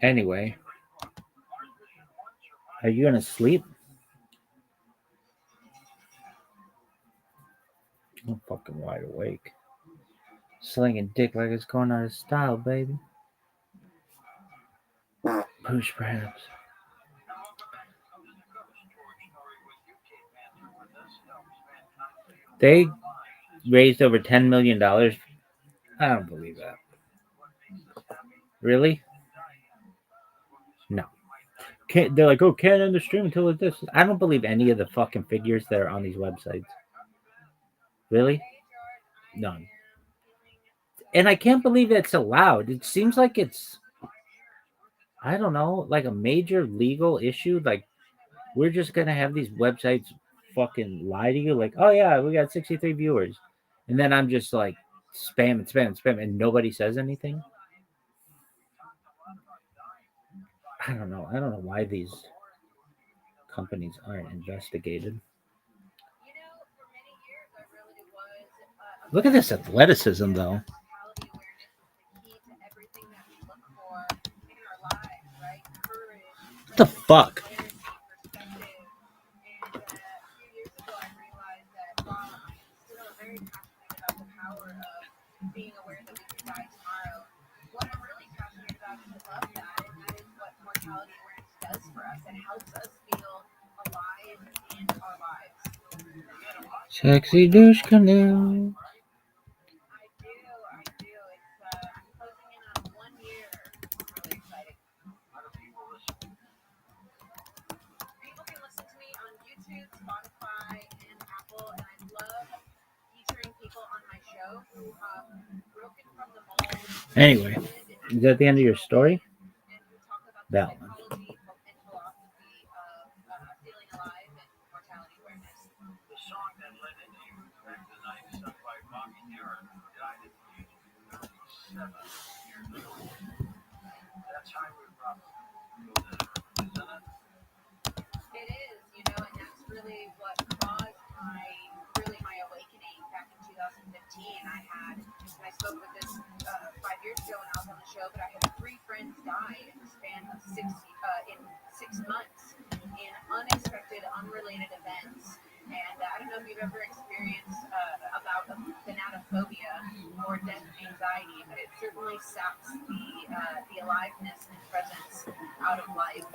Anyway, are you gonna sleep? I'm fucking wide awake. Slinging dick like it's going out of style, baby. Push, perhaps. They raised over $10 million. I don't believe that. Really? No. They're like, oh, can't end the stream until it's this. I don't believe any of the fucking figures that are on these websites. Really? None. And I can't believe it's allowed. It seems like it's, I don't know, like a major legal issue. Like, we're just going to have these websites fucking lie to you. Like, oh, yeah, we got 63 viewers. And then I'm just like, spam, and nobody says anything. I don't know. I don't know why these companies aren't investigated. Look at this athleticism, though. What the fuck? Sexy douche canoe. Anyway, is that the end of your story? That one.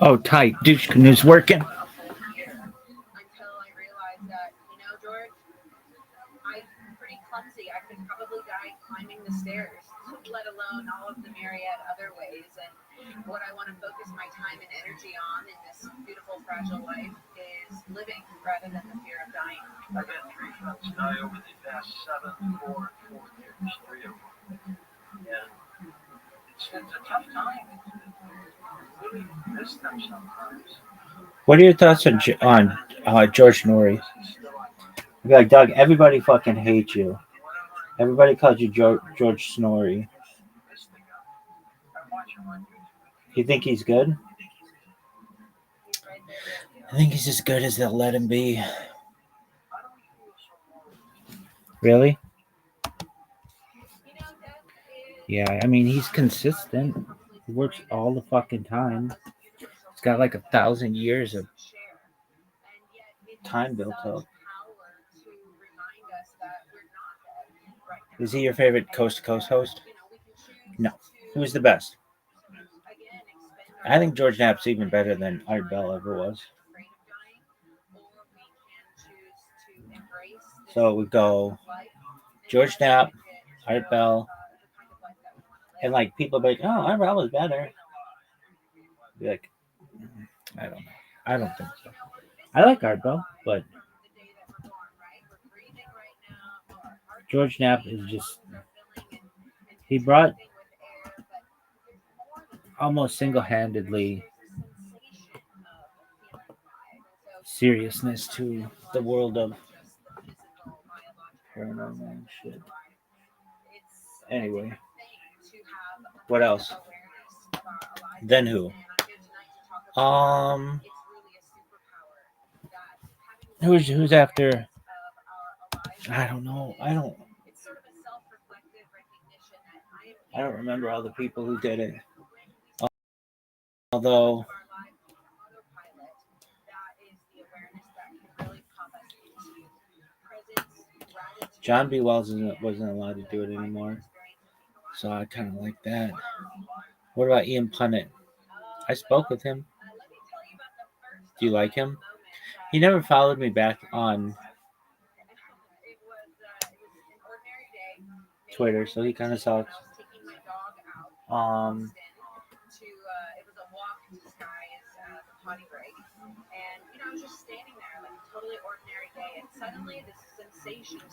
Oh, tight. Douche canoe's working. What are your thoughts on George Norrie? I'd be like, Doug, everybody fucking hates you. Everybody calls you George Snorri. You think he's good? I think he's as good as they'll let him be. Really? Yeah, I mean, he's consistent. He works all the fucking time. He's got like 1,000 years of time built up. Is he your favorite Coast to Coast host? No. Who's the best? I think George Knapp's even better than Art Bell ever was. So we go George Knapp, Art Bell, and like people be like, oh, Art Bell was better. Be like, I don't know. I don't think so. I like Art Bell, but George Knapp is just, he brought almost single-handedly seriousness to the world of paranormal shit. Anyway, what else? Then who? Who's after? I don't know. I don't remember all the people who did it. Although John B. Wells wasn't allowed to do it anymore, so I kind of like that. What about Ian Punnett? I spoke with him. Do you like him? He never followed me back on Twitter, so he kind of sucks.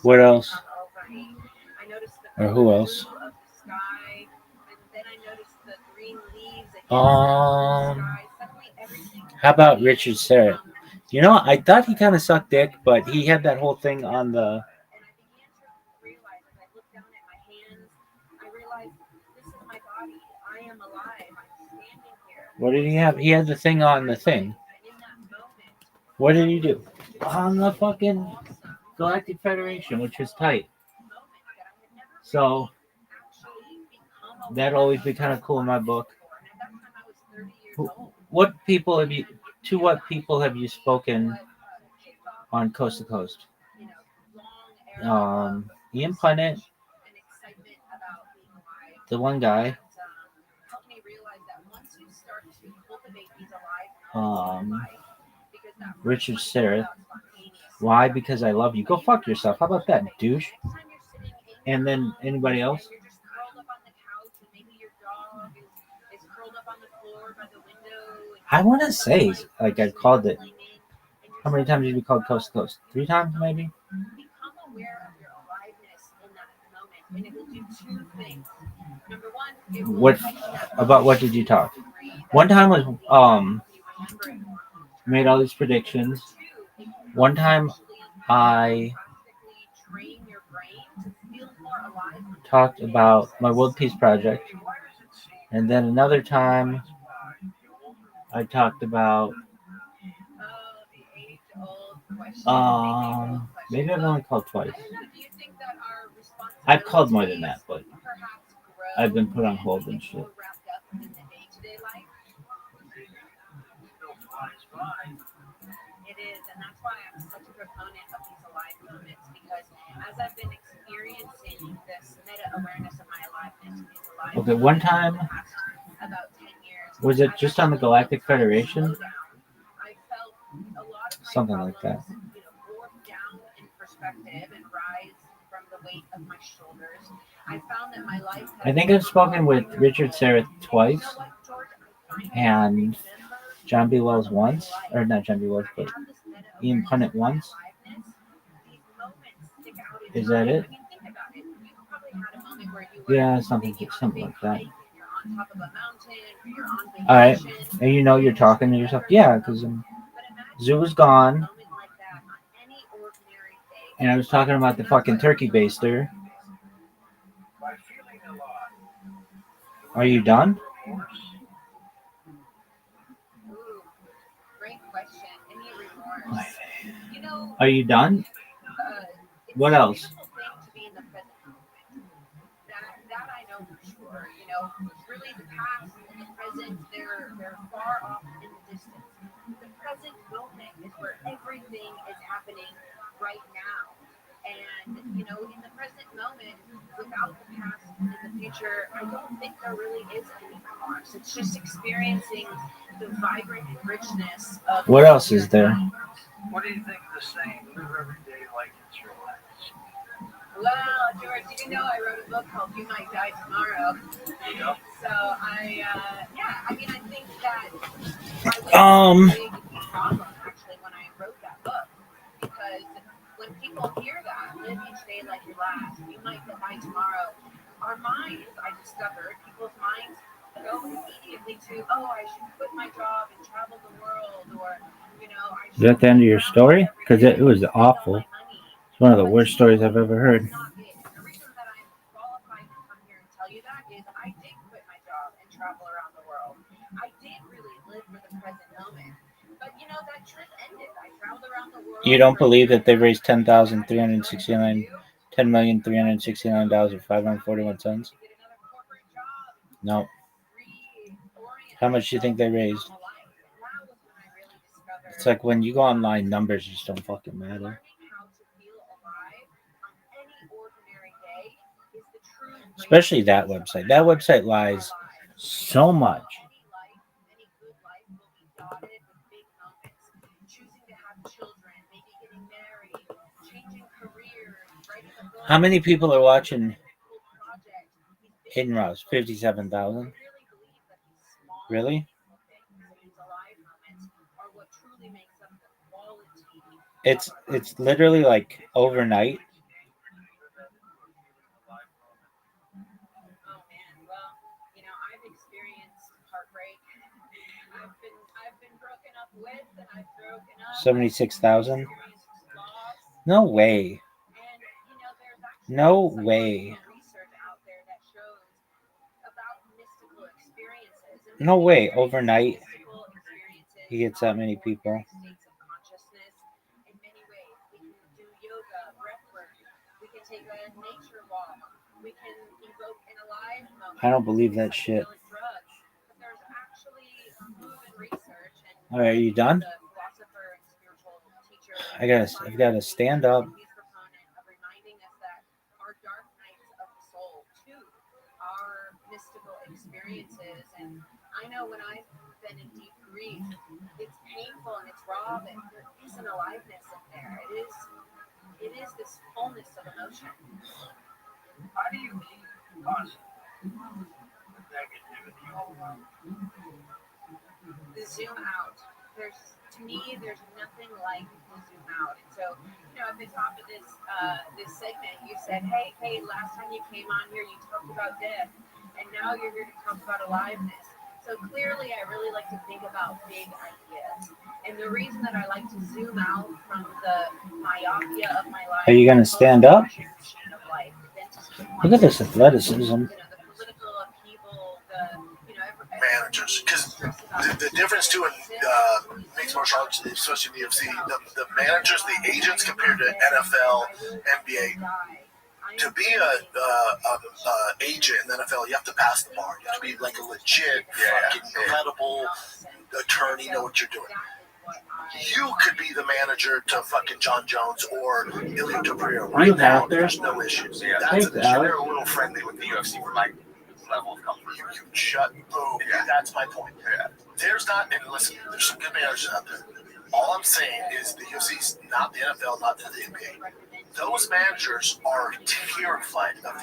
What else? Or who else? How about Richard Serra? You know, I thought he kind of sucked dick, but he had that whole thing on the. What did he have? He had the thing on the thing. What did he do? On the fucking Galactic Federation, which was tight. So that'd always be kind of cool in my book. What people have you? To what people have you spoken on Coast to Coast? Ian Punnett, the one guy. Richard Serra. Why? Because I love you. Go fuck yourself. How about that, douche? And then anybody else? I want to say, like, I called it. How many times did you call Coast to Coast? 3 times, maybe? What about what did you talk? One time was made all these predictions. One time I talked about my World Peace Project, and then another time I talked about maybe I've only called twice. I've called more than that, but I've been put on hold and shit. Okay, one time, was it just on the Galactic Federation? Something like that. I think I've spoken with Richard Serra twice and John B. Wells once, or not John B. Wells, but Ian Punnett once. Is that it? Yeah, something like that. All right, and you know you're talking to yourself. Yeah, because Zoo was gone, and I was talking about the fucking turkey baster. Are you done? Are you done? What else? What else is there? What do you think of the saying, live every day like it's your last? Well, George, did you know I wrote a book called You Might Die Tomorrow? Yep. So I think that I was a big problem actually when I wrote that book, because when people hear that, live each day like your last, you might die tomorrow, our minds, I discovered, people's minds go immediately to, oh, I should quit my job and travel the world, or, I should. Is that the end of your story? Because it was awful. It's one of the worst stories I've ever heard. The reason that I'm qualified to come here and tell you that is I did quit my job and travel around the world. I did really live for the present moment. But that trip ended. I traveled around the world. You don't believe that they raised $10,369.541? No. How much do you think they raised? It's like when you go online, numbers just don't fucking matter. Especially that website. That website lies so much. How many people are watching Hidden Rouse? 57,000? Really? It's literally like overnight. I've experienced heartbreak. I've been broken up with, and I've broken up. 76,000? No way. No way. No way. Overnight, he gets that many people. I don't believe that shit. All right, are you done? I've got to stand up. Experiences, and I know when I've been in deep grief, it's painful and it's raw, but there isn't aliveness in there. It is this fullness of emotion. How do you keep positive negativity over? The zoom out. To me, there's nothing like the zoom out. And so, at the top of this segment, you said, hey, last time you came on here, you talked about death, and now you're here to talk about aliveness. So clearly, I really like to think about big ideas. And the reason that I like to zoom out from the myopia of my life. Are you going to stand up? Look at this athleticism. Managers, because the difference too in mixed martial arts, especially in the UFC, the managers, the agents compared to NFL, NBA. To be a agent in the NFL, you have to pass the bar. You have to be like a legit, fucking credible attorney, know what you're doing. You could be the manager to fucking John Jones or Ilya Topuria right now. There's no issues. Yeah, That's they're a little friendly with the UFC for my level of comfort. You shut. Boom. Yeah. That's my point. Yeah. There's not, and listen, there's some good managers out there. All I'm saying is the UFC's not the NFL, not the NBA. Those managers are terrified of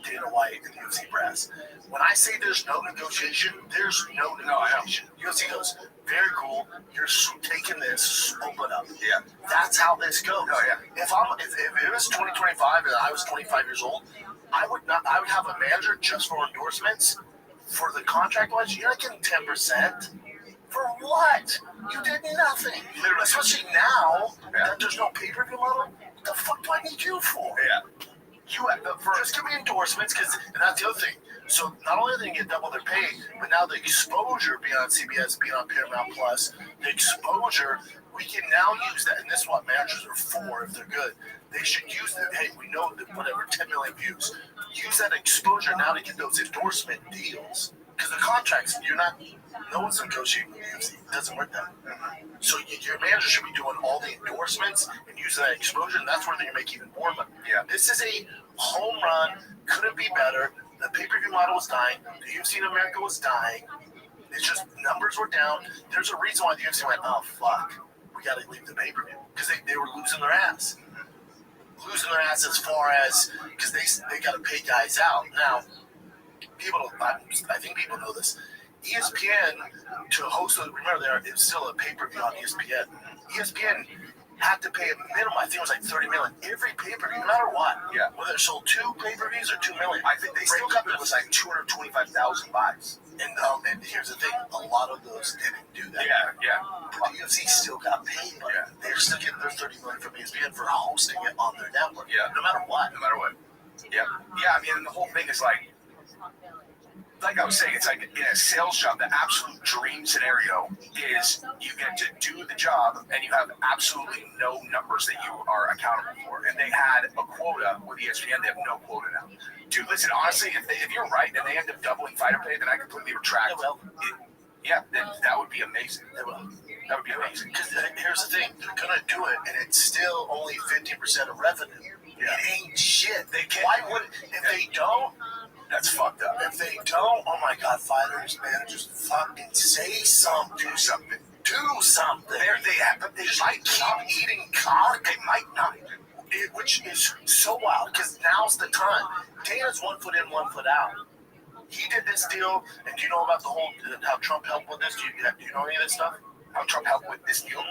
Dana White and the UFC brass. When I say there's no negotiation, there's no negotiation. UFC goes, very cool. You're taking this, open up. Yeah. That's how this goes. Oh, yeah. If it was 2025 and I was 25 years old, I would have a manager just for endorsements. For the contract wise, you're not getting 10%. For what? You did nothing. Literally, especially now that there's no pay-per-view model. What the fuck do I need you for? Yeah. Just give me endorsements, and that's the other thing. So not only are they get double their pay, but now the exposure being on CBS, being on Paramount Plus, the exposure, we can now use that. And this is what managers are for if they're good. They should use that. Hey, we know that whatever, 10 million views. Use that exposure now to get those endorsement deals. Because the contracts, no one's negotiating with the UFC. It doesn't work that way. So your manager should be doing all the endorsements and using that exposure, and that's where they're going to make even more money. Yeah. This is a home run. Couldn't be better. The pay-per-view model was dying. The UFC in America was dying. It's just numbers were down. There's a reason why the UFC went, oh, fuck. We got to leave the pay-per-view. Because they were losing their ass. Losing their ass as far as, because they got to pay guys out. Now, I think people know this. ESPN, to host, remember, it's still a pay-per-view on ESPN. ESPN had to pay a minimum, I think it was like $30 million. Every pay-per-view, no matter what. Yeah. Whether it sold 2 pay-per-views or $2 million. I think they still got it was like 225,000 buys. And here's the thing, a lot of those didn't do that. Yeah. But the UFC still got paid. Yeah. They're still getting their $30 million from ESPN for hosting it on their network. Yeah. No matter what. Yeah. Yeah, I mean, the whole thing is like, like I was saying, it's like in a sales job, the absolute dream scenario is you get to do the job and you have absolutely no numbers that you are accountable for. And they had a quota with ESPN, they have no quota now. Dude, listen, honestly, if you're right and they end up doubling fighter pay, then I completely retract. That would be amazing. That would be amazing. Because here's the thing, they're gonna do it, and it's still only 50% of revenue. Yeah. It ain't shit. They can't. Why would if they don't? That's fucked up. If they don't, oh my God, fighters, managers, fucking say something. Do something. Do something. But they Just might keep eating cock. They might not. Which is so wild, because now's the time. Dana's 1 foot in, 1 foot out. He did this deal, and do you know about the whole, how Trump helped with this? Do you know any of this stuff? How Trump helped with this deal?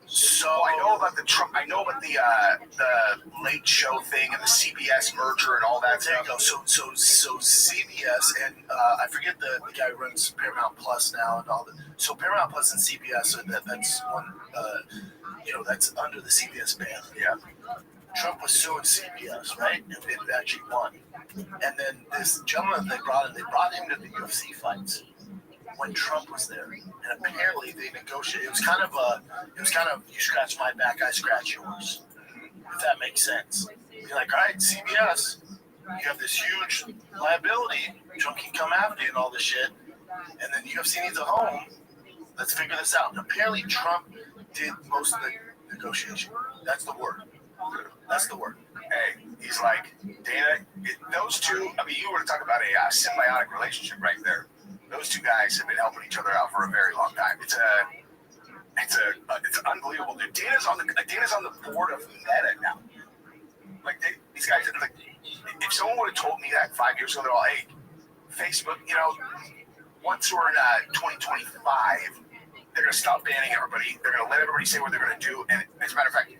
So I know about the Trump. I know about the Late Show thing and the CBS merger and all that. there you go. So CBS and I forget the guy who runs Paramount Plus now and all that. So Paramount Plus and CBS, that's one. That's under the CBS ban. Yeah. Trump was suing CBS, right? And it actually won. And then this gentleman they brought him to the UFC fights when Trump was there. And apparently they negotiated. It was kind of you scratch my back, I scratch yours. If that makes sense. You're like, all right, CBS, you have this huge liability. Trump can come after you and all this shit. And then UFC needs a home. Let's figure this out. And apparently Trump did most of the negotiation. That's the word. That's the word. Hey, he's like, Dana, those two, I mean, you were to talk about a symbiotic relationship right there. Those two guys have been helping each other out for a very long time. It's unbelievable, dude. Dana's on the board of Meta now. Like these guys, like, if someone would have told me that 5 years ago, they're all, hey, Facebook, once we're in 2025, they're going to stop banning everybody. They're going to let everybody say what they're going to do. And as a matter of fact,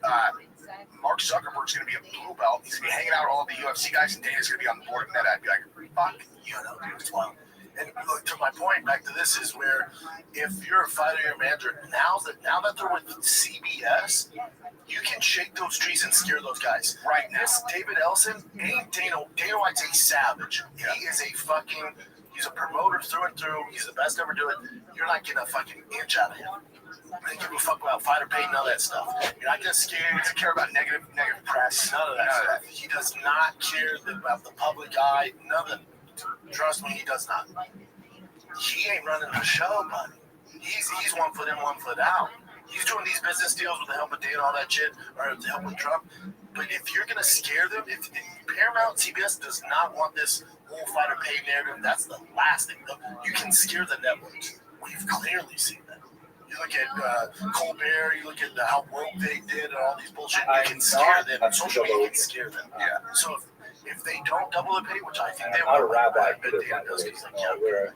Mark Zuckerberg's going to be a blue belt. He's going to be hanging out with all the UFC guys, and Dana's going to be on the board of Meta. I'd be like, fuck, Dude, it's wild. And look, to my point, back to this is where if you're a fighter, you're a manager, now that they're with CBS, you can shake those trees and scare those guys. Right now. This David Ellison ain't Dana White's a savage. Yeah. He is he's a promoter through and through. He's the best to ever do it. You're not getting a fucking inch out of him. I don't give a fuck about fighter pay, none of that stuff. You're not gonna scare. He doesn't care about negative press. None of that stuff. He does not care about the public eye. None of it. Trust me, he does not. He ain't running the show, buddy. He's 1 foot in, 1 foot out. He's doing these business deals with the help of Dana and all that shit, or with the help of Trump. But if you're gonna scare them, if Paramount CBS does not want this whole fighter pay narrative, that's the last thing. You can scare the networks. We've clearly seen that. You look at Colbert, you look at how woke they did and all these bullshit, you can scare them. On social media, you can scare them. Yeah. So if they don't double the pay, which I think they Not a will, rabbi, but Dana does, he's like, yeah, where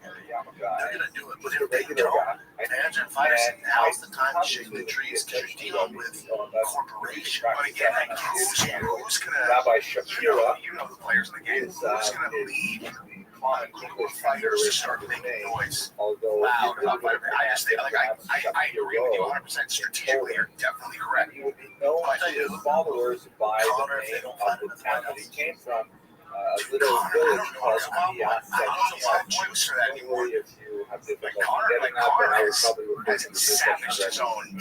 they're going to do it. But if they don't, fans and fighters, now's the time to shake the trees because you're dealing with corporations. But again, like, who's gonna? Rabbi Shapira You know the players in the game. is Who's gonna lead quote-unquote fighters to start making noise although loud about fighter pay? I just think, like, I agree with you 100%. Strategically, you're definitely correct. he would be known to his followers by Connor, the if they name don't of find the another town one that he else. came from, a little village called Voice for that anymore. Anyway, if you have difficulty Connor, getting up, then I would has probably refer has to this established as his own.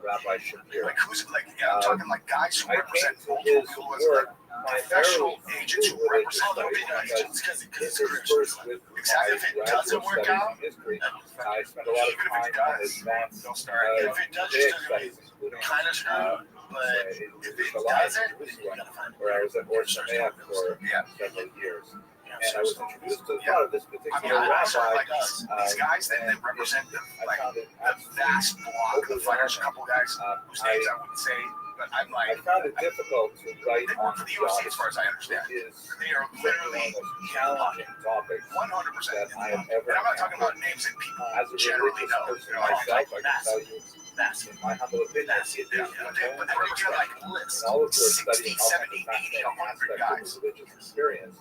Rabbi Shapira. Like who's like? Yeah, I'm talking like guys who I represent came to multiple his people as work like professional agents who represent other agents. Because it's interspersed with Exactly. my If it doesn't graduate work studies out, in history. I spent a lot of even if time it on does, advanced they'll start. if it does, Judaic just studies, including kind of screwed. But if it doesn't, then you gotta find where I was at Orson for Yeah. several years. Yeah, And I was so- introduced to the thought of this I particular mean, I also rabbi. like these guys that represent the I found it vast block of fighters. A couple guys whose names I wouldn't say, but I'm I like, found it difficult to write they on work for the UFC as far as I understand. is They are literally challenging topics 100%. that I have ever. And I'm not talking about names that people as a generally religious know. person You know, like, myself, I can tell you, massive. in my humble opinion, Massive. it is but they represent like lists, and all of you are 60, studying all 70, kinds of 80, fascinating 100 aspects guys. of the religious experience.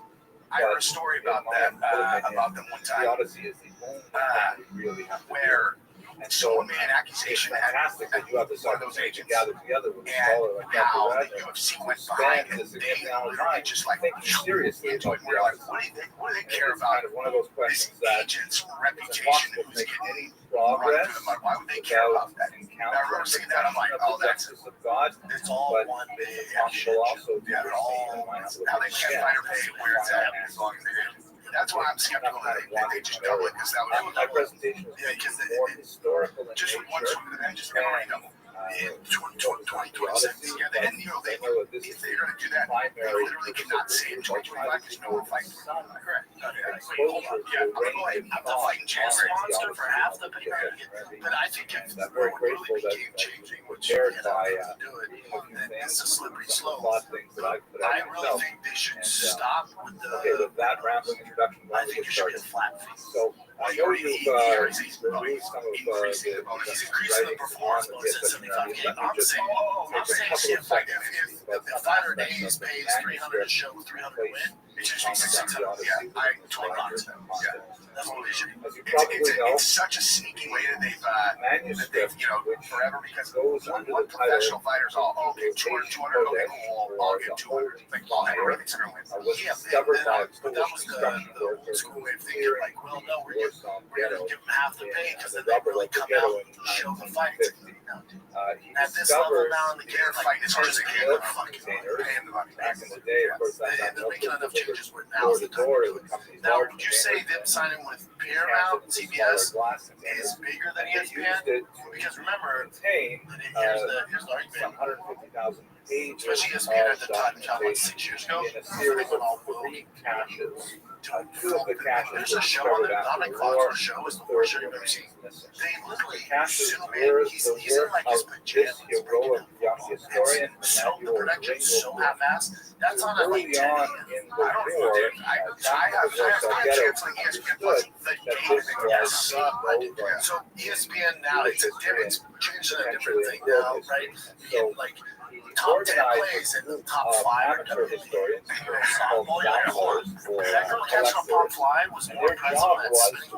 I heard a story about that, about them one The time, Odyssey is the only thing we really have to where And someone made an it's accusation at fantastic that you have this one of those opportunity to agents, gather together with a and scholar like Dr. how the Red and UFC went spend behind a it. They significant amount of literally time just like thinking seriously into about it. We're like, the what do they And care it's about kind of one of those this questions that agent's it's reputation? impossible to Who's make getting any run progress through the mud? Why would they care without about that? I encountering remember the seeing that. I'm like, passion oh, of the that's justice of God. it's all But one big it's action. possible also to Yeah, it all how they can't fight or pay where it's at as long as they do. That's why I'm skeptical that they just double it because that was My presentation was yeah, because more historical in just one nature. swing of the pen, just memory double. In 2026, yeah, they know they if they're going to do that, they literally cannot say in 2025 because no one fights. Correct. Yeah, I'm going to fighting chance monster for half the pay. But I think if it would really be game changing, which you know, to do it, then it's a slippery slope. I really think they should stop with Okay, the. with that rambling introduction, I think it should be a flat fee. So I know you've reviewed some of Increasing the bonus. He's increasing the performance bonus at 75K. I'm saying if the fighter days pays 300 to show, 300 to win, it should be 600. Yeah, I totally box them. Yeah, that's what they should be. It's such a sneaky way that they've forever because one professional fighter's all okay, 200, okay, cool, I'll get 200. Like, everything's gonna win. Yeah, but that was the old school way of thinking. Like, well, no, we're gonna give them half the pay because then they really come out and show the fight. At this level now in the game, fight as hard as they can. They're fucking paying the money. Back in the day, of course, that's They're making enough changes where now's the time to do it. Now, would you say them signing with Paramount, CBS, is bigger than ESPN? Because remember, here's the argument. 150,000 pages Especially ESPN at the time, like 6 years ago, in a series of all 3 caches. Two of the caches. There's a show on the Dominic Fox show is the worst show you've ever seen. They literally zoom in. He's in like his pajamas. The production's so half-assed. That's on at like 10 a.m. I don't know, dude. I have canceling ESPN Plus. Yes. So ESPN now, it's changed to a different thing now, right? You get like top 10 plays and the top 5 are historians. softball. That girl catching a pop fly was more impressive than that spinning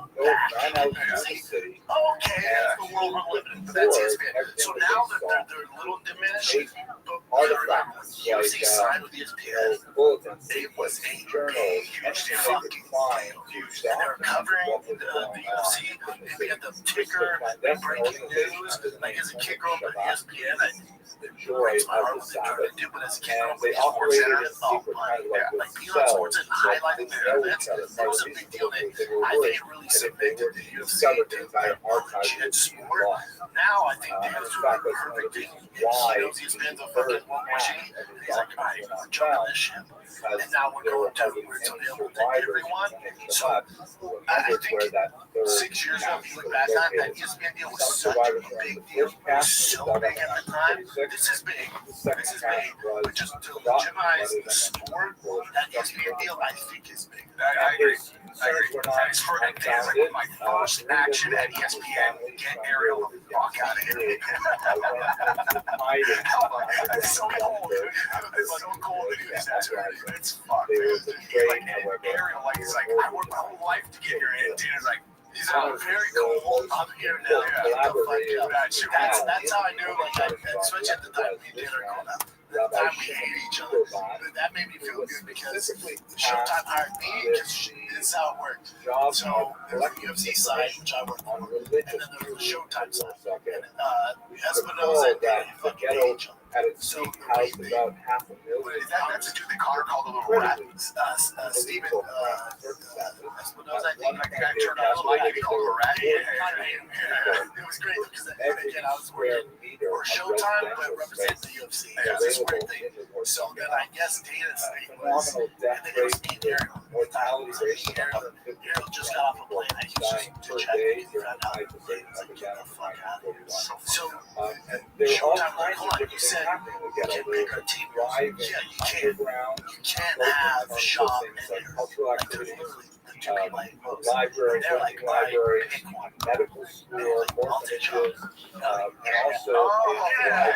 back. Okay, that's the world we're living in. But that's ESPN. So now that they're a little diminished, but UFC signed with ESPN, it was a huge fucking huge. And they're covering the UFC. They had the ticker, the breaking news. Like as a kid growing up at ESPN, breaks my heart what they try to do, but as a kid growing up at Sports Center, like being on Sports and highlighting their events, that was a big deal. I think it really cemented the UFC to like a legit sport. Now I think they're doing the perfect thing. He knows ESPN's a fucking one machine. And he's like, all right, we're jumping this ship. And now we're going to where it's available to everyone. So I think 6 years ago, if you look back on that ESPN deal was such a big deal. It was so big at the time. This is big. This is big. But just to legitimize the sport, that ESPN deal, I think is big. I agree. As for like my first action at ESPN, get Ariel the fuck out of here. It's so cold, dude. It's so cold to do this. It's fucked, dude. Like, Ariel, like, it's like, I worked my whole life to get here, and Dana's like, he's very cool. I'm here now. That's how I knew, like, especially at the time we did our call out. The time we hated each other. But that made me feel good because Showtime hired me because this is how it worked. So there was the UFC side, which I worked on, and then there was the Showtime side. And Espinosa and Danny fucking hated each other. So that's a dude that Connor called a little rat. Steven Espinosa, I think, like the guy turned out a little like he called him a rat. It was great because again, I was working for Showtime, but representing the UFC. It was this weird thing. So then I guess Dana's name was, and then it was me and Ariel. Ariel just got off a plane. I used to check and found out the plane was like, get the fuck out of here. So Showtime, like, hold on, you said you can make a team. Yeah, you can't have Sean and Ariel. Like, there's literally the two people I post. Library, They're like, library, pick one. medical school, orphanages, and also Yeah.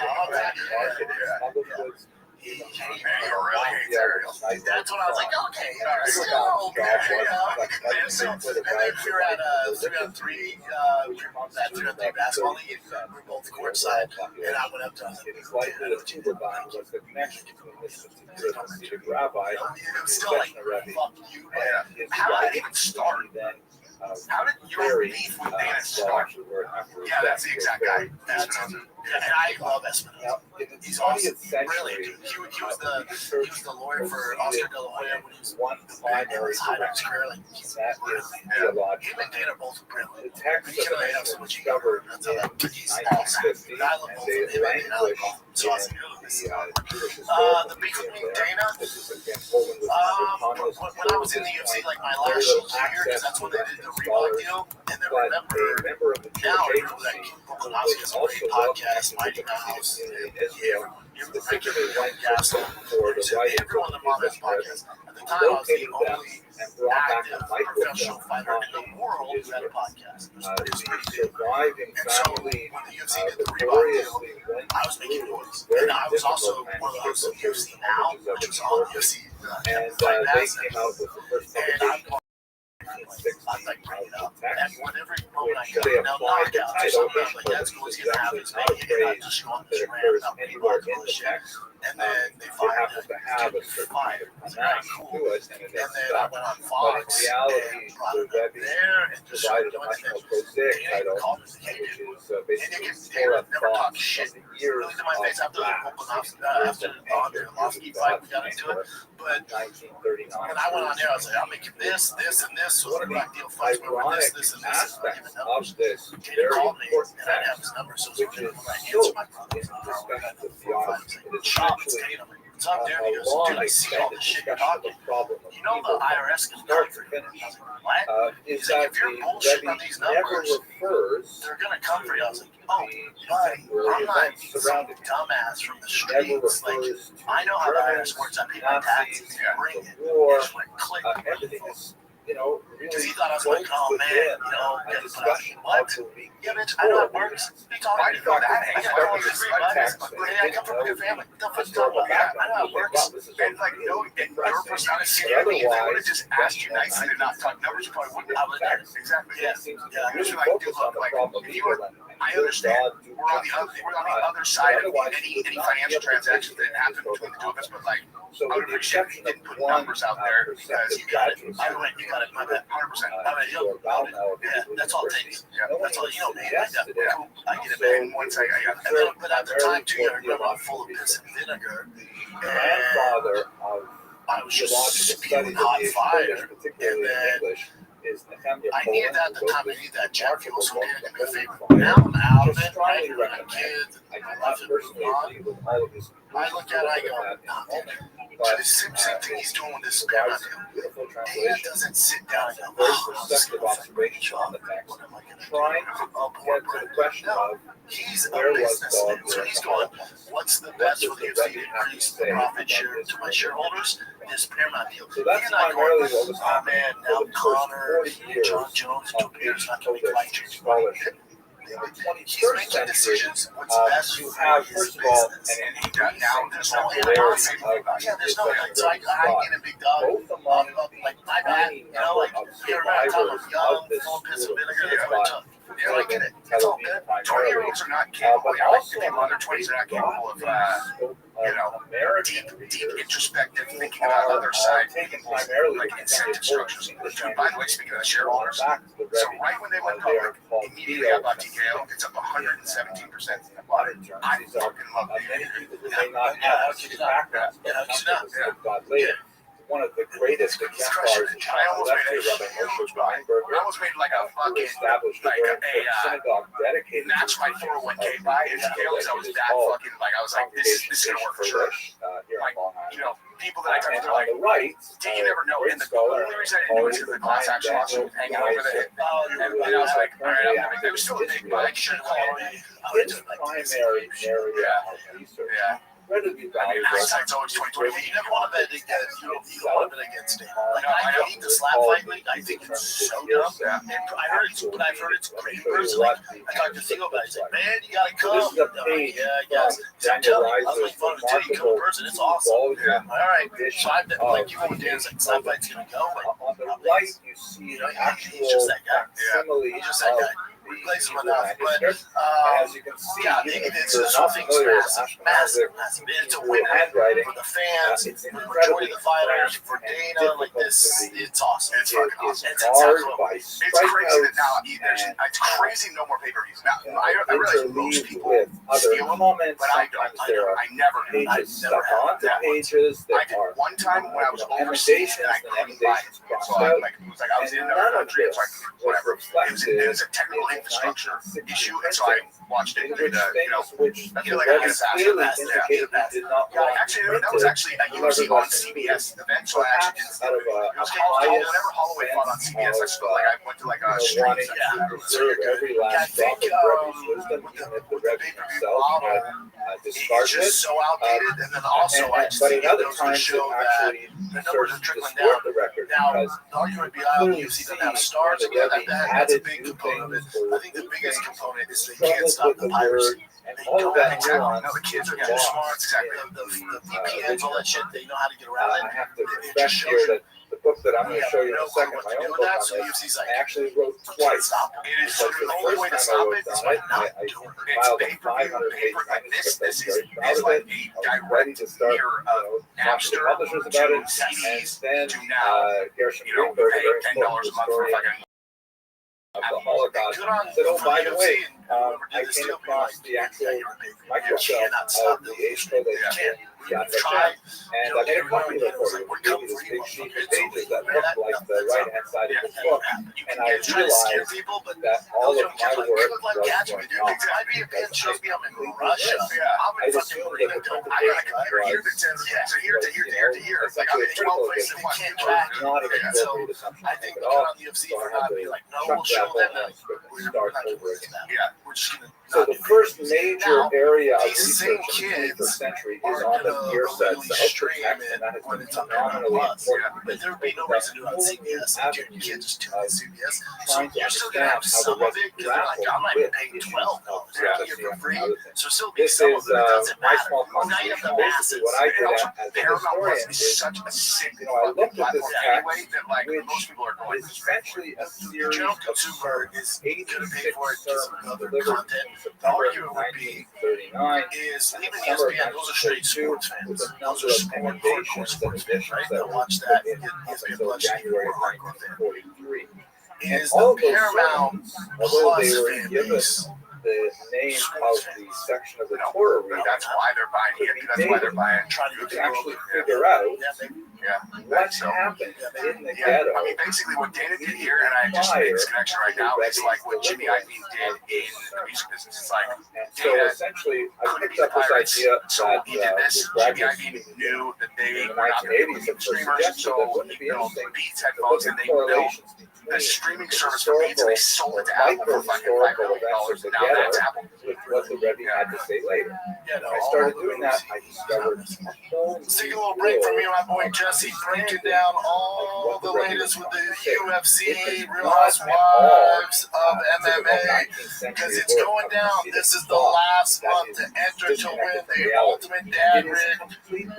public goods. He Man, you really hate cereal. that's when I was like, okay, still okay, And then we were at 3-on-3, that 3-on-3 basketball league. We were both courtside, and I went up to him. It is likely that the Bible was the connection between this Hasidic rabbi It was still like, fuck you, man. Yeah. How did it even start? How did your beef with Dana start? Yeah, that's the exact guy. And I love Espinosa. He's awesome. Brilliant, dude. He was the lawyer for Oscar De La Hoya when he was one primary Heinrich's career. Like, he's brilliant. Him and Dana are both brilliant. The text He of can have so much ego. That's how that. He's awesome. And I love both of him and I like both of them. So awesome. The beef with me and Dana, when I was in the UFC, like my last year, because that's when they did the Reebok deal, and then remember, now I remember that Volkanovski has a great podcast, Mighty Mouse, you're the regular podcast, everyone on that podcast. At the time, I was the only active professional fighter in the world who had a podcast. It was pretty big. And so, when the UFC did the Reebok deal, I was making noise. And I was also one of the hosts of UFC Now, which was on UFC and Fight they Pass. came out with the first And I'm like bring it up. And whenever moment I go, now knockouts or something, I'm like, that's cool. He's going to have his make it. And I just go on this rant about Reebok and bullshit. And then they fired him. He fired. I was like, cool. And then I went on Fox and brought him up there and just started doing things. Dana called me and said, hey, dude. Dana never talked shit. Really to my face after the Andre Arlovski fight, we got into it. But when I went on there, I was like, I'm making this, this, and this. So what a back deal fights were this, this, and this. And giving numbers. Dana called me, and I didn't have his number, so it was when I answered my phone. I had 4 or 5 things. What's up, there? He goes, dude, I see all this shit you're talking. You know the IRS can come for you. I was like, what? He's like, if you're bullshitting on these numbers, they're going to come for you. I was like, oh, buddy, I'm not some dumbass from the streets. Like, I know how the IRS works. I pay my taxes. Bring it. It just went click. Everything is, you know, really. Because he thought I was like, oh man, you know, getting put out. What? Yeah, bitch, I know it works. Why do you know that? I got all these $3. I come from a good family. What the fuck you talking about? Yeah, I know how it works. And like, no, your personality scared me. If they would have just asked you nicely to not talk numbers, you probably wouldn't have done it. Exactly. Yeah. You're just like, dude, look, like, if you were, I understand. We're on the other side of any financial transactions that happen between the two of us, but like, I would appreciate if you didn't put numbers out there because You got it. I went, you got it. My bad. 100%. I mean, you'll know it. Yeah, that's all it takes. That's all you know, man. Like that. Cool. I get it, man. And once I got And then, but at the time, too, I remember I'm full of piss and vinegar. And grandfather of I was just spewing hot fire. And then I needed that at the time. I needed that jet fuel, so Dana did me a favor. Now I'm out of it, right? I got kids, and my life is moving on. I look at it, I go, nah, Dana. The same thing he's doing with this Paramount deal. Dana doesn't sit down and go, oh, I'm just going to observation on the text, what am I going to trying do? to get to the question of He's a businessman, so he's going, what's the best for the UFC to increase the profit share to my shareholders? This Paramount deal. So that's He's not primarily going, what was oh happening man, for now the first Connor, 40 years John Jones, and of Joe Pierce not the going to make life changing scholarship. money. In the He's 21st making century, decisions what's best you for have, his first of all, business. an And now there's no popularity animosity. of Yeah, there's no so I get a big dog. both among Like my bad, you know, like you remember time I was young, full of piss and vinegar, they were tough. Yeah, like, It's all good. 20-year-olds are not capable. I like the people under 20s are not capable of, you know, deep introspective thinking about other side, like incentive structures. By the way, speaking of the shareholders, so right when they went public, immediately I bought TKO. It's up 117%. I fucking love it. One of the greatest exemplars in I almost made a Rabbi huge Rothschild buy. I almost made like a fucking, established like a synagogue dedicated. that's my 401k buy. It's TKO because I was that fucking, like, I was like, this is going to work for sure. Like, you know, people that I talk to, they're like, right, you never know. And the only reason I didn't do it is because the class action lawsuit was hanging over the head. And I was like, all right, I'm going to make it. It was still a big buy. I should have called me. His primary area of research. Yeah. Incredibly valuable. Hindsight's always 20/20. You never want to bet against, you don't want to bet against it. Like I know hate the slap fight league. I think it's so dumb. Yeah. And I've heard it's great personally. I talked to Theo about it. He's like, man, you gotta come. This is a I'm like, page yeah, I guess. So I'm telling you, I was like, fun until you come in person. It's awesome. Yeah. All right. So I'm like, you and Dan's like, slap fight's gonna go. Like, On the right, you see you the know, actual he's just that guy. facsimile He's just that of guy. the Plays him Hebrew enough, but manuscript. As you can see, yeah, if it's you're this not whole thing's familiar with massive. Ashkenazic It's a Hebrew winner handwriting, for the fans, it's for the majority incredibly of the fighters, cramped for and Dana. Like difficult this, to read. it's awesome. It's fucking It is awesome. It's marred exactly by It's crazy that now strikeouts it's crazy no more pay-per-views. Now I realize most interleaved people with other steal them, comments. but I don't. Sometimes there are I never pages stuck had onto that one. pages I that did are one time when I was overseas and I couldn't buy it. So I was in another country, so whatever. It was a technical infrastructure issue, and so I watched it. which things which I feel like I get a pass. clearly Yeah. indicated he did not Yeah, want actually, that was actually a UFC on CBS event, so I actually didn't steal it. It was whenever Holloway fought on CBS, I felt like I went to like a stream. wanting to preserve every last drop of Rebbe's wisdom, even if the Rebbe himself had It's discarded it. just so outdated, and then also I just But think in it other goes to times, it show that actually the numbers starts are to trickling distort down. the record Now, because the argument would be, clearly UFC see doesn't have stars. when the Yeah, Rebbe that's a added big new component of it. things for I think the biggest component is they struggled can't stop with the the piracy. word, and They all don't of that exactly. nuance No, the kids are is too lost smart. Exactly. in The VPNs, all that shit, they know how to get around I it. have to It respect just shows here you. that the book that I'm going to Yeah, show you in no a second, clue what my to do own with book that, on so this, UFC's like, I actually wrote can't twice. stop it. It is Because the the only first way to time I stop worked it is on by it, not I doing it. It's compiled a pay-per-view 500 page paper like manuscript. this. I This was very proud is of like it. a I was ready direct to start, mirror of talking to Napster publishers about to it, and CDs then to now. Gershon You know, Greenberg, a pay very $10 important a month for historian fucking. of the Holocaust, Good on said, "Oh, by the UFC way, and whoever I did this came deal, being across like, the actual yeah, you're a pay-per-view. You microfilm cannot stop of the this. April that You can't. John We've tried. and I made a copy of it for you. It gave you this big sheet of pages that looked like the right-hand side of the book, and I try to scare realized people, but that all those of young kids my like, they work look like was cats going when they do on. things. I'd be a pin shows me I'm in Completely Russia. missed. Yeah, I'm I in fucking assumed Marina that the Del I got a computer here that was- says, yeah, so here to here to here to here. It's like I'm in 12 places at once. It's Track. not an Yeah, so appropriate assumption I to think make good at all. on the UFC So for I had not to being like, no, chuck we'll show that them whole that manuscript and we're start not gonna over do again. that. Yeah, we're just gonna. So the first major Now, area of these same research in the 21st kids century is are on the gonna gear sets illegally of the stream text, it and that has when been it's on phenomenally Plus. important. Yeah, but there would be no because reason to do it on whole new CBS. Like, you can't just do it on of CBS. So trying to you're still gonna have understand how some the of it because they're like, I'm not even paying $12 a year for free. So still be This some is of it. It doesn't my matter. small Well, now you have contribution. the Basically, masses. what I did And also, as a Paramount Plus historian is is, such a sick I looked at this platform text, anyway that like which most people are going. is essentially a The series general of consumer is going to pay 86 for it because of sermons other delivered content. in The September of argument would be 1939. is and even the summer of ESPN, those are straight 1942, sports with fans. a Those number are of sport, hardcore annotations and sports fans, additions right? that They'll were watch that put and in get up ESPN until Plus, you January more of hardcore fan. 1943. And Is all the of those Paramount sermons, although they Plus were fan given base. the name of the section of the Torah reading, That's why they're buying it. That's why they're buying. Trying you to can actually figure out Yeah. what So, happened in the yeah, ghetto. I mean, basically what Dana did here, and I just made this connection right now, is like what Jimmy Iovine did in the music business. It's like And so Dana essentially, I couldn't picked be the up this Pirates, idea so that he did this. the Jimmy graduate Iovine student knew that they in the were not going to be 1980s able to had streamers, suggested so that wouldn't it he be built interesting Beats to headphones, look at and they built correlations a between streaming the service for Beats, and they sold it to Apple for fucking $5 million, and now that's Apple. with what the Rebbe had to say later. Yeah, no, When I started doing that, I discovered a whole Let's take a little break from me and my boy Jesse, breaking down all the latest with the UFC, Real Housewives of MMA, because it's going down. This is the last month to enter to win the Ultimate Dad Rig.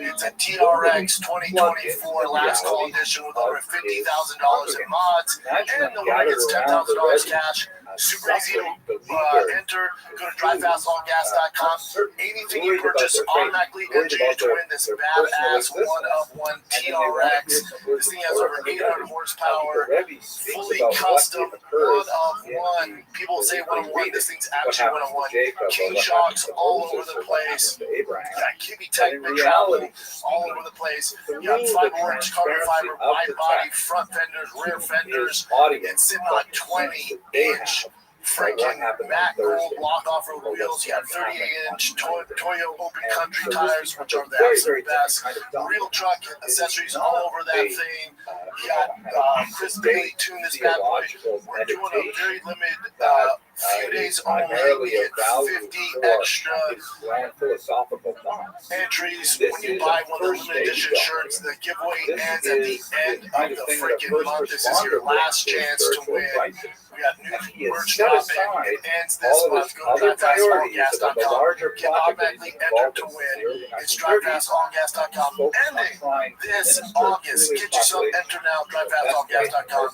It's a TRX 2024 last call edition with over $50,000 in mods, and the winner gets $10,000 cash. Super easy to enter. Go to drivefastallgas.com. Anything you purchase automatically enters you to win this badass one-of-one TRX. This thing has over 800 horsepower, fully custom, one-of-one. People say one-of-one. This thing's actually one-of-one. King shocks all over the place. You got Kibby type travel all over the place. You got 5-inch carbon fiber, wide body, front fenders, rear fenders. It's sitting on 20-inch freaking matte gold block off-road wheels. You got 38-inch Toyo open country tires, which are the absolute best. Real truck accessories all over that thing. You got Chris Bailey tuned this bad boy. We're doing a very limited few days He's only, primarily we a get value 50 for extra his grand philosophical thoughts. entries This when you is buy a one of the first limited stage edition donor. shirts. The giveaway This ends at the is end the of kind of the thing that a freaking first month. This is your responder brings last to a chance to spiritual win. crisis. We got new And he has merch set dropping. aside It ends this all of month. his Go to other priorities about the DriveFastAllGas.com. larger Get project that automatically he's entered involved to in win. since the early It's 1930s. DriveFastAllGas.com. Ending this August. Get yourself entered now. DriveFastAllGas.com.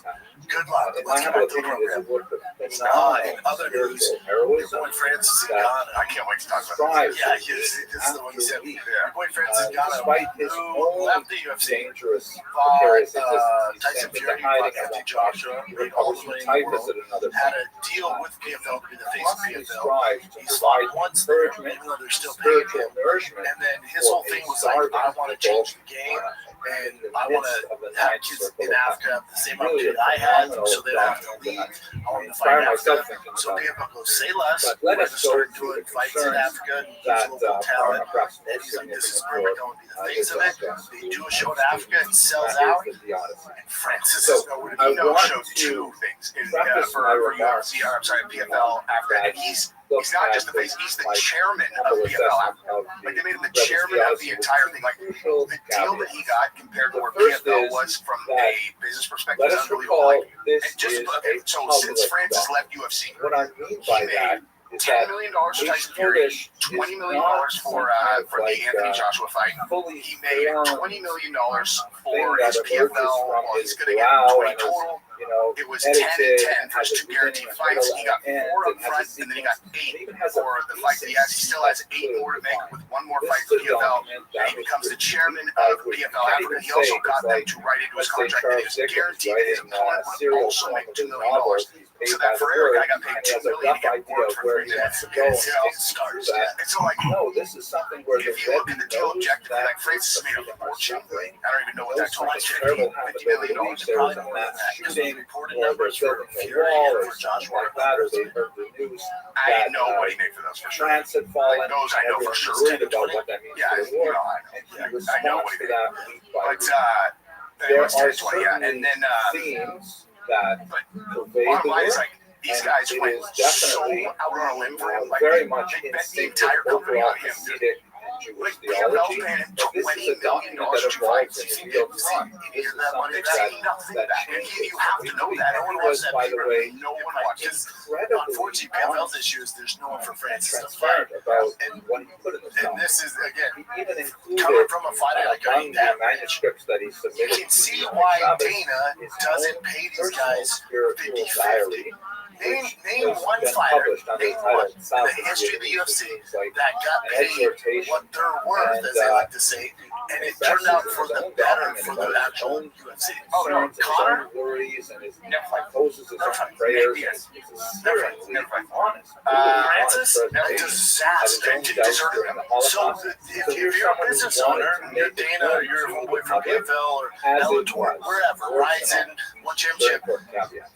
Good luck. In Let's my get humble back to the opinion, is a program. work of In phenomenal other news, spiritual your heroism boy Francis that Ghana. I can't wait to talk about strives this. Yeah, to this is the one you said. absolutely, Your boy Francis Ghana, despite his who own left the UFC, dangerous, fought precarious existence, he's Tyson sent into Fury, hiding fought at Anthony one Joshua, point. He made all recovers the from money in the typhus world, at another had point. a deal with PFL to be the face of Constantly PFL. strives to He's fought provide once there, encouragement, even though they're still paying spiritual him. nourishment And then his for whole thing a was like, I starving want to people, change the game, and in the I want midst to of the have ninth kids circle in of Africa have the same really opportunity I had, phenomenal so they don't have to doctrine, leave. and I want to inspire fight myself Africa. thinking So about it. PFL goes, say less. But let We're us going to go start through doing the fights in concerns Africa and use that local are talent. perhaps And most he's like, this is significant perfect. I for want to be the this face of it. podcast. They do a show in Africa, it sells That out. is the Odyssey. And Francis So, is nowhere to I be known. want Showed to two things in, preface for my UFC, remarks or I'm sorry, PFL Africa. that And he's look not at just the face, he's the my chairman of humble PFL assessment Africa. of Like they made him the Rebels chairman of the Odyssey with entire two thing. Like crucial the deal that he caveats. got compared to The where first PFL is was from that a business perspective let is us unbelievable. recall Like, this and just is okay, a so since public Francis document. left UFC, What I mean he by made that is $10 that million for H. Tyson Fury, Kurdish $20 is million not for some kind of the like, Anthony Joshua fight. fully He made formed $20 million thing for that his emerges PFL. from Well, his he's going to get brow 20 and his, total. you know, It was 10 and edited 10 for has his a two guaranteed beginning, a fights. middle, He got and an 4 up end, and front, has a and then he got sequence. 8 It even has a for the fight that he has. He still has 8 more to make with one more This fight is for a PFL. document And that he was becomes the written chairman by of which PFL you can't Africa. even He also say got it's them like, to write into his let's say contract that he Charles was Dickens guaranteed that his writing opponent a would serial also form make of $2 his million. novels. He's paid So by that the Ferreira word, guy got paid and he $2 has a million to rough get idea work of for where 3 he wants minutes. to go, And and it's he how it takes you starts. through that. And so like, No, this is something where the if you look Rebbe at the deal knows objectively, that like Francis the made a freedom are fortune. suffering. I don't even know what that Knows total something is. terrible happened $50 over million. the week. There was a mass shooting, Reported or they're numbers for building a Fury wall, and or for something Joshua. like that, or they heard the news I that know what he made for those for sure. France had fallen. Like those I know for Everyone's sure. worried about what that means Yeah, for the war. I know. And he I know responds what he to did. that week by But week. it There was are 10, 20, yeah. And certainly then themes that but pervade bottom the line is work. like these And guys it went is so definitely out on a limb for him. Like very they much bet in the sync entire with company overall on him, dude. Hasidic and Jewish Like theology. PFL's paying him But this is $20 a million document that to evolves fight. in real time. This is something Nothing back. And changes. you have to know that. No one watches that By the paper. way, No one watches. incredibly Unfortunately, PFL's honest issues, there's no one for and Francis to fight. transparent about And- what he put in the And document. this is, again, He even coming included from a fighter like among that, the manuscripts that he you submitted can see to why Shabbos, Dana his doesn't own pay these personal guys spiritual 50-50. diary, Name which one has been fighter, published under name the one title in the Sovereignty history of the which UFC means like that got an paid exhortation. what they're worth, And, as they like to say, and it turned out for the better for the actual UFC. Oh no, Conor, Conor, his own worries and his Never fight. poses his Never own fight. prayers. Yes. He's Never a fight. Never fight. honest. Francis, a presentation. disaster. Had his own doubts during the So Holocaust. if you're a business owner, you're Dana, you're a homeboy from PFL or Bellator, wherever, Ryzen, one championship,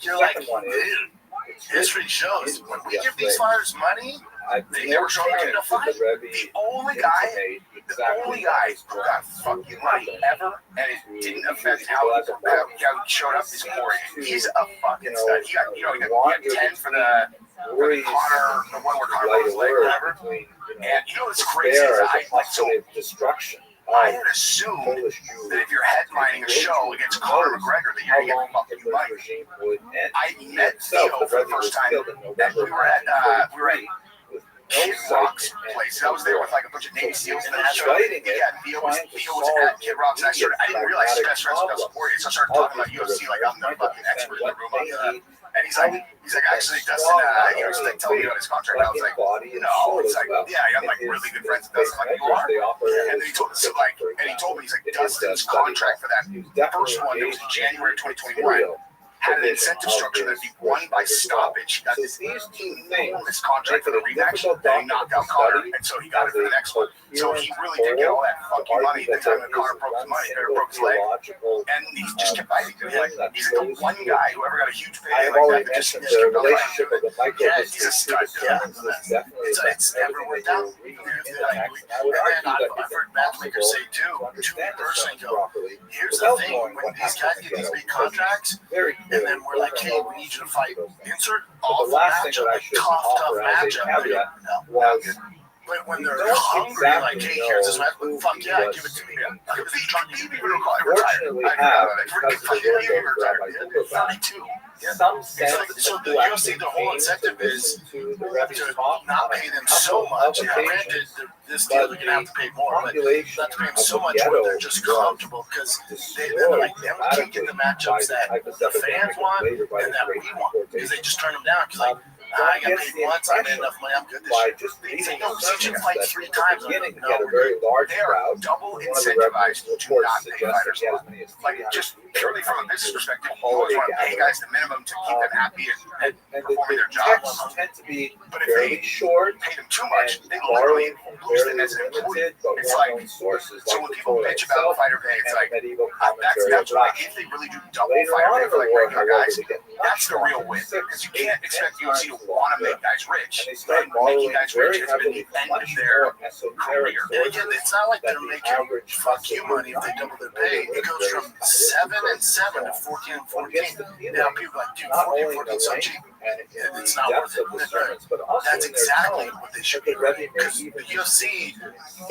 you're like, dude, history shows when we give these fighters money, they never show up in a fight. The only guy who got fucking money ever, and it didn't affect how he showed up, is Corey. He's a fucking stud. He got 10 for the Connor, the one where Connor broke his leg or whatever. And you know what's crazy is destruction. I had assumed that if you're headlining a show against Conor McGregor, that you're going to get fucking money. I met Theo for the first time, and we were at Kid Rock's place. I was there with like a bunch of Navy SEALs, and then Theo was at Kid Rock's, and I didn't realize his best friends were supporting it, so I started talking about UFC like I'm the fucking expert in the room on that. And he's like, actually, Dustin, he's like telling me about his contract. And I was like, no. He's like, yeah, I'm like really good friends with Dustin. Like, you are? And then he told me, he's like, Dustin's contract for that first one, that was in January 2021, had an incentive structure that'd be won by stoppage. He got this enormous contract for the rematch, then he knocked out Conor, and so he got it for the next one. So he really did get all that fucking money the time that Conor broke his money, or broke his leg. And he just kept fighting. He's like the one guy who ever got a huge pay like that just kept going. Yeah, he's a stud. Yeah, it's never worked out. And then I've heard matchmakers say too, to me personally, here's the thing, when these guys get these big contracts, and then we're like, hey, we need you to fight. Insert all the the last thing matchup, that I like should tough offer as a matchup. caveat No, was but when we they're don't hungry, like, exactly hey, here's this know match, who fuck he yeah, was. give it to me. Fortunately, have because of the work of Rabbi Rothschild, some sense So of the who UFC, actually the whole came incentive to is listen to the Rebbe to talk not on a pay them so couple much. of Yeah, granted, occasions. this deal But you're gonna have to pay more, but population not to pay them of so the much ghetto where they're just was comfortable because they're destroyed like them can't get the matchups that the fans want and that we want because they just turn them down. Because like, I got paid once, I made enough money, I'm good this by year. just They reading say, no, the since you surveys fight that 3 at times, the I'm beginning like, he had no, a very large They are crowd. double One of the Rebels incentivized to reports not pay suggested fighters he had well. as many as Like 300 just people purely from a coming business to perspective, a you always holiday want to pay gathering. guys the minimum to keep them happy and And performing their the jobs. texts tend to be But if fairly they short pay them too much, and they literally borrowing from lose them fairly as an employee. limited but It's well-known like, sources so like when the people Torah bitch about itself fighter pay, it's and like, the medieval that's commentary of like, Rashi. if they really do double Later fighter on pay in for the like war, regular however, guys, they get that's the real much win. longer, Because you 6, can't 8, expect 10 UFC to times want to longer. make guys rich. And they start Making borrowing guys very rich has been heavily the from end much of their more esoteric career. And sources again, it's not like that they're the making average fuck you muscle money if they double their pay. It goes from 7 and 7 to 14 and 14. Now people are like, dude, not 14 only in 14 the so length cheap. and in It's the not depth worth of the it. sermons, but also That's in their exactly tone. what they should The be Rebbe doing. may Because even the UFC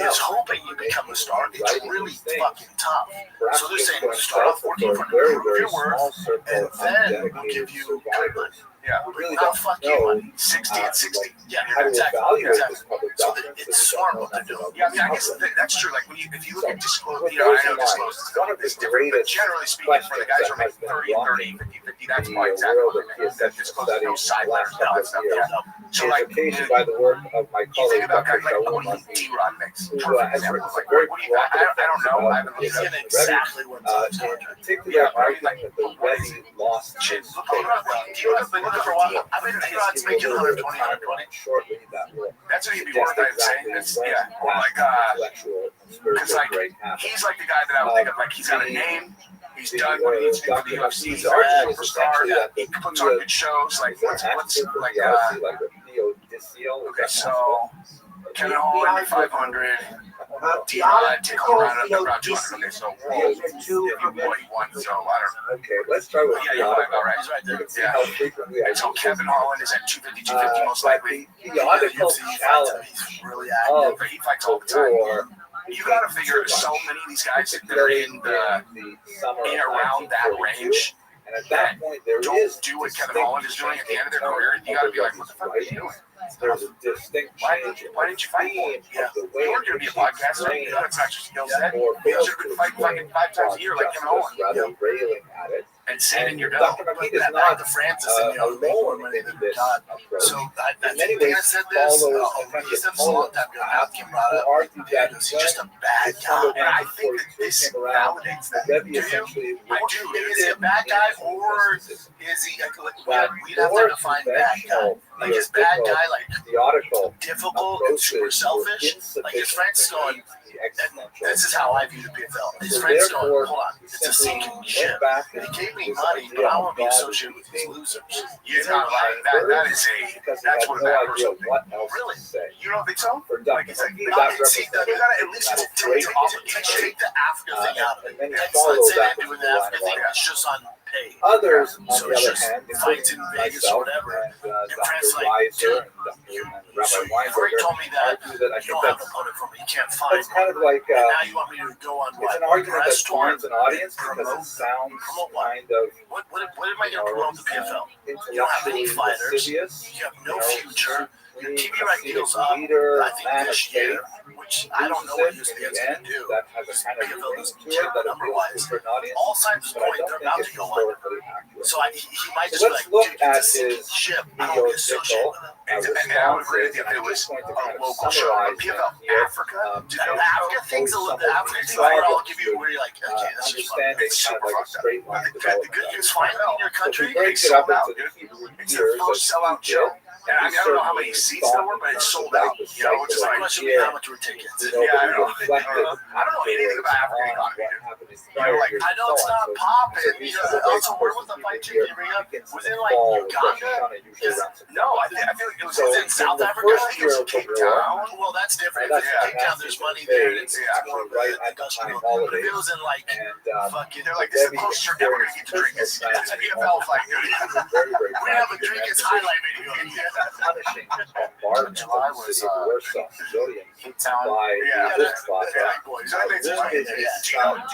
is hoping you become a star. It's writing really these things, fucking tough. perhaps So they're just saying, going start off south 14 for a for very, prove very your worth, small circle and of then we'll dedicated give you good survivors. money. Yeah. We really Not don't fuck you know money. 60 and 60. Yeah, how to exactly. evaluate exactly. this public So doctrine. it's smart what they're doing. Yeah, I mean, I guess that's true. Like, when if you look at disclosure, you know, I know disclosure is one of the it's different, but greatest generally speaking, for the guys who are making 30 and 30, 50, 50, that's probably exactly what they're making. That disclosure, no side letters, no that stuff. So, is like, occasioned by the work of my you think colleague about Dr. guys like, Shaul what do you Masi, D-Rod mix? who Perfect has example. written Like, some very what do you, I don't know. I haven't He's looked at getting it. exactly what it's in going particular Yeah, arguing like, that the Rebbe lost Shit, his look faith. Look for a while. I bet D-Rod's making 120, 120. Shortly, that will that's what he'd be worth, I'd say. It's, yeah, or like, intellectual and because spiritual like, break happens. he's like the guy that I would think of, like, he's got a name, he's done what he needs to do for the UFC, he's a argument is superstar, essentially that he puts on good shows, like, what's like, okay, so, Kevin Holland, 500, D-Rod, take home around 200, okay, so, whoa, he won, so, I don't know. Okay, let's try with Yeah, you're theological. about right, he's right You there, can see yeah. how frequently I So use Kevin this. Holland is at 250, 250 most But likely. the theological challenge He's really of active. He fights all the time. war You gotta figure so many of these guys that are in the summer in of around that 1942, range and at that point there don't is do what Kevin Holland is doing at the end of their career. You gotta be like, what the fuck are you doing? There's a distinct Why change didn't you fight for it? in the way You in weren't gonna be a which he podcaster. trained You know, it's not your skill set. or You failed should to fight fucking 5 times a year like Kevin Holland. rather railing at it. And sitting in your dough. Dr. McKee is Back not to Francis and the other alone money in than this God. approach. So I In many think ways, Dana said this. follows He said this a long time ago. Malcolm brought who up. argued that He's just a bad the summer guy. And I think that this validates that. Rebbe Do you? essentially I do. Is he a bad guy or is he like, we'd have to define bad guy. Like, is bad guy like theological difficult and super selfish? Like, his friend's going, this is how I view the PFL. His friend's going, hold on, it's a sinking ship. They gave me money, but I want to be associated with these losers. You're not lying. That's what a bad person thinks. Really? You don't think so? For Like, Dr. it's like, McKee, you that gotta at least Take the Africa thing out of it. and then you Let's follow say that they're doing with the the Africa thing, it's just on pay. Others, on So the it's other just hand, fights in Vegas or myself whatever. and Dr. Frank's like, Weiser dude, and So Rabbi you've already Weinberger told me that argue that I you think don't have that's an opponent for me. You can't find it's kind of like and now you want me to go on it's what? an argument that press tour? finds an audience because Promote? it sounds Promote what? kind of What am I going to promote the PFL? You don't have any intellectually fighters. lascivious. You have no future. Your TV a right deal's up. leader, I think man of this faith, year, which I don't know what USPN's going to do. that has a kind of PFL ring doesn't to care it that number-wise. appeals to an audience, All signs but I point don't they're think about it's to go under. historically accurate. So he might just So be let's like, look dude, at it's a sinking his ship. I don't get associated with it. And I would agree with you if it was going to a kind of local show. summarize PFL here. Africa. The Africa thing's a little. The Africa thing, I'll give you where you're like, okay, that's just fun. Understand it's kind of like a straight line The development. good news Finally finally in your So if country, you break it sold up out, into dude. Hebrew It's years, their first as sellout he show. did, And I don't know how many seats there were, but it's sold out. You know, it's just The like, question would be how much were tickets? you know, Yeah, I but know. he reflected I don't know anything about African on economy. what happened in like, I know it's not popping. Also, where was the fight to Arena? Was it like Uganda? No, I feel like it was in South Africa. I think it was Cape Town. Well, that's different. If it's in Cape Town, there's money there. It's more of an industrial. But if it was in like fucking, they're like, this is the closest you're ever gonna get to drink. It's an EFL fight, dude. We have a drink. It's highlight video. Punishing bombardment July of the was, city of Warsaw civilians Cape Town. by Yeah, this plaza. boys. I think it's right. Do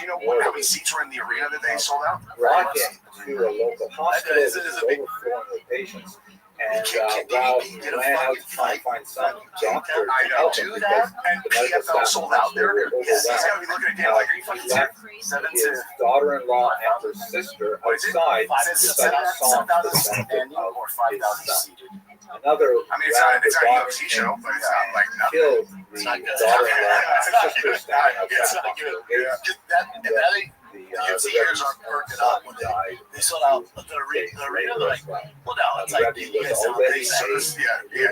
you know how many seats were in the arena that they sold out? Rocking to a local hospital that is overflowing with patients. And while we ran out to try and find some doctor I to know, help him do that, because and the medical PFL staff sold out. They're were he's overwhelmed. gotta be looking at Dan like, are you fucking Left serious? his daughter-in-law and her sister outside to recite a song for the benefit of or his 5,000 son. seated. Another I mean, it's not a UFC show, but it's not like nothing. killed the It's not good. daughter-in-law and sister standing It's outside not the good. hospital gates. Just that, The UFC years aren't working out when died. they sold out the arena. They're like, well, no, it's like Rebbe you was guys already yeah. At They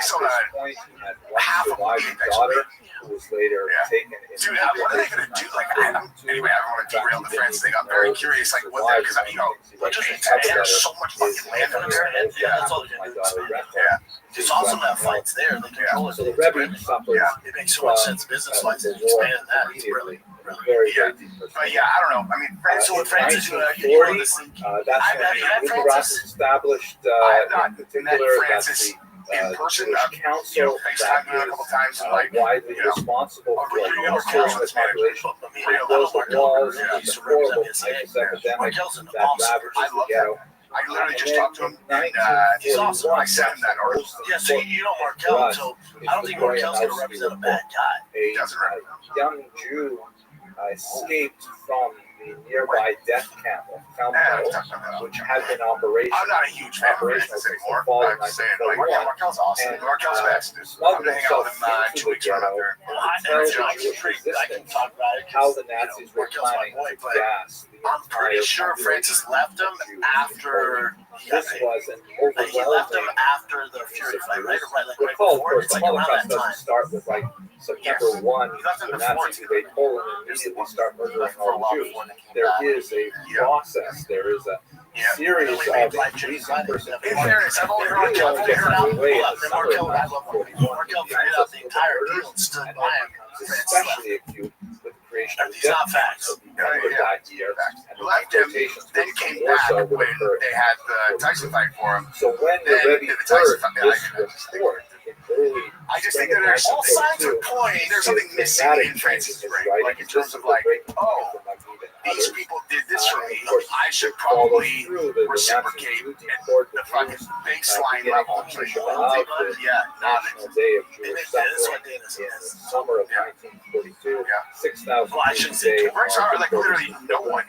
sold this out point, he had half one of what surviving they daughter who was later Yeah. taken in. Dude, what are they gonna do? Like, anyway, I don't want to derail the France thing. I'm very curious, like, what they're, because, there's so much fucking land in America. Yeah, that's all they're gonna do. Yeah. It's awesome that fight's there. They control it. So the Rebbe suffered It makes so much sense business-wise. the It's war expanding that. It's immediately. really, Very, Yeah. very deep. But yeah, I don't know. I mean, France, so In France is doing this. 1940, that's I met when Francis. Rothschild established I have not in particular met that Francis the in person. Jewish council FaceTime that him a couple times and is like, widely you know, responsible for you know, killing the population. They closed the walls, Yeah, the horrible typhus epidemic that Markel's ravages I the love ghetto. I literally just And talked to him, then and he's 1941, awesome. I sent him that article. Yeah, so you know Markel, so I don't think Markel's going to represent a bad guy. A Doesn't represent young Jew escaped from the nearby death camp of Yeah, Kalmar, which had been operational. I'm not a huge fan of Francis anymore. I'm just saying, like, yeah, Markel's awesome. And, Markel's best. I'm smuggled going to hang out with himself him 2 into the weeks from now ghetto there. and tell the Jewish resistance talk about it. how the Nazis were planning to gas the I'm pretty entire sure Francis left him after he got This paid. was an Like, he left him overwhelming. after the Fury fight, right? Like right Recall, of before. course, It's the like around Holocaust that time. doesn't start with like September 1, He left him the before Nazis invade Poland and immediately start He murdering left for a all while the Jews. before they came There back. is a process, there is a Yeah. series of In fairness, I've only heard Markel figure it out. Markel, I love Markel figured out the entire deal and stood by him. especially acute with the creation of These are not facts. that year. And the Left him, deportations then from came Warsaw back would when occur. they had the Tyson fight for him. So when the Then Rebbe the Tyson heard fight, this report in early I just think that there's all signs are pointing there's something missing in Francis' brain. Like in terms of like, oh, these people did this for me. I should probably reciprocate at the fucking baseline level. Like, yeah, not National Day of Jewish That's what Suffering they is. in the summer of 1942. Yeah. 6,000 Well, I shouldn't say Day too much. Like literally no one.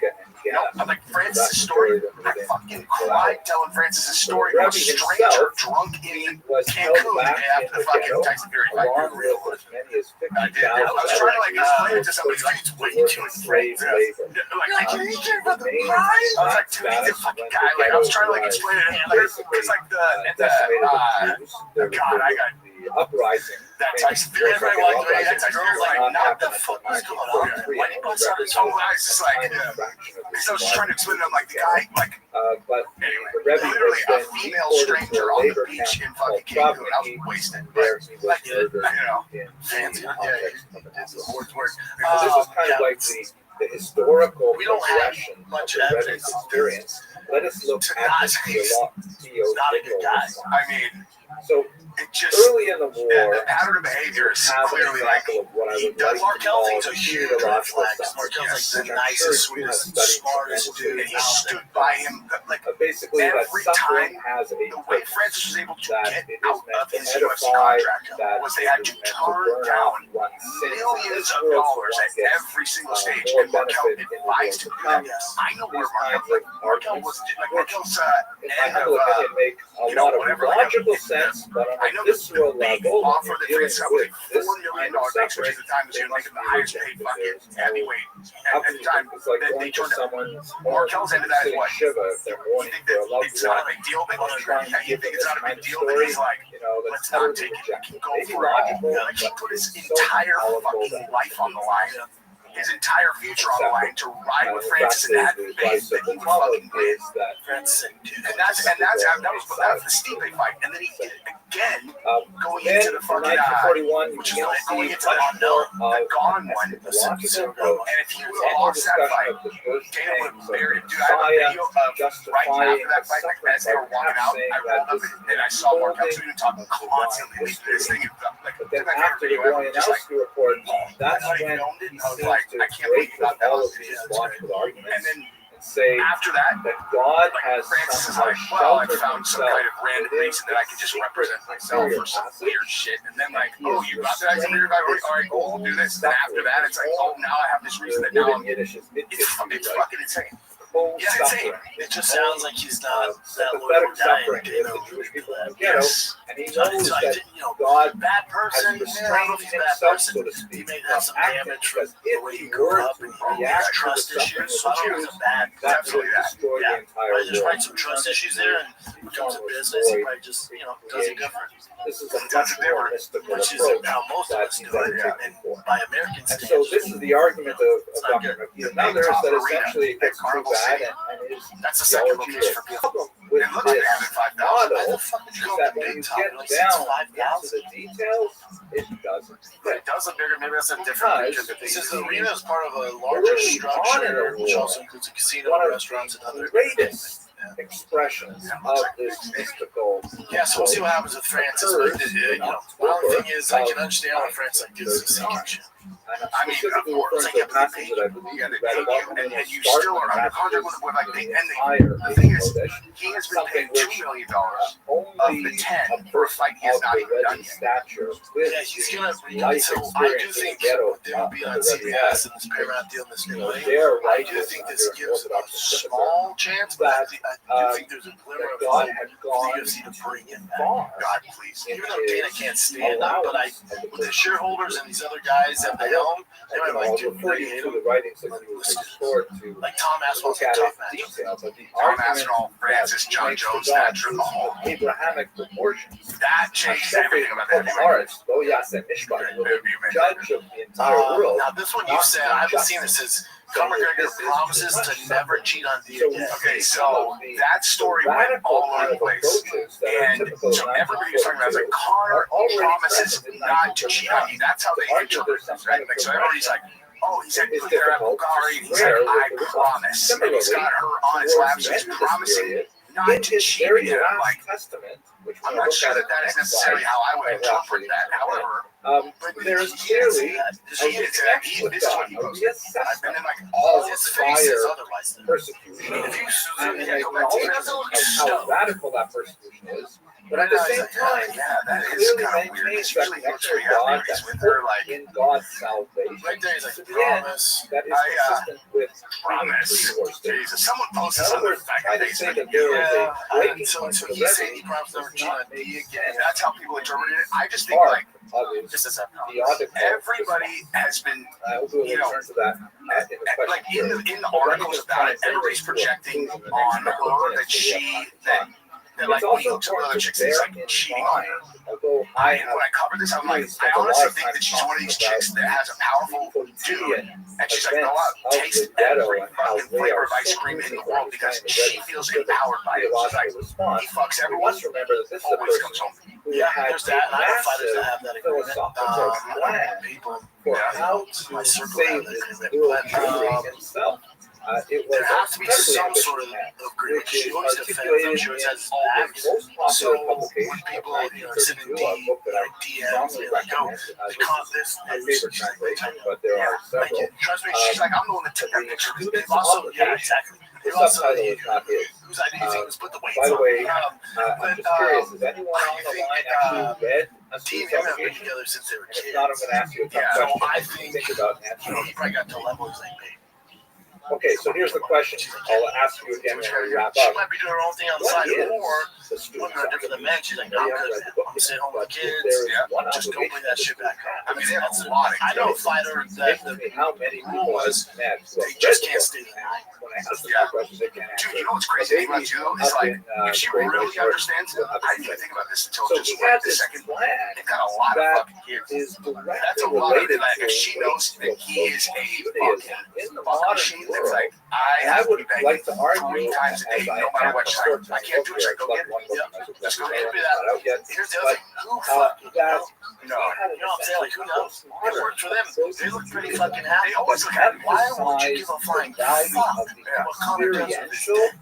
No, like Francis' story. I fucking cried telling Francis' story. A stranger drunk in was held Cancun the back day in after the the fucking ghetto, Tyson Fury fight. along with as many as I did. I was trying to like explain it to somebody. Like, it's way too slave labor. like, can you hear about the crying? I was like, dude, he's a fucking guy. Like, I was trying to like explain it to him. Like, it's like God, I got the uprising. that Tyson Fury. Everybody walked away. That Tyson Fury was like, not the fuck was going on? Why did he bust out his whole eyes? Just like, because I was just trying to explain it. I'm like, the guy, like, But anyway, the Rebbe literally was a then female deported to stranger a on the labor beach in camp fucking called Cancun. I was Kravniki. wasted. There he was Like, murdered you know, in fancy. the Yeah, context of an that's the accident. word's word. So this is kind of like the historical We don't have progression much of the Rebbe's evidence. experience. Let us look To at not- the he's not a good guy. I mean, So it just early in the war, the pattern of behavior is have an clearly like example of what I he would does. like to Markel call thinks a huge red theological flag. stuff. Markel's like the And I'm nicest, sure you have sweetest, studied smartest tremendous dude, and he amount. stood by him. Like Basically, that every suffering time, has a the way purpose. Francis was able to That get it is out meant of to his UFC edify, contract that was they it had is to meant to turn burn down out one's sins in millions this of world so dollars one at gets, every single stage. more And Markel benefit in the advised to world do to that. come. I know where These kinds Markel, of Markel arguments, was like which, Markel's in my end humble of opinion, make a you know, lot of whatever, like, logical sense, but on I a know the visceral big level, when offer you're that dealing Francis had was with like this $4 million kind of base, which suffering, at the time was there going to make must him the be highest reason, paid because fucking there's no heavyweight How at can the you time. think it's like Then going they to turned someone's Markel's into that is sitting what? shiva if they're You mourning think for a that loved it's not a one, big deal? They want to trying to you give think them it's this not a kind big of deal? But story, he's like, you know, let's let's not totally take it. reject We can it. go Maybe for it all. logical, Like he but put his it's so entire powerful fucking that life on the line. his entire future on the line to ride with Francis and had faith that he would fucking win. And that's that was the Stipe fight, and then he did it again going into the fucking 1941, which is going into the Gone one. And if he would have lost that fight, Dana would have buried him. Dude, I have a video of right after that fight, like as they were walking out, I rolled up and I saw Mark Altuve talking constantly. This thing, like, but then after the Royanowski report, that's when he seems to break with all of these logical arguments and then say after that God has Francis is somehow like, well, I sheltered found some himself kind of random reason that I could just represent myself or some weird shit. And then like, oh, you got that? All right, cool, we'll do this. And then after that, it's like, oh, now I have this reason that now I'm. It's fucking insane. Yeah, it's insane. It just sounds like he's not that Sympathetic loyal suffering to is the Jewish people in the ghetto, and he knows that God bad person. has I don't know if restrained he's a bad himself, person. so to He speak, may from have some acting, damage from because the if way he he grew were up to and he react has to the trust suffering issues. of So I don't know if Jews, it's a bad. that Definitely would that. destroy the Yeah. entire There's world. probably some trust issues there, and when it comes to business, he probably just does it different. This is a much more mystical Which is approach how most of that us he's do it, advocating and for. by American And standards. so this is the argument of It's not Dr. good. McGee and others that essentially it gets too bad and his That's the second theology location is for people. problem with It looks this bigger than 5,000. model Why the is fuck did you go that to when big you top? get It only down sits into 5,000. the details, it doesn't But fit. it does look bigger. Maybe that's a different region. It says the arena is part of a We're larger really on in structure, a which war. also includes a casino, One of restaurants, and the other greatest expressions of this mystical Yeah, so we'll see what happens with Francis. But the only thing is, I can understand why Francis like gives us a shit. And I'm I mean, specifically of course, referring to a I passage that I believe Yeah, you they read pay about, you, and you still are under contract with like the ending. entire The thing is, Kodesh, he has been paid something $2 million only of the 10 a for a person fight he has of not the even done ready yet. stature with Yeah, he's gonna. life So I do experience in think the ghetto with them being on CBS and this Paramount deal in this new way, their I do righteous think under this gives a Orthodox sympathy small chance, but I do think there's a glimmer that of God hope had for gone the UFC to bring him back. far God, please. in Even though Dana his can't stand him, but allowance of with the shareholders and these other guys at the helm, they might I'll like to refer hate you to him. the writings that you restored to Like Tom Aspinall's look a at tough it match. in detail, but the Tom argument Aspinall, Francis, that John points to Jones, God Thatcher, the whole. Abrahamic proportions. That changes everything about that. Haaretz, Lo Yaseh Mishpat, will be judge of the entire world. Now, this one you said, I haven't seen this, is Conor McGregor promises to never cheat on Dia again. Okay, so that story went all over the place. And so everybody was talking about it, like, Conor promises not to cheat on you. That's how they interpret this, right? Like, so everybody's like, oh, he's had clear at Bulgari, and he's like, I promise. And he's got her on his lap, so he's promising not to cheat again. I'm like, I'm not sure that that is necessarily how I would interpret that. However, but there's he didn't say clearly that. He didn't say that. This is what he posted. And then, like, all his face is fire otherwise. persecution. If you And yeah, go back to it, doesn't look how stoked. radical that persecution is. But at the same time, yeah, that is clearly kind of weird. maintains It's that usually looks connection pretty with happy God, when he's that with her, like, in God's salvation. right there, he's like, To the end, promise. that is consistent with Promise. Jesus. Someone posted In something other words, back I in the just day. say that there is a breaking So point to the he's saying he remedy promised never does cheat on not make me again. sense. That's how people interpret it. I just think, Part like, of his just as a theological everybody has been, I will do a you know, return to that in the question. like, in the articles about it, everybody's projecting on her that like, when you look to other chicks, it's like cheating on her. Although When I covered this, I'm like, I honestly think that she's one of these chicks that has a powerful dude, and she's like, go out, taste every fucking flavor of ice cream in the world because she feels empowered by it. She's like, he fucks we everyone, must remember that this is a always comes person home. who Yeah, had there's that. And I know fighters that massive have that agreement. philosophical plan People, for Yeah. how my to circle save have that this agreement. little himself. It was There has to be incredibly some ambitious sort of man, agreement. which She is always defends them. articulated She always in has the backs. most popular So when publication people, of send in 1932, a book that I DMs, strongly they're like, oh, recommend. the This con is this my favorite translation, but there Yeah, are like, several. trust me, she's like, I'm the one that took that picture. Students They've also, yeah, obligation. exactly. The They've also, subtitle is not his. whose idea do you think was put the weights By the on? way, I'm just curious, has anyone on the line actually read a Team student's him have been obligation? together since they were And kids. if not, I'm going to ask you a tough Yeah, so question. I Think think about he answering. probably got to levels like me. Okay, so here's the question. I'll ask you again when we wrap She up. might be doing her own thing on the What side, is or the student women are different than men. She's like, no, Maybe I'm I good. haven't read the book I'm yet, sitting home with but the if kids. there is Yeah. one Just go bring that shit back home. I mean, they have a lot. I know a fighter that Explain to me the how many people I've met who they have just read can't the stay book, the night. and when I ask them Yeah. that question, they can't answer. Dude, you know what's crazy about you though? Is like, if she really understands it, I didn't even think about this until So just he right had this this second. plan They've got a lot of that fucking kids. is That's directly a lot of related like, to if she knows that he is a Judaism in the fucking modern machine, that's world. like, And I I have to would be begging like to argue, 3 times a as day, I no matter have what. a She's short like, I can't do it. She's like, go get it. Just go get it. not out yet. Here's the other thing. Who fucking that knows? No, you know what I'm saying? Like, who knows? It worked for them. They look pretty fucking happy. They always look happy. Why would you give a flying fuck what Connor does with his dick?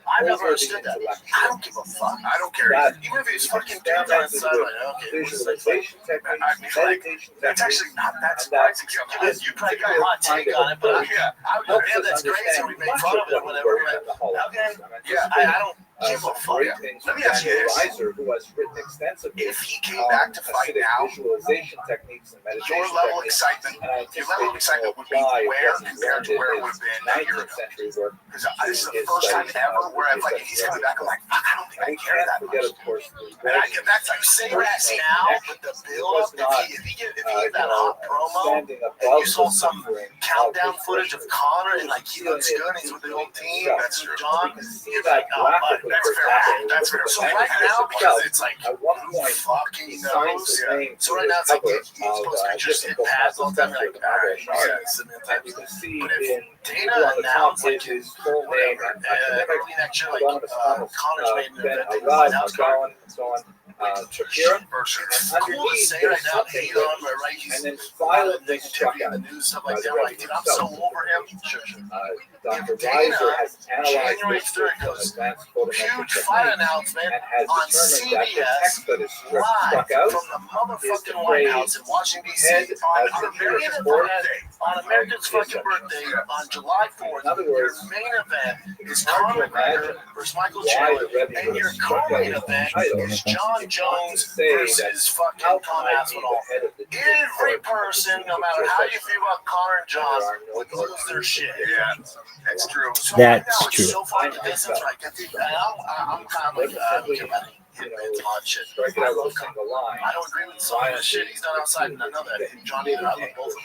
I never understood that. I don't give a fuck. I don't care. Even if he's fucking dudes on the side, like, okay, what's this like? Visualization techniques, I'd be like, meditation that's techniques, actually not that and surprising. Because you probably got a hot take on it, but yeah, I would helps man, us that's great. So understand we make much fun of of it or what whatever. we're But in the Holocaust. okay, I'm yeah, anticipating, I don't give a fuck. great things Let me from ask you Daniel this. Reiser, who has written extensively If he came back to fight Hasidic now, visualization techniques and meditation your level of techniques, excitement, and I your level of anticipate excitement would be apply where what he compared to learned where it in would his have been a year 19th ago. century work. Because this is the first time ever where I'm like, if he's coming back, I'm like, fuck, I don't think I We care can't that forget, much. of course, And I get that's you say that now, but the build up, if he gave that hot promo, standing and above you saw the some suffering countdown of his footage of pressure. Connor and like he looks good, and he's with the old team, that's true. John, You can see you're that like, oh, but graphically, that's for fair. example, That's fair. So with right the now, Magnus because himself, it's like, at one who point, fucking he signs knows? his Yeah. name So to right the now it's like cover he's supposed to just hit difficult pass all the time. master Like, all right, Rabbi Rothschild. yeah, And you can see but if in Dana on the top announced like is his full name whatever, and academic, early next year, like Adonis Thomas, Connor's made an Ben event in the White House card. McGowan, and so on, Shapira. It's And cool to underneath, say there's right now, something hate on him, right? He's and then a lot of violently struck negativity in at the news, stuff like by the that. Like, dude, I'm so Rabbi over him. Sure. Dr. If Dana, Reiser has analyzed January this 3rd from goes, advanced photometric huge fight techniques announcement and has on determined that the CBS text that is live struck out from the is motherfucking the White phrase, House in Washington, head D.C. as on the America's support birthday. On America's fucking birthday on July 4th. In other Your words, main event is it's hard Conor to McGregor imagine versus Michael why Chandler, the Rebbe and would your have struck out co-main his event title. is John It's not to Jones say versus how fucking can Tom I be Aspinall. the head of the Every person, no matter how you feel about Connor and John, There are no would lose their shit. Yeah, that's true. So That's right now, it's true. so far in the distance, right? I'm kind of like, I don't care about it. It's odd shit. strike it I out love with a Connor. single line. I don't agree with some of the shit he's done outside, and I know that. And Johnny and I love both of them.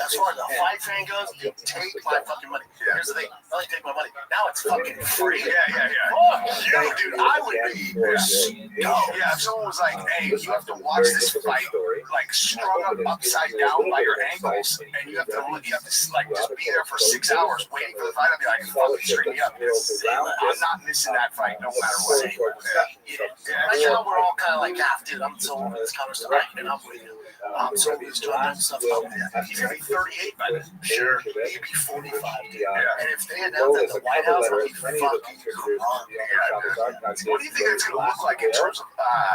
As far as the fight fan goes, you take my fucking money. Here's the thing, not only take my money, now it's fucking free. Yeah. Fuck you, dude. I would be stoked. Yeah, if someone was like, hey, you have to watch this fight like strung up upside down by your ankles, and you have to like just be there for 6 hours waiting for the fight. I'd be like, fucking string me up. I'm not missing that fight no matter what. Right now, we're all kind of like, dude, I'm so over this conversation, and I'm with you. I'm so over this John Jones stuff. He's gonna be 38 by then. Sure, maybe 45. Dude. And if they announce that the White House, I'll be fucking crunk. What do you think it's gonna look like in terms of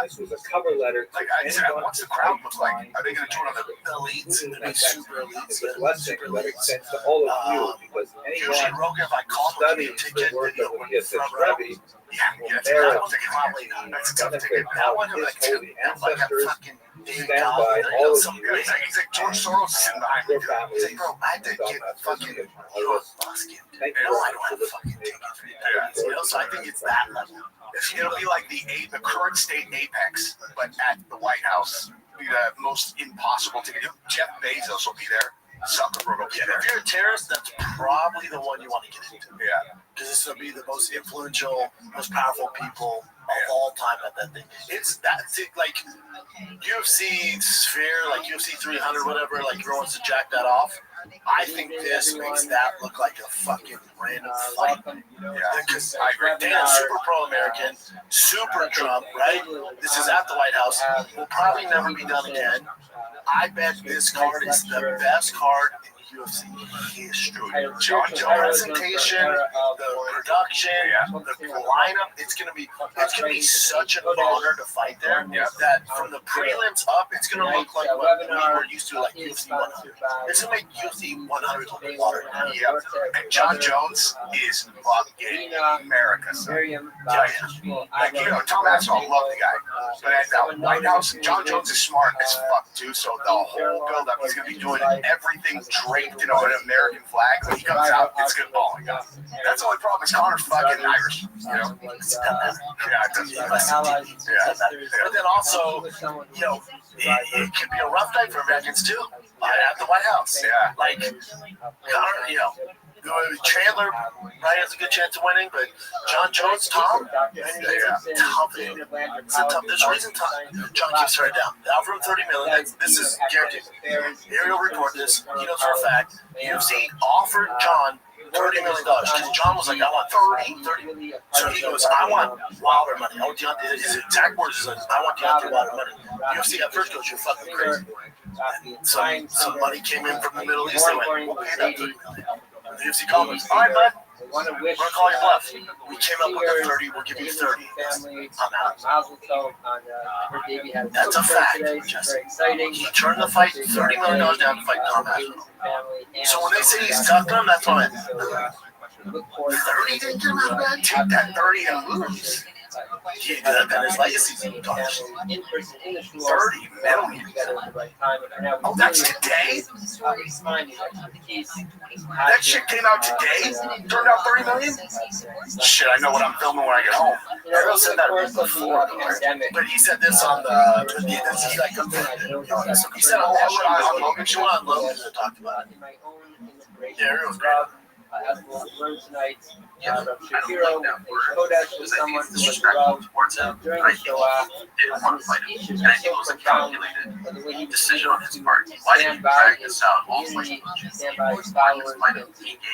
This was a cover letter. like I said, what's the crowd look like? Are they gonna do it on the Elites, and be super elites, It's a blessing super that elites. extends to all of you because Usually, anyone Rogan, if I who call him, studies a the ticket, work you of know, the when he's Yesod front row. Rebbe Yeah, that's merit that one's probably not. That's a tough benefit ticket. That of one, his like, holy like a ancestors fucking David stand God, by you know, all of some you. guy. He's like George Soros sitting behind me. your families. He's like, bro, I had to get fucking Elon Musk in. Thank You you. know, I don't have a fucking ticket for you. You know, so I think it's that level. It'll be like the current state apex, but at the White House. Be the most impossible ticket. Jeff Bezos will be there. Zuckerberg will be there. If you're a terrorist, that's probably the one you want to get into. Yeah. Because this will be the most influential, most powerful people of all time at that thing. That's it, like UFC Sphere, like UFC 300, whatever, like everyone wants to jack that off. I think this makes that look like a fucking random fight. Yeah. Because Dana's super pro-American, super Trump, right? This is at the White House. Will probably never be done again. I bet this card is the best card in UFC history. John The Jones. presentation, the production, the lineup, it's gonna be such an honor to fight there. That from the prelims up, it's gonna look like what we were used to, like UFC 100. It's gonna make UFC 100 look like water. Yep. And John Jones is fucking America, son. Like, Tom Aspinall, love the guy. But at the White House, John Jones is smart as fuck, too. So the whole build-up, he's going to be doing everything Drake draped in an American flag. When he comes out, it's good. Oh my god, that's the only problem. Is Connor's fucking Irish. You know, yeah, it doesn't. Yeah, but then also, you know, it could be a rough night for Americans too. At the White House, yeah, like Connor, you know. Chandler probably has a good chance of winning, but John Jones, Tom, tough. It's a tough. There's a reason John keeps her down. They offer him $30 million. This is guaranteed. Ariel report this. He knows for a fact. UFC offered John $30 million because John was like, I want 30. So he goes, I want Wilder money. I want Deontay. His exact words is, I want Deontay Wilder money. UFC at first goes, you're fucking crazy. And some money came in from the Middle East. They went, we'll pay that $30 million. The UFC called us. All right, bud. We're going to call you bluff. We came up with the 30. We'll give you 30. I'm out. That's a fact. He turned the fight $30 million down to fight Tom Aspinall. So when they say he's tough to him, that's what I meant. 30 didn't get him out of bed. Take that 30 and lose. Then his legacy's tarnished. 30 million. Oh, that's today? That shit came out today? Turned out 30 million? Shit, I know what I'm filming when I get home. Ariel said that before, but he said this on the he said on Logan Show on Logan that talked about it. Yeah, Ariel's great. Tonight, Shapiro, Kodesh was someone who was loved during the Shoah. Didn't want to fight him, and I think it was a calculated decision on his part. Why didn't he drag this out all the way? Stand by his followers and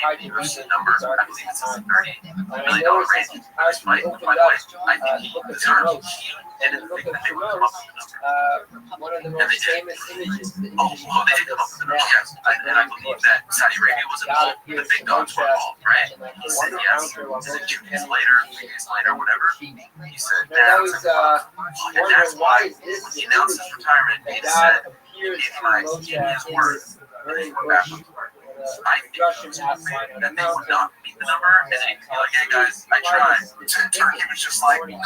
tried to reach the number. I believe it's $30 million raise for this fight. By the way, I think he deserves it. And in the thing that they would come up with the number. One of the most famous images. They did come up with the number, yes. And I believe that Saudi Arabia was involved. The big dogs were involved, right? He said yes. Is it 2 days later, 3 days later, whatever? He said that. And that's why he announced his retirement. He said he gave his word. I think that they would not beat the number, and then he'd be like, hey guys, I tried. Turkey was just like, yeah.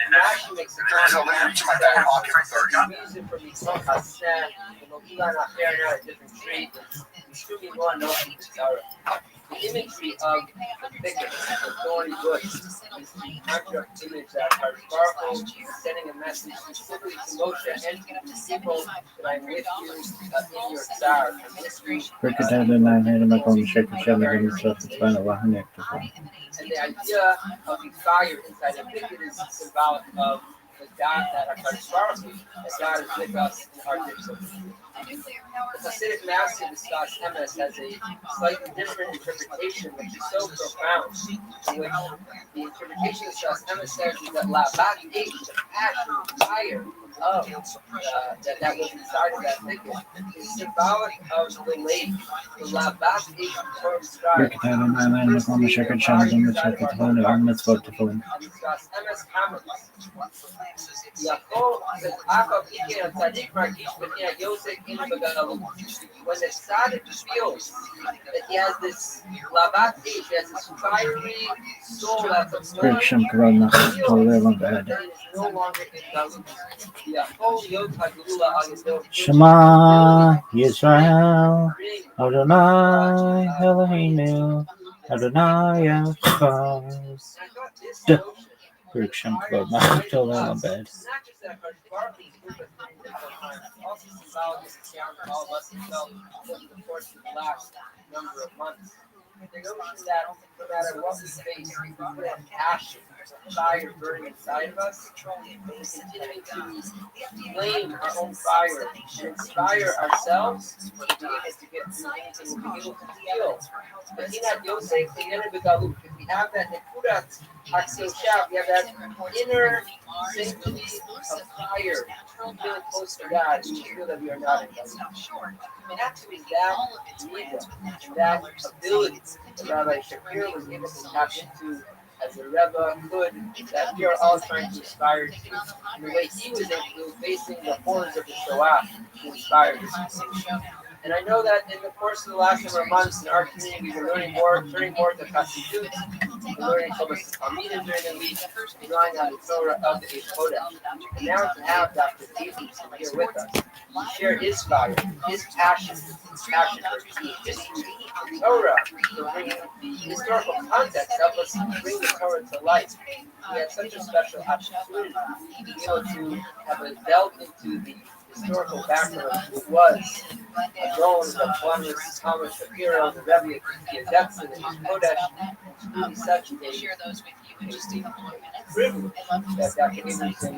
And there's a link to my back pocket for 30. The imagery of the thicket, the thorny bush, is the contract image that Sparkle sending a message specifically to Moshe and to the people that I'm with you in your tsar. And the idea of the fire inside the thicket is symbolic of the God that Sparkle, that God is with us in our difficulty. The Hasidic master discussed Emes has a slightly different interpretation, which is so profound, in which the interpretation discussed Emes says is that Labat H, the passion, the fire of that was inside of that thicket, is symbolic of the lake. The Labat H term sky. And discuss Emes comments. When the tzaddik feels that he has this labat, he has this fiery soul that's a that is no longer in Shema Yisrael Adonai Eloheinu Adonai Echad. Shem Kavod Machal Le'olam Bed. Also symbolic is the all of us felt over the course of the last number of months. The notion that no matter what we face, we have passion, fire burning inside of us, and we're continuing to flame our own fire and inspire ourselves to be able to get through anything, we'll be able to feel. But if we have that nekudat haksoshav, we have that inner sanctity of fire, feeling close to God, we feel that we are not in God. And actually that midah, that ability that Rabbi Shapiro was able to tap into as a Rebbe could, that we are all trying to aspire to. And the way he was able to, facing the horrors of the Shoah, to inspire us. And I know that in the course of the last number of months in our community, we're learning more, turning more to Chassidut, learning from us during the week, drawing on the Torah of the Kodesh. And now to have Dr. David here with us, to share his fire, his passion for his Torah, to bring the historical context, help us bring the Torah to life. We had such a special opportunity to be able to have a delve into the historical background of who was Adon, the Plummus, Thomas Shapiro, the Rebbe, the Adepson, and Kodesh. It's such a privilege that Dr. Abrahamson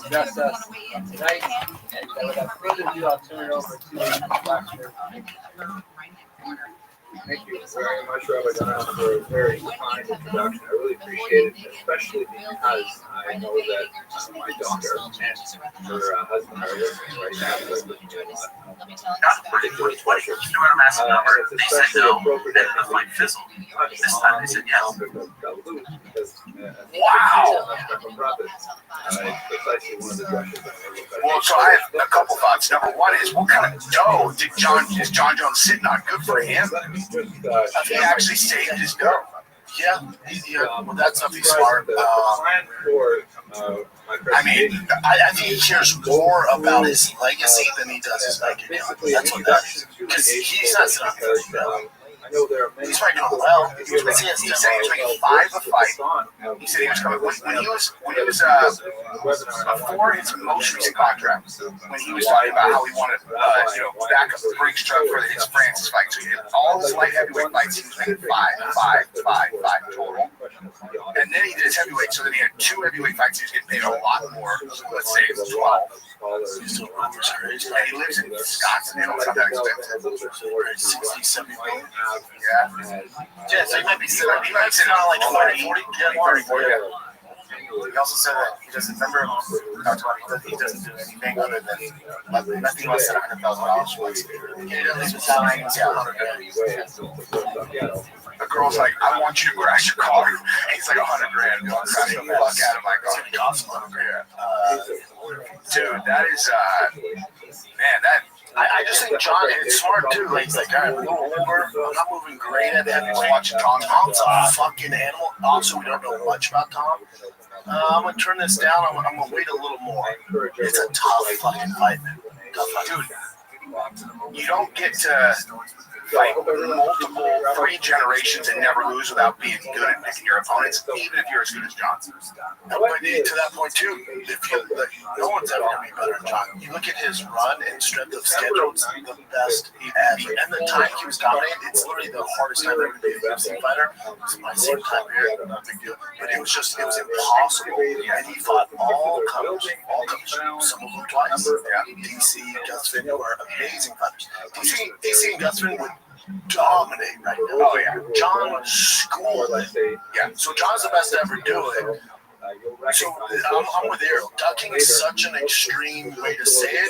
addressed us tonight. And without further ado, I'll turn it over to Dr. Thank you very much, Rabbi Donovan, for a very kind introduction. I really appreciate it, especially because I know that my daughter and her husband are listening right now. So it's a particular pleasure. Massive number. And They it's said especially no, appropriate then the that fight fizzled. This time they said yes. Wow! It's precisely one of the questions that I look at. Well, so I have a couple thoughts. Number one is, what kind of dough is John Jones sitting on? Good for him. He actually saved his dough. Yeah, well, that's something smart. I mean, I think he cares more about his legacy than he does his bank account. That's what that is. Because he's not sitting on $30 million. He's probably doing well. He said he was making $5 a fight. He said he was coming when he was before his most recent contract. When he was talking about how he wanted back up the Briggs truck for his Francis fight. So he had all his light heavyweight fights. He was making five total. And then he did his heavyweight. So then he had 2 heavyweight fights. He was getting paid a lot more. Let's say it was 12. And he lives in Scottsdale. It's not that expensive. 60, 70 million. Yeah, so he might be sitting on like 20, 40, 30, 40. He also said that he doesn't remember. He doesn't do anything other than nothing less than $100,000. He doesn't leave signs. The girl's like, I want you to crash your car. He's like $100,000. Crash the fuck out of my car. It costs $100,000. Dude, that is man, that. I just think John is smart too. Like, he's like, all right, we're a little older. I'm not moving great at the heavyweight. Watching Tom. Tom's a fucking animal. Also, we don't know much about Tom. I'm gonna turn this down. I'm gonna wait a little more. It's a tough fucking fight, man. Tough fight, dude. You don't get to fight multiple 3 generations and never lose without being good at picking your opponents, even if you're as good as Johnson. But to that point too, no one's ever gonna be better than John. You look at his run and strength of schedule; it's the best ever. And the time he was dominating, it's literally the hardest time ever to be a UFC fighter. It's my same time here, not a big deal. But it was impossible. And he fought all comers. Some of them twice. DC, Gustin were amazing fighters. DC and Gustin would dominate right now. Oh yeah, John would school it. Yeah, so John's the best to ever do it. So I'm with Errol. Ducking is such an extreme way to say it.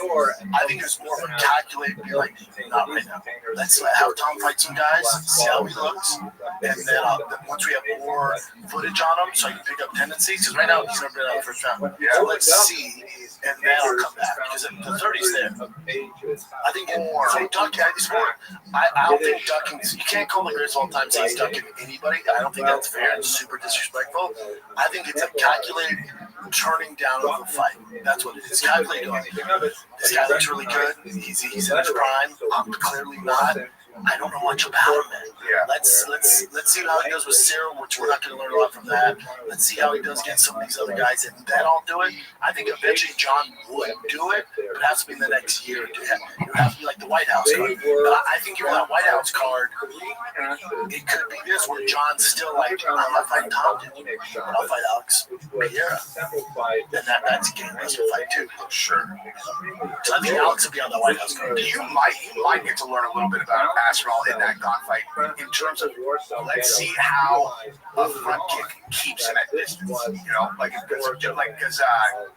I think it's more of a calculated, be like, not right now. Let's have Tom fight some guys, see how he looks, and then once we have more footage on him, so I can pick up tendencies. Because right now he's never been out the first round. So let's see, and then I'll come back because the 30's there. I think ducking is more. I don't think ducking. You can't call the greatest of all time say he's ducking anybody. I don't think that's fair and super disrespectful. I think it's a calculated turning down of a fight. That's what it is. Calculated. This guy looks really good. He's in his prime. I'm clearly not. I don't know much about him, man. Yeah. Let's see how he does with Cyril, which we're not going to learn a lot from that. Let's see how he does against some of these other guys, and then I'll do it. I think eventually John would do it, but it has to be in the next year. It has to be like the White House card. But I think you're on that White House card. It could be this where John's still like, I'm not fighting Tom, but I'll fight Alex Pereira. And that's a game master fight too. Sure. So I think Alex will be on the White House card. You might get to learn a little bit about Masvidal in that gunfight in terms of let's see how a front kick keeps him at distance. You know, because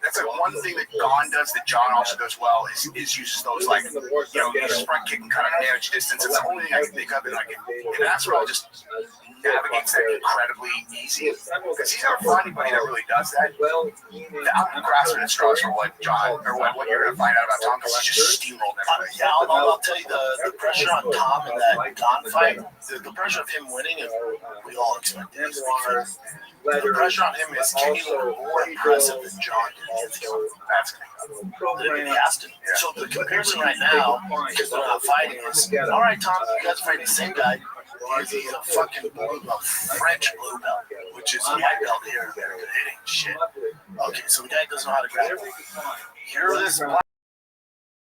that's like one thing that Gon does that John also does well is uses those his front kick and kind of manage distance. It's the only thing I can think of. And Masvidal just navigates that incredibly easy. Because he's never found anybody that really does that. I'm grasping at straws for what John, or what you're going to find out about Tom, because he's just steamrolled everybody. Yeah, I'll tell you the pressure on Tom in that Don fight, the pressure of him winning, is we all expected. The pressure on him is, can you look more impressive than John did? That's He has to. So the comparison right now, because they're not fighting, is all right. Tom, you guys are fighting the same guy. He's a fucking blue belt, French blue belt, which is a white belt here in America. It ain't shit. Okay, so the guy doesn't know how to grapple. You're this black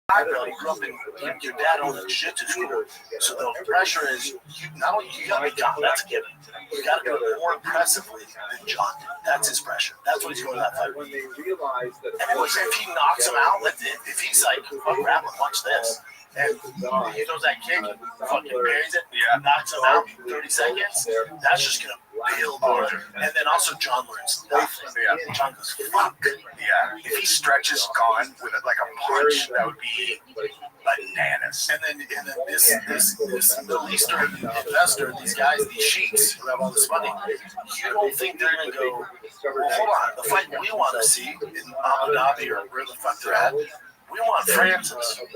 belt. You grew up in your dad owned a jiu-jitsu school, so the pressure is not only you gotta be John, that's a given. You gotta do it more impressively than John did. That's his pressure. That's what he's going to that fight. And if he knocks him out, if he's like, oh, grab him, watch this. And he throws that kick, fucking buries it, knocks him out in 30 seconds. That's just gonna build on. And then also John learns nothing. John goes, fuck. Yeah, if he stretches gone with like a punch, that would be bananas. And then this Middle Eastern investor, these guys, these sheiks who have all this money, you don't think they're gonna go, well, hold on, the fight we want to see in Abu Dhabi or where the fuck they're at, we want Francis. And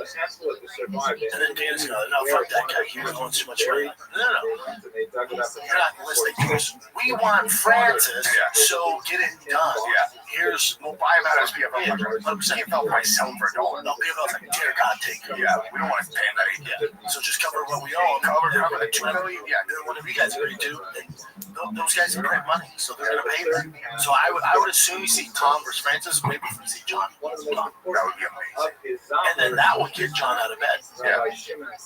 then Dana's going, no, fuck that guy. He was going too much money. No. You're not listening to us. We want Francis, so get it done. Here's, we'll buy him out as PFL. PFL might sell him for $1. No, PFL's like, dear God, take it. Yeah, we don't want to pay him that. Yeah. So just cover what we own. Cover the $2 million. Yeah, whatever you guys agree to. Those guys are great money, so they're going to pay them. So I would assume you see Tom versus Francis, maybe you see John. That would be amazing. And then that would get John out of bed. Yeah,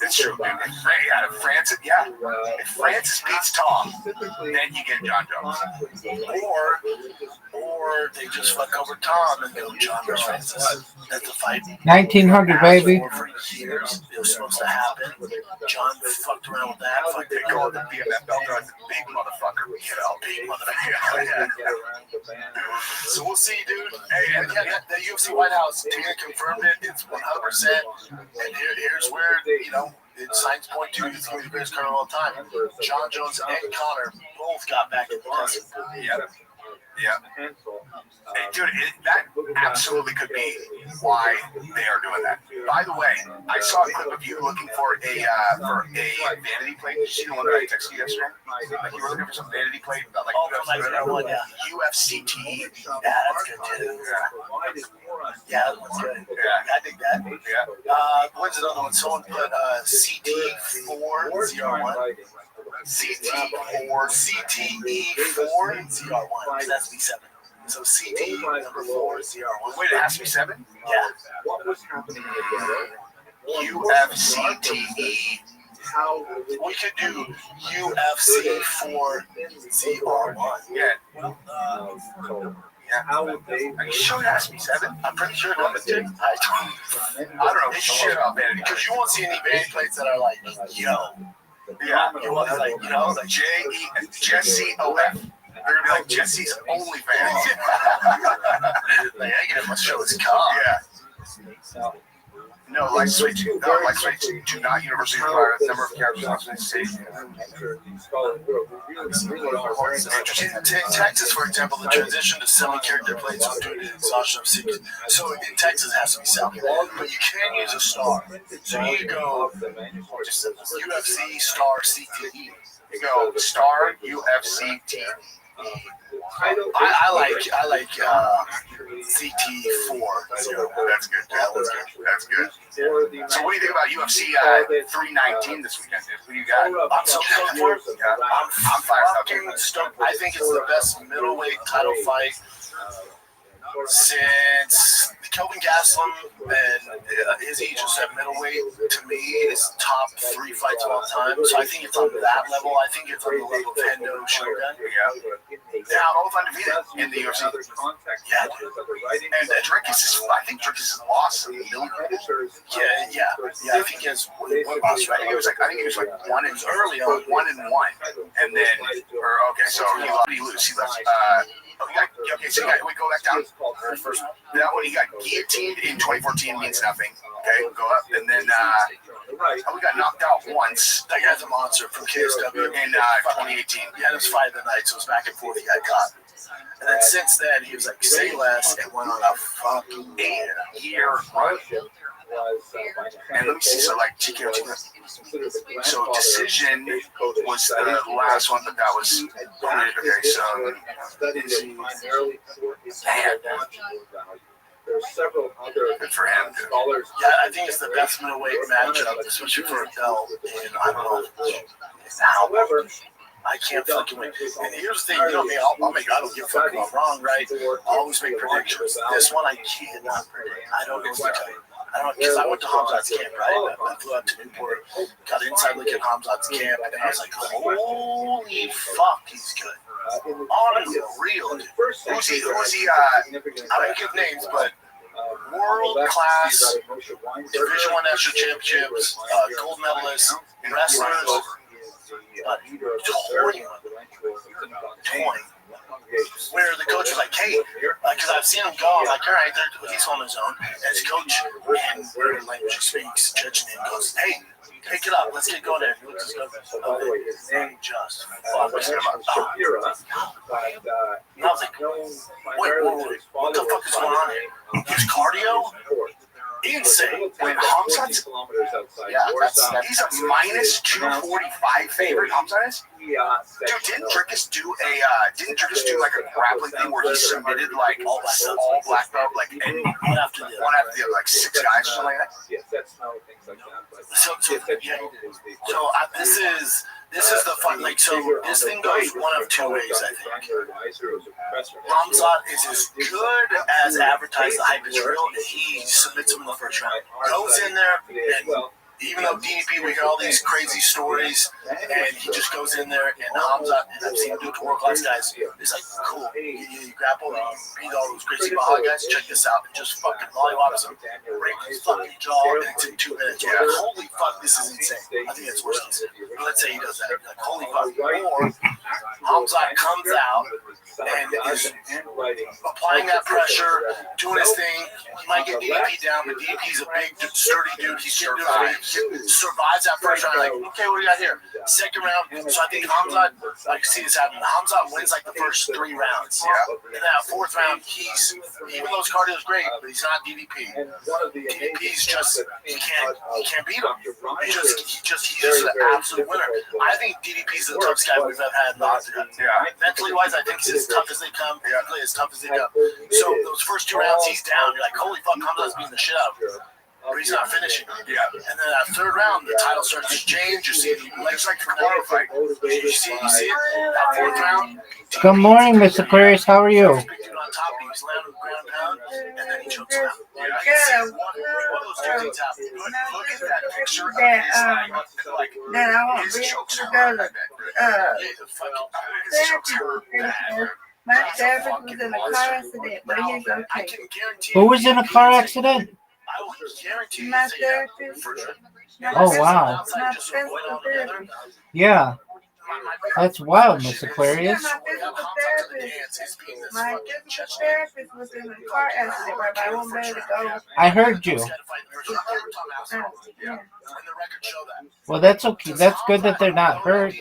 it's true, dude. If Francis, if Francis beats Tom, then you get John Jones. Or they just fuck over Tom and go John versus Francis. That's the fight. 1900, baby. For years, it was supposed to happen. John fucked around with that. They go with the BMF belt, the big motherfucker. Big motherfucker. So we'll see, dude. Hey, and the UFC White House, Tina confirmed it. It's 100%. And here's where, signs point to it's going to be the greatest card of all time. John Jones and Connor both got back in the testing. Yeah. Hey, dude, that absolutely could be why they are doing that. By the way, I saw a clip of you looking for a vanity plate. Did you see the one that I texted you yesterday? Like you were looking for some vanity plate about UFCT. Yeah, that's good too. Yeah, that one's good. Yeah, I dig that. Yeah. What's another one? Someone put CT401. CT4, CTE4, ZR1. That's B7. So CT number 4, ZR1. Wait, it has to be 7? Yeah. What was happening UFCTE. We could do UFC4 ZR1. Yeah. How would they? Are you sure it has to be 7? I'm pretty sure it did. I don't know shit about vanity because you won't see any vanity plates that are like, yo. Yeah, you want like, like Jesse OF. They're gonna be like Jesse's only vanity. Like, I must show his car. Yeah. No, light switch. Do not universally require a number of characters on the stage. In Texas, for example, the transition to semi-character plates was due to exhaustion of secrets. So in Texas, it has to be semi. But you can use a star. So you go just UFC star CTE. You go star UFC I like CT4. That's good. That's good. So what do you think about UFC 319 this weekend? Who you got? I'm so stoked for it. I'm fucking stoked. I think it's the best middleweight title fight since Kelvin Gastelum and his Aegis at middleweight, to me, is top 3 fights of all time. So I think it's on that level. I think it's on the level of Hendo Shogun. Yeah, both undefeated in the UFC. Yeah. And Dricus I think Dricus has lost a million. Yeah. I think he has one loss, right? I think it was like 1 and early on, 1 and 1, and then so he lose. He left. Okay, so we go back down. First, that one he got guillotined in 2014 means nothing. Okay, go up, and then right. We got knocked out once. That guy's a monster from KSW. In 2018. He had his fight of the night, so it was back and forth. He got caught. And then since then, he was like, say less, and went on a fucking 8-year run. Was, And let me see, so like TKO, so Decision was the last one, but that was okay. So studied it primarily for its biological value. There are several other good for him. scholars. Yeah, I think it's the best middleweight matchup, especially for a belt. And I don't know. However, I can't fucking win. And here's the thing, you know me, I don't give a fuck if I'm wrong, right? I always make predictions. This one I cannot predict. I don't know what to tell you. I don't, because I went to Hamzat's camp, right? I flew out to Newport, got inside look at Hamzat's camp, and I was like, holy fuck, he's good. Unreal, dude. Who's he? I don't give names, but world class Division I national championships, gold medalists, wrestlers, but toying. Where the coach was like, hey, because I've seen him go, I'm like, all right, he's on his own. And his coach, in whatever language he speaks, judging him, goes, hey, pick it up, let's get going there. He looks at his name just fucks him up. And I was like, wait, what the fuck is going on here? His cardio? Insane. when Hamzat's, he's a minus 245 favorite. Hamzat is. Dude, didn't Drickus do like a grappling thing where he submitted like all black belt, like and One after the other, like 6 guys or something like that? Yes, that's how things like that. But So yeah, So this is the fun. Like, so this thing goes one of two ways, I think. Hamzat is as good as advertised. The hype is real. He submits him in the first round. Goes in there, and even though DDP, we hear all these crazy stories, and he just goes in there, and Hamzat, and I've seen him do it to world-class guys, it's like, cool, you grapple, you beat all those crazy Baja guys, check this out, and just fucking mollywops him, break his fucking jaw, and it's in 2 minutes. You're like, holy fuck, this is insane. I think it's worse than insane. But let's say he does that. You're like, holy fuck. Or Hamzat comes out and is applying that pressure, doing his thing. He might get DDP down, but DDP's a big, sturdy dude. He's survives that first round. Like, okay, what do we got here? Second round. So I think Hamzat, like, see this happen. Hamzat wins like the first 3 rounds. Yeah. And that 4th round, he's, even though his cardio is great, but he's not DDP. DDP's just, he can't beat him. He's an absolute winner. I think DDP's the toughest guy we've ever had in the octagon. Mentally wise, I think he's as tough as they come. Physically as tough as they come. So those first 2 rounds, he's down. You're like, holy fuck, Hamzat's beating the shit out of him. But he's not finishing. And then that 3rd round, the title starts to change. You see, it's like the Canelo fight. You see it? That 4th round. Good morning, Miss Aquarius. How are you? Big dude on top, he's landing ground pound, and then he chokes him out. I can see one of those 2 things happen. Look at that picture of his like his chokes are right back. The fucking his chokes are bad. My therapist was in a car accident, but he's I okay. can guarantee. Who was in a car accident? I will guarantee My you that therapist. for sure. Oh, wow. Outside, just avoid altogether. Yeah, that's wild, Miss Aquarius. My physical therapist was in a car accident where I won't be able to go. I heard you. Yeah. Well, that's okay. That's good that they're not hurt.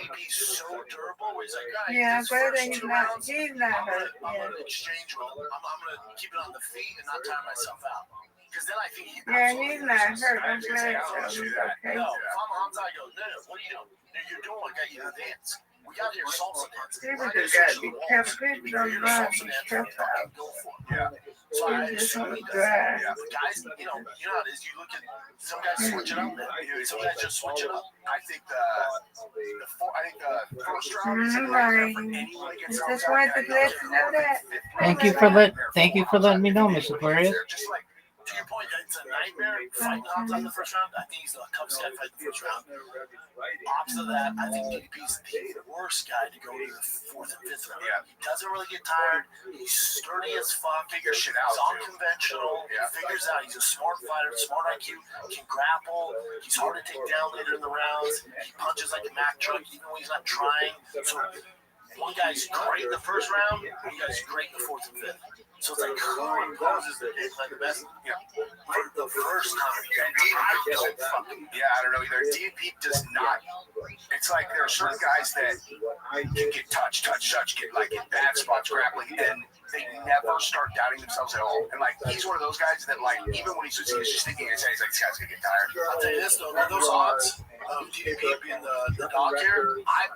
Yeah, I'm glad that he's not hurt. Yeah. Exchange with him. I'm gonna keep it on the feet and not tire myself out. Because then I think Yeah, he's not hurt. I'm glad so he's okay. No, if I'm Hamzat, I go, no, what are you doing? You're doing what got you to dance. We got here salsa dancing. People just gotta be careful. People don't run. Be careful. Go for it. So I assume he does. The guys, you know how it is. You look at some guys switch it up. Some guys just switch it up. I think the first round is Right. Just wanted to let you know that. Thank you for letting me know, Miss Aquarius. Just like To your point, it's a nightmare fighting Hamzat in the first round. I think he's the toughest guy to fight in the first round. Opposite of that, I think DDP's the worst guy to go to the 4th and 5th round. He doesn't really get tired. He's sturdy as fuck. figure shit out. He's unconventional. He figures out. He's a smart fighter, smart IQ. Can grapple. He's hard to take down later in the rounds. He punches like a Mack truck even when he's not trying. So one guy's great in the first round. One guy's great in the 4th and 5th. So it's like, who imposes the game plan the best? for the first time. I don't know either. DDP does not. It's like there are certain guys that you get touch, get like in bad spots grappling, and they never start doubting themselves at all. And like he's one of those guys that like even when he's just thinking in his head, he's like, this guy's gonna get tired. I'll tell you this though, those odds of DDP being the dog here, I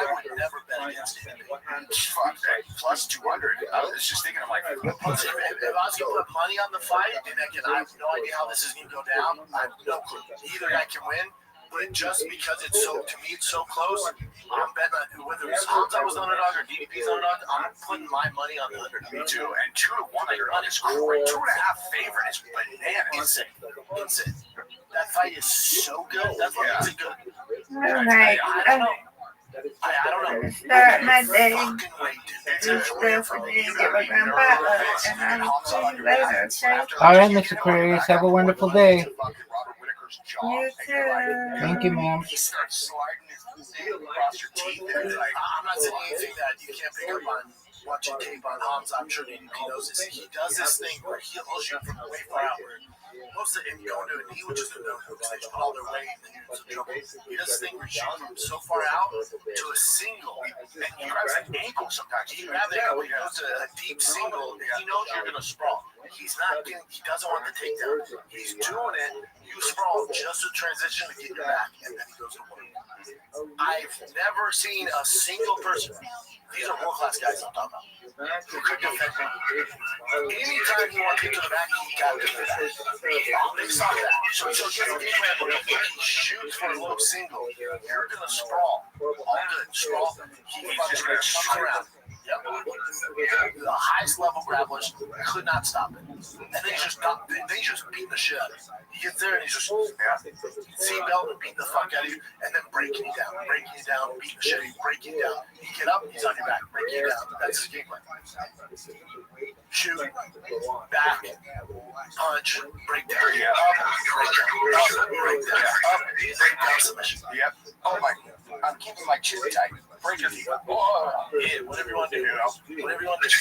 would never bet against DDP. Fuck that. Plus 200. I was just thinking, I'm like, If I was gonna put money on the fight, and again, I have no idea how this is gonna go down. I have no clue. Either guy can win. But just because it's so, to me, it's so close, I'm betting on whether it's Hamza was the underdog or DDP's underdog, I'm putting my money on the underdog. me too. And 2-1 underdog is great. 2.5 favorite is bananas. Insane. That fight is so good. That's what makes it good. All right. I don't know. Start my day. Fucking wait, dude. Do stuff and then get my grandpa up. And I'll see you later, okay? All right, Mr. Aquarius, have a wonderful day. You too. Thank you, ma'am. He starts sliding his nail across your teeth, and it's like, I'm not saying anything that you can't pick up on watching tape on Hamza. I'm sure DDP knows this. He does this thing where he'll shoot from way far out where most of him going to a knee, which is a no hook, they put all their weight and then it's trouble. He does this thing where he shoots from so far out to a single. and he grabs an ankle sometimes. He grabs it when he goes to a deep single. He knows you're going to sprawl. He's not getting, he doesn't want the takedown. He's doing it. You sprawl just to transition to get your back, and then he goes to work. I've never seen a single person. These are world-class guys I'm talking about. Who could defend him. Anytime you want to get to the back, he got to the back. They saw that. So he gets a game plan, but he shoots for a low single. You're going to sprawl. All good. Sprawl. He's just going to shoot around. Yep. The highest level grapplers could not stop it. And they just beat the shit out of him. He gets there and he's just seatbelt and beat the fuck out of you, and then breaking you down, beat the shit out of you, breaking you down. You get up, he's on your back, breaking you down. That's his game plan. Shoot, back, punch, break down, up, break down, submission. Yep. Oh my, I'm keeping my chin tight. Break your feet. Yeah, whatever you want to do, whatever you want to do.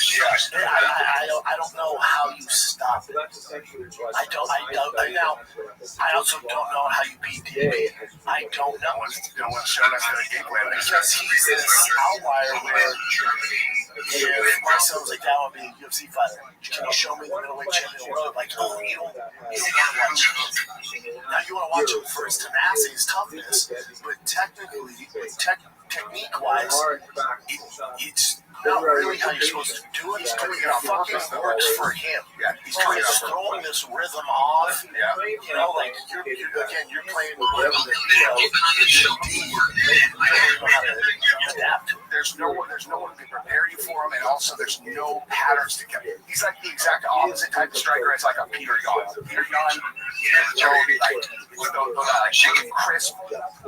I don't know how you stop it. I also don't know how you beat DDP. I don't know. No one's shown us the game plan. Because he's this outlier where if my son was like, that would be a UFC fighter. Can you show me the middleweight champion of the world? Like, oh, you don't want to watch him. Now you want to watch him for his tenacity, his toughness, but technique-wise, it's not really how you're supposed to do it. It fucking works for him. Yeah, He's throwing this rhythm off. Yeah. You know, like you're playing with whatever the you don't know how to adapt to it. There's no one to prepare you for him, and also there's no patterns to get. He's like the exact opposite type of striker as like a Peter Yan. Peter Yan, crisp.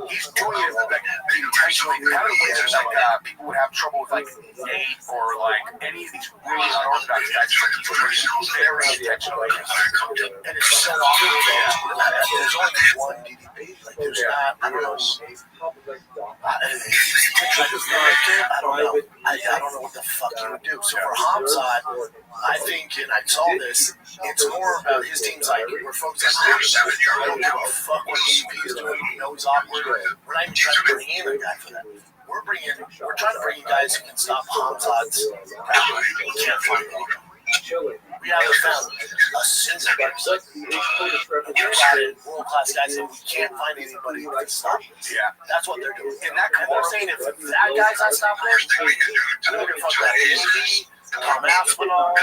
He's doing it like intentionally. Kind of ways there's like people would have trouble with like Nate or like any of these really unorthodox guys. He's very intentional. And it's so often there's only one DDP. Like there's not. I don't know. I don't know. I don't know what the fuck he would do. So for Hamzat, I think, and I saw this, it's more about his team's like, we're focused on Hamzat. I don't give a fuck what DDP is doing. We know he's awkward. We're not even trying to bring in a guy for that. We're trying to bring in guys who can stop Hamzat's grappling. We can't find anyone. We haven't found a single person. We've got world-class guys, and we can't find anybody who can stop this. Yeah. That's what they're doing. And they're saying if that guy's not stopping it, we're going to fuck that DDP, Tom Aspinall,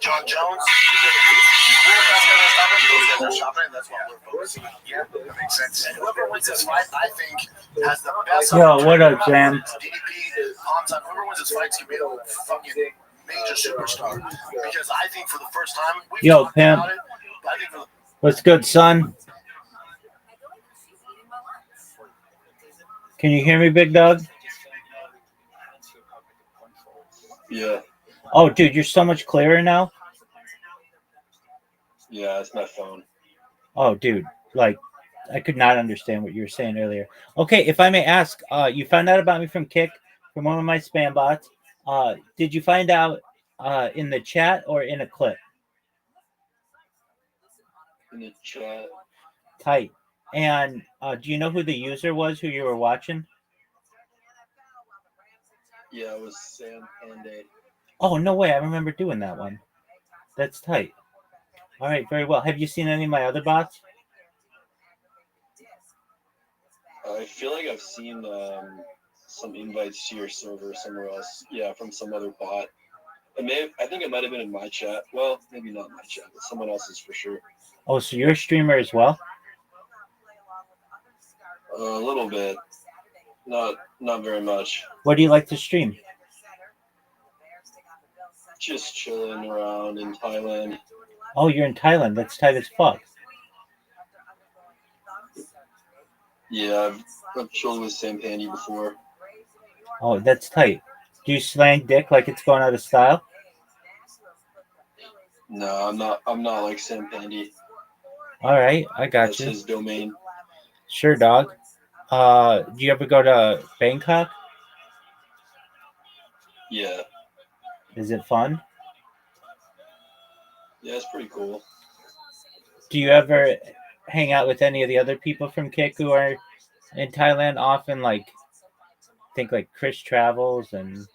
John Jones. That's what we're focusing on. Yeah, that makes sense. And whoever wins this fight, I think, has the best Yo, what up, Sam? DDP, Hamzat, whoever wins this fight's going to be a fucking major superstar. Because I think for the first time, we've talked Pimp. about it, but I think for the What's good, son? Can you hear me, big dog? Yeah, Oh, dude, you're so much clearer now. yeah, that's my phone. Oh, dude, like I could not understand what you were saying earlier. Okay, if I may ask, you found out about me from Kick, from one of my spam bots. Did you find out in the chat or in a clip? in the chat. Tight. And do you know who the user was who you were watching? Yeah, it was Sam Panday. Oh, no way. I remember doing that one. That's tight. All right, very well. Have you seen any of my other bots? I feel like I've seen some invites to your server somewhere else. Yeah, from some other bot. I think it might have been in my chat. Well, maybe not my chat, but someone else's for sure. Oh, so you're a streamer as well? A little bit. Not very much. What do you like to stream? Just chilling around in Thailand. Oh, you're in Thailand. That's tight as fuck. Yeah, I've chilled with Sam Pandy before. Oh, that's tight. Do you slang dick like it's going out of style? No, I'm not like Sam Pandy. All right, I got That's you. his domain. Sure, dog. Do you ever go to Bangkok? Yeah. Is it fun? Yeah, it's pretty cool. Do you ever hang out with any of the other people from Kick who are in Thailand? Often, like, think like Chris Travels and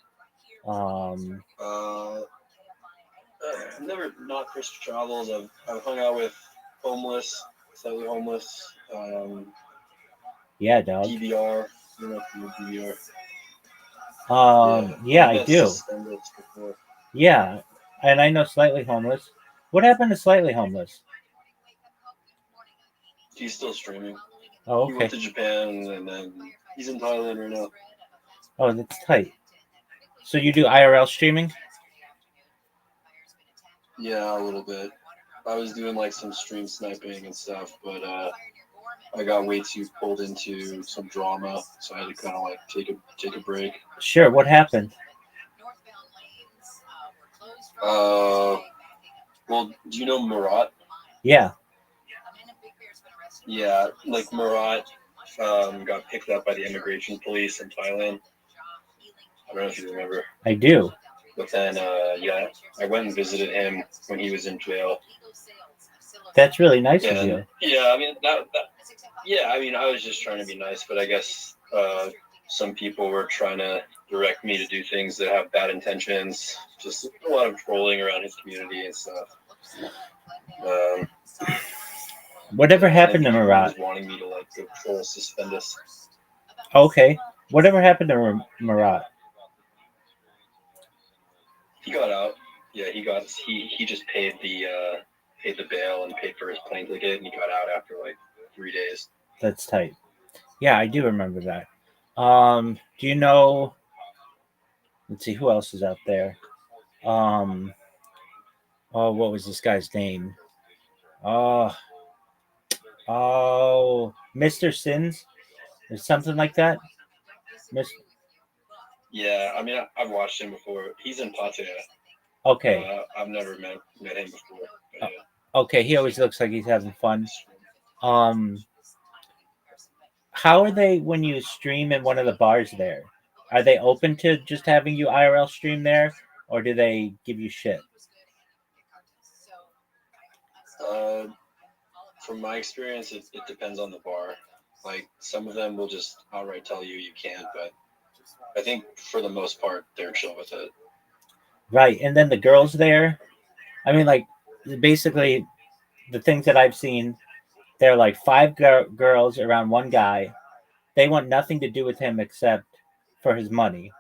Never not Chris Travels. I've hung out with slightly homeless. yeah, dog. DVR. I don't know if you know DVR. Yeah, I met do. Suspended before. Yeah, and I know Slightly Homeless. What happened to Slightly Homeless? He's still streaming. Oh, He okay. went to Japan and then he's in Thailand right now. Oh, that's tight. So you do IRL streaming? Yeah, a little bit. I was doing like some stream sniping and stuff, but I got way too pulled into some drama, so I had to kind of like take a break. Sure. What happened? Well, do you know Murat? Yeah. Yeah, like Murat got picked up by the immigration police in Thailand. I don't know if you remember. I do. But then, yeah, I went and visited him when he was in jail. That's really nice of And you. yeah, I mean yeah, I mean I was just trying to be nice, but I guess some people were trying to direct me to do things that have bad intentions. Just a lot of trolling around his community and stuff. Whatever happened to He Murat? was wanting me to like go troll Suspendus. Okay. Whatever happened to Murat? He got out. Yeah, he just paid the bail and paid for his plane ticket, and he got out after like 3 days. That's tight. Yeah, I do remember that. Do you know? Let's see who else is out there. Oh, what was this guy's name? Oh, Mr. Sins, or something like that. Yeah, I mean I've watched him before. He's in Pattaya. Okay. I've never met him before. But, yeah. Okay, he always looks like he's having fun. How are they when you stream in one of the bars there? Are they open to just having you IRL stream there, or do they give you shit? From my experience, it depends on the bar. Like some of them will just outright tell you can't, but I think for the most part they're chill with it. Right, and then the girls there, I mean, like basically the things that I've seen, they're like five girls around one guy. They want nothing to do with him except for his money,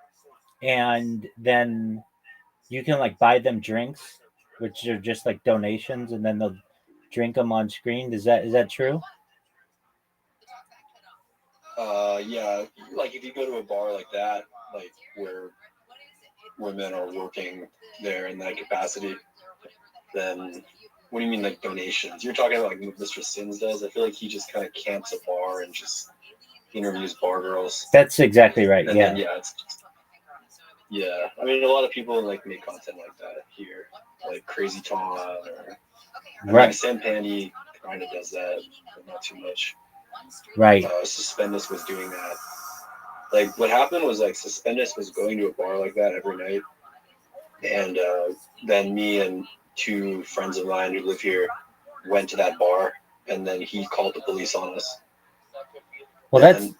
and then you can like buy them drinks, which are just like donations, and then they'll drink them on screen. Is that true? Yeah, like if you go to a bar like that, like where women are working there in that capacity, then what do you mean like donations? You're talking about like what Mr. Sins does? I feel like he just kind of camps a bar and just interviews bar girls. That's exactly right. And Yeah. then, yeah, I mean a lot of people like make content like that here, like Crazy Tom or Right. Sam Pandy kind of does that, but not too much. Right. Suspendus was doing that. Like what happened was like Suspendus was going to a bar like that every night, and then me and two friends of mine who live here, went to that bar, and then he called the police on us. Well, And,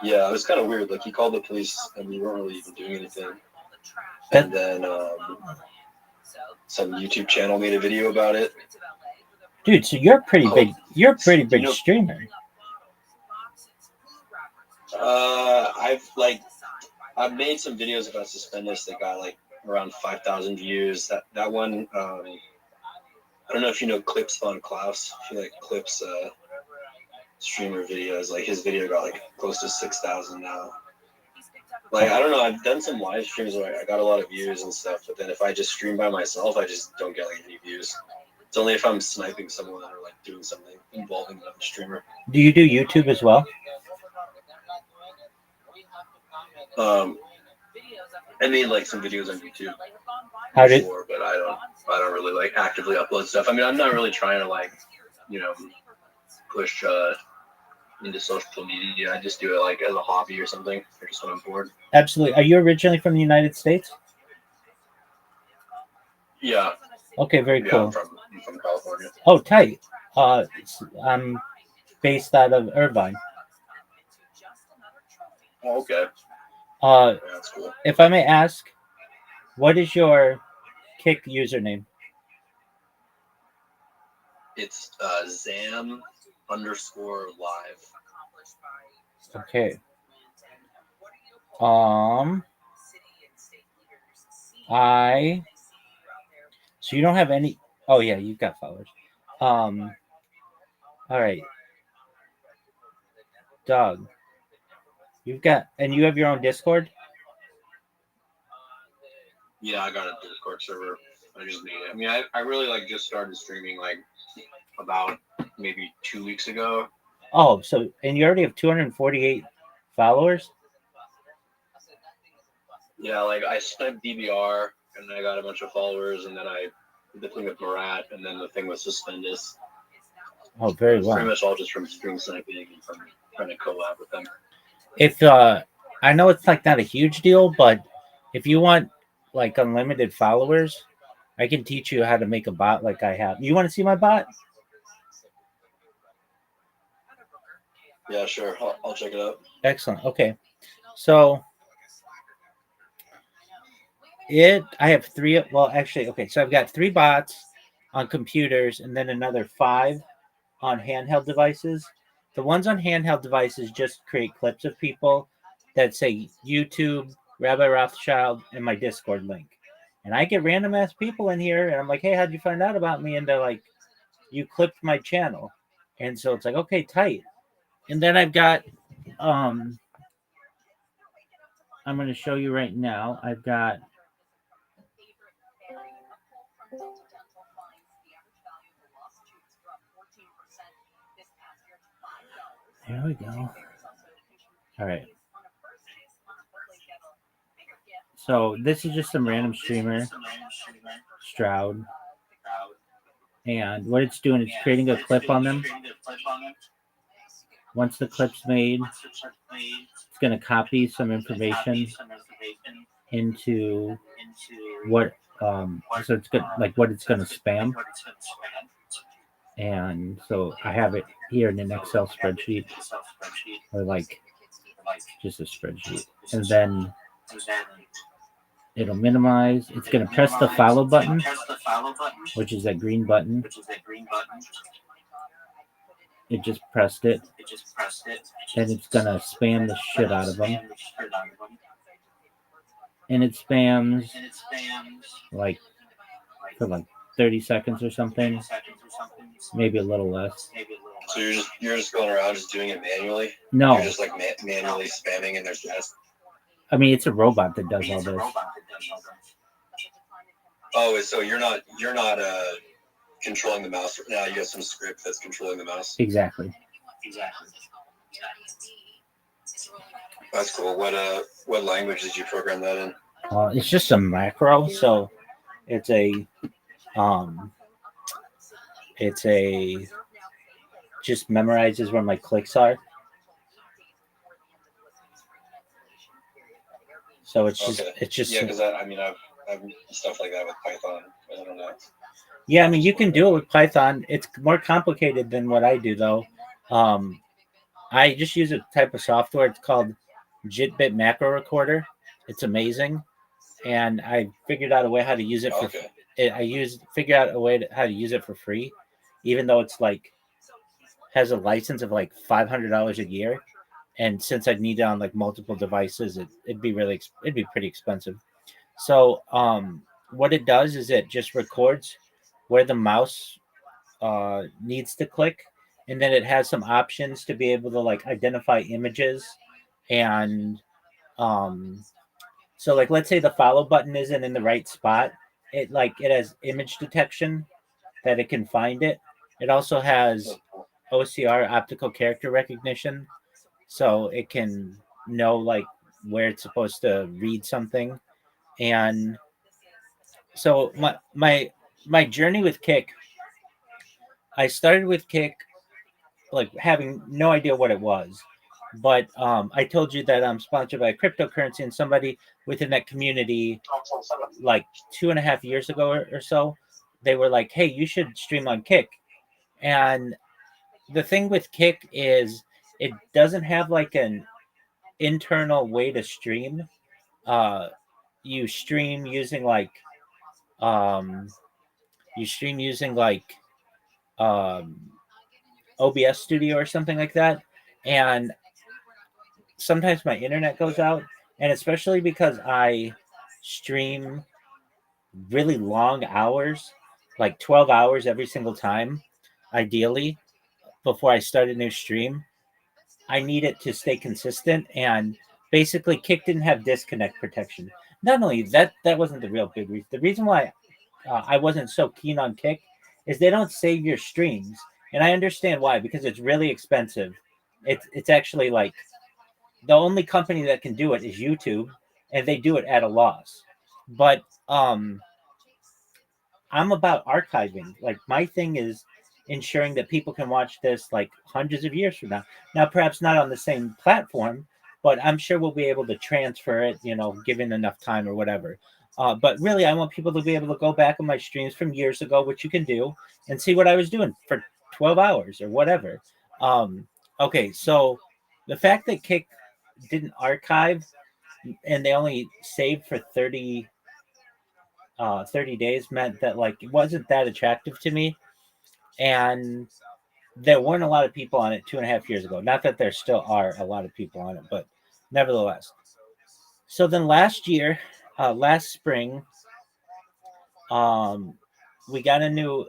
yeah, it was kind of weird. Like, he called the police, and we weren't really even doing anything. And then some YouTube channel made a video about it. dude, so you're pretty big. You're a pretty big streamer. I've made some videos about Suspendus that got like around 5,000 views. That one, I don't know if you know Clips on Klaus. If you like Clips streamer videos, like his video got like close to 6,000 now. Like, I don't know, I've done some live streams where I got a lot of views and stuff, but then if I just stream by myself, I just don't get like any views. It's only if I'm sniping someone or like doing something involving another streamer. Do you do YouTube as well? I made like some videos on YouTube How did? before, but I don't really like actively upload stuff. I mean, I'm not really trying to like, push into social media. I just do it like as a hobby or something, or just when I'm bored. Absolutely. Are you originally from the United States? Yeah. Okay, very cool. I'm from California. Oh, tight. I'm based out of Irvine. Oh, okay. Yeah, that's cool. If I may ask, what is your Kick username? It's Zam _live. Okay. So you don't have any. Oh yeah, you've got followers. All right, Doug. You've got, and you have your own Discord. Yeah, I got a Discord server. I just made it. I mean, I really like just started streaming like about maybe 2 weeks ago. Oh, so and you already have 248 followers. Yeah, like I sniped DBR and I got a bunch of followers, and then I did the thing with Marat, and then the thing with Suspendus. Oh, very well. Pretty much all just from stream sniping and from trying to collab with them. If I know it's like not a huge deal, but if you want like unlimited followers, I can teach you how to make a bot like I have. You want to see my bot? Yeah, sure. I'll check it out. Excellent. Okay. So I have three. Well, actually, okay. So I've got 3 bots on computers and then another 5 on handheld devices. The ones on handheld devices just create clips of people that say YouTube, Rabbi Rothschild, and my Discord link. And I get random ass people in here, and I'm like, hey, how'd you find out about me? And they're like, you clipped my channel. And so it's like, okay, tight. And then I've got, I'm going to show you right now. I've got, here we go. All right. So this is just some random streamer, Stroud. And what it's doing, it's creating a clip on them. Once the clip's made, it's going to copy some information into what, so it's good, like what it's going to spam. And so I have it here in an Excel spreadsheet, or like just a spreadsheet. And then it'll minimize. It's going to press the follow button, which is that green button. It just pressed it. And it's going to spam the shit out of them. And it spams like for like 30 seconds or something. Maybe a little less. So you're just going around just doing it manually? No. You're just like manually spamming in their chest? I mean, it's a robot that does all this. Oh, so you're not controlling the mouse now. You got some script that's controlling the mouse. Exactly. That's cool. What language did you program that in? It's just a macro, so it's a just memorizes where my clicks are. So it's just yeah, because I've stuff like that with Python. I don't know. Yeah, I mean, you can do it with Python. It's more complicated than what I do, though. Um, I just use a type of software. It's called JitBit Macro Recorder. It's amazing, and I figured out a way how to use it for. Okay. Figured out a way how to use it for free, even though it's like has a license of like $500 a year. And since I'd need it on like multiple devices, it'd be pretty expensive. So what it does is it just records where the mouse needs to click, and then it has some options to be able to like identify images, and um, so like let's say the follow button isn't in the right spot, it has image detection that it can find it. It also has OCR, optical character recognition, so it can know like where it's supposed to read something. And so my journey with Kick, I started with Kick like having no idea what it was. But I told you that I'm sponsored by a cryptocurrency, and somebody within that community, like 2.5 years ago or so, they were like, "Hey, you should stream on Kick." And the thing with Kick is it doesn't have like an internal way to stream. Uh, you stream using like um, you stream using like um, OBS Studio or something like that, and sometimes my internet goes out, and especially because I stream really long hours, like 12 hours every single time, ideally, before I start a new stream. I need it to stay consistent, and basically Kick didn't have disconnect protection. Not only that, that wasn't the real big reason. The reason why I wasn't so keen on Kick is they don't save your streams, and I understand why, because it's really expensive. It's actually like the only company that can do it is YouTube, and they do it at a loss. But I'm about archiving. Like my thing is ensuring that people can watch this like hundreds of years from now. Now, perhaps not on the same platform, but I'm sure we'll be able to transfer it, given enough time or whatever. But really, I want people to be able to go back on my streams from years ago, which you can do, and see what I was doing for 12 hours or whatever. Um, okay, so the fact that Kick didn't archive and they only saved for 30 days meant that like it wasn't that attractive to me, and there weren't a lot of people on it 2.5 years ago. Not that there still are a lot of people on it, but nevertheless. So then last spring, um, we got a new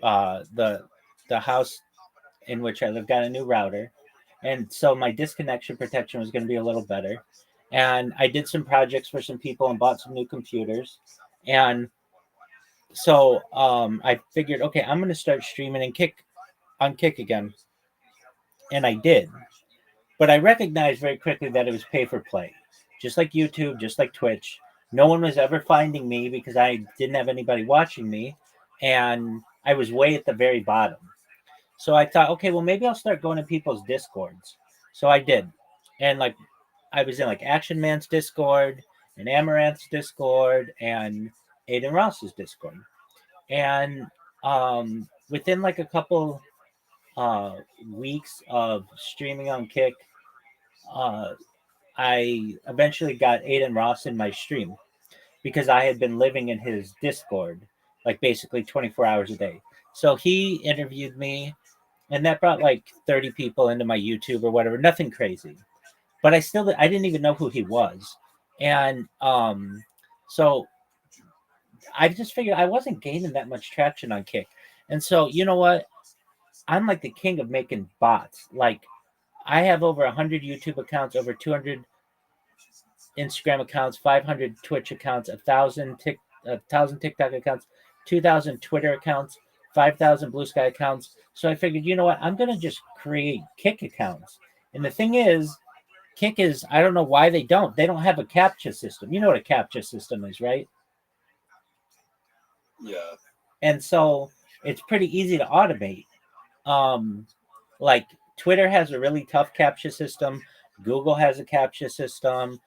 the house in which I live got a new router, and so my disconnection protection was going to be a little better. And I did some projects for some people and bought some new computers, and so I figured, okay, I'm going to start streaming and Kick again, and I did. But I recognized very quickly that it was pay for play, just like YouTube, just like Twitch. No one was ever finding me because I didn't have anybody watching me, and I was way at the very bottom. So I thought, okay, well maybe I'll start going to people's discords. So I did, and like I was in like Action Man's Discord and Amaranth's Discord and Aiden Ross's Discord, and within like a couple weeks of streaming on Kick, uh, I eventually got Aiden Ross in my stream because I had been living in his Discord like basically 24 hours a day. So he interviewed me, and that brought like 30 people into my YouTube or whatever. Nothing crazy, but I didn't even know who he was, and so I just figured I wasn't gaining that much traction on Kick, and so you know what? I'm like the king of making bots. Like I have over 100 YouTube accounts, over 200 Instagram accounts, 500 Twitch accounts, 1,000 TikTok accounts, 2,000 Twitter accounts, 5,000 Blue Sky accounts. So I figured, you know what? I'm gonna just create Kick accounts. And the thing is, Kick is I don't know why they don't. They don't have a CAPTCHA system. You know what a CAPTCHA system is, right? Yeah. And so it's pretty easy to automate. Um, like Twitter has a really tough CAPTCHA system. Google has a CAPTCHA system.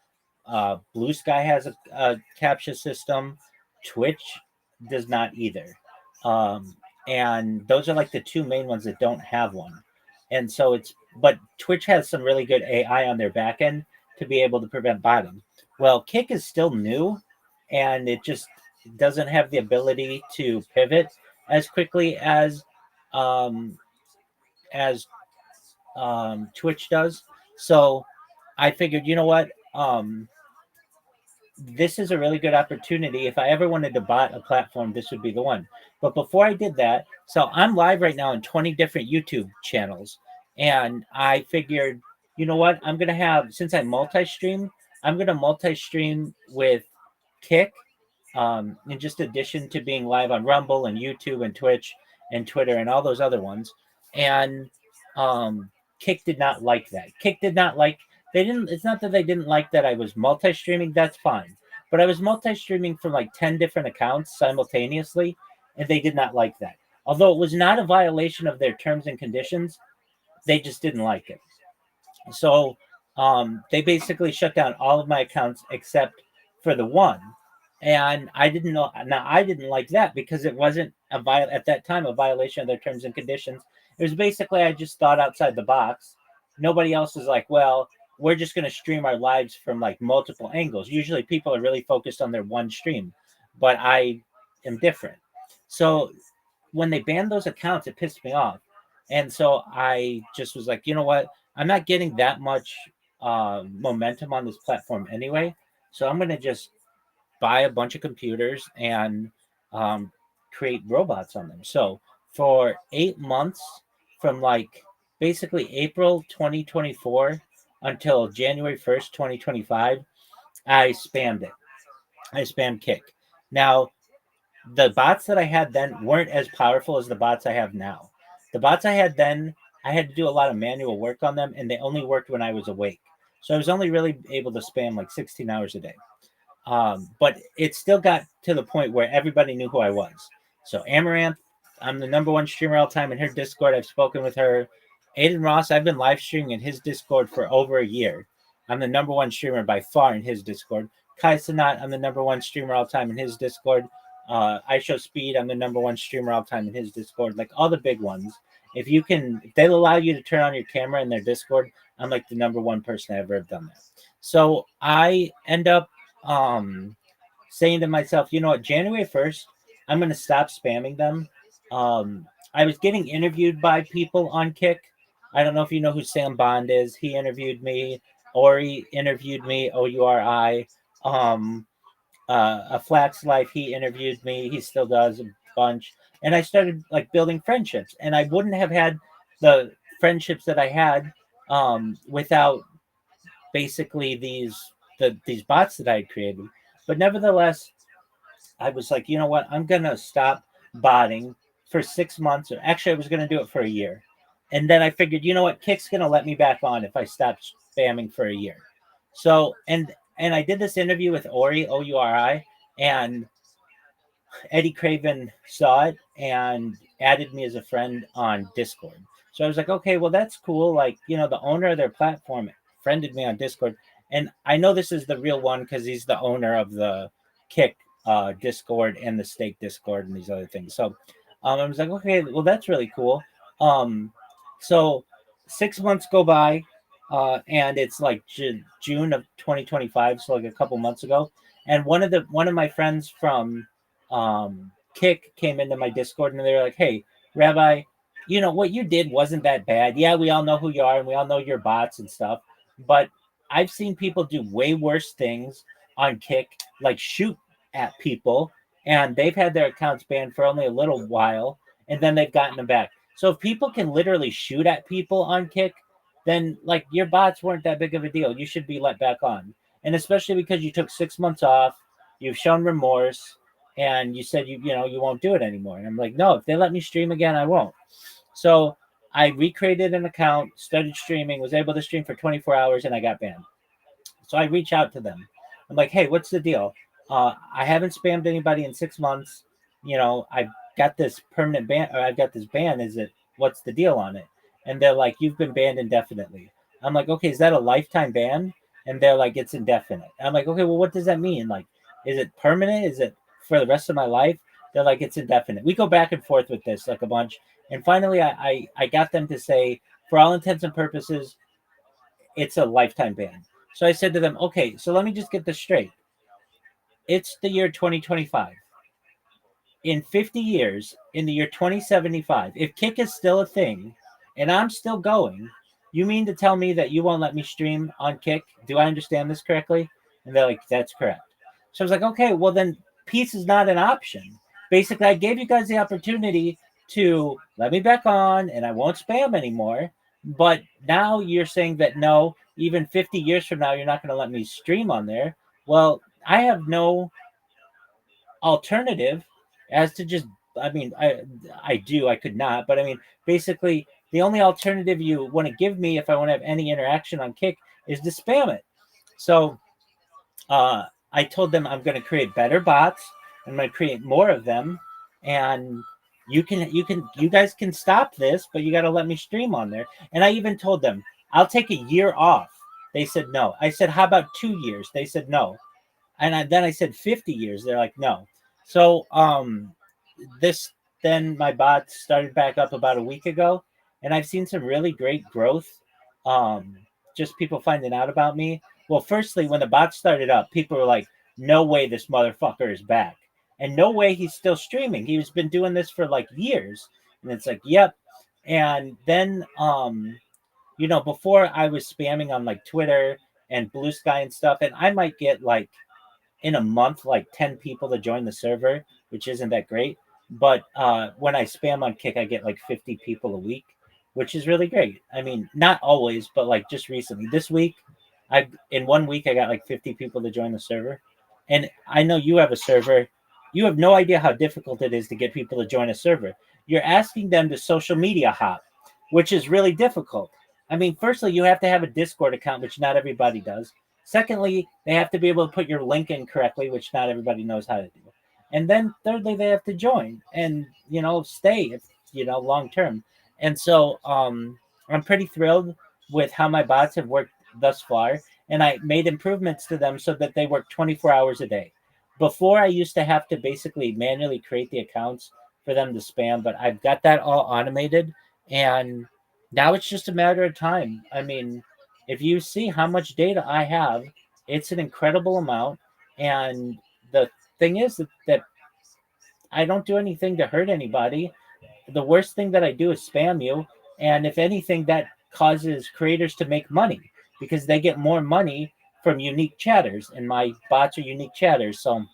Blue Sky has a CAPTCHA system. Twitch does not either. And those are like the two main ones that don't have one. And so but Twitch has some really good AI on their back end to be able to prevent botting. Well, Kick is still new, and it just doesn't have the ability to pivot as quickly um, as Twitch does. So I figured, you know what? This is a really good opportunity. If I ever wanted to bot a platform, this would be the one. But before I did that, so I'm live right now on 20 different YouTube channels. And I figured, you know what? I'm going to have, since I multi stream, I'm going to multi stream with Kick, in just addition to being live on Rumble and YouTube and Twitch and Twitter and all those other ones. And Kick did not like that. Kick did not like, they didn't, it's not that they didn't like that I was multi-streaming, that's fine. But I was multi-streaming from like 10 different accounts simultaneously, and they did not like that. Although it was not a violation of their terms and conditions, they just didn't like it. So they basically shut down all of my accounts except for the one. And I didn't know. Now I didn't like that because it wasn't at that time a violation of their terms and conditions. It was basically I just thought outside the box. Nobody else is like, well, we're just going to stream our lives from like multiple angles. Usually people are really focused on their one stream, but I am different. So when they banned those accounts, it pissed me off. And so I just was like, you know what? I'm not getting that much momentum on this platform anyway. So I'm going to just buy a bunch of computers and create robots on them. So for 8 months, from like basically April 2024 until January 1st, 2025, I spammed it. I spammed Kick. Now, the bots that I had then weren't as powerful as the bots I have now. The bots I had then, I had to do a lot of manual work on them, and they only worked when I was awake. So I was only really able to spam like 16 hours a day. But it still got to the point where everybody knew who I was. So Amaranth, I'm the number one streamer all time in her Discord. I've spoken with her. Aiden Ross, I've been live streaming in his Discord for over a year. I'm the number one streamer by far in his Discord. Kai Sanat, I'm the number one streamer all time in his Discord. I Show Speed, I'm the number one streamer all time in his Discord. Like all the big ones. If they'll allow you to turn on your camera in their Discord, I'm like the number one person I ever have done that. So I end up saying to myself, you know what, January 1st, I'm going to stop spamming them. I was getting interviewed by people on Kick. I don't know if you know who Sam Bond is. He interviewed me. Ori interviewed me, Ouri. A Flax Life, he interviewed me. He still does a bunch. And I started like building friendships. And I wouldn't have had the friendships that I had without basically these bots that I had created. But nevertheless, I was like, you know what? I'm gonna stop botting for 6 months. Or actually, I was gonna do it for a year, and then I figured, you know what? Kick's gonna let me back on if I stop spamming for a year. So and I did this interview with Ori Ouri, and Eddie Craven saw it and added me as a friend on Discord. So I was like, okay, well that's cool. Like, you know, the owner of their platform friended me on Discord, and I know this is the real one because he's the owner of the Kick Discord and the Stake Discord and these other things. So I was like, okay, well that's really cool. So 6 months go by, and it's like June of 2025, so like a couple months ago, and one of my friends from Kick came into my Discord and they were like, hey, Rabbi, you know, what you did wasn't that bad. Yeah, we all know who you are and we all know your bots and stuff, but I've seen people do way worse things on Kick, like shoot at people, and they've had their accounts banned for only a little while, and then they've gotten them back. So if people can literally shoot at people on Kick, then like your bots weren't that big of a deal. You should be let back on. And especially because you took 6 months off, you've shown remorse, and you said you won't do it anymore. And I'm like, no, if they let me stream again, I won't. So I recreated an account, started streaming, was able to stream for 24 hours, and I got banned. So I reach out to them. I'm like, hey, what's the deal? I haven't spammed anybody in 6 months. You know, I've got this permanent ban, or I've got this ban. What's the deal on it? And they're like, you've been banned indefinitely. I'm like, okay, is that a lifetime ban? And they're like, it's indefinite. I'm like, okay, well, what does that mean? Like, is it permanent? Is it for the rest of my life? They're like, it's indefinite. We go back and forth with this like a bunch. And finally, I got them to say, for all intents and purposes, it's a lifetime ban. So I said to them, okay, so let me just get this straight. It's the year 2025. In 50 years, in the year 2075, if Kick is still a thing and I'm still going, you mean to tell me that you won't let me stream on Kick? Do I understand this correctly? And they're like, that's correct. So I was like, okay, well then peace is not an option. Basically, I gave you guys the opportunity to let me back on and I won't spam anymore. But now you're saying that no, even 50 years from now, you're not going to let me stream on there. Well, I have no alternative as to just, I mean, I could not, but I mean, basically the only alternative you want to give me if I want to have any interaction on Kick is to spam it. So I told them I'm going to create better bots. I'm going to create more of them, and you guys can stop this, but you got to let me stream on there. And I even told them I'll take a year off. They said no. I said, how about 2 years? They said no. And then I said 50 years. They're like, no. So this then my bot started back up about a week ago, and I've seen some really great growth. Um, just people finding out about me. Well, firstly, when the bot started up, people were like, "No way, this motherfucker is back," and no way he's still streaming. He's been doing this for like years, and it's like, yep. And then before I was spamming on like Twitter and Blue Sky and stuff, and I might get like in a month like 10 people to join the server, which isn't that great. But when I spam on Kick, I get like 50 people a week, which is really great. I mean, not always, but like just recently. This week, in 1 week I got like 50 people to join the server. And I know you have a server. You have no idea how difficult it is to get people to join a server. You're asking them to social media hop, which is really difficult. I mean, firstly, you have to have a Discord account, which not everybody does. Secondly, they have to be able to put your link in correctly, which not everybody knows how to do. And then thirdly, they have to join and stay long term. And so I'm pretty thrilled with how my bots have worked thus far. And I made improvements to them so that they work 24 hours a day. Before, I used to have to basically manually create the accounts for them to spam, but I've got that all automated. And now it's just a matter of time. I mean, if you see how much data I have, it's an incredible amount. And the thing is that I don't do anything to hurt anybody. The worst thing that I do is spam you. And if anything, that causes creators to make money because they get more money from unique chatters. And my bots are unique chatters. So,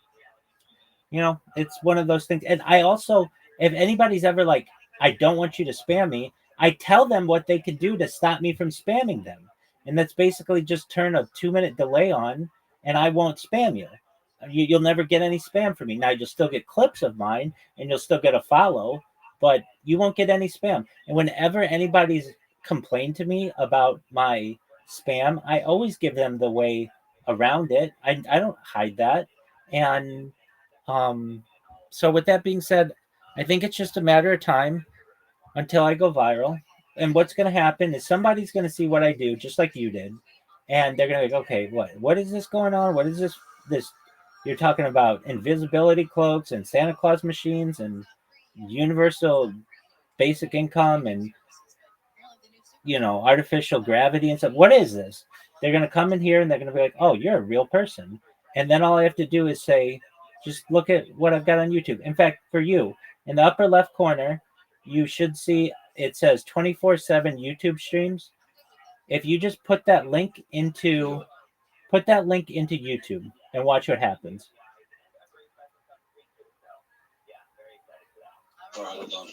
it's one of those things. And I also, if anybody's ever like, I don't want you to spam me, I tell them what they can do to stop me from spamming them. And that's basically just turn a 2-minute delay on and I won't spam you. You'll never get any spam from me. Now, you'll still get clips of mine and you'll still get a follow, but you won't get any spam. And whenever anybody's complained to me about my spam, I always give them the way around it. I don't hide that. And so with that being said, I think it's just a matter of time until I go viral. And what's going to happen is somebody's going to see what I do, just like you did, and they're going to be like, okay, what is this going on? What is this? You're talking about invisibility cloaks and Santa Claus machines and universal basic income and artificial gravity and stuff. What is this? They're going to come in here and they're going to be like, oh, you're a real person. And then all I have to do is say, just look at what I've got on YouTube. In fact, for you, in the upper left corner, you should see it says 24/7 YouTube streams. If you just put that link into YouTube and watch what happens. All right, hold on.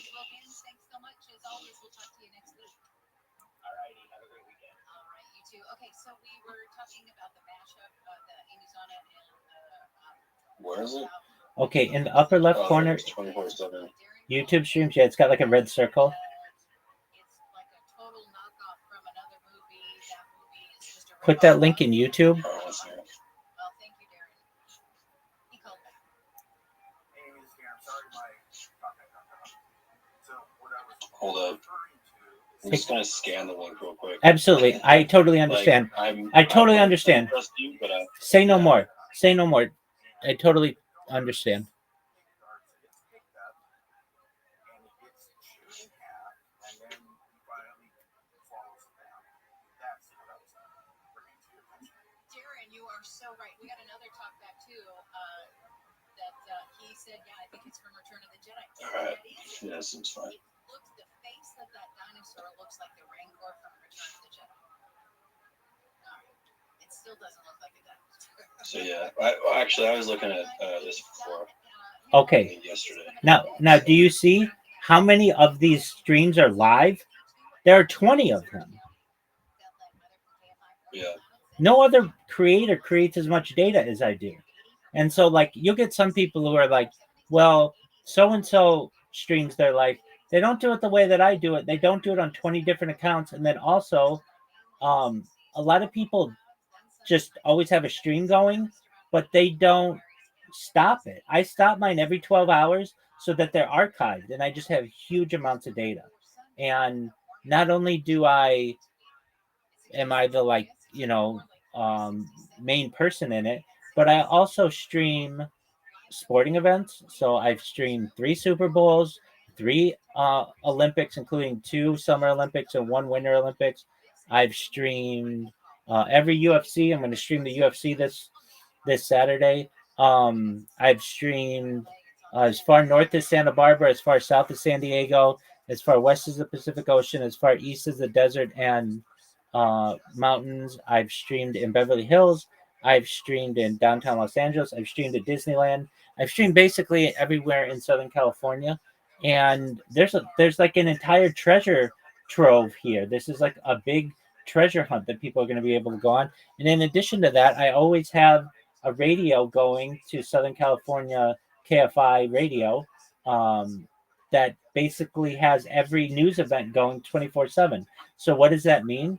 Where is it? Okay, in the upper left corner, 24/7. YouTube streams. Yeah, it's got like a red circle. Put that link in YouTube. Hold up. I'm just gonna scan the link real quick. Absolutely, I totally understand. I totally understand. Say no more. Say no more. I totally understand. Darren, you are so right. We got another talk back too. That he said, yeah, I think it's from Return of the Jedi. All right. Yeah, seems fine. It looks, the face of that dinosaur looks like the Rancor from Return of the Jedi. It still doesn't look like a dinosaur. So yeah, I was looking at this before. Okay. Yesterday. Now, do you see how many of these streams are live? There are 20 of them. Yeah. No other creator creates as much data as I do. And so, like, you'll get some people who are like, well, so and so streams their life. They don't do it the way that I do it. They don't do it on 20 different accounts. And then also, a lot of people just always have a stream going, but they don't stop it. I stop mine every 12 hours so that they're archived, and I just have huge amounts of data. And not only am I the main person in it, but I also stream sporting events. So I've streamed 3 Super Bowls, 3 Olympics, including 2 Summer Olympics and 1 Winter Olympics. I've streamed every UFC. I'm going to stream the UFC this Saturday. I've streamed as far north as Santa Barbara, as far south as San Diego, as far west as the Pacific Ocean, as far east as the desert and mountains. I've streamed in Beverly Hills. I've streamed in downtown Los Angeles. I've streamed at Disneyland. I've streamed basically everywhere in Southern California. And there's like an entire treasure trove here. This is like a big treasure hunt that people are going to be able to go on. And in addition to that, I always have a radio going to Southern California KFI radio that basically has every news event going 24/7. So what does that mean?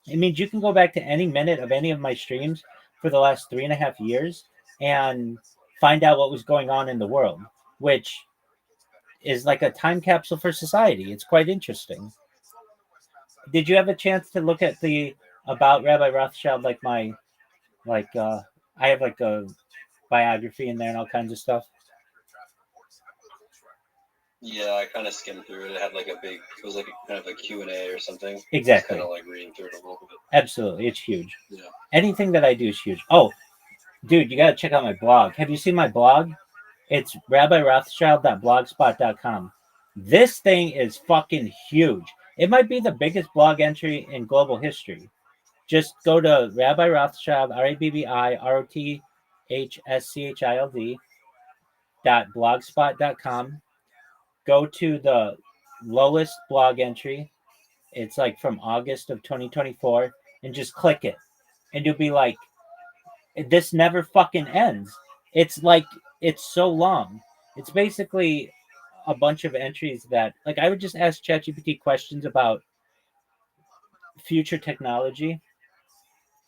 It means you can go back to any minute of any of my streams for the last 3.5 years and find out what was going on in the world, which is like a time capsule for society. It's quite interesting. Did you have a chance to look at the about Rabbi Rothschild, I have like a biography in there and all kinds of stuff? Yeah, I kind of skimmed through it. It had like it was like a kind of a Q&A or something. Exactly. Kind of like reading through it a little bit. Absolutely. It's huge. Yeah. Anything that I do is huge. Oh, dude, you got to check out my blog. Have you seen my blog? It's rabbirothschild.blogspot.com. This thing is fucking huge. It might be the biggest blog entry in global history. Just go to Rabbi Rothschild, RABBIROTHSCHILD.blogspot.com. Go to the lowest blog entry. It's like from August of 2024, and just click it. And you'll be like, this never fucking ends. It's like, it's so long. It's basically a bunch of entries that, like, I would just ask ChatGPT questions about future technology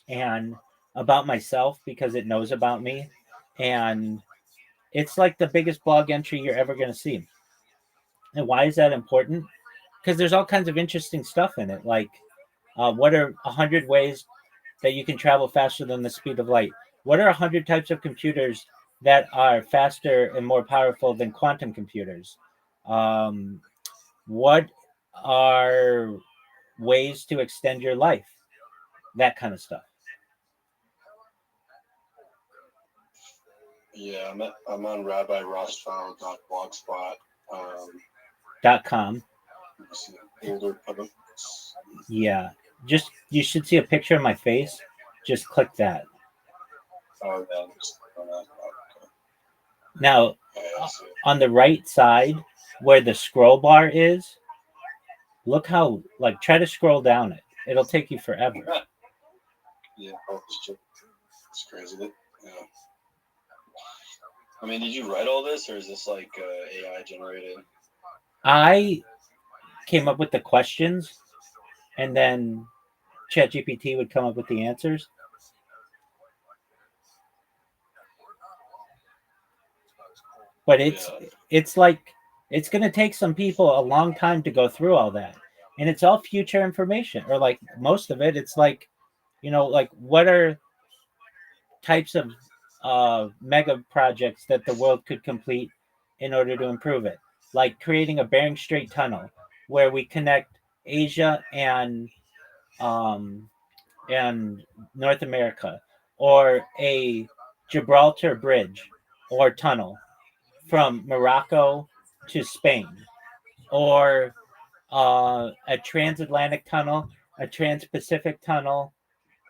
and about myself because it knows about me. And it's like the biggest blog entry you're ever going to see. And why is that important? Because there's all kinds of interesting stuff in it. Like, what are 100 ways that you can travel faster than the speed of light? What are 100 types of computers that are faster and more powerful than quantum computers? What are ways to extend your life? That kind of stuff. Yeah, I'm on rabbirothschild.blogspot. .com. Older Yeah. Just, you should see a picture of my face. Just click that. Oh, yeah. Now, on the right side where the scroll bar is, look how, like, try to scroll down it. It'll take you forever. Yeah, it's crazy. Yeah. I mean, did you write all this, or is this like AI generated? I came up with the questions, and then ChatGPT would come up with the answers. But it's like, it's going to take some people a long time to go through all that. And it's all future information, or like most of it. It's like, like what are types of mega projects that the world could complete in order to improve it? like creating a Bering Strait tunnel where we connect Asia um, and North America, or a Gibraltar bridge or tunnel from Morocco to Spain, or a transatlantic tunnel, a trans-Pacific tunnel,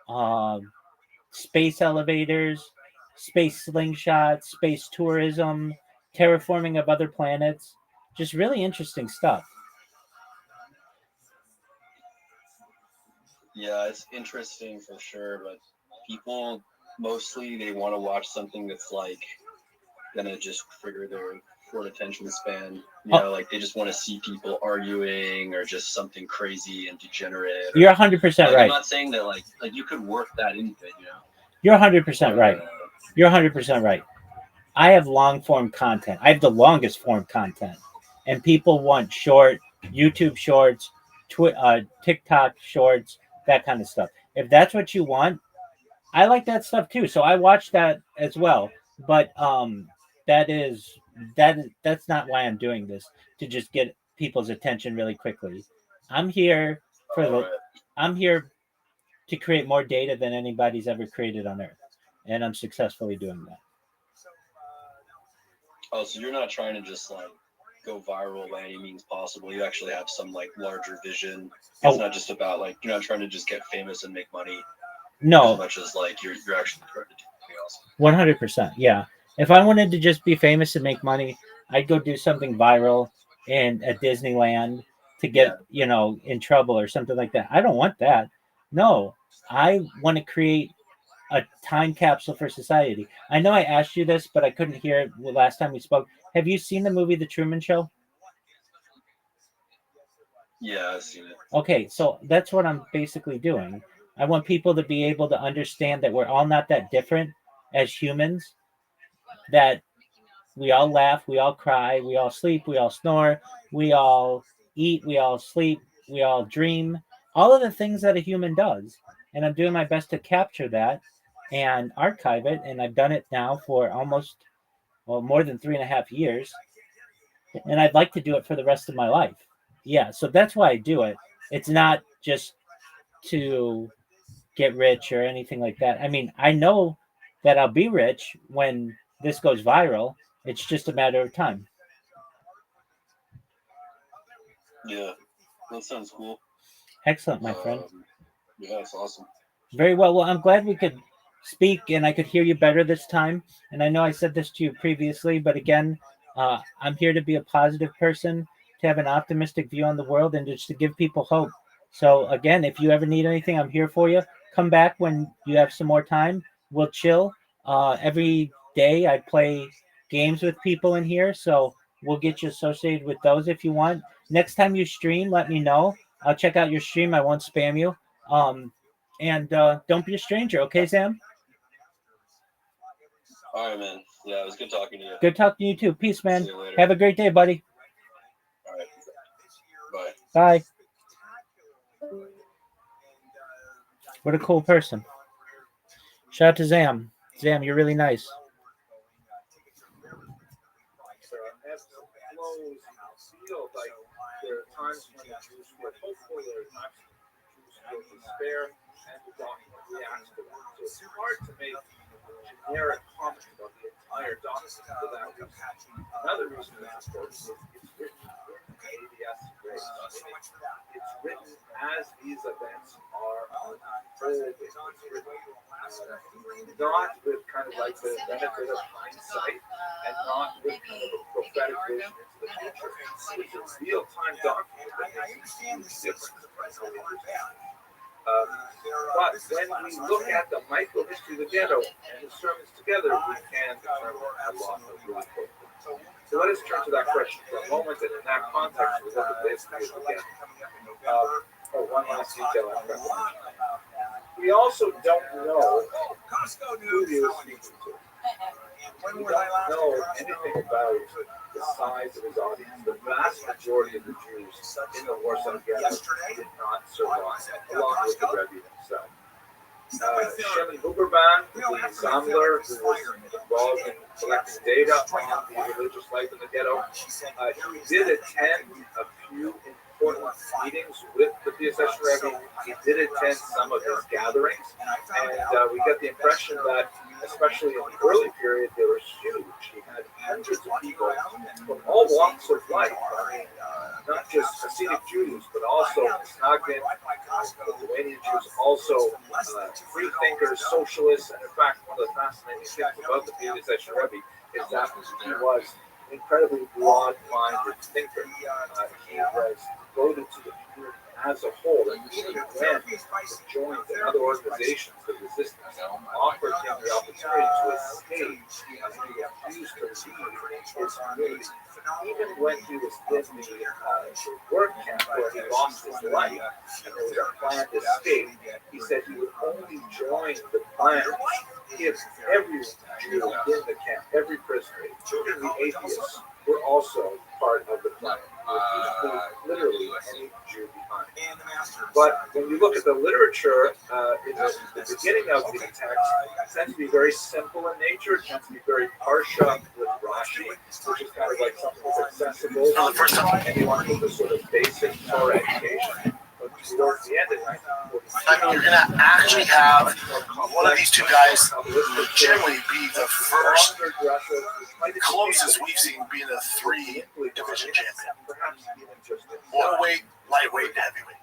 um, space elevators, space slingshots, space tourism, terraforming of other planets. Just really interesting stuff. Yeah, it's interesting for sure, but people mostly they want to watch something that's like gonna just trigger their short attention span. Like they just want to see people arguing or just something crazy and degenerate. You're 100% like, right. I'm not saying that like you could work that into it, You're 100% right. You're 100% right. I have long form content. I have the longest form content, and people want short YouTube shorts, TikTok shorts, that kind of stuff. If that's what you want, I like that stuff too. So I watch that as well. But that is that's not why I'm doing this, to just get people's attention really quickly. I'm here for the I'm here to create more data than anybody's ever created on Earth, and I'm successfully doing that. Oh, so you're not trying to just like go viral by any means possible. You actually have some like larger vision. It's not just about like you're not trying to just get famous and make money. No, as much as like you're actually trying to do something else. 100%. Yeah. If I wanted to just be famous and make money, I'd go do something viral in at Disneyland to get in trouble or something like that. I don't want that. No, I want to create a time capsule for society. I know I asked you this, but I couldn't hear it last time we spoke. Have you seen the movie The Truman Show? Yeah, I've seen it. Okay, so that's what I'm basically doing. I want people to be able to understand that we're all not that different as humans, that we all laugh, we all cry, we all sleep, we all snore, we all eat, we all sleep, we all dream, all of the things that a human does. And I'm doing my best to capture that and archive it. And I've done it now for more than 3.5 years. And I'd like to do it for the rest of my life. Yeah, so that's why I do it. It's not just to get rich or anything like that. I mean, I know that I'll be rich when this goes viral. It's just a matter of time. Yeah, that sounds cool. Excellent, my friend. Yeah, it's awesome. Very well. Well, I'm glad we could speak and I could hear you better this time. And I know I said this to you previously, but again, I'm here to be a positive person, to have an optimistic view on the world, and just to give people hope. So, again, if you ever need anything, I'm here for you. Come back when you have some more time. We'll chill. Every day I play games with people in here, so we'll get you associated with those if you want. Next time you stream, let me know. I'll check out your stream. I won't spam you. And don't be a stranger, okay, Sam? All right, man. Yeah, it was good talking to you. Good talking to you too. Peace, man. See you later. Have a great day, buddy. All right. Bye. Bye. What a cool person. Shout out to Zam. Zam, you're really nice. Feel like there are times when the Jews feel hopeful, there are times when the Jews feel despair, and the document reacts to that. So it's hard to make generic comment about the entire document without another reason that's important is it's written in ABS grace. It's written as these events are unfolding. It's written not with kind of like the benefit of hindsight and not with kind of a prophetic vision into the future. It's a real-time document that makes a huge difference. But when we look at the micro-history of the ghetto and the sermons together, we can determine a lot of really cool things. So let us turn to that question for a moment, and in that context, we look at the history of the ghetto. One last detail I forgot to mention. We also don't know who he was speaking to. We don't know anything about the size of his audience. The vast majority of the Jews in the Warsaw Ghetto did not survive, along with the Rebbe himself. Shelley Huberman, the Sammler, who was involved in collecting data on the religious life in the ghetto. He did attend a few important meetings with the PSS Rebbe. He did attend some of his gatherings, and we get the impression that, especially in the early period, they were huge. He had hundreds of people from all walks of life. I mean, not just Hasidic Jews, but also Snagin, Lithuanian Jews, also free thinkers, socialists, and in fact, one of the fascinating things about the PSS Rebbe is that he was an incredibly broad-minded thinker. He was devoted to the community as a whole, and even when he joined another organization, the resistance, offered him the opportunity to escape, and he refused to leave his community. Even when he was in the work camp where he lost his life, and there was a planned escape, he said he would only join the plan if every Jew in the camp, every prisoner, including the atheists, were also part of the plan. Literally any Jew behind. But when you look at the literature, in the beginning of the text, it tends to be very simple in nature. It tends to be very parsha with Rashi, which is kind of like something that's accessible to anyone with a sort of basic Torah education. But towards the end of 1946, I mean, you're going to actually have one of these two guys generally be the first closest we've seen being a 3-division champion. Middleweight, lightweight, and heavyweight.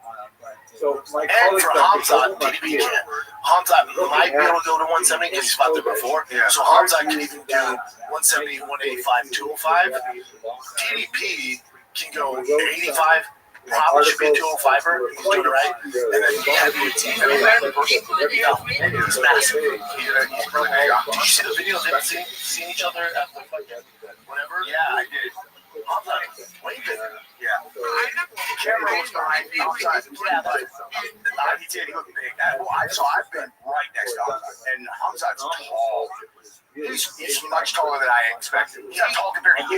So my And for colleague, Hamzat, DDP can. Hamzat might be able to go to 170 because he's fought there before. So Hamzat can even do 170, 185, 205. DDP can go 85. Probably should be a 205er. He's doing it right. And then heavyweight, it's massive. Did you see the video of them seeing each other at the fight? Whatever? Yeah, I did. Hamzat, way bigger. Yeah. The camera was behind me outside. He did. He looked big. I've been right next to Hamzat. And Hamzat's tall. He's much taller than I expected. He's not tall compared to you.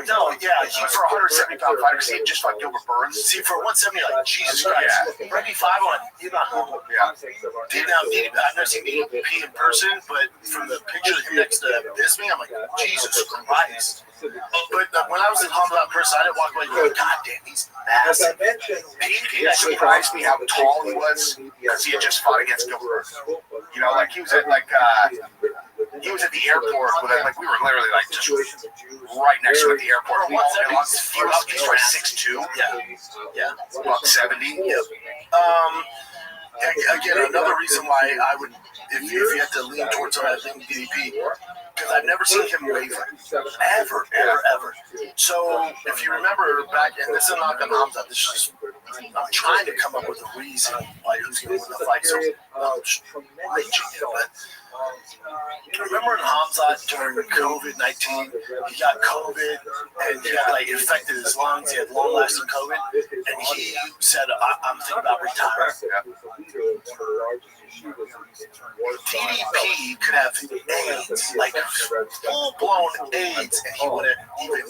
No, yeah, he for a 170-pound fighter, see, just like Gilbert Burns. See, for 170, like, Jesus Christ. Yeah. Randy 5 on, he's not normal. Yeah. I've never seen DDP in person, but from the picture of him next to Bisbee, I'm like, Jesus Christ. But when I was in Hamzat in person, I didn't walk away going, God damn, he's massive. It surprised me how tall he was because he had just fought against Gilbert Burns. You know, like he was at he was at the airport with like we were literally like just right next to him at the airport. He's like 6'2". Yeah. About 70. Yep. Again, another reason why I would, if you had to lean towards him, I think DDP, because I've never seen him waver. Ever. So, if you remember back, and this is not going to Hamzat, this is just, I'm trying to come up with a reason why who's going to win the fight. So, I'm reaching it, but remember in Hamzat during COVID-19, he got COVID, and he got, like, infected his lungs, he had long-lasting COVID, and he said, I'm thinking about retiring. DDP could have AIDS, like full-blown AIDS, and he wouldn't even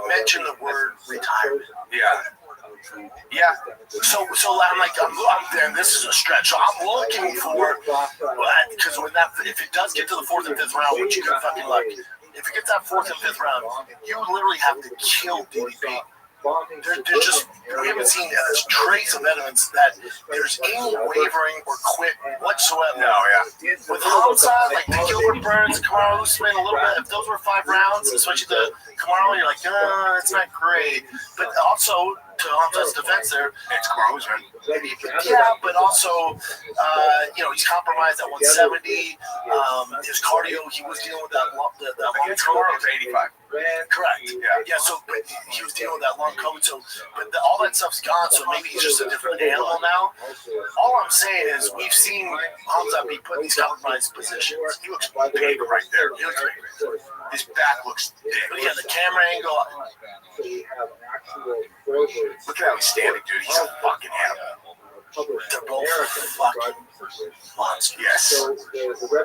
mention the word retirement. Yeah. So I'm like, I'm there, and this is a stretch. So I'm looking for, because if it does get to the 4th and 5th round, which you can fucking like, if it gets that 4th and 5th round, you literally have to kill DDP. They're just, we haven't seen a trace of evidence that there's any wavering or quit whatsoever. No, yeah. With Hamzat, like the Gilbert Burns, Kamaru Usman, a little bit, if those were 5 rounds, especially the Kamaru, you're like, it's not great. But also, to Hamzat's defense there, it's Kamaru Usman. Yeah, but also, he's compromised at 170. His cardio, he was dealing with that long Kamaru was 85. Correct. Yeah. So but he was dealing with that long COVID. So, but all that stuff's gone. So maybe he's just a different animal now. All I'm saying is we've seen Hamzat be put in these compromised positions. He looks big right there. He looks big. His back looks big. But yeah, the camera angle. Look at how he's standing, dude. He's a fucking animal. They're both fucking monsters. Yes.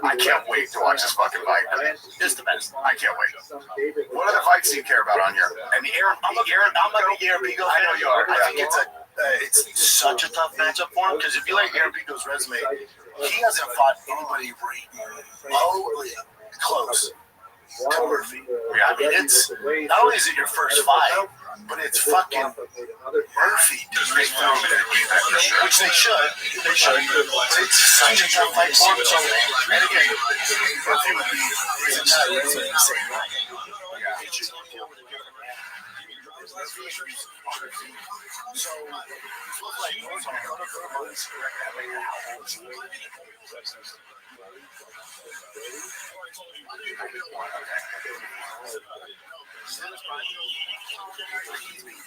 I can't wait to watch this fucking fight. It's the best. I can't wait. What other fights do you care about on here? And I'm a big Aaron Pico. I know you are. I think it's such a tough matchup for him because if you like Aaron Pico's resume, he hasn't fought anybody remotely close to Murphy. Yeah, I mean, it's not only is it your first fight, but it's fucking Murphy. Which they should. They should. It's such a tough fight for him. So, and again, Murphy would be his entire resume the same way. Yeah. So, like, those are other months.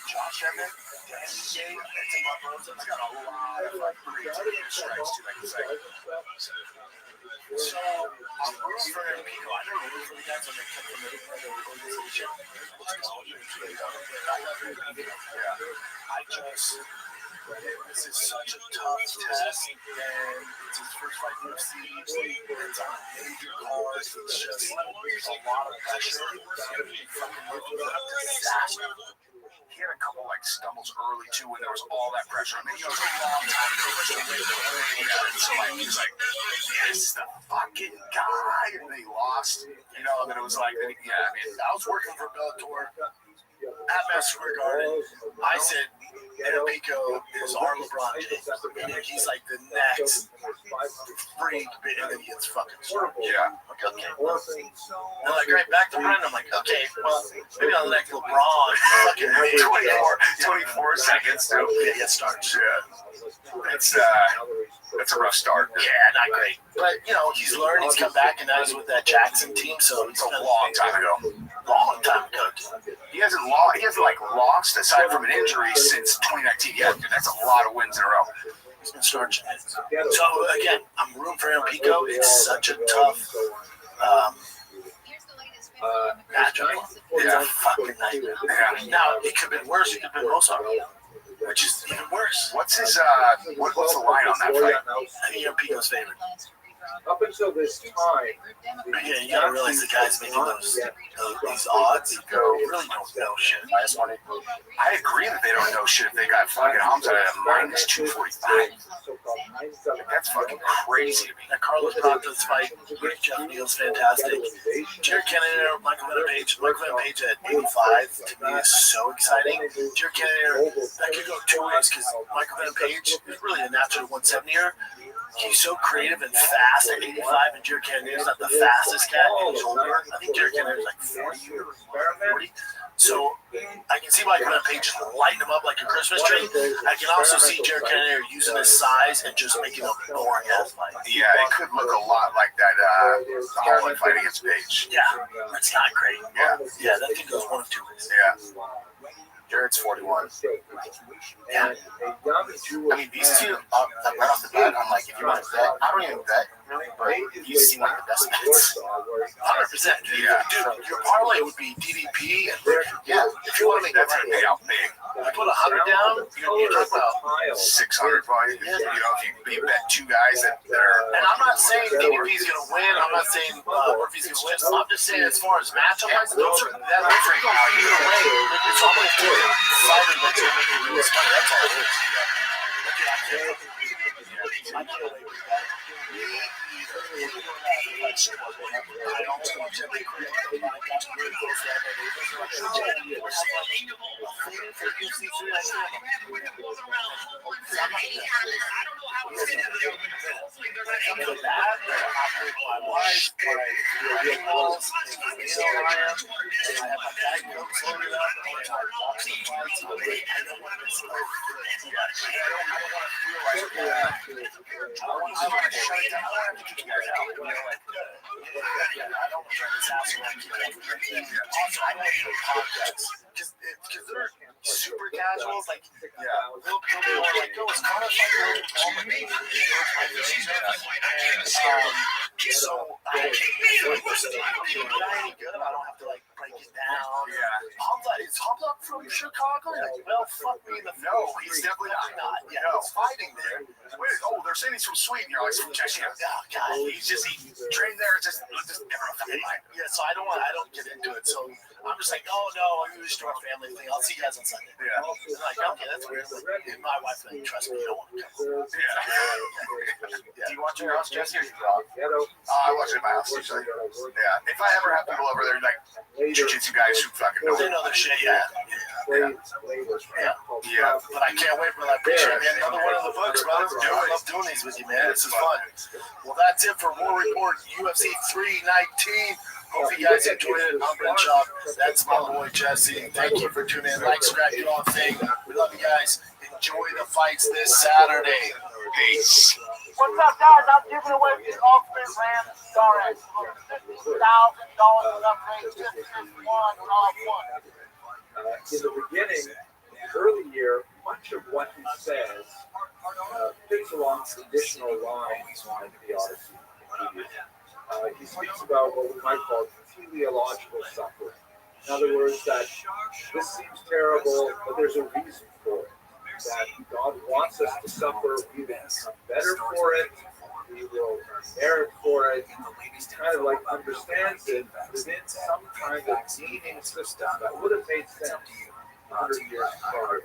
Josh Emmett, DJ, and Tim Barbosa. It's got a lot of like great strikes too, like you say. So I'm rooting for Pico. I never rooted for the guys when they come from the organization. I just. This is such a tough test, and it's his first fight in UFC. It's on major cards. It's just there's a lot of pressure. Disaster. He had a couple like stumbles early too when there was all that pressure. I mean, he was a long time ago. So like he was like, "This is the fucking guy," and then he lost. You know, and then it was like, yeah. I mean, I was working for Bellator at Madison Square Garden. I said, Pico is our LeBron James. And he's like the next freak, and then he gets fucking strong. Yeah. Okay. And like right back to Brian, I'm like, okay, well, maybe I'll let LeBron fucking 24 seconds to get started. Yeah. It's a rough start. Yeah, not great. But you know, he's learned, he's come back, and now he's with that Jackson team, so It's a long time ago. Long time ago. He hasn't lost aside from an injury since 2019. Yeah, dude, that's a lot of wins in a row. He's been starting. So again, I'm rooting for him. Pico. It's such a tough matchup. It's a fucking nightmare. Yeah. Now it could have been worse. It could have been Mozart, which is even worse. What's his what's the line on that fight? I think you're Pico's favorite. Up until this time, Yeah, you gotta realize the guys making these odds really don't know shit. I agree that they don't know shit if they got fucking Hamza at minus 245. That's fucking crazy to me. That Carlos Prado's fight with Jeff Neal's fantastic. Jared Cannonier, Michael Venom Page. Michael Venom Page at 85 to me is so exciting. Jared Cannonier, that could go two ways because Michael Venom Page is really a natural 170er. He's so creative and fast at 85, and Jared Cannonier is not the fastest cat, and he's older. I think Jared Cannonier is like 40 or 40. So I can see Michael Venom Page lighting him up like a Christmas tree. I can also see Jared Cannonier using his size and just making a boring ass fight. Yeah, it could look a lot like that Holland fight against Page. Yeah, that's not great. Yeah, that thing goes one of two ways. Yeah. Jared's 41. Yeah. I mean, these two, right off the bat, I'm like, if you want to bet, I don't even bet, really, but these seem like the best bets. 100%. Yeah. Dude, your parlay would be DDP and yeah, if you want to make That's going to pay out big. you put 100 down, you're talking about 600 probably. You know, if you bet two guys that are. And I'm not saying DDP's going to win. I'm not saying Murphy's going to win. I'm just saying as far as matchup wise, those are either way. It's always good. Fighter that's going to make you lose money. That's all it is. I can't wait with that. I don't too much every career. I got to really close that. Because they're super casual, like, they'll be more like, oh, it's kind of like so I feel like there's people that are any good, I don't have to like break it down. Is Hamza from Chicago? Like, well, fuck me in the No, he's definitely not. Yeah, he's fighting there. Wait, they're saying he's from Sweden. You're like, from Czechia. Oh, God, He trained there. Just never fucking mind. yeah, so I don't get into it. So I'm just like, oh no, he was for our family thing. I'll see you guys on Sunday. Yeah. And like, okay, that's weird. And my wife's like, trust me, you don't want to come. Do you watch your house, Jesse, or you draw? Ghetto. I watch it at my house usually. Yeah. If I ever have people over there, like jiu-jitsu guys who fucking know. They know their shit, yeah. Yeah. But I can't wait for that picture, man. Another one of the books, man. I love doing these with you, man. This is fun. Well, that's it for War Report UFC 319. Hope you guys enjoyed it. I'm Brent Chop. That's my boy Jesse. Thank you for tuning in. Like, subscribe, do all thing. We love you guys. Enjoy the fights this Saturday. Peace. What's up, guys? I'm giving away the Ultimate Ram Star X. $50,000 upgrade. Just one off one. In the beginning, in the early year, much of what he says fits along traditional lines of the Odyssey. He speaks about what we might call teleological suffering. In other words, that this seems terrible, but there's a reason for it. That God wants us to suffer, we will become better for it, we will merit for it. He kind of like understands it within some kind of meaning system that would have made sense 100 years prior.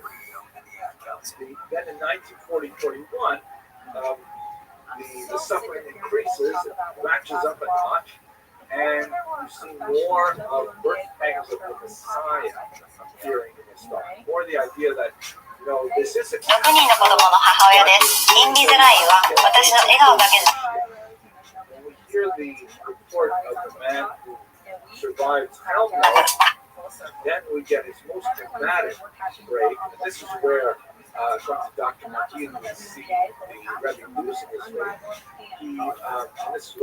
Then in 1940-41, the suffering increases, it ratchets up a notch, and you see more of birth pangs of the Messiah appearing in his story. More the idea that, you know, this isn't. 6人の子供の母親です。インビズラインは私の笑顔だけだ。 When we hear the report of the man who survived Helmut, then we get his most dramatic break, and this is where Dr. Martin will see the Rebbe losing his faith. This is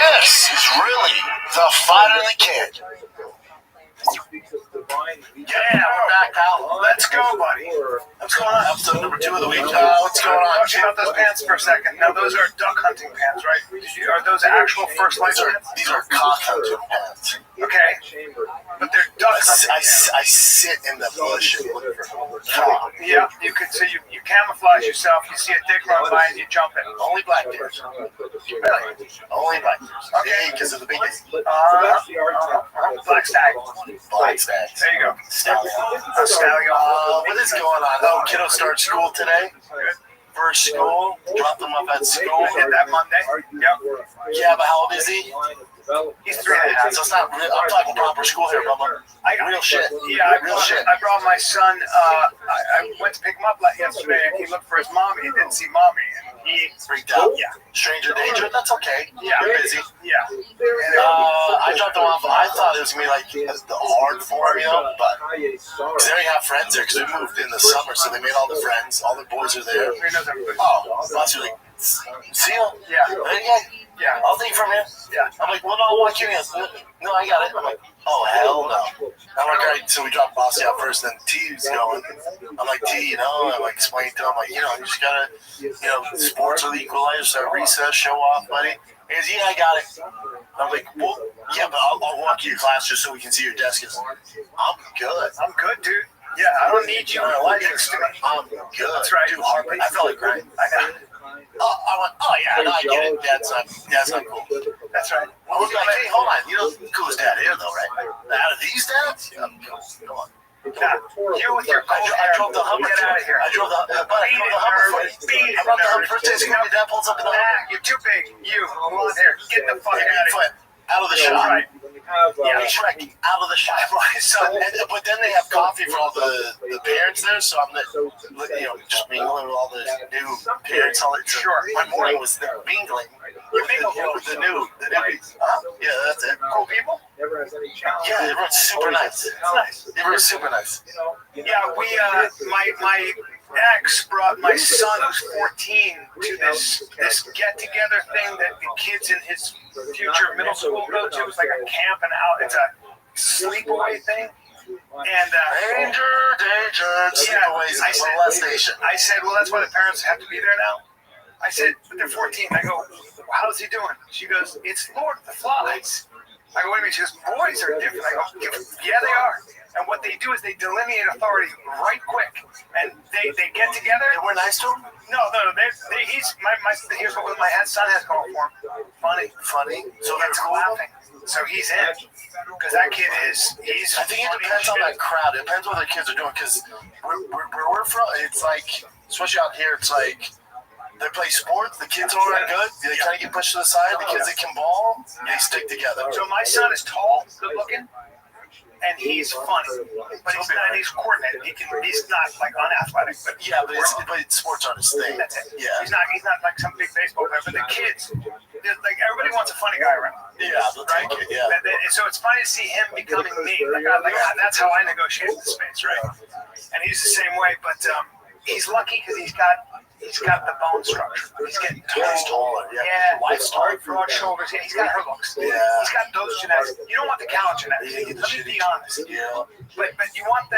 This is really the fighter of the kid. Yeah, we're back out. Let's go, buddy. What's going on? Episode number 2 of the week. What's going on? Talk about those pants for a second. Now, those are duck hunting pants, right? Are those actual first light pants? These are cock hunting pants. Okay. But they're duck hunting pants. I sit in the bush and look for cock. Yeah, you could see you camouflage yourself. You see a dick run by and you jump it. Only black bears. Really? Only black bears. Okay, because of the big Black stag. black stag. There you go. Stallion. Stallion. What is going on? Oh, kiddo starts school today. First school. Dropped him off at school. Did that Monday? Yep. Yeah, but how old is he? He's 3.5. So it's not real. I'm talking proper school here, Bubba. Real shit. Yeah, real shit. I brought my son. I went to pick him up yesterday, and he looked for his mommy. He didn't see mommy, and he Freaked out. Yeah. Stranger danger. That's okay. Yeah. You're busy. Yeah. I dropped him off. I thought it was gonna be like the hard form, you know, but because they already have friends there because we moved in the summer, so they made all the friends. All the boys are there. He knows everybody. Oh, lots of like, see you. Yeah. Yeah. I'll take you from here. Yeah. I'm like, well, no, I'll walk you in. No, I got it. I'm like, oh, hell no. I'm like, all right, so we dropped Bossy out first, and then T's going. I'm like, T, you know, I'm like explaining to him, like, you know, you just gotta, you know, sports are the equalizer, so recess, show off, buddy. He goes, yeah, I got it. I'm like, well, yeah, but I'll walk you to your class just so we can see your desk. I'm good. I'm good, dude. Yeah, I don't need you in my life next to me. I'm good. That's right. Dude, heartbreak. I felt like crying. I went, oh, yeah, no, I get it. That's not cool. That's right. I was like, hey, hold on. You know, coolest dad here, though, right? Out of these dads? Yeah, come on. Nah, you with your cold I hair. drove the Hummer. Get out of here. I drove the Hummer for you. Beat it, I brought the Hummer nerd. first day of school. My dad pulls up in the Nah, Hummer. you're too big. You, come on here. Get the fuck out of here. Out of the Yeah, shop. right. Yeah, Shrek, out of the shop. My son. But then they have coffee for all the parents there, so I'm you know, just mingling with all the new parents. Sure. My morning was mingling. You mingle with the new. Yeah, that's it. Cool people? Never has any challenge. Yeah, everyone's super nice. It's nice. Everyone's super nice. Yeah, we my ex brought my son who's 14 to this get together thing that the kids in his future middle school go to. It's like a camp and out. It's a sleepaway thing. And Danger. yeah, Molestation. I said, well, that's why the parents have to be there now. I said, but they're 14. I go, how's he doing? She goes, it's Lord of the Flies. I go, what do you mean? She goes, boys are different. I go, yeah, they are. And what they do is they delineate authority right quick, and they get together. And we're nice to him? No. Here's what my son has going for him. Funny. So It's they're cool. laughing. So he's in. Because that kid is, he's. I think it depends on that crowd. It depends what the kids are doing. Because where we're from, it's like, especially out here, it's like they play sports. The kids are not good. They kind of get pushed to the side. The kids that can ball, they stick together. So my son is tall, good looking, and he's funny, but he's not. He's coordinated. He's not like unathletic, but Yeah, but sports aren't his thing. that's it. Yeah. He's not like some big baseball player. But the kids, like everybody wants a funny guy around. Yeah, they'll take it. Yeah. And so it's funny to see him becoming me. That's how I negotiate the space, right? And he's the same way, but he's lucky because he's got the bone structure. He's getting tall. He's taller. Yeah. Wife's tall, broad shoulders. Yeah, he's got her looks. Yeah. He's got those genetics. You don't want the cow genetics. Let me be honest. Yeah. But you want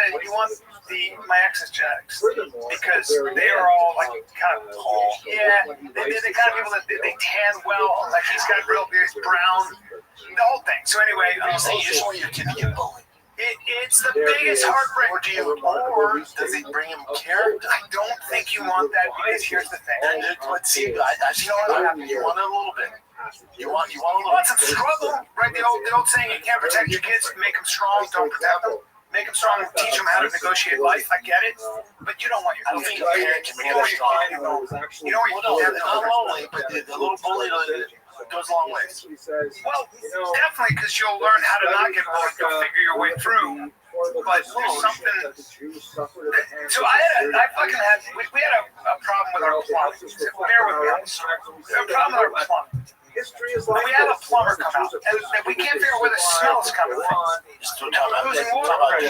my ex's genetics because they are all like kind of tall. Yeah, they're the kind of people that they tan well. Like he's got real beard, brown, the whole thing. So anyway, You just want your kid to get bullied. it's the biggest heartbreak. Or does he bring him character? I don't think you want that because here's the thing. And let's see, I see what happened. You want it a little bit. You want a little You want some struggle, right? The old saying, you can't protect your kids, make them strong, don't protect them. Make them strong, teach them how to negotiate life. I get it, but you don't want your. I don't think a parent can make them strong. You know what you Not only, but the little bully goes a long ways. Well, definitely, because you'll learn how to not get bullied. You'll figure your way through. But there's something. So we had a problem with our plumbing. Bear with me on this story. We have a problem with our plumbing. We have a plumber come out, and we can't figure out where the smell's coming from. We're losing water pressure.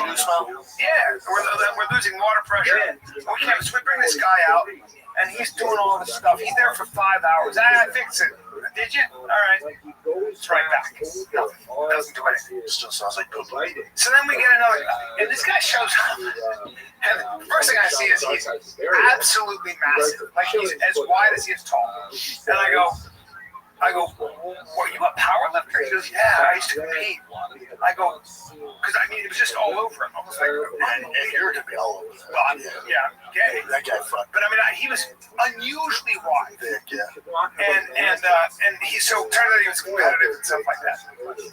Yeah, we're losing water pressure. So we bring this guy out, and he's doing all this stuff. He's there for 5 hours. I fixed it. Did you? All right. It's right back. Nothing. Doesn't do anything. It still sounds like poop. So then we get another guy, and this guy shows up. And the first thing I see is he's absolutely massive. Like he's as wide as he is tall. And I go, well, you a power lifter? He goes, yeah, I used to compete. I go, because I mean, it was just all over him. I was like, And you're going to be all over that. well, yeah, gay. That guy fucked. But I mean, he was unusually wide. Thick, yeah. And he so turned out he was competitive and stuff like that.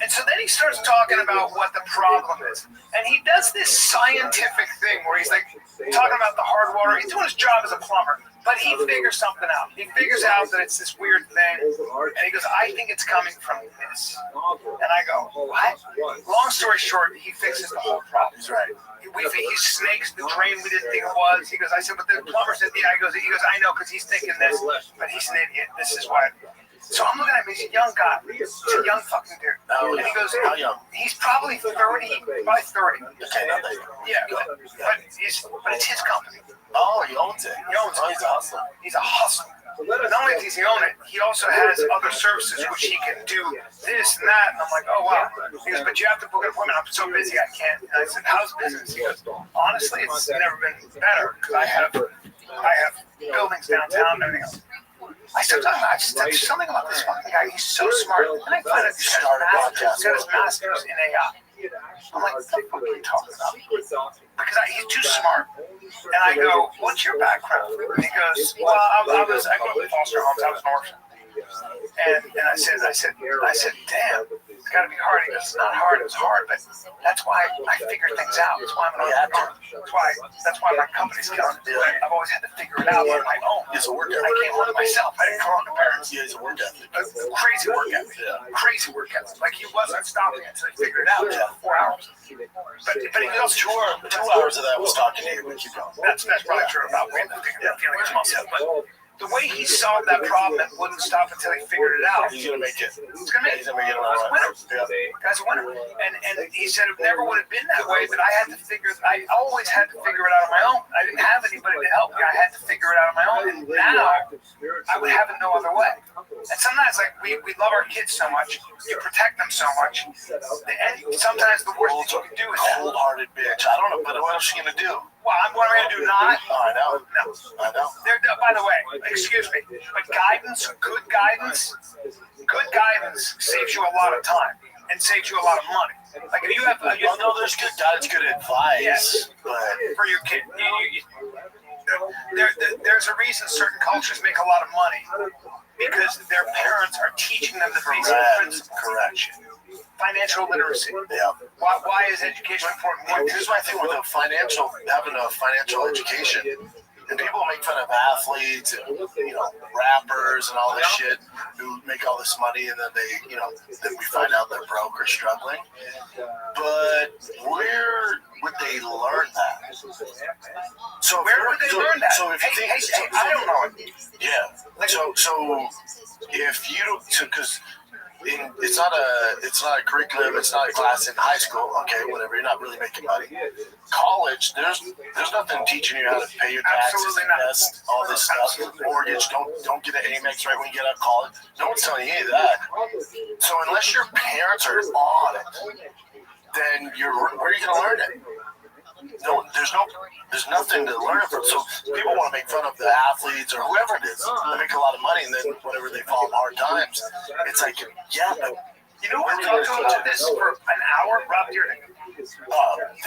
And so then he starts talking about what the problem is. And he does this scientific thing where he's like talking about the hard water. He's doing his job as a plumber. But he figures something out. He figures out that it's this weird thing. And he goes, I think it's coming from this. And I go, what? Long story short, he fixes the whole problem. He's right. He snakes the drain we didn't think it was. He goes, I said, but the plumber said, yeah. He goes, I know, because he's thinking this, but he's an idiot. This is why. So I'm looking at him. He's a young guy. He's a young fucking dude. And he goes, how young? He's probably 30, probably 30. Okay, not that young. Yeah, but it's his company. Oh, he owns it. He owns it. Oh, he's awesome. He's a hustler. Not only does he own it, he also has other services which he can do this and that. And I'm like, oh wow. He goes, but you have to book an appointment. I'm so busy, I can't. And I said, how's business? He goes, honestly, it's never been better because I have buildings downtown and everything else. I said, there's something about this fucking guy. He's so smart. And I find out he's got his master's in AI. I'm like, what the fuck are you talking about? Because he's too smart. And I go, what's your background? And he goes, well, I grew up in foster homes. I was an orphan. And I said, damn, it's got to be hard. He goes, it's not hard. It's hard, but that's why I figure things out. That's why I'm an entrepreneur. That's why my company's killing it. I've always had to figure it out on my own. He's a work ethic. I can't work myself. I didn't come up with parents. Yeah, he's a work ethic. Crazy work ethic. Crazy work ethic. Like he wasn't stopping until he figured it out in 4 hours. But he also 2 hours of that was talking to you when you go. That's probably true about weightlifting and feeling myself. But the way he solved that problem, it wouldn't stop until he figured it out. He's gonna make it. He's gonna make it. He's gonna make it around. Guy's a winner. And he said it never would have been that way, but I always had to figure it out on my own. I didn't have anybody to help me. I had to figure it out on my own. And now I would have it no other way. And sometimes, like, we love our kids so much, you protect them so much, and sometimes the worst thing you can do is that. Cold-hearted bitch. I don't know, but what else are you gonna do? Well, what am I going to do? Not? Oh, I know. No. I know. By the way, excuse me, but good guidance saves you a lot of time and saves you a lot of money. Like if you have, there's good guidance, good advice. Yes, but for your kid, there's a reason certain cultures make a lot of money because their parents are teaching them the basic principles. Correction. financial literacy. Yeah. Why is education important? Here's my thing with having a financial education. And people make fun of athletes and rappers and all this shit who make all this money, and then then we find out they're broke or struggling. But where would they learn that? So Where would they learn that? So if you think, I don't know. yeah. So if you don't, because it's not a curriculum, it's not a class in high school. Okay, whatever. You're not really making money. College, there's nothing teaching you how to pay your taxes, invest, all this stuff. Mortgage, don't get an Amex right when you get out of college. No one's telling you any of that. So unless your parents are on it, then where are you going to learn it? No, there's nothing to learn from. So people want to make fun of the athletes or whoever it is. They make a lot of money, and then whenever they fall in hard times, it's like, yeah, but you know what? Talked about this for an hour. Rob Dearden.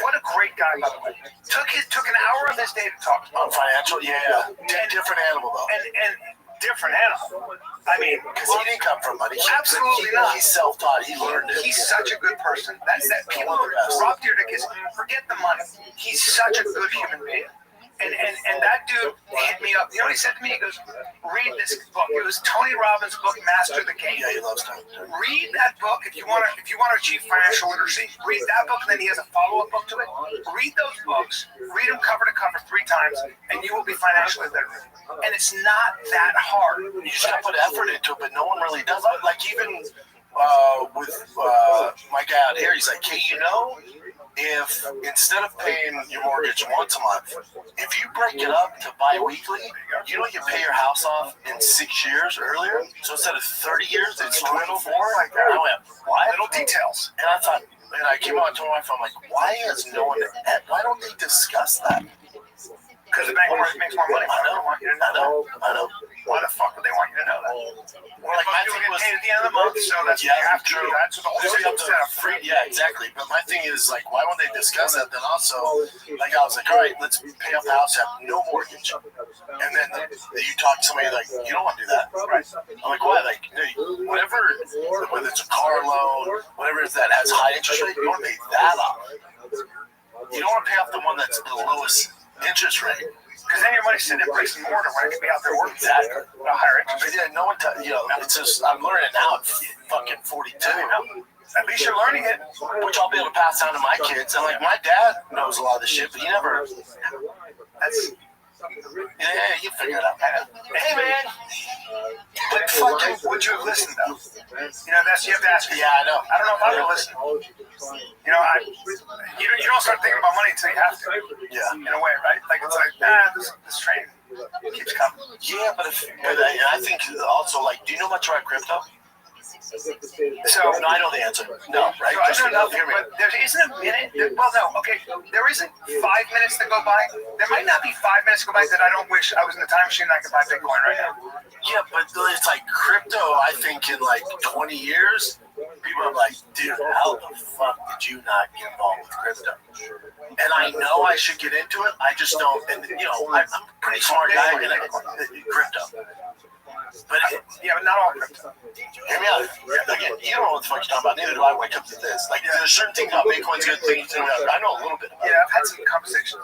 What a great guy, by the way. Took an hour of his day to talk on financial. Yeah, different animal though. And different animal. I mean, because he didn't come from money. Absolutely not. He's self-taught. He learned it. He's such a good person. That's that people. Rob Dearden is, forget the money. He's such a good human being. And that dude hit me up. You know what he said to me? He goes, read this book. It was Tony Robbins' book, Master the Game. Yeah, he loves Tony. Read that book if you want to achieve financial literacy. Read that book, and then he has a follow-up book to it. Read those books. Read them cover to cover 3 times, and you will be financially literate. And it's not that hard. You just got to put effort into it, but no one really does. Like even with my guy out here, he's like, hey, if instead of paying your mortgage once a month, if you break it up to bi-weekly, you pay your house off in 6 years earlier. So instead of 30 years, it's 24. I went, why? Little details. And I thought, and I came out to my wife, I'm like, why don't they discuss that? Because the bank makes more money. I don't want you to know that. I know. Why the fuck would they want you to know that? Well, like my thing was, paid at the end of the month, so that's yeah, you have to true. do that. So the whole system's set up free. Yeah, exactly. But my thing is, like, why won't they discuss that? Then also, like, I was like, all right, let's pay off the house, have no mortgage. And then you talk to somebody like, you don't want to do that. Right. I'm like, why? Like, whatever, whether it's a car loan, whatever it is that has high interest rate, you want to pay that off. You don't want to pay off the one that's the lowest interest rate. Because then your money's sitting in bricks and mortar when it could be out there working. Exactly. A higher interest. But yeah, no one, it's just, I'm learning now at fucking 42. At least you're learning it. Which I'll be able to pass down to my kids. And like, my dad knows a lot of this shit, but he never, yeah, you figure it out. Hey, man. But fucking, would you have listened, though? That's, you have to ask me. Yeah, I know. I don't know if I would listen. You don't start thinking about money until you have to. Yeah. In a way, right? Like, it's like, this train keeps coming. Yeah, but I think also, like, do you know much about crypto? So, no, I know the answer. No, right? So I know nothing, but there isn't a minute. Well, no, okay. There isn't 5 minutes that go by. There might not be 5 minutes go by that I don't wish I was in the time machine and I could buy Bitcoin right now. Yeah, but it's like crypto, I think in like 20 years, people are like, dude, how the fuck did you not get involved with crypto? And I know I should get into it. I just don't. And, I'm a pretty smart guy in crypto. But but not all crypto. Hear me out. Again, you don't know what the fuck you're talking about. Neither do I when it comes to this. Like, there's certain things about Bitcoin's good things. I know a little bit about it. Yeah, I've had some conversations.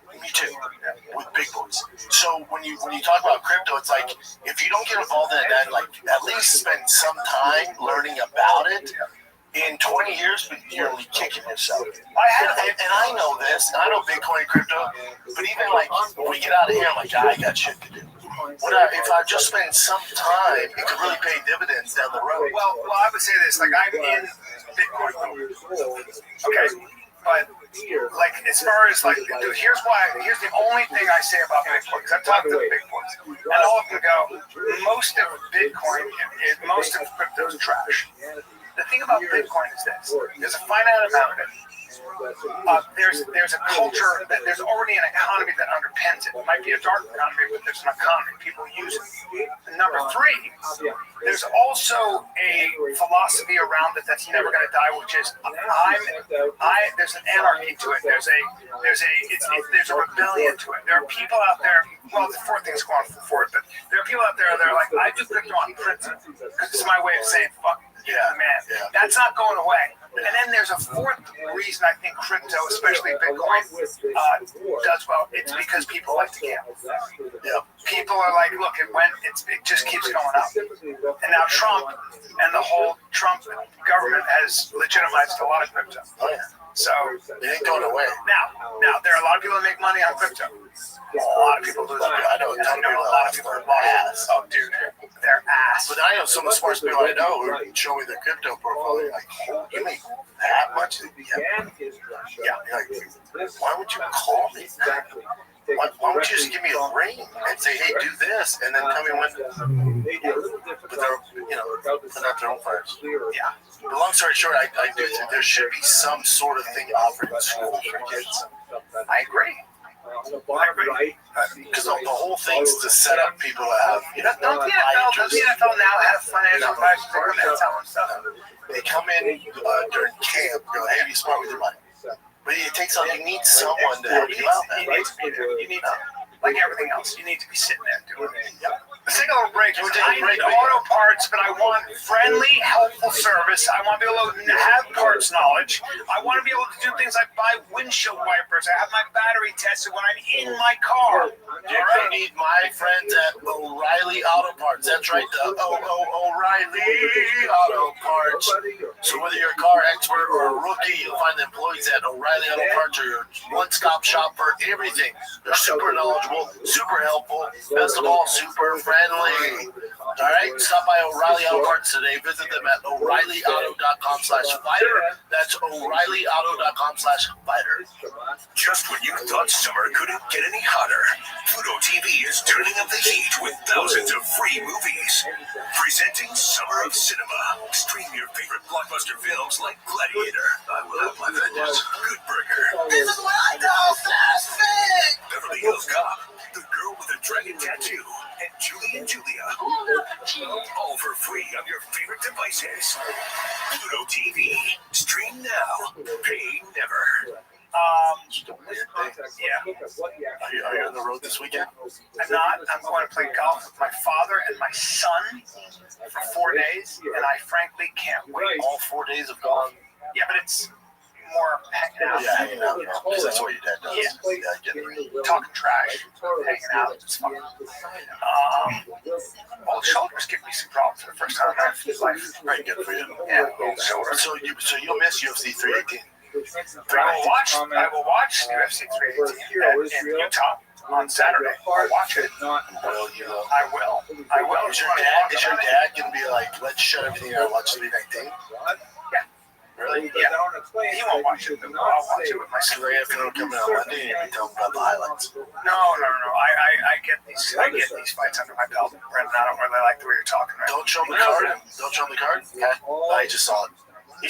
Me too, with big boys. So when you talk about crypto, it's like, if you don't get involved in it, then like at least spend some time learning about it. In 20 years, you're really kicking yourself. And I know this, and I know Bitcoin and crypto, but even like when we get out of here, I'm like, I got shit to do. If I just spend some time, it could really pay dividends down the road. Well, I would say this, like, I'm in Bitcoin. Okay, but like, as far as like, dude, here's the only thing I say about Bitcoin, because I've talked to the big boys, and all of them go, most of Bitcoin, most of crypto is trash. The thing about Bitcoin is this: there's a finite amount of it. There's a culture that there's already an economy that underpins it. It might be a dark economy, but there's an economy. People use it. And number 3, there's also a philosophy around it that's never going to die, which is there's an anarchy to it. There's a rebellion to it. There are people out there. Well, the 4th thing's going for it, but there are people out there that are like, I do crypto on principle because it's my way of saying fuck. Yeah, man. Yeah. That's not going away. And then there's a fourth reason I think crypto, especially Bitcoin, does well. It's because people like to gamble. Yeah. People are like, look, it just keeps going up. And now Trump and the whole Trump government has legitimized a lot of crypto. Oh, yeah. So It ain't going away. now there are a lot of people that make money on crypto. A lot of people lose money. I know a ton of people a lot of people are lost. Oh, dude, they're ass. But I know some of the smartest people I know who show me their crypto portfolio. Like, oh, you make that much? Yeah. Like, why would you call me? Why don't you just give me a ring and say, hey, do this, and then tell me when? But they're, putting out their own fires. Yeah. But long story short, I do think there should be some sort of thing offered in schools for kids. I agree. Because the whole thing's to set up people to have, Don't the NFL now have financial advisors that tell them stuff? They come in during camp, go, hey, be smart with your money. But it takes you need someone to help you out, man. You need to be there. You need to, like everything else, you need to be sitting there doing it. Yep. Let's take a little break. I need auto parts, but I want friendly, helpful service. I want to be able to have parts knowledge. I want to be able to do things like buy windshield wipers. I have my battery tested when I'm in my car. You're going to need my friends at O'Reilly Auto Parts. That's right, the O'Reilly Auto Parts. So whether you're a car expert or a rookie, you'll find the employees at O'Reilly Auto Parts are your one-stop shop for everything. They're super knowledgeable, super helpful, best of all, super friendly. All right, stop by O'Reilly Auto Parts today. Visit them at O'ReillyAuto.com/fighter. That's O'ReillyAuto.com/fighter. Just when you thought summer couldn't get any hotter, Pluto TV is turning up the heat with thousands of free movies. Presenting Summer of Cinema. Stream your favorite blockbuster films like Gladiator, I Will Have My Vengeance, Good Burger, This is what I call fast food. Beverly Hills Cop, The Girl with a Dragon Tattoo, and Julie and Julia. All for free on your favorite devices. Pluto TV. Stream now. Pay never. Yeah. Are you on the road this weekend? I'm not. I'm going to play golf with my father and my son for 4 days, and I frankly can't wait. All 4 days of golf? Yeah, but it's more hanging out. Yeah, hanging out. Because that's what your dad does. Yeah. I get it. Talking trash, hanging out. It's fun. Old shoulders give me some problems for the first time in my life. Very good for you. Yeah, old shoulders. So you'll miss UFC 318. I will watch UFC 318 in Utah on Saturday. I'll watch it. Well, I will. Is your dad gonna be like, let's shut everything down and watch 319? Yeah. Really? Yeah. He won't watch it. I'll watch it with my son. So they're gonna come in on Monday and tell them about the highlights. No. I get these fights under my belt, Brendan. I don't really like the way you're talking right now. Don't show them the card. Don't show them the card. Okay. I just saw it. I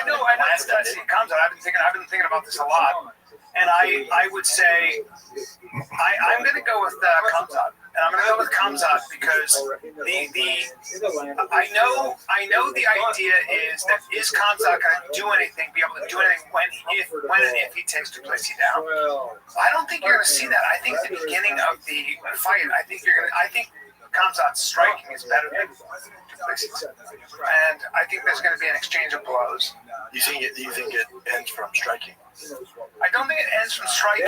know that it comes out. I've been thinking about this a lot, and I would say I'm going to go with Kamzat, and I'm going to go with Kamzat because I know the idea is that is Kamzat going to do anything, be able to do anything when and if he takes Duplessis down. I don't think you're going to see that. I think the beginning of the fight, I think Kamzat's striking is better than Duplessis, and I think there's going to be an exchange of blows. You think it ends from striking? I don't think it ends from striking.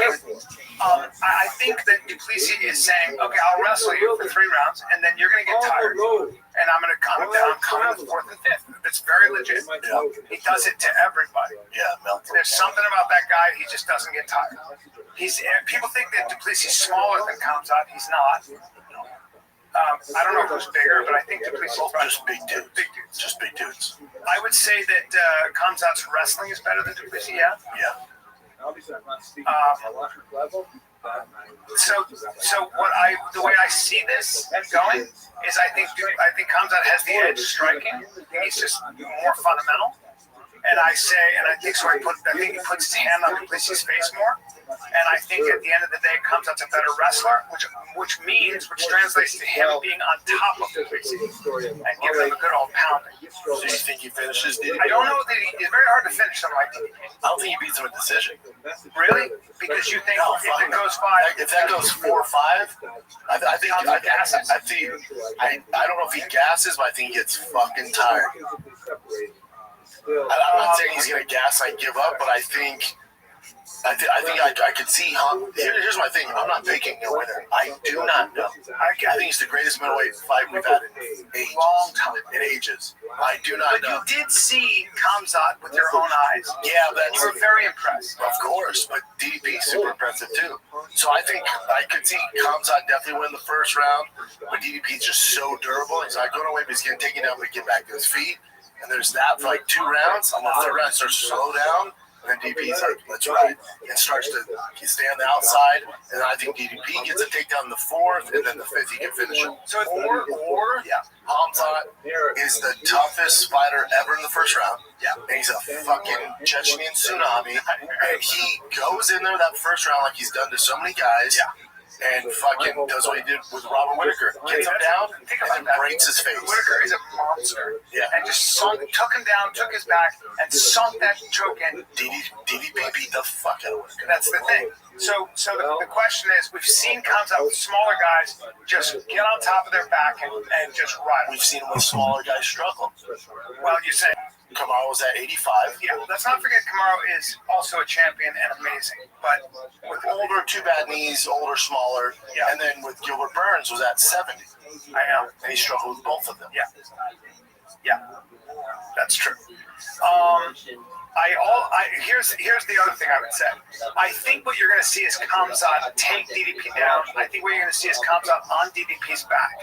I think that Duplessis is saying, okay, I'll wrestle you for 3 rounds, and then you're going to get tired, and I'm going to come down, come in the 4th and 5th. It's very legit. Yeah. He does it to everybody. Yeah, melting. There's something about that guy. He just doesn't get tired. People think that Duplessis is smaller than Kamzat. He's not. I don't know who's bigger, but I think Duplessis is just big dudes. Just big dudes. I would say that Kamzat's wrestling is better than Duplessis. Yeah. Yeah. So the way I see this going is I think Kamzat has the edge striking. He's just more fundamental. And I think so. I think he puts his hand on Duplessis' face more. And I think at the end of the day, Kamzat's a better wrestler, which translates to him being on top of Duplessis and giving him a good old pounding. So you think he finishes? I don't know that it's very hard to finish something like that. I don't think he beats him with decision. Really? Because you think if it goes 5, if that goes 4-5, I think I don't know if he gasses, but I think he gets fucking tired. I'm not saying he's going to gaslight, give up, but I think I could see how. Here's my thing. I'm not picking a winner. I do not know. I think it's the greatest middleweight fight we've had in a long time, in ages. I do not know. But you did see Khamzat with your own eyes. Yeah, You were very impressed. Of course, but DDP is super impressive too. So I think I could see Khamzat definitely win the first round, but DDP is just so durable. He's not going away, but he's going to take it down, but get back to his feet. And there's that for like 2 rounds, and the third round starts to slow down. And then DDP's like, let's ride. And starts to stay on the outside. And I think DDP gets a takedown in the 4th, and then the 5th he can finish it. So Khamzat is the toughest fighter ever in the first round. Yeah. And he's a fucking Chechnyan tsunami. And he goes in there that first round like he's done to so many guys. Yeah. And fucking does what he did with Robert Whitaker. Gets him down and then breaks his face. Whitaker is a monster. Yeah. And just took him down, took his back, and sunk that choke in. DDP beat the fuck out of Whitaker. That's the thing. So the question is, we've seen Khamzat with smaller guys just get on top of their back and just ride. We've seen him with smaller guys struggle. Well, you say Kamaru was at 85. Yeah, let's not forget Kamaru is also a champion and amazing. But with older, 2 bad knees, older, smaller. Yeah. And then with Gilbert Burns was at 70. I know. And he struggled with both of them. Yeah. Yeah. That's true. Here's the other thing I would say. I think what you're going to see is Khamzat take DDP down. I think what you're going to see is Khamzat on DDP's back.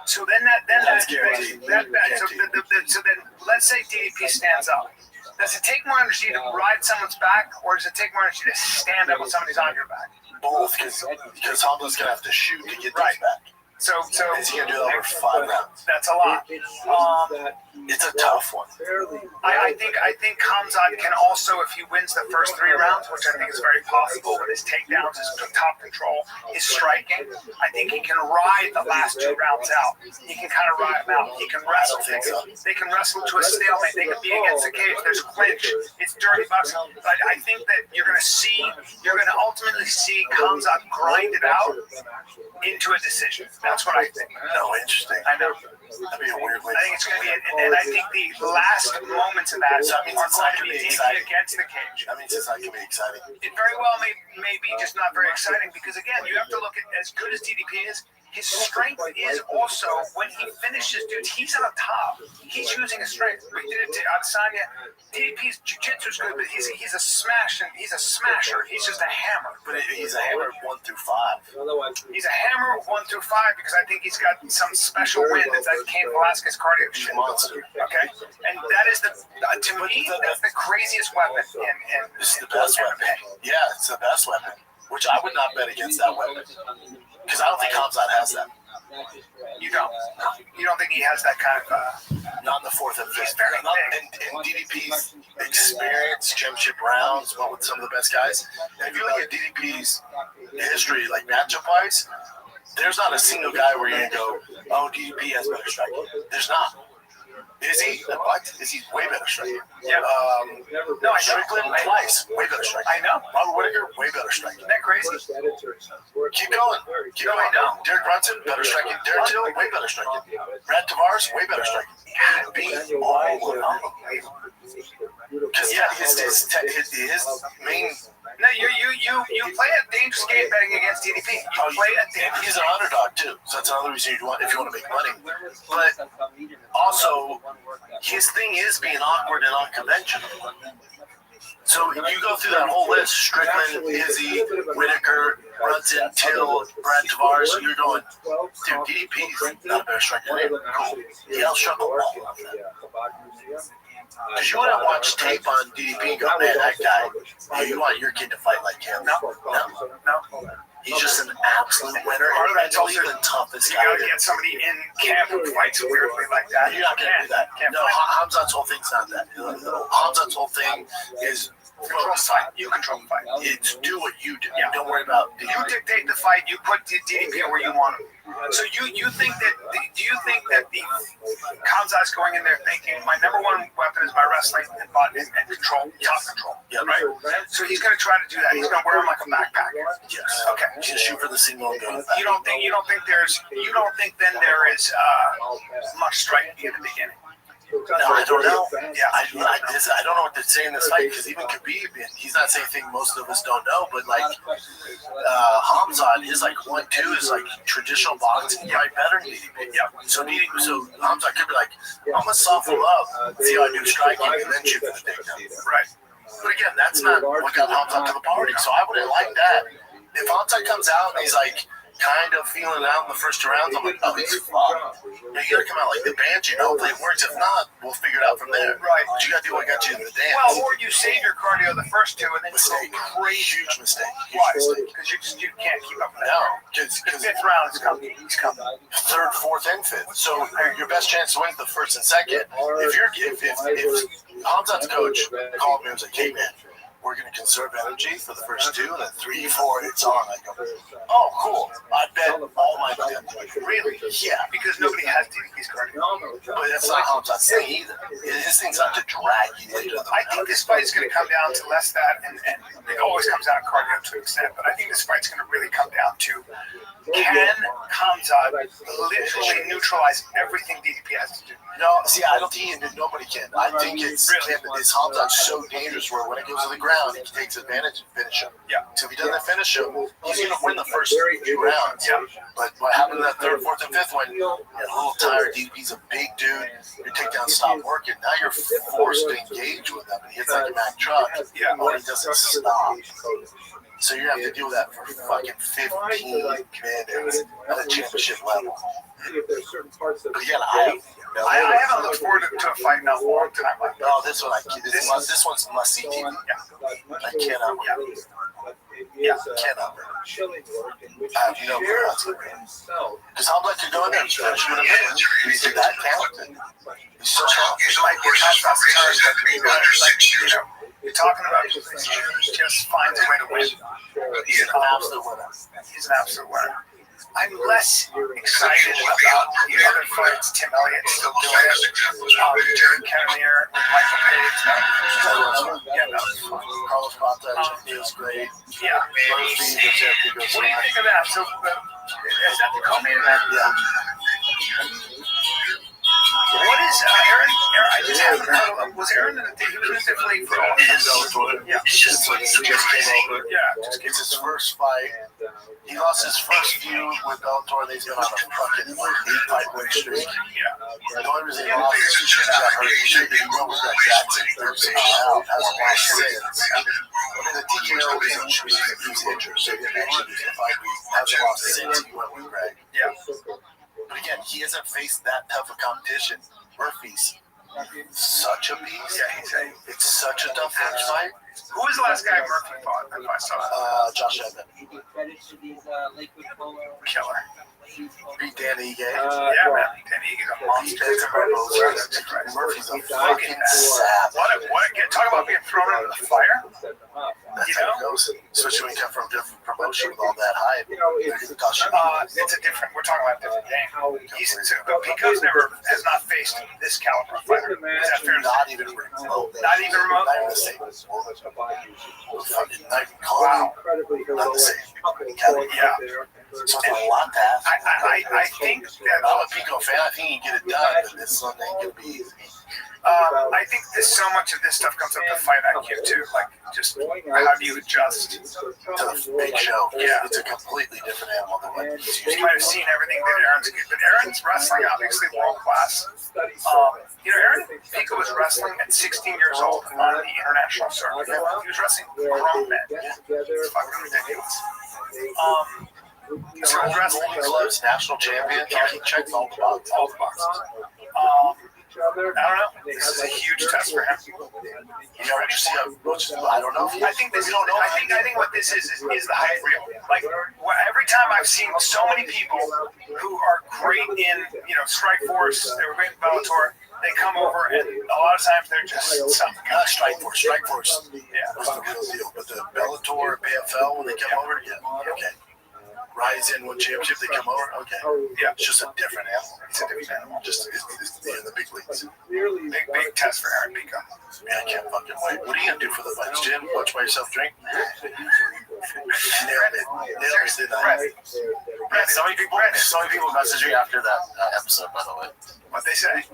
So then that's guaranteed. So then let's say DDP stands up. Does it take more energy to ride someone's back, or does it take more energy to stand up when somebody's on your back? Both, because Hamza's going to have to shoot to get right back. So is he going to do that over 5 rounds? That's a lot. It's a tough one. I think Khamzat can also, if he wins the first 3 rounds, which I think is very possible with his takedowns, his top control, his striking, I think he can ride the last 2 rounds out. He can kind of ride them out. He can wrestle. They can wrestle to a stalemate. They can be against the cage. There's clinch. It's dirty boxing. But I think that you're going to ultimately see Khamzat grind it out into a decision. That's what I think. No, interesting. I know. That'd be a weird way. I think it's going to be, and I think the last moments of that are going to be against the cage. That means it's not going to be exciting. It very well may be just not very exciting because, again, you have to look at as good as DDP is. His strength is also when he finishes dudes, he's on top. He's using his strength. We did it to Adesanya. DDP's jiu-jitsu is good, but he's a smasher. He's just a hammer. But he's a hammer 1 through 5. He's a hammer 1 through 5 because I think he's got some special wind that's that Cain Velasquez cardio shit. Monster. Okay, and that is to me that's the craziest weapon in This is the best weapon. Yeah, it's the best weapon. Which I would not bet against that weapon. Because I don't think Khamzat has that. You don't? You don't think he has that kind of... not in the 4th and 5th. He's very big. And DDP's experience, championship rounds, well, with some of the best guys. And if you look at DDP's history, like matchup-wise, there's not a single guy where you're going to go, oh, DDP has better striking. There's not. Is he? What? Is he way better striking? Yeah. No, Strickland twice. Way better striking. I know. Robert Whitaker, way better striking. Isn't that crazy? Keep going. Keep going. I know. Derek Brunson, better striking. Derek Till, way better striking. Brad Tavares, way better striking. God, beat all of them. Because, yeah, his main... No, you play a dangerous game betting against DDP. He's an underdog too, so that's another reason if you want to make money. But also, his thing is being awkward and unconventional. So you go through that whole list: Strickland, Izzy, Whitaker, Brunson, Till, Brad Tavares, and you're going, dude, DDP's not a better striker than him. Cool. He outstruck all of them. Because you want to watch tape on DDP and go, man, that guy, you want your kid to fight like him. No. He's just an absolute winner. Part of that's also the toughest guy. You got to get somebody in camp who fights weirdly like that. You're not going to do that. No, Hamzat's whole thing's not that. Hamzat's whole thing is control the fight. You control the fight. It's do what you do. Yeah. Don't worry about DDP. You dictate the fight. You put DDP where you want him. So you think that? Do you think that the Khamzat's going in there thinking my number one weapon is my wrestling and control, top control? Yeah, right. So he's going to try to do that. He's going to wear him like a backpack. Yes. Okay. He's going to shoot for the single and go. You don't think then there is much striking in the beginning? No, I don't know. Yeah, I don't know what to say in this fight because even Khabib, he's not saying anything most of us don't know, but like Hamzat, his like 1-2 is like traditional boxing, probably better than DDP. Yeah. So Hamzat could be like, I'm gonna soften him up, see how I do striking, and then shoot for the takedown. Right. But again, that's not what got Hamzat to the party, so I wouldn't like that. If Hamzat comes out and he's like kind of feeling out in the first 2 rounds, I'm like, oh, he's fucked. You gotta come out like the Banshee, hopefully it works. If not, we'll figure it out from there. Right. But you gotta do what got you in the dance. Well, or you save your cardio the first 2 and then mistake. Crazy. Huge mistake. Why? Because you can't keep up with that. No. Because the 5th round is coming. He's coming. 3rd, 4th, and 5th. So your best chance to win is the 1st and 2nd. If Hamzat's coach called me and was like, hey man, we're going to conserve energy for the first 2, and then 3, 4, it's on. I go, oh, cool. I bet all my money. Really? Yeah. Because nobody has DDP's cardio. But that's not Hamzat's thing either. His thing's not to drag you later. I think this fight's going to come down to less that, and it always comes down to cardio to an extent, but I think this fight's going to really come down to can Hamzat literally neutralize everything DDP has to do? No, see, I don't think nobody can. I think it's Hamzat's so dangerous where when it goes to the ground, he takes advantage and finish him. Yeah. So if he doesn't finish him, he's going to win the first 3 rounds. Yeah. But what happened in that 3rd, 4th, and 5th one, you're a little tired. DDP's a big dude. Your takedown stopped working. Now you're forced to engage with him. And he hits like a Mack truck. Yeah. Or he doesn't stop. So you have to deal with that for fucking 15 minutes at a championship level. But again, I haven't looked forward to a fight in a long time. No, this one's must see TV. I cannot wait. Yeah, cannot wait. I have no clue how to win. Because Hamzat could go in there and finish with a minute. He's that talented. He's so strong. You're talking about he just finds a way to win. He's an absolute winner. He's an absolute winner. I'm less excited about the other fights Tim Elliott's still doing. Jared Cannonier, Michael Page. Yeah, that was fun. Carlos Mata, he was great. Yeah. What do you think of that? So, is that the co-main event? Yeah. What is Aaron? I just haven't heard of him. Was Aaron in the he was in the different league for all Bellator. Yeah. He just came over. Yeah. It's his first fight. He lost his first feud with Bellator. They've been on a fucking 8-fight win streak. Yeah. The only reason he lost is because he got hurt. He should have been going with that Jackson Thursday out. That's why he says. I mean, the TKO was injured, so he didn't actually lose the fight. He hasn't lost since he went with Greg. Yeah. But again, he hasn't faced that tough of competition. Murphy's such a beast. Yeah, it's such a tough fight. Who was the last guy Murphy fought? I saw Josh Edmond. Killer. Beat Danny Ige. Yeah, man. Danny Ige's a monster. Murphy's a fucking savage. Talk about being thrown into the fire. That's how it goes. Especially when you come from a different promotion with all that hype. It's a different. We're talking about a different game. Pico's has not faced this caliber of fighter. Is that fair? Not even remote. Not even remote. Not even the same. Fucking not even close. Wow. Not the same. Yeah. So a lot to ask. I think that I'm a Pico fan. I think he can get it done, but this one ain't gonna be easy. I think there's so much of this stuff comes up to fight IQ too. Like, just how do you adjust to the big show? Yeah, it's a completely different animal than what you might have seen everything that Aaron's good, but Aaron's wrestling obviously world class. Aaron Pico was wrestling at 16 years old on the international circuit. He was wrestling grown men. It's fucking ridiculous. So wrestling gloves, national champion. He checks all the boxes. I don't know. This is a huge test for him. You know, I don't know. I think this. I think what this is the hype reel. Like every time I've seen so many people who are great in Strike Force, they were great in Bellator. They come over and a lot of times they're just something. Strike Force. Yeah, was the real deal. But the Bellator, PFL, when they come over, okay. Rise in one championship, they come over. Okay, yeah, it's just a different animal. It's a different animal. Just it's in the big leagues. Big test for Aaron Pico. Man, I can't fucking wait. What are you gonna do for the fights, Jim? Watch by yourself drink? Nailed it, didn't I? Yeah, so many people messaged me after that episode, by the way. What they say?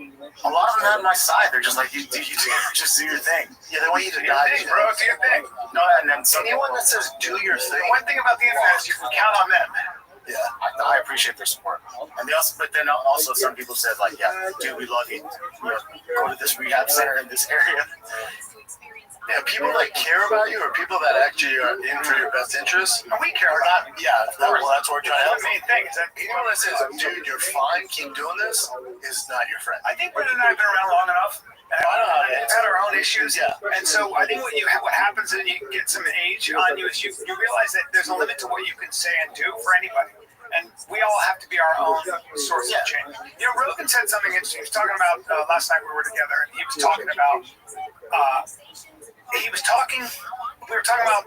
A lot of them have my side. They're just like, you just do your thing. Yeah, they want you to Do your die. thing, bro. Do your thing. No, and then anyone that says do your thing. One thing about the internet is you can count on them. Yeah, I appreciate their support. And they also, but then also some people said like, yeah, dude, we love you. Go to this rehab center in this area. Yeah, people that care about you, or people that actually are in for your best interests. And we care about it. Yeah, well, that's what we're trying to help. The main thing is that Anyone that says, dude, you're fine, keep doing this, is not your friend. I think Brendan and I have been around long enough. And we've had our own issues. Yeah. And so I think what happens is you get some age on you is you realize that there's a limit to what you can say and do for anybody. And we all have to be our own source of change. You know, Rogan said something interesting. He was talking about last night we were together, and he was talking about we were talking about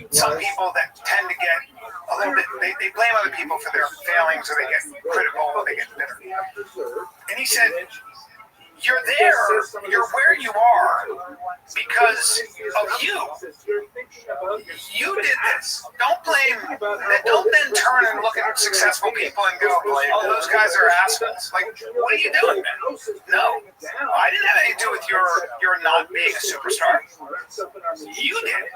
some people that tend to get a little bit, they blame other people for their failings, or they get critical, or they get bitter. And he said, you're where you are because of you. You did this. Don't then turn and look at successful people and go, oh, those guys are assholes. Like, what are you doing, man? No. I didn't have anything to do with your not being a superstar. You did.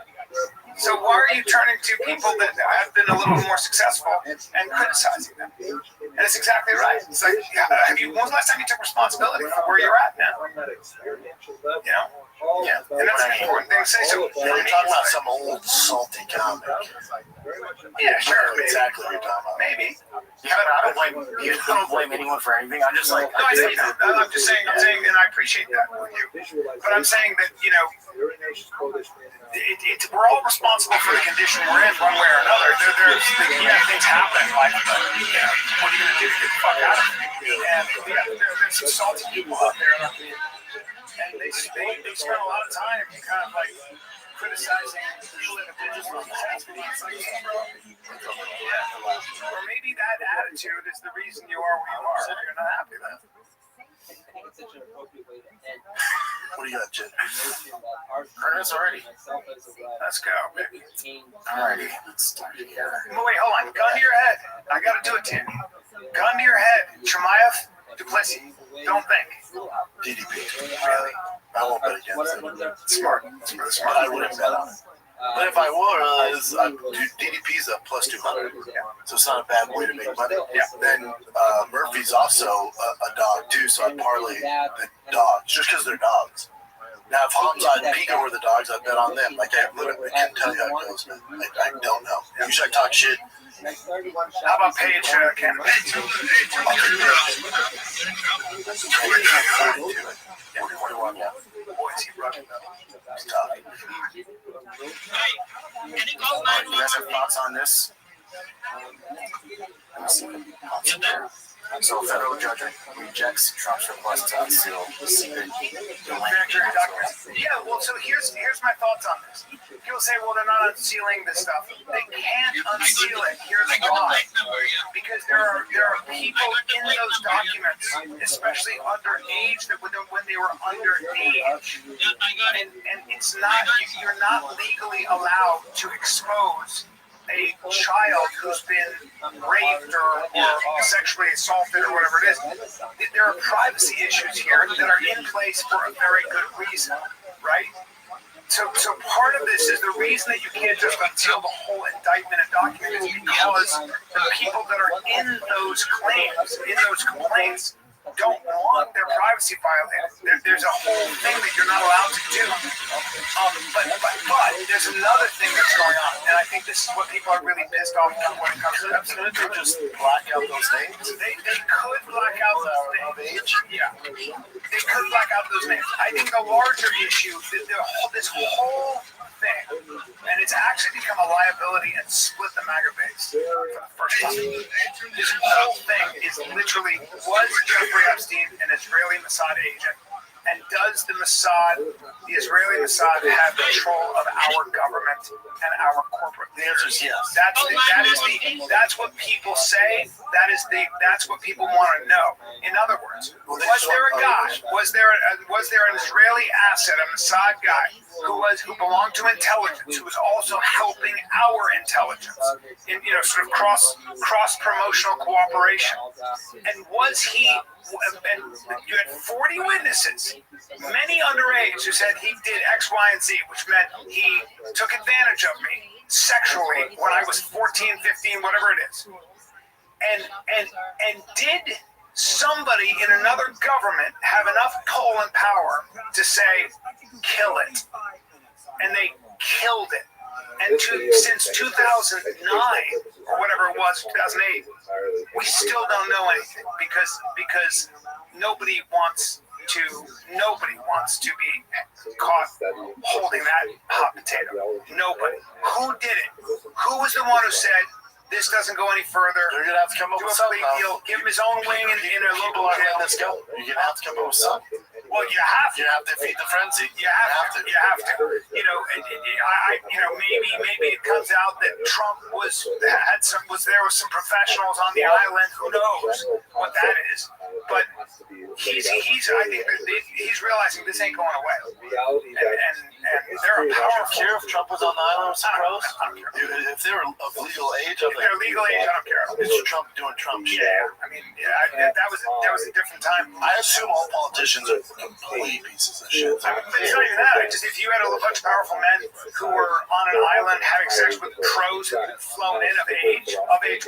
So why are you turning to people that have been a little more successful and criticizing them? And it's exactly right. It's like, when was the last time you took responsibility for where you're at now? You know? Yeah. And that's an important thing to say. So you're talking about some old salty comic. Yeah, sure. Exactly what you're talking about. Maybe. I don't blame anyone for anything. I'm just like, I'm just saying, and I appreciate that with you. But I'm saying that, you know, we're all responsible for the condition we're in, one way or another. Things happen in life, but what are you going to do to get the fuck out of it? And there's some salty people out there, and they spend a lot of time kind of like criticizing people that have been on the head. It's like, hey, bro. Yeah. Or maybe that attitude is the reason you are where you are. You're not happy then. What do you got, Jed? Heard us already. Let's go, baby. Alrighty, let's start here. But wait, hold on. Gun to your head. I gotta do it to you. Gun to your head. Shemaev, Duplessis. Don't think. DDP. Really? I won't bet against it. Smart. I wouldn't bet on it. But if I was, DDP is a plus 200, so it's not a bad way to make money. Yeah. Then Murphy's also a dog too, so I'd parlay the dogs just because they're dogs. Now, if Hamza and Pico were the dogs, I'd bet on them. Like, I literally can't tell you how it goes. I don't know. Usually I talk shit. How about Paige Campbell? Boys, he running though. It's tough. You guys have thoughts on this? Let me see. So, federal judge rejects Trump's request to unseal the secret grand jury documents. Yeah, well, so here's my thoughts on this. People say, well, they're not unsealing this stuff. They can't unseal it. Here's why. Because there are people in those documents, especially underage, that when they were underage, and it's not, you're not legally allowed to expose a child who's been raped or sexually assaulted or whatever it is. There are privacy issues here that are in place for a very good reason, right? So part of this is the reason that you can't just unseal the whole indictment and document is because the people that are in those claims, in those complaints, don't want their privacy violated. There's a whole thing that you're not allowed to do. But there's another thing that's going on, and I think this is what people are really pissed off about when it comes to that. They just black out those names. They could black out those names. Yeah. They could black out those names. I think the larger issue, this whole thing, and it's actually become a liability and split the MAGA base for the first time. This whole thing is literally, was Jeffrey Epstein an Israeli Mossad agent? And does the Israeli Mossad have control of our government elect and our corporate The answer is yes. That's what people say. That's what people want to know. In other words, was there a guy? Was there an Israeli asset, a Mossad guy who belonged to intelligence, who was also helping our intelligence in sort of cross promotional cooperation? And was he? And you had 40 witnesses, many underage, who said he did X, Y, and Z, which meant he took advantage of me sexually when I was 14, 15, whatever it is. And did somebody in another government have enough pull and power to say, kill it? And they killed it. And since 2009, or whatever it was, 2008, we still don't know anything because nobody wants to be caught holding that hot potato. Nobody. Who did it? Who was the one who said, this doesn't go any further? You're gonna have to come up with something. Give him his own wing in a local jail. Let's go. You're gonna have to come up with something. Well, you have to. You have to feed the frenzy. You have to. Maybe it comes out that Trump was there with some professionals on the island. Who knows what that is? But he's I think he's realizing this ain't going away. And they're a powerful. Care if Trump was on the island with some pros? If they're of legal age, if they're legal age, I don't care. It's Trump doing Trump shit. Yeah, I mean, that was a different time. I assume all politicians are complete pieces of shit. But it's not even that. If you had a bunch of powerful men who were on an island having sex with pros who had flown in of age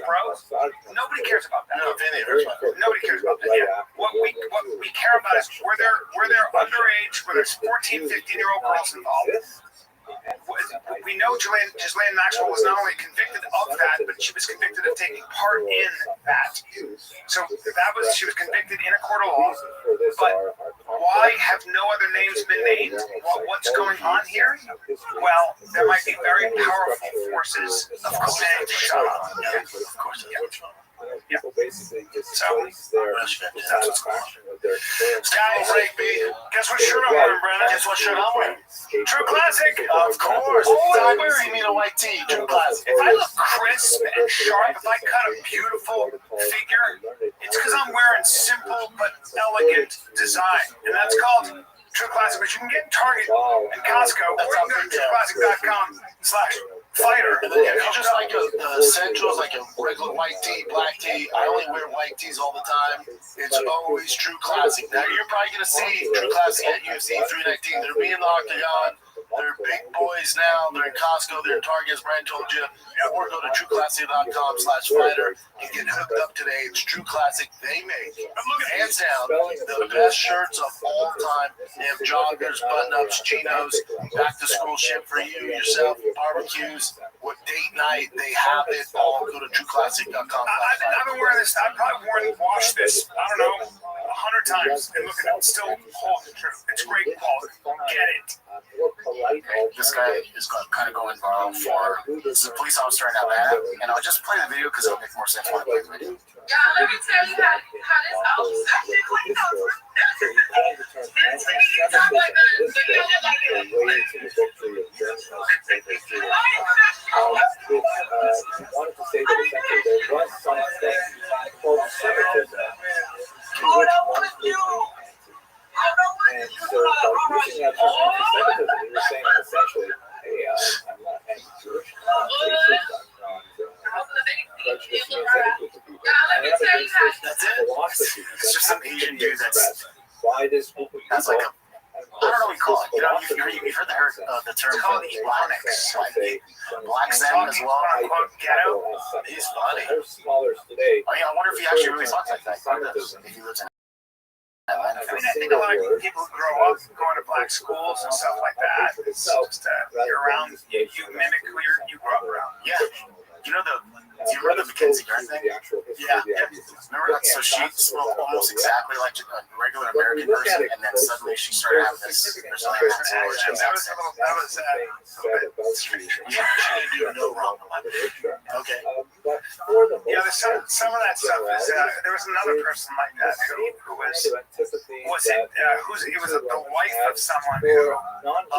pros, nobody cares about that. Nobody cares about that. Yeah. What we care about is were there underage, were there 14, 15-year-old girls involved? We know Ghislaine Maxwell was not only convicted of that, but she was convicted of taking part in that. So she was convicted in a court of law. But why have no other names been named? What's going on here? Well, there might be very powerful forces of course. Of course. Yeah. So, that's what's going on. Sky break me. Guess what shirt I'm wearing, Brennan? Guess what shirt I'm wearing? True Classic. Of course. You mean a white tee. True Classic. If I look crisp and sharp, if I cut a beautiful figure, it's because I'm wearing simple but elegant design. And that's called True Classic, which you can get in Target and Costco. Or you can go to trueclassic.com/fighter. And then if you just like the essentials, like a regular white tee, black tee, I only wear white tees all the time. It's always True Classic. Now you're probably gonna see True Classic at UFC 319. They're being in the octagon. They're big boys now. They're in Costco. They're in Target, as Brian told you. Or go to trueclassic.com/fighter and get hooked up today. It's True Classic. They make, hands down, the best shirts of all time. They have joggers, button-ups, chinos, back-to-school shit for you, yourself, barbecues, what date night. They have it all. Go to trueclassic.com. I've been wearing this. I've probably washed this, I don't know, 100 times. And look at it. Still holding true. It's great quality. Get it. This guy is kind of going viral for this is a police officer in Atlanta, and I'll just play the video because it'll make more sense when I play the video. Yeah, let me tell you how this officer actually cleaned up. Wanted to say that essentially there was something called semitism to which one group and so by using that term anti-Semitism, he was saying essentially, hey, I'm not anti-Jewish, I'm racist, I'm not prejudiced against any group of people. I have against this philosophy. It's just some Asian dude that's why this group of people. That's like a, I don't know what you call it. You know, you've heard the term called Ebonics, like black Zen as well. Ghetto. He's funny. They're scholars today. I mean, I wonder if he actually really talks like that. If he lives in Atlanta. I mean, I think a lot of people who grow up going to black schools and stuff like that, it's just you're around, you mimic who you grew up around. Yeah. You know do you remember the Mackenzie Grant thing? Yeah. Remember that? So she spoke almost exactly like a regular American person, and then suddenly she started having this. There's something that's that was a little bit strange. Yeah, she didn't do no wrong. Okay. Yeah, some of that stuff is. There was another person like that who was it? It was the wife of someone who. Alex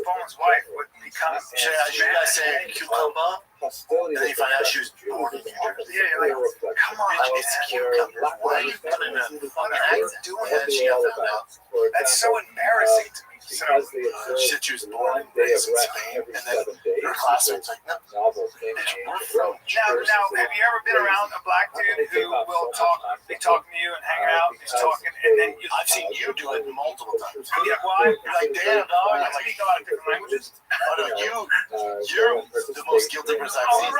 Bowman's wife. become. Should you guys say cucumber? And then you find out she was born in New Jersey. Yeah, you're like, come on, Bitch, it's cucumber. Why are you putting a fucking accent doing that? She got found out. that's so embarrassing to me. So, She said she was born and raised in Spain, and then her classmates like, no, bitch, we're from Jersey. now, have you ever been around a black dude who will be talking to you and hanging out, just talking, and then I've seen you do it multiple times. yeah, well, I'm You're like, damn, dog. I I'm like, speak a lot of different languages. oh no, you're the most guilty person I've seen.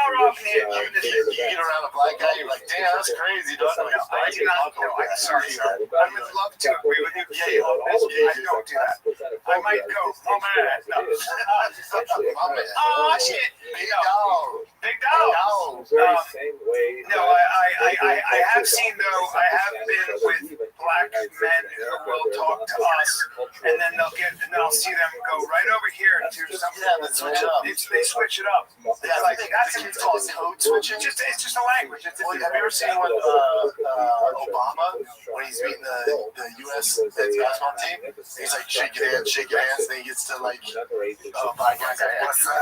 You get around a black guy, you're like, damn, that's crazy, dog. I'm like, I do not know. I'm sorry, sir. I would love to agree with you. Yeah, I don't do that. I might go, oh man, no. Oh shit, Big dog. big dog. No, I have seen though. I have been with black men who will talk to us, and then I'll see them go right over here to something. Yeah, let's switch it up. They switch it up. Yeah, Like that's it's called code switching. It's just a language. Have you ever seen what Obama, when he's meeting the U.S. men's basketball team, he's like shaking hands, and then he gets to like, black guys like, what's that?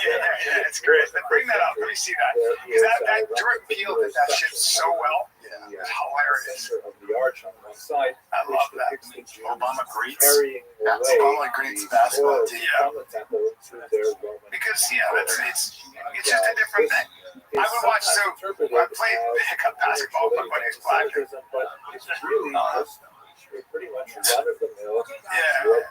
Yeah, it's great. Bring that up. Let me see that. Because that Jordan Peele did that shit so well. Yeah. It's hilarious. I love that. Obama greets. Obama greets basketball team. Yeah. Because it's just a different thing. I would watch. So I played pickup basketball, but when he's black. Pretty much run-of-the-mill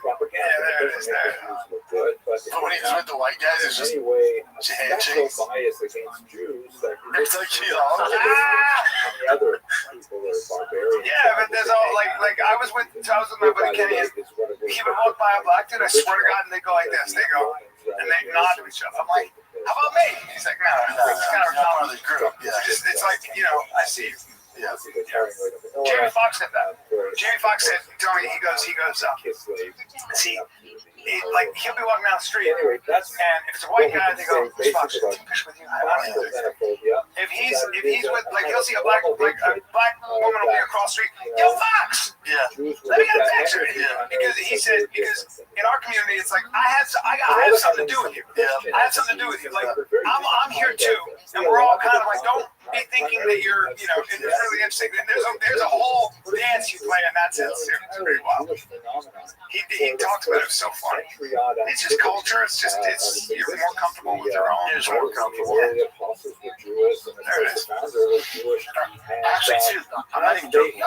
propaganda. Yeah, there it is. But when he's with the white guys, it's just handshakes. Bias against Jews. It's like, other people are barbarians. Yeah, but there's all like I was with my buddy Kenny, and he would walk by a black dude. I swear to God, and they go like this. They go and they nod to each other. I'm like, how about me? He's like, no, it's kind of part of the group. Yeah, it's like, I see. Yeah. Jamie Foxx said that. Jamie Foxx said, Tony, he goes, see, he'll be walking down the street, and if it's a white guy, they go, Foxx, take a picture with you. If he's with, he'll see a black woman will be across the street, yo, Fox! Yeah. Let me get a picture. Yeah. Because he said, in our community, it's like, I have something to do with you. Yeah. I have something to do with you. Like, I'm here too, and we're all kind of like, don't be thinking that you're, it's really interesting. And there's a whole dance you play in that sense too. It's pretty wild. He talks about it so funny. It's just culture. You're more comfortable with your own. You're more comfortable. There it is. Actually, too, I'm not even joking.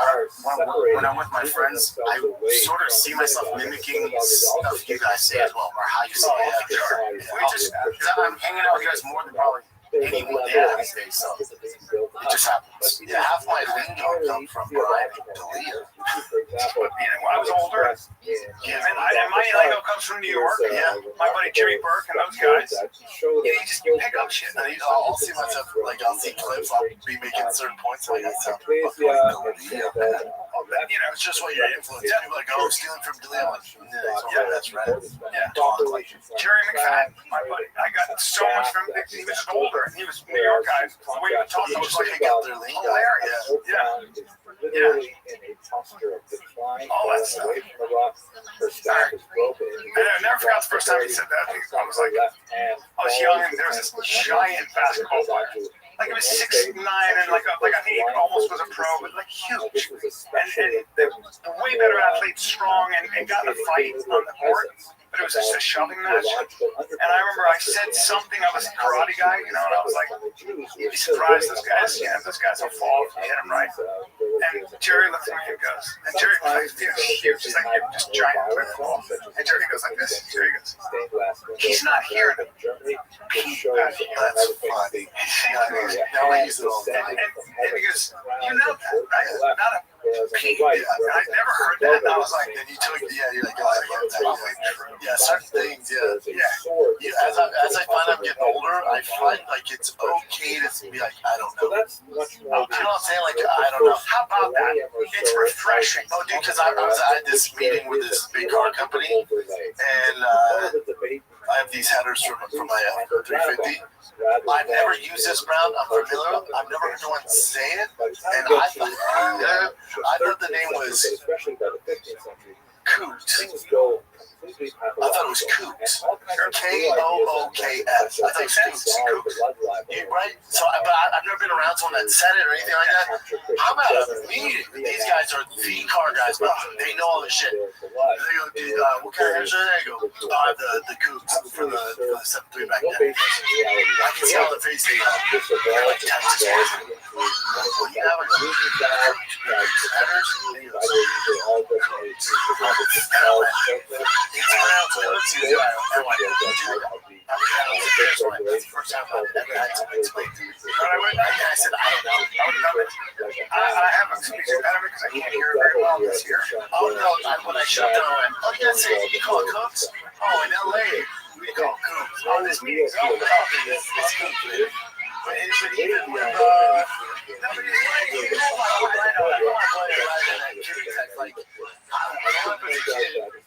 When I'm with my friends, I sort of see myself mimicking stuff you guys say as well, or how you say it. Because I'm hanging out with you guys more than probably anyone there these days, so it just happens. Yeah, half my lingo comes from Brian and Dalia. But when I was older, and my lingo comes from New York. Yeah. My buddy Jimmy Burke and those guys. You pick up shit. I'll see myself, I'll see clips, I'll be making certain points, like I sound it's just what you're influencing. People are like, oh, stealing from Dalia. I'm like, yeah, that's right. Yeah. Jerry McFadden, my buddy. I got so much from him. He was just older, and he was New York guy. The way he would talk, I was like, hilarious. Yeah. All that stuff. I never forgot the first time he said that. I was like, I was young, and there was this giant basketball player. Like it was 6'9" and like I think he almost was a pro, but like huge. And the way better athlete, strong, and got in a fight on the court. But it was just a shoving match. And I remember I said something. I was a karate guy, and I was like, you'd be surprised those guys will fall if you hit them right. And Jerry looks at me and goes, and Jerry plays huge, just like you're just giant playing the ball. And Jerry goes like this. Jerry goes, he's not hearing it. That's funny. Now I use it all the time. And he goes, you know that, right? Not a peep. I never heard that. And I was like, and you're like, oh, yeah, certain things, as I find I'm getting older, I find like it's okay to be like, I don't know. You know what I'm saying? Like, I don't know. How about that? It's refreshing. Oh, dude, because I was at this meeting with this big car company, and I have these headers from my 350. I've never used this brand. I'm familiar. I've never heard anyone say it, and I thought the name was Coot. I thought it was Kooks. K-O-O-K-S. I thought it was Kooks. Right? So, but I've never been around someone that said it or anything like that. I'm out of immediately. These guys are the car guys, but they know all this shit. They go, dude, what kind of hair should I go? The Kooks for the 7.3 back then. I can see all the face they have. They're like Texas ones. What do you have? It's pronounced Kooks. That's the first time I've ever had to explain to me. I said, I don't know. I have a speech impediment because I can't hear it very well this year. Oh, no. When I shut down, I went, oh, you guys say you call it Cooks? Oh, in L.A. we call it Cooks. Oh, this meeting's over. It's Cooks. But even with, nobody's like, you know, I don't want to play it right in that kid text. Like, I don't know if it's a kid. When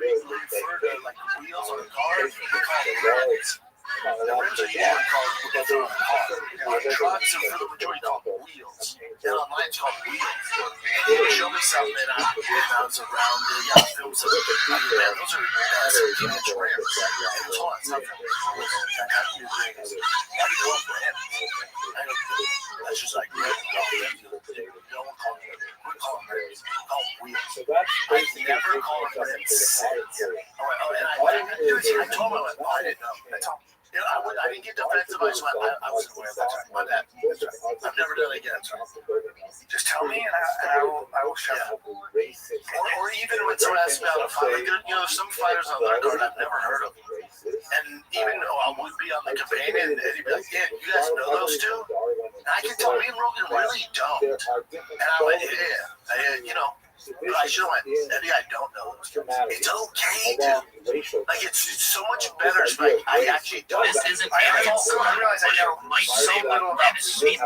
we refer to, like, the wheels on the car, we call it rims. The rims are usually called wheels on the car. On trucks, and for the majority, called wheels. And on mine, it's called wheels. And they show me something, and I was around, yeah, film something. I mean, man, those are 17-inch rims. And hold on, something. That's just like, no one called me. We call them rims. We call them wheels. I never called them rims. I told him, I didn't know. You know, I didn't get defensive. I just went, I wasn't aware of that. My bad. I've never done it again. Just tell me, and I will shut up. Or even when someone asks me how to fight, like, you know, some fighters on their card I've never heard of. And even though I would be on the companion, and he'd be like, yeah, you guys know those two? And I can tell me and Rogan really don't. And I went, yeah, you know. But I should have went, maybe I don't know those things. It's okay to. Like, it's so much better. It's like, I actually don't. This isn't I realize I know so little about the sales.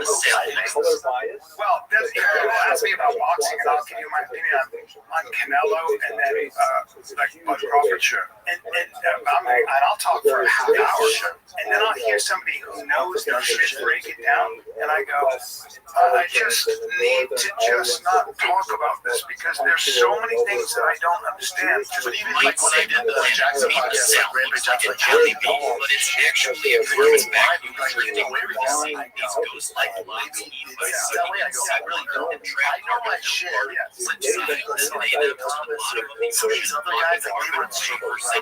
Well, people ask me about boxing, and I'll give you my opinion on Canelo and then like Bud Crawford. Sure. And I'll talk for a half hour, and then I'll hear somebody who knows their shit break it down, and I go, I just need to just not talk about this because there's so many things that I don't understand. But even like when I did the Jackson podcast, like Rampage, I was like, jelly bean, but it's actually a fruit back. It goes like maybe it's that way. I go, I really don't. I know my shit. Some of these other guys, like they run super like so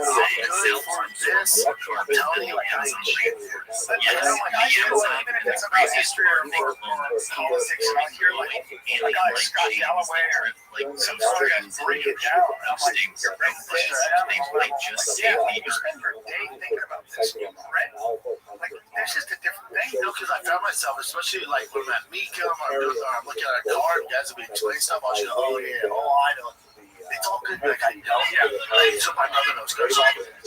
good for this. I'm telling you, like I ain't shit. Even if it's about history or politics, I hear like a guy Scott Galloway or some sort of guys break it down. And I'm like, you're right for sure. You spend your day thinking about this. Like, there's just a different thing. No, because I found myself, especially like when I'm at Mika or I'm looking at a card, guys will be explaining stuff. I'll just go, oh yeah, oh I know. It's all good, like I don't. Like, so my brother knows.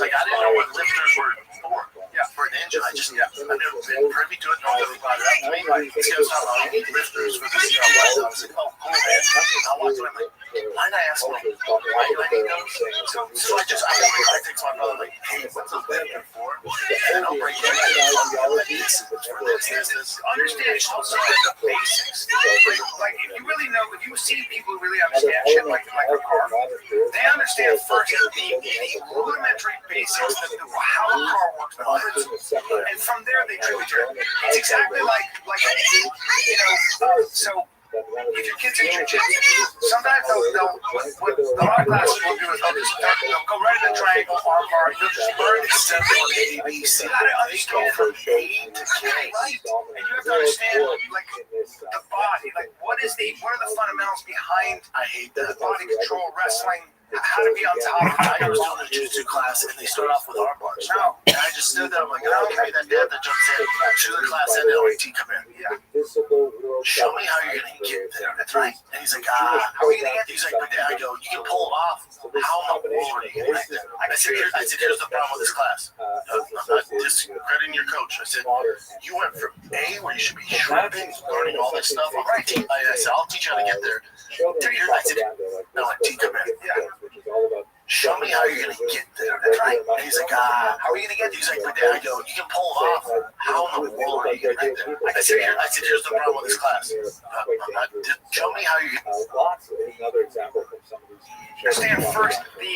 Like I didn't know what lifters were for. For an engine, I've never been privy to it. No one ever brought it up to me. This guy was talking about lifters for this, you know, I was like, oh, cool, man. I walked away, like, why did I ask him, why do I need those? So I text my brother, like, hey, what's a lifter for? And I'll break it down. Understand also the basics. Like, if you really know, if you see people who really understand shit like a car, they understand first the rudimentary basics of how a car works, and from there they tribute to it. It's exactly like you know, so if your kids in jiu-jitsu, sometimes they'll what a lot of classes will do is they'll go right in the triangle arm bar, you'll just learn instead of A, B, C. You gotta understand from A to K, right? And you have to understand like the body, like what are the fundamentals behind the body control wrestling. How to be on top of it. I was doing a jiu-jitsu class and they start off with arm bars. No. And I just stood there, I'm like, oh, okay, that dad that jumps in. To the class and the OAT come in. Yeah. Show me how you're going to get there. That's right. And he's like, how are you going to get there? He's like, but dad, I go, you can pull it off. How in the world are you going to get there? I said, here's the problem with this class. I'm not discrediting your coach. I said, you went from A, where you should be shrimping, learning all this stuff. All right, I said, I'll teach you how to get there. I said, no, T come in. Yeah. show me how you're going to get there. That's right. And he's like, how are we going to get there? He's like, but Dad, I go, you can pull it off. How in the world are you going to get there? I said, here's the problem with this class. Show me how you're going to. Another example from some of these. Understand first the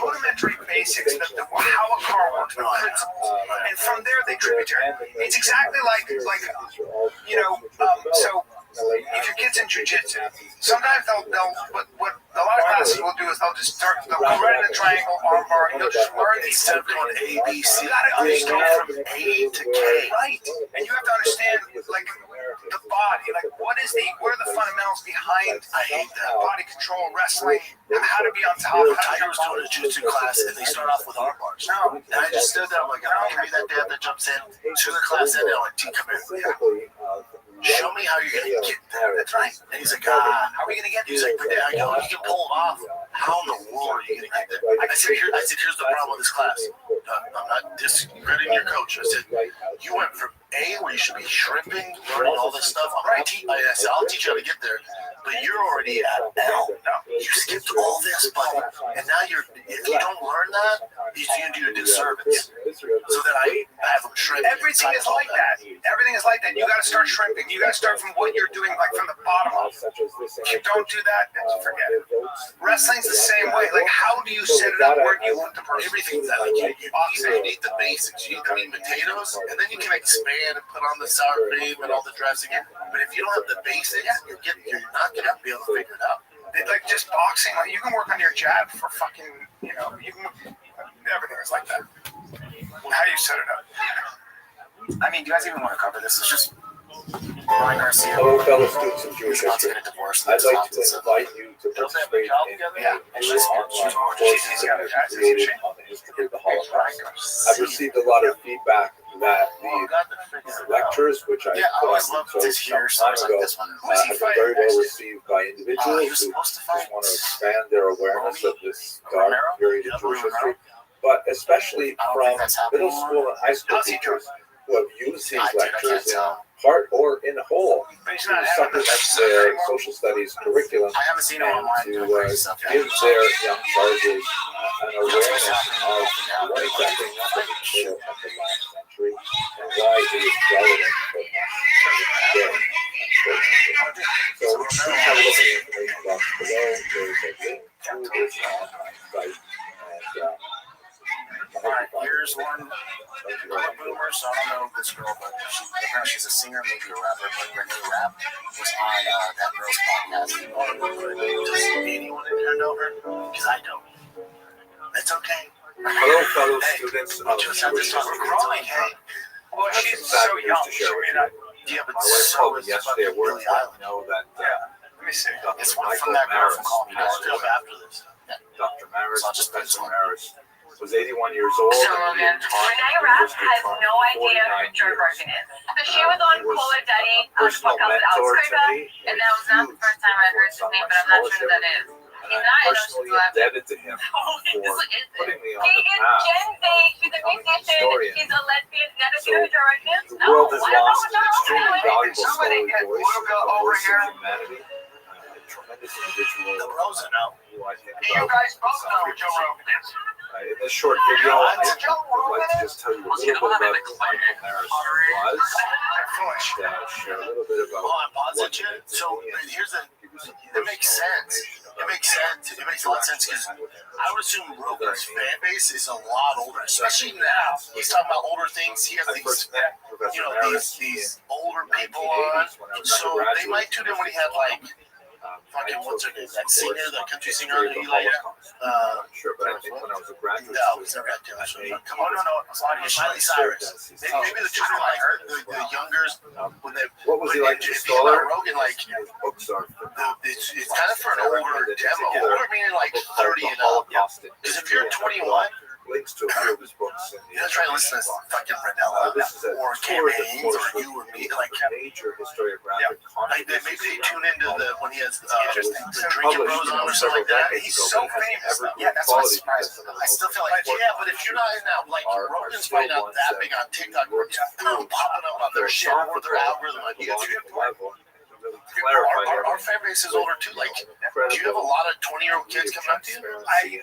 rudimentary basics of how a car works, the principles, and from there they tributary. It's exactly like you know. So if your kid's in jujitsu, sometimes they'll what a lot of classes will do is they'll go right in a triangle armbar, and you'll just learn these Instead of going A, B, C, you gotta understand from A to K. Right, and you have to understand like the body, like what are the fundamentals behind body control, wrestling, and how to be on top. Tiger was doing a jiu-jitsu class, and they start off with arm bars. No, and I just stood there. I'm like, I'm gonna be that dad that jumps in to the class, and they're like, "T, come here. Show me how you're gonna get there." That's right. And he's like, how are we gonna get there? He's like, but Dad, I go, you can pull it off. How in the world are you gonna get there? I said, here's the problem with this class. I'm not discrediting your coach. I said, you went from A, where you should be shrimping, learning all this stuff. I said, I'll teach you how to get there. But you're already at L. You skipped all this, but and now if you don't learn that, you're going to do a disservice. So that I have them shrimping. Everything is like that. Everything is like that. You got to start shrimping. You got to start from what you're doing, like from the bottom up. If you don't do that, then forget it. Wrestling's the same way. Like, how do you set it up? Where do you want the person? Everything's that. Like, you need the basics. You need the meat and potatoes, and then you can expand and put on the sour cream and all the dressing. But if you don't have the basics, you're not going to be able to figure it out. Like just boxing, like you can work on your jab for fucking, you can everything is like that. How you set it up. I mean, do you guys even want to cover this? It's just Ryan Garcia. Hello, fellow students of Jewish about to history. get a divorce. I'd like to invite you to participate in And she's online course created on the history of the Holocaust. I've received a lot of feedback that these lectures, which I always put love on to some hear time stories like ago, this one. have been very well received by individuals who just want to expand their awareness of this dark period of Jewish history, but especially from middle school and high school teachers who have used these lectures in part or in whole to supplement their social studies curriculum I haven't seen it and online to doing crazy stuff yet. give their young charges an awareness of what exactly happened in the middle of the last century and why it is relevant for us today. So please have a look at the information box below. There's a link to this online site, and Alright, here's one. I'm a boomer, so I don't know this girl, but apparently she's a singer, maybe a rapper, but her new rap was on that girl's podcast. Does anyone in here know her? Because I don't. That's okay. hello, fellow students of Just have Jewish this talk history. growing, hey. Well, I have she's some bad so news young. to share with She may not. you. Yeah, but My wife so called me is yesterday at fucking work Billie to let Eilish. me know that Let me see. Dr. It's one Michael from that girl Maris from Call Me passed Dad away. after this. Dr. Maris, So I'll just put this Professor one. Maris, was 81 years old. So, and he Logan, had taught Renee at the Rapp University of has Toronto no for idea 49 who Joe years. Rogan is. So she was on He was Call It Daddy a on the personal podcast with Alex mentor to Kurta, me, and that was not the first time I heard his name, but I'm not sure who that is. and He's I'm not personally indebted to him for putting me on He the is path Gen Z, she's a becoming a musician, historian. she's a lesbian, none of So, you know who Joe Rogan is? the No, world has I don't know lost who an Joe extremely Rogan is. valuable Somebody scholarly get voice, Luca the over voice here. of humanity, a tremendous individual The Rosa now. who I think You about guys with both some know who Joe frequency. Rogan is. In this short video, I would like to just tell you a little bit about who Michael Maris was, and share a little bit about Oh, I'm what positive. he did to So me, and here's the. give you some It makes sense. personal It makes sense. It makes a lot of sense because I would assume Rogan's fan base is a lot older, especially now. He's talking about older things. He has I these, first met Professor Maris these in older the people on. 1980s when I was So they undergraduate. might tune in when he had like I fucking what's her took name? his That singer, course that on country history singer of that the you like. Holocaust. I'm not sure, but I think when I was a graduate No, it's student, never got to I made Oh no, it's Miley Cyrus. Maybe the two of like the youngers when they. What was he like as a If you think about scholar? Rogan, like His books are it's kind of for an older demo. Older meaning like 30 and up. Because if you're 21. Links to a few of his books. You're trying to listen to fucking Renella This is a or tour that campaigns or goes you or me, through like major historiographic like controversies. maybe they tune into the when he has the Interesting. drinking bros on or something like that. He's So famous. Yeah, that's what's surprising. I still feel like but if you're not in that like Rogan's probably not that big on TikTok where it's popping up on their shit or their algorithm. Like, you get to the point. Our fan base is older too. Like, do you have a lot of 20-year-old kids coming up to you?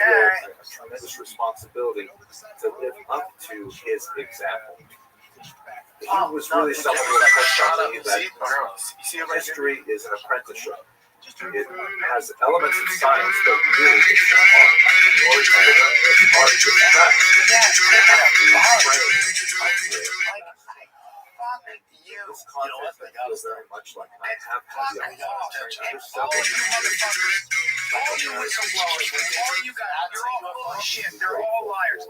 feels a tremendous responsibility to live up to his example. He was really someone who impressed on me that history is an apprenticeship. It has elements of science that really makes it art. Art to fact. This content that feels very much like I have had the opportunity for several years. All you whistleblowers, all you guys, you're all full of shit. They're all liars.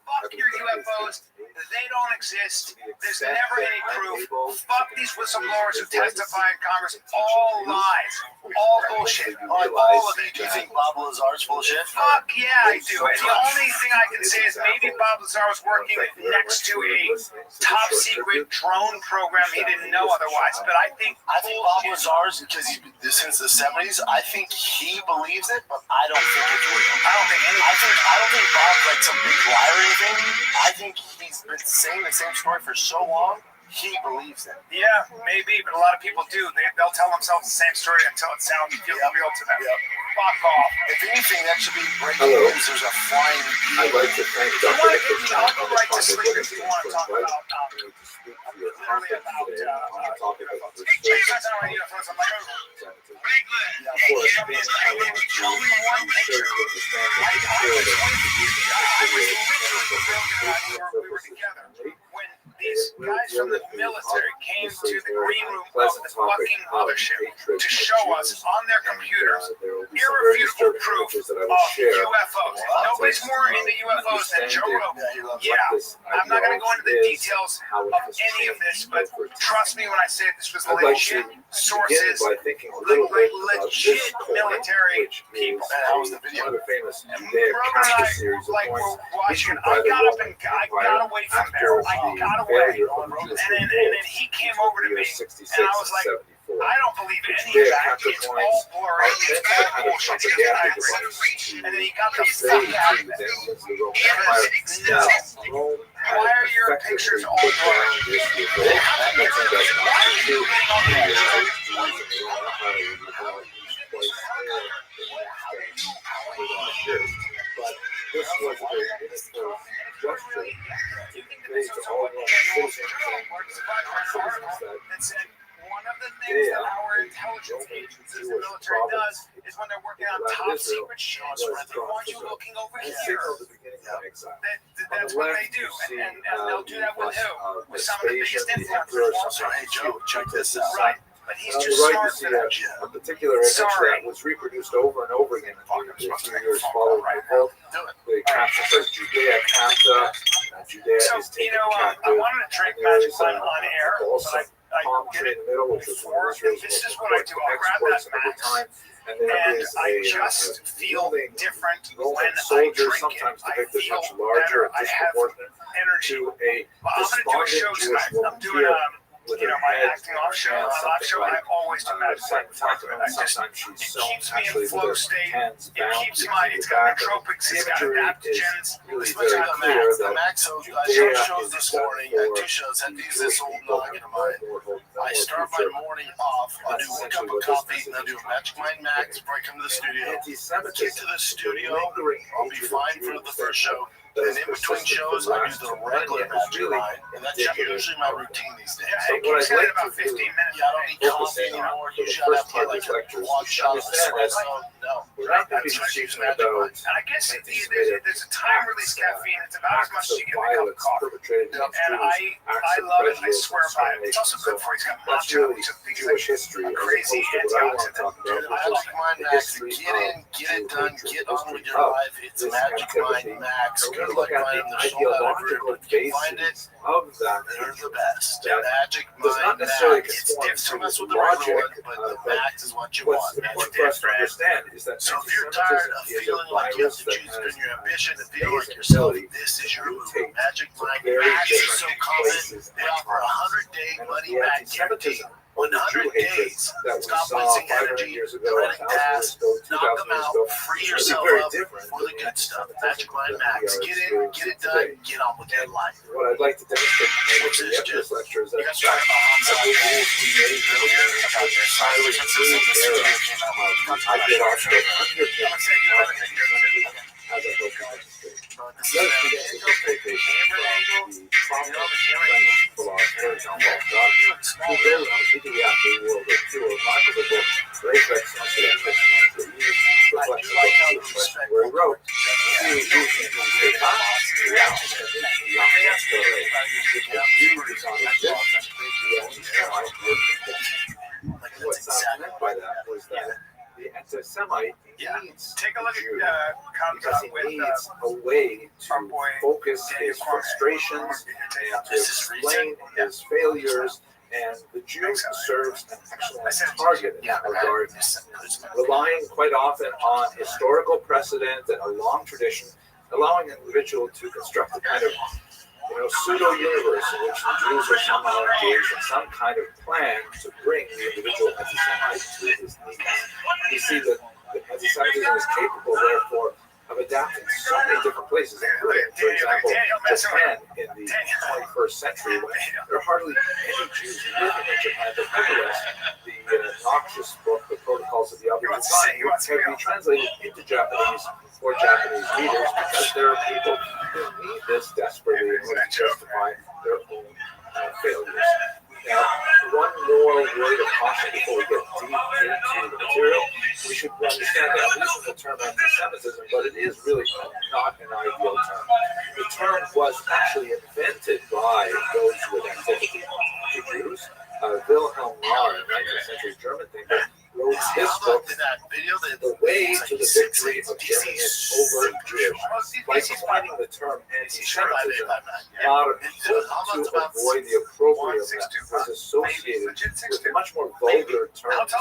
Fuck your UFOs. They don't exist. There's never any proof. Fuck these whistleblowers who testify in Congress. All lies. All bullshit. All of it. Do you think Bob Lazar's full of shit? Fuck yeah, I do. And the only thing I can say is maybe Bob Lazar was working next to a top secret drone program he didn't know otherwise. But I think Bob Lazar's, because since the 70s, I think he believes it, but I don't think it's real. I don't think Bob's like some big liar or anything. I think he's been saying the same story for so long. He believes it. Yeah, maybe, but a lot of people do. They'll tell themselves the same story until it sounds real to them. Yep. Fuck off. If anything, that should be breaking news. There's a flying bee. I'd like to thank You Dr. want to Nicholas get Knight I'll go on the right to content sleep if you want to talk about literally about the topic of UFOs. restriction. I'm like, oh. We were together when these guys from the military came to the green room of the fucking mothership to show us on their computers irrefutable proof of UFOs. Nobody's more into UFOs than Joe Rogan. Yeah, I'm not going to go into the details of any of this, but trust me when I say this was legit sources, legit military people. That was the video. One of the famous Rogan and I were watching. I got up and I got away from there. I got away, and then he came over to me, and I was like, I don't believe any of that. It's all blurry. It's all bullshit. And then he got the fuck out of it. No. Why are your pictures all blurry? Why are you getting all But this was a very innocent gesture. Based on all the one of the things that our intelligence agencies and military does is when they're working on top secret shit, they want you looking over here. That's what they do, and they'll do that with who? With some of the biggest influencers. Hey Joe, check this out. Right. But he's too smart for that shit. A particular image that was reproduced over and over again in the few years following the book. The caption says Judea capta. Judea is taken captive. I wanted to drink Magic Lemon on air, but I did it in the middle, which was before. This is what I do. I'll grab that Max, and I just feel different when I drink it. I feel better. I have energy. I'm going to do a show tonight. I'm doing my acting off show, I always do Magic Lemon. It keeps me in flow state. It keeps it's got nootropics, it's got adaptogens. The Max shows this morning. I do shows. I use this old noggin of mine. I start my morning off. I do 1 cup of coffee, and I do a Magic Mind Max before I come to the studio. Get to the studio, I'll be fine for the first show. And in between shows, I do the regular Magic Mind, and that's usually my routine these days. Yeah, it keeps it about 15 minutes. Yeah, I don't need coffee anymore. Usually I have to get like a one shot of espresso. No, I just use Magic Mind. And I guess there's a time-release caffeine. It's about as much as you get in a cup of coffee. And I love it. I swear by it. It's also good for you. It's got matcha, which is Jewish history, a crazy antioxidant. I like Mind Max. Get in, get it done, get on with your life. It's Magic Mind Max. Good luck finding the soul out everywhere. If you find it, they're the best. Magic Mind Max. It's different with the regular one, but the Max is what you want. What's important to understand is that so if you're tired of feeling like you have to choose between your ambition and feel like yourself, this is your move. Magic Mind Max is so common. They offer a 100-day money-back guarantee. 100 days. Stop wasting energy, dreading tasks, knock them out, free yourself up for the good stuff. Magic Mind Max. Get in, get it done, get on with your life. What I'd like to demonstrate in this lecture is that you guys talking about on-site earlier about their silence I get off the 100 as I hope I let's begin with the quotation from the prominent philosopher John Locke, who wrote on the World War II, a remarkable book, Great Excellence needs a way to focus his frustrations and to explain his failures, and the Jew serves an excellent target in that regard, relying quite often on historical precedent and a long tradition, allowing an individual to construct a kind of pseudo-universe in which the Jews are somehow engaged in some kind of plan to bring the individual anti-Semite to his knees. You see that anti-Semitism is capable, therefore, of adapting so many different places, including, for example, Japan in the 21st century, when there are hardly any Jews living in Japan, but nevertheless, the noxious book, The Protocols of the Upper Design, can be translated into Japanese for Japanese readers, because there are people who need this desperately in order to justify their own failures. Now, one more word of caution before we get deep into the material. We should understand that I'm using the term anti-Semitism, but it is really not an ideal term. The term was actually invented by those with antipathy to Jews. Wilhelm Marr, a 19th century German thinker, wrote this book, The Way to the Victory of Germanists Over Jews. By defining the term anti-Semitism, Marr hoped to avoid the opprobrium that was associated with the much more vulgar terms,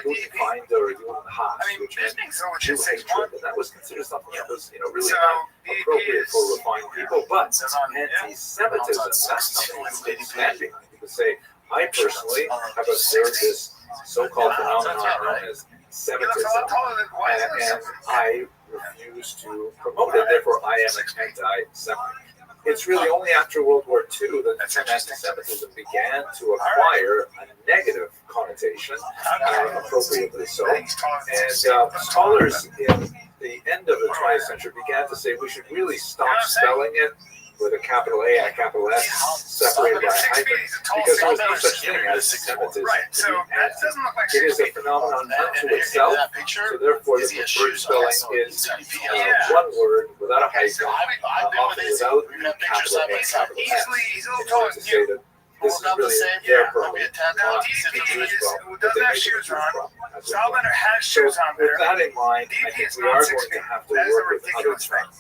Judenfeinde or Judenhass, which meant Jew hatred. And that was considered something that was, really not appropriate for refined people. But anti-Semitism, that's something that's been standing. You could say, I personally have observed this so-called phenomenon known as Semitism, and I refuse to promote it. Therefore, I am an anti-Semite. It's really only after World War II that the term anti-Semitism began to acquire a negative connotation, appropriately so. And scholars in the end of the 20th century began to say we should really stop spelling it with a capital A and a capital S separated by a hyphen, because there is no such thing as Semitism. It is a phenomenon unto itself, so therefore the preferred spelling is one word without a hyphen, often without capital A and capital S, in order to say that this is really their problem, not the Jews' problem, but they make it a Jews' problem. So with that in mind, I think we are going to have to work with other terms.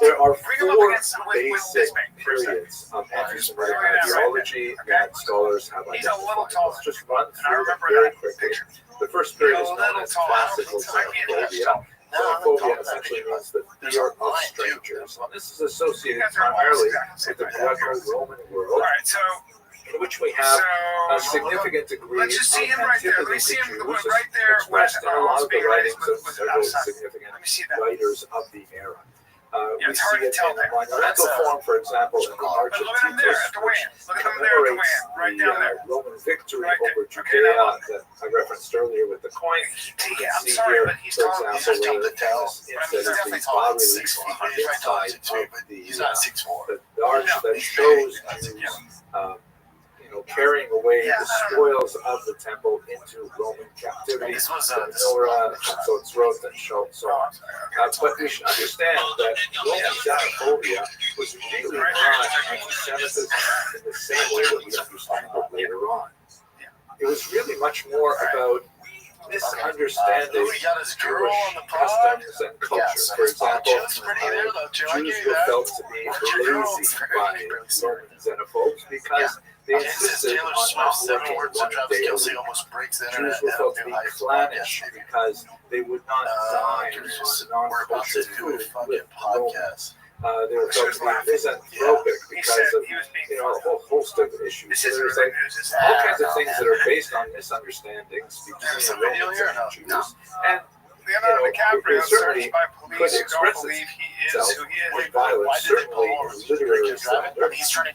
There are four basic periods of anti-Semitic ideology that scholars have identified. Let's just run through them very quickly. The first period is known as classical xenophobia. Xenophobia essentially means the fear of strangers. And this is associated primarily with the Greco-Roman world, in which we have a significant degree of antipathy to Jews, expressed in a lot of the writings of several significant writers of the era. We see it in a monumental form, for example, in the March of Titus, which commemorates the Roman victory over Judea that I referenced earlier with the coin. You can see here, for example, where the famous instead of the bas relief on the inside of the arch that shows Jews carrying away the spoils of the temple into Roman captivity, the menorah, Chatzot, and so on. But we should understand that Roman xenophobia was really not anti-Semitism in the same way that we understand it later on. It was really much more about misunderstanding Jewish customs and culture. For example, Jews were felt to be lazy by Roman xenophobes because they insisted on not working one day a week. Jews were felt to be clannish because they would not dine on non-kosher food with Romans. They were felt to be misanthropic because of a whole host of issues. So there's all kinds of things that are based on misunderstandings between Romans and Jews. And it certainly could express itself with violence, certainly in literary slander, but we should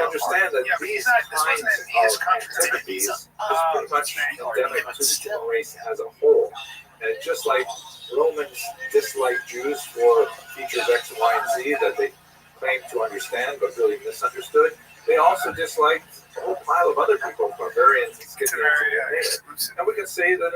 understand that these kinds of antipathies is pretty much endemic to the human race as a whole. And just like Romans disliked Jews for features X, Y, and Z that they claimed to understand but really misunderstood, they also disliked a whole pile of other people, barbarians and Scythians. And we can say that,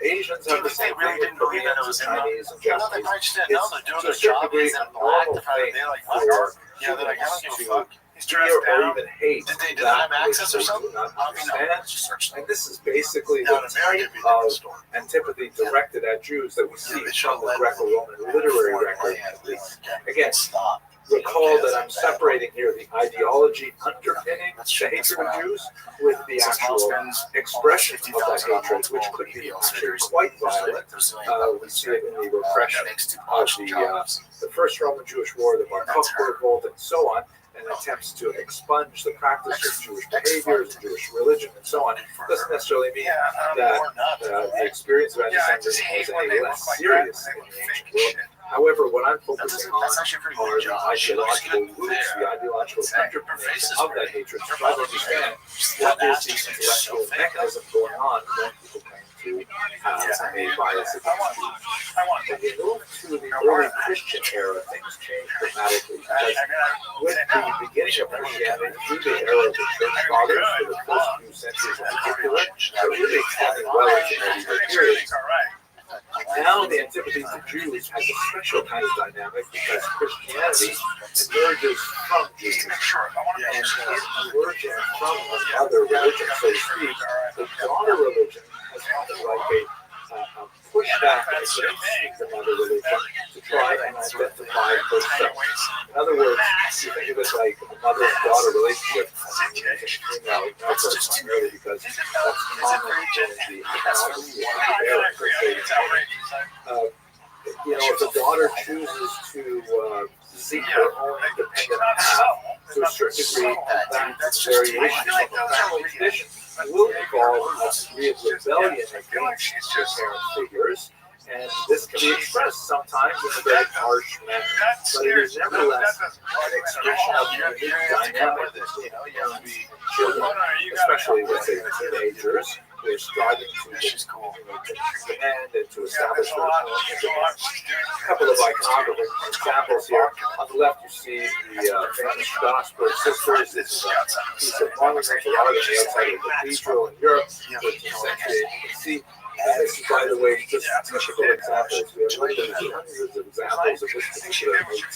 Asians have the same thing with Koreans, Chinese, and Japanese. It's to a certain degree a normal thing for humans to fear or even hate Did they deny that him access or which they something? do not I mean, no, understand. just search them. And this is basically Now, the in America, type it'd be a different of story. antipathy directed at Jews that we see they should from the let Greco-Roman literary record, at least. Again, recall that I'm separating here the ideology underpinning the hatred of Jews with the actual expression of that hatred, which could be actually quite violent. We see it in the repression of the First Roman Jewish War, the Bar Kokhba revolt, and so on, and attempts to expunge the practice of Jewish behaviors, Jewish religion, and so on. Doesn't necessarily mean that the experience of anti-Semitism was any less serious in the ancient world. However, what I'm focusing on are the ideological roots, the ideological underpinnings of that hatred, to try to understand what is the intellectual mechanism going on when people claim to have a bias against Jews. When you move to the early Christian era, things change dramatically because with the beginning of Christianity through the era of the Church Fathers for the first few centuries in particular, but really extending well into medieval periods. Now the antipathy to Jews has a special kind of dynamic because Christianity emerges from Judaism. And in emerging from another religion, so to speak, the daughter religion has something like a pushback against the mother religion to try and identify herself. In other words, you think of it like a mother and daughter relationship. Female metaphors primarily because that's common in the economics of if the daughter chooses to seek her own independent path, to a certain degree, that's variation from the family tradition will involve a degree of rebellion against their parent figures, and this can be expressed sometimes in a very harsh manner, but it is nevertheless an expression of the unique dynamic that children, especially let's say teenagers, who are striving to expand and to establish their own independence. A couple of iconographic examples here. On the left, you see the famous Gospel Sisters. This is a piece of monumental art on the outside of the cathedral in Europe, 13th century. You can see. And this is, by the way, just typical examples. We have literally hundreds of examples of this particular motif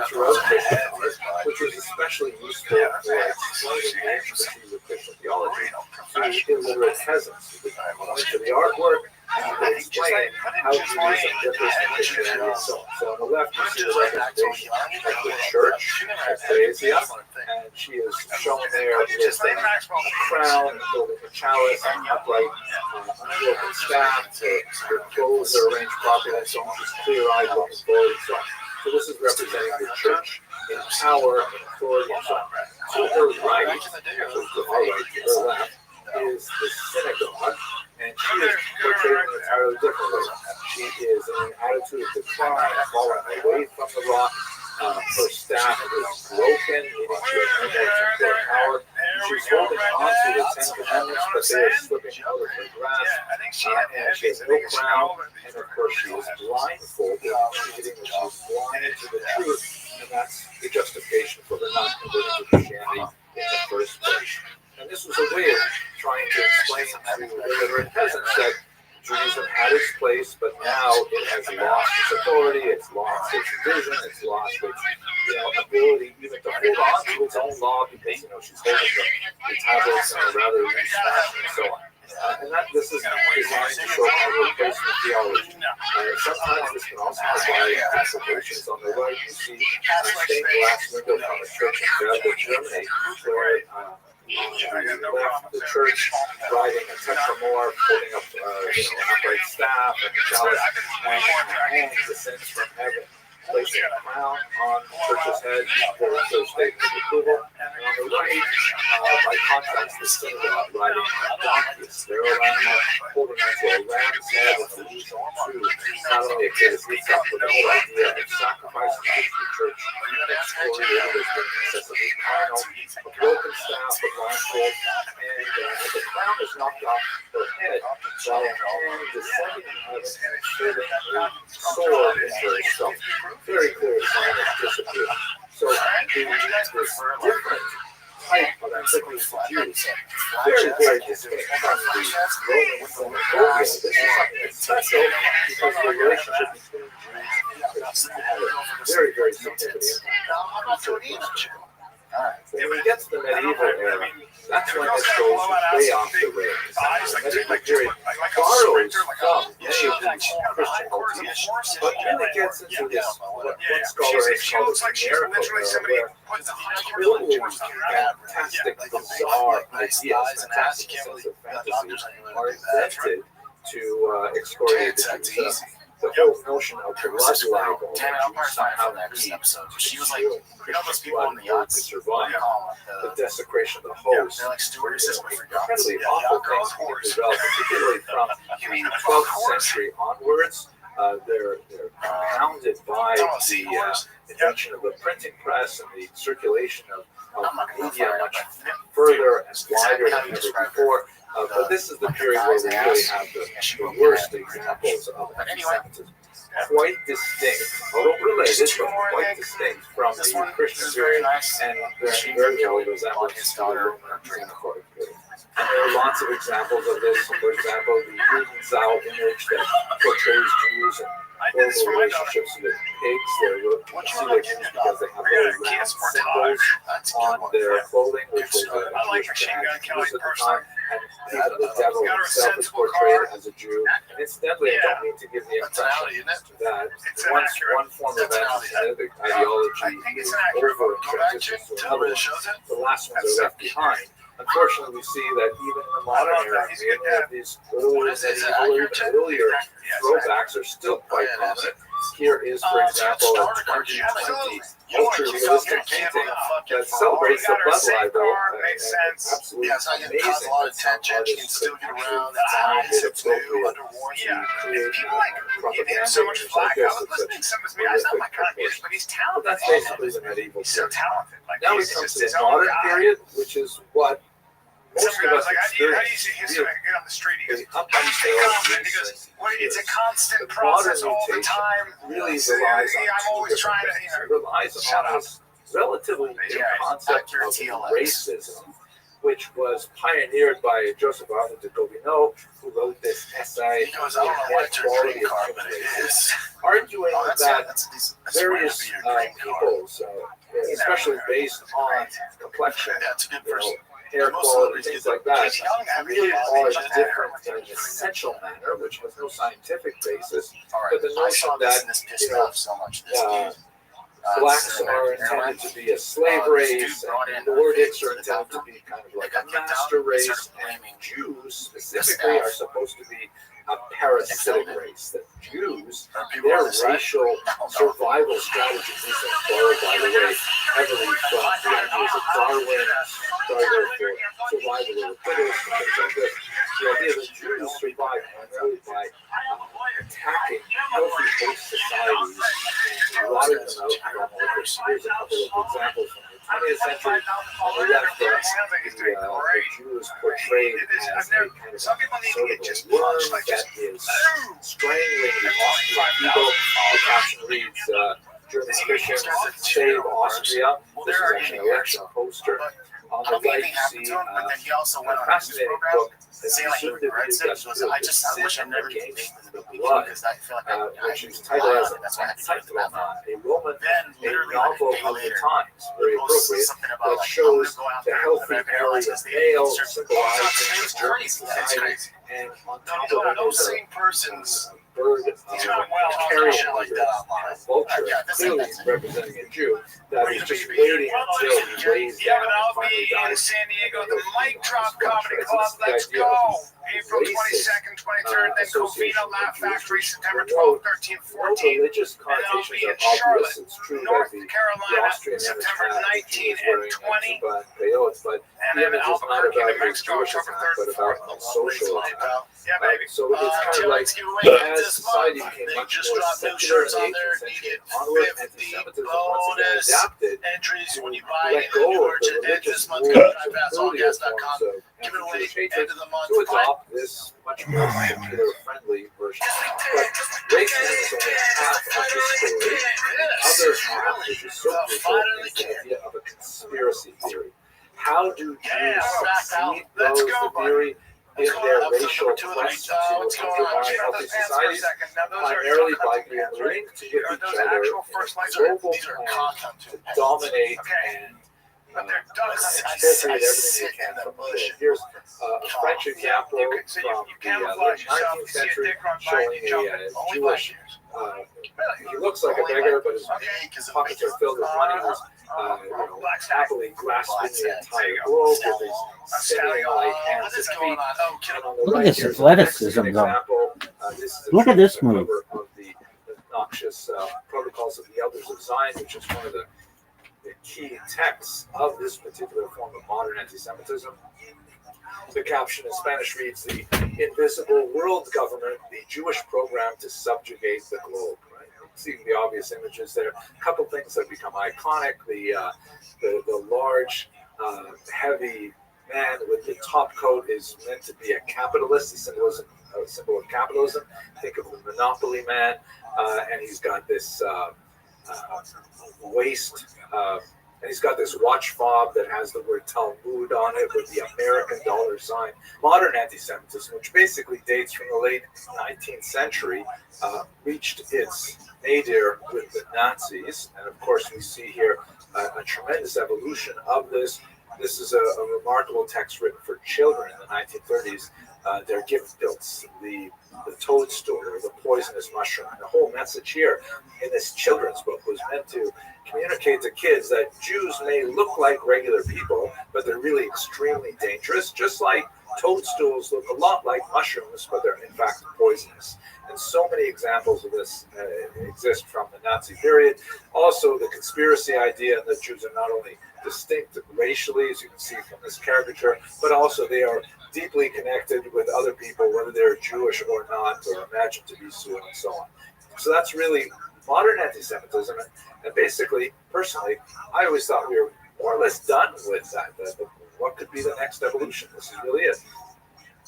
throughout Christian art, which was especially useful for explaining the intricacies of Christian theology to illiterate peasants. You could point to the artwork and you could explain how Judaism differs from Christianity and so on. So on the left, you see the representation of the church, ecclesia, and she is shown there with a crown, holding a chalice, an upright, unbroken staff, her clothes are arranged properly, and so on. She's clear-eyed, looking forward, and so on. So this is representing the church in power, in authority, and so on. To her right, to our right, to her left, is the synagogue, and she is portrayed in an entirely different way. She is in an attitude of decline, falling away from the rock. Her staff is broken, meaning she has no more temporal power. She's holding on to the Ten Commandments, but they are slipping out of her grasp. And she has no crown, and of course she is blindfolded, indicating that she is blind to the truth, and that's the justification for her not converting to Christianity in the first place. And this was a way of trying to explain to illiterate peasants that Judaism had its place, but now it has lost its authority, it's lost its vision, it's lost its ability even to hold on to its own law because she's holding the tablets in a rather loose fashion and so on. And this is designed to show how we're placing theology. Sometimes this can also have various implications. On the right, you see a stained glass window from a church in Dresden, Germany, where on the left, the church riding a tetromorph, holding up an upright staff and a chalice, and hand descends from heaven, placing a crown on the church's head for a statement of approval. And on the right, by contrast, the synagogue riding a donkey, a sterile animal, holding onto a ram's head and allusion to not only a case but the whole idea of sacrificing which the church excoriated as being excessively carnal, a broken staff, a blindfold, and the crown is knocked off her head by a hand descending in heaven and inserting a sword into herself. Very clear sign of disappearance. So the different type of antipathy to Jews, very, very distinct from the Roman xenophobia. This is something that's special because the relationship between Jews and Christians had a very, very significant impact. when we get to the medieval era, that's when girls it got goes blowout way ass, off the big rails. thighs, The like medieval just period like a borrows sprinter, like from a many of these Christian motifs, but really gets into this, what one scholar has she called looks the like she's chimerical literally era, somebody where put the really fantastic, bizarre ideas, fantastic sense of fantasy are invented to excoriate the Jews. The whole notion of the blood libel, somehow she was like, you know those people on the yachts? to survive, the desecration of the host, They're like stewardesses. incredibly awful things being developed, particularly from the 12th century onwards. They're compounded by the invention of the printing press and the circulation of media much further and wider than ever before. But this is the period where we really have the worst examples of anti-Semitism. Quite distinct, although related, but quite distinct from the Christian period, and very early resemblance to the Roman Xenophobic period. And there are lots of examples of this. For example, the Judenzau image that portrays Jews and horrible relationships with pigs. You see their Jews because they have little round symbols on their clothing, which was a Jewish badge used at the time. And even the devil himself is portrayed as a Jew. And incidentally, I don't mean to give the impression that once one form of anti-Semitic ideology is over and transitions to another, the last ones are left behind. Unfortunately, we see that even in the modern era, many of these earlier throwbacks are still quite prominent. Here is, for example, a 2020 ultra-realistic painting that celebrates the blood libel. Absolutely amazing. Cause a lot of tension. She can still get around. It's appropriate Yeah, create people like give him so much flack. I was listening to some of his videos. He's not my kind of music, but he's talented. That's basically the medieval He's so period. talented. Like, Now we he's come just to his the own modern guy. period, which is what Some most guy of was us like, how do you experience. see his get on the street? He goes, Up how do you stay confident? He goes, well, it's a constant process all the time. Really So, relies on I'm always trying to, it relies on this relatively new concept of racism, which was pioneered by Joseph Arthur de Gobineau, who wrote this essay He goes, I don't know why it's Inequality your of car, but Human it Races, is. arguing that That's various peoples, especially based on complexion, That's a good person. hair Most quality, celebrities things get like that, Casey Young having really a are conversation. different in an essential manner, which has no scientific basis. All right, But the I notion saw this that, and this you pissed know, off so much. This dude. blacks are intended to be a slave race, and Nordics are intended to be kind of like a master race, and Jews specifically are supposed to be a parasitic race. That Jews, their racial survival strategies, these are borrowed, by the way, heavily from the ideas of Darwin, struggle for survival of the fittest, and things like this. The idea that Jews survive primarily by attacking healthy host societies and rotting them out. Here's a couple of examples from the 20th century. On the left, the Jew is portrayed as a kind of sort of a worm that is strangling the Austrian eagle. The caption reads, German Christians save Austria. This is actually an election poster. On the right, you see a fascinating book Saying like he regrets it, he goes, I wish I never gave the blood, which is titled as Encyclopedia, a Roman, a novel of the times, very appropriate, that shows the healthy Aryan male symbolizing German society, and on top of it is a bird carrying a vulture, clearly representing a Jew, that is just waiting until he lays down and finally in dies. San Diego, the Mic Drop Comedy Club. Let's go. April 22nd, 23rd, then Covina Laugh Factory, September 12th, 13th, 14th. Religious And I'll connotations be in are obvious. Charlotte, It's true North that the Carolina, Austrian September image 19 is and wearing 20. a peyote, but And the then image is not Albuquerque, New about his Mexico, Jewish October attack, 3rd, but 4th. about a social attack. Yeah, baby. So it's kind of like, as society became much more secular in the 18th century onward, anti-Semitism once again adapted entries to when you buy let go of the religious month, rules go of to earlier drivepassallgas.com. forms of Give it away anti-Jewish hatred end of the month. to adopt this much more secular-friendly version. But racism is only half of the story. The other half, which is so crucial, is the idea of a conspiracy theory. How do Jews succeed those the theory in their racial quest to undermine healthy societies? Primarily by being linked to each other in a global plan to dominate and But they're ducks. Appropriate everything you can from the globe. Here's a French example You could, so from you the camouflage yourself. 19th You see a century dick run by showing and you jump a it. Only Jewish. black. He looks like a beggar, but his pockets are filled with money. He's happily grasping the entire globe with his stallion-like hands and feet. And on the Look at right, this here's a athleticism, Mexican though. example. This is a Look at this cover move. of the noxious Protocols of the Elders of Zion, which is one of the key texts of this particular form of modern anti-Semitism. The caption in Spanish reads, "The invisible world government, the Jewish program to subjugate the globe." Right? See the obvious images there. A couple things that become iconic: the large, heavy man with the top coat is meant to be a capitalist, a symbol of capitalism. Think of the Monopoly man, and he's got this waist. And he's got this watch fob that has the word Talmud on it with the American dollar sign. Modern anti-Semitism, which basically dates from the late 19th century, reached its nadir with the Nazis. And of course, we see here a tremendous evolution of this. This is a remarkable text written for children in the 1930s. Their gift builds, the toadstool or the poisonous mushroom. And the whole message here in this children's book was meant to communicate to kids that Jews may look like regular people, but they're really extremely dangerous, just like toadstools look a lot like mushrooms, but they're in fact poisonous. And so many examples of this exist from the Nazi period. Also, the conspiracy idea that Jews are not only distinct racially, as you can see from this caricature, but also they are deeply connected with other people, whether they're Jewish or not, or imagined to be so, and so on. So that's really modern anti-Semitism. And basically, personally, I always thought we were more or less done with that. What could be the next evolution? This is really it.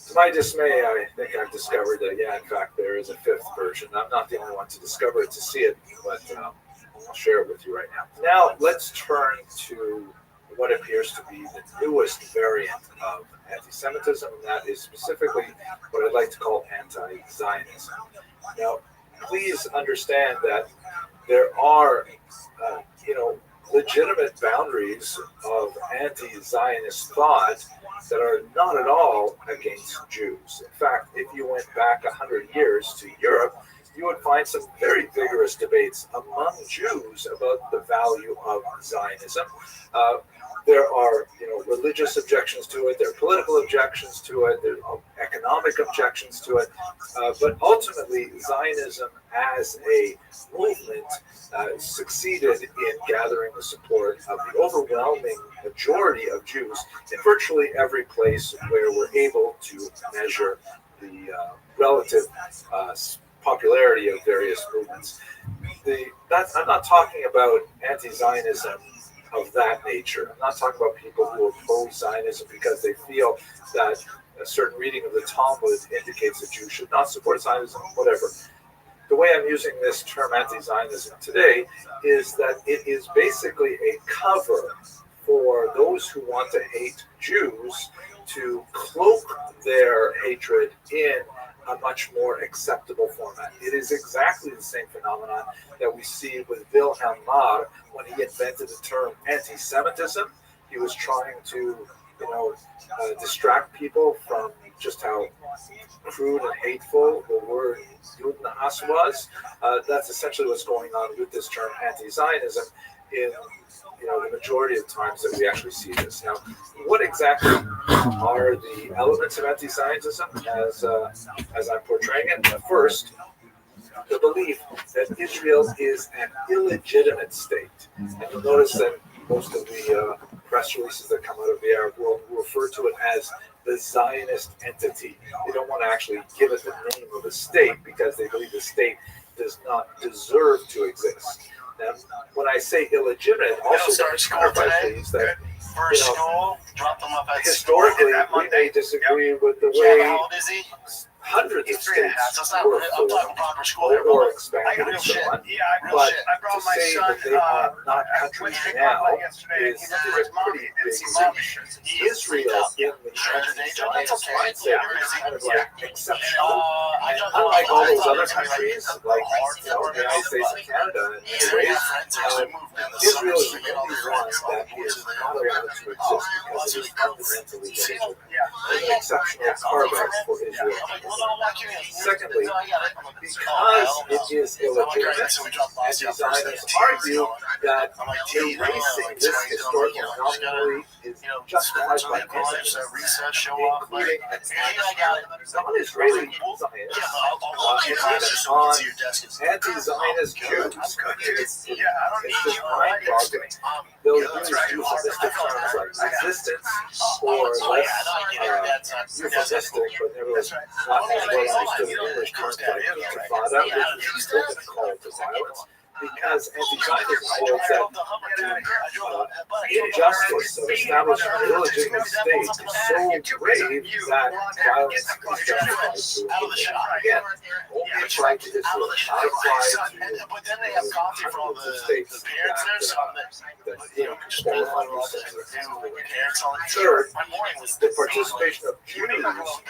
To my dismay, I think I've discovered that, yeah, in fact, there is a fifth version. I'm not the only one to discover it, to see it, but I'll share it with you right now. Now, let's turn to what appears to be the newest variant of anti-Semitism, and that is specifically what I'd like to call anti-Zionism. Now, please understand that there are, legitimate boundaries of anti-Zionist thought that are not at all against Jews. In fact, if you went back 100 years to Europe, you would find some very vigorous debates among Jews about the value of Zionism. There are, religious objections to it. There are political objections to it. There are economic objections to it. But ultimately, Zionism as a movement succeeded in gathering the support of the overwhelming majority of Jews in virtually every place where we're able to measure the relative popularity of various movements. I'm not talking about anti-Zionism of that nature. I'm not talking about people who oppose Zionism because they feel that a certain reading of the Talmud indicates that Jews should not support Zionism, whatever. The way I'm using this term anti-Zionism today is that it is basically a cover for those who want to hate Jews to cloak their hatred in a much more acceptable format. It is exactly the same phenomenon that we see with Wilhelm Marr when he invented the term anti-Semitism. He was trying to, distract people from just how crude and hateful the word Judenhass was. That's essentially what's going on with this term anti-Zionism in the majority of times that we actually see this. Now, what exactly are the elements of anti-Zionism as I'm portraying it? First, the belief that Israel is an illegitimate state. And you'll notice that most of the press releases that come out of the Arab world refer to it as the Zionist entity. They don't want to actually give it the name of a state because they believe the state does not deserve to exist. Now, when I say illegitimate, also want to clarify things that, historically, we may disagree with the way hundreds of states were formed or expanded and so on. But to say that they are not countries now is a pretty big leap. Israel in the anti-Zionist mindset is kind of like exceptional. Unlike all those other countries, like the United States and Canada and other ways, Israel is the only one that is not allowed exist because it is fundamentally dangerous. An exceptional carbon for Israel. Secondly, because it is illegitimate, anti-Zionists argue that erasing this historical anomaly is justified by evidence, including non-Israeli Zionists, on anti-Zionist Jews. It's just mind-boggling. They'll use euphemistic terms like resistance or less euphemistic, but nevertheless not as well understood in English terms like intifada, which is an open call to violence. Because anti-Zionism holds that the injustice of establishing an illegitimate state is so grave that violence is justified to again, only apply to Israel, not apply to hundreds of states that qualify these. Third, the participation of Jews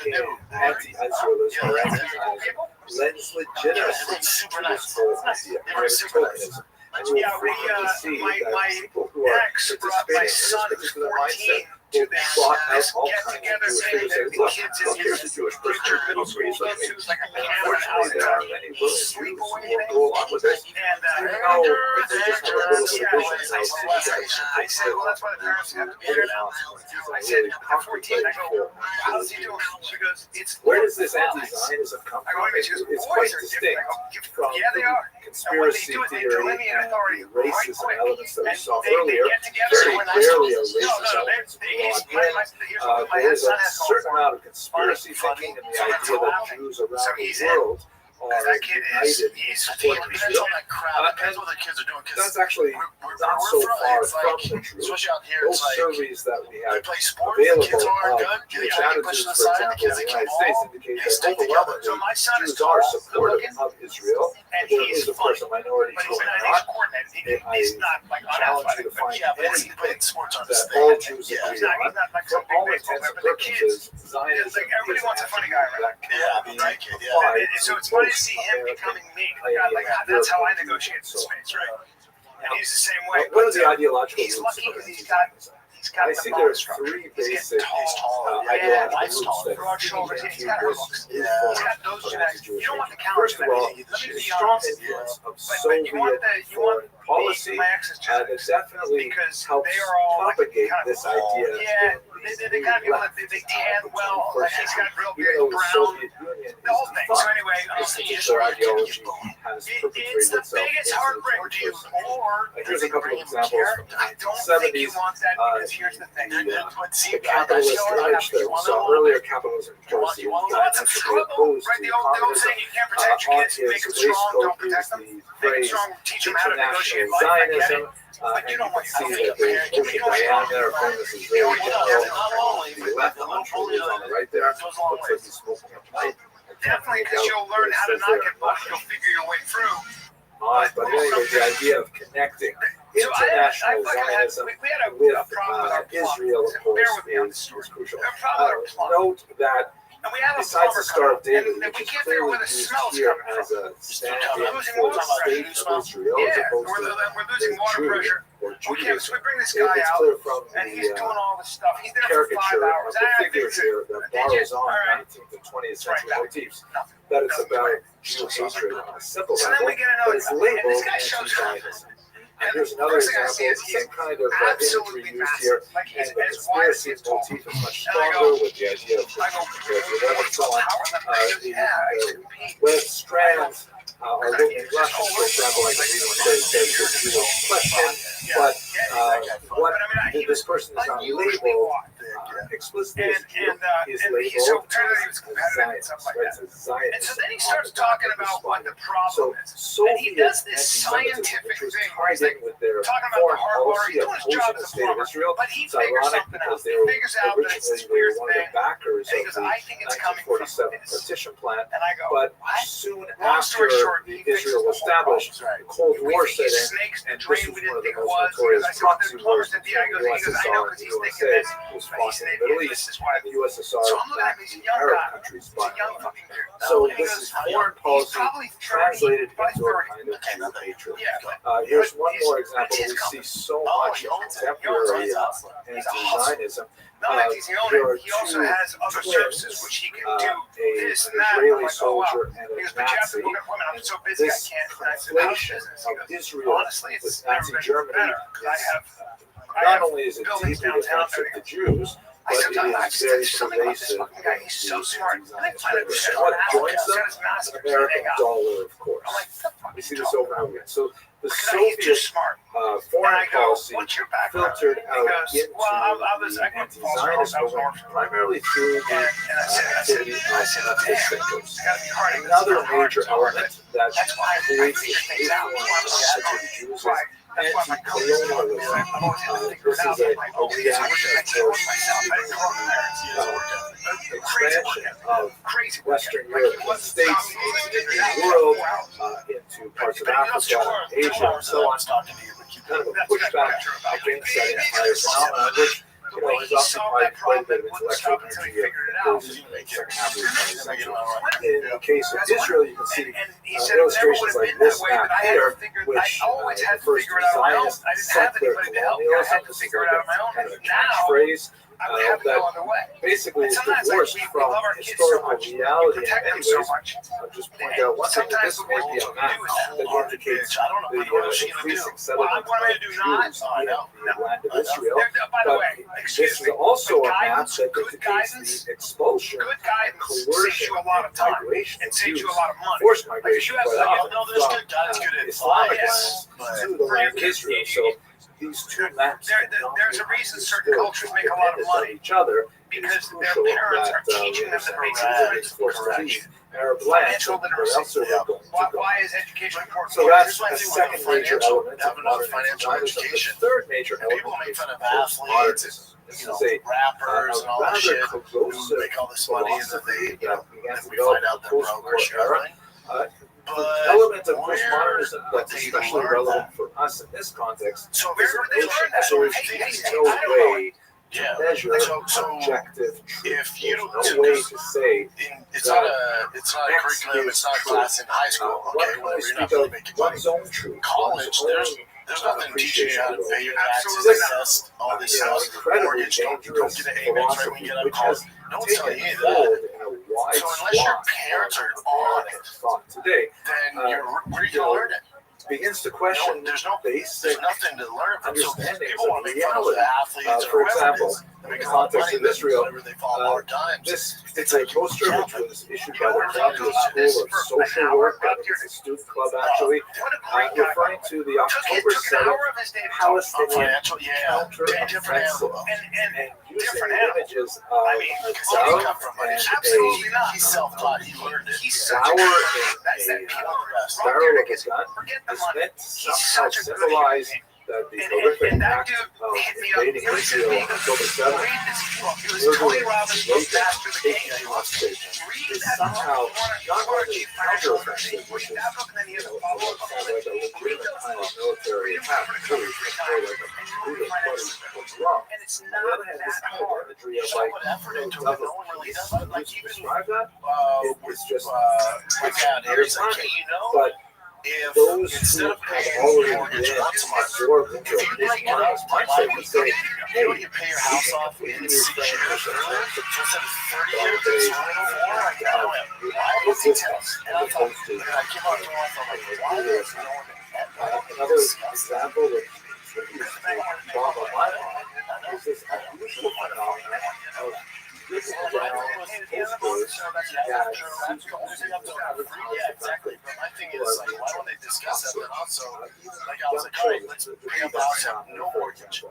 in anti-Israelism or anti-Zionism lends legitimacy to this whole idea of tokenism. And you will frequently see that people who are participating in this particular mindset will plot out all kinds of Jewish figures and say, look, here's a Jewish person in middle school, so and unfortunately there are many willing Jews who will go along with this, even though if they just have a little bit of vision, they see that I said, well, that's why the parents have to figure it out. I said, at 14, I go, how's he doing? She goes, it's where does this anti-Zionism come from? It's quite distinct from the conspiracy theory and the racism elements that we saw earlier. Very rarely a racist element. There is a certain amount of conspiracy thinking and the idea that Jews around the world are united in supporting Israel. That's actually not so far from the truth. Those surveys that we have available of Jewish attitudes, for example, in the United States indicate that overwhelmingly Jews are supportive of Israel. There is, of course, a minority who are not. I challenge you to find anything that all Jews agree on. For all intents and purposes, Zionism is an attitude that can be applied so it's funny to see him becoming me. Like, that's how I negotiate the space, right? And he's the same way. What are the ideological He's roots lucky of because he's got I see there's three basic ideological roots that broad shoulders. He's got this he's got those genetics. You don't want the counter. First of all, the strong influence of Soviet foreign policy that definitely helps propagate this idea. They got people that they tan well. He's got real beard, brown. The whole thing. So anyway, particular ideology has perpetrated it's the itself biggest heartbreak to you. Or here's a couple of examples from the I don't think you 1970s. want that because here's the thing. The capitalist urge that we saw earlier, capitalism, of course, the diametrically opposed to communism. On his waistcoat is the phrase international Zionism. And you can see that there's Ocean Diane there, famous Israeli general. The left country is on the right there. Looks like he's smoking a pipe. Definitely, because you'll learn how to not get busted. You'll figure your way through. But anyway, the idea of connecting international Zionism with Israel, of course, is crucial. Note that besides the Star of David, which is clearly used here as a stand-in for the state of Israel, as opposed to the Jew or Judaism, it's clear from the caricature of the figure here that borrows on 19th and 20th century motifs, that it's about Jew hatred on a simple level, but it's labeled anti-Zionism. And here's another example, the same kind of imagery used here, and the conspiracy motif is much stronger with the idea of and so on. The web strands are written in Russian, for example, I can even say there's a Jewish question, but what this person is not labeled explicitly as Jew, is labeled as Zionist, right? It's a Zionist. And so then he starts talking about what the problem is. And he does this scientific thing where he's like talking about the hard water. He's doing his job as a plumber, but he figures something out. He figures out that it's this weird thing. And he goes, I think it's coming from this. Partition plan, and I go, but soon after Israel was established, the Cold War set in, and this was one of the most notorious proxy wars between the USSR and the USA. It was fought in Arabia. Middle This East, is why. and the USSR, So I'm looking at and these the young Arab guy. countries. He's a young fucking dude. So And he this goes, is foreign he's policy probably 30, translated into probably a 30. kind of hatred. Yeah, but Here's but one he's- more example it's his that we see company. so much in contemporary anti-Zionism. Not only does he own There are it, he also two has other twins, services which he can do this an and that. I'm Israeli like, oh wow. soldier and He a goes, but you have to Nazi. book an appointment. I'm so busy, I This can't. And I said, how's conflation business? He of goes, Israel honestly, with it's never Nazi been Germany better because I not have only is it buildings deeply downtown offensive that to Jews, I but said, it I've is very said something about this pervasive. fucking guy. He's so smart. And I find it And what joins them? his master. An American dollar, of course. I'm like, the fuck We is see he this talking over and about? over again. So the He's too Soviet smart. And foreign I go, policy what's your background? filtered He out goes, into well, I was the anti-Zionist anti-Zionist movement primarily through the and I said, activity damn, of his thinkers. it's gotta be hard. Another major element that That's why I creates figure this things out. hatred to the Jews is That's why my anti-colonialism. This is a reaction towards the expansion of Western European states into the New World, into parts of Africa, Asia, and so on. Kind of a pushback against that entire phenomenon, which has occupied quite a bit of intellectual energy in the second half of the 20th century. In the case of Israel, you can see illustrations like this map here, which refers to Zionist secular colonialism. This is like a kind of a catchphrase that basically is divorced from historical reality in many ways. I'll just point out one thing, that this may be a map that indicates the increasing settlement of Jews in the land of Israel, but this is also a map that indicates the expulsion and coercion and migration of Jews, forced migration quite often from Islamic lands to the land of Israel. So these two maps there's a reason certain cultures make a lot of money each other because their parents are teaching them the basic principles. Arab lands, Financial literacy. Why is education important? So that's a second major element of modern financial Zionism. education. The third major element People make is fun of postmodernism. This is a rappers and all that rather shit corrosive make all this money and then philosophy they, that began to we develop find out in they're the broke or post-war era. struggling. The element of where postmodernism that's did they especially learn relevant that? for us in this context So is where the did they notion learn that? that there is no way to Yeah. measure So objective truth. if you There's no way to say it's not a curriculum, it's not a class in high school. one Okay, can well, only you're not speak really of making money. one's own truth. College, one's there's own nothing teaching you how to pay your taxes, This invest, all this you know, stuff. incredibly Mortgage, don't dangerous get an amen right when philosophy you get out of which college. has No one's telling taken you that. hold in a wide So unless your swath parents are of on American it, thought today, then where are you going to learn it? begins to question There's basic nothing to learn from. So understandings people want of to make fun of reality. the athletes For or whoever it example, is. They in make the a lot of context money, of then Israel, whenever they fall hard times. this particular poster, which was issued by the Columbia School of Social Work, I think it's a student club actually, referring to the October 7th Palestinian counter-offensive and using images of a dove and He's self-taught. He learned it. a flower in a barrel of a gun is meant to somehow symbolize that the horrific act of invading Israel on October 7th, murdering, raping, taking hostage, is somehow not only counter-offensive, which is, sounds like a legitimate kind of military attack, really, it's more like a brutal, bloody pogrom. On the other hand, this kind of imagery of like, dove of peace, to describe that, it's just very funny, but those who have already been absorbed into a postmodernist mindset would say, hey, you pay your house off in 6 years earlier instead of 30 years. It's as opposed to another example which is brought on my mind is this unusual phenomenon of looking down postcards yeah, exactly. But my thing is, like, why don't they discuss that? And also, like, I was like, all right, let's pay up the house, have no mortgage. And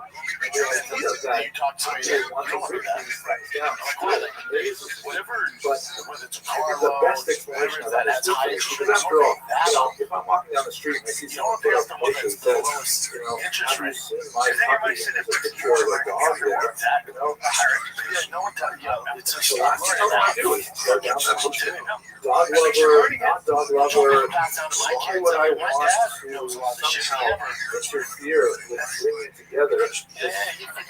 then you talk to me, you don't want to do that. I'm like, why? Whatever, whether it's a car the loan, best explanation of that is because after all, if I'm walking down the street and I see someone put up a picture that says, have you seen my puppy? And there's a picture of a dog there, Yeah, no one tells you. It's The last thing I want to do is go down the road. Dog lover, not dog lover. Why would I want to somehow interfere with bringing together this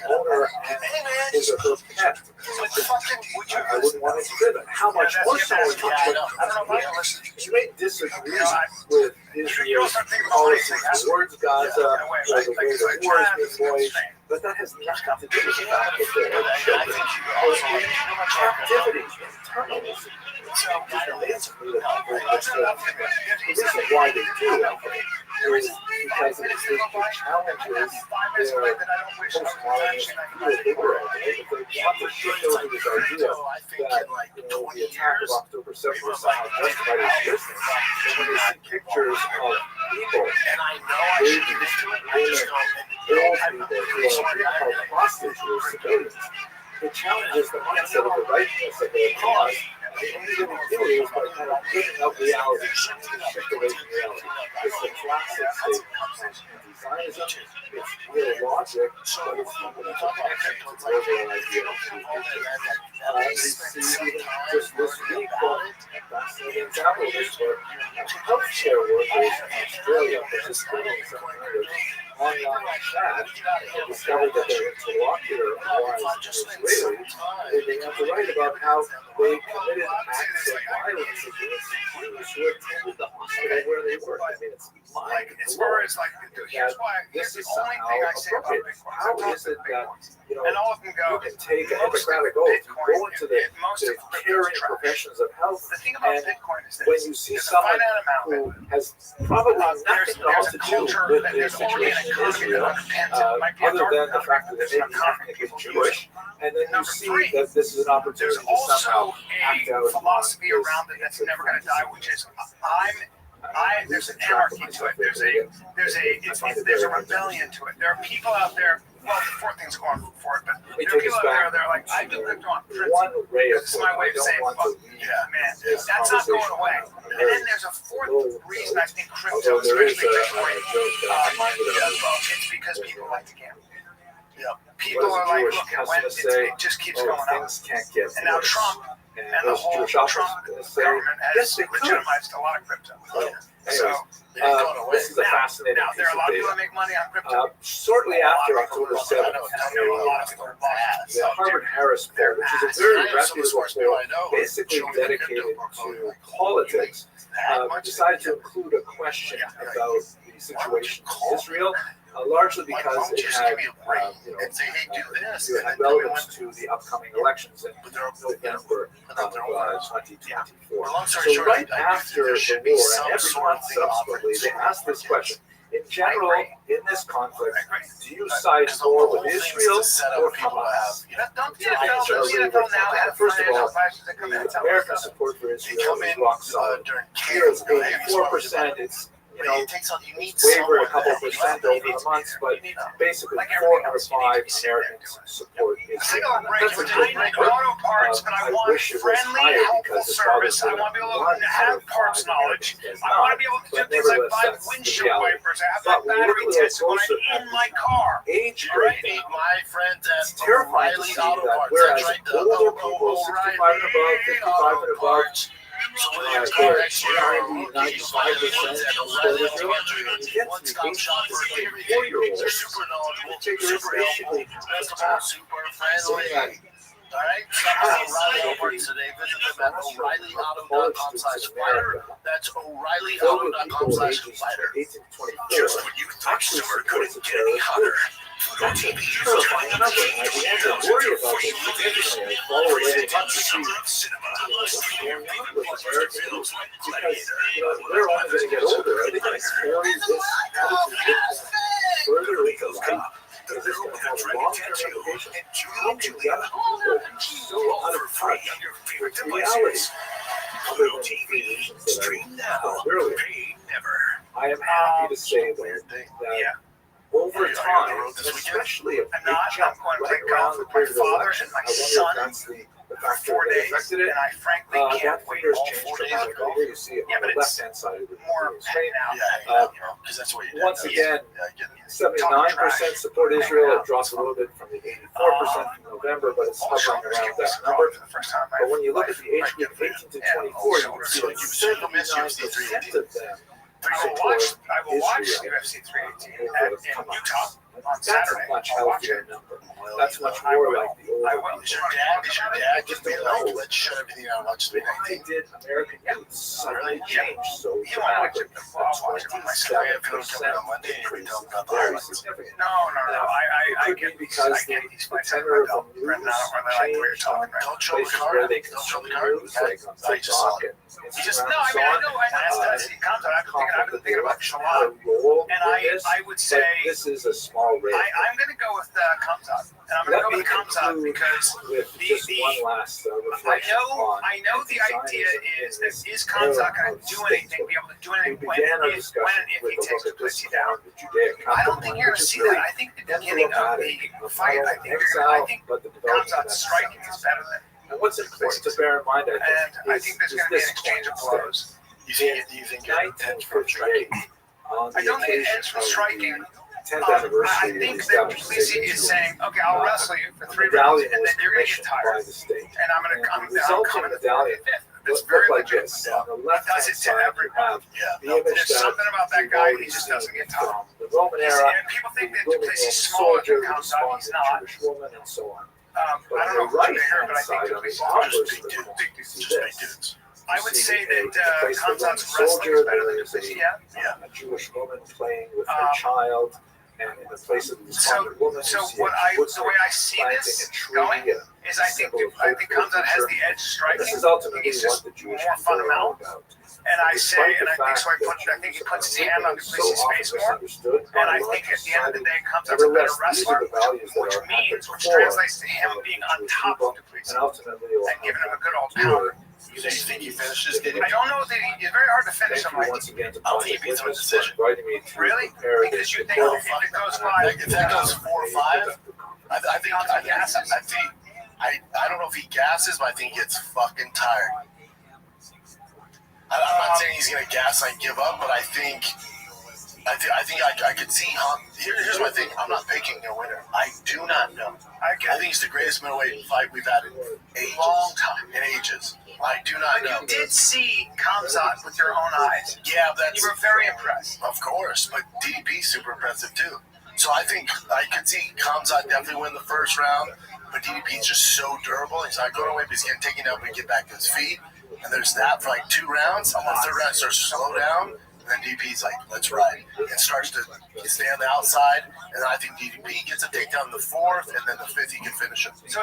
owner and his or her pet? I wouldn't want to do that. How much more so would you may disagree with Israel's policies towards Gaza, or the way the war is being waged, but that has nothing to do with the fact that there are children in captivity, internalized. So basically, the reason why they do that is because it's the challenges their postmodernist view of the world. Right? If they want to shift over this idea that the attack of October 7th was somehow justified as business, and when they see pictures of people, babies, women, old people who are held hostage or civilians, it challenges the mindset of the rightness of their cause. The only thing we do is by kind of putting up reality, shift away from reality. It's the classic statement. Zionism, it's real logic, but it's fundamental connection to the overall idea of we see just this week a fascinating example of this, where healthcare workers in Australia participating in some kind of online chat and discovered that their interlocutor was Israeli. They have to write about how they committed acts of violence against Jews who attended the hospital where they worked. I mean, it's like as far as like here's why this is the only somehow thing I say about appropriate. Bitcoin. How is it that and all of them go, you can take a Hippocratic oath, you go into the caring professions of health, the thing about and Bitcoin is this, when you see someone who has probably nothing at all to do with the situation in Israel, other than the fact that they may be ethnically Jewish, and then you see that this is an opportunity to somehow act out philosophy around it that's never going to die, which is there's an anarchy to it. There's a rebellion to it. There are people out there. Well, four things going for it, but there are people out there that are like, I do crypto on principle. This is my way of saying, fuck, yeah, man, that's not going away. And then there's a fourth reason I think crypto, especially Bitcoin, it's because people like to gamble. Yeah, people are like, look, it just keeps going up. And now Trump and the whole Trump government has legitimized a lot of crypto. So, this is a fascinating now, there are a lot of people that make money on crypto. Shortly after October 7th, the Harvard-Harris poll, which is a very reputable poll, basically dedicated to politics, decided to include a question about the situation in Israel, largely because it had, relevance to the upcoming elections in November of 2024. So right after the war, and every month subsequently, they asked this question. In general, in this conflict, do you side more with Israel or Hamas? First of all, the American support for Israel is rock solid. Here it's 84%. It's wavered a couple percent over the months, but basically 4 out of 5 Americans support Israel. That's a good number. I wish it was higher because it bothers me that 1 out of 5 Americans does not, but nevertheless, that's the reality. But when you look a little closer at the age group, it's terrifying to see that whereas older people, 65 and above, 55 and above, they're 90, 95% support Israel. You get to the 18-24-year-olds, the figure is basically half. So that today, visit them at O'ReillyAuto.com/fighter. That's O'ReillyAuto.com/fighter. Just when you thought summer couldn't get any hotter, Fudo TV is turning up the heat with thousands of free movies. Presenting Summer of Cinema. Stream your favorite blockbuster films like Gladiator. They're only going to get older. Are they going to carry this attitude further into life? Is this going to have long-term implications? How can young people so out of touch with reality? Other than the reasons that I talked earlier. I am happy to say, though, that over time, especially a big jump right around the period of elections, I wonder if that's the for 4 days, and I frankly can't wait all 4 days to go. Here you see it Yeah, on but the it's left-hand side of the more screen. pain out. Yeah, because that's what you do. Once again, 79% support Israel. It drops a little bit from the 84% from November, but it's hovering around that number. But when you look at the age group 18 to 24, you can see that 79% of them I will watch Israel UFC 318 over in the Hamas. Utah on That's Saturday. a much I'll watch healthier it. number. That's much more like the I old. will. Is your dad just be like, let's shut everything down and watch the Why did American youth suddenly change so You want to watch it? dramatically? I'll watch it on my Saturday. 27% increase is very significant. No. I get because these fights. the tenor of the news Written out where they like what you're changed talking on about. Don't show the places card. where they Don't show consume the card. news, like on I just saw TikTok it. and You just Instagram no. and I so mean, I on. know. As it comes out, I've been thinking about this a lot, and I would say this is a small rate. I'm going to go with Kamzat, and I'm going to go with Kamzat because with just one last reflection on I know the idea is that is Kamzat going to do anything, be able to do we anything when began our and discussion if with he a takes look at this Duplessis down. the Judaic I don't think you're going to see that. I think the beginning of the fight, I think Kamzat's striking is better than. And what's important to bear in mind, I think there's going to be an exchange of blows. You think it ends from striking? I don't think it ends from striking. 10th anniversary I think that Duplessis is saying, okay, I'll wrestle you for 3 rounds, and then you're going to get tired, and I'm going to come in the 45th. It's very like legitimate. this. On the He left does it to everyone. the image There's something about that guy, he just doesn't get tired. the Roman era, And people think that Duplessis is smaller than Kamzat. He's not. Jewish woman, and so on. I don't know who's bigger, but I think Duplessis is Just big. big dudes. Just big dudes. I would say that Kamzat's wrestling is better than Duplessis. Yeah, a Jewish woman playing with her child, and in the place of the respondent woman, So you see what the way I see planting this a tree, going is I think Kamzat has the edge striking. This is ultimately He's what just the Jewish more people are all fundamental. about. And I think he puts his hand on Duplessis' face more. And I think at the end of the day, Kamzat's a better wrestler, which translates to him being on top of Duplessis and giving him a good old power. You think he finishes? I don't know that it's very hard to finish him. I don't think he beats him in decision. Really? Because you think if it goes 5, If that goes 4 or 5, I don't know if he gasses, but I think he gets fucking tired. I'm not saying he's gonna gas and give up, but I think I could see. Here's my thing. I'm not picking a winner. I do not know. I think it's the greatest middleweight fight we've had in a long time, in ages. I do not know. You did see Kamzat with your own eyes. Yeah, that's. You were very impressed. Of course, but DDP's super impressive too. So I think I could see Kamzat definitely win the first round, but DDP's just so durable. He's not going away, but he's getting taken out when he get back to his feet. And there's that for like 2 rounds. And the third round starts to slow down. And then DDP's like, let's ride. And starts to stay on the outside. And then I think DDP gets a takedown in the 4th, and then the 5th he can finish him. So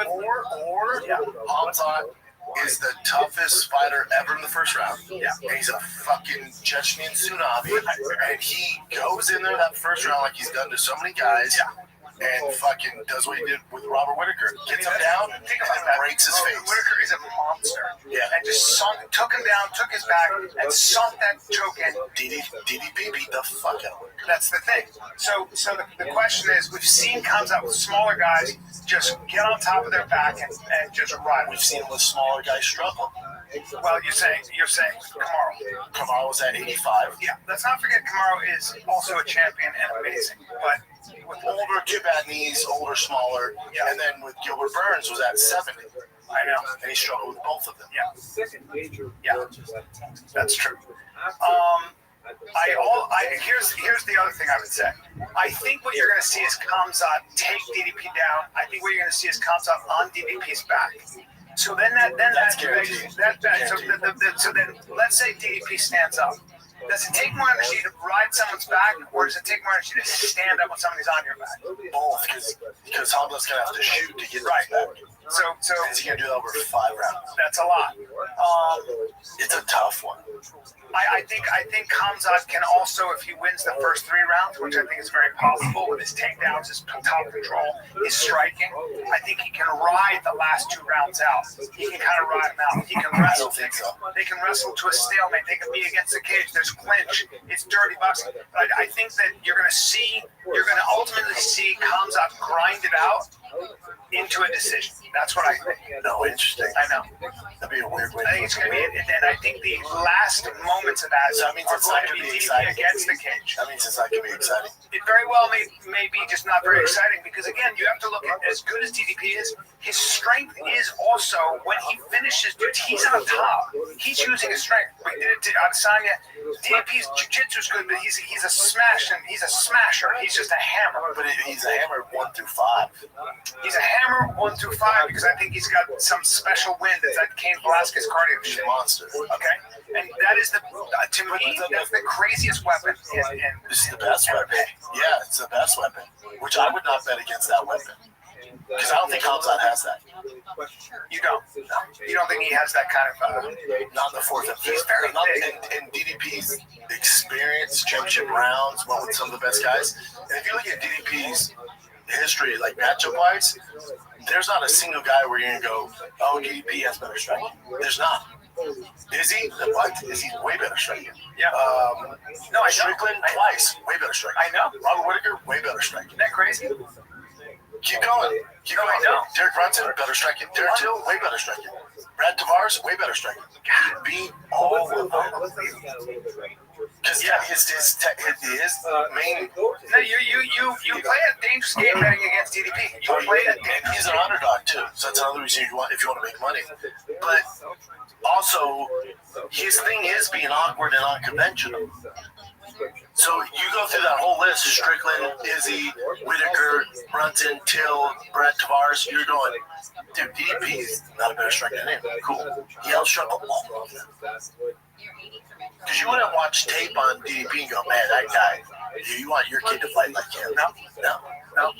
Kamzat is the toughest fighter ever in the first round. Yeah. And he's a fucking Chechnyan tsunami. And he goes in there that first round like he's done to so many guys. Yeah. And fucking does what he did with Robert Whitaker. Gets him down and breaks his face. Whitaker is a monster. Yeah. And just took him down, took his back, and sunk that choke in. DDP beat the fuck out of him. That's the thing. So the question is, we've seen Kamzat with smaller guys just get on top of their back and just ride. We've seen him with smaller guys struggle. Well, you're saying Kamaru. Kamaru's at 85. Yeah. Let's not forget Kamaru is also a champion and amazing, but with older, 2 bad knees, older, smaller, and then with Gilbert Burns was at 70. I know. And he struggled with both of them. Yeah. That's true. Here's the other thing I would say. I think what you're going to see is Kamzat take DDP down. I think what you're going to see is Kamzat on DDP's back. So then that's guaranteed. So then let's say DDP stands up. Does it take more energy to ride someone's back, or does it take more energy to stand up when somebody's on your back? Both, because Hamza's gonna have to shoot to get right back. So is he gonna do that over 5 rounds? That's a lot. It's a tough one. I think Kamzat can also, if he wins the first 3 rounds, which I think is very possible with his takedowns, his top control, his striking, I think he can ride the last 2 rounds out. He can kind of ride them out. He can wrestle. They can wrestle to a stalemate. They can be against the cage. There's clinch. It's dirty boxing. But I think that you're going to ultimately see Kamzat grind it out into a decision. That's what I think. No, interesting. I know. That'd be a weird way. I think it's going to be, and I think the last moments of that So that means are it's going not to gonna be be DDP exciting. against the cage. That means it's not going to be exciting. It very well may be just not very exciting because, again, you have to look at as good as DDP is, his strength is also when he finishes dudes, he's on top. He's using his strength. We did it to Adesanya. DDP's jiu-jitsu is good, but he's a smasher. He's just a hammer. But he's a hammer 1 through 5. He's a hammer 1 through 5 because I think he's got some special wind. It's that Cain Velasquez cardio shit. Monster. Okay? And that is to me, that's the craziest weapon. This is the best weapon. Yeah, it's the best weapon. Which I would not bet against that weapon. Because I don't think Hamzat has that. You don't. You don't think he has that kind of... not in the fourth and fifth. He's very big. And DDP's experience, championship rounds, went with some of the best guys. And if you look at DDP's history, like matchup-wise, there's not a single guy where you're going to go, oh, DDP has better striking. There's not. Is he? What? Is he way better striking? Yeah. No, Strickland twice, way better striking. I know. Robert Whittaker, way better striking. Isn't that crazy? Keep going. Keep going. I know. Derek Brunson, better striking. Derek Till, way better striking. Brad Tavares, way better striking. God, beat all of them. Because his main. No, you play a dangerous game betting against DDP. You play a dangerous. He's an underdog too, so that's another reason if you want to make money. But also, his thing is being awkward and unconventional. So you go through that whole list: Strickland, Izzy, Whittaker, Brunson, Till, Brad Tavares. You're going, dude, DDP is not a better striker than him. Cool. He outstruck all of them. Because you wouldn't watch tape on DDP and go, man, that guy, you want your kid to fight like him. No.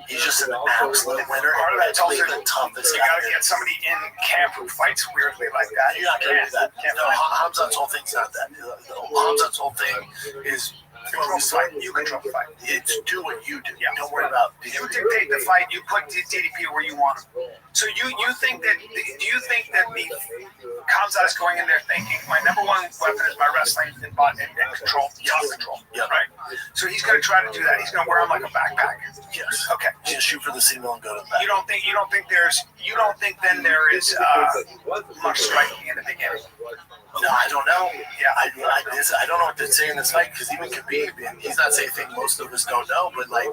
He's just an absolute winner. Part of that's also the toughest you guy. got to get somebody in camp who fights weirdly like that. You're not going to do that. No, Hamzat's whole thing's not that. Hamzat's whole thing is control the fight. You control the fight. It's do what you do. Yeah. Don't worry about You dictate the fight. You put DDP where you want him. So you think that? Do you think that the Hamzat is going in there thinking my number one weapon is my wrestling and control, top control? Yeah. Right. So he's going to try to do that. He's going to wear him like a backpack. Yes. Okay. Just shoot for the signal and go to the back. You don't think then there is much striking in the beginning? No, I don't know. Yeah. I don't know what to say in this fight because even Khabib, and he's not saying anything most of us don't know, but like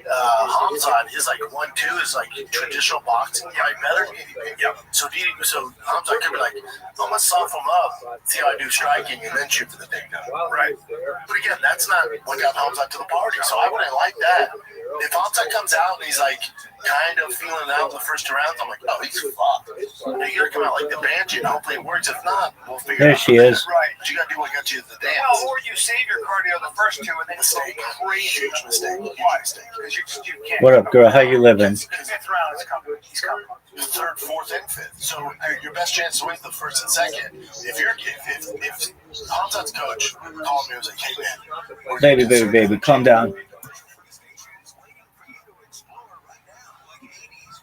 Hamzat, his like 1-2 is like traditional boxing, right? Better. Yep. So Hamzat could be like, I'm gonna soften him up, see how I do striking, and then shoot for the takedown. Right. But again, that's not what got Hamzat to the party. So I wouldn't like that. If Hamzat comes out and he's like kind of feeling out the first 2 rounds, I'm like, oh, he's fucked. You gotta come out like the banshee and hopefully it works. If not, we'll figure it out. There she is. Right. But you gotta do what got you to the dance. Well, or you save your cardio the first 2 and then Mistake. go crazy. Huge mistake. Why? Because you can't. What up, girl? How you living? The 5th round is coming. He's coming. The 3rd, 4th, and 5th. So your best chance to win the 1st and 2nd. If Hamzat's coach called me and was like, hey man, Baby, calm down.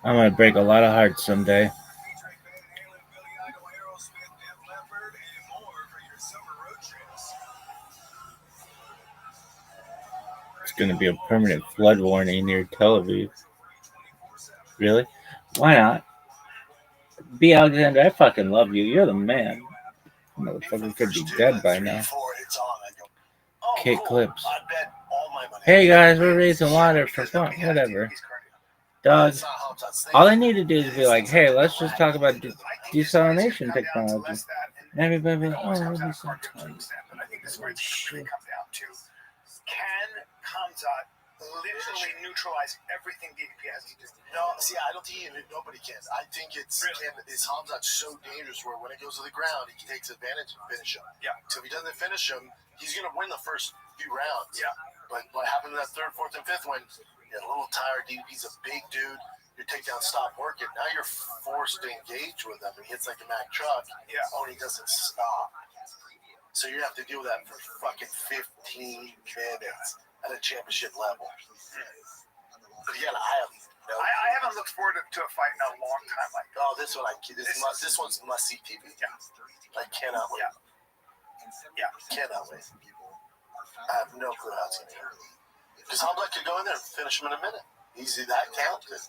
I'm gonna break a lot of hearts someday. It's gonna be a permanent flood warning near Tel Aviv. Really? Why not? B. Alexander, I fucking love you. You're the man. Motherfucker could be dead by now. Kate Clips. Hey guys, we're raising water for fun. Whatever. Dog. All I need to do is be like, hey, let's just talk about desalination technology. And everybody be like, oh, desalination. I think this is where it's going to come down to. Can Hamzat literally neutralize everything DDP has to do? No, see, I don't think nobody can. I think it's Hamzat so dangerous where when it goes to the ground, he takes advantage and finish him. Yeah. So if he doesn't finish him, he's going to win the first few rounds. Yeah. But what happened in that 3rd, 4th, and 5th one, you're a little tired. DDP's a big dude. Your takedown stopped working. Now you're forced to engage with him. He hits like a Mack truck. Yeah. Oh, and he doesn't stop. So you have to deal with that for fucking 15 minutes at a championship level. But again, I haven't looked forward to a fight in a long time like that. Oh, this one's must-see TV. Yeah. I cannot wait. Yeah. Cannot wait. I have no clue how it's going to go. Because Hamzat could go in there and finish him in a minute. He's that talented.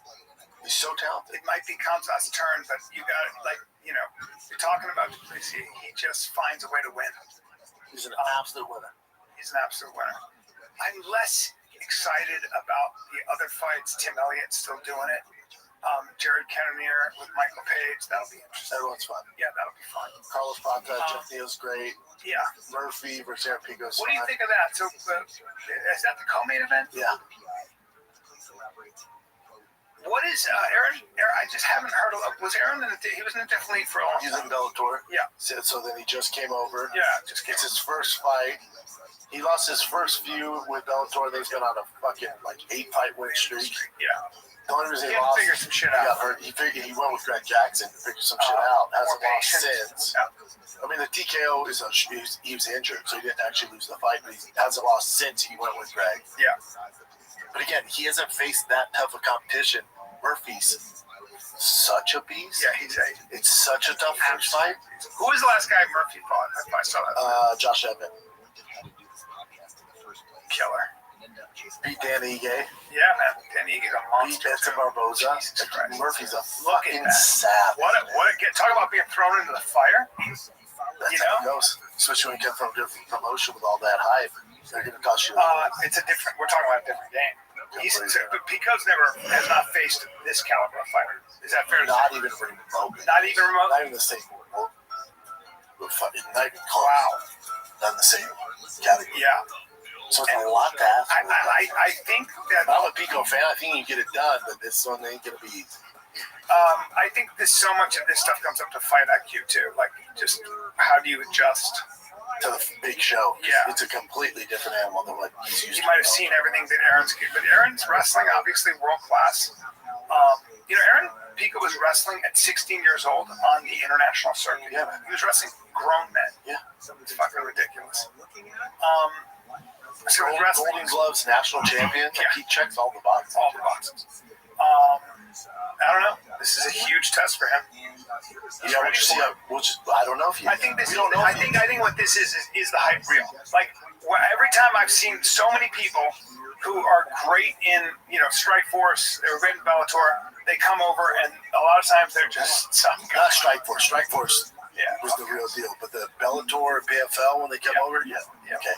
He's so talented. It might be Kamzat's turn, but you got it. Like, you know, you're talking about Duplessis. He just finds a way to win. He's an absolute winner. He's an absolute winner. I'm less excited about the other fights. Tim Elliott's still doing it. Jared Cannonier with Michael Page. That'll be interesting. Everyone's fun. Yeah, that'll be fun. Carlos Pata, Jeff Neal's great. Yeah. Murphy versus Aaron Pico's What do you think of that? So, is that the co-main event? Yeah. What is Aaron? I just haven't heard of. Was Aaron in he was in a different league for a long time? He's in Bellator. Yeah. So then he just came over. Yeah, just came. It's his first fight. He lost his first few with Bellator. He's been on a fucking 8-fight win streak. Yeah. The only reason he he lost, figured some shit he out. got hurt. He went with Greg Jackson, figured some shit out. Hasn't lost since. Yeah. I mean, the TKO is he was injured, so he didn't actually lose the fight. But he hasn't lost since he went with Greg. Yeah. But again, he hasn't faced that tough of competition. Murphy's such a beast. Yeah, it's such a tough first fight. Who was the last guy Murphy fought? I saw that. Josh Evan. Killer. Beat Dan Ige. Yeah, man. Dan Ige's a monster. Beat Benson Barboza. Murphy's a fucking savage. Talk about being thrown into the fire. That's how it goes. Especially when you come from a different promotion with all that hype. They're going to cost you. We're talking about a different game. Pico's has not faced this caliber of fighter. Is that fair to say? Not even remote. Not even remote? Not even the same. Not even close. Wow. Not in the same category. Yeah. So it's a lot to ask. I think that I'm a Pico fan. I think he can get it done, but this one ain't going to be easy. I think so much of this stuff comes up to fight IQ too. Like, just how do you adjust to the big show? Yeah, it's a completely different animal than what he's used to. You might have seen everything that Aaron's good, but Aaron's wrestling obviously world class. Aaron Pico was wrestling at 16 years old on the international circuit. Yeah, man. He was wrestling grown men. Yeah, it's fucking ridiculous. So Golden Gloves national champion. Yeah. He checks all the boxes. All the boxes. I don't know. This is a huge test for him. Yeah, we'll just see. I don't know if he. I think this. I think what this is the hype reel. Like every time I've seen so many people who are great in Strike Force, they were great in Bellator. They come over and a lot of times they're just some. Not Strike Force. Strike Force. Yeah, was the real deal. But the Bellator and PFL when they come over, okay.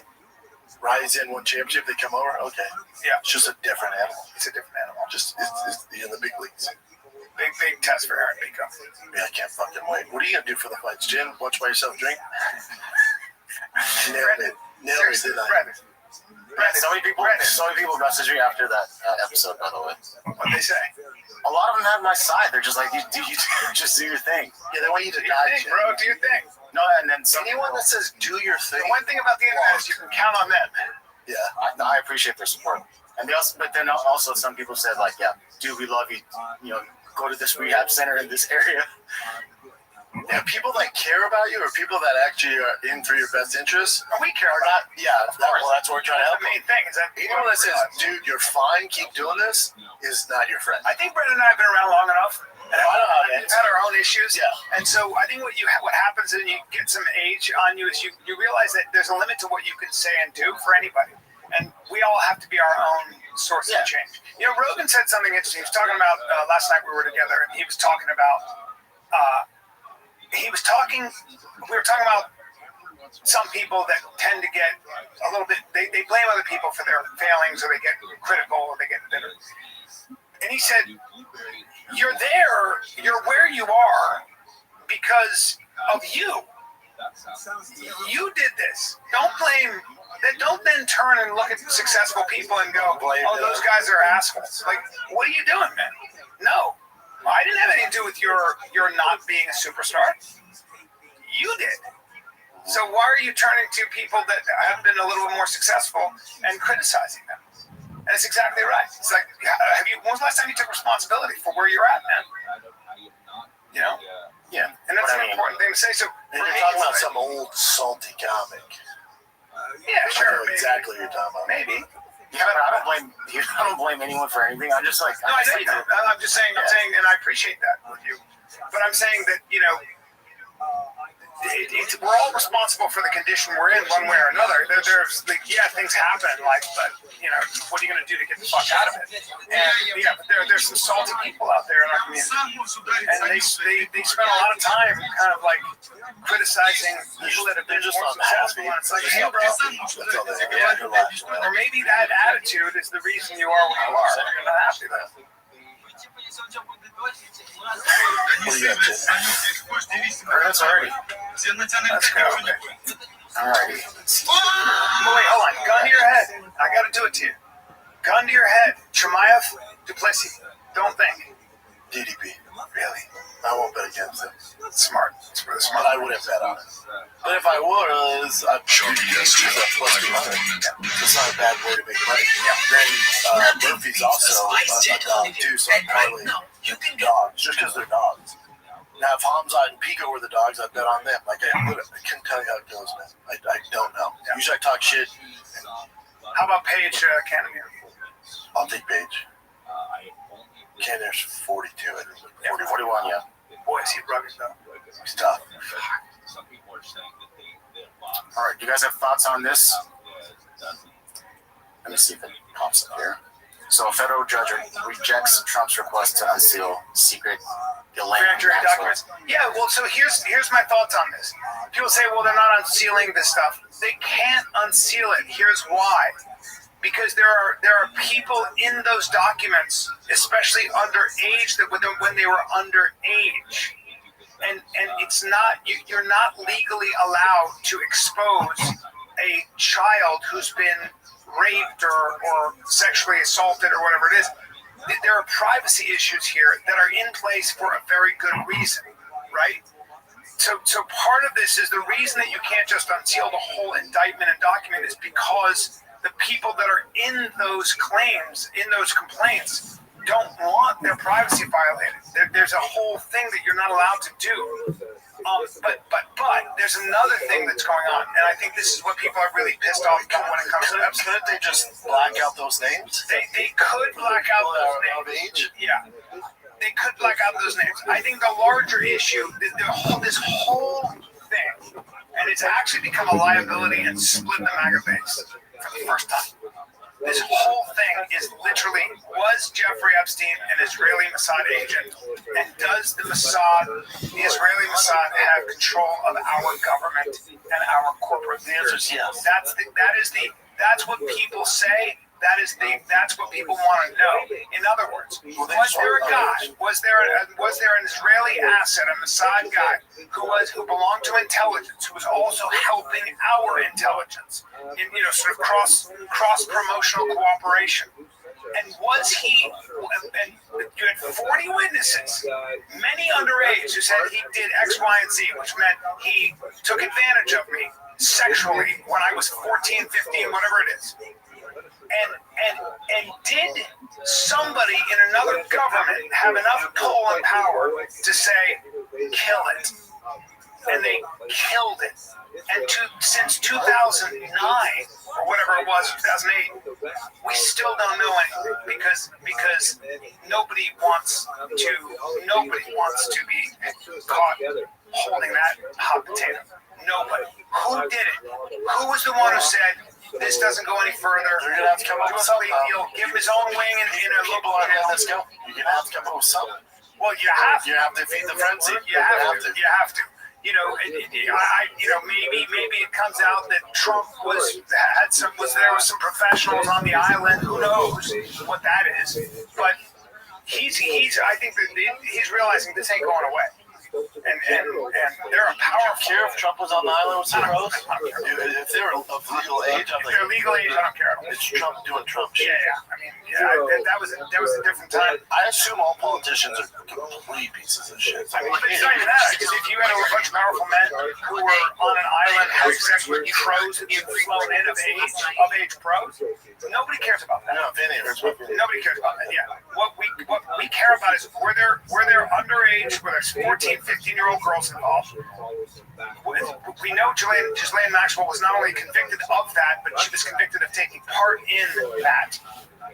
Rise in one championship, they come over. Okay, yeah, it's just a different animal. It's a different animal. Just it's in the big leagues. Big test for Aaron Pico. Yeah, I can't fucking wait. What are you gonna do for the fights, Jim? Watch by yourself, drink. Nailed it, did I? So many people message me after that episode, by the way. What'd they say? A lot of them have my side. They're just like, you just do your thing. Yeah, they want you to do your thing, bro. Do your thing. No, and then anyone that says do your thing. The one thing about the internet is you can count on them. Yeah, I appreciate their support. And they also, but then also some people said like, yeah, dude, we love you. Go to this rehab center in this area. Yeah, people that care about you or people that actually are in for your best interests. We care about. Yeah, of course. Well, that's what we're trying to help. The main thing is that anyone that says, dude, you're fine, keep doing this, is not your friend. I think Brett and I have been around long enough. And we've had our own issues. Yeah. And so I think what happens when you get some age on you is you realize that there's a limit to what you can say and do for anybody. And we all have to be our own source of change. Rogan said something interesting. He was talking about, last night we were together, and he was talking about, we were talking about some people that tend to get a little bit, they blame other people for their failings, or they get critical, or they get bitter. And he said, you're where you are because of you. You did this. Don't then turn and look at successful people and go, oh, those guys are assholes. Like, what are you doing, man? No. I didn't have anything to do with your not being a superstar. You did. So why are you turning to people that have been a little more successful and criticizing them? And it's exactly right. It's like, when was the last time you took responsibility for where you're at, man? Yeah. And that's an important thing to say. So, and you're talking about some old salty comic. Yeah, sure. I know exactly what you're talking about. Maybe. Yeah, I don't blame anyone for anything. I'm just like, no, I know you don't. I'm just saying, and I appreciate that with you. But I'm saying that we're all responsible for the condition we're in, one way or another. There's like, yeah, things happen, like, but you know, what are you going to do to get the fuck out of it? And yeah, but there's some salty people out there in our community, and they spend a lot of time kind of like criticizing people that have been just more successful. And it's like, hey, bro, or maybe that attitude is the reason you are where you are. You're not happy then. That's already. Let's go. Alrighty. Wait, hold on. Gun to your head. I got to do it to you. Gun to your head. Chimaev, Duplessis. Don't think. DDP. Really? I won't bet against him. Smart. It's really smart. But I wouldn't bet on it. But if I would, I'd choose that plus 200. It's not a bad way to make money. Granted, Murphy's also a dog too, so I'm probably dogs, just because they're dogs. Now, if Hamzat and Pico were the dogs, I'd bet on them. Like, I couldn't tell you how it goes, man. I don't know. Usually I talk shit. How about Paige Cannonier? I'll take Paige. Cannonier's 42, I think. 41, yeah. Boy, is he rugged, though. He's tough. All right, do you guys have thoughts on this? Let me see if it pops up here. So a federal judge rejects Trump's request to unseal secret grand jury documents. Yeah, well, so here's my thoughts on this. People say, well, they're not unsealing this stuff. They can't unseal it. Here's why. Because there are people in those documents, especially underage, that when they were underage, and it's not you're not legally allowed to expose a child who's been raped or sexually assaulted or whatever it is. There are privacy issues here that are in place for a very good reason, right? So part of this is the reason that you can't just unseal the whole indictment and document is because the people that are in those claims, in those complaints, don't want their privacy violated. There's a whole thing that you're not allowed to do. But there's another thing that's going on, and I think this is what people are really pissed off about when it comes to that. Couldn't they just black out those names? They could black out those names. Yeah. They could black out those names. I think the larger issue, this whole thing, and it's actually become a liability and split the MAGA base for the first time. This whole thing is literally, was Jeffrey Epstein an Israeli Mossad agent? And does the Israeli Mossad have control of our government and our corporate leaders? Yes. That's what people say. That's what people want to know. In other words, was there a guy? Was there an Israeli asset, a Mossad guy who belonged to intelligence, who was also helping our intelligence in sort of cross promotional cooperation? And was he? And you had 40 witnesses, many underage, who said he did X, Y, and Z, which meant he took advantage of me sexually when I was 14, 15, whatever it is. And did somebody in another government have enough pull and power to say, kill it? And they killed it. And since 2009, or whatever it was, 2008, we still don't know anything because nobody wants to be caught holding that hot potato. Nobody. Who did it? Who was the one who said, this doesn't go any further? You're gonna have to come up with something. Give him his own wing in a little. Let's go. You're gonna have to come up with something. Well, you have to. You have to feed the frenzy. You have to. Maybe it comes out that Trump was there with some professionals on the island. Who knows what that is? But I think that he's realizing this ain't going away. And they're a powerful. Care if Trump was on the island with some pros? If they're of legal age, if they're legal age, I don't care. It's Trump doing Trump shit. That was a different time. I assume all politicians are complete pieces of shit. I mean, but it's not even that. Because if you had a bunch of powerful men who were on an island having sex with pros who had flown in of age pros, nobody cares about that. Nobody cares about that. Yeah. What we care about is were there underage, were there 14, 15-year-old girls involved? We know Ghislaine Maxwell was not only convicted of that, but she was convicted of taking part in that.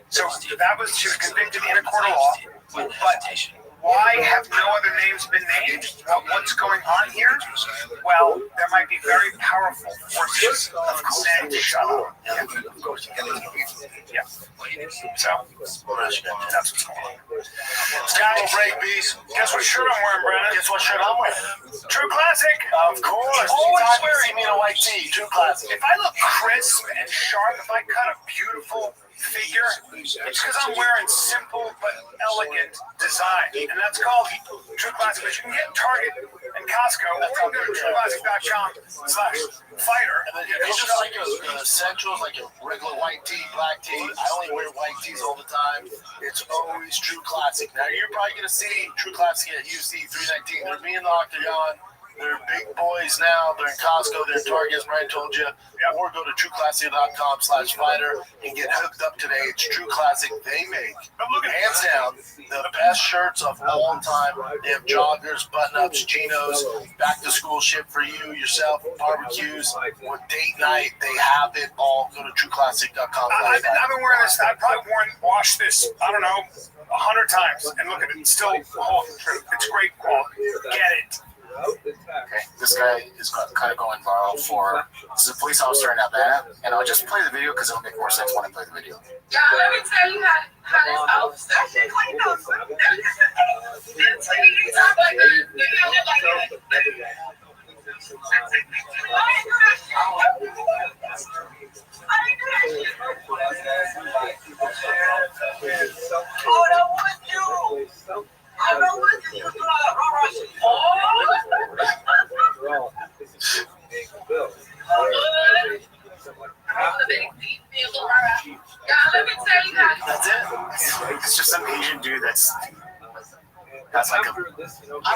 So she was convicted in a court of law. But Why have no other names been named? What's going on here? Well, there might be very powerful forces saying shut up. Yeah. Yeah. So, that's what's going on. Scoundrel break beast. Guess what shirt I'm wearing, Brandon? Guess what shirt I'm wearing? True Classic. Of course. Always Anytime you wearing see me in a white tee, True Classic. If I look crisp and sharp, if I cut a beautiful figure, it's because I'm wearing simple but elegant design, and that's called True Classic. Which you can get in Target and Costco, or you can go to trueclassic.com/fighter. It's just like a essentials, like a regular white tee, black tee. I only wear white tees all the time. It's always True Classic. Now you're probably gonna see True Classic at UFC 319. They're me in the Octagon. They're big boys now. They're in Costco. They're in Target, as Brian told you. Or go to trueclassic.com/fighter and get hooked up today. It's True Classic. They make, hands down, the best shirts of all time. They have joggers, button-ups, chinos, back-to-school ship for you, yourself, barbecues, or date night. They have it all. Go to trueclassic.com. I've been wearing this. I've probably washed this, I don't know, 100 times. And look at it. It's still holding true. It's great quality. Get it. Okay, this guy is kind of going viral for. This is a police officer in Atlanta, and I'll just play the video because it'll make more sense when I play the video. Yeah, let me tell you how this officer cleaned up. He's like That's it. It's just some Asian dude that's like a, I don't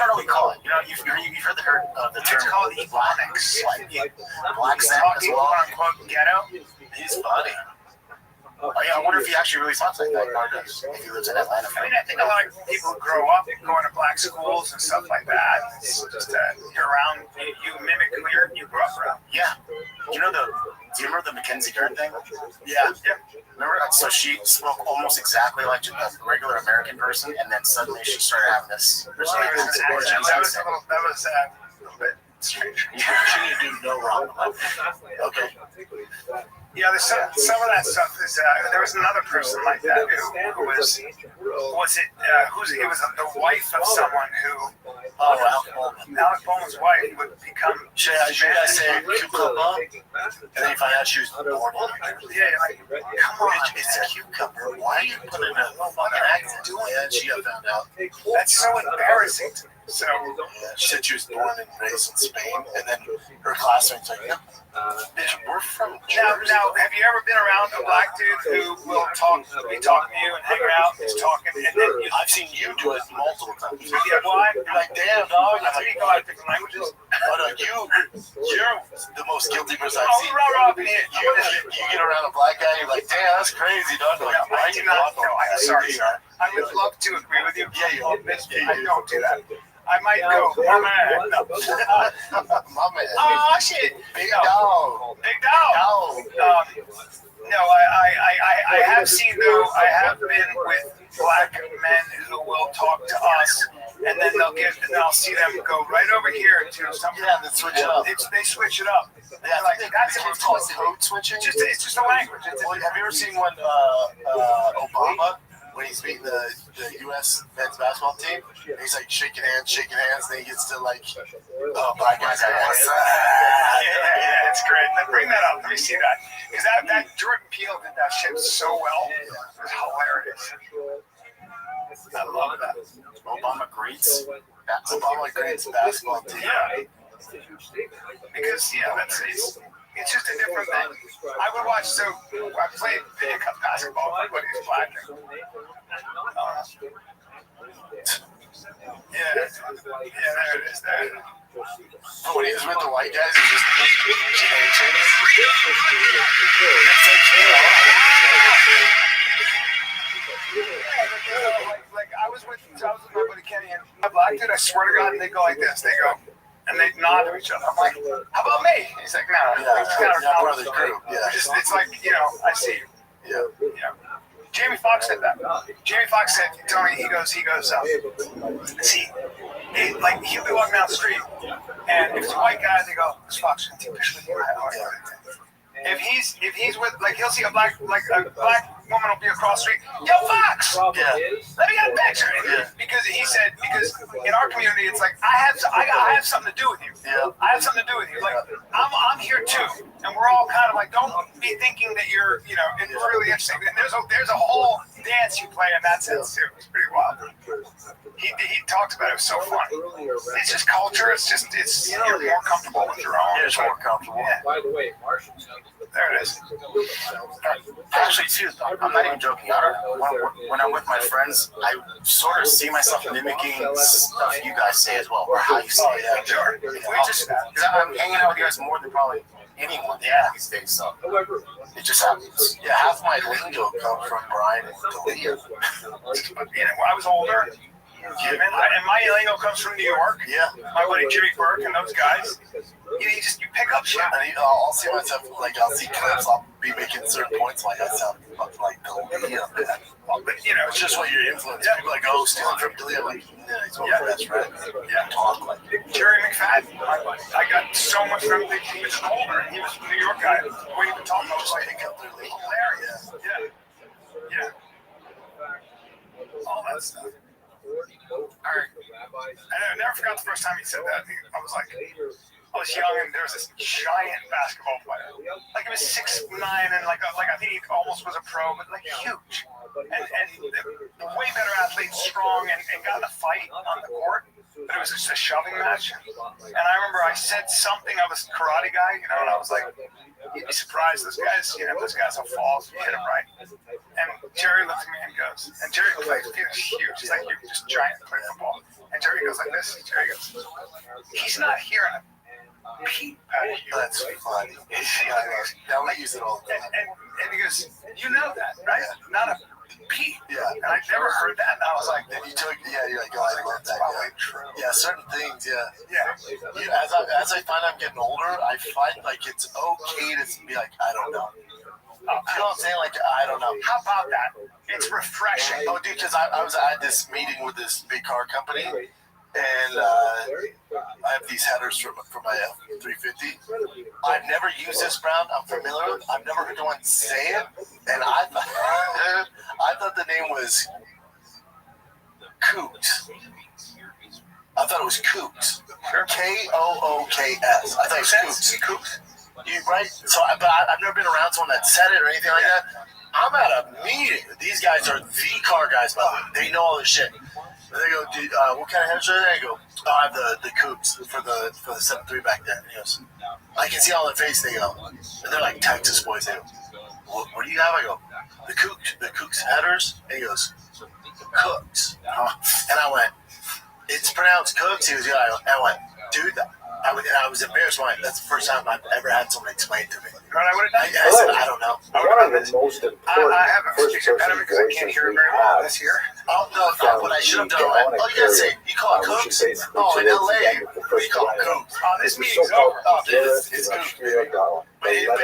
know what you call it. You know, you've heard the term. It's called Ebonics. Like black scent as well. Quote unquote ghetto. He's funny. Oh yeah, I wonder if he actually really talks like that. If he lives in Atlanta. I mean, I think a lot of people who grow up going to black schools and stuff like that, it's just you're around, you mimic who you grew up around. Yeah. Do you remember the Mackenzie Dern thing? Yeah. Remember? So she spoke almost exactly like a regular American person, and then suddenly she started having this. That was a little bit strange. She didn't do no wrong. Okay. Yeah, there's some of that stuff is. There was another person like that who was the wife of someone who. Alec Bowman. Alec Bowman's wife would become. Should I say cucumber? And then you find out she was born in New Jersey. Yeah, like, come on, it's a cucumber. Why are you putting a fucking accent? Yeah, and she got found out. That's so embarrassing to me. So she said she was born and raised in Spain, and then her classmates like, "Yep, bitch, we're from Jersey." Now, have you ever been around a black dude who will be talking to you and hanging out, and just talking, and then I've seen you do it multiple times. Yeah, why? You're like, damn, dog. That's how you go out different languages. Oh no, you're the most guilty person I've seen. You get around a black guy, you're like, damn, that's crazy, dog. Like, why are you not? I'm sorry, sir. I would love to agree with you. Yeah, you I don't do that. I might go, my man. No. My man. Oh, shit. Big dog. Big dog. No, I have seen, though, I have been with black men who will talk to us, and then I'll see them go right over here to something. Yeah, they switch it up. They switch it up. Yeah, like, that's called code switching. It's just a language. Have you ever seen when Obama, when he's beating the U.S. men's basketball team, he's like shaking hands, then he gets to like, black guys. Yeah, it's great. Bring that up. Let me see that. Because that Jordan Peele did that shit so well. It was hilarious. I love that. Obama greets basketball team. Yeah. Because, it's just a different thing. I would watch, I played pickup basketball, my buddy was black. Yeah, there it is, there. Oh, when he was with the white guys, he was just like I was with my buddy Kenny and my black dude, I swear to God, they go like this, they go, and they nod to each other. I'm like, how about me? He's like, no. Yeah, It's kind of brother's group. Yeah. it's like, I see you. Yeah. Jamie Foxx said that. Jamie Foxx said, Tony, he goes, see, like he'll be walking down the street, and if it's a white guy, they go, "It's Fox, can I take a picture with you?" If he's with, like, he'll see a black woman will be across the street, "Yo, Fox, let me get a picture." Because he said, because in our community, it's like I have something to do with you. I have something to do with you. Like I'm here too, and we're all kind of like, don't be thinking that you're, you know, it's really interesting. And there's a whole dance you play in that sense too. It's pretty wild. He talked about it. It was so fun. It's just culture. It's you're more comfortable with your own. It's more comfortable. Yeah. By the way, Martian. There it is. Actually, too, I'm not even joking. When I'm with my friends, I sort of see myself mimicking stuff you guys say as well, or how you say it. Sure. Because I'm hanging out with you guys more than probably anyone these days, so it just happens. Yeah, half my lingo comes from Brian and Talia. When I was older, and my lingo comes from New York. Yeah. My buddy Jimmy Burke and those guys. You pick up shit. And I'll see myself, like, I'll see clips, I'll be making certain points, like, I sound like Talia. But, you know, it's just what you're influenced. People like, oh, stealing from Talia, like, yeah, he's one of my best friends. Yeah, talk like Jerry McFadden. I got so much from him. He was older, and he was a New York guy. When he would talk, I was like, hilarious. Yeah. All that stuff. I never forgot the first time he said that. I was like, I was young, and there was this giant basketball player. Like, he was 6'9", and like I think he almost was a pro, but like huge. And the way better athlete, strong, and got in a fight on the court. But it was just a shoving match. And I remember I said something. I was a karate guy, you know, and I was like, you'd be surprised. This guy's will fall if you hit him right. And Jerry looked at me and goes, and Jerry plays, he's huge. He's like, you're just giant, play football. And Jerry goes like this. Jerry goes, he's not hearing a peep out of you. That's funny. Now we use it all the time. And he goes, you know that, right? Not a peep. Yeah. And I never heard that. And I was like, and you're like, oh, I love that. Yeah, certain things, Yeah. As I find I'm getting older, I find like it's okay to be like, I don't know. You know what I'm saying? Like, I don't know. How about that? It's refreshing. Oh, dude, because I was at this meeting with this big car company, and I have these headers for my F-350. I've never used this brand. I'm familiar with it. I've never heard anyone say it, and I thought the name was Kooks. I thought it was Kooks. Kooks. I thought it was Kooks. Right? So, but I've never been around someone that said it or anything like that. I'm at a meeting. These guys are the car guys, by the way. They know all this shit. And they go, dude, what kind of headers are they? I go, I have the Kooks for the 7.3 back then. And he goes, I can see all their face. They go, and they're like Texas boys. They go, what do you have? I go, the Kooks headers. And he goes, Cooks. And I went, it's pronounced Cooks. He was, yeah. I went, dude, I was embarrassed when that's the first time I've ever had someone explain to me. What I would have done? I said, I don't know. One of the most important I have a speaker better because I can't hear it very well this year. Oh, no, what I should have done, you gotta say, you call it Cooks? Oh, in LA, we call it Cooks. Oh, this meeting's over. Oh, it's Cooks. But even with,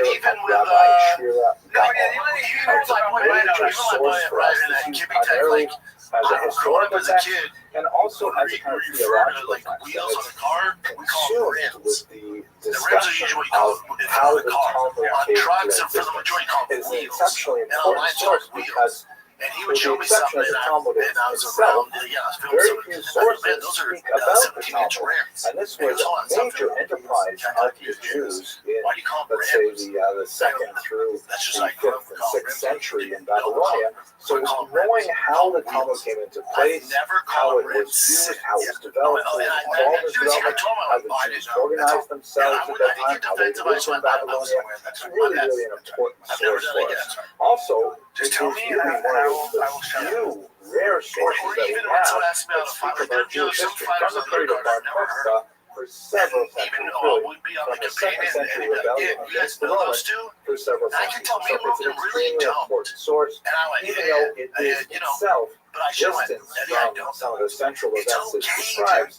growing up as a kid, and also as a kind of theological like wheels on a car, we call them rims. The rims are usually called in front of the car. On trucks, and for the majority, called wheels. And on mine, it's wheels. And he would show me something, and I was around, I was filming something. Man, those are 17-inch rims. And this was a major enterprise of the Jews in, let's say, the 2nd through the 5th and 6th century in Babylonia. So knowing how the Talmud came into place, how it was used, how it was developed, how the Jews organized themselves at that time, how they lived in Babylonia, it's really, really an important source for us. Also, just tell me, and I will shut up. Rare sources that we have speak about Jewish history from the period of Bar Kokhba for several centuries, really, from the 2nd century rebellion against the Romans for several centuries. So it's an extremely important source, even though it is itself distant from some of the central events it describes.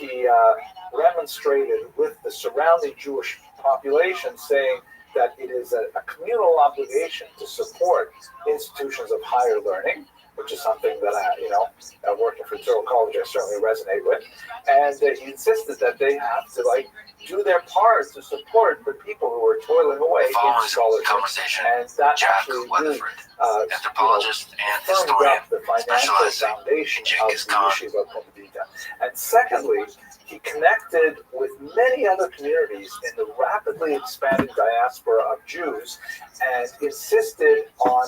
he remonstrated with the surrounding Jewish population, saying that it is a communal obligation to support institutions of higher learning, which is something that working for Zero College, I certainly resonate with. And he insisted that they have to do their part to support the people who are toiling away in scholarship. And that Jack actually Weatherford, really, anthropologist and firmed historian, up the financial specializing foundation in of the Genghis Khan. Yeshiva Pumbedita. And secondly, he connected with many other communities in the rapidly expanding diaspora of Jews and insisted on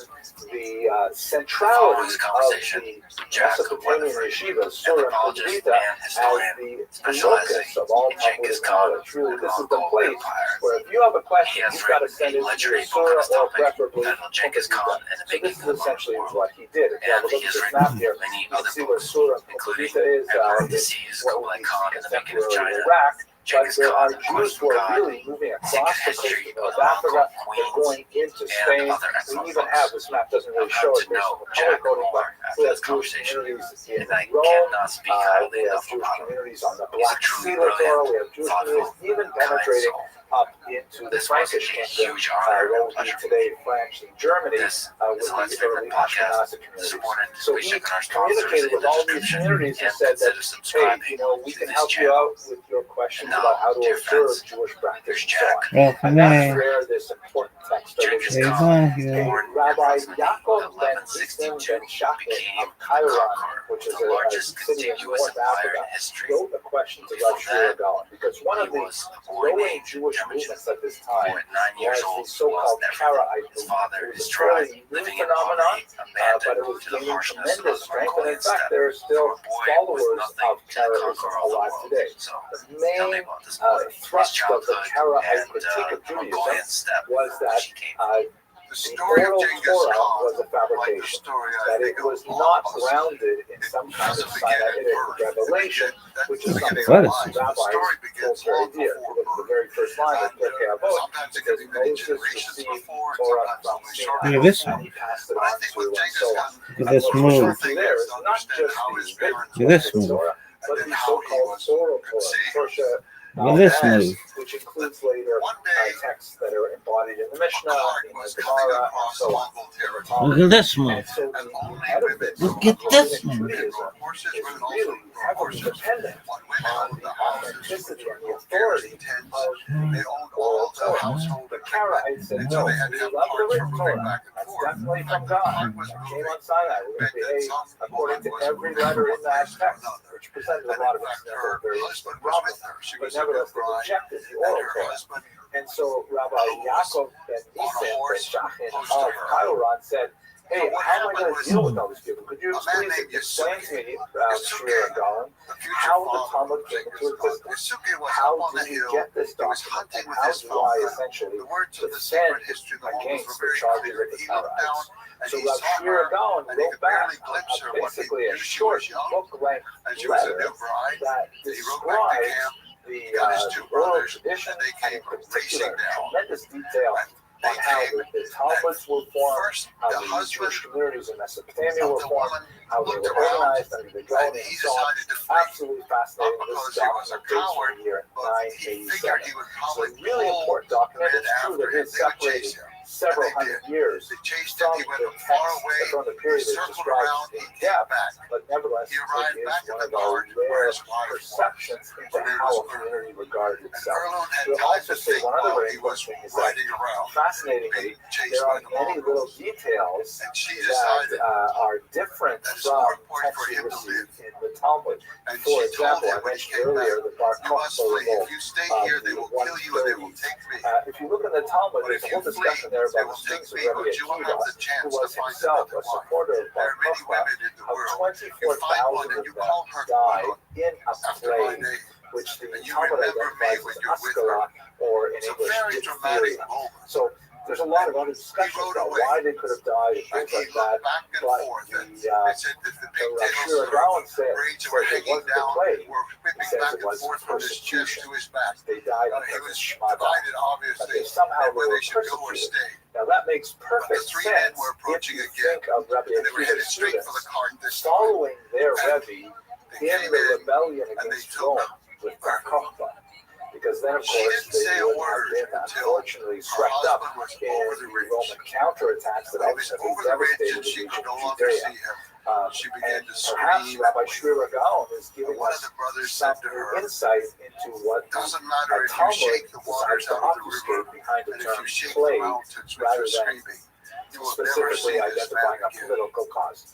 the centrality of the Mesopotamian yeshiva, Surah Pudvita, as the locus of all Talmudic knowledge. Really, this is the place where if you have a question, you've got to send it to the Surah or preferably Pudvita. So this is essentially what he did. If you have a look at this map here, you can see where Surah Pudvita is what would be contemporary Iraq. But there are Jews who are really moving across the coast of North Africa. They're going into Spain. We even have, this map doesn't really show it based on the color coding, but we have Jewish communities in Rome. We have Jewish communities on the Black Sea littoral. We have Jewish communities even penetrating up into the Frankish kingdom, what would be today France and Germany, with the early Ashkenazi communities. So he communicated with all these communities and said that, hey, you know, we can help you out with your questions about how to observe Jewish practice and so on. And that's where this important text originates. Rabbi Yaakov ben Issim ben Shachin of Kairon, which is a city in North Africa, wrote a question to Rav Shira Gaon, because one of the growing Jewish movements at this time was the so-called Karaite movement. It was a fairly new phenomenon, but it was gaining tremendous strength, and in fact, there are still followers of Karaism alive today. The main thrust of the Karaite critique of Judaism was that the oral Torah was a fabrication, that it was not grounded in some kind of Sinaitic revelation, which is something that rabbis hold very dear. Look at the very first line of Pirkei Avot, it says Moses received Torah from Sinai, and he passed it on to and so on. Look at this move. There is not just the Look at this move. Torah, but the so-called oral Torah, Look at this move. which includes later texts that are embodied in the Mishnah, in the Gemara, and so on. Look at this move. So the head of this, Look at this move. Judaism is really heavily dependent on the authenticity and the authority of oral Torah. The Karaites said, no, we love the written Torah. That's definitely from God. It came on Sinai. We're going to behave according to every letter in that text, which presented a lot of various problems. But nevertheless, they rejected the oral Torah. And so Rabbi Yaakov ben Issim ben Shachin of Kairon said, hey, how am I going to deal with all these people? Could you please explain to me, Shira Gaon, how the Talmud came into existence? How did you get this document? And how do I essentially defend against the charges of the Karaites? So Rav Shira Gaon wrote back basically a short book-length letter that describes the oral tradition and in particular tremendous detail on how the Talmuds were formed, how the Jewish communities in Mesopotamia were formed, how they were organized under the Gaon, and so on. Absolutely fascinating. This document dates from the year 987. So a really important document. It's true that it separated several hundred years from the text, from the period that's described in depth, but nevertheless, it is one of our rare perceptions into how a community regarded itself. We'll also say one other very important thing is that, fascinatingly, there are many little details that are different from texts we receive in the Talmud. For example, I mentioned earlier the Bar Kokhba revolt of the 130s. If you look in the Talmud, there's a whole discussion there about the things of Rabbi Akiva, who was himself a supporter of Bar Kokhba, how 24,000 of them died in a plague, which the Talmud identifies as Askara, or in English, diphtheria. So there's a lot of other discussions about why they could have died and things like that, but the Shira Gaon said it wasn't the plague. He says it was persecution. They died because of Shmada, but they somehow were persecuted. Now that makes perfect sense if you think of Rabbi Akiva's students following their Rebbe in the rebellion against Rome with Bar Kokhba. Because then, of course, they would have been unfortunately swept up in the Roman counterattacks that ultimately devastated the region of Judea. And perhaps Rabbi Shira Gaon is giving us some insight into what the Talmud decides to obfuscate behind the term plague, rather than specifically identifying a political cause.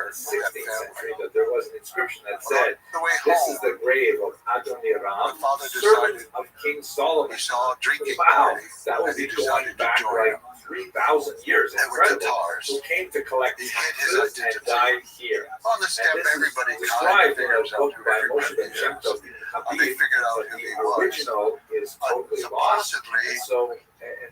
there. the 16th century that there was an inscription that Well, said, the way "This home, is the grave of my Adoniram, father servant decided of King Solomon." we saw a drinking Wow, party, that would and he be going decided to back join like 3,000 years. They were Incredible. Tatars. Who came to collect He hid his taxes and identity. died here. On the step, And this everybody is kind of described in a figures out book who by everybody Moshe Ben Shem is. Tov in They Habib, figured out but who he the was. original is totally lost. Supposedly, And so, and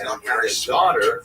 not and very his smart. daughter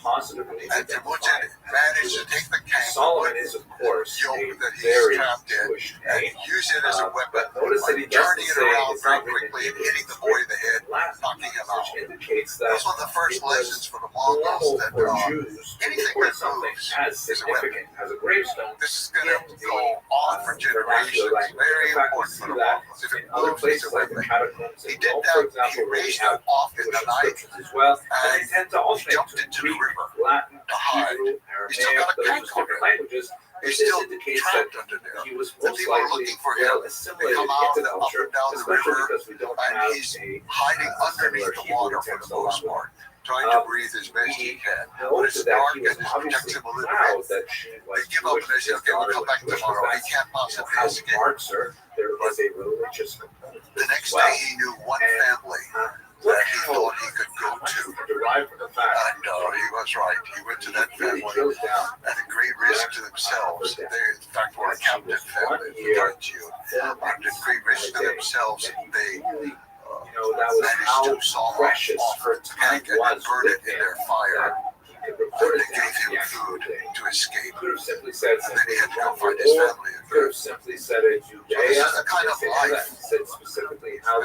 positively And to manage to take the kangaroo Solomon is, of course, yoke a that he's very trapped in Jewish and name. use it as a weapon, But notice that he like doesn't turning it say around it's very not written quickly and in hitting the boy in the head, Latin, knocking him out. which indicates that Those were the first it lessons was for the normal Mongols that for Jews to anything report that something moves as is a weapon. significant as a gravestone. This is going to in go on for the generations. vernacular language. Very In fact, we important see for the that Mongols. If it in other moves, it's places a like the weapon. catacombs He in did Rome, that. for example, He where we raised have it off in Jewish the night inscriptions as well. And they tend to alternate jumped to into the Greek, river Latin, to hide. Hebrew, He still Aramaic, got a those crank on different him. languages. He's This still indicates that trapped under there. he was The most people are likely looking for well him. They assimilated come out into up culture, and down the especially river, because we don't and have he's a hiding underneath similar the Hebrew water for text the most part, trying to breathe as best he can. But Note it's that dark he and was it protects obviously him a little proud bit. that she was They give up Jewish, and they say, his okay, we'll daughter come was back Jewish, tomorrow. He because can't that's possibly how he escape. marks her. There But has a religious component. The next day, he knew one family that he thought he could go to. Derived from the fact, And he was right. He went to that family at a great risk to themselves. They, in fact, were a captive family for 13 years. At great risk to themselves, they managed to saw off her tank and burn it in their fire. And they gave him food to escape. And then he had to go find his family again. So this is the kind of life that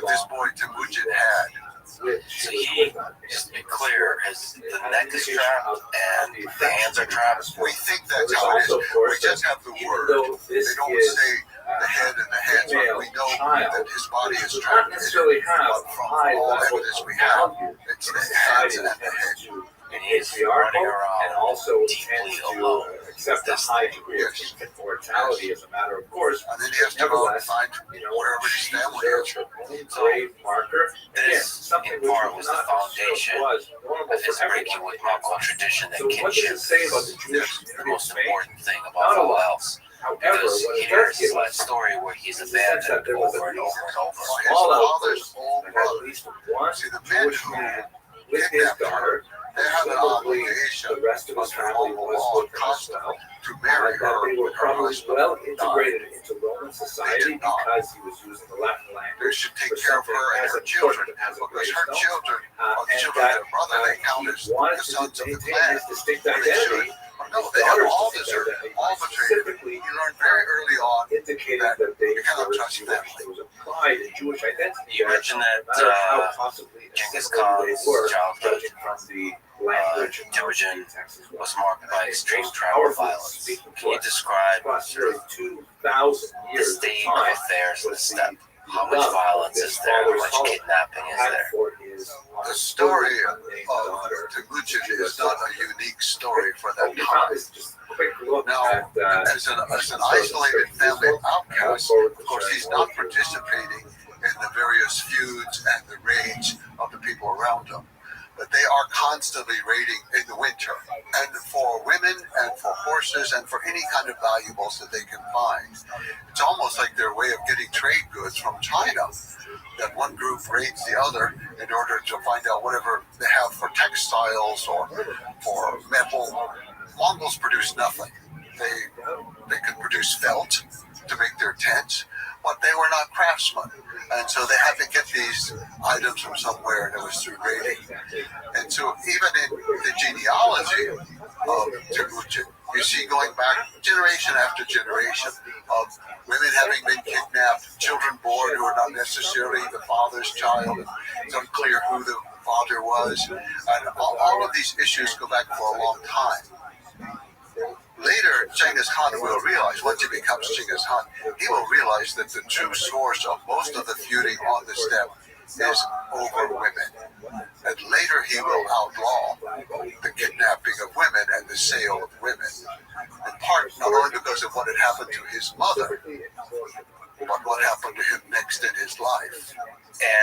this boy Temujin had. So he, just to be clear, the neck is trapped and the hands are trapped. We think that's how it is. We just have the word. They don't say the head and the hands, but we know that his body is trapped. From all evidence we have, it's the hands and the head. And he's running around deeply alone. Accept the high degree of infant mortality as a matter of course. And then he has to go and find wherever his family is. So this, in part, was the foundation of his breaking with Mongol tradition that kinship is the most important thing above all else. Because here is his life story where he's abandoned over and over and over. His father's old brother. See, the men who kidnapped her, they had an obligation under local law and custom to marry her when her husband integrated into Roman society because he was using the Latin language. They should take care of her and her children because her children are the children of their brother. They count as the sons of the clan. Distinct They should. No, they have all deserved, all betrayed. He learned very early on that you cannot trust family. You mentioned that Genghis Khan's childhood, Temujin, was marked by extreme tribal violence. Can you describe the state of affairs in the steppe? How much violence is there? How much kidnapping is there? The story of Temujin is not a unique story for that time. Now, as an isolated family outcast, of course, he's not participating in the various feuds and the rage of the people around him. But they are constantly raiding in the winter. And for women and for horses and for any kind of valuables that they can find. It's almost like their way of getting trade goods from China. That one group raids the other in order to find out whatever they have for textiles or for metal. Mongols produce nothing. They could produce felt to make their tents, but they were not craftsmen. And so they had to get these items from somewhere, and it was through raiding. And so even in the genealogy of Temujin, you see going back generation after generation of women having been kidnapped, children born who are not necessarily the father's child. It's unclear who the father was. And all of these issues go back for a long time. Later, Genghis Khan will realize, once he becomes Genghis Khan, he will realize that the true source of most of the feuding on the steppe is over women. And later he will outlaw the kidnapping of women and the sale of women. In part, not only because of what had happened to his mother, but what happened to him next in his life.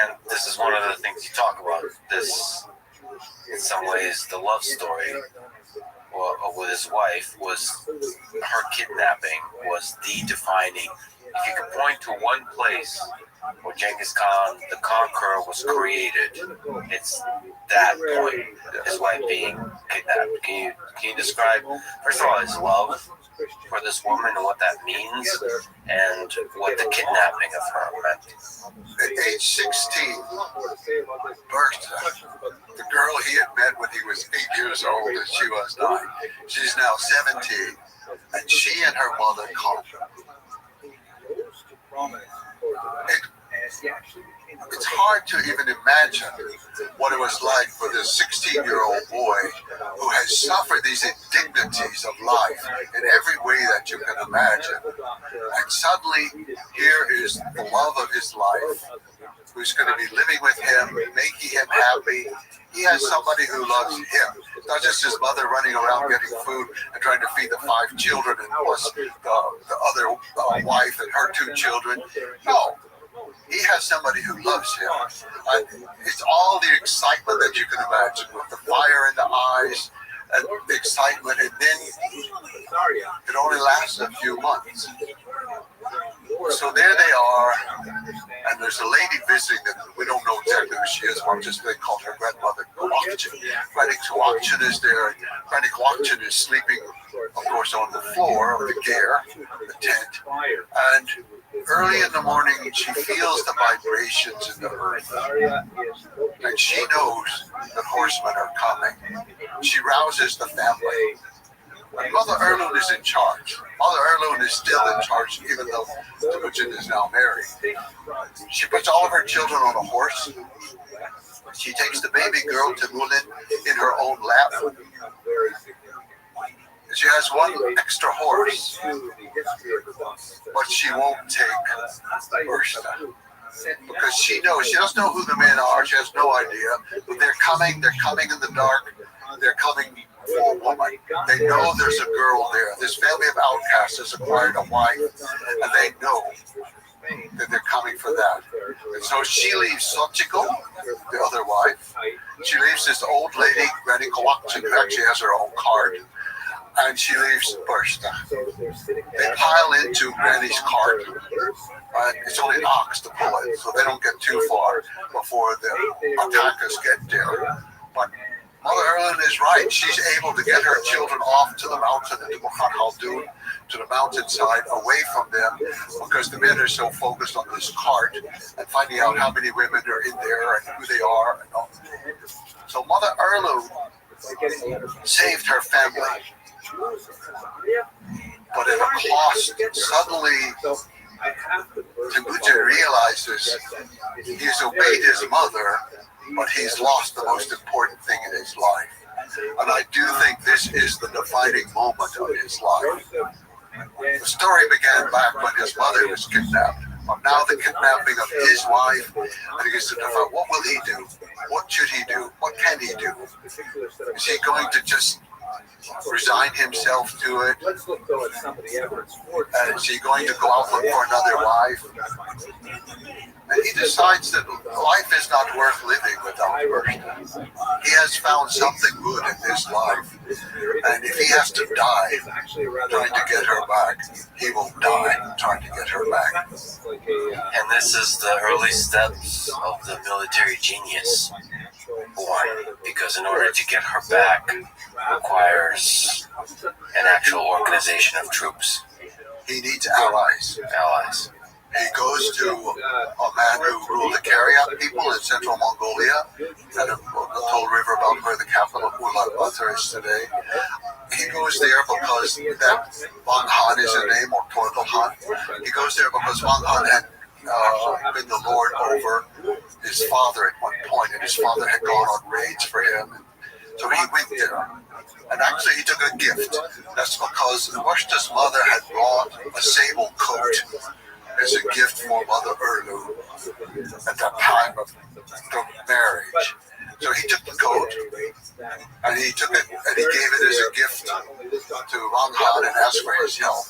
And this is one of the things you talk about. This, in some ways, the love story with his wife was her kidnapping was the defining. If you could point to one place where Genghis Khan, the conqueror, was created, it's that point, his wife being kidnapped. Can you describe, first of all, his love for this woman and what that means, and what the kidnapping of her meant? At age 16, Bertha, the girl he had met when he was 8 years old and she was 9, she's now 17, and she and her mother caught her. It's hard to even imagine what it was like for this 16-year-old boy who has suffered these indignities of life in every way that you can imagine. And suddenly, here is the love of his life, who's going to be living with him, making him happy. He has somebody who loves him, not just his mother running around getting food and trying to feed the 5 children and plus the other wife and her 2 children. No. He has somebody who loves him. It's all the excitement that you can imagine, with the fire in the eyes and the excitement, and then it only lasts a few months. So there they are, just they called her grandmother Kwakchin. Granny Kwakchin is there. Granny Kwakchin is sleeping, of course, on the floor of the ger, the tent. And early in the morning, she feels the vibrations in the earth. And she knows that horsemen are coming. She rouses the family. And Mother Erlund is in charge. Mother Erlund is still in charge, even though Temujin is now married. She puts all of her children on a horse. She takes the baby girl Temujin in her own lap. She has one extra horse, but she won't take Urshta. Because she knows, she doesn't know who the men are, she has no idea. But they're coming in the dark, they're coming for a woman. They know there's a girl there. This family of outcasts has acquired a wife, and they know that they're coming for that. And so she leaves Sochiko, the other wife. She leaves this old lady, Granny Kwakchin, who actually has her own cart. And she leaves Bursta. They pile into Granny's cart. It's only an ox to pull it, so they don't get too far before the attackers get there. But Mother Erlund is right. She's able to get her children off to the mountain, to Mukhan Khaldun, to the mountainside, away from them, because the men are so focused on this cart and finding out how many women are in there and who they are. And all. So Mother Erlund saved her family. But at a cost, suddenly Temujin realizes he's obeyed his mother, but he's lost the most important thing in his life. And I do think this is the defining moment of his life. The story began back when his mother was kidnapped. But now the kidnapping of his wife, I think it's to define what will he do? What should he do? What can he do? Is he going to just resign himself to it? And is he going to go out look for another wife? And he decides that life is not worth living without Urshta. He has found something good in his life. And if he has to die trying to get her back, he will die trying to get her back. And this is the early steps of the military genius born, because in order to get her back requires an actual organization of troops. He needs allies. He goes to a man who ruled the Karyat people in central Mongolia, and a told river about where the capital of Ulaanbaatar is today. He goes there because that Wang Han is a name, or Torgal Han. He goes there because Wang Han had been the lord over his father at one point, and his father had gone on raids for him. So he went there. And actually he took a gift. That's because Urshta's mother had brought a sable coat as a gift for Mother Erlund at that time of the marriage. So he took the coat, and he took it, and he gave it as a gift to Wang Han and asked for his help.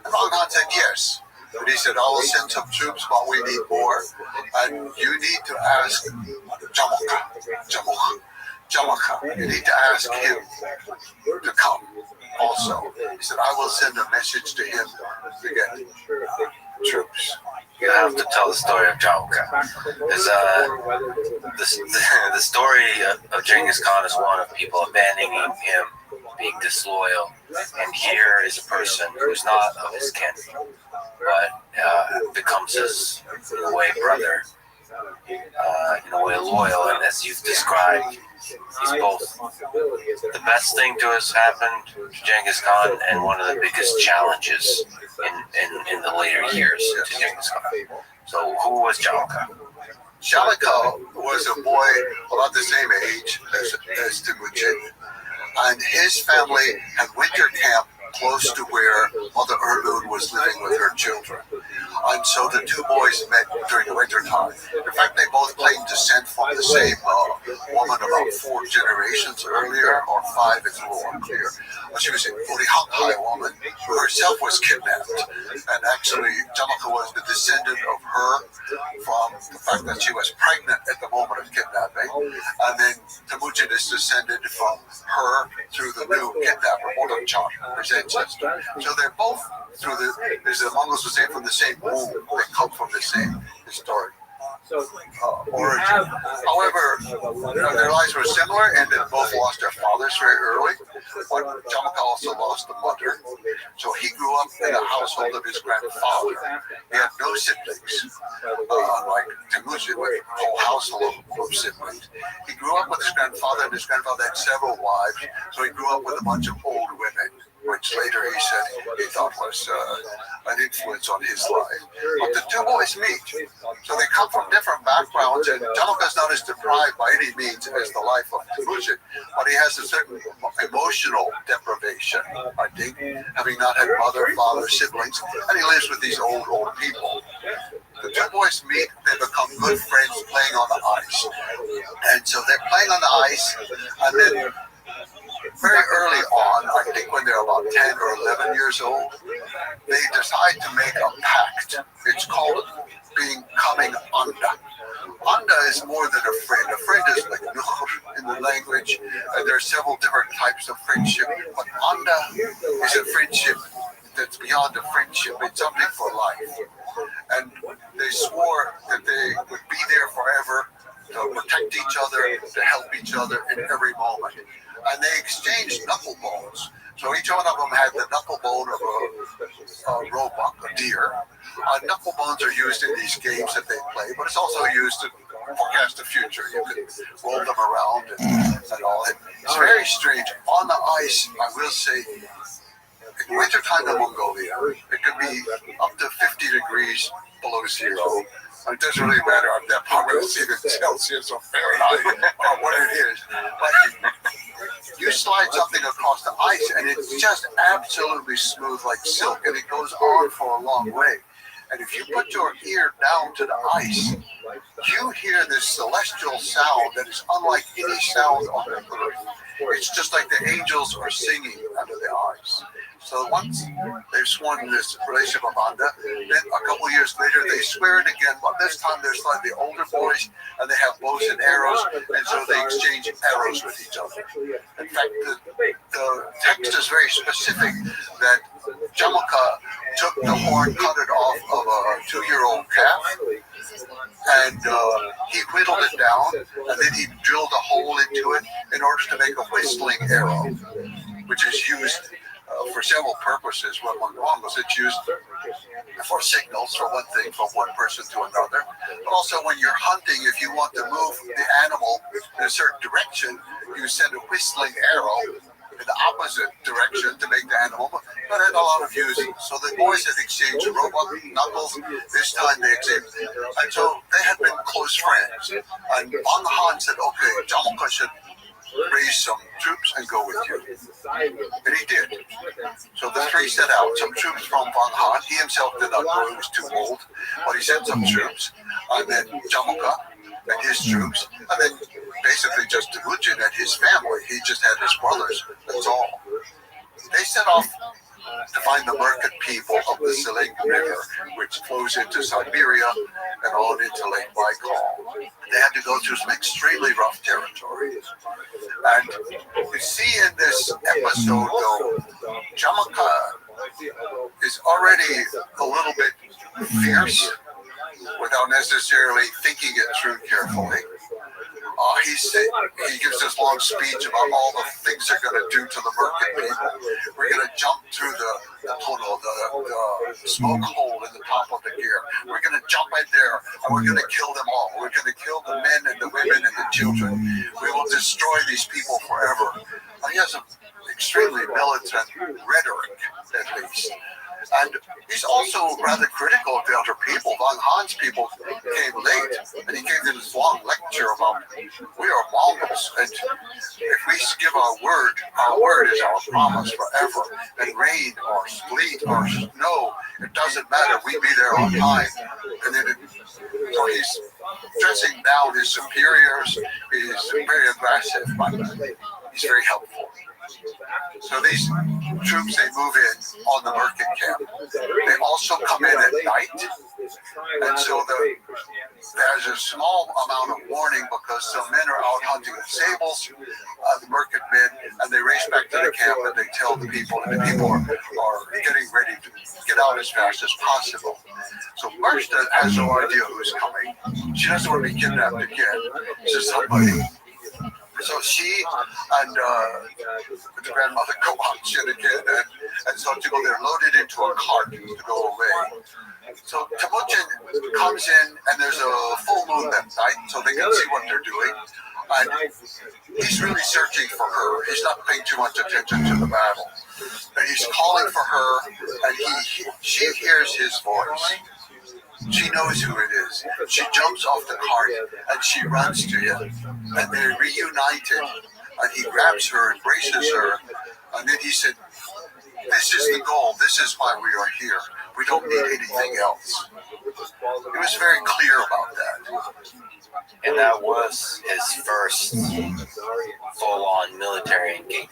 And Wang Han said yes. And he said, I will send some troops, but we need more. And you need to ask Jamaka. You need to ask him to come also. He said, I will send a message to him to get troops. You have to tell the story of Jamaka. The story of Genghis Khan is one of people abandoning him, being disloyal. And here is a person who's not of his kin, but becomes his, in a way, brother, in a way, loyal. And as you've described, he's both the best thing to has happened to Genghis Khan and one of the biggest challenges in the later years to Genghis Khan. So who was Jamaka? Jamaka was a boy about the same age as Temujin, and his family had winter camp close to where Mother Erlund was living with her children. And so the two boys met during the winter time. In fact, they both claimed descent from the same woman about 4 generations earlier, or 5, it's a little unclear. She was a Urihanghai woman who herself was kidnapped. And actually, Jamaka was the descendant of her from the fact that she was pregnant at the moment of kidnapping. And then Temujin is descended from her through the new kidnapper, Motonchan, his ancestor. So they're both, as the Mongols would say, from the same womb. They come from the same historic origin. However, their lives were similar, and they both lost their fathers very early. But Jamaka also lost the mother, so he grew up in the household of his grandfather. He had no siblings, unlike Temujin, with a whole household of siblings. He grew up with his grandfather, and his grandfather had several wives, so he grew up with a bunch of old women, which later he said he thought was an influence on his life. But the two boys meet, so they come from different backgrounds, and Jamaka is not as deprived by any means as the life of Temujin, but he has a certain emotional deprivation, I think, having not had mother, father, siblings, and he lives with these old people. The two boys meet, they become good friends playing on the ice. And so they're playing on the ice, and then very early on, I think when they're about 10 or 11 years old, they decide to make a pact. It's called becoming Anda. Anda is more than a friend. A friend is like nuhr in the language, and there are several different types of friendship. But Anda is a friendship that's beyond a friendship. It's something for life. And they swore that they would be there forever, to protect each other, to help each other in every moment. And they exchanged knuckle bones. So each one of them had the knuckle bone of a roebuck, a deer. Knuckle bones are used in these games that they play, but it's also used to forecast the future. You can roll them around and all. It's very strange. On the ice, I will say, in wintertime in Mongolia, it could be up to 50 degrees below zero. It doesn't really matter at that point whether it's either Celsius or Fahrenheit or what it is. But you slide something across the ice, and it's just absolutely smooth like silk, and it goes on for a long way. And if you put your ear down to the ice, you hear this celestial sound that is unlike any sound on earth. It's just like the angels are singing under the ice. So once they've sworn this relationship of Anda, then a couple years later they swear it again, but this time they're slightly older boys and they have bows and arrows, and so they exchange arrows with each other. In fact, the text is very specific that Jamaka took the horn, cut it off of a 2-year-old calf, and he whittled it down, and then he drilled a hole into it in order to make a whistling arrow, which is used for several purposes. Well, among Mongols, it's used for signals, for one thing, from one person to another. But also when you're hunting, if you want to move the animal in a certain direction, you send a whistling arrow in the opposite direction to make the animal move. But it had a lot of use. So the boys had exchanged roebuck knuckles. This time they exchanged. And so they had been close friends. And Van Han said, okay, Jamaka should raise some troops and go with you. And he did. So the three set out, some troops from Van Han. He himself did not go, he was too old, but he sent some troops. And then Jamaka and his troops, and then basically just Temujin and his family. He just had his brothers, that's all. They set off to find the merchant people of the Seling River, which flows into Siberia and on into Lake Baikal. They had to go through some extremely rough territory. And you see in this episode, though, Jamaka is already a little bit fierce without necessarily thinking it through carefully. He gives this long speech about all the things they're going to do to the merchant people. We're going to jump through the tunnel, the smoke hole in the top of the gear. We're going to jump right there, and we're going to kill them all. We're going to kill the men and the women and the children. We will destroy these people forever. He has an extremely militant rhetoric, at least. And he's also rather critical of the other people. Van Han's people came late, and he gave them this long lecture about, we are Mongols, and if we give our word is our promise forever. And rain or sleet or snow, it doesn't matter, we be there on time. And then so he's dressing down his superiors. He's very aggressive, but he's very helpful. So these troops, they move in on the merchant camp. They also come in at night. And so there's a small amount of warning because some men are out hunting with sables, the merchant men, and they race back to the camp and they tell the people, and the people are getting ready to get out as fast as possible. So Marcia has no idea who's coming. She doesn't want to be kidnapped again. So somebody. So she and the grandmother go on shit again, and so to go, they're loaded into a cart to go away. So Temujin comes in, and there's a full moon that night, so they can see what they're doing. And he's really searching for her. He's not paying too much attention to the battle. And he's calling for her, and she hears his voice. She knows who it is. She jumps off the cart, and she runs to him. And they're reunited, and he grabs her, embraces her, and then he said, "This is the goal. This is why we are here. We don't need anything else." He was very clear about that. And that was his first full-on military engagement.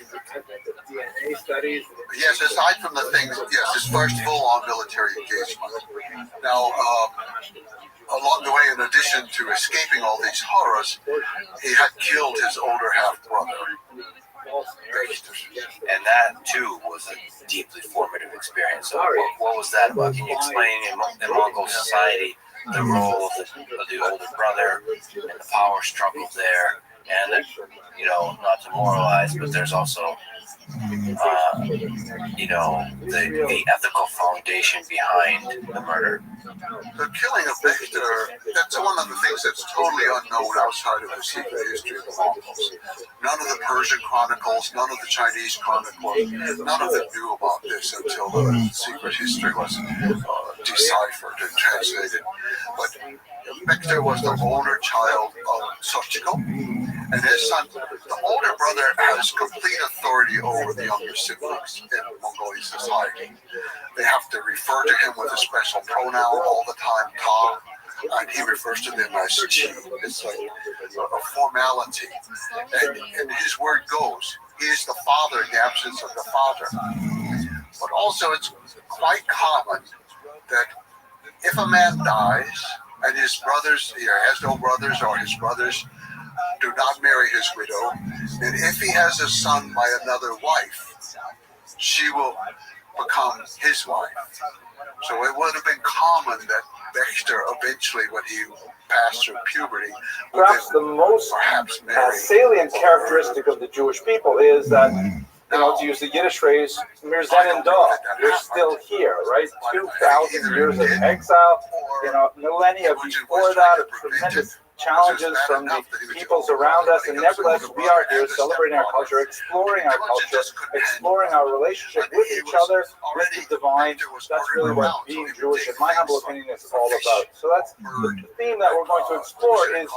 Yes, aside from the things, yes, his first full-on military engagement. Now, along the way, in addition to escaping all these horrors, he had killed his older half-brother. And that, too, was a deeply formative experience. So what was that about? Can you explain in Mongol society the role of the older brother and the power struggle there? And, you know, not to moralize, but there's also, you know, the ethical foundation behind the murder. The killing of Victor, that's one of the things that's totally unknown outside of the secret history of the Mongols. None of the Persian chronicles, none of the Chinese chronicles, none of them knew about this until the secret history was deciphered and translated. But Victor was the older child of Sochiko, and his son, the older brother, has complete authority over the younger siblings in Mongolian society. They have to refer to him with a special pronoun all the time, Ta, and he refers to them as Chi. It's like a formality. And his word goes, he is the father in the absence of the father. But also it's quite common that if a man dies and his brothers, he has no brothers or his brothers do not marry his widow, and if he has a son by another wife, she will become his wife. So it would have been common that Dexter eventually, when he passed through puberty, perhaps the most salient characteristic of the Jewish people is that, you know, to use the Yiddish phrase, wir sind da, we're still here, right? 2,000 years of exile, you know, millennia before that, of tremendous challenges from the peoples around us, and nevertheless we are here celebrating our culture, exploring our relationship with each other, with the divine. That's really what being Jewish, in my humble opinion, is all about. So that's the theme that we're going to explore, is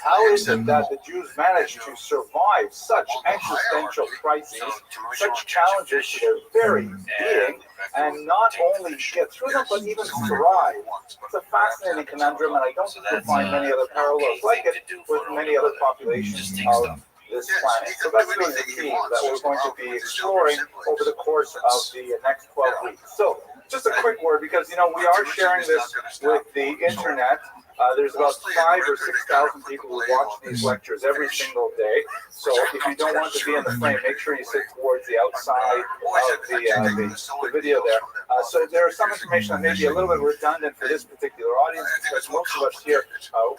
how is it that the Jews managed to survive such existential crises, such challenges to their very being, and not only get through them, but even thrive. It's a fascinating conundrum, and I don't think you'll find many other parallels like it with many other populations of this planet. So that's really the theme that we're going to be exploring over the course of the next 12 weeks. So just a quick word, because, you know, we are sharing this with the internet. There's about 5,000 or 6,000 people who watch these lectures every single day. So if you don't want to be in the frame, make sure you sit towards the outside of the video there. So there's some information that may be a little bit redundant for this particular audience, because most of us here,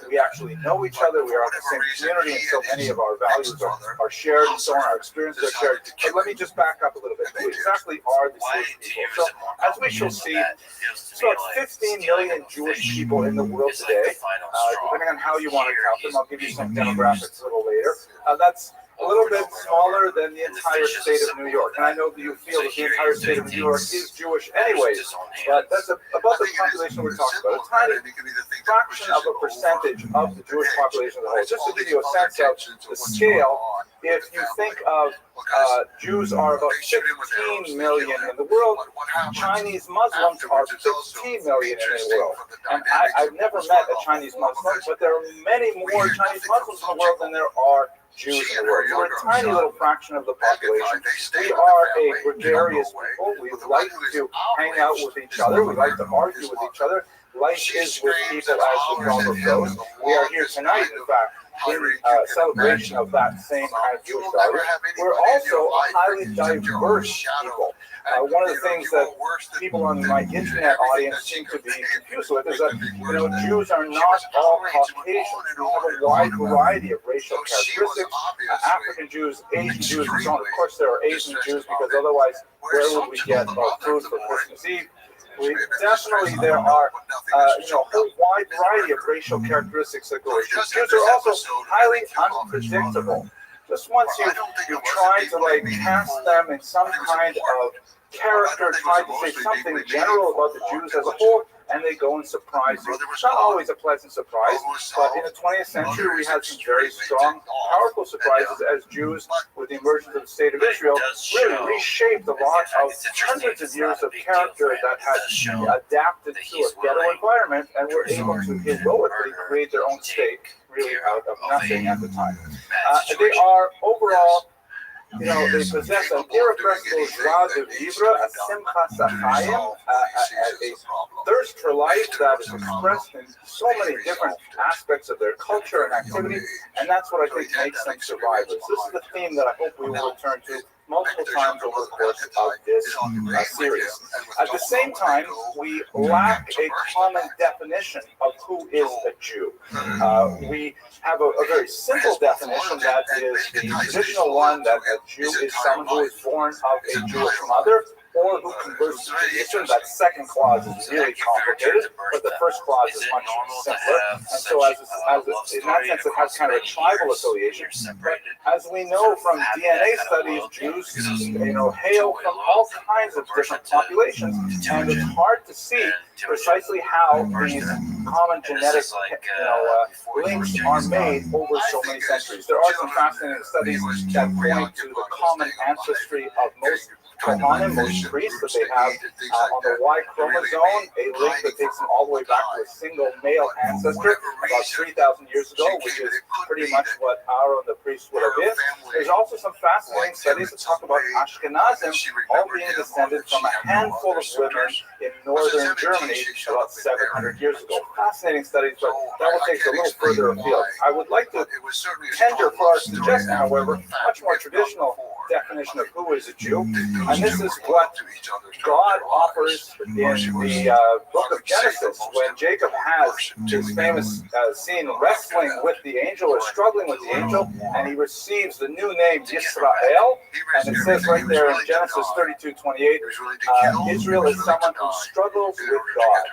we actually know each other. We are in the same community, and so many of our values are shared, and so on. Our experiences are shared. But let me just back up a little bit. Who exactly are the Jewish people? So as we shall see, there's about 15 million Jewish people in the world today. Depending on how you want to count them, I'll give you some demographics a little later. That's a little bit smaller than the entire state of New York. And I know that you feel that the entire state of New York is Jewish anyways, but that's about the population we're talking about. A tiny fraction of a percentage of the Jewish population as a whole. Just to give you a sense of the scale, if you think of Jews are about 15 million in the world, Chinese Muslims are 15 million in the world. And I've never met a Chinese Muslim, but there are many more Chinese Muslims in the world than there are Jews in the world. So we're a tiny little fraction of the population. We are a gregarious people. We like to hang out with each other. We like to argue with each other. Life is with people, as the proverb goes. We are here tonight, in fact, in celebration of that same kind of Jewish value. We're also a highly diverse people. One of the things that people on my internet audience seem to be confused with is that, Jews are not all Caucasians. We have a wide variety of racial characteristics. African Jews, Asian Jews, and so on. Of course, there are Asian Jews, because otherwise, where would we get our food for Christmas Eve? There are a whole wide variety of racial characteristics that go with Jews. Jews are also highly unpredictable. Just once you try to cast them in some kind of character, try to say something general about the Jews as a whole, and they go and surprise you. It's not always a pleasant surprise, but in the 20th century we had some very strong, powerful surprises as Jews, with the emergence of the State of Israel, really reshaped a lot of hundreds of years of character that had adapted to a ghetto environment and were able to heroically create their own state, really out of nothing at the time. They are overall, they possess an irrepressible joie de vivre, a simcha sachayim, a thirst for life that is expressed in so many different aspects of their culture and activity, and that's what I think makes them survivors. This is the theme that I hope we will return to multiple times over the course of this series. At the same time, we lack a common definition of who is a Jew. We have a very simple definition that is the traditional one, that a Jew is someone who is born of a Jewish mother or who converts to Judaism. That second clause is really complicated, but the first clause is much simpler. And so in that sense, it has kind of a tribal affiliation. But as we know from DNA studies, Jews, hail from all kinds of different populations, and it's hard to see precisely how these common genetic links are made over so many centuries. There are some fascinating studies that point to the common ancestry of most Kohanim, most priests, that they have on the Y chromosome, a link that takes them all the way back to a single male ancestor about 3,000 years ago, which is pretty much what Aaron the priest would have been. There's also some fascinating studies that talk about Ashkenazim all being descended from a handful of women in northern Germany about 700 years ago. Fascinating studies, but that will take us a little further afield. I would like to tender for our suggestion, however, much more traditional definition of who is a Jew, and this is what God offers in the book of Genesis when Jacob has his famous scene wrestling with the angel or struggling with the angel, and he receives the new name Yisrael, and it says right there in Genesis 32:28, Israel is someone who struggles with God.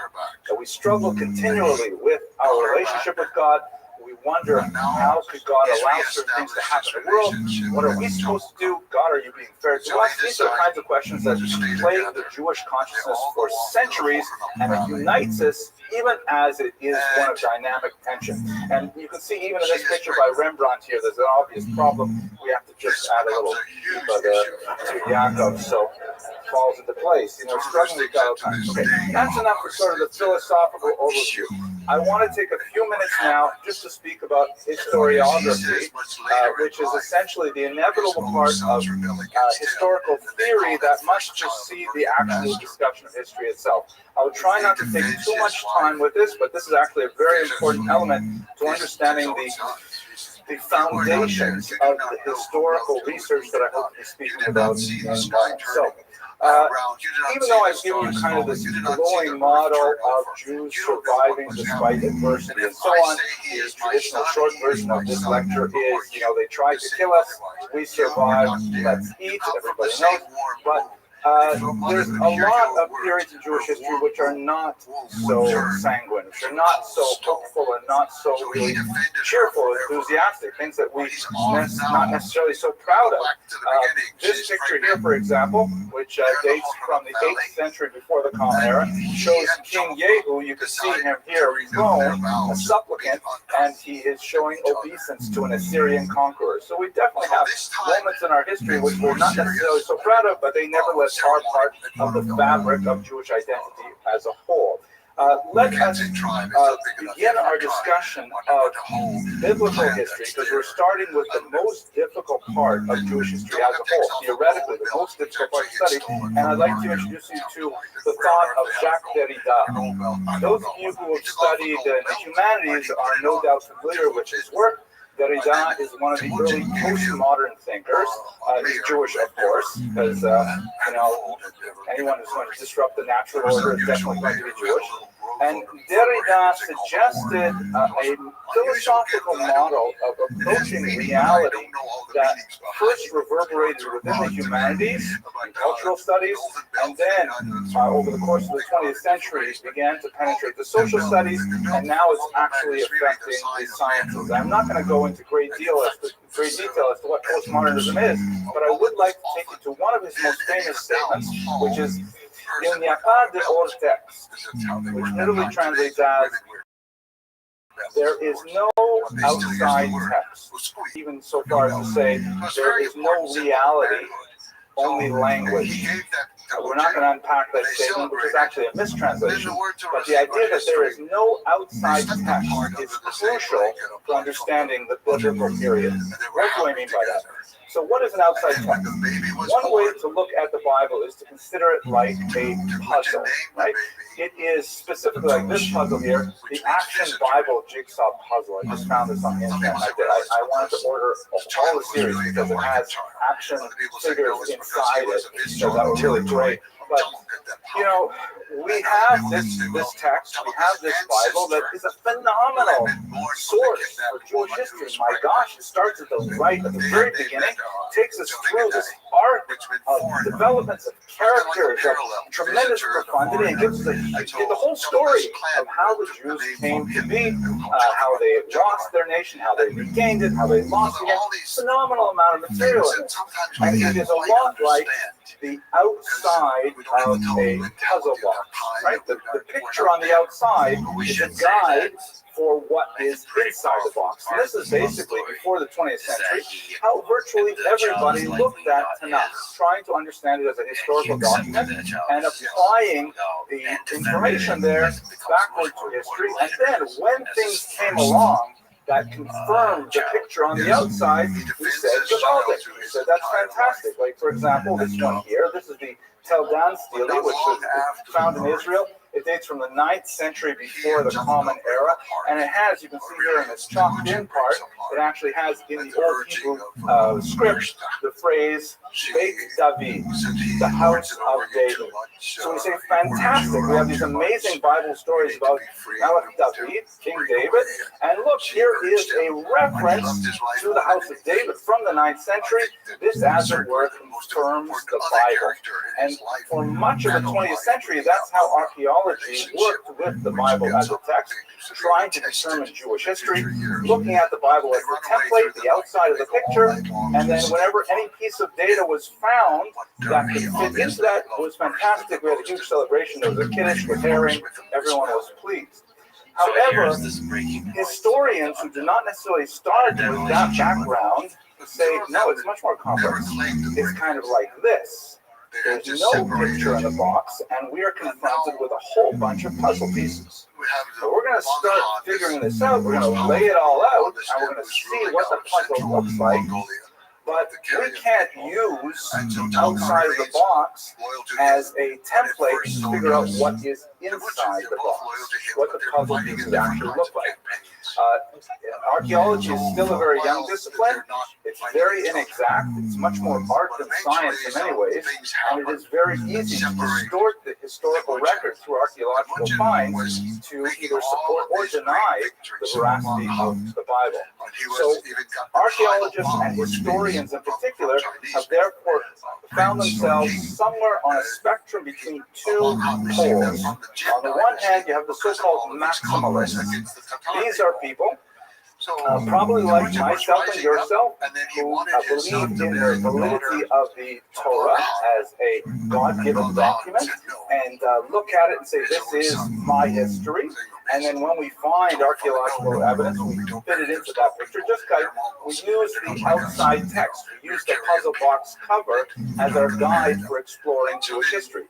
So we struggle continually with our relationship with God. We wonder, how could God allow certain things to happen in the world? What are we supposed to do? God, are you being fair to us? These are the kinds of questions that plague the Jewish consciousness for centuries, and it unites us even as it is one of dynamic tension. And you can see even in this picture by Rembrandt here, there's an obvious problem. We have to just add a little to Yaakov, so it falls into place. Struggling with God all the time. Okay, that's enough for sort of the philosophical overview. I want to take a few minutes now just to speak about historiography, which is essentially the inevitable part of historical theory that must precede the actual discussion of history itself. I will try not to take too much time with this, but this is actually a very important element to understanding the foundations of the historical research that I hope to be speaking about. So, even though I've given you kind of this glowing model of Jews surviving despite adversity and so on, the traditional short version of this lecture is, they tried to kill us, we survived, let's eat, everybody knows, but there's a lot of periods in Jewish history which are not so sanguine, which are not so hopeful, and not so really cheerful, enthusiastic, things that we're not necessarily so proud of. This picture here, for example, which dates from the 8th century before the Common Era, shows King Yehu. You can see him here prone, a supplicant, and he is showing obeisance to an Assyrian conqueror. So we definitely have moments in our history which we're not necessarily so proud of, but they nevertheless are part of the fabric of Jewish identity as a whole. Let us begin our discussion of biblical history, because we're starting with the most difficult part of Jewish history as a whole, theoretically, the most difficult part to study. And I'd like to introduce you to the thought of Jacques Derrida. Those of you who have studied the humanities are no doubt familiar with his work. Derrida is one of the early postmodern thinkers. He's Jewish, of course, because anyone who's going to disrupt the natural order is definitely going to be Jewish. And Derrida suggested a philosophical model of approaching reality that first reverberated within the humanities and cultural studies, and then over the course of the 20th century began to penetrate the social studies, and now it's actually affecting the sciences. I'm not going to go into great detail as to what postmodernism is, but I would like to take you to one of his most famous statements, which is "Il n'y a pas de hors texte," which literally translates as "there is no outside text," even so far as to say there is no reality, only language. We're not going to unpack that statement, which is actually a mistranslation, but the idea that there is no outside text is crucial for understanding the biblical period. What do I mean by that? So what is an outside text? One way to look at the Bible is to consider it like a puzzle, right? It is specifically like this puzzle here, the Action Bible Jigsaw Puzzle. I just found this on the internet. I wanted to order all the series because it has action figures inside it, so that was really great. But, we have this text, we have this Bible that is a phenomenal source for Jewish history. My gosh, it starts at the very beginning, takes us through this arc of developments of characters of tremendous profundity, and gives us the whole story of how the Jews came to be, how they lost their nation, how they regained it, how they lost it. Phenomenal amount of material in it. And it is a lot like the outside of a puzzle box, right? The picture on the outside is a guide for what is inside the box. And this is basically, before the 20th century, how virtually everybody looked at Tanakh, trying to understand it as a historical document and applying the information there backward to history. And then when things came along that confirmed the picture on the outside, we said, we said, that's fantastic. Like, for example, this one here, this is the Tel Dan stele, which was found in Israel. It dates from the 9th century before the Common Era, and it has, you can see here in this chalked in part, it actually has in the Old Hebrew script the phrase Beit David, the house of David. So we say, fantastic, we have these amazing Bible stories about Melech David, King David, and look, here is a reference to the house of David from the 9th century. This, as it were, confirms the Bible. And for much of the 20th century, that's how archaeology worked with the Bible as a text, trying to determine Jewish history, looking at the Bible as the template, the outside of the picture, and then whenever any piece of data was found that could fit into that, it was fantastic. We had a huge celebration. There was a kiddush with herring. Everyone was pleased. However, historians who do not necessarily start with that background say, no, it's much more complex. It's kind of like this. There's no picture in the box, and we are confronted with a whole bunch of puzzle pieces. So we're going to start figuring this out. We're going to lay it all out, and we're going to see what the puzzle looks like. But we can't use outside the box as a template to figure out what is inside the box, what the puzzle pieces actually look like. Archaeology is still a very young discipline. It's very inexact. It's much more art than science in many ways, and it is very easy to distort the historical record through archaeological finds to either support or deny the veracity of the Bible. So archaeologists and historians in particular have therefore found themselves somewhere on a spectrum between two poles. On the one hand, you have the so-called maximalists. These are people, probably like myself and yourself, who believe in the validity of the Torah as a God-given document and look at it and say, this is my history. And then when we find archaeological evidence, we fit it into that picture. Just like we use the outside text, we use the puzzle box cover as our guide for exploring Jewish history.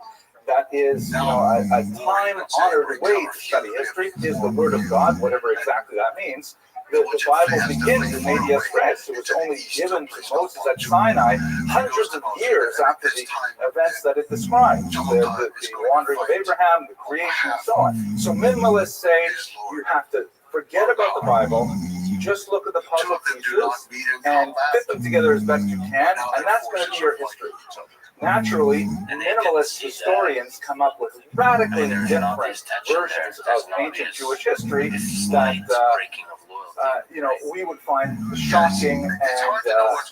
that is, a time-honored way to study history is the Word of God, whatever exactly that means. The Bible begins in medias res. It was only given to Moses at Sinai hundreds of years after the events that it describes, the wandering of Abraham, the creation, and so on. So minimalists say you have to forget about the Bible, just look at the puzzle pieces and fit them together as best you can, and that's going to be your history. Naturally, minimalist historians come up with radically different versions of ancient Jewish history that we would find shocking and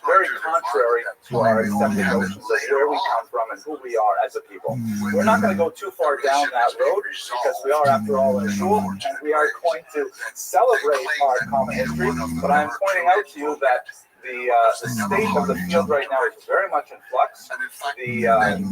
very contrary to our accepted notions of where we come from and who we are as a people. We're not going to go too far down that road because we are, after all, in shul, and we are going to celebrate our common history, but I'm pointing out to you that the state of the field right now is very much in flux. The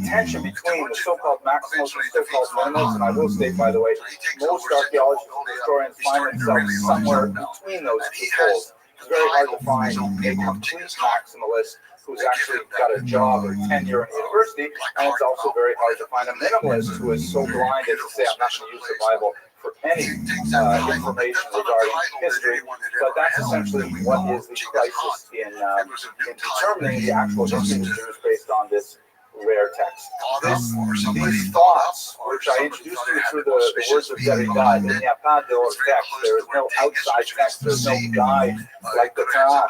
tension between the so-called maximalists and so-called minimalists, and I will state, by the way, most archaeologists and historians find themselves somewhere between those two poles. It's very hard to find a complete maximalist who's actually got a job or tenure in university, and it's also very hard to find a minimalist who is so blinded to say, I'm not going to use the Bible for any information regarding history, but that's essentially what is the crisis in determining the actual history of the Jews based on this rare text. These thoughts, which I introduced you through the words of Derrida, il n'y a pas de hors text, there is no outside text, there's no guide like the Quran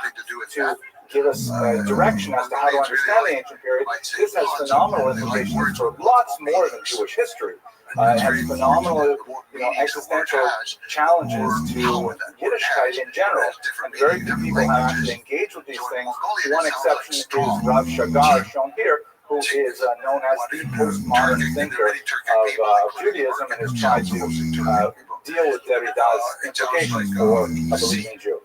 to give us direction as to how to understand the ancient period. This has phenomenal implications for lots more than Jewish history. It has phenomenal, existential challenges to Yiddishkeit in general, and very few people have actually engaged with these things. One exception is Rav Shagar, shown here, who is known as the postmodern thinker of Judaism and has tried to deal with Derrida's implications for a believing Jew.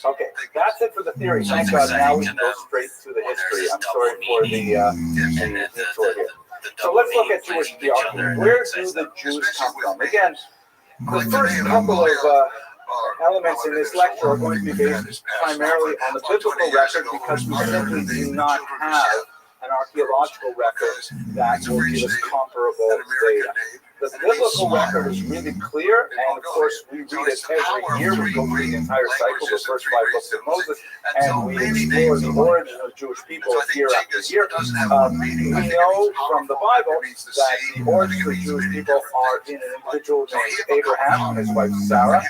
Okay, that's it for the theory. Thank God. Now we can go straight to the history. I'm sorry for the detour here. So let's look at Jewish theology. Where do the Jews come from? Again, the first couple of elements in this lecture are going to be based primarily on the biblical record because we simply do not have an archaeological record that will give us comparable data. The biblical record is really clear, and of course we read it every year. We go through the entire cycle, the first 5 books of Moses, and we explore the origin of Jewish people year after year. We know from the Bible that the origins of Jewish people are in an individual named Abraham and his wife Sarah,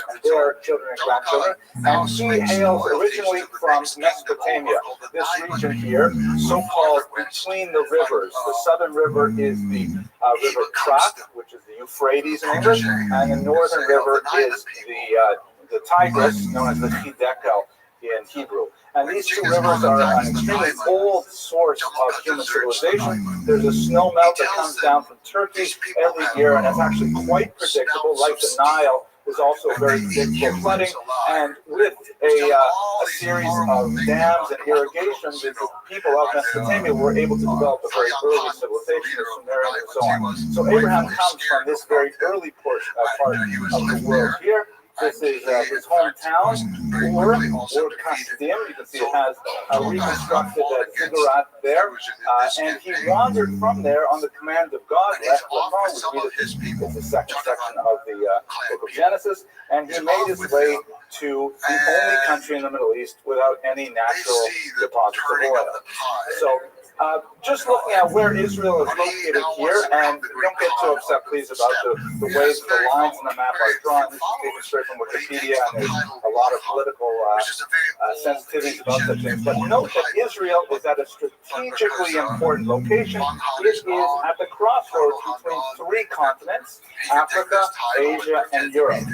and their children and grandchildren, and he hails originally from Mesopotamia, this region here, so-called between the rivers. The southern river is the river Krat, which is the Euphrates in English, and the northern river is the Tigris, known as the Hidekel in Hebrew. And these two rivers are an extremely old source of human civilization. There's a snow melt that comes down from Turkey every year, and it's actually quite predictable, like the Nile. Was also very predictable flooding, and with a series of dams and irrigation, the people of Mesopotamia were able to develop a very early civilization, the Sumerians and so on. So Abraham comes from this very early part of the world here. This is his hometown, Ur Kasdim. You can see it has a reconstructed ziggurat there. And he wandered from there on the command of God, left Laban. We read it, it's the second section of the book of Genesis. And he made his way to the only country in the Middle East without any natural deposits of oil. So just looking at where Israel is located here, and don't get too upset, please, about the ways the lines on the map are drawn. This is taken straight from Wikipedia, and there's a lot of political sensitivities about such things. But note that Israel is at a strategically important location. It is at the crossroads between 3 continents, Africa, Asia, and Europe.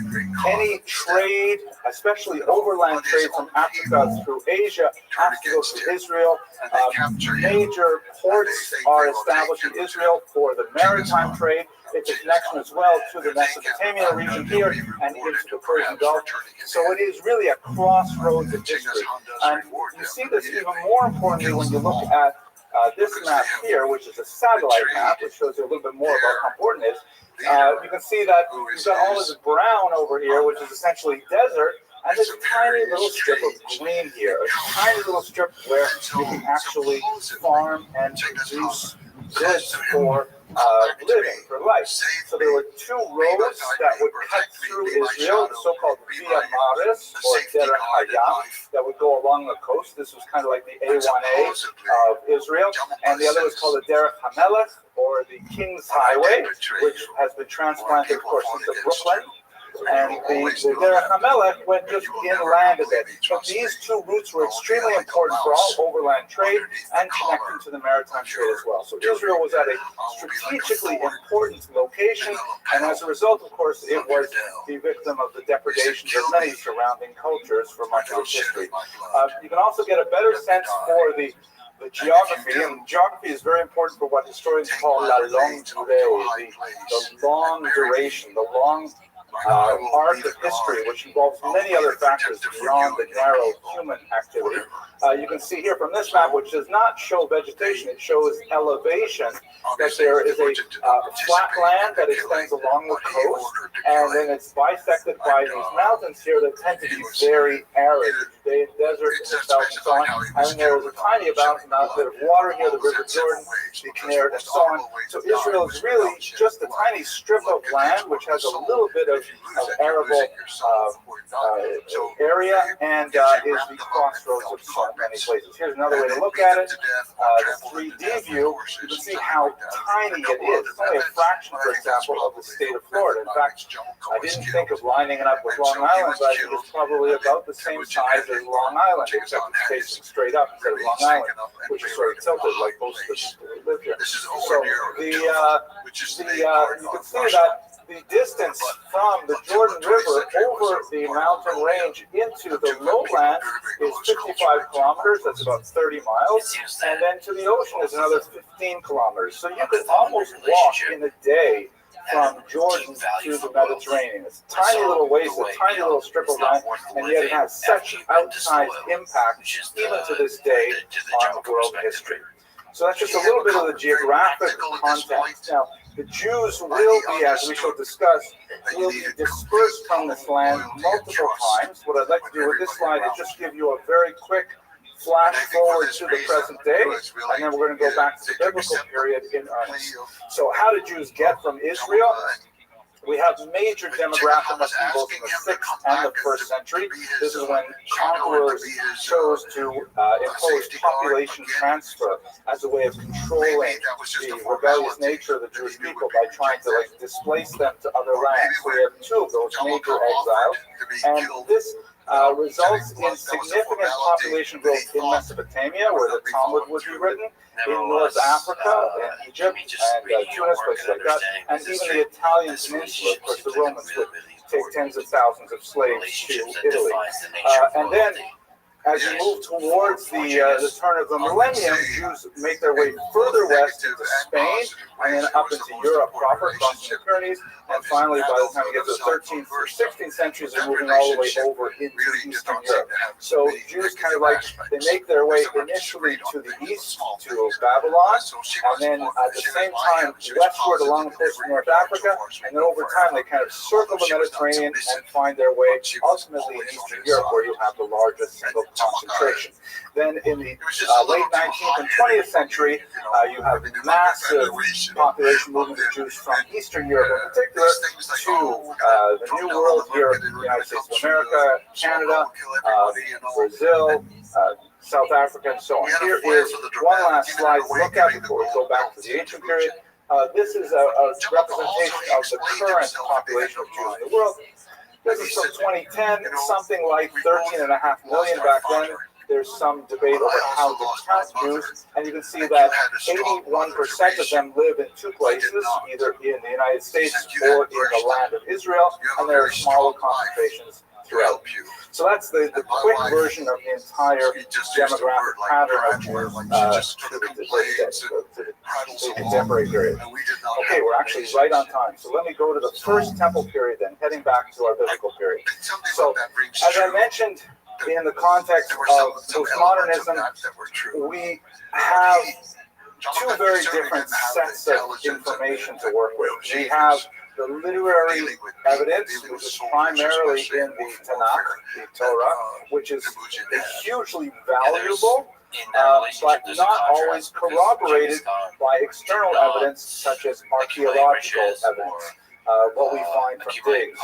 Any trade, especially overland trade from Africa through Asia, has to go through Israel. Major ports are established in Israel for the maritime trade. It's a connection as well to the Mesopotamia region here and into the Persian Gulf. So it is really a crossroads of history. And you see this even more importantly when you look at this map here, which is a satellite map, which shows you a little bit more about how important it is. You can see that you've got all this brown over here, which is essentially desert. And there's a tiny little strip of green here, a tiny little strip where you can actually farm and produce goods for living for life. So there were two roads that would cut through Israel, the so-called Via Maris, or Derech Hayam, that would go along the coast. This was kind of like the A1A of Israel. And the other was called the Derech HaMelech, or the King's Highway, which has been transplanted, of course, into Brooklyn. And the Derech HaMelech went just inland a bit. But these two routes were extremely important for all overland trade and connecting to the maritime trade as well. So Israel was at a strategically important location, and as a result, of course, it was the victim of the depredations of many surrounding cultures for much of its history. You can also get a better sense for the geography, and geography is very important for what historians call la longue durée, the long duration, the long arc of history, which involves many other factors beyond the narrow human activity. You can see here from this map, which does not show vegetation, it shows elevation, that there is a flat land that extends along the coast, and then it's bisected by these mountains here that tend to be very arid, desert in the south and so on. And then there's a tiny amount of water here, the River Jordan, the Kineret, and so on. So Israel is really just a tiny strip of land which has a little bit of arable area, and is the crossroads of so many places. Here's another way to look at it. The 3D view, you can see how tiny it is. It's only a fraction, for example, of the state of Florida. In fact, I didn't think of lining it up with Long Island, but I think it's probably about the same size as Long Island, except it's facing straight up instead of Long Island, which is sort of tilted like most of the people who live here. So you can see that the distance from the Jordan River over the mountain range into the lowland is 55 kilometers, that's about 30 miles, and then to the ocean is another 15 kilometers. So you could almost walk in a day from Jordan to the Mediterranean. It's a tiny little waste, a tiny little strip of land, and yet it has such outsized impact, even to this day, on world history. So that's just a little bit of the geographic context. Now, the Jews will be, as we shall discuss, will be dispersed from this land multiple times. What I'd like to do with this slide is just give you a very quick flash forward to the present day, and then we're going to go back to the biblical period in earnest. So how did Jews get from Israel? We have major demographic upheavals in the 6th and the 1st century. This is when conquerors chose to impose population transfer as a way of controlling the rebellious nature of the Jewish people by trying to displace them to other lands. So we have two of those major exiles, and this results in significant population growth in Mesopotamia, where the Talmud would be written, in North Africa, in Egypt, and Tunis, places like that, and even the Italian peninsula. Of course, the Romans would take tens of thousands of slaves to Italy. And then, as you move towards the turn of the millennium, Jews make their way further west into Spain, and then up into Europe proper, crossing the Pyrenees, and finally, by the time you get to the 13th or 16th centuries, they're moving all the way over into Eastern Europe. So Jews kind of they make their way initially to the east, to Babylon, and then at the same time westward along the coast of North Africa, and then over time they kind of circle the Mediterranean and find their way ultimately in Eastern Europe, where you have the largest single concentration. Then in the late 19th and 20th century, you have massive population movement of Jews from Eastern Europe in particular to the New World here, the United States of America, Canada, Brazil, South Africa, and so on. Here is one last slide to look at before we go back to the ancient period. This is a representation of the current population of Jews in the world. This is from 2010, something like 13.5 million back then. There's some debate over how to count Jews, and you can see that 81% of them live in two places, either in the United States or in the land of Israel, and there are smaller concentrations throughout. So that's the quick version of the entire demographic pattern of Jews to the contemporary period. Okay, we're actually right on time. So let me go to the first temple period then, heading back to our biblical period. So, as I mentioned, in the context of postmodernism, we have two very different sets of information to work with. We have the literary evidence, which is primarily in the Tanakh, the Torah, which is hugely valuable but not always corroborated by external evidence such as archaeological evidence. What we find from digs,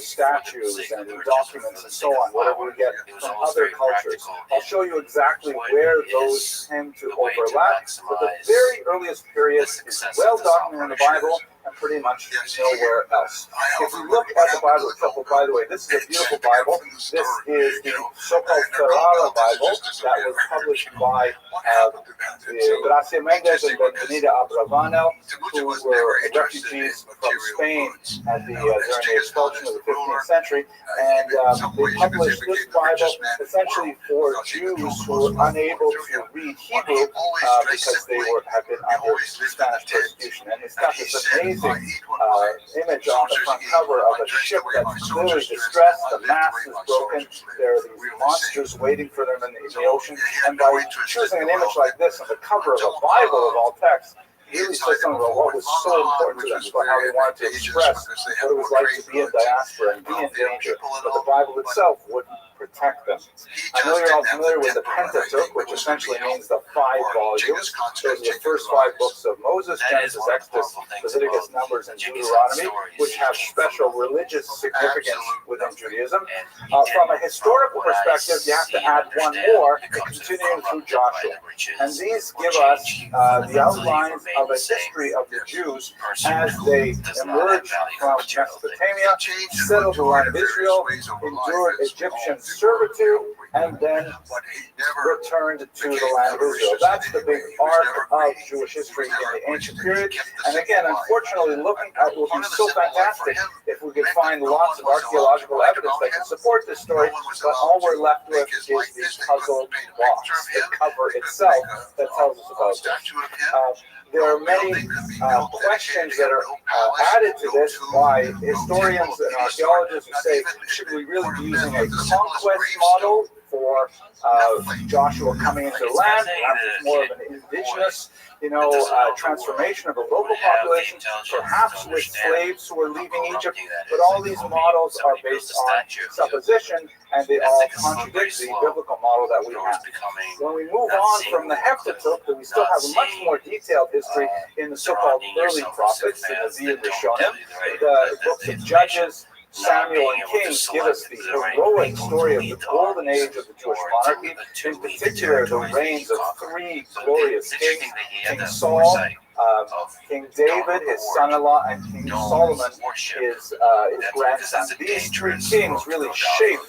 statues and documents and so on, whatever we get from other cultures. I'll show you exactly where those tend to overlap, but the very earliest period is well documented in the Bible and pretty much nowhere else. If you look at the Bible itself, by the way, this is a beautiful Bible. This is the so-called Ferrara Bible that was published by Gracia Mendez and Benita Abravanel, who were refugees from Spain at during the expulsion of the 15th century. And they published this Bible essentially for Jews who were unable to read Hebrew because they had been under Spanish persecution. And it's got this amazing image on the front cover of a ship that's clearly distressed. The mast is broken. There are these monsters waiting for them in the ocean. And by choosing an image like this on the cover of a Bible of all texts, really says something about what was so important to them, about how they wanted to express what it was like to be in diaspora and be in danger. But the Bible itself wouldn't protect them. I know you're all familiar with the Pentateuch, which essentially means the 5 volumes. Those are the first 5 books of Moses, Genesis, Exodus, Leviticus, Numbers, and Deuteronomy, which have special religious significance within Judaism. From a historical perspective, you have to add one more, continuing through Joshua. And these give us the outlines of a history of the Jews as they emerged from Mesopotamia, settled the land of Israel, endured Egyptian servitude, and then returned to the land of Israel. That's the big arc of Jewish history in the ancient period. And again, unfortunately, looking at it would be so fantastic if we could find lots of archaeological evidence that can support this story, but all we're left with is the puzzle box, the cover itself that tells us about this. There are many questions that are added to this by historians and archaeologists who say, should we really be using a conquest model for Joshua coming into the land? Perhaps it's more of an indigenous, transformation of a local population, perhaps with slaves who are leaving Egypt. But all these models are based on supposition, and they all contradict the biblical model that we have. When we move on from the Pentateuch, we still have a much more detailed history in the so-called early prophets, in the Nevi'im Rishonim, the books of Judges, Samuel, and Kings give us the heroic story of the golden age of the Jewish monarchy, in particular the reigns of 3 glorious kings, King Saul, King David, his son-in-law, and King Solomon, his grandson. These 3 kings really shaped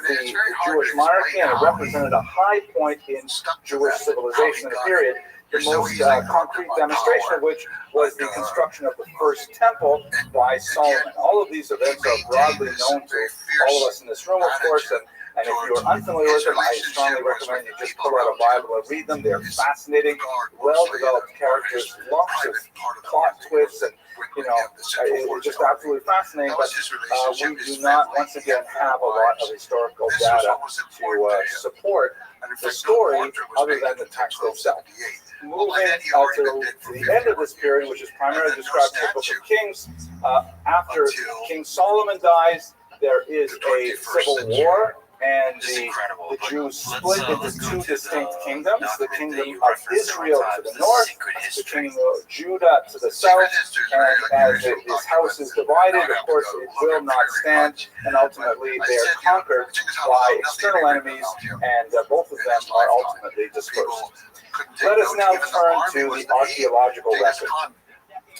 the Jewish monarchy and represented a high point in Jewish civilization in the period. The most concrete demonstration of which was the construction of the first temple by Solomon. All of these events are broadly known to all of us in this room, of course, and if you're unfamiliar with them, I strongly recommend you just pull out a Bible and read them. They're fascinating, well-developed characters, lots of plot twists, and it's just absolutely fascinating. But we do not, once again, have a lot of historical data to support the story other than the text itself. Moving to the end of this period, which is primarily described in the Book of Kings, after King Solomon dies, there is a civil war, and the Jews split into 2 distinct kingdoms, the kingdom of Israel to the north, the kingdom of Judah to the south, and as this house is divided, of course, it will not stand, and ultimately they are conquered by external enemies, and both of them are ultimately dispersed. Let us now turn to the archaeological record.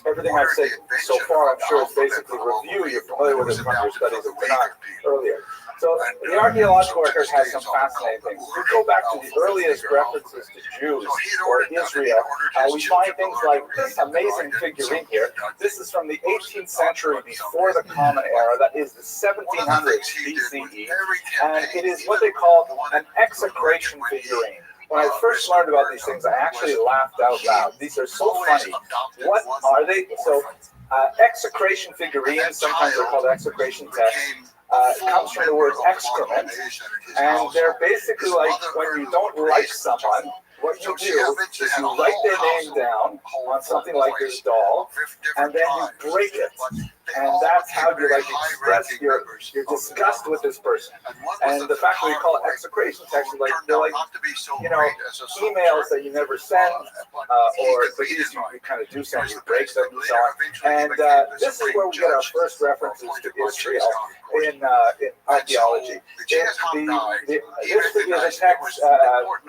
Everything I've said so far, I'm sure, is basically review. You're familiar with it from your studies of Tanakh earlier. So the archaeological record has some fascinating things. If we go back to the earliest references to Jews or Israel, we find things like this amazing figurine here. This is from the 18th century before the Common Era, that is the 1700s BCE, and it is what they call an execration figurine. When I first learned about these things, I actually laughed out loud. These are so funny. What are they? So, execration figurines, sometimes they're called execration texts, comes from the word excrement, and they're basically like when you don't like someone, what you do is you write their name down on something like this doll, and then you break it. And that's how you like express your disgust with this person. And the fact that we call it execration, it's actually like they're like, you know, emails that you never send, or but these you kind of do send, you break them and so on. And this is where we get our first references to Israel in archaeology. This figure is a text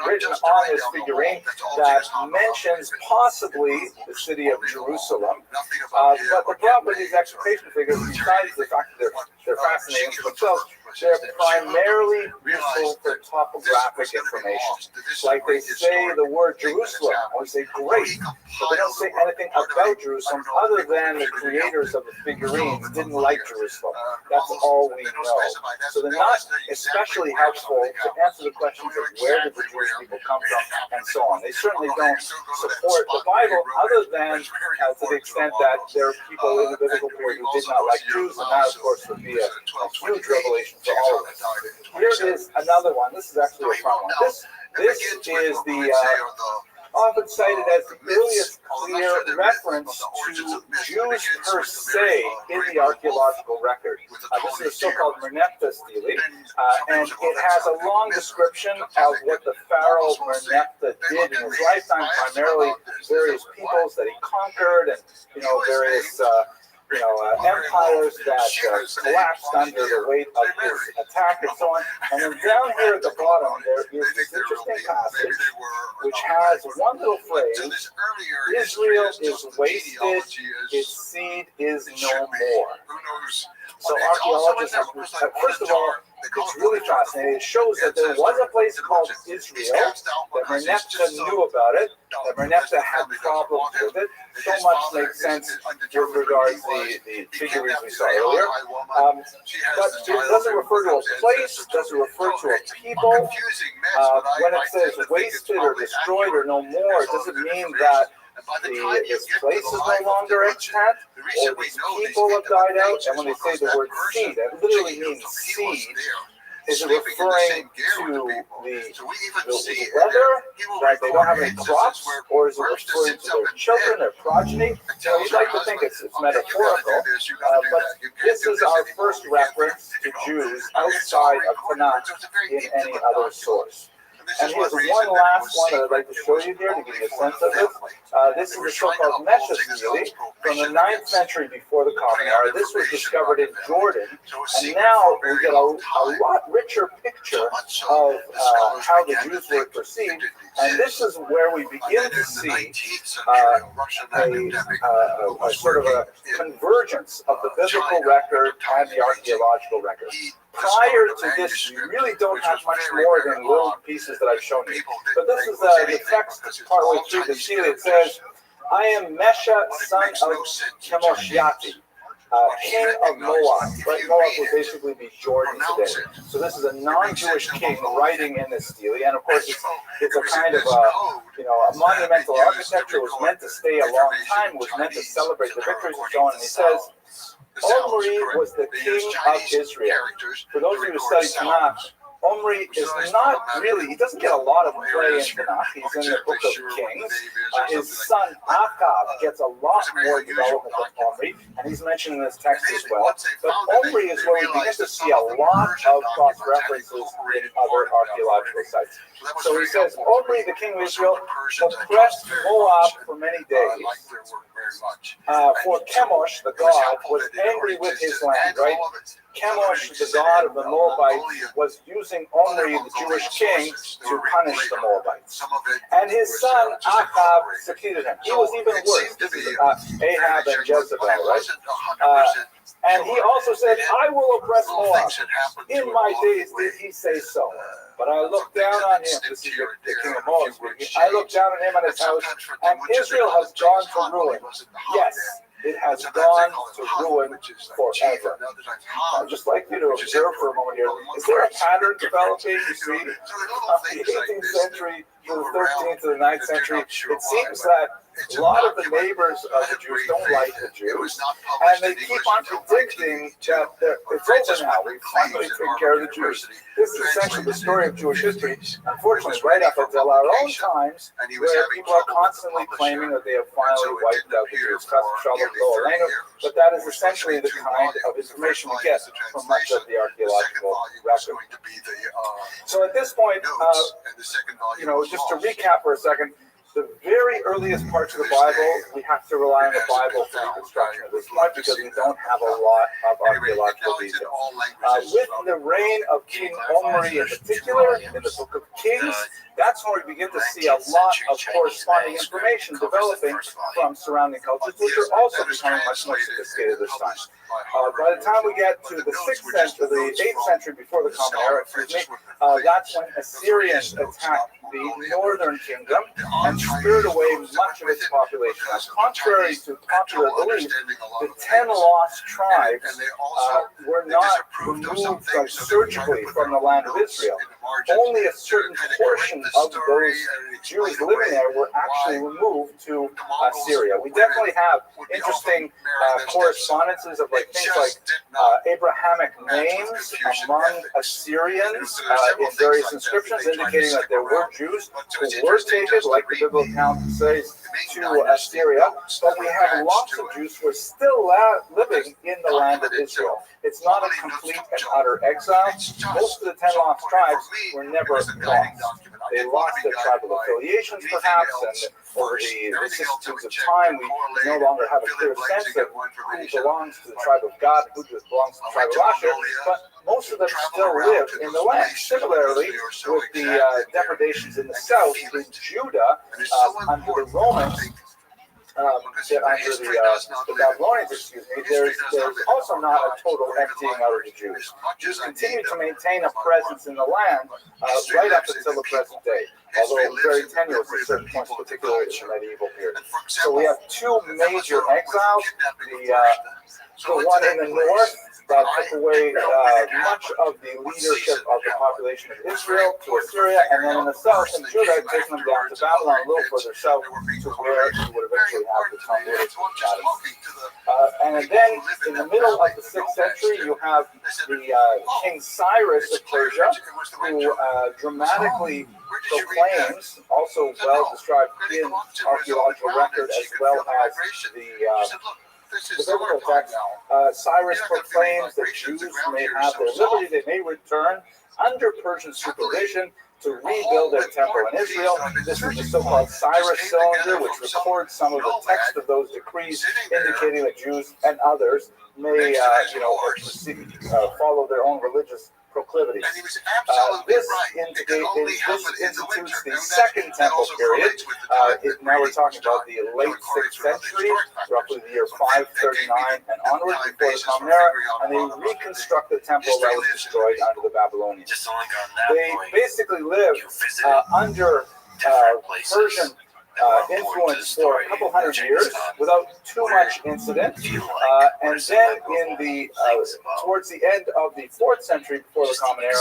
written on this figurine that mentions possibly the city of Jerusalem. But the problem with these execration figures, besides the fact that they're fascinating for themselves, they're primarily useful for topographic information. Like they say the word Jerusalem, and we say great, but they don't say anything about Jerusalem other than the creators of the figurines didn't like Jerusalem. That's all we know. So they're not especially helpful to answer the questions of where did the Jewish people come from and so on. They certainly don't support the Bible other than to the extent that there are people in the biblical period who did not like Jews, and that of course would be a huge revelation for all of us. Here is another one. This is actually a fun one. This is the often cited as the earliest clear reference to Jews per se in the archaeological record. This is the so-called Merneptah stele, and it has a long description of what the pharaoh Merneptah did in his lifetime, primarily various peoples that he conquered, and various empires that collapsed under the weight of his attack and so on. And then down here at the bottom, there is this interesting passage which has one little phrase: Israel is wasted, its seed is no more. So archaeologists have, first of all, it's really fascinating. It shows that there was a place called Israel, that Merneptah knew about it, that Merneptah had problems with it. So much makes sense with regards to the figurines we saw earlier. But it doesn't refer to a place, it doesn't refer to a people. When it says wasted or destroyed or no more, it doesn't mean that this place is no longer extant, or these people have died out. And when they say the word seed, it literally means seed. Is it referring to the weather, right? They don't have any crops, or is it referring to their children, their progeny? You'd like to think it's metaphorical, but this is our first reference to Jews outside of Tanakh in any other source. And here's one last one that I'd like to show you here to give you a sense of it. This is the so-called Mesha stele from the 9th century before the Common Era. This was discovered in Jordan, and now we get a lot richer picture of how the Jews were perceived. And this is where we begin to see a sort of a convergence of the biblical record and the archaeological record. Prior to this, we really don't have much more than little pieces that I've shown you. But this is the text partway through the stele. It says, I am Mesha, son of Chemoshiati, king of Moab. Right? Moab would basically be Jordan today. So this is a non-Jewish king writing in this stele. And of course, it's a kind of a monumental architecture. It was meant to stay a long time. It was meant to celebrate the victories and so on. And he says, Omri was the king of Israel. For those of you who study Tanakh, Omri is not really, he doesn't get a lot of play in Tanakh. He's in the book of Kings. His son Achab gets a lot more development than Omri, and he's mentioned in this text as well. But Omri is where we begin to see a lot of cross references in other archaeological sites. So he says, Omri, the king of Israel, oppressed Moab for many days. For Chemosh, the god, was angry with his land, right? Chemosh, the god of the Moabites, was using Omri, the Jewish king, to punish the Moabites. And his son, Achab, succeeded him. He was even worse. This is Ahab and Jezebel, right? And he also said, I will oppress Moab. In my days did he say so. But I looked down on him. This is the king of Moab speaking. I looked down on him and his house, and Israel has gone to ruin. Yes, it has gone to ruin forever. I'd just like you to observe for a moment here. Is there a pattern developing? You see, from the 18th century to the 13th to the 9th century, it seems that A lot of the neighbors of the Jews don't like the Jews, and they keep on predicting that it's over now. We've finally taken care of the Jews. This is essentially the story of Jewish history, unfortunately, right up until our own times, where people are constantly claiming that they have finally wiped out the Jews. But that is essentially the kind of information we get from much of the archaeological record. So at this point, just to recap for a second, the very earliest parts of the Bible, we have to rely on the Bible for reconstruction at this point because we don't have a lot of archaeological details. With the reign of King Omri in particular, in the Book of Kings, that's when we begin to see a lot of corresponding information developing from surrounding cultures, which are also becoming much more sophisticated this time. By the time we get to the 6th century, the 8th century before the Common Era, that's when Assyrians attacked the northern kingdom and spared away much of its population. Now, contrary to popular belief, the 10 lost tribes were not removed surgically from the land of Israel. Only a certain portion of those Jews living there were actually removed to Syria. We definitely have interesting correspondences of things like Abrahamic names among Assyrians in various inscriptions indicating that there were Jews who were taken, like the biblical account says, to Assyria, but we have lots of Jews who are still living in the land of Israel. It's not a complete and utter exile. Most of the 10 lost tribes were never lost. They lost their tribal affiliations, perhaps, and over the vicissitudes of time, we no longer have a clear sense of who belongs to the tribe of God and who just belongs to the tribe of Asher, but most of them still live in the land. Similarly, with the depredations in the south, in Judah, under the Romans, under the Babylonians, there's also not a total emptying out of the Jews. Jews continue to maintain a presence in the land right up until the present day, although very tenuous at certain points, particularly in the medieval period. So we have two major exiles, the one in the north that took away much of the leadership of the population of Israel to Assyria, and then in the south, in Judah, taking them down to Babylon, a little further south, to where you would eventually have the Talmud. And then in the middle of the 6th century, you have the King Cyrus of Persia, who dramatically proclaims, also well described in archaeological record, as well as the biblical text, Cyrus proclaims that Jews may have their liberty, they may return under Persian supervision to rebuild their temple in Israel. This is the so-called Cyrus cylinder, which records some of the text of those decrees, indicating that Jews and others may, follow their own religious proclivities. This institutes the Second Temple period. Now we're talking about the late 6th century, roughly the year 539 and onward before the Common Era, and they reconstruct the temple that was destroyed under the Babylonians. They basically lived under Persian influence for a couple hundred years without too much incident, and then in the towards the end of the 4th century before the Common Era,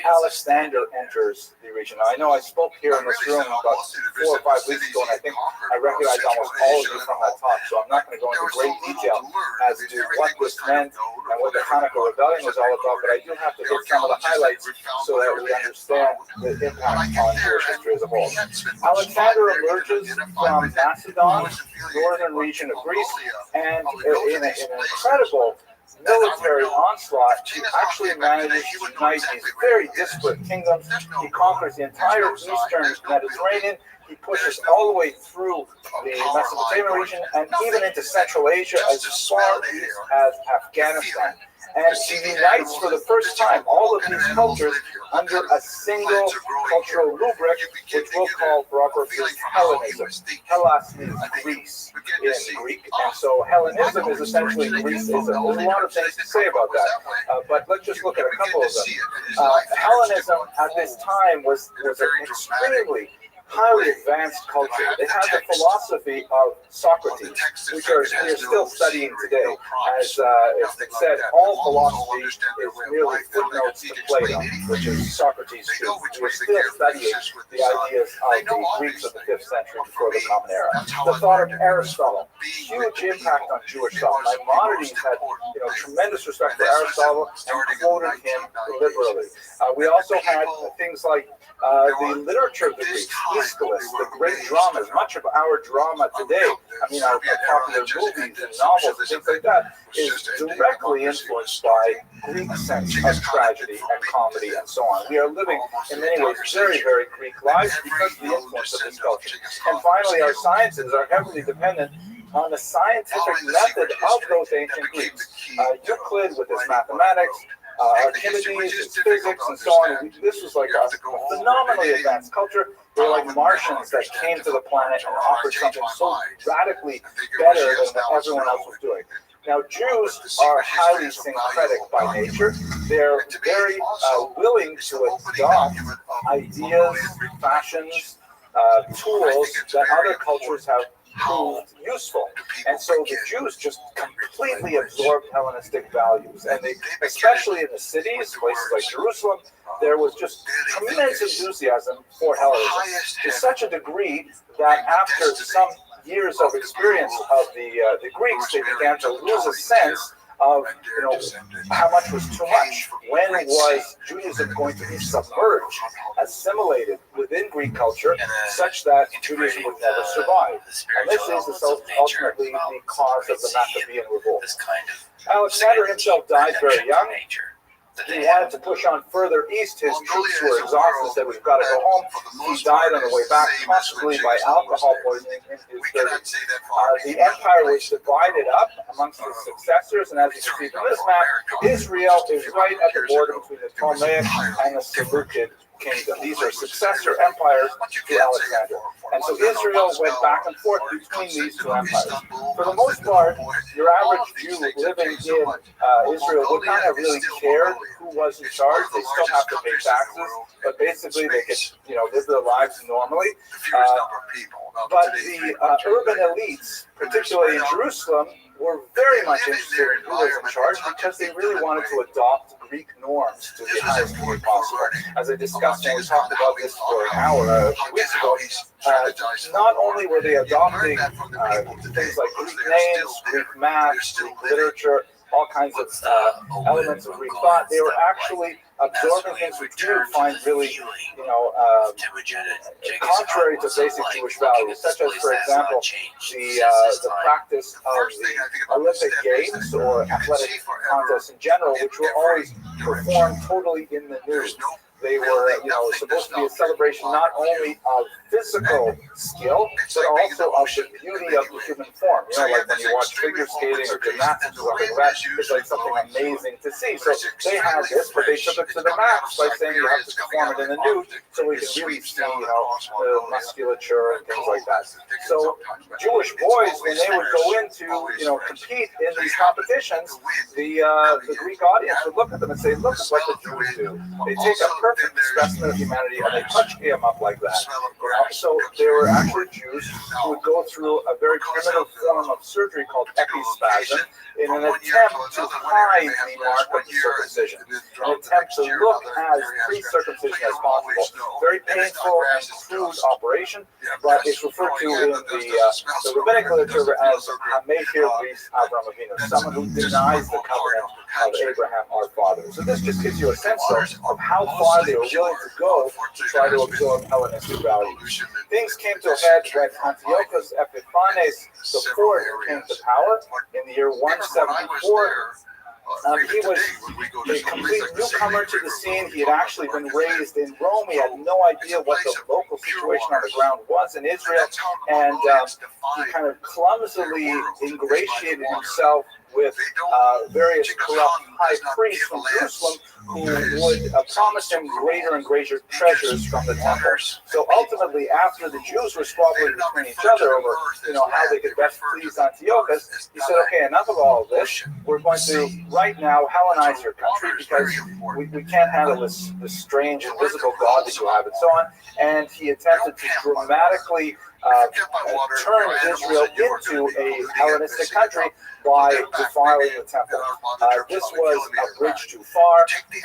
Alexander enters the region. Now, I know I spoke here in this room about 4 or 5 weeks ago, and I think I recognized almost all of you from that talk, so I'm not going to go into great detail as to what this meant and what the Hanukkah rebellion was all about, but I do have to hit some of the highlights so that we understand the impact on Jewish history as a whole. Alexander emerges from Macedon, northern region of Greece, and in an incredible military onslaught, he actually manages to unite these very disparate kingdoms. He conquers the entire eastern Mediterranean. He pushes all the way through the Mesopotamian region and even into Central Asia as far east as Afghanistan. And he unites for the first time all of these cultures under a single cultural rubric, which we'll call for our purposes Hellenism. Hellas means Greece in Greek, and so Hellenism is essentially Greeceism. There's a lot of things to say about that, but let's just look at a couple of them. Hellenism at this time was an extremely highly advanced culture. They had the philosophy of Socrates, which we are still studying today. As Nick said, all philosophy is merely footnotes to Plato, which is Socrates too. We are still studying the ideas of the Greeks of the 5th century before the Common Era. The thought of Aristotle, huge impact on Jewish thought. Maimonides had tremendous respect for Aristotle and quoted him liberally. We also had things like the literature of the Greeks, Aeschylus, the great dramas. Much of our drama today, our popular movies and novels and things like that, is directly influenced by Greek sense of tragedy and comedy and so on. We are living, in many ways, very, very Greek lives because of the influence of this culture. And finally, our sciences are heavily dependent on the scientific method of those ancient Greeks. Euclid with his mathematics, Archimedes, his physics, and so on. This was like a phenomenally advanced culture. They were like Martians that came to the planet and offered something so radically better than what everyone else was doing. Now, Jews are highly syncretic by nature. They're very willing to adopt ideas, fashions, tools that other cultures have proved useful. And so the Jews just completely absorbed Hellenistic values. And they, especially in the cities, places like Jerusalem, there was just tremendous enthusiasm for Hellenism to such a degree that after some years of experience of the Greeks, they began to lose a sense of how much was too much. When was Judaism going to be submerged, assimilated within Greek culture, such that Judaism would never survive? And this is ultimately the cause of the Maccabean revolt. Alexander himself died very young. He wanted to push on further east. His troops were exhausted, said, we've got to go home. He died on the way back, possibly by alcohol poisoning in his 30s. The empire was divided up amongst his successors, and as you can see from this map, Israel is right at the border between the Ptolemaic and the Seleucid kingdom. These are successor empires to Alexander. And so Israel went back and forth between these two empires. For the most part, your average Jew living in Israel would not have really cared who was in charge. They still have to pay taxes, but basically they could, live their lives normally. But the urban elites, particularly in Jerusalem, were very much interested in who was in charge because they really wanted to adopt Greek norms to the highest degree possible. As I discussed, and we talked about this for an hour a few weeks ago, not only were they adopting things like Greek names, Greek math, Greek literature, all kinds of elements of Greek thought, they were actually absorbing things which you would find really, contrary to basic Jewish values, such as, for example, the practice of the Olympic Games or athletic contests in general, which were always performed totally in the nude. They were, supposed to be a celebration not only of physical skill, but also of the beauty of the human form. Like when you watch figure skating or gymnastics or something like that, it's like something amazing to see. So they had this, but they took it to the max by saying you have to perform it in the nude, so we can really see, the musculature and things like that. So Jewish boys, when they would go into, compete in these competitions, the Greek audience would look at them and say, look at what the Jews do. They take a perfect specimen of humanity and they touch him up like that. So there were actually Jews who would go through a very primitive form of surgery called epispasm in an attempt to hide the mark of the circumcision, an attempt to look as pre-circumcision as possible. Very painful and crude operation, but it's referred to in the rabbinic literature as Hamefir Bris Avraham Avinu, someone who denies the covenant of Abraham our father. So this just gives you a sense of how far they were willing to go to try to absorb Hellenistic values. Things came to a head when Antiochus Epiphanes IV came to power in the year 174. He was a complete newcomer to the scene. He had actually been raised in Rome. He had no idea what the local situation on the ground was in Israel, and he kind of clumsily ingratiated himself with various corrupt high priests from Jerusalem who would promise him greater and greater treasures from the temple. So ultimately, after the Jews were squabbling between each other over, how they could best please Antiochus, he said, okay, enough of all of this. We're going to right now Hellenize your country because we can't handle this strange invisible God that you have and so on. And he attempted to dramatically turn Israel into a Hellenistic country by defiling the temple. This was a bridge too far. He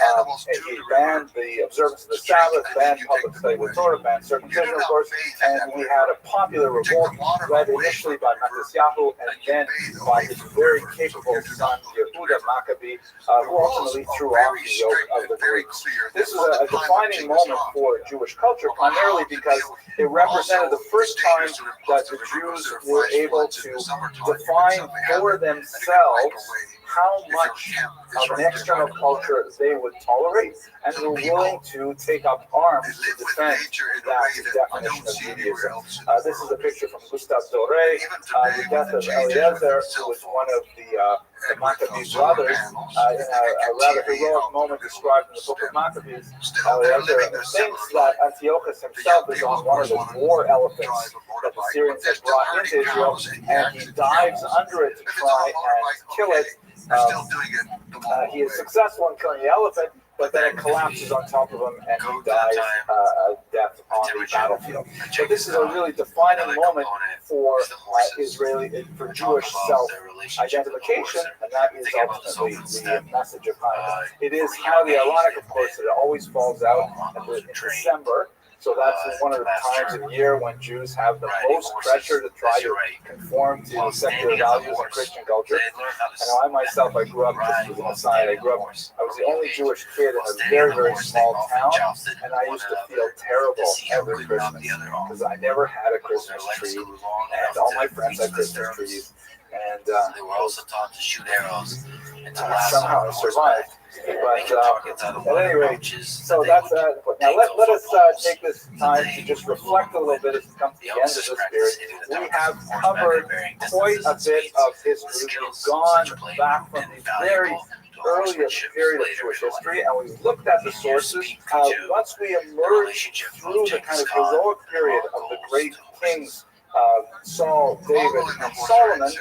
banned the observance of the Sabbath, banned public study of the Torah, banned circumcision, of course, and we had a popular revolt led initially by Matisyahu and then by his very capable son, Yehuda Maccabee, who ultimately threw off the yoke of the Greeks. This is a defining moment for Jewish culture, primarily because it represented the first time that the Jews were able to define for themselves how much of an external culture they would tolerate, and were willing to take up arms to defend that definition of Judaism. This is a picture from Gustav Doré, the death of Eliezer, who was one of the Maccabee brothers, in a rather heroic moment described in the book of Maccabees. Eliezer thinks that Antiochus himself is on one of the war elephants that the Syrians had brought into Israel, and he dives under it to try and kill it. He is successful in killing the elephant, but then it collapses on top of him and he dies a death on the battlefield. So this is a really defining moment for for Jewish self-identification, and that is ultimately the message of Hanukkah. It is highly ironic, of course, that it always falls out in December. So that's one of the times of year when Jews have the most pressure to try to conform to secular values and Christian culture. I myself, I grew up, just as an aside, I was the only Jewish kid in a very, very small town, and I used to feel terrible every Christmas because I never had a Christmas tree, and all my friends had Christmas trees. And they were also taught to shoot arrows and to somehow I survived. But at any rate, so that's now let us take this time to just reflect a little bit as we come to the end of this period. We have covered quite a bit of history. We've gone back from the very earliest period of Jewish history, and we've looked at the sources. Once we emerge through the kind of heroic period of the great kings, Saul, David, and Solomon,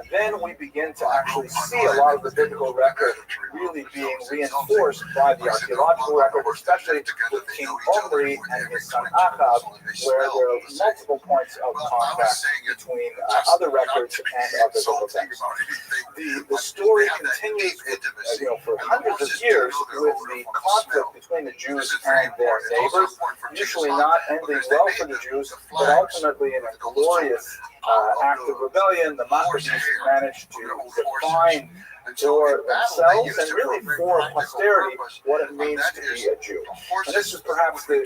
then we begin to actually see a lot of the biblical record really being reinforced by the archaeological record, especially with King Omri and his son Ahab, where there are multiple points of contact between other records and other biblical texts. The story continues for hundreds of years with the conflict between the Jews and their neighbors, usually not ending well for the Jews, but ultimately in a glorious act of rebellion. The Maccabees managed to define for themselves and really for posterity what it means to be a Jew. And this is perhaps the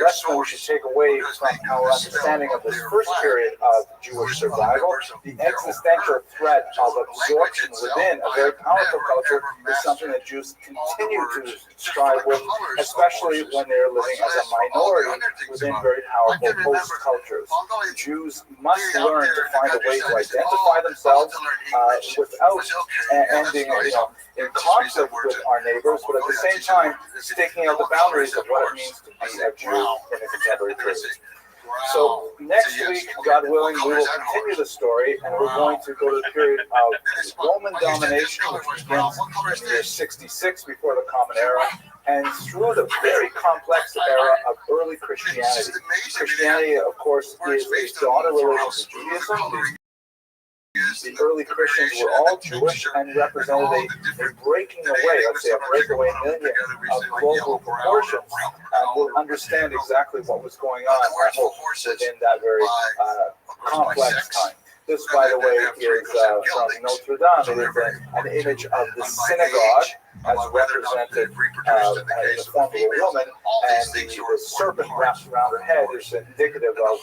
lesson we should take away from our understanding of this first period of Jewish survival. The existential threat of absorption within a very powerful culture is something that Jews continue to strive with, especially when they're living as a minority within very powerful host cultures. Jews must learn to find a way to identify themselves without ending in conflict with our neighbors, but at the same time staking out the boundaries of what it means to be a Jew in a contemporary period. So next week, God willing, we will continue the story, and we're going to go to the period of Roman domination, which begins in the year 66 before the Common Era, and through the very complex era of early Christianity. Christianity, of course, is a daughter religion to Judaism. The early Christians were all Jewish and represented a breaking away, let's say a breakaway million of global proportions, and we'll understand exactly what was going on, I hope, within that very complex time. This, by the way, is from Notre Dame. It is an image of the synagogue as represented in the form of a woman, and the serpent wrapped around her head is indicative of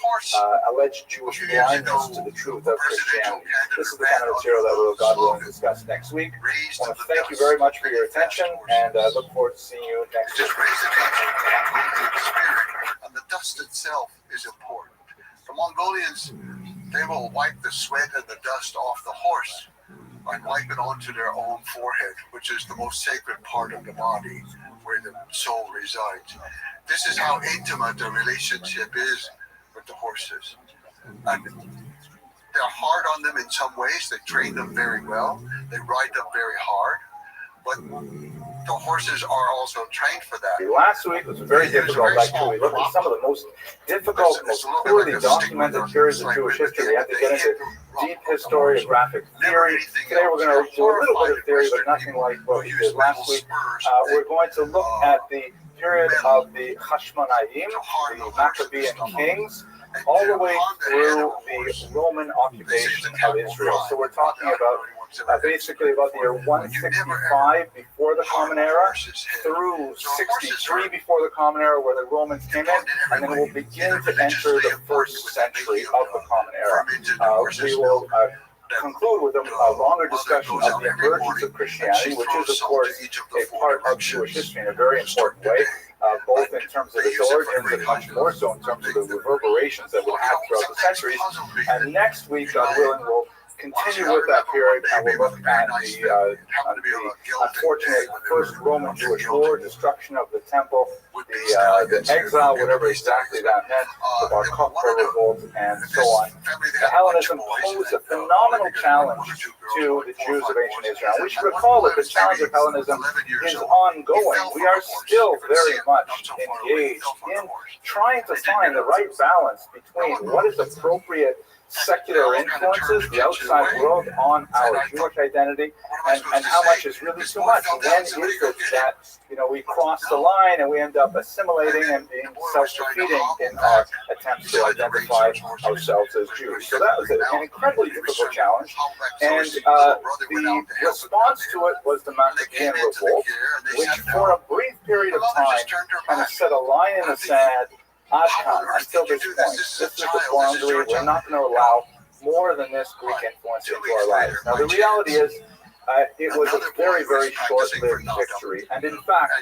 alleged Jewish blindness to the truth of Christianity. This is the kind of material that we'll, God willing, discuss next week. I want to thank you very much for your attention, and I look forward to seeing you next week. And the dust itself is important. The Mongolians, they will wipe the sweat and the dust off the horse. and wipe it onto their own forehead, which is the most sacred part of the body where the soul resides. This is how intimate the relationship is with the horses. And they're hard on them in some ways. They train them very well. They ride them very hard. But the horses are also trained for that. Last week was a very difficult lecture. We looked at some of the most difficult, most poorly documented periods of Jewish history. We had to get into deep historiographic theory. Today we're going to do a little bit of theory, but nothing like what we did last week. We're going to look at the period of the Hashmonaim, the Maccabean kings, all the way through the Roman occupation of Israel. So we're talking about basically about the year 165 before the Common Era through 63 before the Common Era, where the Romans came in, and then we'll begin to enter the first century of the Common Era. We will conclude with a longer discussion of the emergence of Christianity, which is, of course, a part of Jewish history in a very important way. Both in terms of its origins and much more so in terms of the reverberations that we'll have throughout the centuries. And next week, God willing, we'll continue with that period, and we'll look at the unfortunate first Roman-Jewish war, destruction of the temple, the exile, whatever exactly that meant, the Bar Kokhba revolt, and so on. The Hellenism posed a phenomenal challenge to the Jews of ancient Israel. We should recall that the challenge of Hellenism is ongoing. We are still very much engaged in trying to find the right balance between what is appropriate secular influences, the outside world, on our Jewish identity, and how much is really too much. When is it that we cross the line and we end up assimilating and being self-defeating in our attempts to identify ourselves as Jews? So that was an incredibly difficult challenge, and the response to it was the Maccabean revolt, which for a brief period of time kind of set a line in the sand. Until this point, this is the boundary. We're not going to allow more than this Greek influence into our lives. Now, the reality is, it was a very, very short-lived victory. And in fact,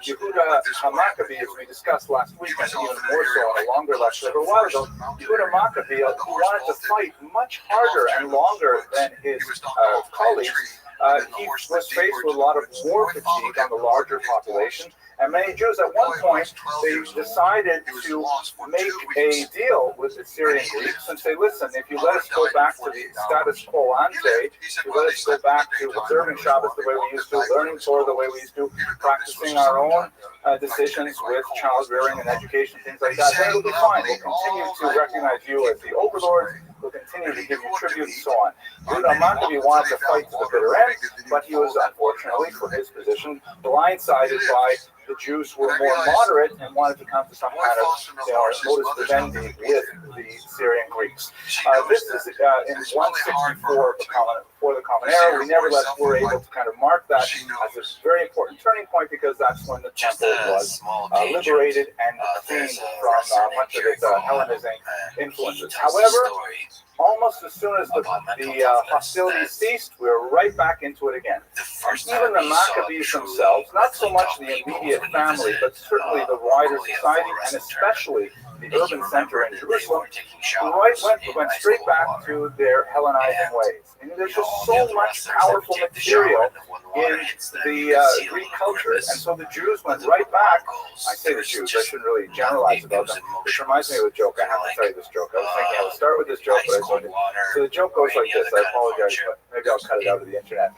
Yehuda HaMaccabee, as we discussed last week, and even more so in a longer lecture a while ago, Yehuda Maccabee, who wanted to fight much harder and longer than his colleagues, he was faced with a lot of war fatigue on the larger population. And many Jews, at one point, they decided to make a deal with the Syrian Greeks and say, listen, if you let us go back to the status quo ante, if you let us go back to observing Shabbos the way we used to, learning Torah the way we used to, practicing our own decisions with child rearing and education, things like that, then it'll be fine. We'll continue to recognize you as the overlord. We'll continue to give you tribute and so on. Yehuda Maccabee wanted to fight to the bitter end, but he was, unfortunately, for his position, blindsided by the Jews who were more moderate and wanted to come to some kind of modus vivendi with the Syrian Greeks. This is in 164 for the Common Era. We nevertheless were able to kind of mark that as a very important turning point, because that's when the temple was liberated and cleaned from much of its Hellenizing influences. However, almost as soon as the hostilities ceased, we were right back into it again. Even the Maccabees themselves, not so much the immediate family, but certainly the wider society, and especially the urban center in Jerusalem, went straight back to their Hellenizing ways. And there's just so much powerful material in the Greek culture, and so the Jews went right back. I say the Jews, I shouldn't really generalize about them, which reminds me of a joke. I have to tell you this joke. I was thinking I would start with this joke, but I didn't. So the joke goes like this. I apologize, but maybe I'll cut it out of the internet.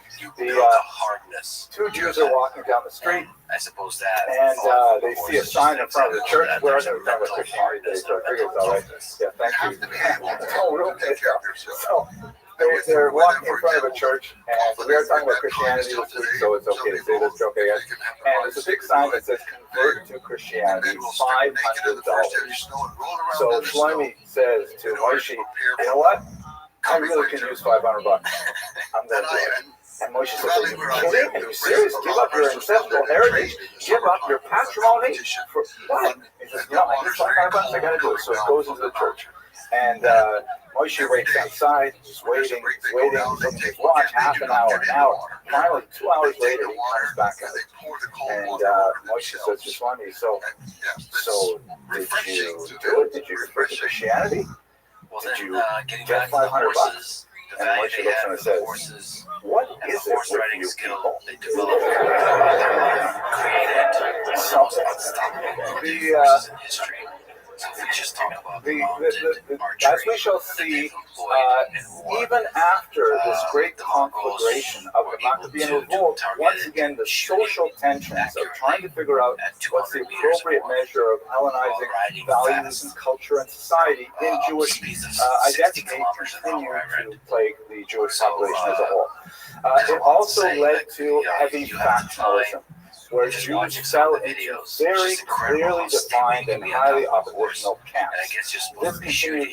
Two Jews are walking down the street, and they see a sign in front of the church. Where are they? We're talking about Christianity today, so I figure it's all right. Yeah, thank you. So they're walking in front of a church, and we are talking about Christianity this week, so it's okay to say this joke, I guess. And there's a big sign that says, "Convert to Christianity, $500." So Shlomi says to Moshe, "You know what? I really can use $500. I'm going to do it." And Moshe says, "Are you kidding? Are you serious? Give up your ancestral heritage? Give up your patrimony? For what?" He says, "No, I need $500. I got to do it." So he goes into the church. And Moshe waits outside, he's waiting, looking at his watch, half an hour, an hour. Finally, 2 hours later, he comes back in. And Moshe says to Shlomi, so did you do it? Did you convert to Christianity? Did you get $500? And Moshe looks at him and says, is it horse with riding you skill people? they developed created Something. unstoppable The, forces in history. So if we just talk about the as we shall see, even after this great conflagration of the Maccabean revolt, once again the social tensions of trying to figure out what's the appropriate measure of Hellenizing values and culture and society in Jewish identity continue to plague the Jewish population as a whole. It also led to heavy factionalism, where Jews fell into very clearly defined and highly oppositional camps. This continued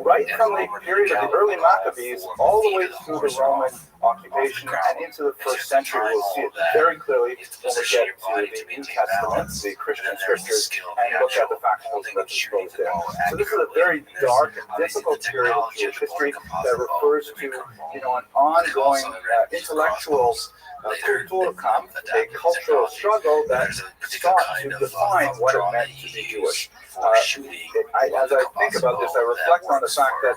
right from the period of the early Maccabees all the way through the Roman occupation and into the first century. We'll see it very clearly when we get to the New Testament, the Christian scriptures, and look at the factionalism that's exposed there. So this is a very dark and difficult period of Jewish history that refers to, an ongoing intellectual Kulturkampf, a cultural struggle that sought to define what it meant to be Jewish. As I think about this, I reflect on the fact that,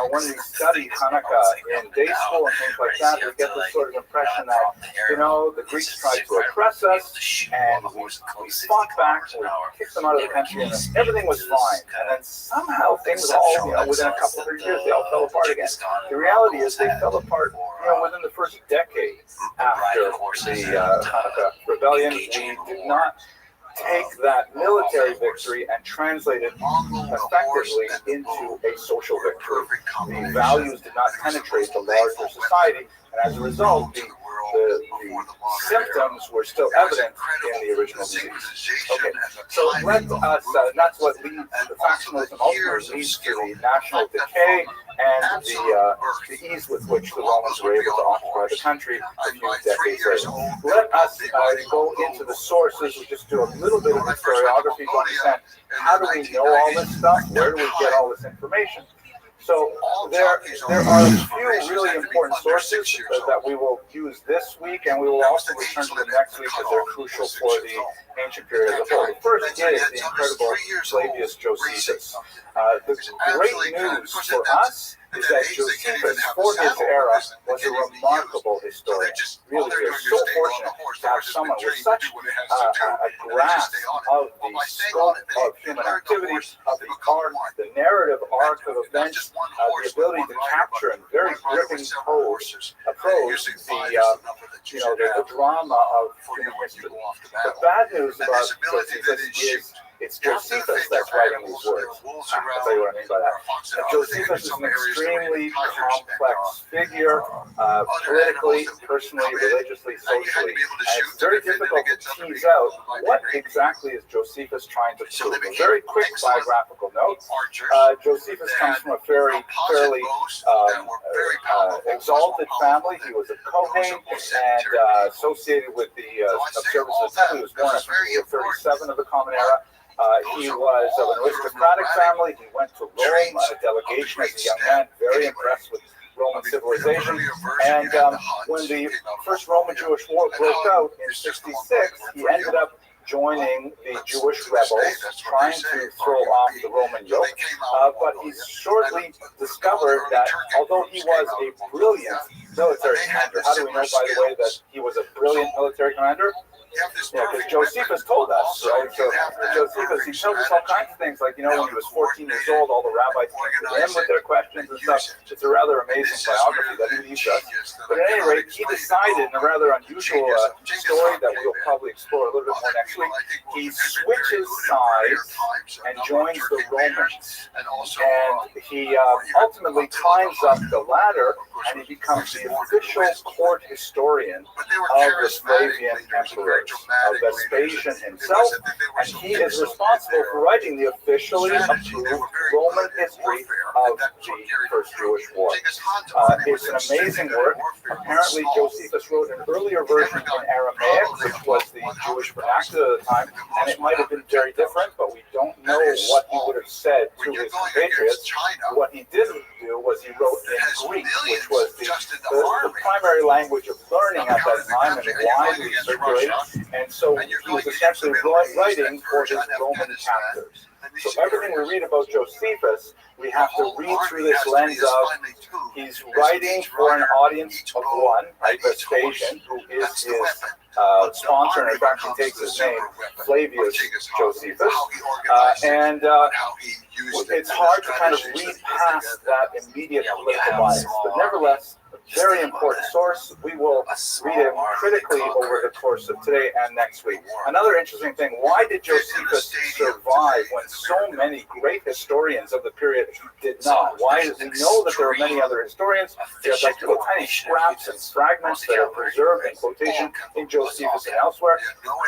when we study Hanukkah in day school and things like that, we get this sort of impression that, the Greeks tried to oppress us, and we fought back, we kicked them out of the country, and everything was fine. And then somehow things all, within a couple of years, they all fell apart again. The reality is they fell apart, within the first decade after the Hanukkah rebellion. We did not take that military victory and translate it effectively into a social victory. The values did not penetrate the larger society, and as a result, the symptoms were still evident in the original disease. Okay, so let us, that's what leads, the factionalism ultimately leads to the national decay and the ease with which the Romans were able to occupy the country a few decades later. Let us go into the sources. We just do a little bit of historiography to understand how do we know all this stuff, where do we get all this information. So there are a few really important sources that we will use this week, and we will also return to them next week because they're crucial for the ancient period as a whole. The first is the incredible Flavius Josephus. The great news for us is that Josephus, for his era, was a remarkable historian. Really, we are so fortunate to have someone with such a grasp of the scope of human activity, of the arc, the narrative arc of events, the ability to capture in very gripping prose the drama of human history. The bad news about Josephus is it's Josephus that's writing these words. I'll tell you what I mean by that. Josephus is an extremely complex figure, politically, personally, religiously, socially. And it's very difficult to tease out what exactly is Josephus trying to prove. A very quick biographical note. Josephus comes from a fairly exalted family. He was a Kohen and associated with the observance of the temple. He was born in 37 of the Common Era. He was of an aristocratic family. He went to Rome on a delegation as a young man, very impressed with Roman civilization. And when the first Roman-Jewish War broke out in 66, he ended up joining the Jewish rebels, trying to throw off the Roman yoke. But he shortly discovered that although he was a brilliant military commander, how do we know, by the way, that he was a brilliant military commander? Yeah, because Josephus told us, right? So Josephus, he tells us all kinds of things, like, when he was 14 years old, all the rabbis came to him with their questions and stuff. It's a rather amazing biography that he leaves us. But at any rate, he decided, in a rather unusual story that we'll probably explore a little bit more next week, he switches sides and joins the Romans. And he ultimately climbs up the ladder, and he becomes the official court historian of the Flavian emperor, of Vespasian himself, and he is responsible for writing the officially approved Roman history of the First Jewish War. It's an amazing work. Apparently, Josephus wrote an earlier version in Aramaic, which was the Jewish vernacular at the time, and it might have been very different, but we don't know what he would have said to his compatriots. What he didn't do was he wrote in Greek, which was the primary language of learning at that time and widely circulated. And so he was essentially writing for his Roman captors. So everything we read about Josephus, we have to read through this lens of he's writing for an audience of one, right? Vespasian, who is his sponsor, and in fact he takes his name, Flavius Josephus, and it's hard to kind of read past that immediate political bias, but nevertheless, a very important source. We will read it critically over the course of today and next week. Another interesting thing, why did Josephus survive when so many great historians of the period did not? Why did we know that there were many other historians? There's like little tiny scraps and fragments that are preserved in quotation in Josephus and elsewhere.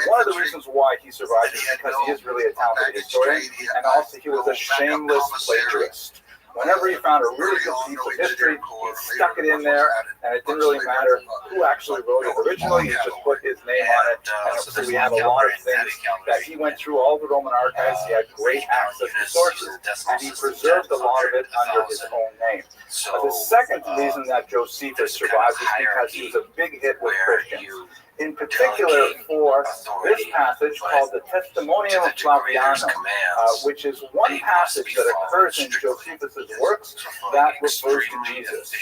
One of the reasons why he survived is because he is really a talented historian, and also he was a shameless plagiarist. Whenever he found a really good piece of history, he stuck it in there, and it didn't really matter who actually wrote it originally. He just put his name on it. And so we have a lot of things that he went through all the Roman archives. He had great access to sources, and he preserved a lot of it under his own name. The second reason that Josephus survived is because he was a big hit with Christians. In particular, for this passage called the Testimonium Flavianum, which is one passage that occurs in Josephus's works that refers to Jesus.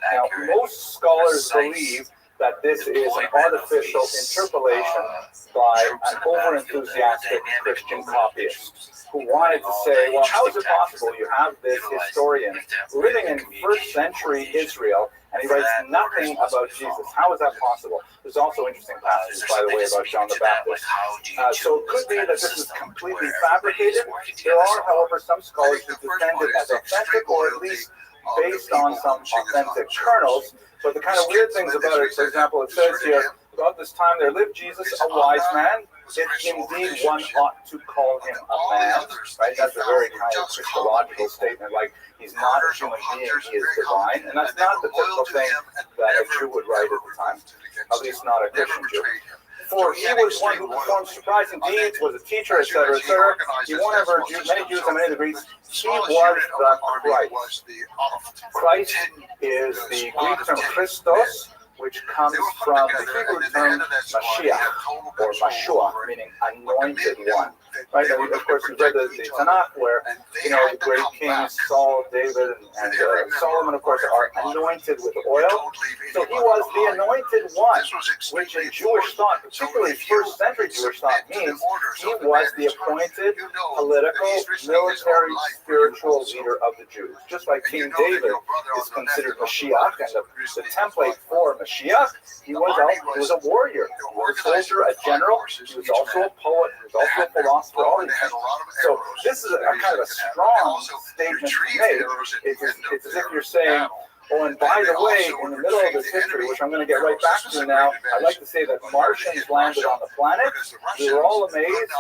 Now, most scholars believe that this is an artificial interpolation by an over-enthusiastic Christian copyist who wanted to say, well, how is it possible you have this historian living in first century Israel and he writes nothing about Jesus? How is that possible? There's also interesting passages, by the way, about John the Baptist. So it could be that this is completely fabricated. There are, however, some scholars who defend it as authentic, or at least based on some authentic kernels. But the kind of weird things about it, for example, it says here, about this time there lived Jesus, a wise man. If indeed one ought to call him a man, right? That's a very kind of Christological statement, like he's not a human being, he is divine. And that's not the typical thing that a Jew would write at the time, at least not a Christian Jew. For he was one who performed surprising deeds, was a teacher, etc., etc. He won over many Jews and many degrees. He was the Christ. Christ is the Greek term Christos, which comes from the Hebrew term Mashiach, or Mashua, meaning anointed one. Right? And of course, we've read the Tanakh, where the great kings Saul, David, and Solomon, of course, are anointed with oil. So he was the anointed one, which in Jewish thought, particularly first century Jewish thought, means he was the appointed political, military, spiritual leader of the Jews. Just like King David is considered Mashiach, and the template for Mashiach, he was a warrior, a soldier, a general. He was also a poet, he was also a philosopher. So this is a kind of a strong statement to make. It's as if you're saying, oh, and by the way, in the middle of this history, which I'm going to get right back to now, I'd like to say that Martians landed on the planet. We were all amazed,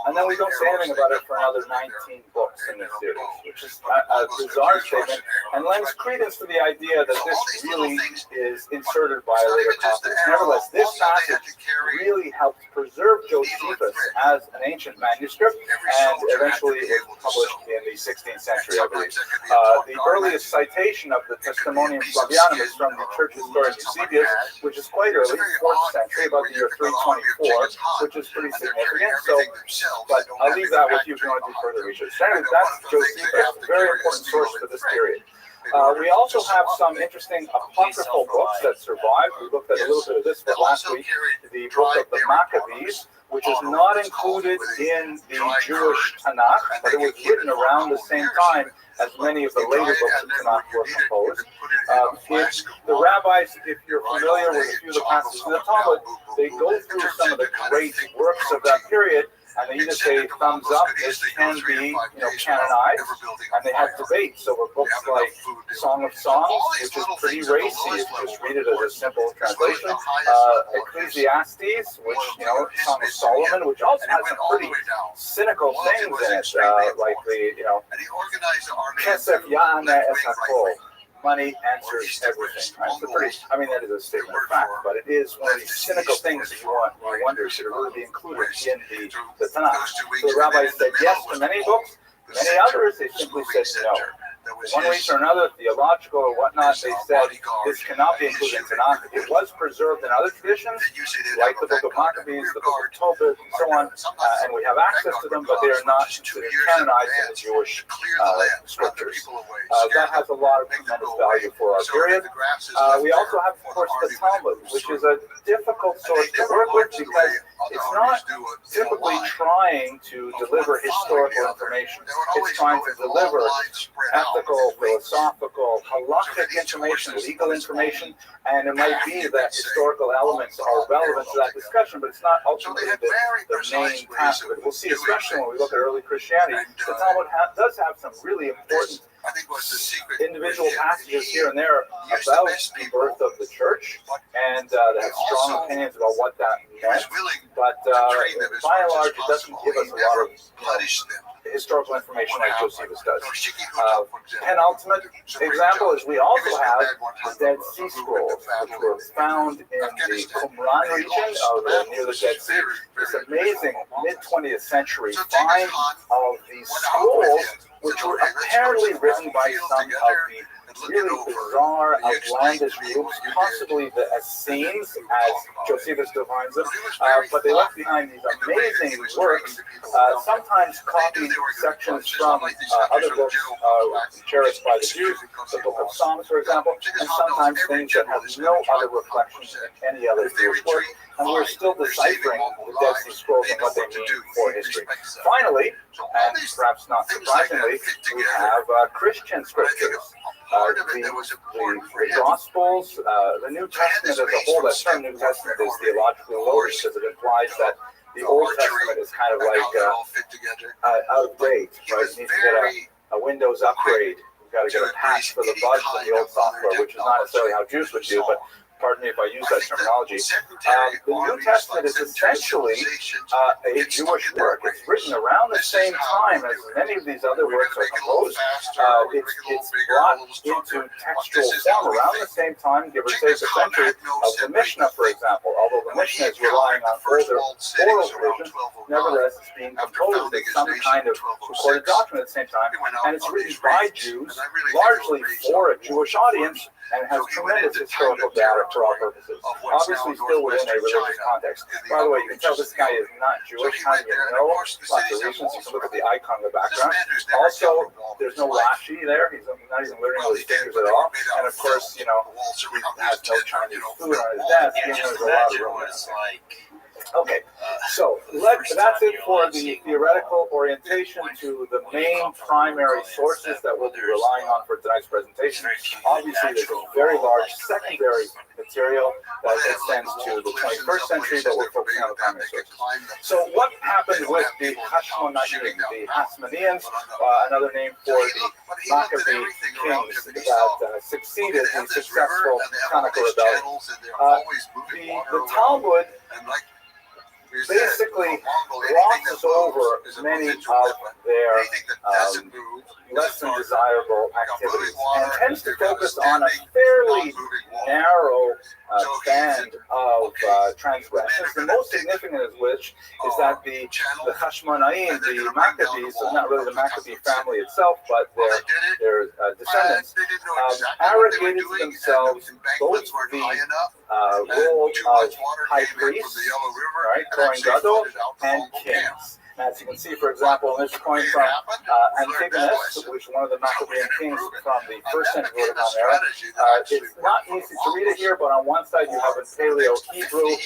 and then we don't say anything about it for another 19 books in this series, which is a bizarre statement and lends credence to the idea that this really is inserted by a later copy. Nevertheless, this passage really helped preserve Josephus as an ancient manuscript, and eventually it was published in the 16th century, I believe. The earliest citation of the Testimonium Flavianum is from the church historian Eusebius, which is quite early, 4th century, about the year 324, which is pretty significant. So, but I'll leave that with you if you want to do further research. Anyway, that's Josephus, a very important source for this period. We also have some interesting apocryphal books that survive. We looked at a little bit of this last week, the book of the Maccabees, which is not included in the Jewish Tanakh, but it was written around the same time as many of the later books of Tanakh were composed. The rabbis, if you're familiar with a few of the passages in the Talmud, they go through some of the great works of that period, and they either say thumbs up, this can be canonized, and they have debates over books like Song of Songs, which is pretty racy if you just read it as a simple translation, Ecclesiastes, which, Song of Solomon, which also has some pretty cynical things in it, like the, Kesef Yana Esakol. Money answers everything. Right? So that is a statement of fact, but it is one of these cynical things that you wonder should it really be included in the Tanakh. So the rabbis said yes to many books, many others they simply said no. For one reason or another, theological or whatnot, they said this cannot be included in Tanakh. It was preserved in other traditions, like the Book of Maccabees, the Book of Tobit, and so on, and we have access to them, but they are not considered canonized in the Jewish scriptures. That has a lot of tremendous value for our period. We also have, of course, the Talmud, which is a difficult source to work with because it's not typically trying to deliver historical information. It's trying to deliver ethical, philosophical, halakhic information, legal information, and it might be that historical elements are relevant to that discussion, but it's not ultimately the main task of it. We'll see, especially when we look at early Christianity, the Talmud does have some really important individual passages here and there about the birth of the church, and that have strong opinions about what that meant. But by and large, it doesn't give us a lot of historical information like Josephus does. Penultimate example is we also have the Dead Sea Scrolls, which were found in the Qumran region near the Dead Sea. This amazing mid-20th century find of these scrolls, which were apparently written by some of the really bizarre, outlandish groups, possibly the Essenes, as Josephus defines them, but they left behind these amazing works, sometimes copied sections from other books cherished by the Jews, the Book of Psalms, for example, and sometimes things that have no other reflections in any other Jewish work, and we're still deciphering the Dead Sea Scrolls and what they mean for history. Finally, and perhaps not surprisingly, we have Christian scriptures. The Gospels, the New Testament as a whole. That term New Testament is theologically loaded because it implies that the Old Testament is kind of like out of date, right? You need to get a Windows upgrade. You've got to get a patch for the bugs in the old software, which is not necessarily how Jews would do, but pardon me if I use that terminology. The New Testament is essentially a Jewish work. It's written around the same time as many of these other works are composed. It's brought into textual form around the same time, give or take a century, of the Mishnah, for example. Although the Mishnah is relying on older oral tradition, nevertheless, it's being composed as some kind of recorded document at the same time, and it's written by Jews, largely for a Jewish audience, and has tremendous historical data for all purposes. Obviously, still within a religious context. By the way, you can tell this guy is not Jewish. How do you know? Lots of reasons. You can look at the icon in the background. Also, there's no Rashi there. He's not even learning all these fingers at all. And of course, you know, he has no Chinese food on his desk. There's a lot of room. Okay, so that's it for the theoretical orientation to the main primary sources that we'll be relying on for tonight's presentation. Obviously, there's a very large secondary material that extends to the 21st century, but we're focusing on the primary sources. So what happened with the Hashmonaim, the Hasmoneans, another name for the Maccabee kings that succeeded the successful Hanukkah rebellion? The Talmud basically glosses over many of their less than desirable activities and tends to focus on a fairly narrow band of transgressions. The most significant of which is that the Hashmonaim, the Maccabees, not really the Maccabee family itself, but their descendants, arrogated to themselves both the role of high priests, right, Kohen Gadol, and kings. As you can see, for example, in this coin from Antigonus, which is one of the Maccabean kings from the first century era. It's not easy to read it here, but on one side you have in Paleo-Hebrew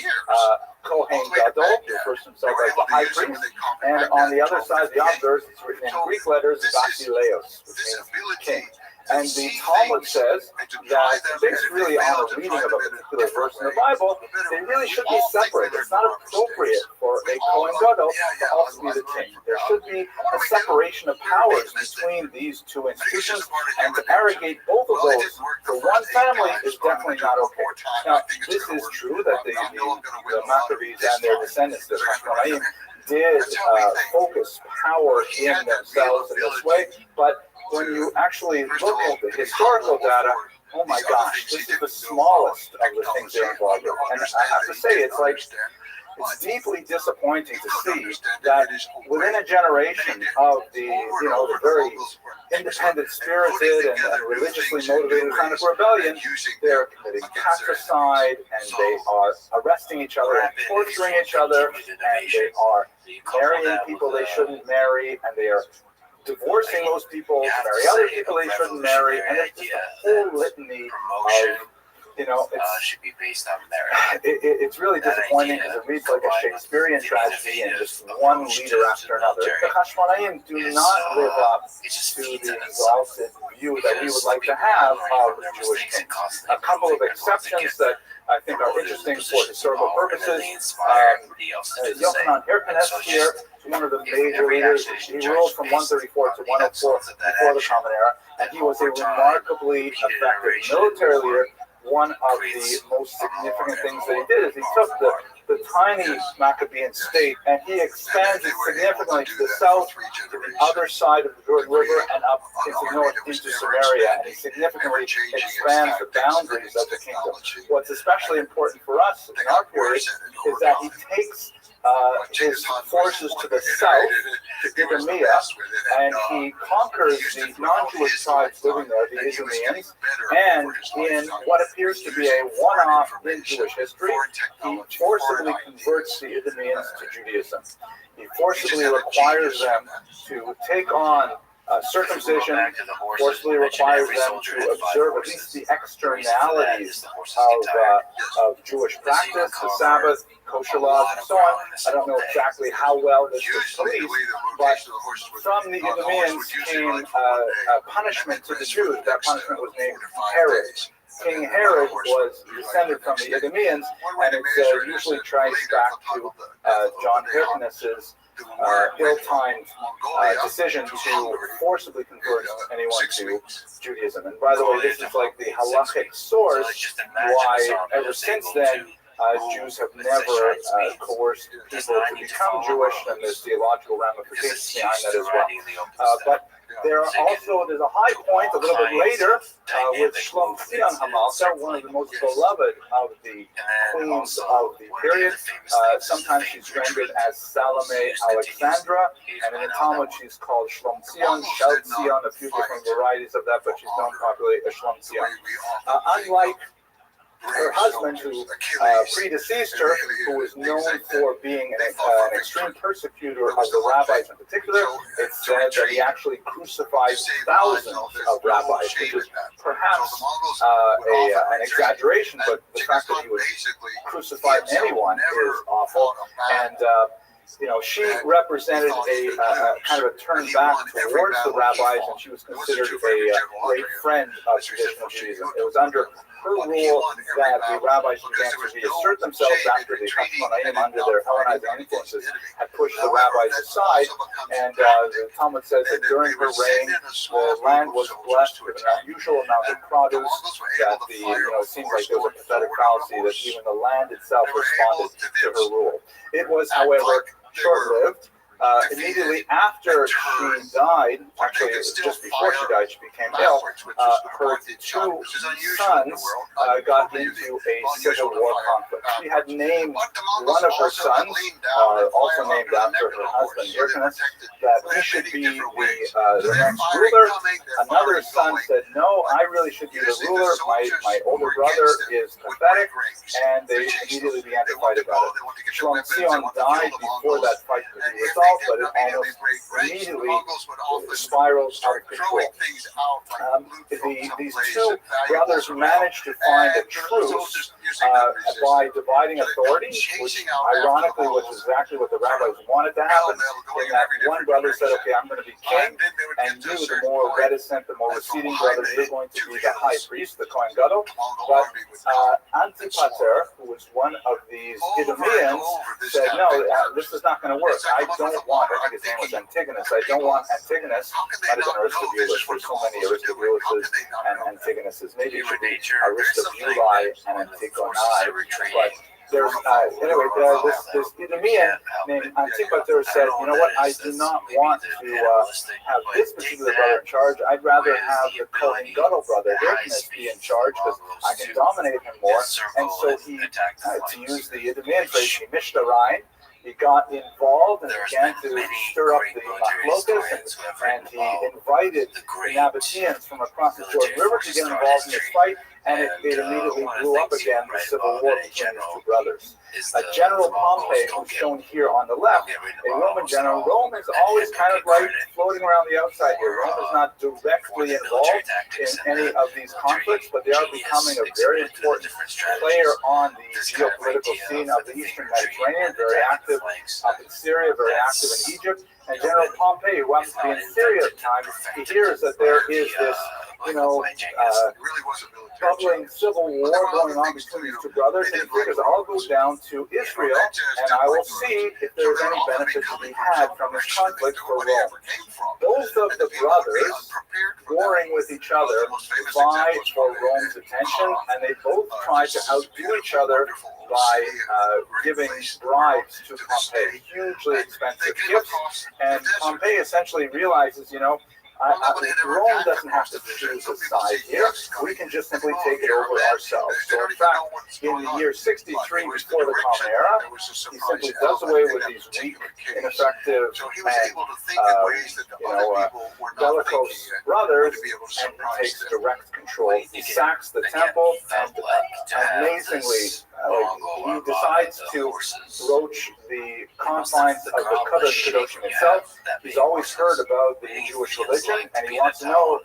Kohen Gadol, who refers to himself as the high priest, and on the other side, the obverse, it's written in Greek letters, Basileos, which means king. And the Talmud says that, based really on a reading of a particular verse in the Bible, they really should be separate. It's not appropriate for a Kohen Gadol to also be the king. There should be a separation of powers between these two institutions, and to arrogate both of those for one family is definitely not okay. Now, this is true that the Maccabees and their descendants, the Hashmonaim, did focus power in themselves in this way, but when you actually look at the historical data, oh my gosh, this is the smallest of the things they're involved with. And I have to say, it's like it's deeply disappointing to see that within a generation of the very independent spirited and religiously motivated kind of rebellion, they're committing patricide, and they are arresting each other and torturing each other, and they are marrying people they shouldn't marry, and they are divorcing those people to marry other people they shouldn't marry, and it's just a whole litany of, should be based on merit. It's really disappointing because it reads like a Shakespearean tragedy, and just one leader after another. The Hashmonaim do not live up to the exalted view that we would like to have of Jewish kings. A couple of exceptions that I think are interesting for historical purposes. Yochanan Hyrcanus here, one of the major leaders. He ruled from 134 to 104 before the Common Era, and he was a remarkably effective military leader. One of the most significant things that he did is he took the tiny Maccabean state and he expanded significantly to the south, to the other side of the Jordan River, and up into north into Samaria. And he significantly expands the boundaries of the kingdom. What's especially important for us in our period is that he takes his forces to the south, to Idumea, and he conquers the non-Jewish tribes living there, the Idumeans, and in what appears to be a one-off in Jewish history, he forcibly converts the Idumeans to Judaism. He forcibly requires them to take on circumcision, forcibly requires them to observe at least the externalities of Jewish practice, the Sabbath, kosher laws, and so on. I don't know exactly how well this was policed, but from the Idumeans came a punishment to the Jews. That punishment was named Herod. King Herod was descended from the Idumeans, and it's usually traced back to John Hyrcanus's ill-timed decision to forcibly convert anyone to Judaism. And by the way, this is like the halachic source why ever since then Jews have never coerced people to become Jewish, and there's theological ramifications behind that as well. But there's a high point a little bit later with Shlom Zion Hamalka, one of the most beloved of the queens of the period. Sometimes she's rendered as Salome Alexandra, and in the Talmud she's called Shlom Zion, Shel Zion, a few different varieties of that, but she's known popularly as Shlom Zion. Unlike her husband, who predeceased her, who was known for being an extreme persecutor of the rabbis in particular, it's said that he actually crucified thousands of rabbis, which is perhaps an exaggeration, but the fact that he would crucify anyone is awful. And she represented a kind of a turn back towards the rabbis, and she was considered a great friend of traditional Judaism. It was under her rule that the rabbis began to reassert themselves after the Hashmonaim, under their Hellenizing influences, had pushed the rabbis aside. And the Talmud says that during her reign, the land was blessed with an unusual amount of produce. That it seems like there was a pathetic fallacy that even the land itself responded to her rule. It was, however, short-lived. Immediately after she died, actually just before she died, she became ill. Her two sons got into a civil war conflict. She had named one of her sons, also named after her husband, Hyrcanus, that he should be the next ruler. Another son said, no, I really should be the ruler. My older brother is pathetic, and they immediately began to fight about it. Shlom Zion died before that fight could be resolved, but it almost immediately spiraled out of control. These two brothers managed to find a truce by dividing authority, which ironically was exactly what the rabbis wanted to happen. In that one brother said, okay, I'm going to be king, and you, the more reticent, the more receding brother, you're going to be the high priest, the Kohen Gadol. But Antipater, who was one of these Idumeans, said, no, this is not going to work. I think his name was Antigonus. I don't want Antigonus. That is an Aristobulus. There's so many Aristobuluses and Antigonuses. Maybe it should be Aristobuli and Antigonai. But there's anyway, this Idumean named Antipater said, you know what, I do not want to have this particular brother in charge. I'd rather have the Kohen Gadol brother, Hyrcanus, be in charge because I can dominate him more. And so he, to use the Idumean phrase, he mished the Rhine. He got involved and began to stir up the machlokas, and he invited the Nabateans from across the Jordan River to get involved in this fight, and it immediately blew up again, the civil war between these two brothers. General Pompey, who's shown here on the left, a Roman general. Rome is always kind of like floating around the outside here. Rome is not directly involved in any of these conflicts, but they are becoming a very important player on the geopolitical scene of the Eastern Mediterranean, very active up in Syria, very active in Egypt. And General Pompey, who happens to be in Syria at the time, he hears that there is this, bubbling civil war going on between these two brothers, and he figures I'll go down to Israel and I will see if there's any benefit to be had from this conflict for Rome. Both of the brothers, warring with each other, vie for Rome's attention, and they both try to outdo each other by giving bribes to Pompey, hugely expensive gifts. And Pompey essentially realizes, Rome doesn't have to choose a side here. We can just simply take it over ourselves. So in fact, in the year 63 before the Common Era, he simply does away with these weak, ineffective, and bellicose brothers and takes direct control. He sacks the temple, and amazingly, he decides to broach the confines of the Kodesh Kedoshim itself. He's always heard about the Jewish religion, and he wants to know,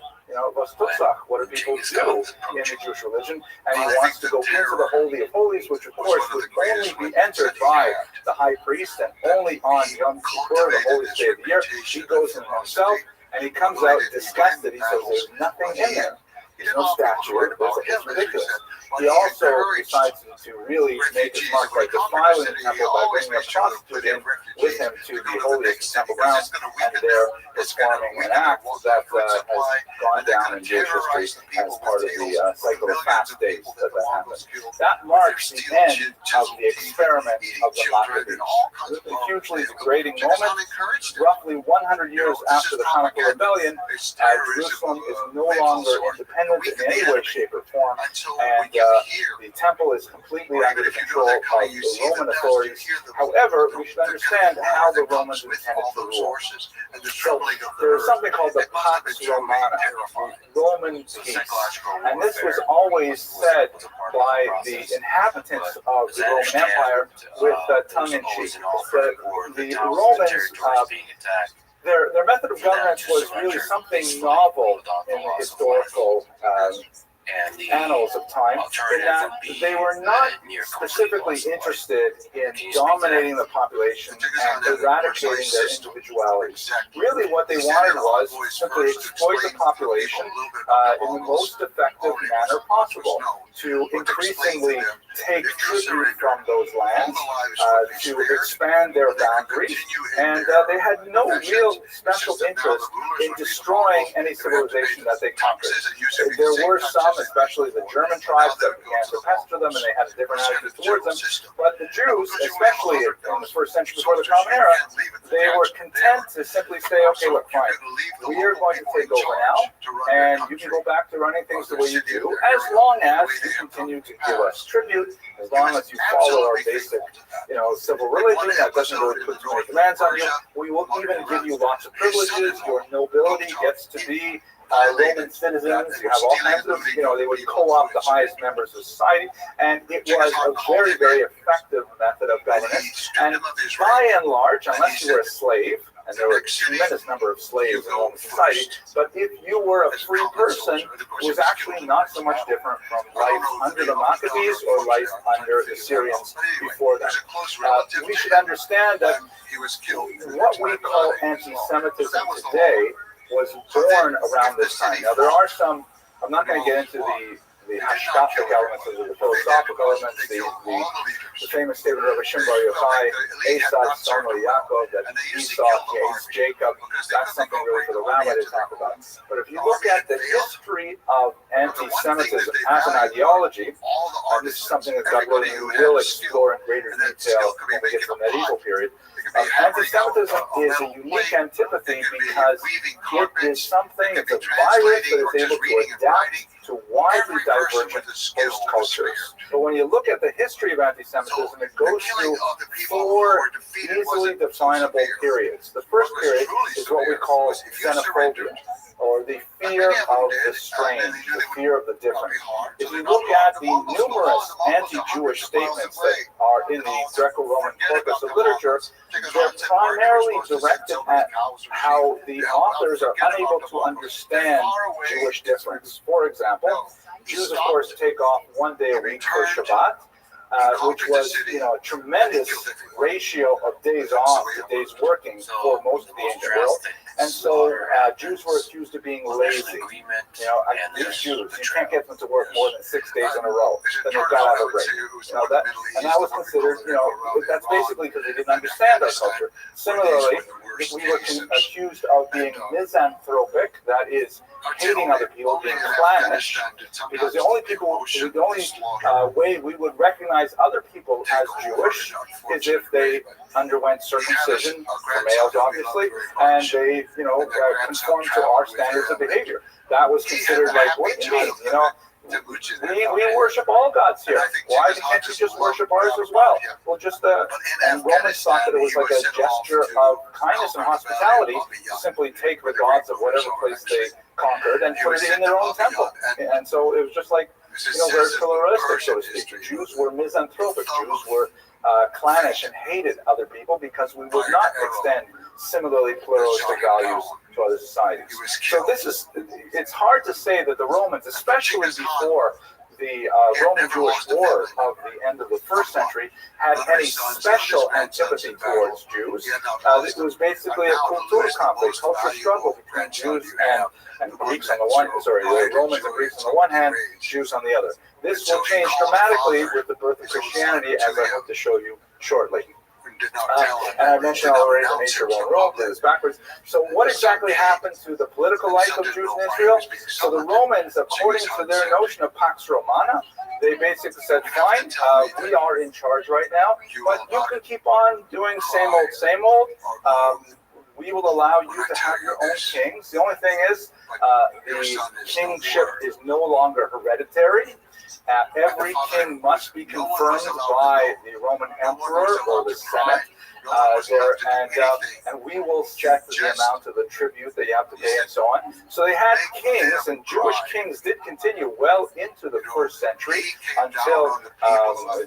what do people do in the Jewish religion? And he wants to go into the Holy of Holies, which of course would only be entered by the high priest, and only on Yom Kippur, the holiest day of the year. He goes in himself, and he comes out disgusted. He says, there's nothing in there. There's no statue. It's ridiculous. He also decides to really make his mark by defiling the temple by bringing a prostitute in with him to the holiest temple grounds, and there performing an act that has gone down in Jewish history as part of the cycle of fast days that happens. That marks the end of the experiment of the Maccabees. A hugely degrading moment. Roughly 100 years after the Hanukkah Rebellion, Jerusalem is no longer independent in any way, shape, or form, and the temple is completely under the control of the Roman authorities. However, we should understand how the Romans intended to rule. So there is something called the Pax Romana, the Roman peace, and this was always said by the inhabitants of the Roman Empire with tongue-in-cheek. The Romans, their method of governance was really something novel in the historical annals of time, in that they were not specifically interested in dominating the population and eradicating their individualities. Really what they wanted was simply exploit the population in the most effective manner possible, to increasingly take tribute from those lands, to expand their boundaries, and they had no real special interest in destroying any civilization that they conquered. There were some, especially the German tribes, that began to pester them, and they had a different attitude towards them. But the Jews, especially in the first century before the Common Era, they were content to simply say, okay, look, fine, we are going to take over now, and you can go back to running things the way you do, as long as you continue to give us tribute, as long as you follow our basic, civil religion that doesn't really put too many demands on you. We will even give you lots of privileges. Your nobility gets to be Roman citizens. You have all kinds of, they would co-opt the highest members of society, and it was a very, very effective method of governance. And by and large, unless you were a slave, and there were a tremendous number of slaves in Roman society, but if you were a free person, it was actually not so much different from life under the Maccabees or life under the Syrians before them. We should understand that what we call anti-Semitism today was born around this time. Now, there are some, I'm not going to get into the the hashkafic elements, the philosophical elements, the famous statement of Rabbi Yochai, Esau, son of Yaakov, that Esau hates Jacob. That's something really for the rabbi to talk about. But if you look at the history of anti-Semitism as an ideology, and this is something that God willing we will explore in greater detail when we get to the medieval period, anti-Semitism is a unique antipathy because it is something, it's a virus that is able to adapt to widely divergent host cultures. But when you look at the history of anti-Semitism, it goes through 4 easily definable periods. The first period is what we call xenophobia, or the fear of the strange, the fear of the different. If you look at the numerous anti-Jewish statements that are in the Greco-Roman corpus of literature, they're primarily directed at how the authors are unable to understand Jewish difference. For example, Jews, of course, take off one day a week for Shabbat, which was, a tremendous ratio of days off to days working for most of the ancient world. And so Jews were accused of being lazy. These Jews, you can't get them to work more than 6 days in a row. Then they've got to have a break. And that was considered, that's basically because they didn't understand our culture. Similarly, we were accused of being misanthropic, that is, hating other people, being clannish, because the only way we would recognize other people as Jewish is if they underwent circumcision, for males obviously, and they, conformed to our standards of behavior. That was considered like, what do you mean? We worship all gods here. Why can't you just worship ours as well? Well, and Romans thought that it was like a gesture of kindness and hospitality to simply take the gods of whatever place they conquered and put it in their own temple. And so it was just like, very pluralistic, so to speak. Jews were misanthropic. Jews were clannish and hated other people because we would not extend similarly pluralistic values to other societies. So it's hard to say that the Romans, especially before the Roman-Jewish War of the end of the 1st century, had any special antipathy towards Jews. It was basically a cultural conflict, cultural struggle between Jews and Greeks on the one, the Romans and Greeks on the one hand, Jews on the other. This will change dramatically with the birth of Christianity, as I hope to show you shortly. And I mentioned already the nature of Rome, did this backwards. So what exactly happened to the political life of Jews in Israel? So the Romans, according to their notion of Pax Romana, they basically said, fine, we are in charge right now, but you can keep on doing same old. We will allow you to have your own kings. The only thing is, the kingship is no longer hereditary. Every king must be confirmed by the Roman emperor or the Senate. And we will check the amount of the tribute that you have to pay and so on. So they had kings, and Jewish kings did continue well into the 1st century until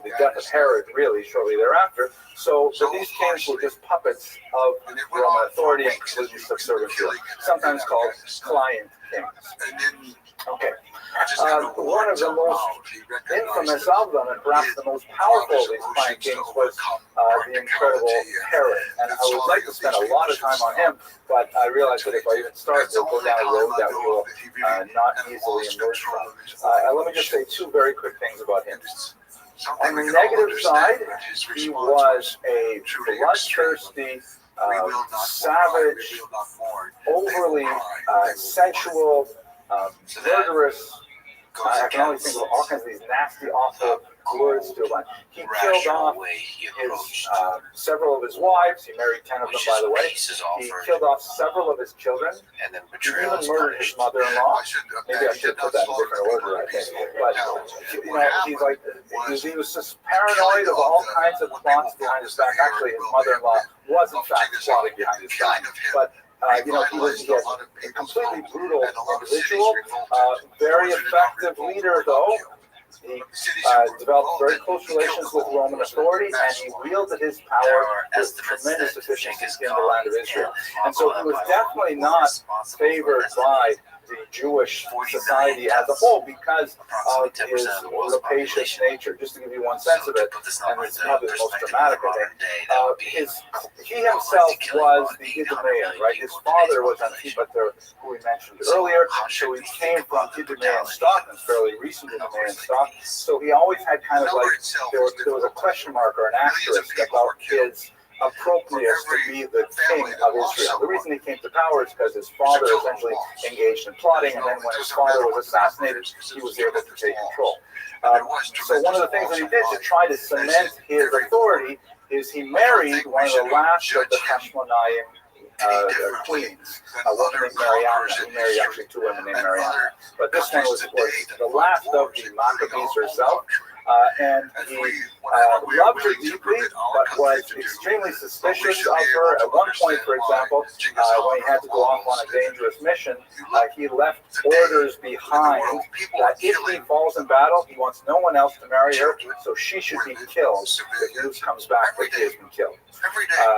the death of Herod, really, shortly thereafter. So these kings were just puppets of Roman authority and completely subservient to it, sometimes called client kings. Okay. One of the most infamous of them, and perhaps the most powerful of these client kings, was the incredible Herod. And I would like to spend a lot of time on him, but I realize that if I even start, we'll go down a road that we will not easily emerge from. Let me just say 2 very quick things about him. On the negative side, he was a bloodthirsty, savage, overly sensual, murderous. I can only think of all kinds of these nasty, awful words to him. He killed off several of his wives. He married 10 of them, by the way. He killed off several of his children. He even murdered his mother-in-law. Maybe I should put that in different order, I think. But he was just paranoid of all kinds of plots behind his back. Actually, his mother-in-law was, in fact, plotting behind his back. But he was a completely brutal individual, very effective leader, though. He developed very close relations with Roman authority, and he wielded his power with tremendous efficiency in the land of Israel. And so he was definitely not favored by the Jewish society as a whole because of his rapacious nature. Just to give you one sense of it, and it's probably the most dramatic, I think, he himself was the Idumean, right? His father was Antipater, who we mentioned earlier, so he came from Idumean stock, and fairly recent Idumean stock, so he always had kind of like, there was a question mark or an asterisk about his appropriate to be the king of Israel. The reason he came to power is because his father essentially engaged in plotting, and then when his father was assassinated, he was able to take control. So one of the things that he did to try to cement his authority is he married one of the last of the Hashmonaim queens, a woman named Mariana. He married actually two women named Mariana. But this one was the last of the Maccabees herself. And he loved her deeply, but was extremely suspicious of her. At one point, for example, when he had to go off on a dangerous mission, he left orders behind that if he falls in battle, he wants no one else to marry her, so she should be killed if news comes back that he has been killed.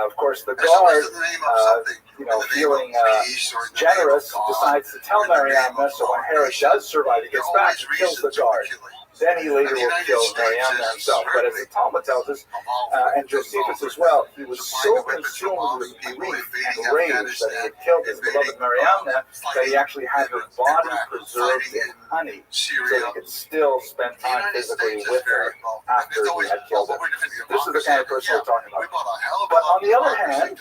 Of course, the guard, feeling generous, decides to tell Mariamna, so when Herod does survive, he gets back, he kills the guard. Then he later will kill Mariamna himself. But as the Talmud tells us, and Josephus as well, he was so consumed with grief and rage that he had killed his beloved Mariamna that he actually had her body preserved in honey so he could still spend time physically with her after he had killed her. This is the kind of person we're talking about. But on the other hand,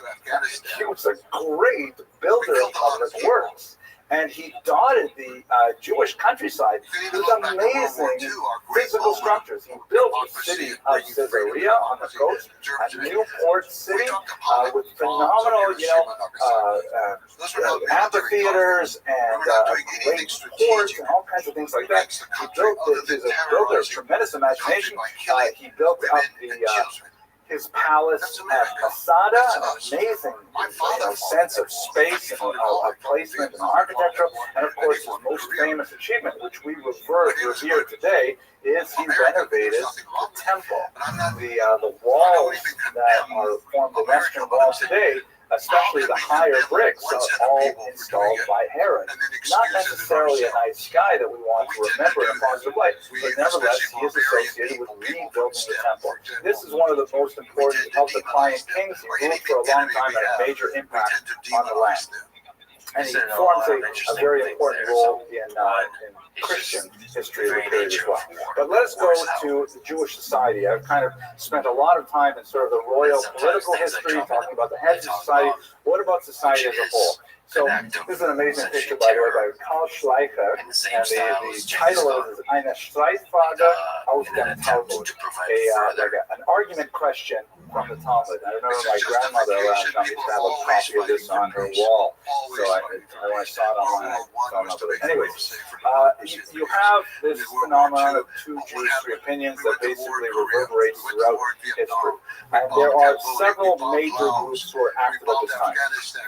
he was a great builder of public works. And he dotted the Jewish countryside with amazing physical structures. He built the city of Caesarea on the coast, a new port city with phenomenal, amphitheaters and great ports and all kinds of things like that. He built he's a builder of tremendous imagination. He built up his palace at Masada, an amazing sense of space and placement and architecture. And of course, his most famous achievement, which we revere today, is he renovated the temple. The walls that are form the Western Wall today, especially the higher bricks, are all installed by Herod. Not necessarily a nice guy that we want to remember in a positive light, but nevertheless, he is associated with rebuilding the temple. This is one of the most important of the client kings. He ruled for a long time and had a major impact on the land. And he forms a very important role in Christian history of the period as well. But let us go to the Jewish society. I've kind of spent a lot of time in sort of the royal political history, talking about the heads of society. What about society as a whole? So this is an amazing picture, by the way, by Karl Schleicher, and the title of it is Eine Streitfrage aus dem Talmud, an argument question from the Talmud. I remember my grandmother around time used to have a copy of this on her wall, so when I saw it online, I fell in love with it. Anyways, you have this phenomenon of two Jewish opinions that basically reverberates throughout history. And there are several major groups who are active at this time.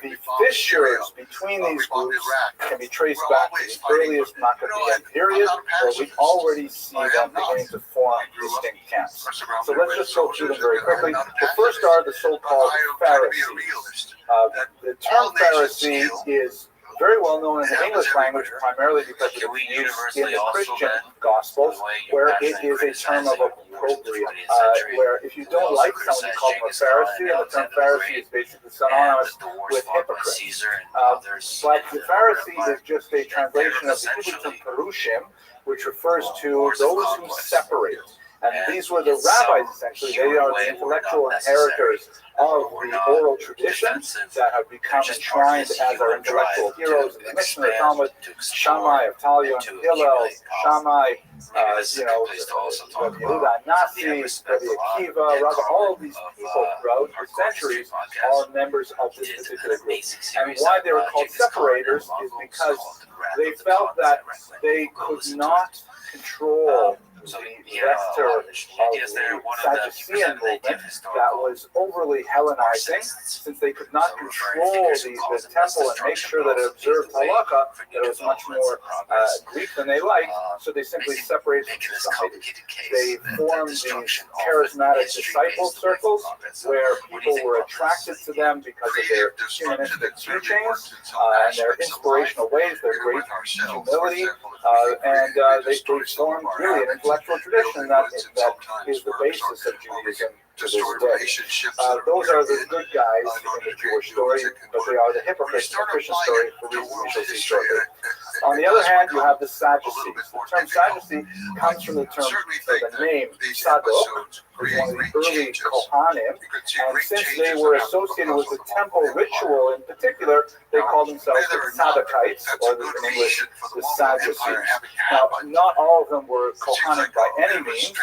The fissures between these groups can be traced back to the earliest Maccabean period, where we already see them beginning to form distinct camps. So let's just go through them very quickly. The first are the so-called Pharisees. The term Pharisee is very well known in the English language, primarily because it is used in the Christian Gospels, where it is a term of opprobrium, where if you don't like someone, you call them a Pharisee, and the term Pharisee is basically synonymous with hypocrite. But the Pharisee is just a translation of the Hebrew term Perushim, which refers to those who separate. And these were the rabbis, essentially. They are the intellectual inheritors of the oral tradition that have become enshrined as our intellectual heroes in the Mishnah, the Talmud, Shammai of Talia and Hillel, Shammai, Rabbi Yehuda Nasi, Rabbi Akiva, all of these people throughout the centuries are members of this particular group. And why they were called separators is because they felt that they could not control So the he had a vector lot of of interesting ideas there. the One of them, he Sadducean presented the idea movement of that historical was overly Hellenizing, since they could not So referring control figures the of cause and temple and make destruction, sure but that it also observed paved the way halakha, for that new it was much developments more and progress. Greek than they liked, so they simply Basically separated from making this society. complicated case They that formed these destruction often charismatic history disciple pays the way for circles progress. So where what do you people think were about attracted this? to them because of their humanistic teachings and their inspirational ways, their great humility, and they formed really an intellectual tradition that is the basis of Judaism to this day. Those are the good guys in the Jewish story, but they are the hypocrites in the Christian story for reasons we shall see shortly. On the other hand, you have the Sadducees. The term Sadducee comes from the term, or the name Sadok, who's one of the early Kohanim, and since they were associated with the temple ritual in particular, they called themselves the Sadukites, or in English, the Sadducees. Now, not all of them were Kohanic by any means,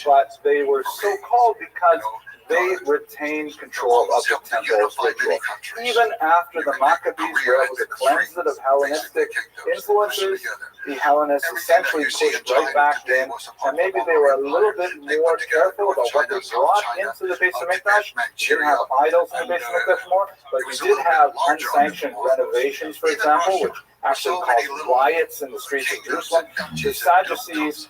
but they were so called because they retained control of the temple's ritual. Even after the Maccabees were able to cleanse it of Hellenistic influences, the Hellenists essentially pushed right back in, and maybe they were a little bit more careful about what they brought into the Beis Hamikdash. You didn't have idols in the Beis Hamikdash more, but you did have unsanctioned renovations, for example, which actually caused riots in the streets of Jerusalem. The Sadducees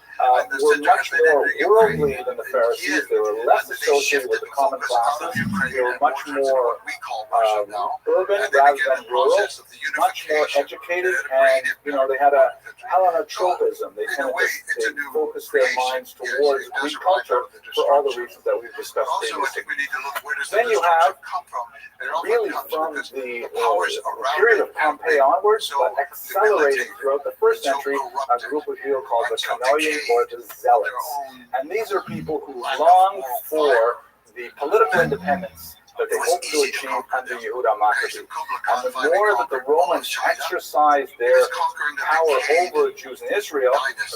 were much more worldly than the Pharisees. They were less associated with the common classes. They were much more urban rather than rural, much more educated, and they had a Hellenotropism. They tended to focus their minds towards Greek culture for all the reasons that we've discussed previously. Then you have, really from the period of Pompey onwards, but accelerating throughout the first century, a group of people called the Canonian or the Zealots. And these are people who long for the political independence that they hope to achieve under Yehuda Maccabi. And the more that the Romans exercised their power over Jews in Israel,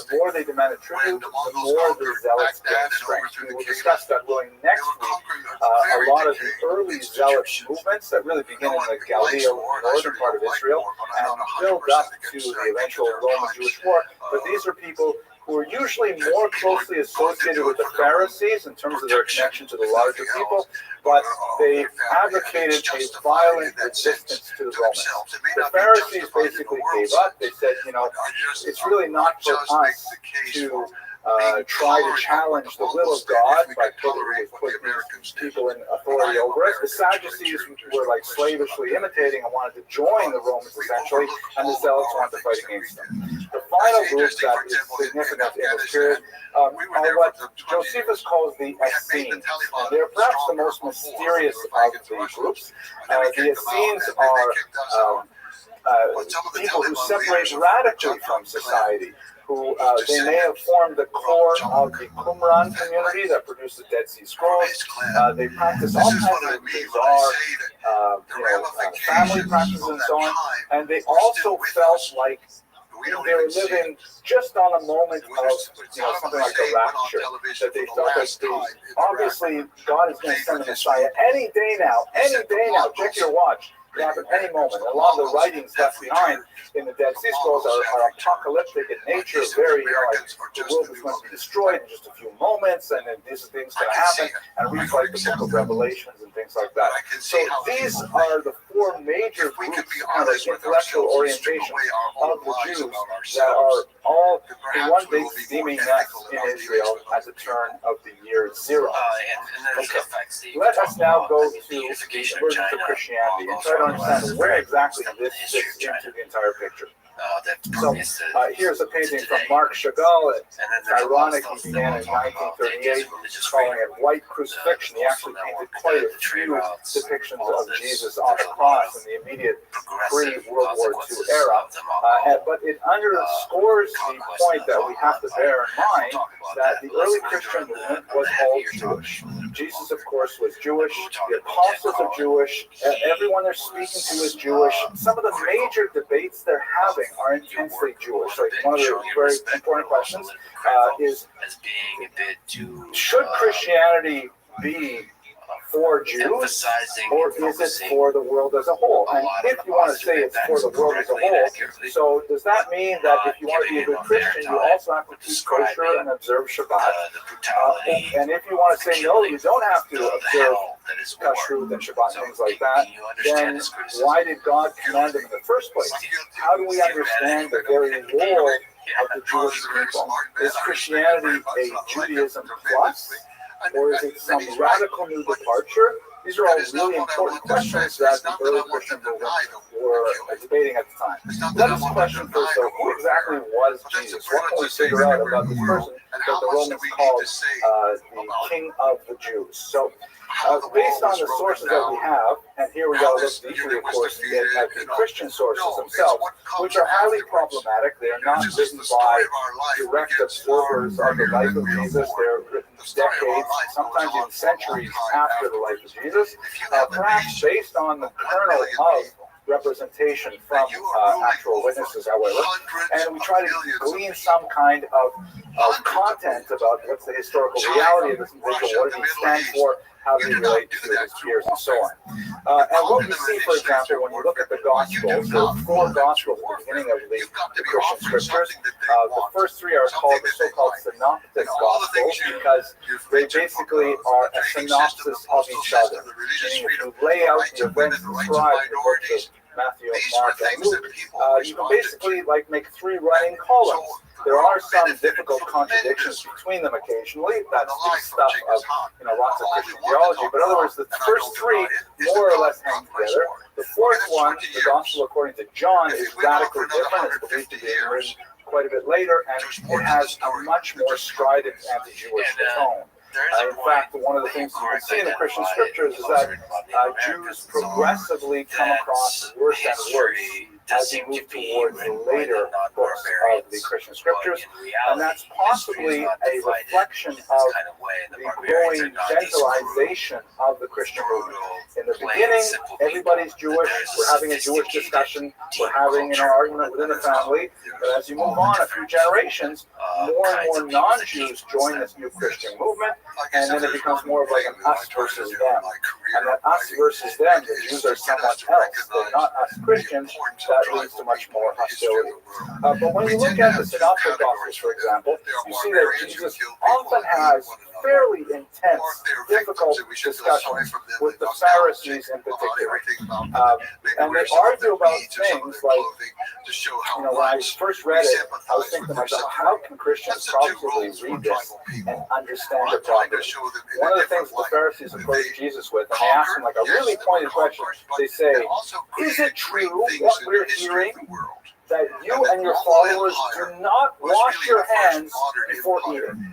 the more they demanded tribute, the more the Zealots gained strength. We will discuss that really next week. A lot of the early Zealot movements that really begin in the Galilee, northern part of Israel, and build up to the eventual Roman-Jewish war. But these are people who are usually more closely associated with the Pharisees in terms of their connection to the larger people, but they advocated a violent resistance to the Romans. The Pharisees basically gave up. They said, it's really not for us to try to challenge the will of God by putting these people in authority over us. The Sadducees were like slavishly imitating and wanted to join the Romans essentially, and the Zealots wanted to fight against them. The final group that is significant in this period are what Josephus calls the Essenes, and they're perhaps the most mysterious of the groups. The Essenes are people who separate radically from society, who they may have formed the core of the Qumran community that produced the Dead Sea Scrolls. They practice all kinds of bizarre family practices and so on, and they also felt like they were living just on a moment of something like a rapture, that they felt like obviously God is going to send the Messiah any day now, check your watch. It can happen any moment. A lot of the writings left behind in the Dead Sea Scrolls are apocalyptic in nature, very like the world is going to be destroyed in just a few moments, and then these things going to happen, and read like the book of Revelations and things like that. So these are the four major groups, kind of intellectual orientation of the Jews that are all in one big steaming mess in Israel at the turn of the year zero. Okay. Let us now go to the emergence of Christianity and try to understand where exactly this fits into the entire picture. So here's a painting from Marc Chagall. It's ironic, he began in 1938 calling it White Crucifixion. He actually painted quite a few depictions of Jesus on the cross in the immediate pre-World War II era. But it underscores the point that we have to bear in mind that the early Christian movement was all Jewish. Jesus, of course, was Jewish. The apostles are Jewish. Everyone they're speaking to is Jewish. Some of the major debates they're having are intensely Jewish. Like one of the very important questions is, should Christianity be for Jews, emphasizing or and is it focusing for the world as a whole? a And lot of if the you want to say positive it's for the impacts world as a correctly and whole, accurately, so does that mean that if you want to be a good Christian, you also have to keep kosher and observe Shabbat? the brutality, And if you want to say no, you don't have to the observe hell that is war. kashrut and Shabbat So and things like that, can you understand then this criticism? why did God command them in the first place? How do we understand the very role of the Jewish people? Is Christianity a Judaism plus, or is it some radical new departure? These are all really important questions that the early Christian movement were debating at the time. Let us question first, though, who exactly was Jesus? What can we figure out about this person that the Romans called the King of the Jews? So, based on the sources that we have, and here we got to look deeply, of course, at the Christian sources themselves, which are highly problematic. They are not written by direct observers of the life of Jesus. They're written decades, sometimes even centuries after the life of Jesus, perhaps based on the kernel of representation from actual witnesses, however, and we try to glean some kind of content about what's the historical reality of this individual, what did he stand for, how did he relate to his peers, and so on. And what we see, for example, when you look at the Gospels, there are 4 Gospels at the beginning of the Christian scriptures. The first 3 are called the so-called synoptic Gospels because they basically are a synopsis of each other. Meaning if you lay out the events described in the books of Matthew, Mark, and Luke, you can basically make 3 running columns. There are some difficult contradictions between them occasionally. That's the stuff of lots of Christian theology. But in other words, the first 3 more or less hang together. The fourth one, the Gospel according to John, is radically different. It's believed to be written quite a bit later, and it has a much more strident anti-Jewish tone. In fact, one of the things you can see in the Christian scriptures is that Jews progressively come across worse and worse as you move towards the later books of the Christian scriptures, and that's possibly a reflection of the growing gentilization of the Christian movement. In the beginning, everybody's Jewish, we're having a Jewish discussion, we're having an argument within the family, but as you move on a few generations, more and more non-Jews join this new Christian movement, and then it becomes more of like an us versus them. And that us versus them, the Jews are someone else, they're not us Christians, that leads to much more hostility. But when you look at the Synoptic Gospels, for example, you see that Jesus often has fairly intense, difficult discussions with the Pharisees in particular. And they argue about things like, when I first read it, I was thinking to myself, how can Christians probably read this and understand it properly? One of the things the Pharisees approach Jesus with, and they ask him like a really pointed question, they say, is it true what we're hearing, that you and your followers do not wash your hands before eating?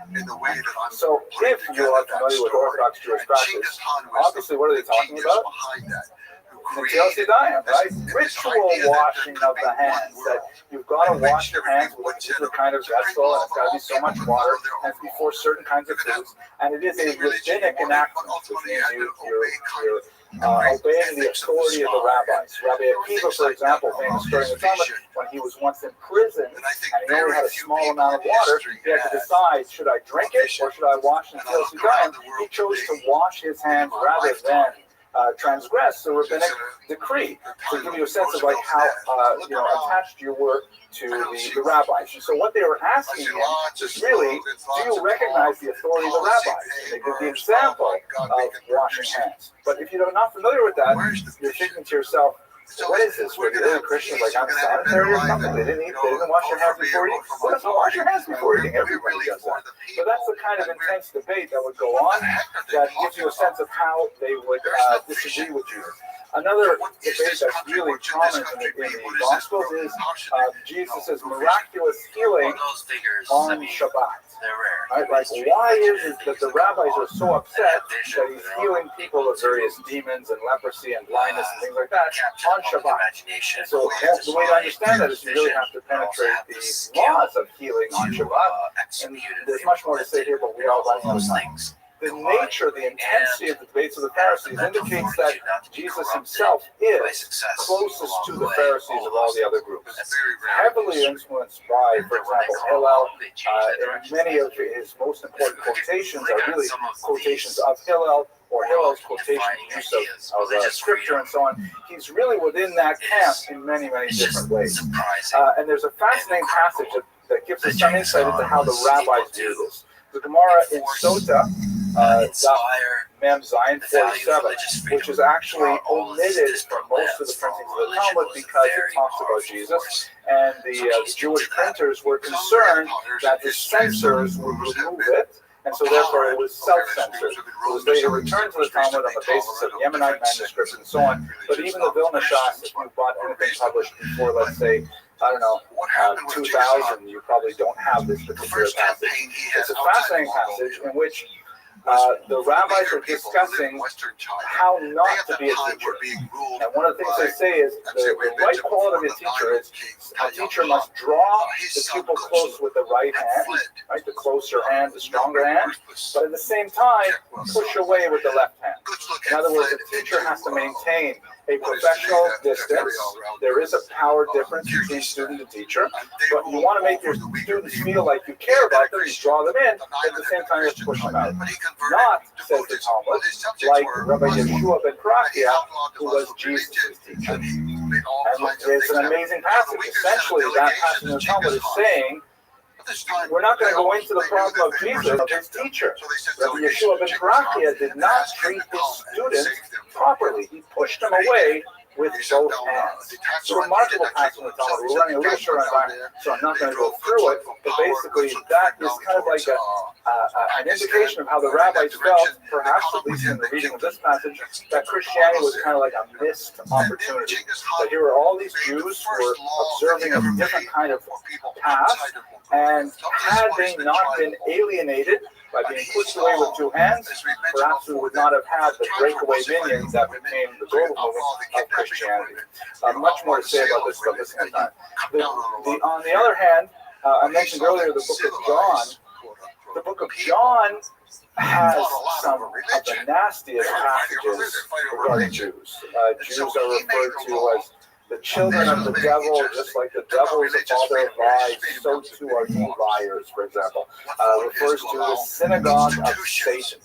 So if you are familiar with Orthodox Jewish practice, obviously what are they talking about? Right? Ritual washing of the hands, that you've got to wash your hands with a particular kind of vessel, and it's got to be so much water, and it's before certain kinds of foods, and it is a rabbinic enactment, which means you're obeying the authority of the rabbis. Rabbi Akiva, for example, famous during the Talmud, when he was once in prison and he only had a small amount of water, he had to decide, should I drink it or should I wash until he died? He chose to wash his hands rather than transgress the rabbinic decree, to give you a sense of like how attached you were to the rabbis. And so what they were asking him is really, do you recognize the authority of the rabbis? And they give the example of washing hands. But if you're not familiar with that, you're thinking to yourself, what is this? Were the early Christians like unsanitary or something? They didn't wash their hands before eating. What does wash your hands before eating? Everybody does that. But that's the kind of intense debate that would go on that gives you a sense of how they would disagree with you. Another debate that's really prominent in the Gospels is Jesus' miraculous healing on Shabbat. Right? Like, why is it that the rabbis are so upset that he's healing people of various demons and leprosy and blindness and things like that on Shabbat? And so the way to understand that is you really have to penetrate the laws of healing on Shabbat. And there's much more to say here, but we are running out of time. The nature, the intensity of the debates of the Pharisees indicates that Jesus himself is closest to the Pharisees of all the other groups. Heavily influenced by, for example, Hillel. Many of his most important quotations are really quotations of Hillel or Hillel's quotation use of scripture and so on. He's really within that camp in many, many different ways. And there's a fascinating passage that gives us some insight into how the rabbis do this. The Gemara in Sota, Mem Zion 47, which is actually omitted from most of the printings of the Talmud because it talks about Jesus. And the Jewish printers were concerned that the censors would remove it, and so therefore it was self-censored. It was later returned to the Talmud on the basis of Yemenite manuscripts and so on. But even the Vilna Shas, if you bought anything published before, let's say, I don't know, 2000, you probably don't have this particular passage. It's a fascinating passage in which the rabbis are discussing how not to be a teacher. And one of the things they say is the right quality of a teacher is a teacher must draw the pupil close with the right hand, right? The closer hand, the stronger hand, but at the same time, push away with the left hand. In other words, the teacher has to maintain a professional distance. There is a power difference between student and teacher, but you want to make your students feel like you care about them, you draw them in, but at the same time you have to push them out. Not, says the Talmud, like Rabbi Yeshua ben Karakia, who was Jesus' teacher. And it's an amazing passage. Essentially, that passage in the Talmud is saying, we're not going to go into the problem of Jesus, of his teacher. Rabbi Yeshua ben Karakia did not treat his students properly. He pushed them away with both hands. It's a remarkable passage in the Talmud. We're running a little short on time, so I'm not going to go through it. But basically, that is kind of like an indication of how the rabbis felt, perhaps at least in the reading of this passage, that Christianity was kind of like a missed opportunity. That here were all these Jews who were observing a different kind of path, and had they not been alienated by being pushed away with two hands, perhaps we would not have had the breakaway minions that became the global movement of Christianity. Much more to say about this, but this time. On the other hand, I mentioned earlier the book of John. The book of John has some of the nastiest passages regarding Jews. Jews are referred to as the children of the devil, just like the devil is the father of lies, so too are you liars, for example. Refers to the synagogue of Satan.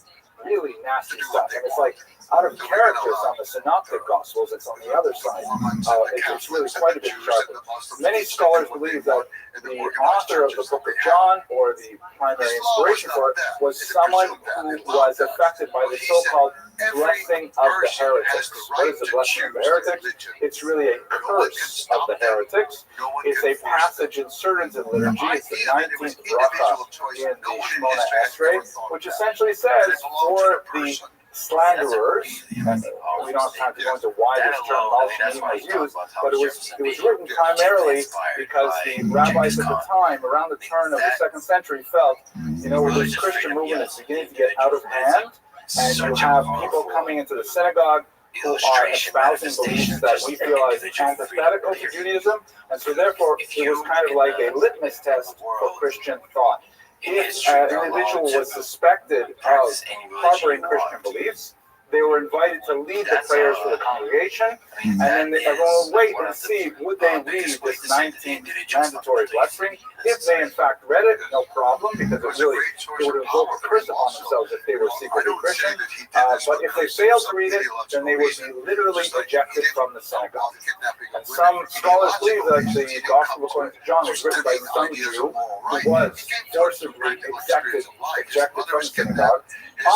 Really nasty stuff. And it's like out of character on the synoptic gospels, it's on the other side. It's really quite a bit sharper. Many scholars believe that the author of the book of John, or the primary inspiration for it, was someone who was affected by the so-called blessing of the heretics. What is the blessing of the heretics? It's really a curse of the heretics. It's a passage inserted in liturgy. It's the 19th bracha in the Shemona Esrei, which essentially says for the slanderers, and we don't have time to go into why this terminology was used, but it was written primarily because the rabbis at the time, around the turn of the 2nd century, felt, this Christian movement is beginning to get out of hand, and you have people coming into the synagogue who are espousing beliefs that we feel is antithetical to Judaism, and so therefore it was kind of like a litmus test for Christian thought. If an individual was suspected of harboring Christian beliefs, they were invited to lead the prayers for the congregation, and then everyone would wait and see, would they read this 19th mandatory blessing? If they in fact read it, no problem, because it would invoke a curse upon themselves if they were secretly Christian. But if they failed to read it, then they would be literally ejected from the synagogue. And some scholars believe that the Gospel according to John was written by some Jew who was forcibly ejected from the synagogue.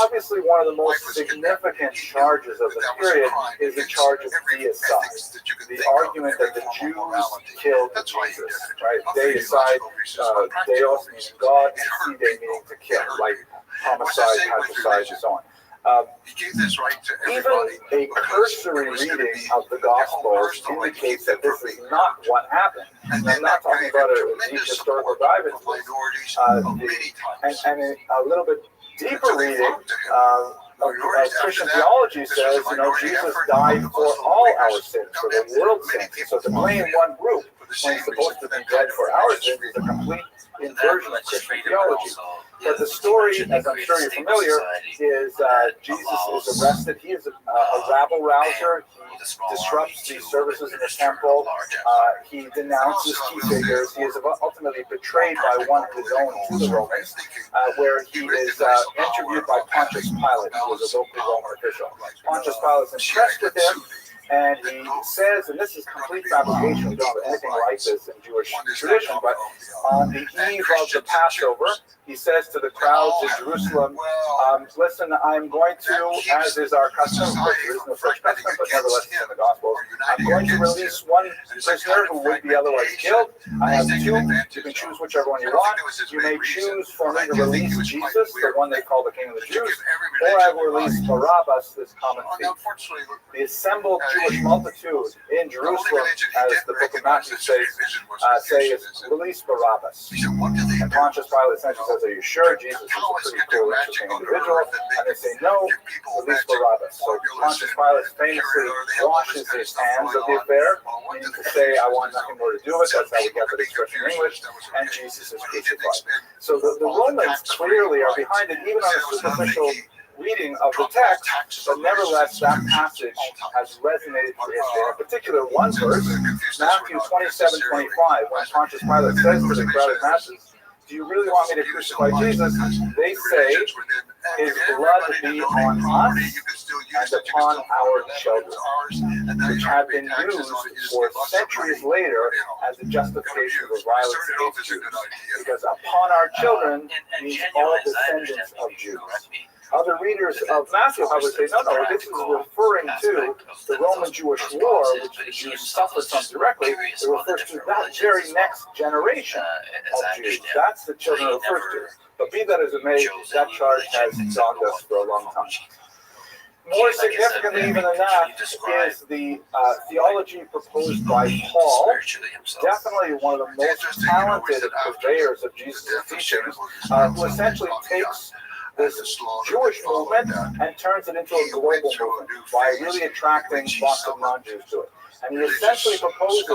Obviously, one of the most significant charges of the period is the charge of deicide. The argument that the Jews killed Jesus, right? Deicide, Deos meaning God, and Fide meaning to kill, like homicide, patricide, and so on. Even a cursory reading of the Gospels indicates that this is not what happened. And I'm not talking about a deep historical dive into this. And a little bit deeper reading of Christian theology says, Jesus died for all our sins, for the world's sins. So to blame one group when he's supposed to be dead for our sins is a complete inversion of Christian theology. But the story, as I'm sure you're familiar, is Jesus is arrested. He is a rabble rouser. He disrupts the services in the temple. He denounces key figures. He is ultimately betrayed by one of his own to the Romans, where he is interviewed by Pontius Pilate, who was a local Roman official. Pontius Pilate is impressed with him. And he says, and this is complete fabrication, we don't have anything like this in Jewish tradition, but on the eve of the Passover, he says to the crowds in Jerusalem, listen, I'm going to, as is our custom, of course there is no such custom, but nevertheless it's in the Gospels, I'm going to release one prisoner who would be otherwise killed. I have two. You can choose whichever one you want. You may choose for me to release Jesus, the one they call the King of the Jews, or I will release Barabbas, this common thief. The assembled Jewish multitude in Jerusalem, as the book of Matthew says, say, release Barabbas. And Pontius Pilate essentially says, are you sure Jesus is a pretty cool, interesting individual? And they say, no, release Barabbas. So Pontius Pilate famously washes his hands of the affair, meaning to say, I want nothing more to do with it. That's how we get the expression in English. And Jesus is crucified. So the Romans clearly are behind it, even on a superficial reading of the text, but nevertheless that passage has resonated through history. In particular, one verse, Matthew 27:25, when Pontius Pilate says to the crowded masses, do you really want me to crucify Jesus? They say, his blood be on us and upon our children, which had been used for centuries later as a justification for violence against Jews. Because upon our children means all descendants of Jews. Other readers of Matthew, however, say, no, this is referring to the Roman-Jewish war, which the Jews suffered from directly. It refers to that very next generation of Jews. That's the children it refers to. But be that as it may, that charge has dogged us for a long time. More significantly even than that is the theology proposed by Paul, definitely one of the most talented purveyors of Jesus' teachings, who essentially takes this Jewish movement and turns it into a global movement by really attracting lots of non-Jews to it. And he essentially proposes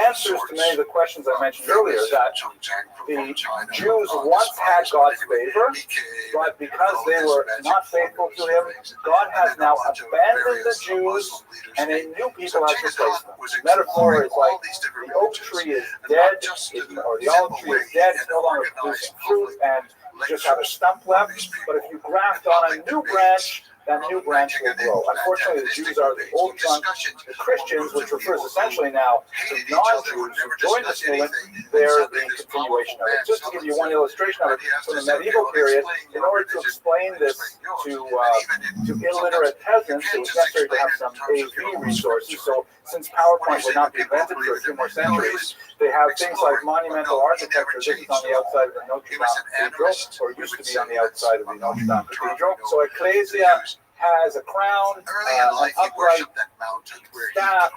answers to many of the questions I mentioned earlier, that the Jews once had God's favor, but because they were not faithful to him, God has now abandoned the Jews and a new people has replaced them. The metaphor is like the oak tree is dead, or the olive tree is dead, it's no longer producing fruit, and you just have a stump left, but if you graft on a new branch, that new branch will grow. Unfortunately, the Jews are the old trunk. The Christians, which refers essentially now to non-Jews who joined this movement, they're the continuation of it. Just to give you one illustration of it, from the medieval period, in order to explain this to illiterate peasants, it was necessary to have some AV resources. So since PowerPoint would not be invented for a few more centuries, they have things like monumental architecture. This is on the outside of the Notre Dame Cathedral, or used to be on the outside of the Notre Dame Cathedral. So Ecclesia has a crown, an upright staff,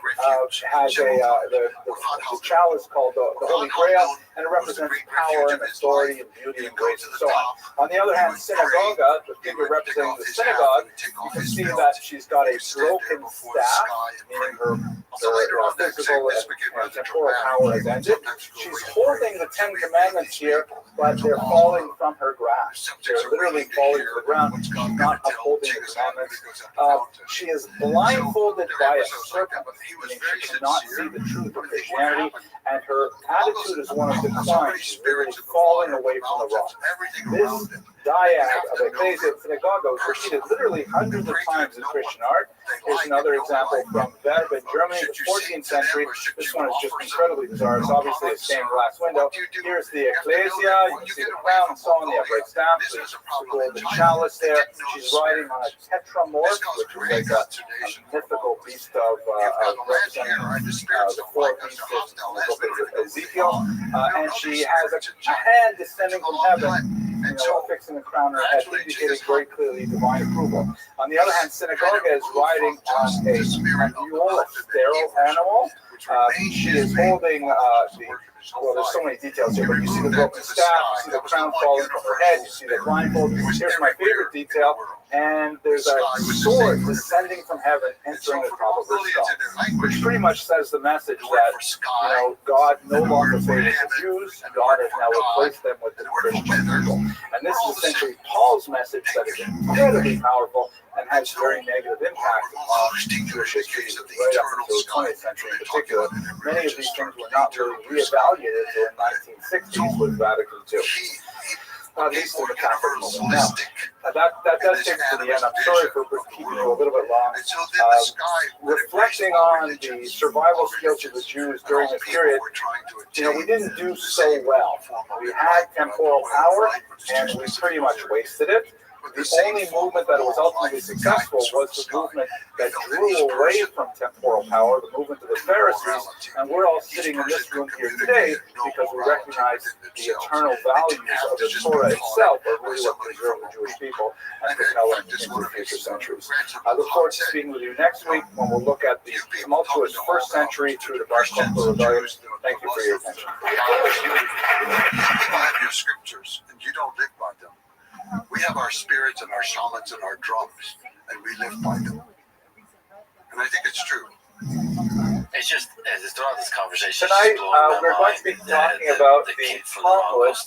has the chalice called the Holy Grail, and it represents power and authority and beauty and grace and so on. On the other hand, synagoga, the figure representing the synagogue, you can see that she's got a broken staff, meaning her physical and temporal power has ended. She's holding the Ten Commandments here, but they're falling from her grasp. They're literally falling to the ground. She's not upholding the commandments. She is blindfolded by a serpent, meaning she cannot see the truth of Christianity, and her attitude is one of decline. She's literally falling away from the rock. This dyad of Ecclesia and Synagoga was repeated literally hundreds of times in Christian art. Here's another example from Verb in Germany, the 14th century. This one is just incredibly bizarre. It's obviously a stained glass window. Here's the Ecclesia. You can see the crown and so on, the upright staff, the golden chalice there. She's riding on a tetramorph, which is like a mythical beast of representing the four beasts of the book of Ezekiel. And she has a hand descending from heaven, fixing the crown on her head, indicating very clearly divine approval. On the other hand, Synagoga is riding on a mule, a sterile animal, she is holding well, there's so many details here, but you see the broken staff, you see the crown falling from her head, you see the blindfold. Here's my favorite detail, and there's a sword descending from heaven, entering the top of her skull, which pretty much says the message that, God no longer favors the Jews, God has now replaced them with the Christian people. And this is essentially Paul's message that is incredibly powerful and has very negative impact on Jewish history right up until the 20th century in particular. Many of these things were not really reevaluated until the 1960s with Vatican II. At least in the Catholic movement. Now, that does take us to the end. I'm sorry for keeping you a little bit long. Reflecting on the survival skills of the Jews during this period, we didn't do so well. We had temporal power, and we pretty much wasted it. The only movement that was ultimately successful was the movement that drew away from temporal power, the movement of the Pharisees, and we're all sitting in this room here today because we recognize the eternal values of the Torah itself are really what preserve the Jewish people and propel them into the future centuries. I look forward to speaking with you next week when we'll look at the tumultuous first century through the Bar Kokhba rebellion. Thank you for your attention. You have your scriptures, and you don't live by them. We have our spirits and our shamans and our drums, and we live by them. And I think it's true. It's just throughout this conversation. Tonight, we're going to be talking about the Talmud,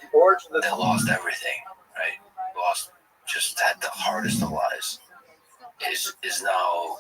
the origin of the Talmud. Lost everything, right? Lost, just had the hardest of lives. Is now.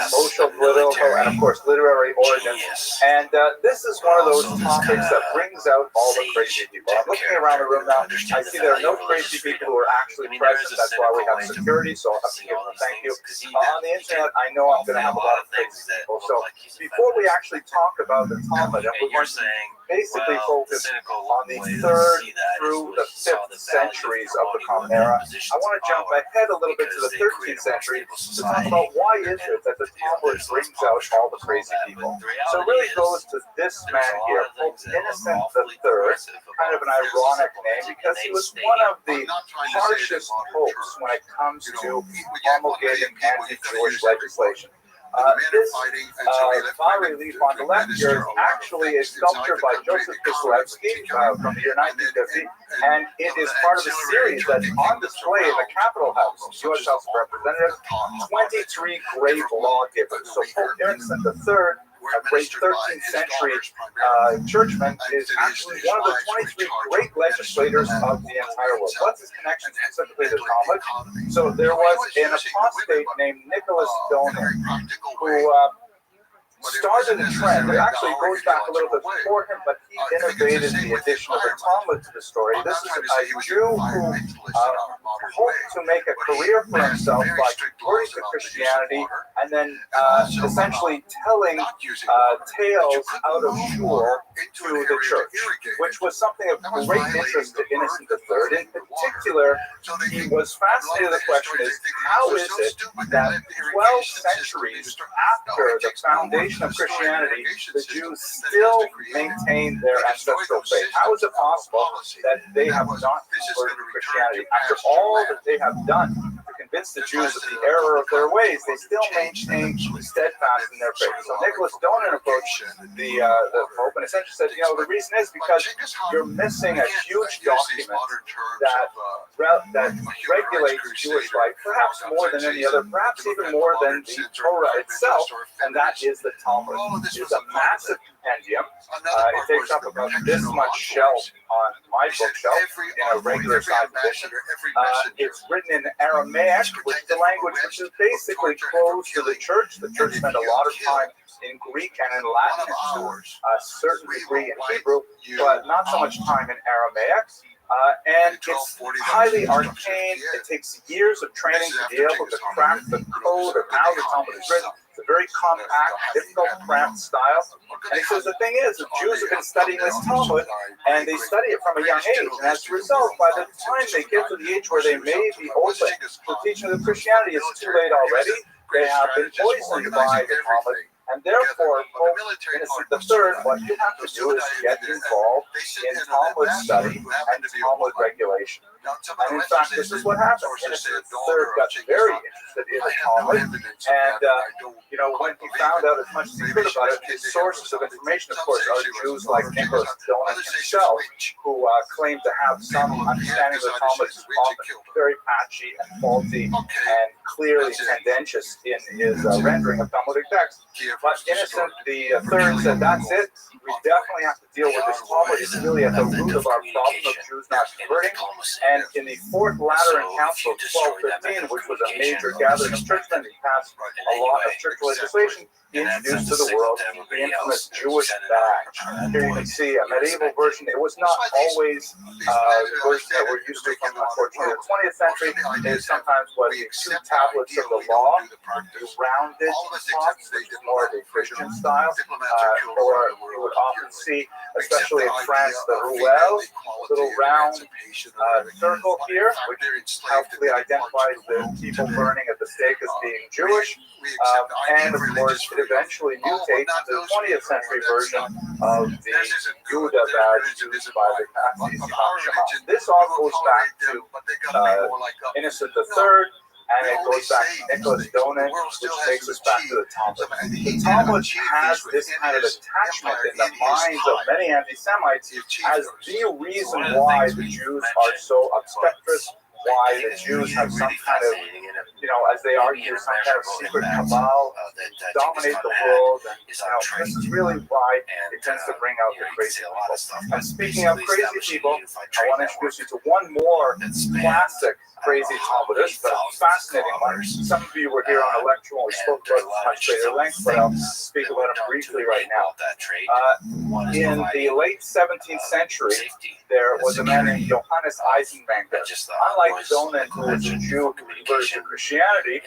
Social, political, and of course literary origins. And this is one of those topics that brings out all the crazy people. I'm looking around the room now. I see there are no crazy people who are actually present. That's why we have security, so I'll have to give them a thank you. On the internet, I know I'm going to have a lot of crazy people. So before we actually talk about the Talmud, we're going to basically focus on the 3rd through the 5th centuries of the Common Era. I want to jump ahead a little bit to the 13th century to talk about why is it that the Talmud brings out all the crazy people. So it really goes to this man here, Pope Innocent III, kind of an ironic name because he was one of the harshest popes when it comes to promulgating anti-Jewish legislation. This bas-relief on the left here is actually a sculpture by Joseph Kislevsky from the year 1950, and it is part of a series that's on display in the Capitol House, U.S. House of Representatives, 23 great lawgivers. So Pope Innocent III, a great 13th century churchman, is actually one of the 23 great legislators of the entire world. What's his connection specifically to Talmud? So there was an apostate named Nicholas Doner who started a trend. It actually goes back a little bit before him, but he innovated the addition of the Talmud to the story. This is a Jew who hoped to make a career for himself by converting to Christianity and then essentially telling tales out of shul to the church, which was something of great interest to Innocent III. In particular, he was fascinated with the question is, how is it that 12 centuries after the foundation of Christianity, the Jews still maintain their ancestral faith? How is it possible that they have not converted to Christianity? After all that they have done to convince the Jews of the error of their ways, they still maintain steadfast in their faith. So Nicholas Donen approached the Pope and essentially said, the reason is because you're missing a huge document that regulates Jewish life, perhaps more than any other, perhaps even more than the Torah itself, and that is the Talmud. It's a massive compendium. It takes up about this much shelf on my bookshelf in a regular size edition. It's written in Aramaic, which is the language which is basically closed to the church. The church spent a lot of time in Greek and in Latin, and to a certain degree in Hebrew, but not so much time in Aramaic. And it's highly arcane. It takes years of training to be able to crack the code of how the Talmud is written. It's a very compact, difficult to craft style. And he says the thing is, the Jews have been studying this Talmud, and they study it from a young age. And as a result, by the time they get to the age where they may be open to the teaching of Christianity, it's too late already. They have been poisoned by the Talmud. And therefore, Pope Innocent III, what you have to do is get involved in Talmud study and Talmud regulation. And in fact, this is what happened. Innocent III got very interested in the Talmud, and when he found out as much as he could about it, his sources of information, of course, are Jews like Nicholas Dolan himself, who claimed to have some understanding of the Talmud, often very patchy and faulty and clearly tendentious in his rendering of Talmudic text. But Innocent III said, that's it. We definitely have to deal with this Talmud. It's really at the root of our problem of Jews not converting. And in the Fourth Lateran Council of 1215, which was a major gathering of churchmen, he passed a lot of church legislation. He introduced to the world the infamous Jewish badge. Here you can see a medieval version. It was not always the version that we're used to from, unfortunately, the 20th century. It sometimes was the two tablets of the law, the rounded top, which is more of a Christian style, or you would often see, especially in France, the ruelle, little round circle here, which helpfully identifies the people burning at the stake as being Jewish. And of course, it eventually mutates to the 20th century version of the Yehuda badge used by the Nazis. This all goes back to Innocent III, and it goes back to Nicholas Dolan, which takes us back to the Talmud. The Talmud has this kind of attachment in the minds of many anti-Semites as the reason why the Jews are so obstreperous, why the Jews have some kind of, as they argue, some kind of secret cabal to dominate the world. And, this is really why it tends to bring out the crazy people. And speaking of crazy people, I want to introduce you to one more classic crazy Talmudist, but a fascinating one. Some of you were here on a lecture when we spoke about this much greater length, but I'll speak about it briefly right now. In the late 17th century, there was a man named Johannes Eisenmenger. Unlike Dolan, who was a Jew who converted to Christianity,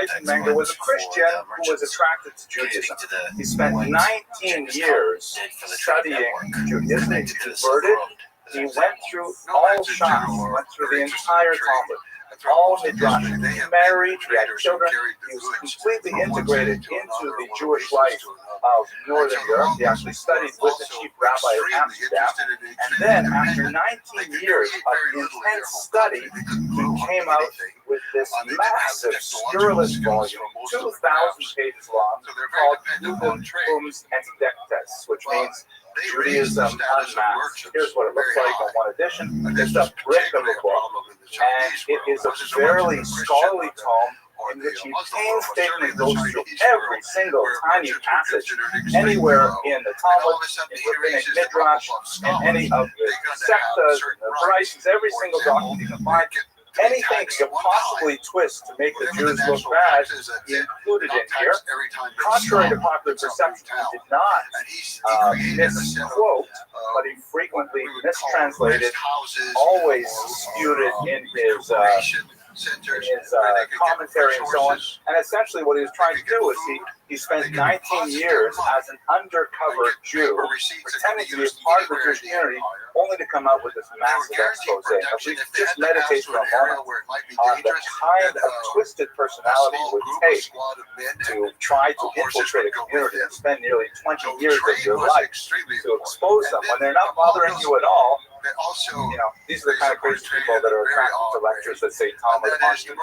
Eisenmenger was a Christian who was attracted to Judaism. He spent 19 years studying Judaism. He converted. He went through all Shas, went through the entire Talmud, all Midrash. He married, he had children. He was completely integrated into the Jewish life of Northern Europe. He actually studied with the chief rabbi of Amsterdam. And then, after 19 years of intense study, he came out with this massive, scurrilous volume, 2,000 pages long, called Judentum's Entdecktes, which means Judaism Unmasked. Here's what it looks like on one edition. It's a brick of a book, and it is a fairly scholarly tome in which he painstakingly goes through every single tiny passage anywhere in the Talmud, in rabbinic midrash, in any of the sectas, the varieties, every single document you can find. Anything you could possibly twist to make the Jews look bad, he included in here. Contrary to popular perception, he did not misquote, but he frequently mistranslated, always skewed it in his commentary and so on. And essentially what he was trying to do was he spent 19 years as an undercover Jew, pretending to be a part of the Jewish community, only to come out with this massive expose. Now, if we just meditate for a moment on the kind of twisted personality it would take to try to infiltrate a community and spend nearly 20 years of your life to expose them when they're not bothering you at all. These are the kind of crazy people that are attracted to lectures that say Talmud on YouTube.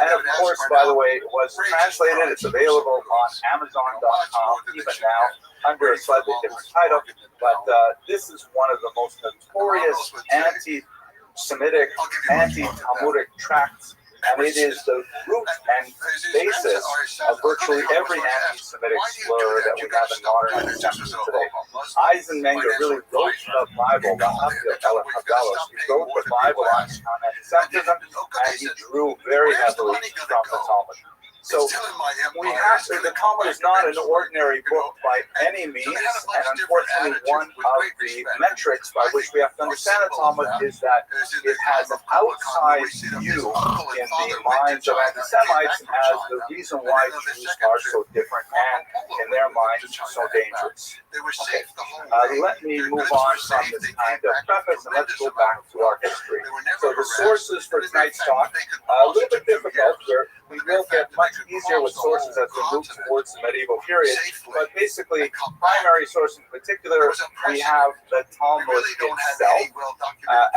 And of course, by the way, it was translated. It's available on Amazon.com even now under a slightly different title. But this is one of the most notorious anti-Semitic, anti-Talmudic tracts. And it is the root and basis of virtually every anti-Semitic slur that we have in modern anti-Semitism today. Eisenmenger really wrote the Bible, he wrote the Bible on anti-Semitism, and he drew very heavily from the Talmud. So the Talmud is not an ordinary book by any means, and unfortunately one of the metrics by which we have to understand the Talmud is that it has an outsized view in the minds of anti-Semites as the reason why Jews are so different and, in their minds, so dangerous. Okay. Let me move on from this kind of preface and let's go back to our history. So the sources for tonight's talk, a little bit difficult. we will get much easier with sources as we move towards the medieval period. But basically, primary source in particular, we have the Talmud itself.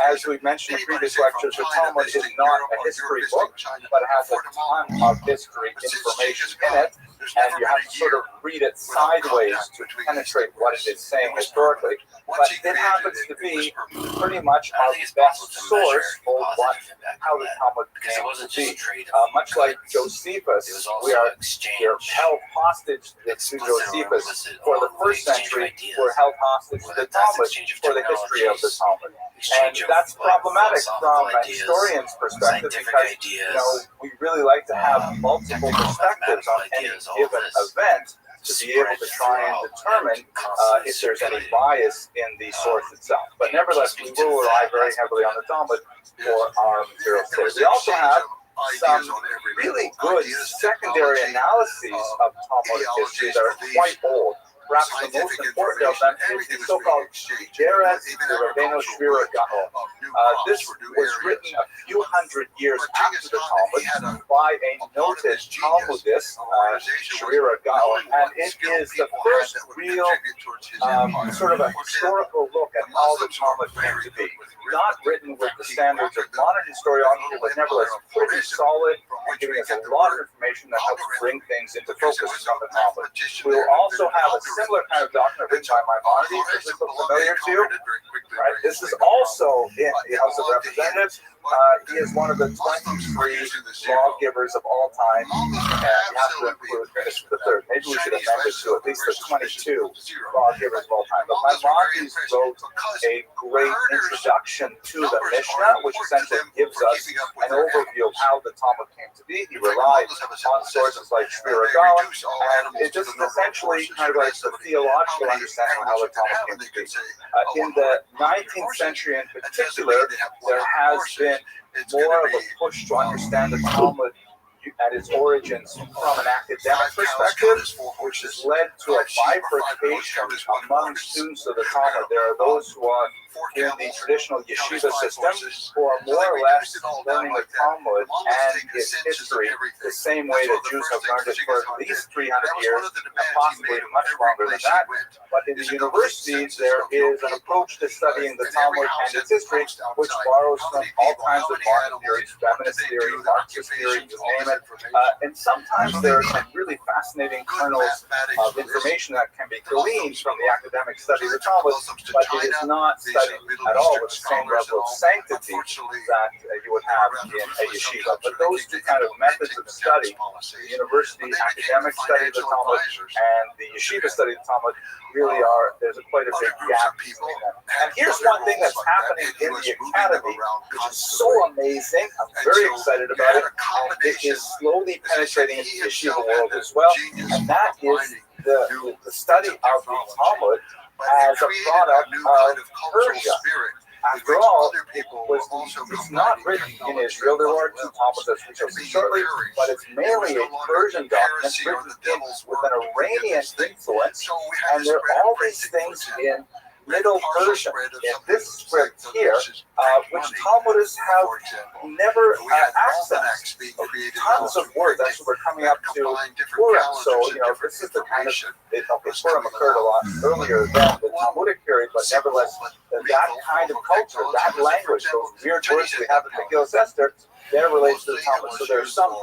As we mentioned in previous lectures, the Talmud is not a history book, but it has a ton of history information in it, and you have to sort of read it sideways to penetrate what it is saying historically. But it happens to be pretty much our best source for how the Talmud came to be. Much like Josephus, we are held hostage to Josephus for the first century. We're held hostage to the Talmud for the history of the Talmud. And that's problematic from a historian's perspective because, we really like to have multiple perspectives on any given event to be able to try and determine if there's any bias in the source itself. But nevertheless, we will rely very heavily on the Talmud for our material today. We also have some really good secondary analyses of Talmudic history that are quite old. Perhaps the most important of them is the so-called Deret de Rabbeinu Shvira Gaon. This was written a few hundred years after the Talmud by a noted Talmudist, Shvira Gaon, and it is the first real sort of a historical look at how the Talmud came to be. Not written with the standards of modern historiography, but nevertheless pretty solid and giving us a lot of information that helps bring things into focus on the Talmud. We will also have a similar kind of document written by Maimonides. Does this look familiar to you? Right. This is also in the House of Representatives. He is one of the 23 lawgivers of all time, and you have to include the third. Maybe we should amend it to at least the 22 lawgivers of all time. But Maimonides wrote a great introduction to the Mishnah, which essentially gives us an overview of how the Talmud came to be. He relied on sources like Shvira Gaon, and it just essentially kind of like the theological understanding of how the Talmud came to be. In the 19th century in particular, there has been more of a push to understand the Talmud at its origins from an academic perspective, which has led to a bifurcation among students of the Talmud. There are those who are in the traditional yeshiva system who are more or less learning the Talmud and its history the same way that Jews have learned it for at least 300 years, and possibly much longer than that. But in the universities, there is an approach to studying the Talmud and its history, which borrows from all kinds of modern theories, feminist theory, Marxist theory, you name it. And sometimes there are some really fascinating kernels of information that can be gleaned from the academic study of the Talmud, but it is not studied at all with the same level of sanctity that you would have in a yeshiva. But those two kind of methods of study, the university academic study of the Talmud and the yeshiva study of the Talmud, really are, there's quite a big gap between them. And here's one thing that's happening in the academy, which is so amazing. I'm very excited about it. And it is slowly penetrating into the yeshiva world as well. And that is the study of the Talmud as a product of Persia. After all, it's not written in Israel. There are two Talmuds, as we shall see shortly, but it's mainly a Persian document written with an Iranian influence, and there are all these things in Middle Persian. In this script here, which Talmudists have never accessed. Tons of words. Actually, we're coming up to Purim, so this is the kind of Purim occurred a lot earlier than the Talmudic period, but nevertheless, that kind of culture, that language, those weird words we have in Megillah Esther, they're related to the Talmud. So there's some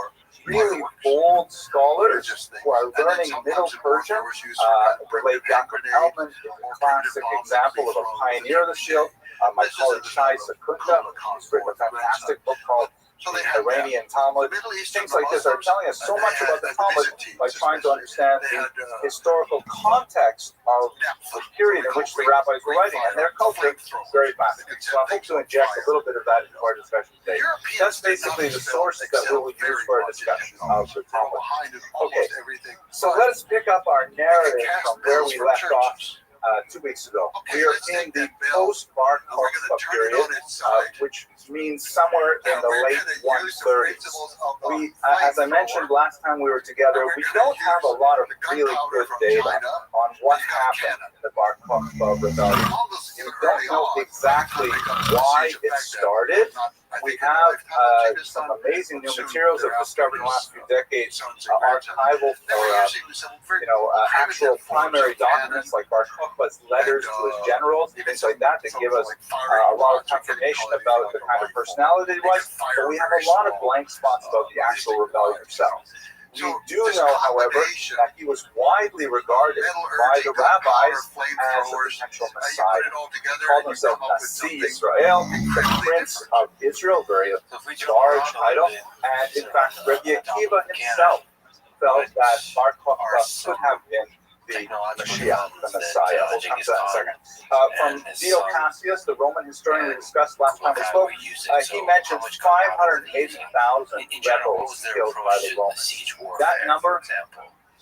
really bold scholars who are learning Middle Persian. The late Yaakov Kalman is a classic example of a pioneer of the field. My colleague Shai Sakunda, who's written a fantastic book called The Iranian Talmud. Things like this are telling us so much about the Talmud by trying to understand the historical context of the period in which the rabbis were writing, and their culture is very fascinating. So I hope to inject a little bit of that into our discussion today. That's basically the sources that we will use for our discussion of the Talmud. Okay, so let us pick up our narrative from where we left off 2 weeks ago. We are in the post-Bar Kokhba period, which means somewhere in the late 130s. We, as I mentioned last time we were together, we don't have a lot of really good data on what happened in the Bar Kokhba rebellion. We don't know exactly why it started. We have some amazing new materials that we've discovered in the last few decades, archival or actual primary documents like Bar Kokhba's letters to his generals, things like that give us a lot of information about the kind of personality he was, but we have a lot of blank spots about the actual rebellion itself. We do know, however, that he was widely regarded by the rabbis as a potential Messiah. He called himself Nasi Israel, the Prince of Israel, very large title, and in fact, Rabbi Akiva himself felt that Bar Kokhba could have been the Mashiach, the Messiah. We'll come to that in a second. From Dio Cassius, the Roman historian we discussed last time we spoke, he mentions 580,000 rebels killed by the Romans. That number,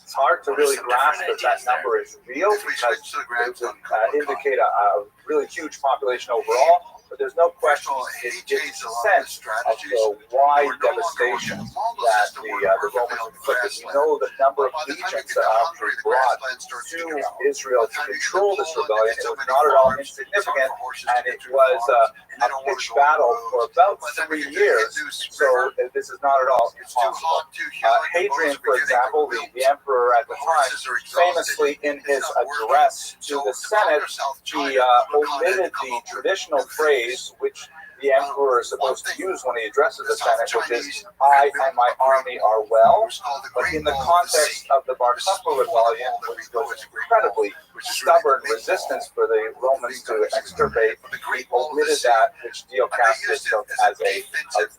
it's hard to really grasp that that number is real because it would indicate a really huge population overall. But there's no question it gives a sense of the wide devastation that the Romans inflicted. We know the number of legions that actually brought to Israel to control this rebellion. It was not at all insignificant, and it was a pitched battle for about 3 years. So this is not at all impossible. Hadrian, for example, the emperor at the time, famously in his address to the Senate, he omitted the traditional phrase which the emperor is supposed to use when he addresses the Senate, which is, "I and my army are well." But in the context of the Bar Kokhba rebellion, which was incredibly stubborn resistance for the Romans to extirpate, he omitted that, which Dio Cassius took as a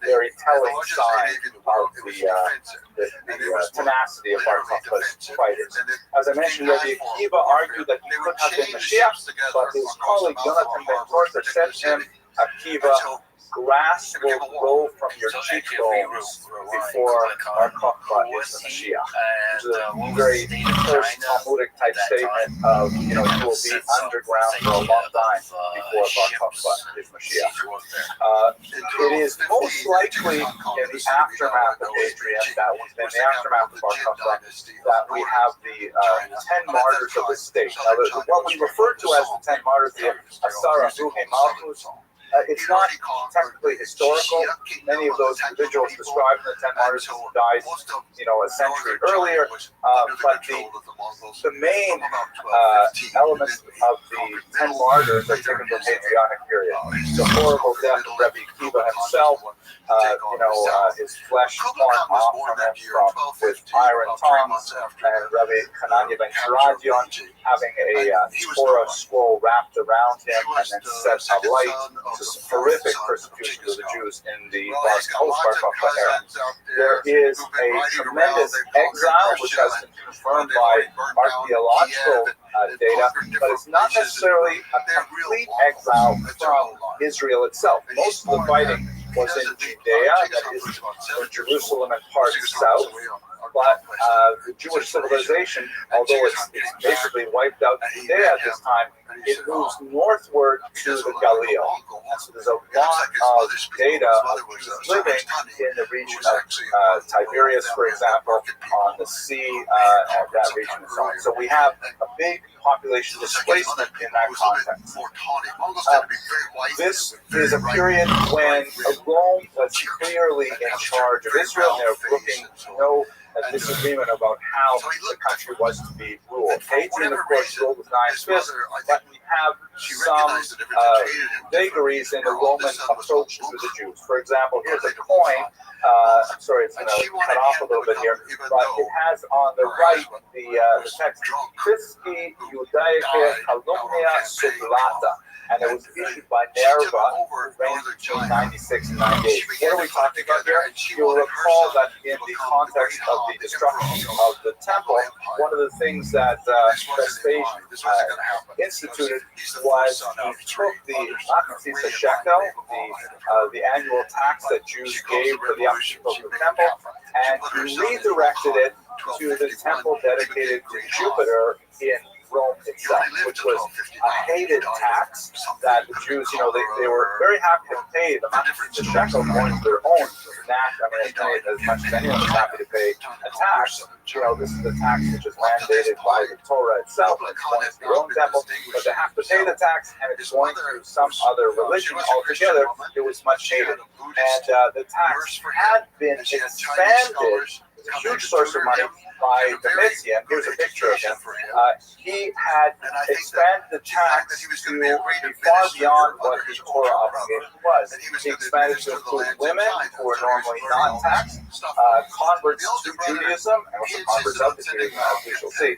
very telling sign of the tenacity of Bar Kokhba's fighters. As I mentioned, Rabbi Akiva argued that he could have been Mashiach, but his colleague Jonathan Ben Torta said to him, "Akiva, grass will grow from your cheekbones before Bar Kokhba is the Mashiach." Which is a very first Talmudic type statement of, you will be underground for a long time before Bar Kokhba is Mashiach. It is most likely in the aftermath of Hadrian, in the aftermath of Bar Kokhba, that we have the 10 martyrs of the state. Now, what we refer to as the 10 martyrs, the Asara Ruhe Malchus, it's not technically historical. Many of those individuals described in the 10 martyrs died, a century earlier. But the main elements of the 10 martyrs are taken from the Hadrianic period. The horrible death of Rabbi Akiva himself, his flesh torn off from him with iron tongs, and Rabbi Hanania ben Teradion having a Torah scroll wrapped around him and then set alight. Horrific persecution of the Jews in the post-Bar Kokhba era. There is a tremendous exile, which has been confirmed by archaeological data, but it's not necessarily a complete exile from Israel itself. Most of the fighting was in Judea, that is, in Jerusalem and parts south. But the Jewish civilization, although it's basically wiped out Judea at this time, it moves northward to the Galil. And so there's a lot of data of Jews living in the region of Tiberias, for example, on the sea, and that region and so on. So we have a big population displacement in that context. This is a period when Rome was clearly in charge of Israel. They're looking to know a disagreement about how the country was to be ruled. Hadrian, of course, ruled with 9 fists, but we have some vagaries in the Roman approach to the Jews. For example, here's a coin. I'm sorry, it's going to cut off a little bit here, but it has on the right the text, Christi Judaike Calumnia Sublata. And it was issued by Nerva, who reigned between 96 and 98. What are we talking about here? You'll recall that in the context of the destruction of the temple, one of the things that Vespasian instituted was he took the Achatzitza shekel, the annual tax that Jews gave for the upkeep of the temple, and he redirected it to the temple dedicated to Jupiter in Rome itself, which was a hated tax that the Jews, they were very happy to pay the money, the shekel going to their own as much as anyone was happy to pay a tax. This is the tax which is mandated by the Torah itself, it's going to their own temple, but they have to pay the tax, and it's going to some other religion altogether. It was much hated, and the tax had been expanded. A huge source of money by Domitian. Here's a picture of him. He had expanded the tax to be far beyond what the Torah obligation was. He expanded to include women who were normally not taxed, converts to Judaism, and also converts out to Judaism, as we shall see.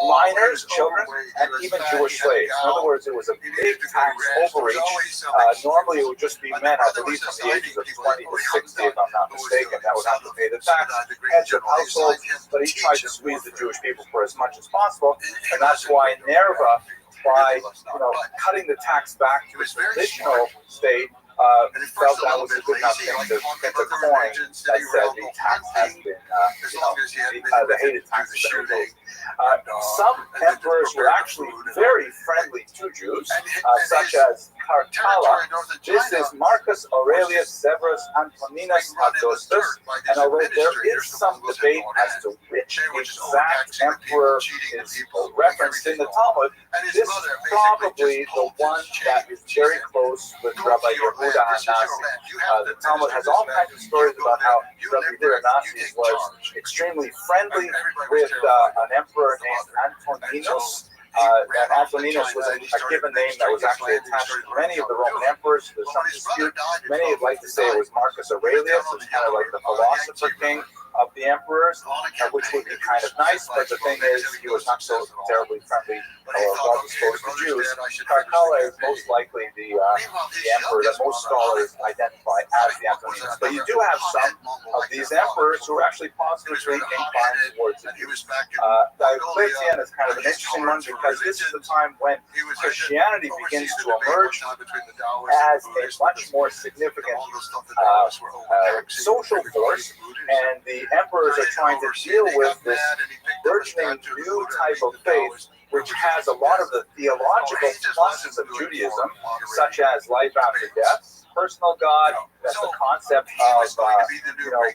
Minors, children, and even Jewish slaves. In other words, it was a big tax overreach. Normally, it would just be men, I believe, from the ages of 20 to 60, if I'm not mistaken, that would have to pay the tax. Heads of households, but he tried to squeeze the Jewish people for as much as possible, and that's why Nerva, by cutting the tax back to its original state, felt that was a good enough thing to get the coin that said the tax has been, the hated tax has been removed. Some emperors were actually very friendly to Jews, such as Caracalla. This is Marcus Aurelius Severus Antoninus Augustus, and although there is some debate as to which exact emperor is referenced in the Talmud, this is probably the one that is very close with Rabbi Yehuda Hanasi. The Talmud has all kinds of stories about how Rabbi Yehuda Hanasi was extremely friendly with an emperor named Antoninus. And Antoninus was a given name that was actually attached to many of the Roman emperors. There's some dispute. Many would like to say it was Marcus Aurelius, who's kind of like the philosopher king of the emperors, which would be kind of nice, but the thing is, he was not so terribly friendly or well disposed to Jews. Caracalla is most likely the emperor that most scholars identify as the Antoninus. But you do have some of these emperors who are actually positively inclined towards the Jews. Diocletian is kind of an interesting one because this is the time when Christianity begins to emerge as a much more significant social force, and the emperors are trying to deal with this burgeoning new type of faith, which has a lot of the theological pluses of Judaism, such as life after death, personal God, that's the concept of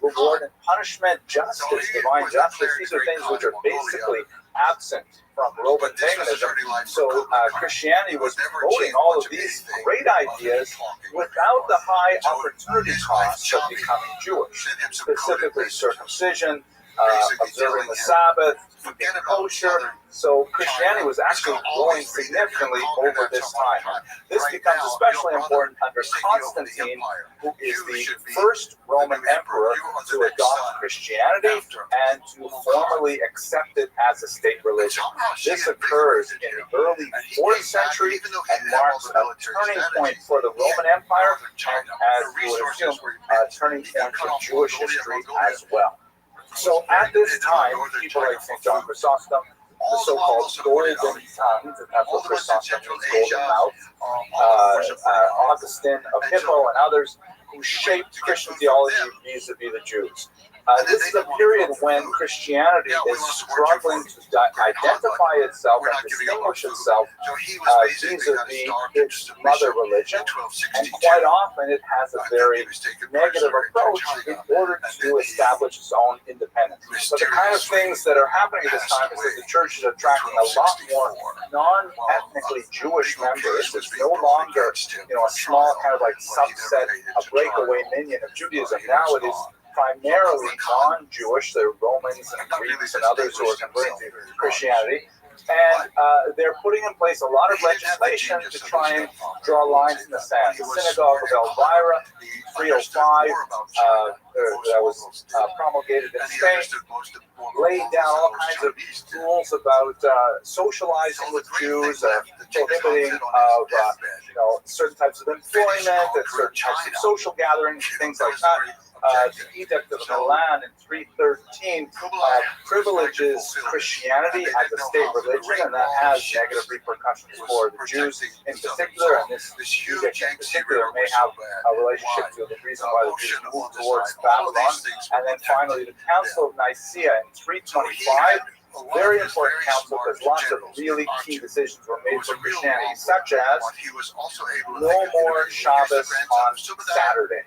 reward and punishment, justice, divine justice. These are things which are basically absent from Roman paganism. So Christianity was promoting all of these great ideas without the high opportunity cost of becoming Jewish, specifically circumcision, observing the Sabbath, keeping kosher. So Christianity was actually growing significantly over this time. This becomes especially important under Constantine, who is the first Roman emperor to adopt Christianity and to formally accept it as a state religion. This occurs in the early 4th century and marks a turning point for the Roman Empire, and as you would assume, a turning point for Jewish history as well. So at this time, people like St. John Chrysostom, the so-called golden tongues, and that's what Chrysostom means, golden mouth, Augustine of Hippo and others, who shaped Christian theology vis-a-vis the Jews. This is a period when Christianity is struggling to identify itself and distinguish itself vis-a-vis its mother religion, and quite often it has a very negative approach in order to establish its own independence. But the kind of things that are happening at this time is that the church is attracting a lot more non-ethnically Jewish members. It's no longer, a small kind of like subset, a breakaway minion of Judaism. Now it is primarily non-Jewish. They're Romans and Greeks and others who are converting to Christianity. And they're putting in place a lot of legislation to try and draw lines in the sand. The Synagogue of Elvira, 305, that was promulgated in Spain, laid down all kinds of rules about socializing with Jews, prohibiting of certain types of employment, and certain types of social gatherings, things like that. The Edict of Milan in 313 privileges Christianity as a state religion, and that has negative repercussions for the Jews in particular, and this edict in particular may have a relationship to the reason why the Jews moved towards Babylon. And then finally, the Council of Nicaea in 325 very important council because lots of really key decisions were made for Christianity, such as no more Shabbos on Saturday.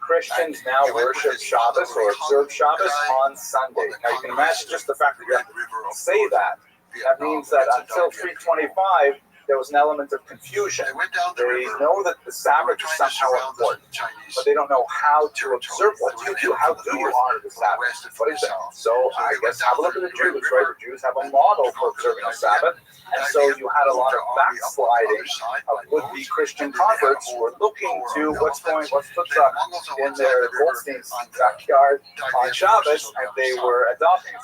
Christians now worship Shabbos or observe Shabbos on Sunday. Now you can imagine just the fact that you have to say that. That means that until 325, there was an element of confusion. They know that the Sabbath is somehow important, but they don't know how to observe. What do you do? How do you honor the Sabbath? What is it? So I guess have a look at the Jews, right? The Jews have a model for observing the Sabbath, and so you had a lot of backsliding of would-be Christian converts who were looking to what's in their Goldstein's backyard on Shabbos, and they were adopting it.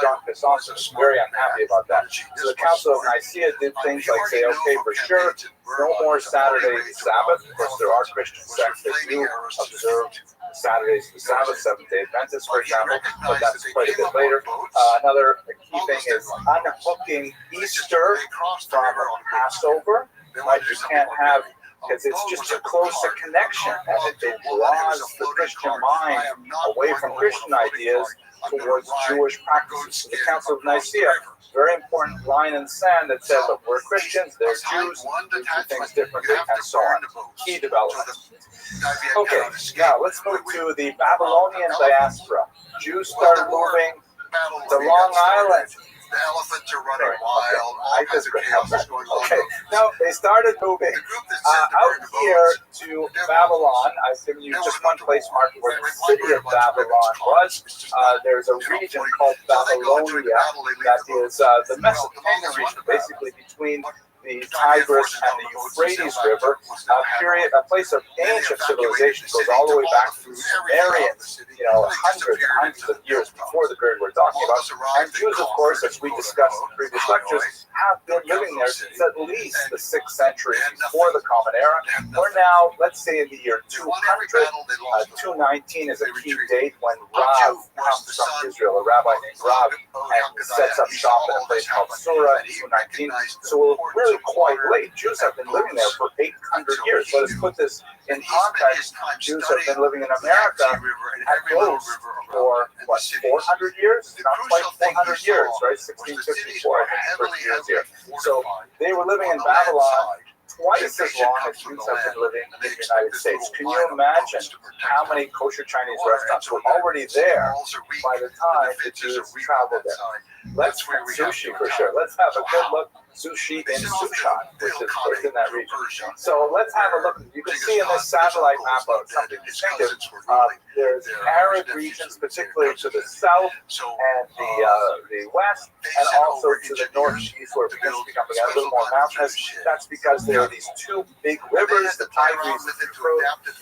John Chrysostom was very unhappy about that. So the Council of Nicaea did things like say, okay, for sure, no more Saturday Sabbath. Of course, there are Christian sects that do observe Saturdays the Sabbath, Seventh-day Adventists, for example, but that's quite a bit later. Another key thing is unhooking Easter from Passover. Like you can't have, because it's just too close a connection, and it draws the Christian mind away from Christian ideas towards Jewish practices. So the Council of Nicaea, very important line in the sand that says, look, we're Christians, they're Jews, we do things differently, and so on. Key development. Okay, now let's move to the Babylonian diaspora. Jews started moving to Long Island. The elephants are running wild. Okay, now they started moving out here to Babylon. I've given you just one place marked where the city of Babylon was. There's a region called Babylonia that is the Mesopotamian region, basically between the Tigris and the Euphrates River, a place of ancient civilization, goes all the way back to Sumerians, hundreds of years before the period we're talking about. And Jews, of course, as we discussed in previous lectures, have been living there since at least the 6th century before the Common Era. We're now, let's say, in the year 200. 219 is a key date when Rav comes from Israel, a rabbi named Rav, and sets up shop in a place called Surah in 219. So we're really quite late. Jews have been living there for 800 years. So let's put this in context. Jews have been living in America at most for, 400 years? Not quite 400 years, right? 1654, first years here. So they were living in Babylon twice as long as Jews have been living in the United States. Can you imagine how many kosher Chinese restaurants were already there by the time the Jews traveled there? Let's have sushi for sure. Let's have a good look. Sushi in Sushan, which is in that region. So let's have a look. You can see in this satellite map of something distinctive. There's arid regions, particularly to the south and the west, and also to the northeast, where it begins to become a little more mountainous. That's because there are these two big rivers, the Tigris, the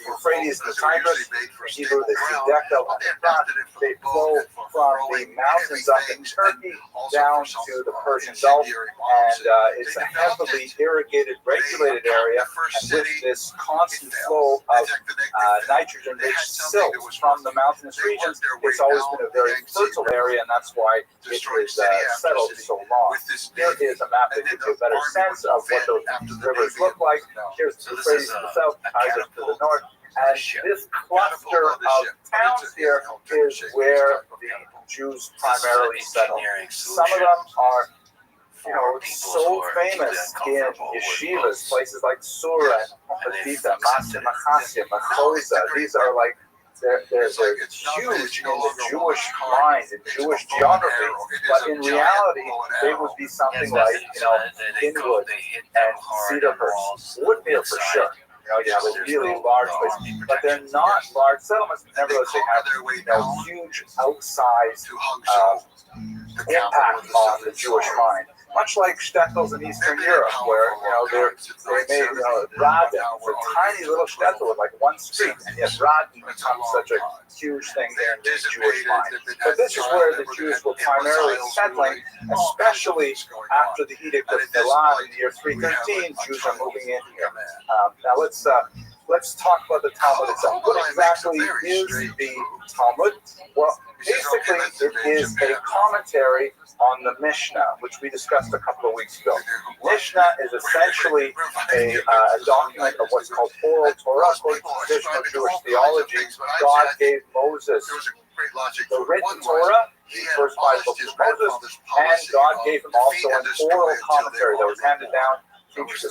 Euphrates, and the Tigris. In Hebrew, the Sidekta and the Frat. They flow from the mountains up in Turkey down to the Persian Gulf, and it's a heavily irrigated, regulated area, and with this constant flow of nitrogen-rich silt from the mountainous regions, it's always been a very fertile area, and that's why it is settled so long. Here is a map that gives you a better sense of what those rivers look like. Here's the Euphrates to the south, Tigris to the north, and this cluster of towns here is where the Jews primarily settle. Some of them are so famous in yeshivas, places like Surah, Petita, Machasia, Machosa. These are like, they're huge in the Jewish mind, in Jewish geography, but in reality, they would be something like, Inwood and Cedarhurst, Woodmere for sure. You have a really large place, but they're not large settlements. Nevertheless, they have huge outsized impact on the Jewish mind. Much like shtetls in Eastern Europe, where they made Radin, it's a tiny little shtetl with like one street, and yet Radin becomes such a huge thing in the Jewish mind. But this is where the Jews were primarily settling, especially after the Edict of Milan in the year 313. Jews are moving in here. Now let's talk about the Talmud itself. What exactly is the Talmud? Well, basically, it is a commentary on the Mishnah, which we discussed a couple of weeks ago. Mishnah is essentially a document of what's called oral Torah. According to traditional Jewish theology, God gave Moses the written Torah, the first 5 books of Moses, and God gave him also an oral commentary that was handed down teacher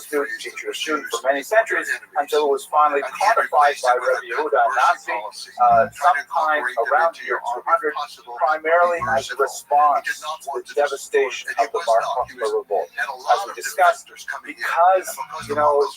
to student for many centuries until it was finally codified by Rabbi Yehuda Nasi sometime around the year 200, primarily as a response to the devastation of the Bar Kokhba revolt. As we discussed, because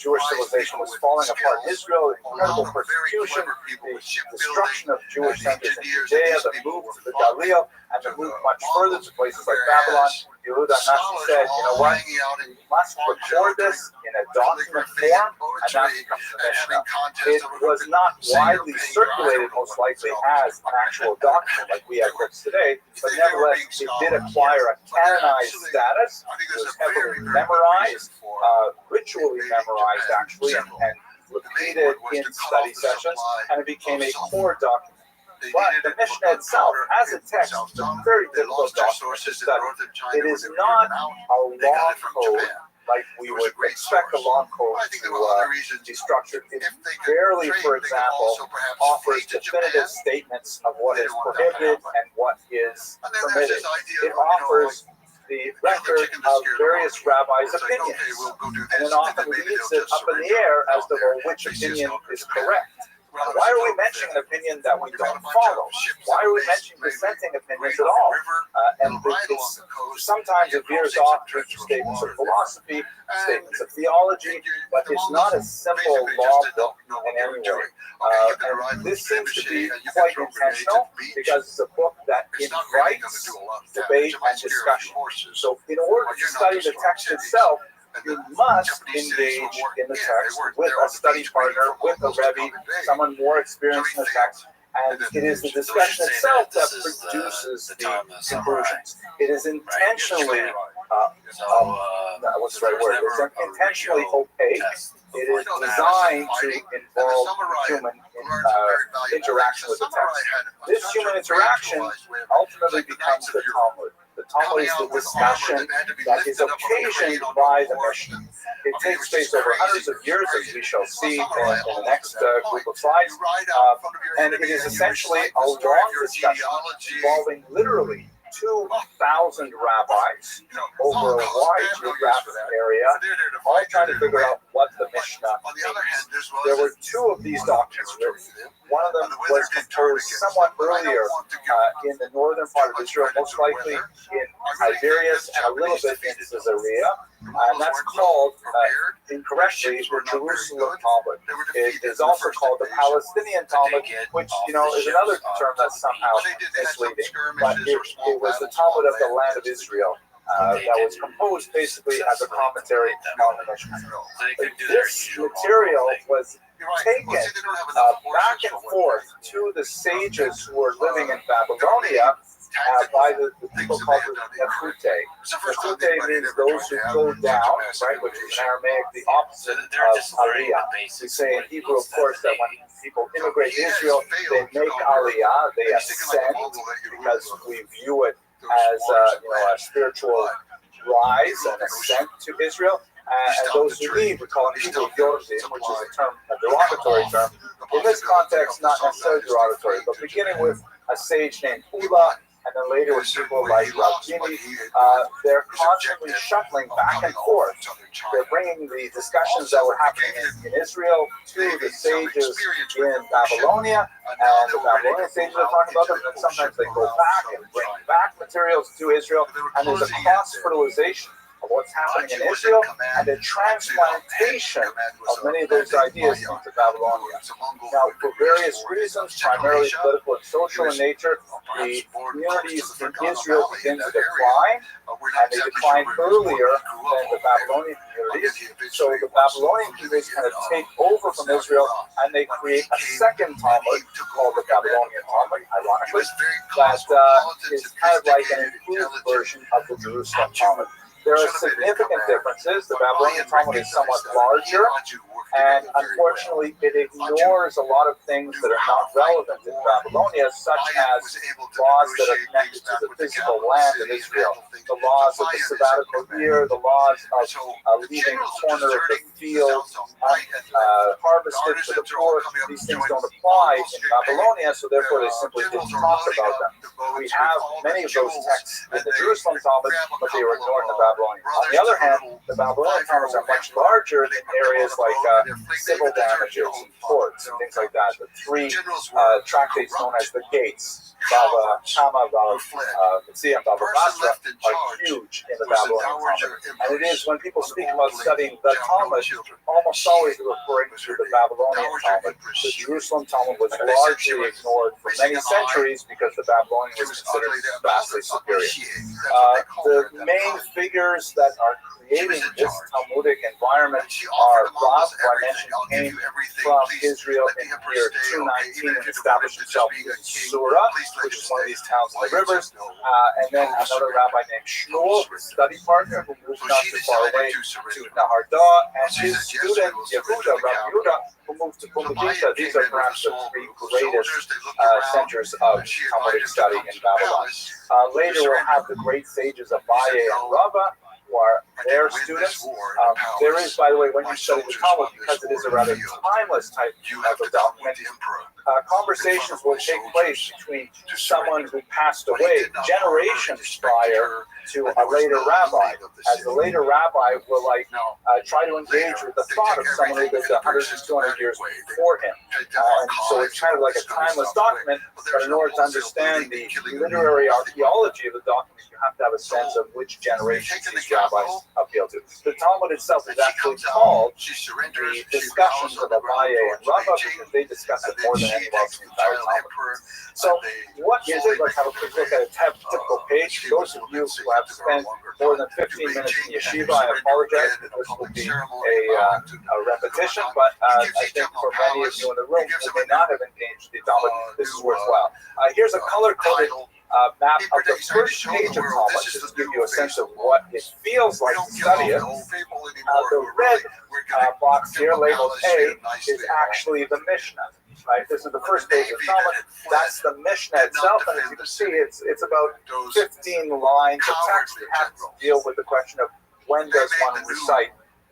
Jewish civilization was falling apart in Israel, incredible persecution, the destruction of Jewish centers in Judea, the move to the Galil, and the move much further to places like Babylon, Yehuda Nasi said, you know what, we must record this in a document form, and that becomes the Mishnah. It was not widely circulated, most likely, as an actual document like we have books today, but nevertheless, it did acquire a canonized status. It was heavily memorized, ritually memorized, actually, and repeated in study sessions, and it became a core document. But the Mishnah itself, as a text, is a very difficult document to study. It is not a long code like we would expect a long code to be structured. It barely, for example, offers definitive statements of what is prohibited and what is permitted. It offers the record of various rabbis' opinions, and then often leaves it up in the air as to which opinion is correct. Why are we mentioning an opinion that we don't follow? Why are we mentioning dissenting opinions at all? And sometimes it veers off to statements of philosophy, statements of theology, but it's not a simple law book in any way. And this seems to be quite intentional because it's a book that invites debate and discussion. So in order to study the text itself, you must engage in the text with a study partner, with a Rebbe, someone more experienced in the text, and it is the discussion itself that produces the conclusions. It is intentionally, what's the right word? It's intentionally opaque. It is designed to involve human interaction with the text. This human interaction ultimately becomes the Talmud. The Talmud is the discussion that is occasioned by the Mishnah. It takes place over hundreds of years, as we shall see in the next group of slides, and it is essentially a long discussion involving literally 2,000 rabbis over a wide geographic area, all trying to figure out what the Mishnah means. There were 2 of these documents written. One of them was composed somewhat earlier in the northern part of Israel, most likely in Tiberias and a little bit in Caesarea, and that's called, incorrectly, the Jerusalem Talmud. It is also called the Palestinian Talmud, which, is another term that's somehow misleading, but it was the Talmud of the land of Israel. That was composed basically as a commentary on the Mishnah. This material was taken back and forth to the sages who were living in Babylonia by the people called the Nefute. Nefute means those who go down, right, which is in Aramaic the opposite of Aliyah. We say in Hebrew, of course, that when people immigrate to Israel, they make Aliyah, they ascend, because we view it as a spiritual rise and ascent to Israel. And those who leave, we call them Hebrew Yordim, which is a derogatory term. In this context, not necessarily derogatory, but beginning with a sage named Ula, and then later with people like Rabbi, they're constantly shuttling back and forth. They're bringing the discussions that were happening in Israel to the sages in Babylonia, and the Babylonian sages are talking about them, and sometimes they go back and bring back materials to Israel, and there's a cross-fertilization of what's happening in Israel and the transplantation of many of those ideas into Babylonia. Now, for various reasons, primarily political and social in nature, the communities in Israel begin to decline, and they decline earlier than the Babylonian communities. So the Babylonian communities kind of take over from Israel, and they create a second Talmud called the Babylonian Talmud, ironically, that is kind of like an improved version of the Jerusalem Talmud. There are significant differences. The Babylonian Talmud is somewhat larger. And unfortunately, it ignores a lot of things that are not relevant in Babylonia, such as laws that are connected to the physical land of Israel, the laws of the sabbatical year, the laws of leaving a corner of the field harvested for the poor. These things don't apply in Babylonia, so therefore they simply didn't talk about them. We have many of those texts in the Jerusalem Talmud, but they were ignored in the Babylonian. On the other hand, the Babylonian Talmuds are much larger in areas like civil damages and courts and things like that. The three tractates known as the Gates, Bava Kama, Bava Metzia, and Bava Basra, are huge in the Babylonian Talmud. And it is when people speak about studying the Talmud, almost always referring to the Babylonian Talmud. The Jerusalem Talmud was largely ignored for many centuries because the Babylonian was considered vastly superior. The main figures that are creating this Talmudic environment are Rav, who I mentioned, came from Israel in the year 219 and established himself in Surah, which is one of these towns on the rivers, and then another rabbi named Shmuel, his study partner, who moved not too far away to Naharda, and his student Yehuda, Rabbi Yehuda, who moved to Pumbedita. These are perhaps the three greatest centers of Talmudic study in Babylon. Later we'll have the great sages of Abaye and Rava, who are their students. There is, by the way, when you study the Talmud, because it is a rather timeless type of a document, conversations will take place between someone who passed away generations prior to a later rabbi, as the later rabbi will try to engage with the thought of someone who lived 100 to 200 years before him. And so it's kind of like a timeless document, but in order to understand the literary archaeology of the document, you have to have a sense of which generations these rabbis appeal to. The Talmud itself is actually called the Discussions of Abaye and Rava because they discuss it more than anyone else in the entire Talmud. So what is it? Let's have a quick look at a typical page. For those of you who have spent more than 15 minutes in yeshiva, I apologize if this will be a repetition, but I think for many of you in the room who may not have engaged the Talmud, this is worthwhile. Here's a color-coded map of the first page of Talmud, just to give you a sense of what it feels like to study it. The red box here, labeled A, is actually the Mishnah. Right, this is the first page of Talmud. That's the Mishnah itself, and as you can see, it's about 15 lines of text that has to deal with the question of when does one recite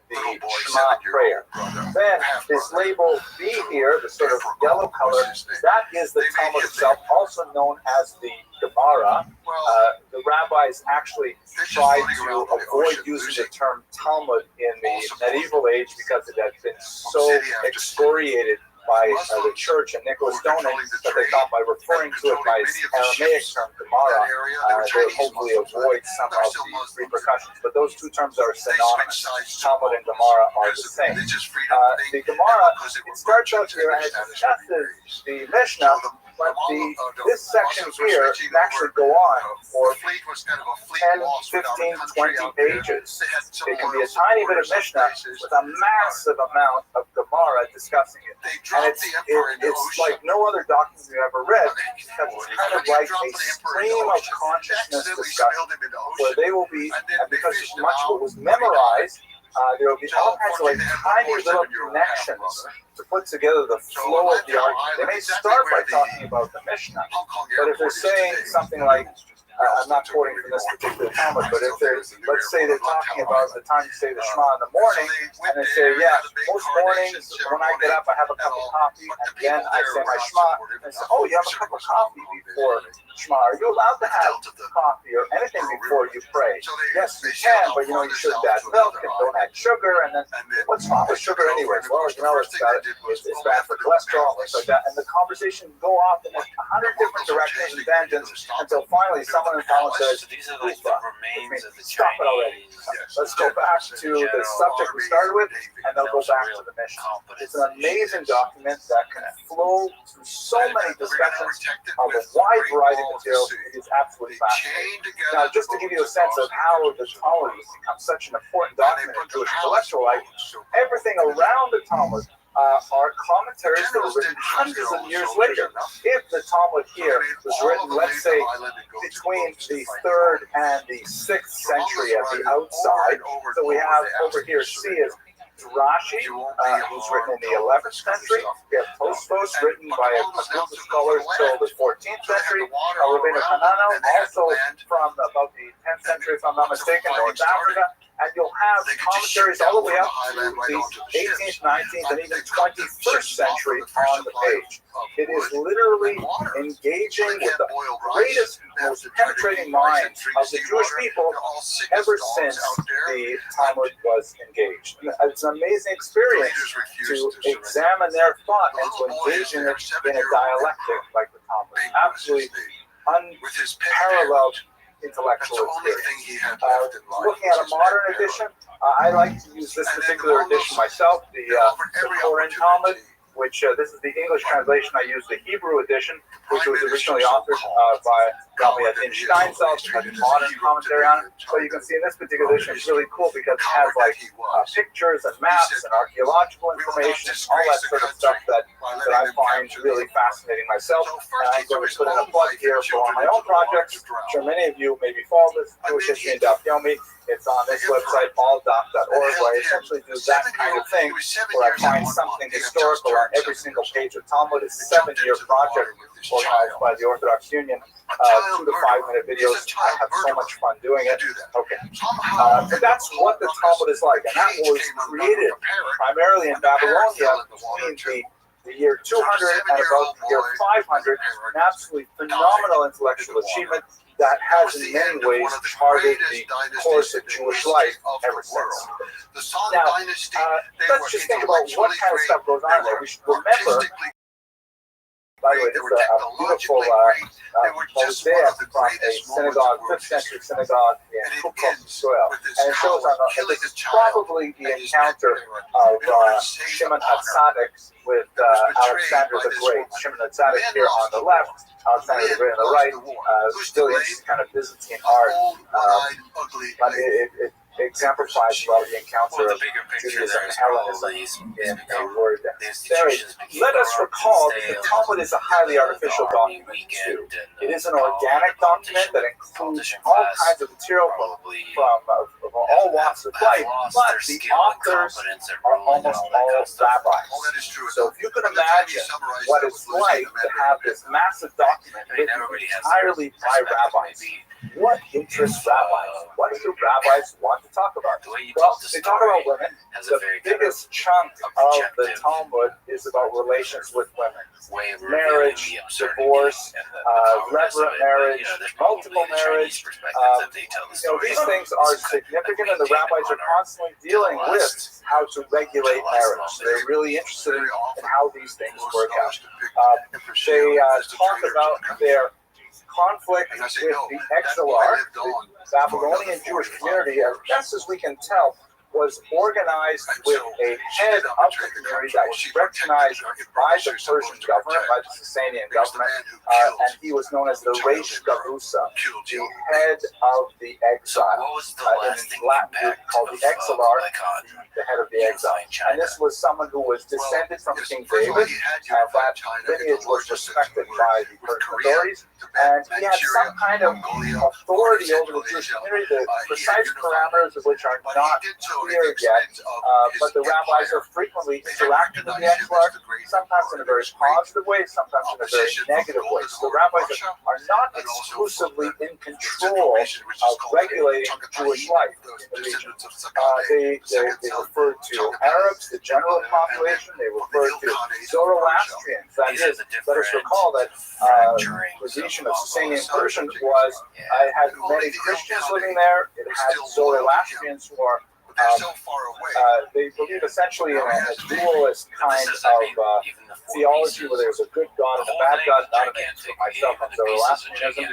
the Shema prayer. Then this label B here, the sort of yellow color, that is the Talmud itself, also known as the Gemara. The rabbis actually tried to avoid using the term Talmud in the medieval age because it had been so excoriated by the church and Nicholas Donen, that they thought by referring to it by its Aramaic term, Gemara, they would hopefully avoid some of the repercussions. But those two terms are synonymous. Talmud and Gemara are the same. The Gemara, it starts out here and it discusses the Mishnah, but this section here can actually go on for 10, 15, 20 pages. It can be a tiny bit of Mishnah with a massive amount of Gemara discussing it. And it's like no other document you've ever read, because it's kind of like a stream of consciousness discussion, where they will be, and because much of it was memorized, there will be all kinds of tiny little connections to put together the flow of the argument. They may start by talking about the Mishnah, but if they're saying something like, I'm not quoting from this particular Talmud, but if they're, let's say they're talking about the time you say the Shema in the morning, and they say, yeah, most mornings when I get up, I have a cup of coffee, and then I say my Shema, and they say, oh, you have a cup of coffee before Shema. Are you allowed to have coffee or anything before you pray? Yes, you can, but you shouldn't add milk and don't add sugar, and then what's wrong with sugar anyway? Well, it's bad for cholesterol and things like that, and the conversation go off in 100 different directions and tangents until finally someone in Talmud says, stop it already. Let's go back to the subject we started with, and they'll go back to the mission. It's an amazing document that can flow through so many discussions of a wide variety of materials. It is absolutely fascinating. Now, just to give you a sense of how the Talmud has become such an important document in Jewish intellectual life, everything around the Talmud are commentaries that were written hundreds of years later. If the Talmud here was written, let's say, between the 3rd and the 6th century at the outside, so we have over here C is Rashi, who's written in the 11th century. We have Tosfos, written by a group of scholars till the 14th century. Rabbeinu Hananel, also from about the 10th century, if I'm not mistaken, North Africa. And you'll have commentaries all the way up to the 18th, 19th, and even 21st century on the page. It is literally engaging with the greatest, most penetrating mind of the Jewish people ever since the Talmud was engaged. It's an amazing experience to examine their thought and to engage in it in a dialectic like the Talmud. Absolutely unparalleled intellectual experience. Looking at a modern edition, I like to use this particular edition myself, the Koran Talmud, which this is the English translation. I use the Hebrew edition, which was originally authored by Rabbi Steinsaltz, has a modern commentary on it. So you can see in this particular edition, it's really cool because it has like pictures and maps and archaeological information, all that sort of stuff that I find really fascinating myself. And I'm going to put in a plug here for all my own projects. I'm sure many of you maybe follow this Jewish History in Daf Yomi. It's on this website, alldoc.org, where I essentially do that kind of thing, where I find something historical on every single page of Talmud. It's a 7-year project organized by the Orthodox Union. 2 to 5 minute videos. I have so much fun doing it. Okay. And that's what the Talmud is like. And that was created primarily in Babylonia between the year 200 and about the year 500. An absolutely phenomenal intellectual achievement that has in many ways charted the course of Jewish life ever since. Now, let's just think about what kind of stuff goes on there. We should remember, by the way, this is a beautiful mosaic from a synagogue, 5th century synagogue in Kukum, Israel. And it shows on this is probably the encounter of Shimon HaTzadik with Alexander the Great. Shimon HaTzadik here on the left, Alexander the Great on the right, still kind of Byzantine art. But it exemplifies well the encounter of Judaism and Hellenism in a word. Let us recall that the Talmud is a highly artificial document too. It is an organic document that includes all kinds of material from all walks of life, but the authors are almost all rabbis. So if you can imagine what it's like to have this massive document written entirely by rabbis, what interests rabbis? What do rabbis want to talk about? Well, they talk about women. The biggest chunk of the Talmud is about relations with women. Marriage, divorce, levirate marriage, multiple marriage. These things are significant, and the rabbis are constantly dealing with how to regulate marriage. They're really interested in how these things work out. They talk about their conflict with the Exilar, the Babylonian Jewish community, as best as we can tell, was organized with a head of the community that was recognized by the Persian government, by the Sasanian government, and he was known as the Reish Garusa, the head of the exile. In Latin, called the Exilar, the head of the exile. And this was someone who was descended from King David, and that lineage was respected by the Persian authorities, and he had some kind of authority over the Jewish community, the precise parameters of which are not clear yet, but the rabbis are frequently interacting with the Exilar, sometimes in a very positive way, sometimes in a very negative way. So the rabbis are not exclusively in control of regulating Jewish life in the region. They refer to Arabs, the general population. They refer to Zoroastrians. That is, let us recall that the region of Sasanian Persian had many Christians living there. It had Zoroastrians who are they believe essentially in a dualist kind of theology where there's a good God and a bad God. Not an answer for myself on Zoroastrianism,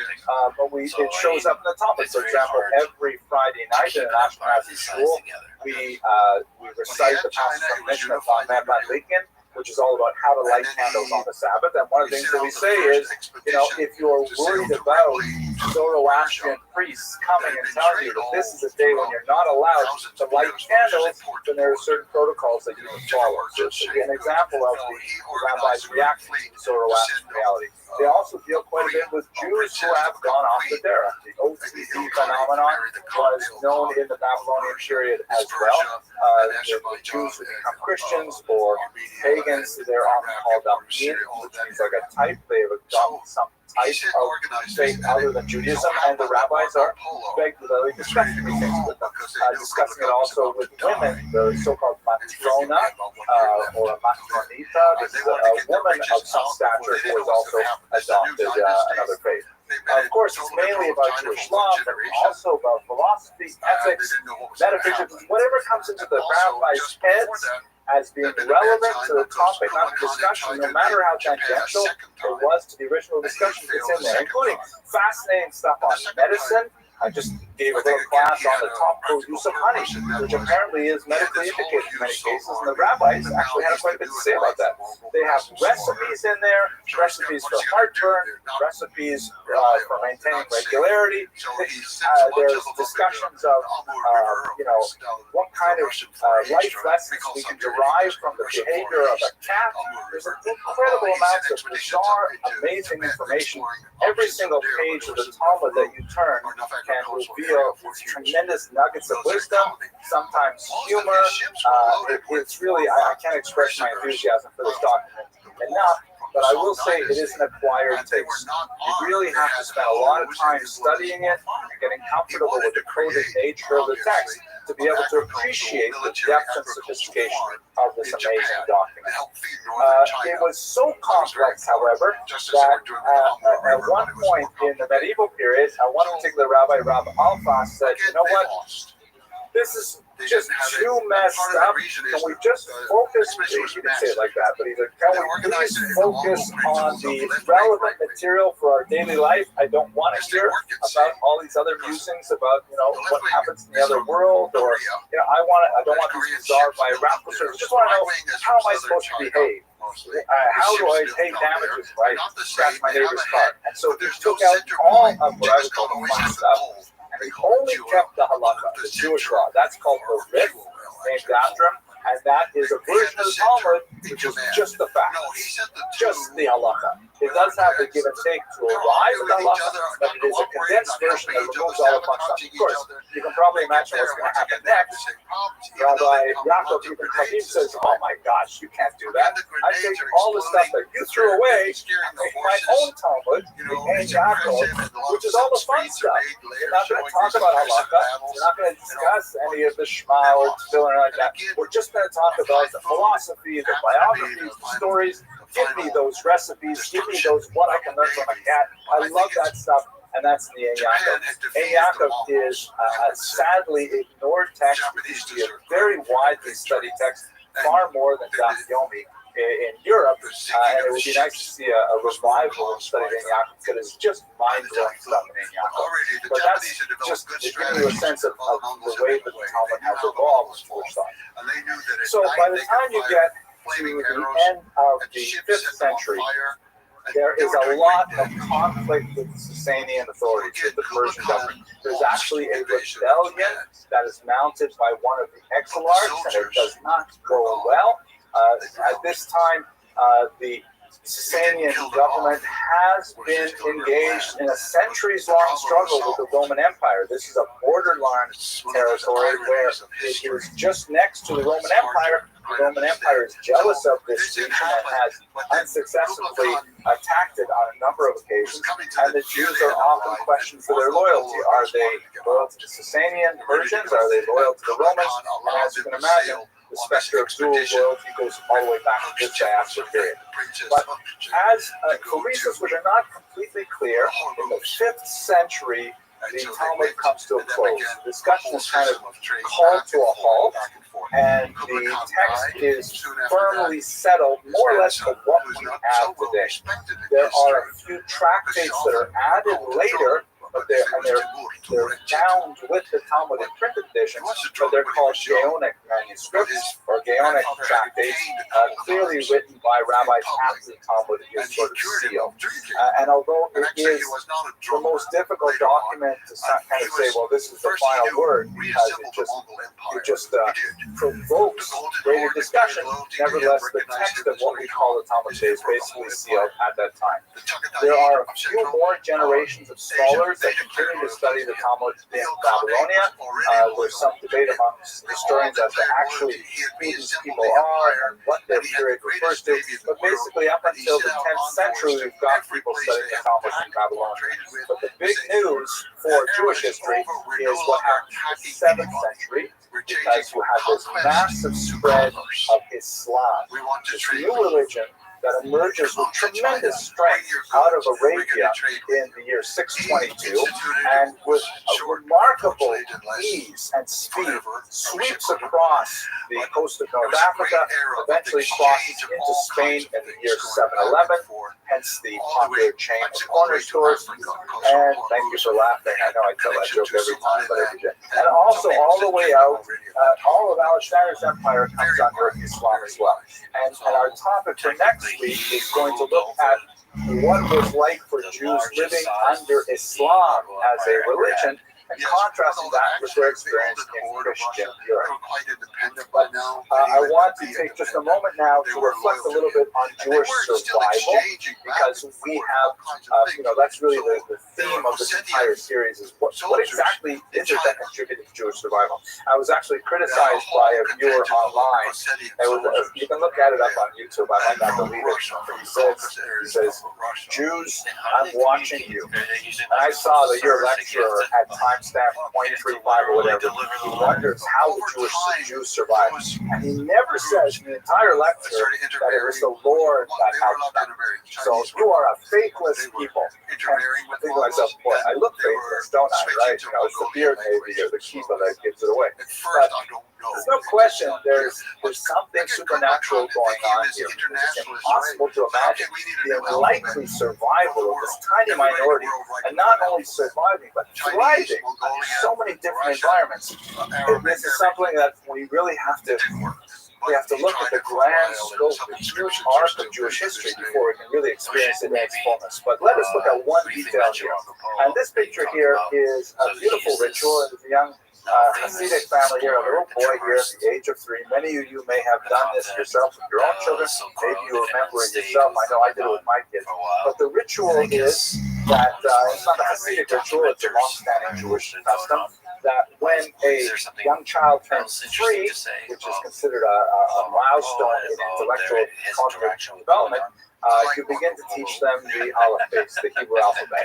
but it shows up in the Talmud. For example, every Friday night in an Ashkenazi shul, we recite the passage from Mishnah on Mabbat Lekin, which is all about how to light candles on the Sabbath. And one of the things that we say is, if you're worried about Zoroastrian priests coming and telling you that this is a day when you're not allowed to light candles, then there are certain protocols that you can follow. So this would be an example of the rabbis' reaction to Zoroastrian reality. They also deal quite a bit with Jews who have gone off the derech. The OCD phenomenon was known in the Babylonian period as well. The Jews who become Christians or pagans, they're often called Abin, which means like a type. They have adopted some type of faith other than Judaism, and the rabbis are regularly discussing these things with them. Discussing it also with women, the so-called matrona or matronita. This is a woman of some stature who has also adopted another faith. Of course, it's mainly about Jewish law, but also about philosophy, ethics, metaphysics, whatever comes into the rabbis' heads as being relevant to the topic of discussion, no matter how tangential it was to the original discussion, it's in there, including fascinating stuff on medicine. I just gave a little class on the topical use of honey, which apparently is medically indicated in many cases, and the rabbis actually have quite a bit to say about that. They have recipes in there, recipes for heartburn, recipes for maintaining regularity. There's discussions of, what kind of life lessons we can derive from the behavior of a cat. There's an incredible amount of bizarre, amazing information. Every single page of the Talmud that you turn can reveal tremendous nuggets of wisdom, sometimes humor. It's really, I can't express my enthusiasm for this document enough, but I will say it is an acquired taste. You really have to spend a lot of time studying it and getting comfortable with the coded nature of the text to be able to appreciate the depth and sophistication of this amazing document. It was so complex, however, that at one point in the medieval period, one particular rabbi, Rabbi Alphas, said, you know what, this is just too messed up. Can we just focus? He didn't say it like that, but he said, can we please focus on the relevant material for our daily life? I don't want to hear about all these other musings about, what happens in the other world, or, I don't want these bizarre biographical stories. I just want to know, how am I supposed to behave? How do I pay damages if I scratch my neighbor's car? And so he took out all of what I would call the fun stuff, and he only kept the halakha, the Jewish law. That's called the Rif, named after him, and that is a version of the Talmud, which is just the facts, just the halakha. It does have the give and take to arrive at the halakha, but it is a condensed version that removes all the fun stuff. Of course, you can probably imagine what's going to happen next. Rabbi Yaakov Ibn Chaim says, oh my gosh, you can't do that. I take all the stuff that you threw away and make my own Talmud, the Ein Yaakov, which is all the fun stuff. You're not going to talk about halakha. You're not going to discuss any of the Shema or Tefillah or like that. We're just going to talk about the philosophy, the biographies, the stories. Give me those recipes. Give me those what I can learn from a cat. I love that stuff, and that's the Ein Yaakov. Ein Yaakov is a sadly ignored text. It used to be a very widely studied text, far more than Daf Yomi in Europe, and it would be nice to see a revival of studying Ein Yaakov, because it's just mind-blowing stuff in Ein Yaakov. But that's just to give you a sense of the way that the Talmud has evolved with Jewish thought. So by the time you get to the end of the 5th century, there is a lot of conflict with the Sasanian authorities, with the Persian government. There's actually a rebellion that is mounted by one of the exilarchs, and it does not go well. At this time, the Sasanian government has been engaged in a centuries-long struggle with the Roman Empire. This is a borderline territory where it is just next to the Roman Empire. The Roman Empire is jealous of this region and has unsuccessfully attacked it on a number of occasions, and the Jews are often questioned for their loyalty. Are they loyal to the Sasanian Persians? Are they loyal to the Romans? And as you can imagine, the specter of dual loyalty goes all the way back to this diaspora period. But as for reasons which are not completely clear, in the 5th century, the Talmud comes to a close. The discussion is kind of called to a halt, and the text is firmly settled, more or less, of what we have today. There are a few tractates that are added later but they're bound with the Talmud in printed editions, but they're called Gaonic manuscripts or Gaonic tractates, clearly written by rabbis after the Talmud is sort of sealed. And although it is the most difficult document to kind of say, well, this is the final word, because it just provokes greater discussion, nevertheless, the text of what we call the Talmud today is basically sealed at that time. There are a few more generations of scholars that continue to study the Talmud in Babylonia. There's some debate amongst historians as to actually who these people are and what their period refers to. But basically, up until the 10th century, we've got people studying the Talmud in Babylonia. But the big news for Jewish history is what happened in the 7th century, because you had this massive spread of Islam, this new religion that emerges with tremendous strength out of Arabia in the year 622, and with a remarkable ease and speed sweeps across the coast of North Africa, eventually crosses into Spain in the year 711, hence the popular chain of corner stores. And thank you for laughing. I know I tell that joke every time, but every day. And also all the way out, all of Alexander's empire comes under Islam as well. And our topic for next week is going to look at what it was like for Jews living under Islam as a religion, and contrasting that with their experience in Christian Europe. But I want to take just a moment now to reflect a little bit on Jewish survival, because we have, that's really the theme of this entire series is what exactly is it that contributed to Jewish survival. I was actually criticized by a viewer online. You can look at it up on YouTube. I might not delete it. He says, Jews, I'm watching you. And I saw that your lecturer had timestamp 0.35 or whatever. He wonders how the Jews survived. And he never says in the entire lecture that it was the Lord that helped them. So you are a faithless people. And I think to myself, boy, I look faithless, don't I? Right? It's the beard maybe or the kippah that gives it away. But there's no question there's something supernatural going on here. It's impossible to imagine the unlikely survival of this tiny minority, and not only surviving, but thriving in so many different environments. And this is something that we really have to look at the grand scope, the huge arc of Jewish history before we can really experience it in its fullness. But let us look at one detail here. And this picture here is a beautiful ritual. It's a young Hasidic family here, a little boy here at the age of 3. Many of you may have done this yourself with your own children. Maybe you remember it yourself. I know I did it with my kids. But the ritual is that it's not a Hasidic ritual, it's a long-standing Jewish custom, that when a young child turns 3, which is considered a milestone in intellectual cognitive development, you begin to teach them the Aleph base, the Hebrew alphabet.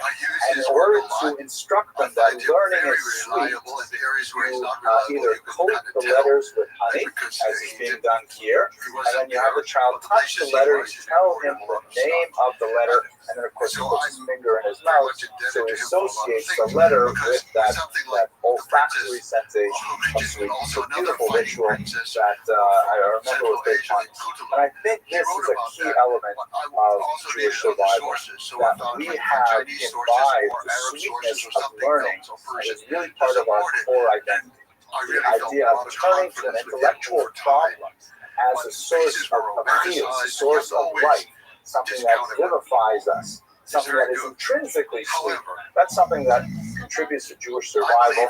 And in order to instruct them that learning is sweet, you either coat the letters with honey, as is being done here, and then you have the child touch the letter, you tell him the name of the letter, and then of course he puts his finger in his mouth, so he associates the letter with that olfactory sensation of sweet. It's a beautiful ritual that I remember was very fun. And I think this is a key element of Jewish survival, that we have imbibed the sweetness of learning, and it's really part of our core identity. The idea of turning to an intellectual problem as a source of appeal, a source of life, something that vivifies us, something that is intrinsically sweet. That's something that contributes to Jewish survival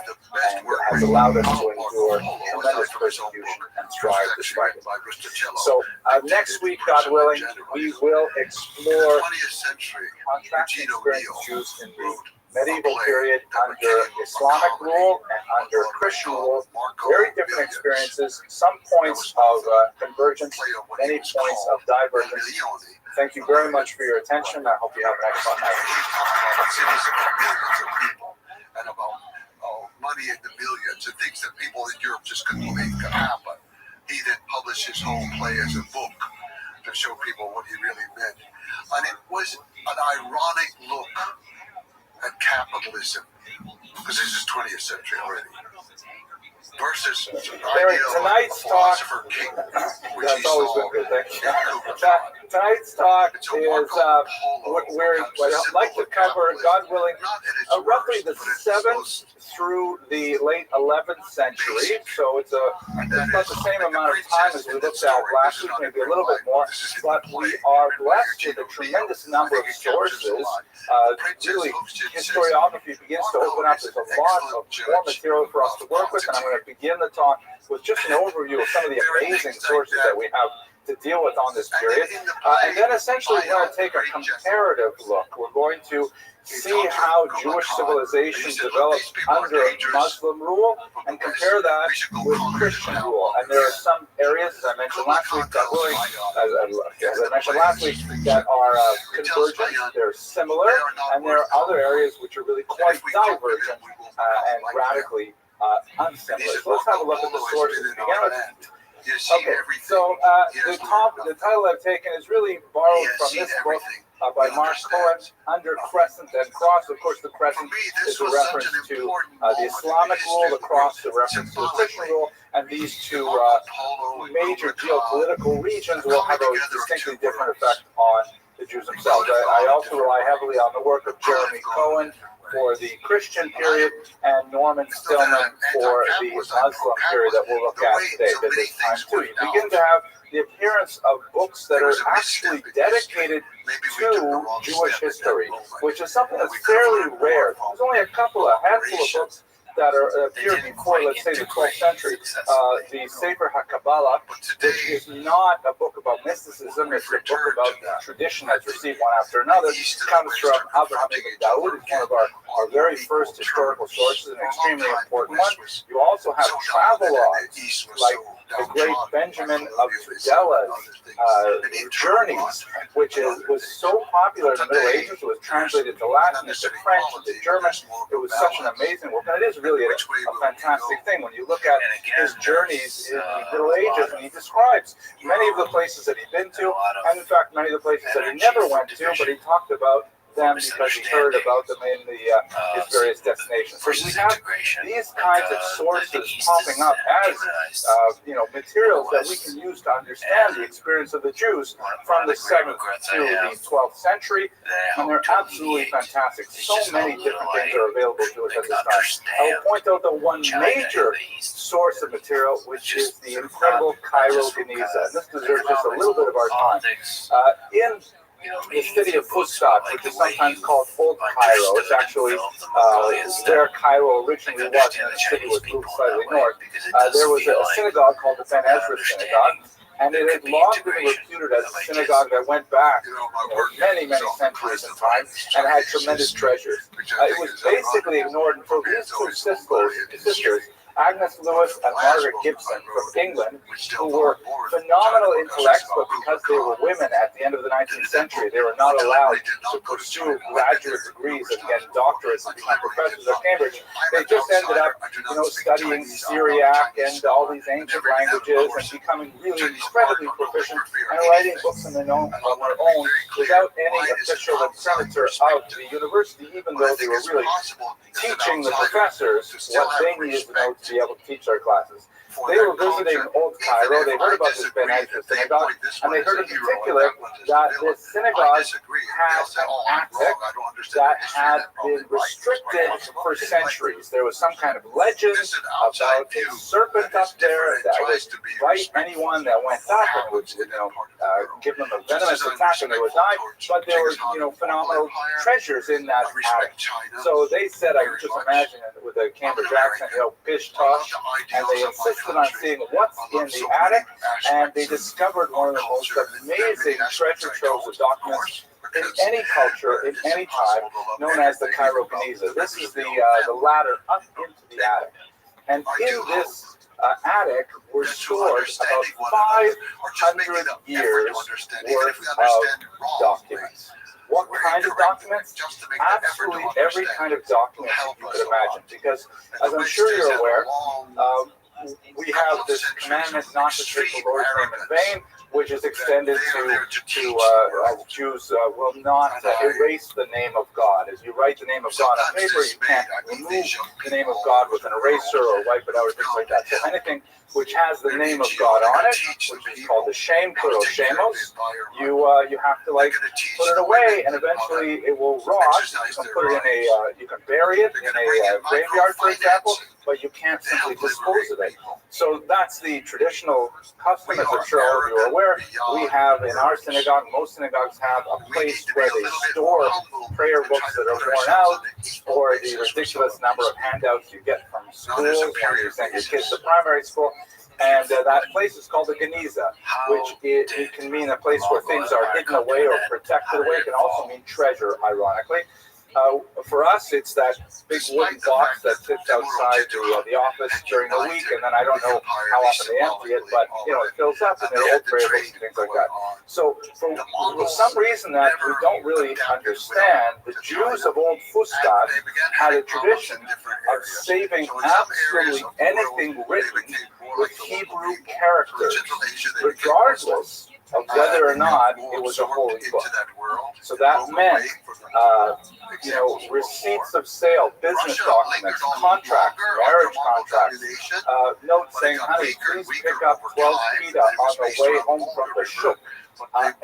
and has allowed us to endure tremendous persecution and strive despite it. So next week, God willing, we will explore contrasting experience of Jews in the medieval period under Islamic rule and under Christian rule. Very different experiences, some points of convergence, many points of divergence. Thank you very much for your attention. I hope you have an excellent night. Cities of millions of people, and about money in the millions, and things that people in Europe just couldn't believe could happen. He then published his whole play as a book to show people what he really meant. And it was an ironic look at capitalism, because this is 20th century already, versus versus Barry, tonight's talk. That's always been good. Thank you. Tonight's talk is where I'd like to cover, God willing, roughly the 7th through the late 11th century. So it's about the same amount of time as we looked at last week, maybe a little bit more. But we are blessed with a tremendous number of sources. Really, historiography begins to open up. There's a lot of more material for us to work with, and I'm going to begin the talk with just an overview of some of the amazing sources that we have to deal with on this period. And then essentially we're going to take a comparative look. We're going to see how Jewish civilization developed under Muslim rule and compare that with Christian rule. And there are some areas, as I mentioned last week, that are convergent, they're similar, and there are other areas which are really quite divergent and radically unsimilar. So let's have a look at the sources to begin with. Okay, so the title I've taken is really borrowed from this book by Mark Cohen, Under Crescent and Cross. Of course, the crescent is a reference to the Islamic rule, the cross is a reference to the Christian rule, and these two major geopolitical regions will have a distinctly different effect on the Jews themselves. I also rely heavily on the work of Jeremy Cohen for the Christian period and Norman Stillman for the Muslim period that we'll look at today at this time too. You begin to have the appearance of books that are actually dedicated to Jewish history, which is something that's fairly rare. There's only a handful of books that appeared before, let's say, the 12th century. The Sefer HaKabbalah, which is not a book about mysticism, it's a book about tradition that's received one after another, comes from Abraham ibn Daud. It's one of our very first historical sources, an extremely important one. You also have travelogues, like the great Benjamin of Tudella's Journeys, which was so popular in the Middle Ages. It was translated to Latin, into French, into German. It was such an amazing work, and it is really a fantastic thing when you look at his journeys in the Middle Ages, and he describes many of the places that he'd been to, and in fact many of the places that he never went to, but he talked about them because he heard about them in his various destinations. So we have these kinds of sources popping up as materials that we can use to understand the experience of the Jews from the 7th to the 12th century, and they're absolutely fantastic. So many different things are available to us at this time. I will point out the one major source of material, which is the incredible Cairo Geniza, and this deserves just a little bit of our time. In the city of Fustat, which is sometimes called Old Cairo, it's actually where Cairo originally was, and the city was moved slightly north. There was a synagogue called the Ben Ezra Synagogue, and it had long been reputed as a synagogue that went back many, many centuries in time and had tremendous treasures. It was basically ignored until these two sisters, Agnes Lewis and Margaret Gibson from England, who were phenomenal intellects, but because they were women at the end of the 19th century, they were not allowed to pursue graduate degrees and get doctorates and become professors at Cambridge. They just ended up, studying Syriac and all these ancient languages and becoming really incredibly proficient and writing books on their own without any official imprimatur of the university, even though they were really teaching the professors what they needed to know to be able to teach their classes. They were visiting Old Cairo. They heard about this Ben Ezra synagogue, and they heard in particular that this synagogue had an attic that had been restricted for centuries. There was some kind of legend about a serpent up there that would bite anyone that went up, and would give them a venomous attack and they would die. But there were phenomenal treasures in that attic. So they said, I can just imagine it with a Cambridge accent, pish tosh, and they insisted on seeing what's in the attic, and they discovered one of the most amazing treasure troves of documents in any culture, in any time, known as the Cairo Geniza. This is the ladder up into the attic. And in this attic were stored about 500 years worth of documents. What kind of documents? Absolutely every kind of document you could imagine. Because, as I'm sure you're aware, we we have this commandment not to take the Lord's name in vain, which is extended to Jews will not erase the name of God. As you write the name of God on paper, you can't remove the name of God with an eraser or wipe it out or things like that. So anything which has the name of God on it, which is called the shame, plural shamos, you have to like put it away, and eventually it will rot. You can put it in you can bury it in a graveyard, for example, but you can't simply dispose of it. So that's the traditional custom, as I'm sure all of you are aware. We have in our synagogue, most synagogues have a place where they store prayer books that are worn out, or the ridiculous number of handouts you get from schools when you send your kids to primary school. And that place is called a geniza, which it can mean a place where things are hidden away or protected away. It can also mean treasure, ironically. For us, it's that big wooden box that sits outside the office during the week, and then I don't know how often they empty it, but it fills up, and there are old prayer books and things like that. So for some reason that we don't really understand, the Jews of old Fustat had a tradition of saving absolutely anything written with Hebrew characters, regardless of whether or not it was a holy book. So that meant, receipts of sale, business documents, contracts, marriage contracts, notes saying, honey, please pick up 12 pita on the way home from the shuk.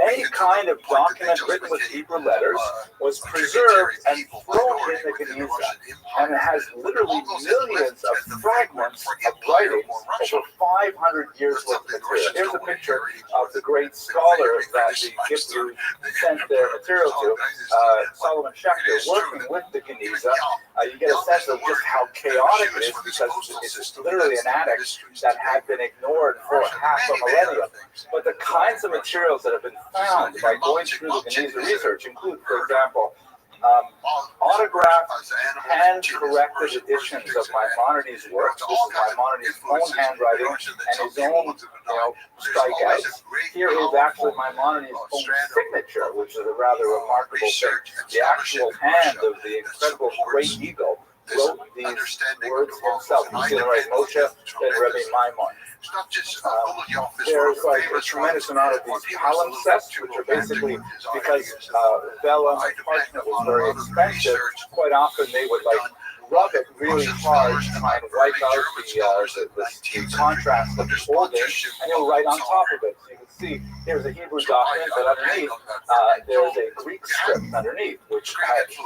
Any kind of document written with Hebrew letters was preserved and thrown in the geniza, and it has literally millions of fragments of writings over 500 years worth of material. Here's a picture of the great scholar that the Hebrews sent their material to, Solomon Schechter, working with the geniza. You get a sense of just how chaotic it is, because it's literally an attic that had been ignored for half a millennium. But the kinds of materials that have been found by going through the Geniza research include, for example, autographed, hand-corrected editions of Maimonides' works. This is Maimonides' own handwriting and his own, strikeouts. Here is actually Maimonides' own signature, which is a rather remarkable thing. The actual hand of the incredible great eagle wrote these words himself. He's going to write Moshe, then Rabbi Maimon. There's like a tremendous amount of these palimpsests, which are basically, because vellum and parchment was very expensive, quite often they would like rub it really hard to try and wipe out the contrast of the folding, and you'll write on top of it. So you can see here's a Hebrew document, but underneath there's a Greek script underneath, which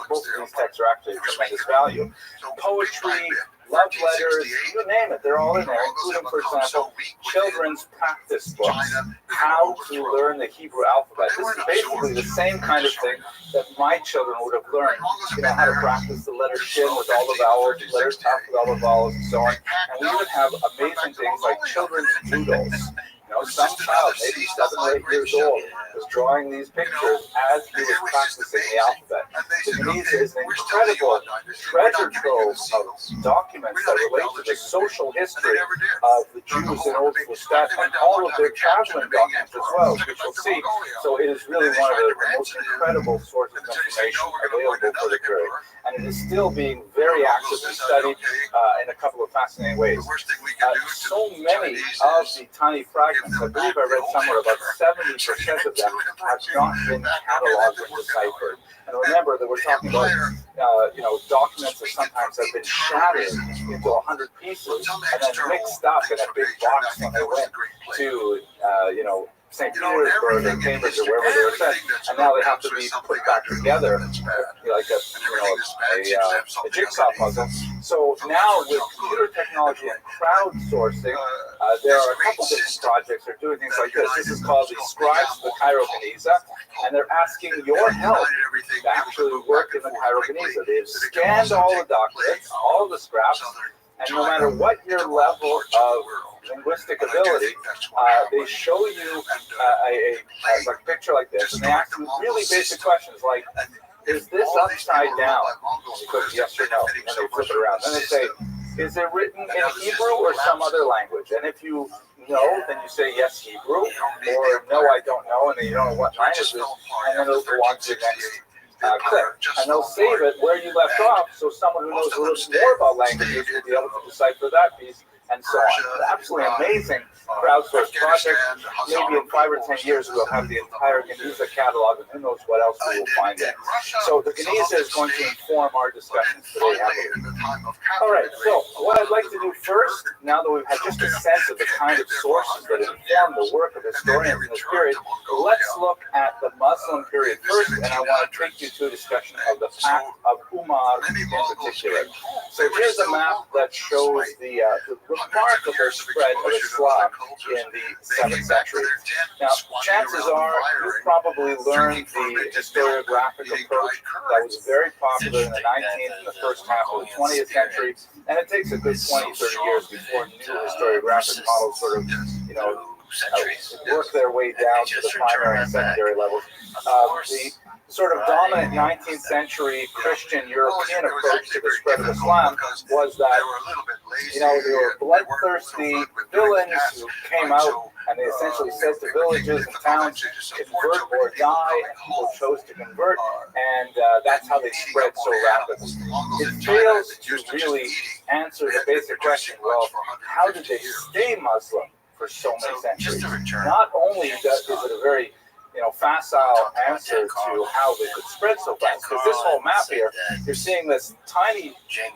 both of these texts are actually of tremendous value. Poetry, love letters, you name it, they're all in there, including, for example, children's practice books, how to learn the Hebrew alphabet. This is basically the same kind of thing that my children would have learned, how to practice the letter shin with all the vowels, letter taf with all the vowels, and so on. And we would have amazing things like children's doodles. Some child, maybe 7 or 8 years old, was drawing these pictures as he was practicing the alphabet. The Geniza is an incredible treasure trove of documents that relate to the social history of the Jews in Old Fustat and all of their traveling documents as well, which we'll see. So it is really one of the most incredible sources of information available for the period. And it is still being very actively studied in a couple of fascinating ways. So many of the tiny fragments, I believe I read somewhere about 70% of them have not been cataloged or deciphered. And remember that we're talking about, documents that sometimes have been shattered into 100 pieces and then mixed up in a big box when they went to, St. Petersburg or Cambridge or wherever they were sent, and now they have to be put back together like a jigsaw puzzle. So now with computer technology and crowdsourcing, there are a couple different projects that are doing things like this. This is called the Scribes of the Cairo Geniza, and they're asking your help to actually work in the Cairo Geniza. They've scanned all the documents, all the scraps, and no matter what your level of linguistic ability, they show you a picture like this, and they ask you really basic questions like, is this upside down? You click yes or no, and then they flip it around. Then they say, is it written in Hebrew or some other language? And if you know, then you say yes, Hebrew, or no, I don't know, and then you don't know what language it is, and then it'll go on to the next clip, and they'll save it where you left off, so someone who knows a little more about languages will be able to decipher that piece and so on. Absolutely amazing crowdsourced project. Maybe in 5 or 10 years we'll have the entire Geniza catalog, and who knows what else we will find in. So the Geniza is going to inform our discussions today. All right, so what I'd like to do first, now that we've had just a sense of the kind of sources that inform the work of historians in this period, let's look at the Muslim period first, and I want to take you to a discussion of the Pact of Umar in particular. So here's a map that shows the remarkable spread of Islam in the 7th century. Now, chances are you've probably learned the historiographic approach that was very popular in the 19th and the first half of the 20th century, and it takes a good 20, 30 years before new historiographic models sort of, work their way down to the primary and secondary levels. The sort of dominant 19th century Christian European approach to the spread of Islam was that, they were bloodthirsty villains who came out and they essentially said to villages and towns, convert or die, and people chose to convert, and that's how they spread so rapidly. It fails to really answer the basic question, well, how did they stay Muslim for so many centuries? Not only is it a very facile answer to how they could spread so fast, because this whole map here, you're seeing this tiny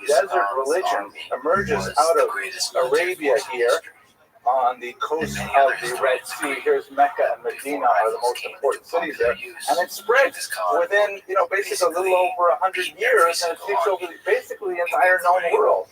desert religion emerges out of Arabia here on the coast of the Red Sea. Here's Mecca and Medina are the most important cities there, and it spreads within basically a little over 100 years, and it takes over basically the entire known world.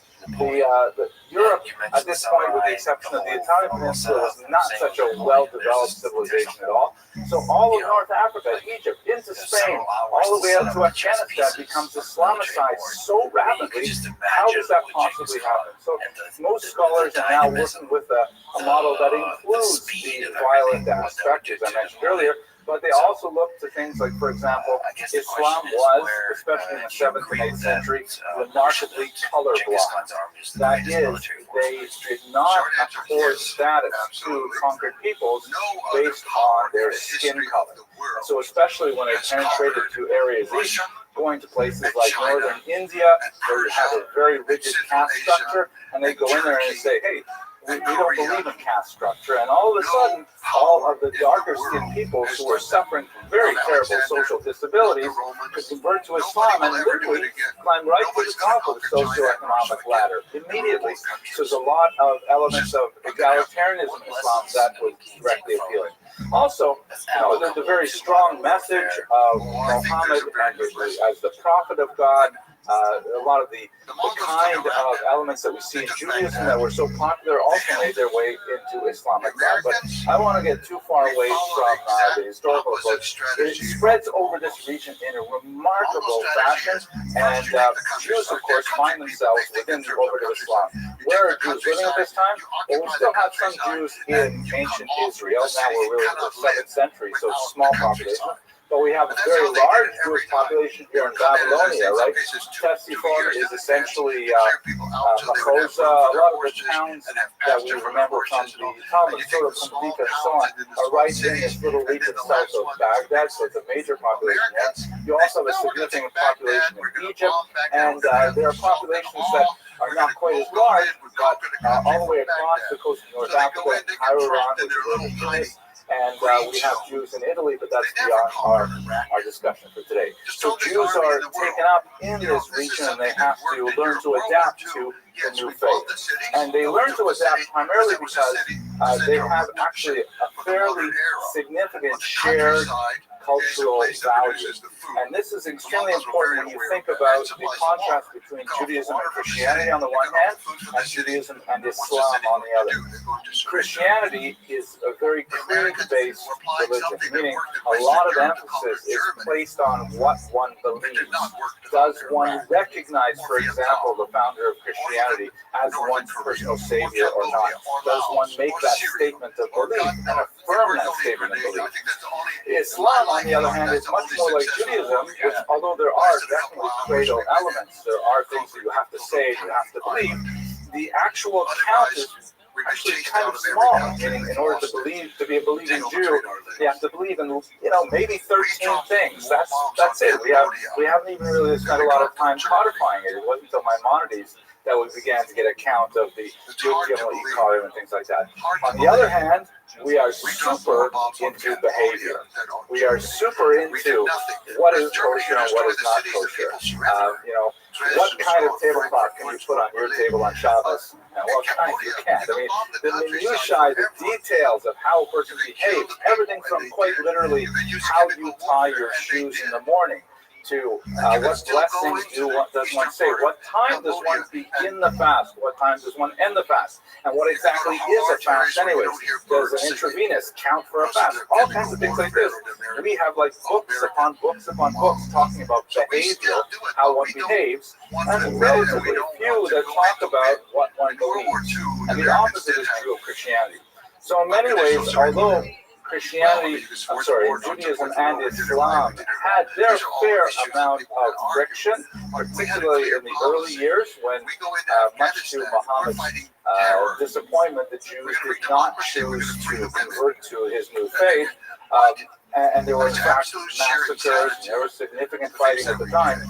Europe at this point, with the exception of the Italian peninsula, was not such a well-developed civilization at all. So all of North Africa, Egypt, into Spain, all the way up to Afghanistan becomes Islamicized so rapidly. How does that possibly happen? So most scholars are now working with a model that includes the violent aspect, as I mentioned earlier, but they also look to things like, for example, Islam was, especially in the 7th and 8th century, remarkably colorblind. That is, they did not accord status to conquered peoples based on their skin color. So especially when they penetrated to areas east, going to places like northern India, where you have a very rigid caste structure, and they go in there and say, hey, we don't believe in caste structure, and all of a sudden, all of the darker-skinned people who were suffering from very terrible social disabilities could convert to Islam and literally climb right to the top of the socioeconomic ladder immediately. So there's a lot of elements of egalitarianism in Islam that was directly appealing. Also, the very strong message of Muhammad as the prophet of God. A lot of the kind of elements that we see in Judaism that were so popular also made their way into Islamic thought. But I don't want to get too far away from the historical approach. It spreads over this region in a remarkable fashion, and Jews, of course, find themselves within the orbit of Islam. Where are Jews living at this time? Well, we still have some Jews in ancient Israel. Now we're really in the 7th century, so it's a small population. But we have a very large Jewish population here in Babylonia, right? Ctesiphon is essentially Machosa. A lot of the towns that we remember from the Talmud, sort of from Dika and so on, are right in this little region south of Baghdad, so it's a major population there. You also have a significant population in Egypt, and there are populations that are not quite as large, but all the way across the coast of North Africa, Cairo, which is Tunis. And we have Jews in Italy, but that's beyond our discussion for today. So Jews are taken up in this region, and they have to learn to adapt to the new faith. And they learn to adapt primarily because they have actually a fairly significant shared cultural values. And this is extremely important when you think about the contrast between Judaism and Christianity on the one hand, and Judaism and Islam on the other. Christianity is a very creed-based religion, meaning a lot of emphasis is placed on what one believes. Does one recognize, for example, the founder of Christianity as one's personal savior or not? Does one make that statement of belief and affirm that statement of belief? Islam, on the other hand, is much more like Judaism, which, although there are definitely creedal elements, there are things that you have to say, you have to believe, the actual count is actually kind of small, meaning in order to be a believing Jew, you have to believe in, maybe 13 things. That's it. We haven't even really spent a lot of time codifying it. It wasn't until Maimonides that we began to get a count of the Gimel Ikarim and things like that. On the other hand, we are super into behavior. We are super into what is kosher and what is not kosher. What kind of tablecloth can you put on your table on Shabbos, and what kind you can't. I mean, the minutiae, the details of how a person behaves, everything from quite literally how you tie your shoes in the morning, to what blessings does one say? What time does one begin the fast? What time does one end the fast? And what exactly is a fast anyways? Does an intravenous count for a fast? All kinds of things like this. We have like books upon books upon books talking about behavior, how one behaves, and relatively few that talk about what one believes. And the opposite is true of Christianity. So in many ways, although Judaism and Islam had their fair amount of friction, particularly in the early years when, much to Muhammad's disappointment, the Jews did not choose to convert to his new faith, and there were in fact massacres, and there was significant fighting at the time.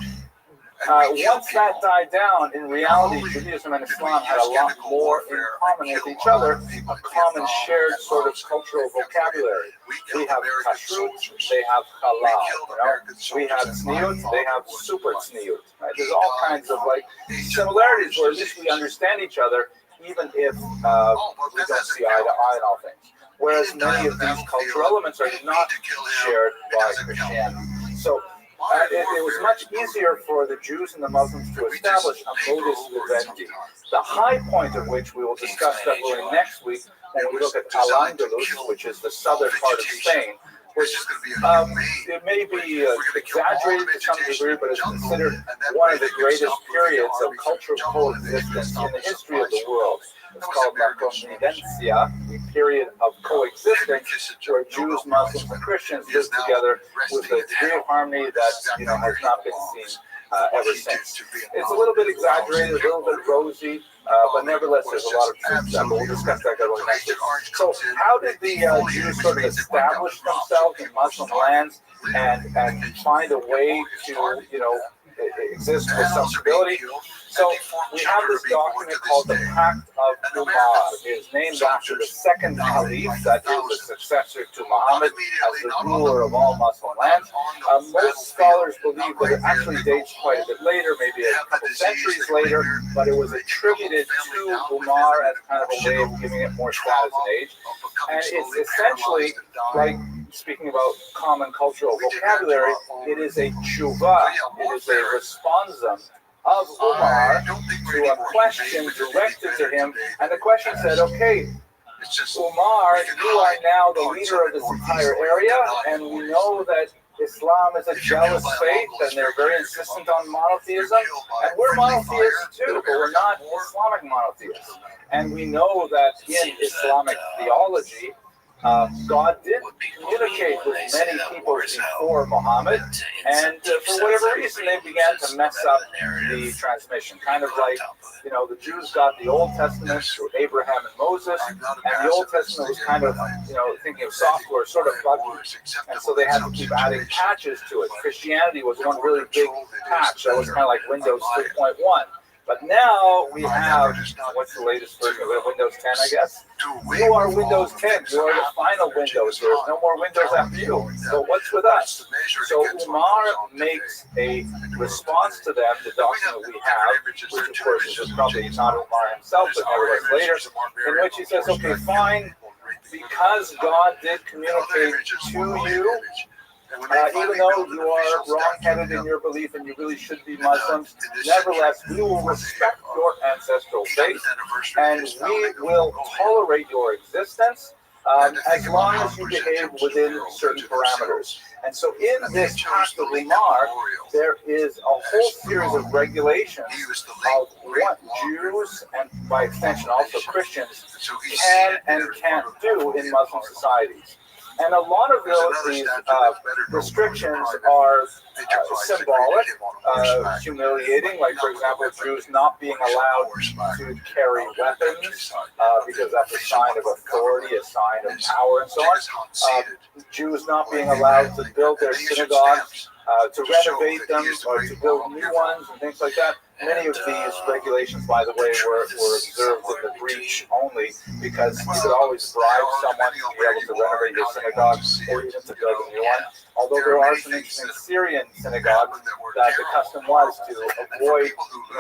Once that died down, in reality, Judaism and Islam had a lot more in common with each other, a common shared sort of cultural vocabulary. We have kashrut, they have halal, we have tzniut, they have super tzniut. Right? There's all kinds of like similarities where at least we understand each other, even if we don't see eye to eye in all things. Whereas many of these cultural elements are not shared by Christianity. So it was much easier for the Jews and the Muslims to establish a modus vivendi, the high point of which we will discuss definitely next week when we look at Al-Andalus, which is the southern part of Spain, which it may be exaggerated to some degree, but is considered one of the greatest periods of cultural coexistence in the history of the world. It's called La Convivencia, the period of coexistence where Jews, Muslims, and Christians live together with a degree of harmony that has not been seen ever since. It's a little bit exaggerated, a little bit rosy, but nevertheless, there's a lot of truth to that. But we'll discuss that going next week. So, how did the Jews sort of establish themselves in Muslim lands and find a way to, exist with some stability? So we have this document called the Pact of Umar. It is named after the second Caliph, that is the successor to Muhammad as the ruler of all Muslim lands. Most scholars believe that it actually dates quite a bit later, maybe a couple centuries later, but it was attributed to Umar as kind of a way of giving it more status and age. And it's essentially, like speaking about common cultural vocabulary, it is a tshuva, it is a responsum of Umar to a question directed to him, and the question said, okay, Umar, you are now the leader of this entire area, and we know that Islam is a jealous faith, and they're very insistent on monotheism, and we're monotheists too, but we're not Islamic monotheists. And we know that in Islamic theology, God did communicate with many people before Muhammad, and for whatever reason, they began to mess up the transmission. Kind of like, the Jews got the Old Testament through Abraham and Moses, and the Old Testament was kind of, thinking of software, sort of buggy, and so they had to keep adding patches to it. Christianity was one really big patch that was kind of like Windows 3.1. But now we have, what's the latest version of it? Windows 10, I guess? You are Windows 10. You are the final Windows. There's no more Windows after you. So what's with us? So Umar makes a response to them, the document we have, which of course is probably not Umar himself, but nevertheless later, in which he says, okay, fine, because God did communicate to you, even though you are wrong-headed in your belief and you really should be Muslims, nevertheless, we will respect your ancestral faith and we will tolerate your existence as long as you behave within certain parameters. And so in this Pact of Umar, there is a whole series of regulations of what Jews, and by extension also Christians, can and can't do in Muslim societies. And a lot of these restrictions are symbolic, humiliating, like, for example, Jews not being allowed to carry weapons because that's a sign of authority, a sign of power, and so on. Jews not being allowed to build their synagogues, to renovate them, or to build new ones, and things like that. Many of these regulations, by the way, were observed in the breach only because you could always bribe someone to be able to renovate your synagogue or even to build a new one. Although there are some interesting Syrian synagogues that the custom was to avoid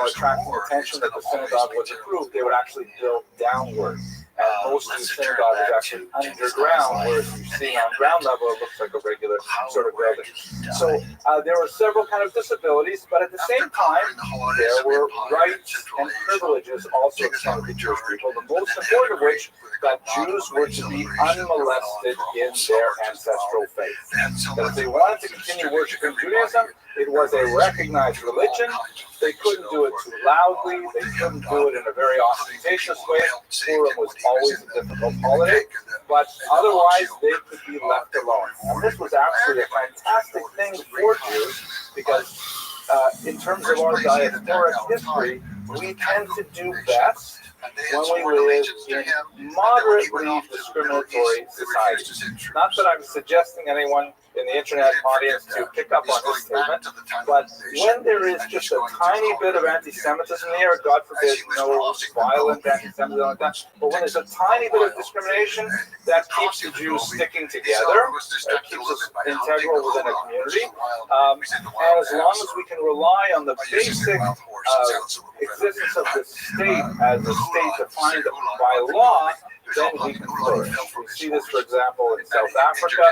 attracting attention that the synagogue was approved, they would actually build downward. And most of the synagogue is actually underground, whereas you see on ground level, it looks like a regular sort of building. So there were several kind of disabilities, but at the same time, there were rights and privileges also extended to Jewish people, the most important of which that Jews were to be unmolested in their ancestral faith. That if they wanted to continue worshiping Judaism, it was a recognized religion. They couldn't do it too loudly. They couldn't do it in a very ostentatious way. Purim was always a difficult holiday, but otherwise they could be left alone. And this was actually a fantastic thing for Jews because in terms of our diasporic history, we tend to do best when we live in moderately discriminatory societies. Not that I'm suggesting anyone in the internet audience to pick up on this statement, but when there is just a tiny bit of anti-Semitism in the air, God forbid, no violent anti-Semitism like that, but when there's a tiny bit of discrimination, that keeps the Jews sticking together, it keeps us integral within a community, and as long as we can rely on the basic existence of the state as a state defined by law, then we can flourish. We see this, for example, in South Africa,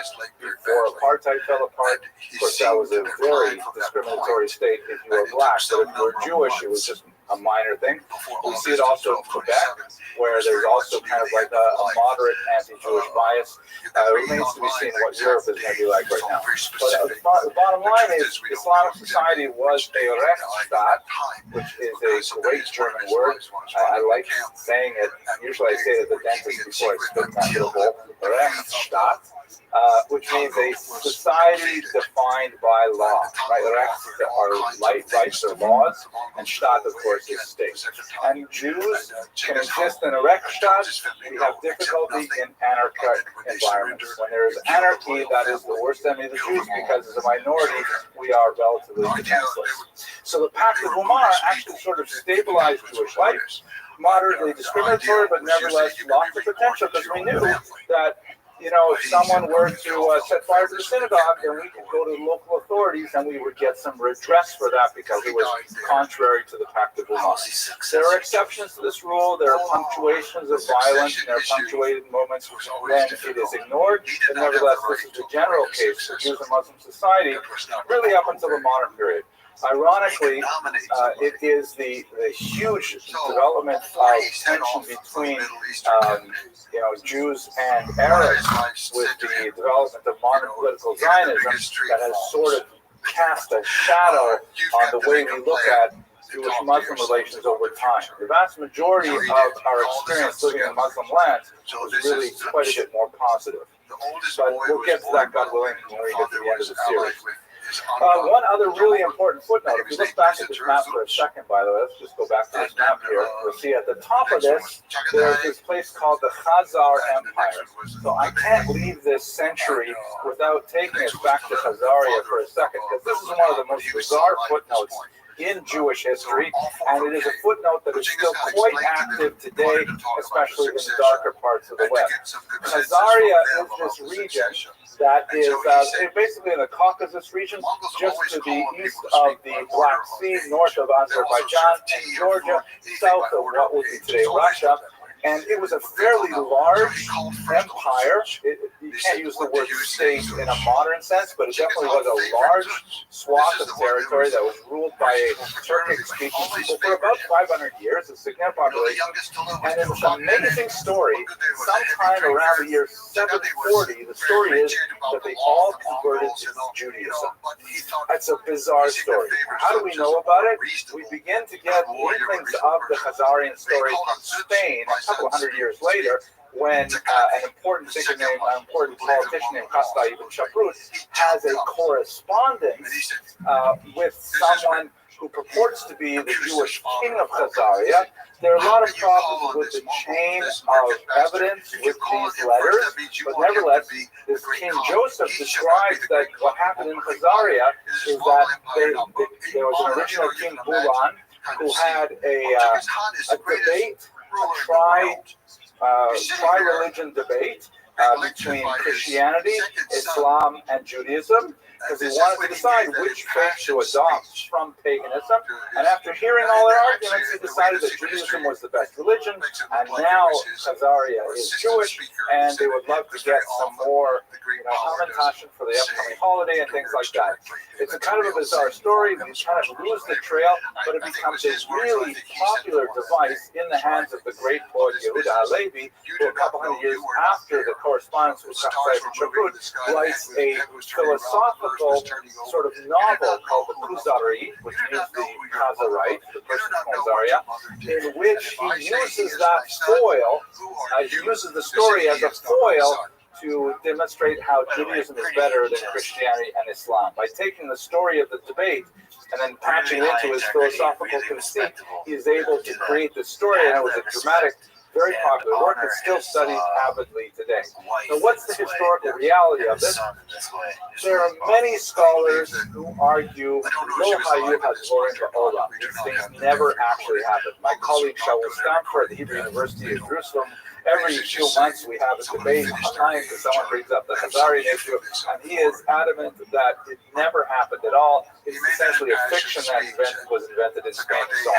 before apartheid fell apart. Of course, that was a very discriminatory state if you were black, but if you were Jewish, it was just a minor thing. We see it also in Quebec, where there's also kind of like a moderate anti-Jewish bias. It remains to be seen what Europe is going to be like right now. But the bottom line is, Islamic society was a Rechtsstaat, which is a great German word. I like saying it. Usually I say it at the dentist before I spit that little bowl. Rechtsstaat. Which means a society defined by law. Right? Rechts are rights or laws, and Staat, of course, is state. And Jews can exist in a Rechtsstaat. We have difficulty in anarchic environments. When there is anarchy, that is the worst enemy of the Jews, because as a minority, we are relatively defenseless. So the Pact of Umar actually sort of stabilized Jewish life. Moderately discriminatory, but nevertheless lots of potential, because we knew that if someone were to set fire to the synagogue, then we could go to the local authorities and we would get some redress for that because it was contrary to the Pact of Umar. There are exceptions to this rule. There are punctuations of violence, and there are punctuated moments when it is ignored. But nevertheless, this is the general case for Jews and Muslim society, really up until the modern period. Ironically, it is the huge development of tension between Jews and Arabs with the development of modern political Zionism that has sort of cast a shadow on the way we look at Jewish-Muslim relations over time. The vast majority of our experience living in Muslim lands was really quite a bit more positive. But we'll get to that, God willing, when we get to the end of the series. One other really important footnote, if you look back at this map for a second, by the way, let's just go back to this map here. You'll see at the top of this, there's this place called the Khazar Empire. So I can't leave this century without taking us back to Khazaria for a second, because this is one of the most bizarre footnotes in Jewish history, and it is a footnote that is still quite active today, especially in the darker parts of the West. Khazaria is this region that is basically in the Caucasus region, just to the east of the Black Sea, north of Azerbaijan and Georgia, south of what would be today Russia. And it was a fairly large empire. You can't use the word state in a modern sense, but it definitely was a large swath of territory that was ruled by a Turkic-speaking people for about 500 years, a significant population. And there's this amazing story, sometime around the year 740, the story is that they all converted to Judaism. That's a bizarre story. How do we know about it? We begin to get inklings of the Khazarian story from Spain a couple hundred years later, when an important figure named, an important politician named Kasta ibn Shaprut has a correspondence with someone who purports to be the Jewish king of Khazaria. There are a lot of problems with the chain of evidence with these letters, but nevertheless, this King Joseph describes that what happened in Khazaria is that there was an original King Bulan, who had a debate, a tri-religion debate between Christianity, Islam, and Judaism, because he wanted to decide which faith to adopt from paganism. And after hearing all their arguments, he decided that Judaism was the best religion, and now Khazaria is Jewish, and they would love to get some more hamantashen for the upcoming holiday and things like that. It's a kind of a bizarre story. We kind of lose the trail, but it becomes a really popular device in the hands of the great poet Yehuda Halevi, who a couple hundred years after the correspondence with Chachai and Shabrut writes a philosophical sort of novel called the Kuzari, which means the Khazarite, the person Khazaria, in which he uses that foil, he uses the story as a foil to demonstrate how Judaism is better than Christianity and Islam. By taking the story of the debate and then patching it into his philosophical conceit, he is able to create this story, and it was a dramatic, very popular work that's still studied avidly today. Now, what's the historical reality of this? There are many scholars who argue Lo Hayu Hadvorim Ba'olam. These things never actually happened. My colleague Shaul Stamfer at the Hebrew University of Jerusalem, every few months we have a debate online because someone brings up the Khazarian issue, and he is adamant that it never happened at all. It's essentially a fiction that was invented in Spain and so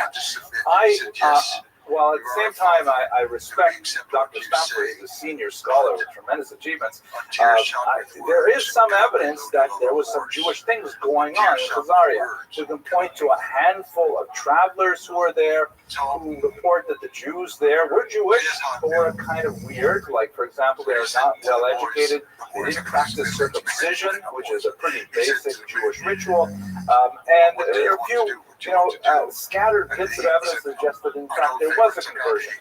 on. While at the same time I respect Dr. Stamfer, he's a senior scholar with tremendous achievements, there is some evidence that there was some Jewish things going on in Khazaria. We can point to a handful of travelers who were there who report that the Jews there were Jewish, but were kind of weird. Like, for example, they are not well educated. They didn't practice circumcision, which is a pretty basic Jewish ritual. And there are a few scattered bits of evidence suggest that, in fact, there was a conversion.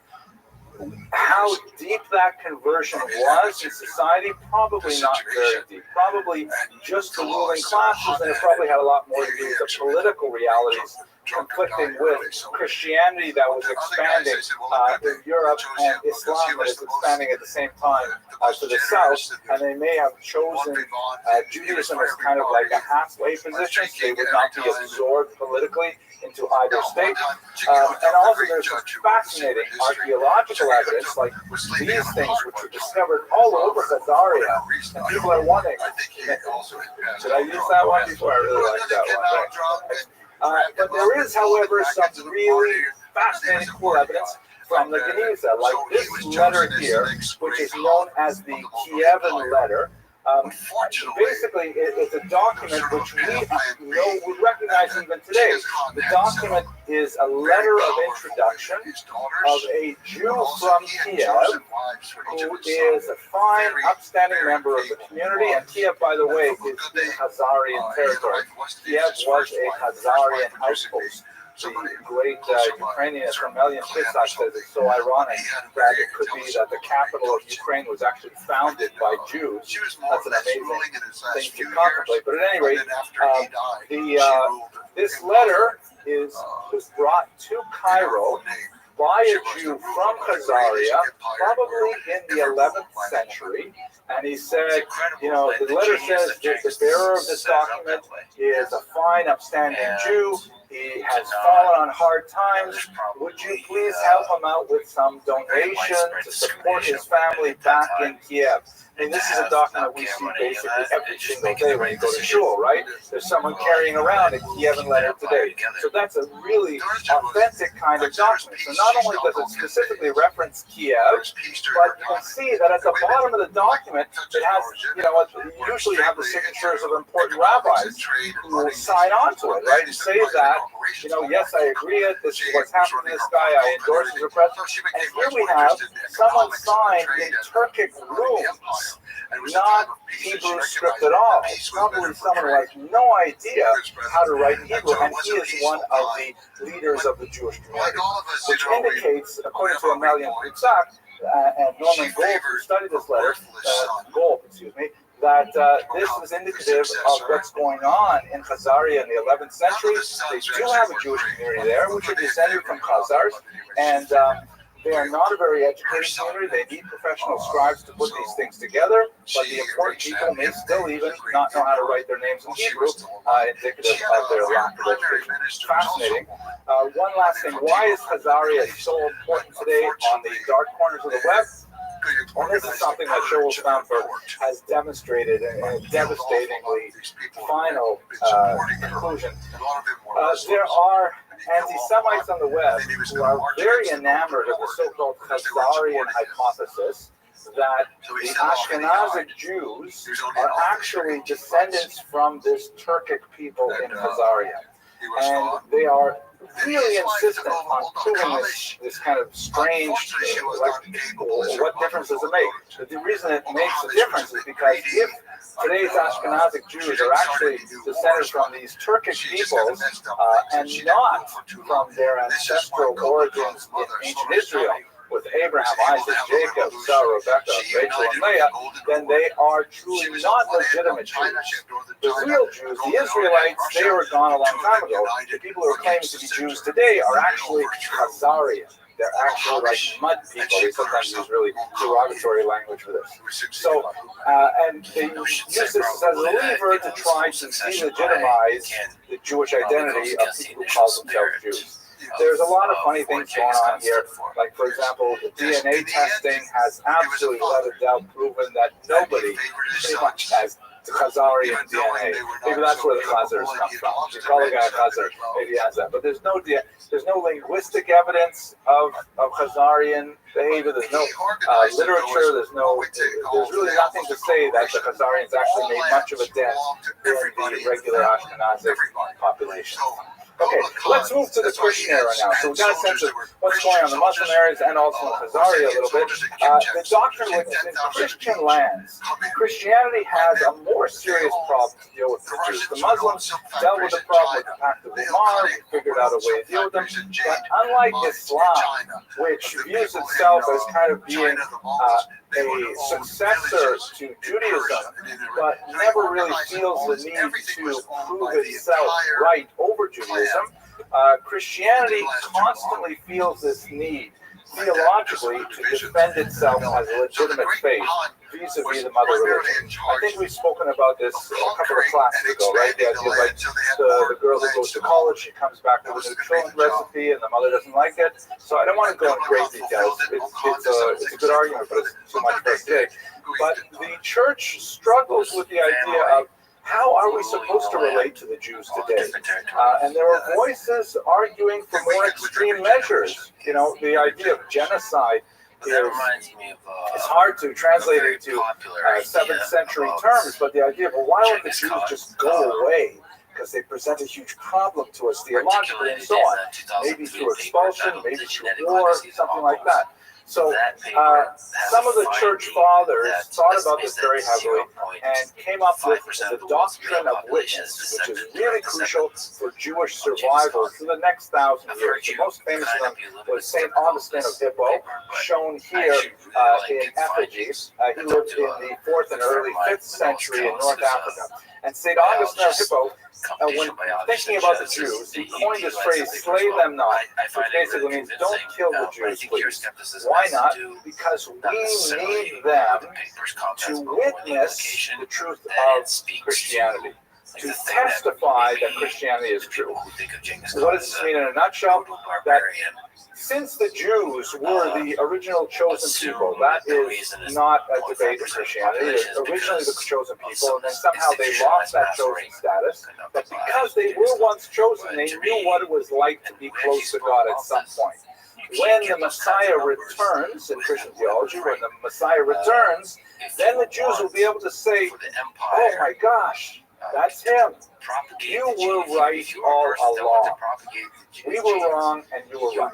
How deep that conversion was in society, probably not very deep. Probably just the ruling classes, and it probably had a lot more to do with the political realities conflicting with Christianity that was expanding in Europe and Islam that is expanding at the same time to the south, and they may have chosen Judaism as kind of like a halfway position, so they would not be absorbed politically into either state. And also there's some fascinating archaeological evidence, like these things which were discovered all over Khazaria, and people are wondering, should I use that one before? I really like that one. But there is, however, some really fascinating cool evidence from the Geniza, like this letter here, which is known as the Kievan letter. Basically, it's a document which we recognize even today. The document is a letter of introduction of a Jew from Kiev who is a fine, upstanding member of the community. And Kiev, by the way, is in Khazarian territory. Kiev was a Khazarian outpost. The great Ukrainian Hermelian Fisak says it's so ironic that it could be that the capital of Ukraine was actually founded by Jews. That's an amazing thing to contemplate. But at any rate, this letter was brought to Cairo by a Jew from Khazaria, probably in the 11th century. And he said, the letter says that the bearer of this document is a fine, upstanding Jew. He has fallen on hard times. Would you please help him out with some donation to support his family back in Kiev? I mean, this is a document we see basically every single day when you go to shul, right? There's someone carrying around a Kievan letter today. So that's a really authentic kind of document. So not only does it specifically reference Kiev, but you can see that at the bottom of the document, it has, you usually have the signatures of important rabbis who will sign on to it, right? And say that, yes, I agree, this is what's happened to this guy, I endorse his request. And here we have someone signed in Turkic runes, not Hebrew script at all. It's probably someone who has no idea how to write in Hebrew, and he is one of the leaders of the Jewish community, which indicates, according to Hermelian Fisak and Norman Gold, who studied this letter, that this is indicative of what's going on in Khazaria in the 11th century. They do have a Jewish community there, which are descended from Khazars, and They are not a very educated community. They need professional scribes to put these things together, but the important people may still even not know how to write their names in Hebrew, indicative of their lack of education. Fascinating. One last thing. Why is Khazaria so important today on the dark corners of the web? And this is something that Shaul Stanford has demonstrated in a devastatingly final conclusion. There are anti-Semites on the web who are very enamored of the so-called Khazarian hypothesis that the Ashkenazic Jews are actually descendants from this Turkic people in Khazaria. And they are really insistent on proving this kind of strange, what difference does it make? But the reason it makes a difference is because if today's Ashkenazic Jews are actually descended from these Turkish peoples and not from their ancestral origins in ancient Israel, with Abraham, Isaac, Jacob, Sarah, Rebecca, Rachel, and Leah, then they are truly not legitimate Jews. The real Jews, the Israelites, they were gone a long time ago. The people who are claiming to be Jews today are actually Khazarian. They're actually like mud people. They sometimes use really derogatory language for this. So, and they use this as a lever to try to delegitimize the Jewish identity of people who call themselves Jews. There's a lot of funny things going on here. Like, for example, the DNA testing has absolutely without a doubt proven that nobody pretty much has the Khazarian DNA. Maybe that's where the Khazars come from. You call a guy a Khazar, maybe he has that. But there's no linguistic evidence of Khazarian behavior. There's no literature. There's really nothing to say that the Khazarians actually made much of a dent in the regular Ashkenazic population. Okay, let's move to the Christian era now. So we've got a sense of what's going on in the Muslim areas and also in Khazaria a little bit. The doctrine witness in Christian lands, Christianity has a more serious problem to deal with the Jews. The Muslims dealt with the problem with the Pact of Umar, we figured out a way to deal with them. But unlike Islam, which views itself as kind of being a successor to Judaism, but never really feels the need to prove itself right over Judaism, Christianity constantly feels this need theologically to defend itself as a legitimate faith vis-a-vis the mother religion. I think we've spoken about this a couple of classes ago, right? The idea like the girl that goes to college, she comes back with a nutrition recipe and the mother doesn't like it. So I don't want to go into great details. It's a good argument, but it's too much for us today. But the church struggles with the idea of how are we supposed to relate to the Jews today? And there are voices arguing for more extreme measures. You know, the idea of genocide it's hard to translate into 7th century terms, but the idea of, well, why don't the Jews just go away? Because they present a huge problem to us theologically and so on. Maybe through expulsion, maybe through war, something like that. So some of the church fathers thought about this very heavily and came up with the doctrine of witness, which is really crucial for Jewish survival through the next 1,000 years. The most famous of them was St. Augustine of Hippo, shown here in effigy. He lived in the 4th and early 5th century in North Africa. And St. Augustine of Hippo, when thinking about the Jews, he coined this phrase, slay them not, which basically means don't kill the Jews, please. Why not? Because we need them to witness the truth of Christianity, to testify that Christianity is true. What does this mean in a nutshell? That since the Jews were the original chosen people, that is not a debate in Christianity. They're originally the chosen people, and then somehow they lost that chosen status. But because they were once chosen, they knew what it was like to be close to God at some point. When the Messiah returns, in Christian theology, when the Messiah returns, then the Jews will be able to say, oh my gosh, that's him. You were right all along. We were wrong and you were right.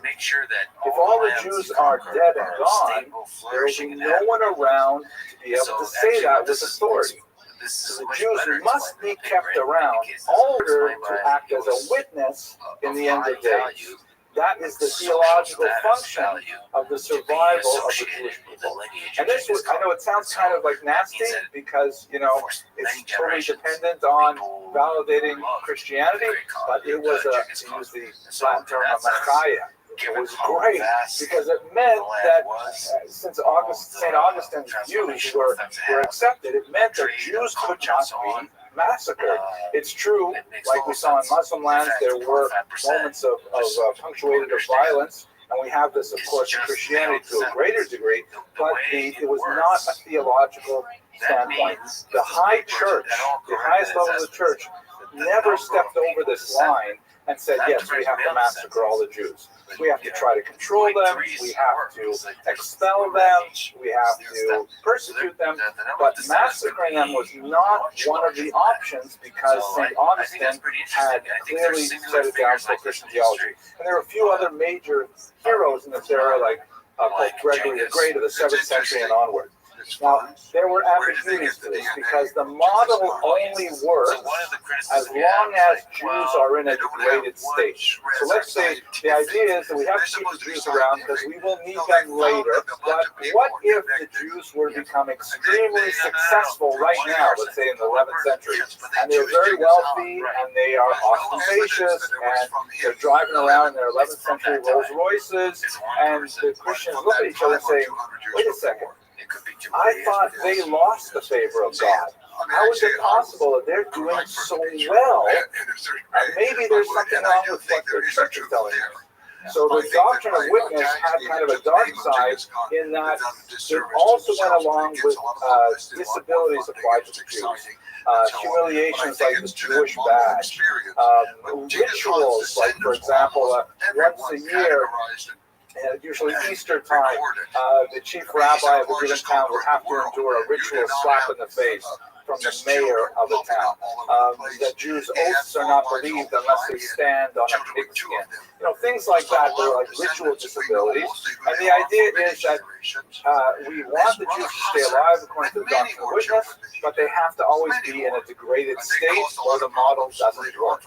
If all the Jews are dead and gone, there will be no one around to be able to say that with authority. So the Jews must be kept around in order to act as a witness in the end of days. That is the theological function of the survival of the Jewish people. And this was, I know it sounds kind of like nasty because, you know, it's totally dependent on validating Christianity, but it was to use the Latin term, a Messiah. It was great because it meant that since St. Augustine's views were accepted, it meant that Jews could not be massacred. It's true, like we saw in Muslim lands, there were moments of punctuated of violence, and we have this, of course, in Christianity to a greater degree, but it was not a theological standpoint. The high church, the highest level of the church, never stepped over this line and said, yes, we have to massacre all the Jews. We have to try to control them, we have to expel them, we have to persecute them, but massacring them was not one of the options because St. Augustine had clearly set it down for Christian theology. And there are a few other major heroes in this era, like Pope Gregory the Great of the 7th century and onward. Now, there were ambiguities to this because the model only works as long as Jews are in a degraded state. So let's say the idea is that we have to keep the Jews around because we will need them later, but what if the Jews were to become extremely successful right now, let's say in the 11th century, and they're very wealthy and they are ostentatious and they're driving around in their 11th century Rolls Royces, and the Christians look at each other and say, wait a second, I thought they lost the favor of God. How is it possible that they're doing so well? And maybe there's something wrong with what their church is telling them. So the doctrine of witness had kind of a dark side in that it also went along with disabilities applied to the Jews. Humiliations like the Jewish badge, rituals like, for example, once a year, usually Easter time, the chief rabbi of a given town would have to endure a ritual slap in the face from the mayor of the town. That Jews' oaths are not believed unless they stand on a pigskin. Things like that. They're like ritual disabilities. And the idea is that we want the Jews to stay alive according to the doctrine of witness, but they have to always be in a degraded state or the model doesn't work.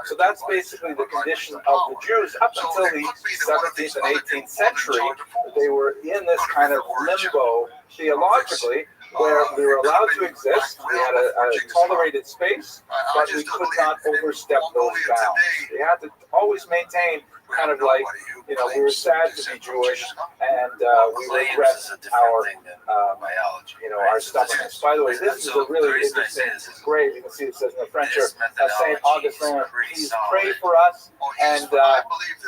So that's basically the condition of the Jews up until the 17th and 18th century. They were in this kind of limbo theologically, where we were allowed to exist, we had a tolerated space, but we could not overstep those bounds. We had to always maintain kind of like, we were sad to be Jewish, and we regret our stubbornness. By the way, this is a really interesting grave. You can see it says in the French, St. Augustine, please pray for us, and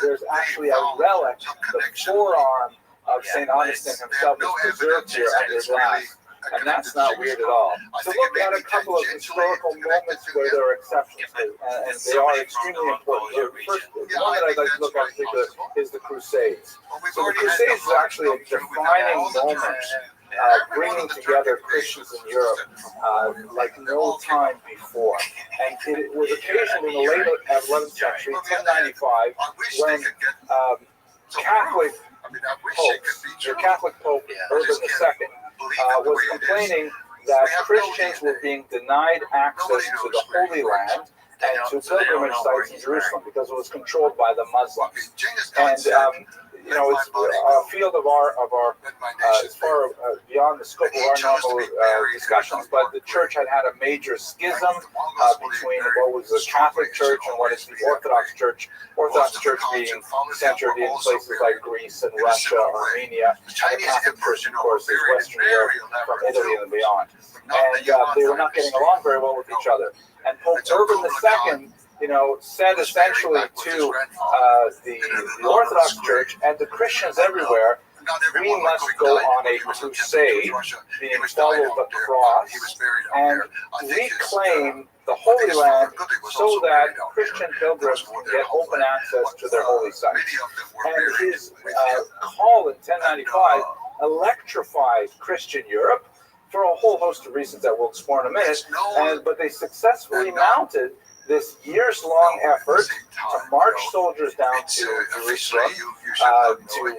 there's actually a relic, the forearm of St. Augustine himself is preserved here under glass. And that's not weird at all. So look at a couple of historical moments where there are exceptions, and they are extremely important. The first one that I'd like to look at in particular is the Crusades. So the Crusades is actually a defining moment, bringing together Christians in Europe like no time before. And it was occasioned in the late 11th century, 1095, when Catholic popes, the Catholic Pope Urban II, was complaining that Christians were being denied access to the Holy Land and to pilgrimage sites in Jerusalem because it was controlled by the Muslims. And it's a field of our as far beyond the scope of our normal discussions, but the church had a major schism between what was the Catholic Church and what is the Orthodox Church. Orthodox Church being centered in places like Greece and Russia, Armenia, and the Catholic Church, of course, is Western Europe, from Italy and beyond. And they were not getting along very well with each other. And Pope Urban II, said essentially to the Orthodox Church and the Christians everywhere, we must go on a crusade, meaning follow the cross, and reclaim the Holy Land so that Christian pilgrims can get open access to their holy sites. And his call in 1095 electrified Christian Europe for a whole host of reasons that we'll explore in a minute, but they successfully mounted this years-long effort to march soldiers down to Jerusalem, to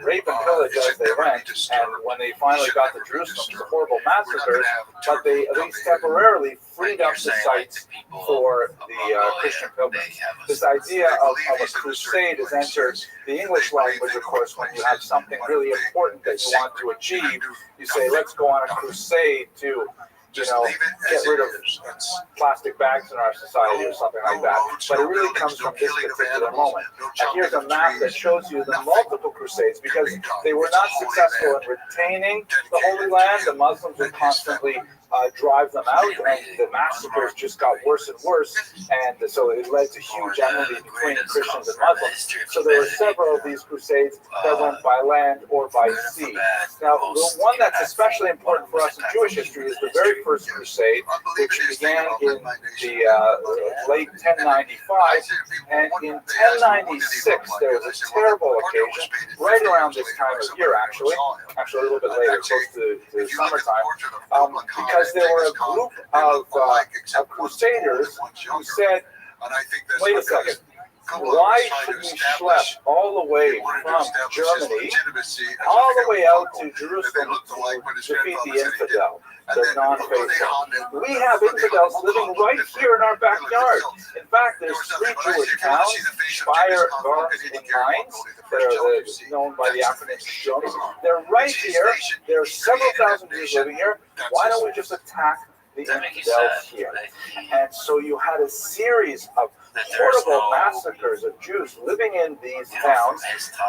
rape and pillage as they went. And when they finally got to Jerusalem, it was horrible massacres, but they at least temporarily freed up the sites for the Christian pilgrims. This idea of a crusade has entered the English language, of course. When you have something really important that you want to achieve, you say, let's go on a crusade to get rid of plastic bags in our society or something like that. But it really comes from this particular moment. And here's a map that shows you the multiple crusades, because they were not successful in retaining the Holy Land. The Muslims would constantly drive them out, and the massacres just got worse and worse, and so it led to huge enmity between Christians and Muslims. So there were several of these crusades that went by land or by sea. Now, the one that's especially important for us in Jewish history is the very first crusade, which began in the late 1095, and in 1096 there was a terrible occasion, right around this time of year actually a little bit later, close to summertime, because there were a group of crusaders who said, wait a second, why should we schlep all the way from Germany all the way out to Jerusalem to defeat the infidel, the non-faithful? We have infidels living right here in our backyard. In fact, there's 3 Jewish towns, Speyer, Worms, and Mainz, that are known by the acronym Jones. They're right here. There are several thousand Jews living here. Why don't we just attack the infidels here? And so you had a series of horrible massacres of Jews living in these towns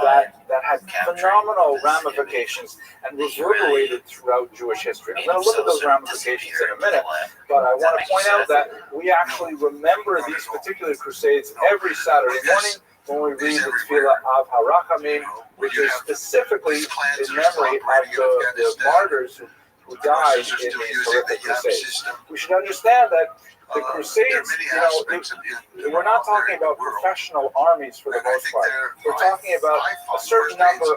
that had phenomenal ramifications and reverberated throughout Jewish history. I'm going to look at those ramifications in a minute, but I want to point out that we actually remember these particular crusades every Saturday morning when we read the Tefillah of Harachamim, which is specifically in memory of the martyrs who died in these horrific crusades. We should understand that the crusades, we're not talking about professional armies for the most part. We're talking about a certain number of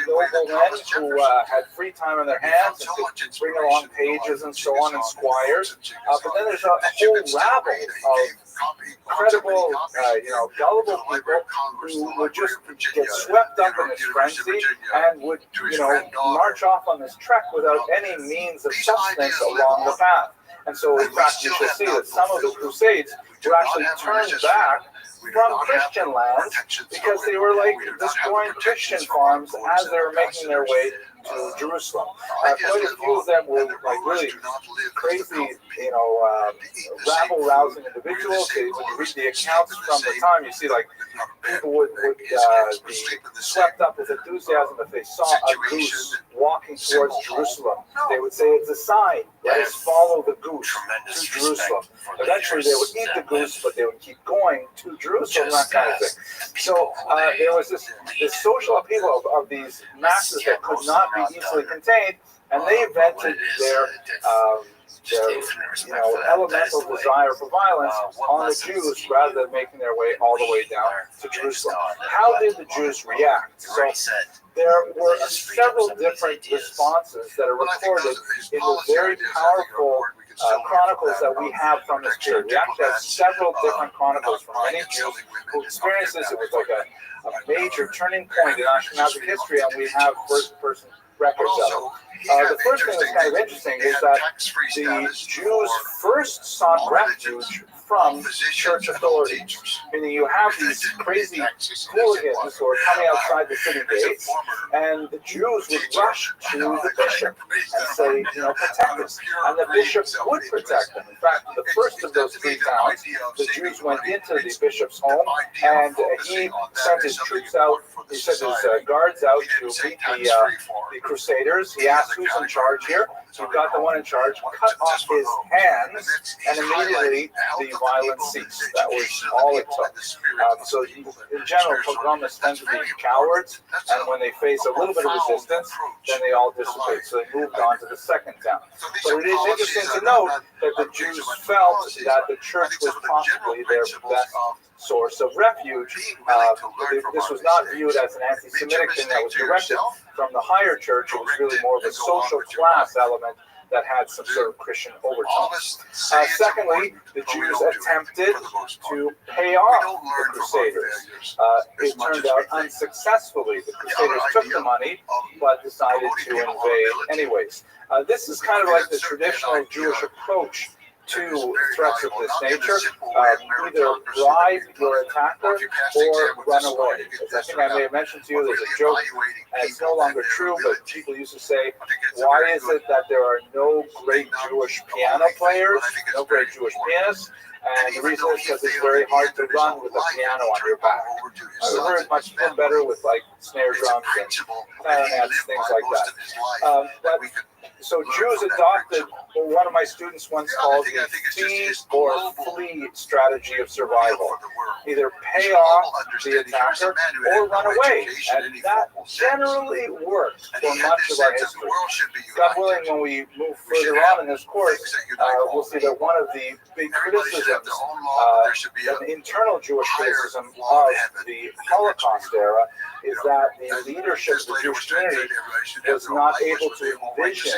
noblemen who had free time on their hands and could bring along pages and so on, and squires. But then there's a whole rabble of credible, gullible people who would just get swept up in this frenzy and would, march off on this trek without any means of substance along the path. And so, in fact, you shall see that some of the crusades were actually turned back from Christian lands because they were like destroying Christian farms as they were making their way to Jerusalem. Quite a few of them were like really crazy, rabble-rousing individuals. When you read the accounts from the time, you see like people would be swept up with enthusiasm if they saw a goose walking towards Jerusalem. They would say it's a sign. Let us follow the goose to Jerusalem. Eventually, they would eat the goose, but they would keep going to Jerusalem, that kind of thing. So there was this social upheaval of these masses that could not be easily contained, and they vented their elemental desire for violence on the Jews rather than making their way all the way down to Jerusalem. How did the Jews react? So there were several different responses that are recorded in the very powerful chronicles that we have from this period. We actually have several different chronicles from many Jews who experienced this. It was like a major turning point in Ashkenazic history, and we have first-person records of it. The first thing that's kind of interesting is that the Jews first sought refuge from church authorities, meaning you have these crazy hooligans who are coming outside the city gates, and the Jews would rush to the bishop and say, protect us. And the bishop would protect them. In fact, the first of those 3 towns, the Jews went into the bishop's home, and he sent his troops out, he sent his guards out to meet the crusaders. He asked who's in charge here. He got the one in charge, cut off his hands, and immediately the violence ceased. That was all it took. So in general, pogromists tend to be cowards, and when they face a little bit of resistance, then they all dissipate. So they moved on to the second town. But it is interesting to note that the Jews felt that the church was possibly their best source of refuge. This was not viewed as an anti-Semitic thing that was directed from the higher church. It was really more of a social class element that had some sort of Christian overtones. Secondly, the Jews attempted to pay off the Crusaders. It turned out unsuccessfully. The Crusaders took the money, but decided to invade anyways. This is kind of like the traditional Jewish approach to threats of this nature. Either bribe your attacker or run away. As I think I may have mentioned to you, there's a joke, and it's no longer true, but people used to say, why is it that there are no great Jewish piano players, no great Jewish pianists? And the reason is because it's very hard to run with a piano on your back. I've heard much better with like snare drums and clarinets, things like that. So Jews adopted what one of my students once called the feed or flee strategy of survival. Either pay off the attacker or run away. And that generally worked for much of our history. God willing, when we move further on in this course, we'll see that one of the big criticisms, an internal Jewish criticism of the Holocaust era, is that the leadership of the Jewish community was not able to envision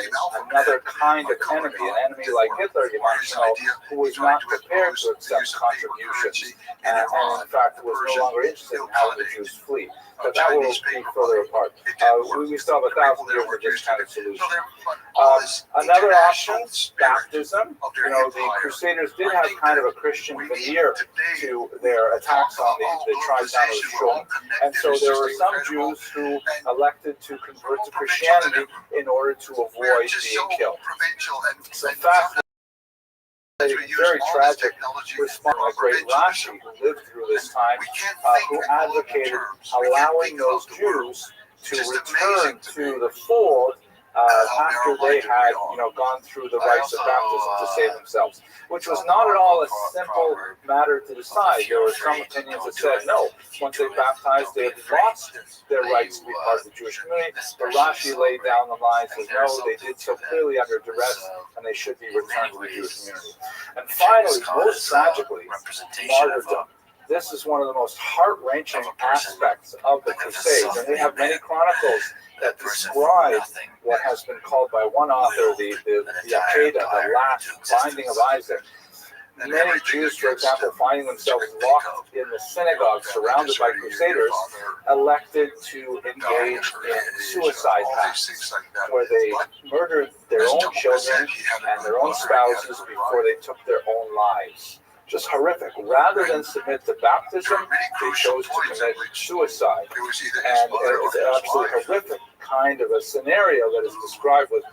another kind of enemy, an enemy like Hitler, you might know, who was not prepared to accept contributions, and in fact was no longer interested in how the Jews flee. But that will be further apart. We still have 1,000 years of this kind of solution. Another option, baptism. You know, the Crusaders did have kind of a Christian veneer to their attacks on the tri-town of Shul, and so there were some Jews who elected to convert to Christianity in order to avoid being killed. So in fact, a very tragic response by great Rashi, who lived through this time, who advocated allowing those Jews to return to the fold after they had, gone through the rites of baptism to save themselves, which was not at all a simple matter to decide. There were some opinions that said no. Once they baptized, they had lost their rights to be part of the Jewish community. But Rashi laid down the line and said no, they did so clearly under duress, and they should be returned to the Jewish community. And finally, most tragically, martyrdom. This is one of the most heart-wrenching aspects of the Crusades, and we have many chronicles that describe what has been called by one author the Akedah, the last binding of Isaac. Many Jews, for example, finding themselves locked in the synagogue surrounded by Crusaders, elected to engage in suicide pacts, where they murdered their own children and their own spouses before they took their own lives. Just horrific. Rather than submit to baptism, they chose to commit suicide. And it's an absolutely horrific kind of a scenario that is described with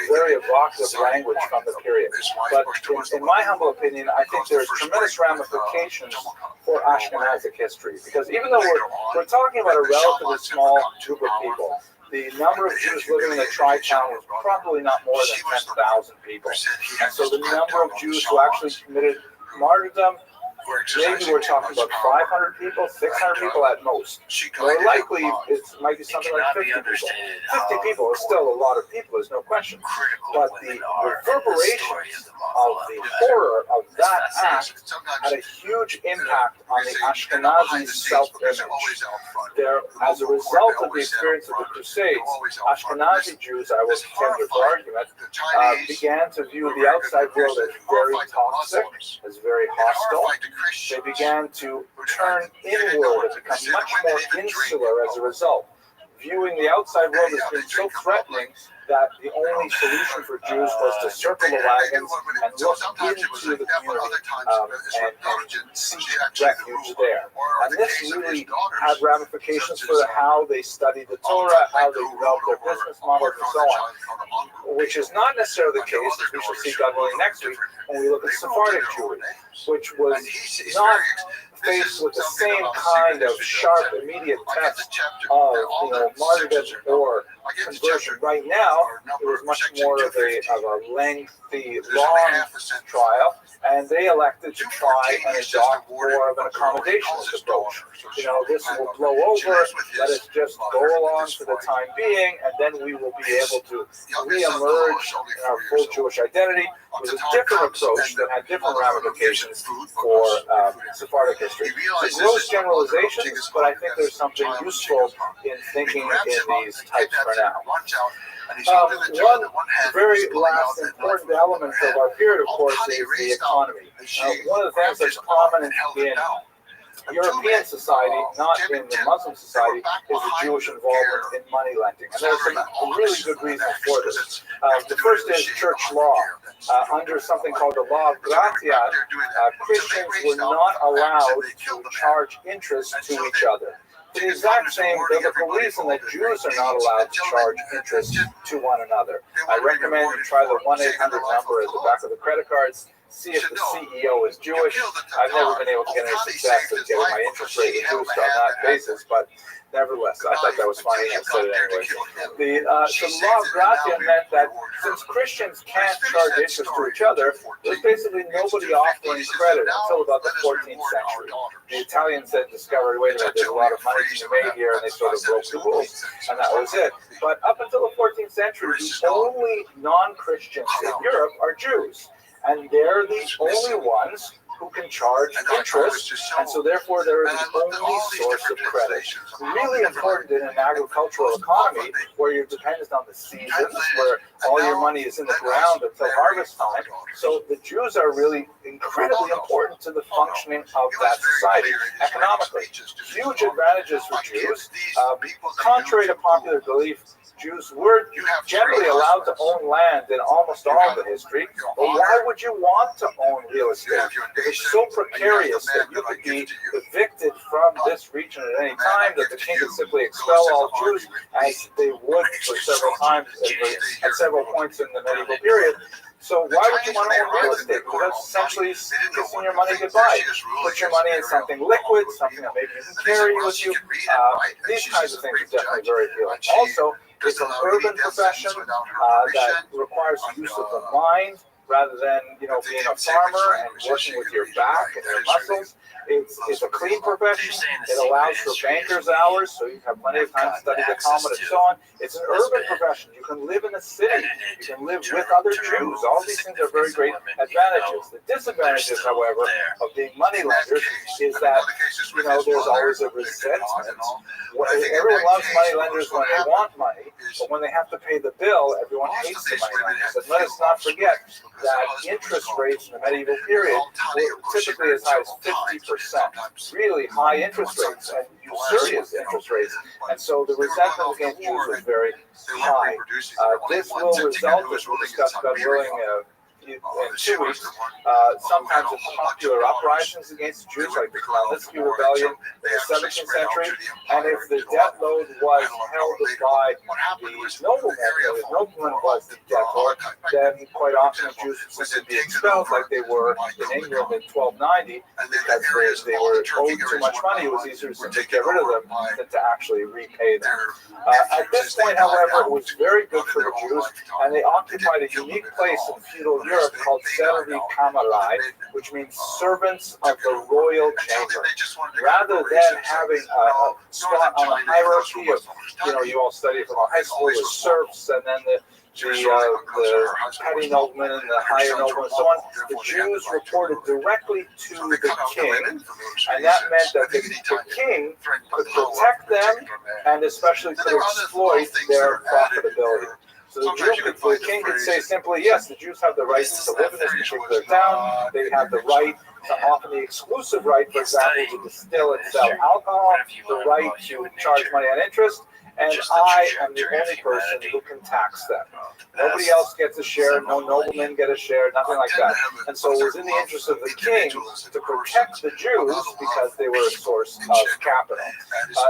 very evocative language from the period. But in my humble opinion, I think there's tremendous ramifications for Ashkenazic history. Because even though we're talking about a relatively small group of people, the number of Jews living in the tri-town was probably not more than 10,000 people. And so the number of Jews who actually committed martyrdom, maybe we're talking about 500 people, 600 people at most. More likely, it might be something like 50 people. 50 people is still a lot of people, there's no question. But the reverberations of the horror of that act had a huge impact on the Ashkenazi self-image. As a result of the experience of the Crusades, Ashkenazi Jews, I will contend for argument, began to view the outside world as very toxic, as very hostile. They began to turn inward and become much more insular as a result, viewing the outside world as being so threatening that the only solution for Jews was to circle the wagons and look into the community and seek refuge there. And this really had ramifications for how they studied the Torah, how they developed their business models, and so on, which is not necessarily the case, as we shall see God willing next week, when we look at Sephardic Jewry, which was not faced with the same kind of sharp, immediate test of martyrdom or conversion. Right now, it was much more of a lengthy, long trial, and they elected to try and adopt more of an accommodationist approach. This will blow over, let us just go along for the time being, and then we will be able to re-emerge in our full Jewish identity. It was a different approach that had different ramifications for Sephardic history. So gross generalizations, but I think there's something useful in thinking in these types for now. One very last important element of our period, of course, is the economy. One of the things that's prominent in European society, not in the Muslim society, is the Jewish involvement in money lending. And there's some really good reasons for this. The first is church law. under something called the law of Gratian, Christians were not allowed to charge interest to each other. For the exact same biblical reason that Jews are not allowed to charge interest to one another. I recommend you try the 1-800 number at the back of the credit cards. See if the CEO is Jewish. I've never been able to get any success in getting my interest rate reduced on that basis, but nevertheless, I thought that was funny. I said it anyway. The law of Gratian meant that since Christians can't charge interest to each other, there's basically nobody offering credit until about the 14th century. The Italians had discovered, wait a minute, there's a lot of money to be made here, and they sort of broke the rules, and that was it. But up until the 14th century, the only non-Christians in Europe are Jews. And they're the only ones who can charge interest, and so therefore they're the only source of credit. Really important in an agricultural economy where you're dependent on the seasons, where all your money is in the ground until harvest time. So the Jews are really incredibly important to the functioning of that society economically. Huge advantages for Jews. Contrary to popular belief, Jews were generally allowed to own land in almost all of the history. But why would you want to own real estate? It's so precarious that you could be evicted from this region at any time, that the king could simply expel all Jews, as they would for several times at several points in the medieval period. So why would you want to own real estate? Because that's essentially kissing your money goodbye. Put your money in something liquid, something that maybe you can carry with you. These kinds of things are definitely very appealing. Also, it's an urban profession that requires the use of the mind rather than being a farmer and working with your back and your muscles. It's a clean profession. It allows for banker's hours, so you have plenty of time to study the Talmud and so on. It's an urban profession. You can live in a city. You can live with other Jews. All these things are very great advantages. The disadvantages, however, of being money lenders is that there's always a resentment. Everyone loves money lenders when they want money, but when they have to pay the bill, everyone hates the money lenders. And let us not forget that interest rates in the medieval period were typically as high as 50%, really high interest rates and usurious interest rates. And so the resentment against Jews was very high. This will result, as we'll discuss, God willing, in 2 weeks, sometimes in popular uprisings against Jews, like the Khmelnytsky Rebellion in the 17th century. And if the debt load was held by the nobleman was the debt lord, then quite often Jews would be expelled, like they were in England in 1290, because they were owed too much money. It was easier to simply get rid of them than to actually repay them. At this point, however, it was very good for the Jews, and they occupied a unique place in feudal Europe called Servi Kamalai, which means servants of the royal chamber. Rather than having a spot on a hierarchy of, you all study from high school with serfs, and then the petty noblemen and the higher noblemen and so on, the Jews reported directly to the king, and that meant that the king could protect them and especially could exploit their profitability. So the king could say simply, yes, the Jews have the right to live in this particular town. They have the right, often the exclusive right, for example, to distill and sell alcohol, the right to charge money on interest, and I am the only person who can tax them. Nobody else gets a share, no noblemen get a share, nothing like that. And so it was in the interest of the king to protect the Jews because they were a source of capital.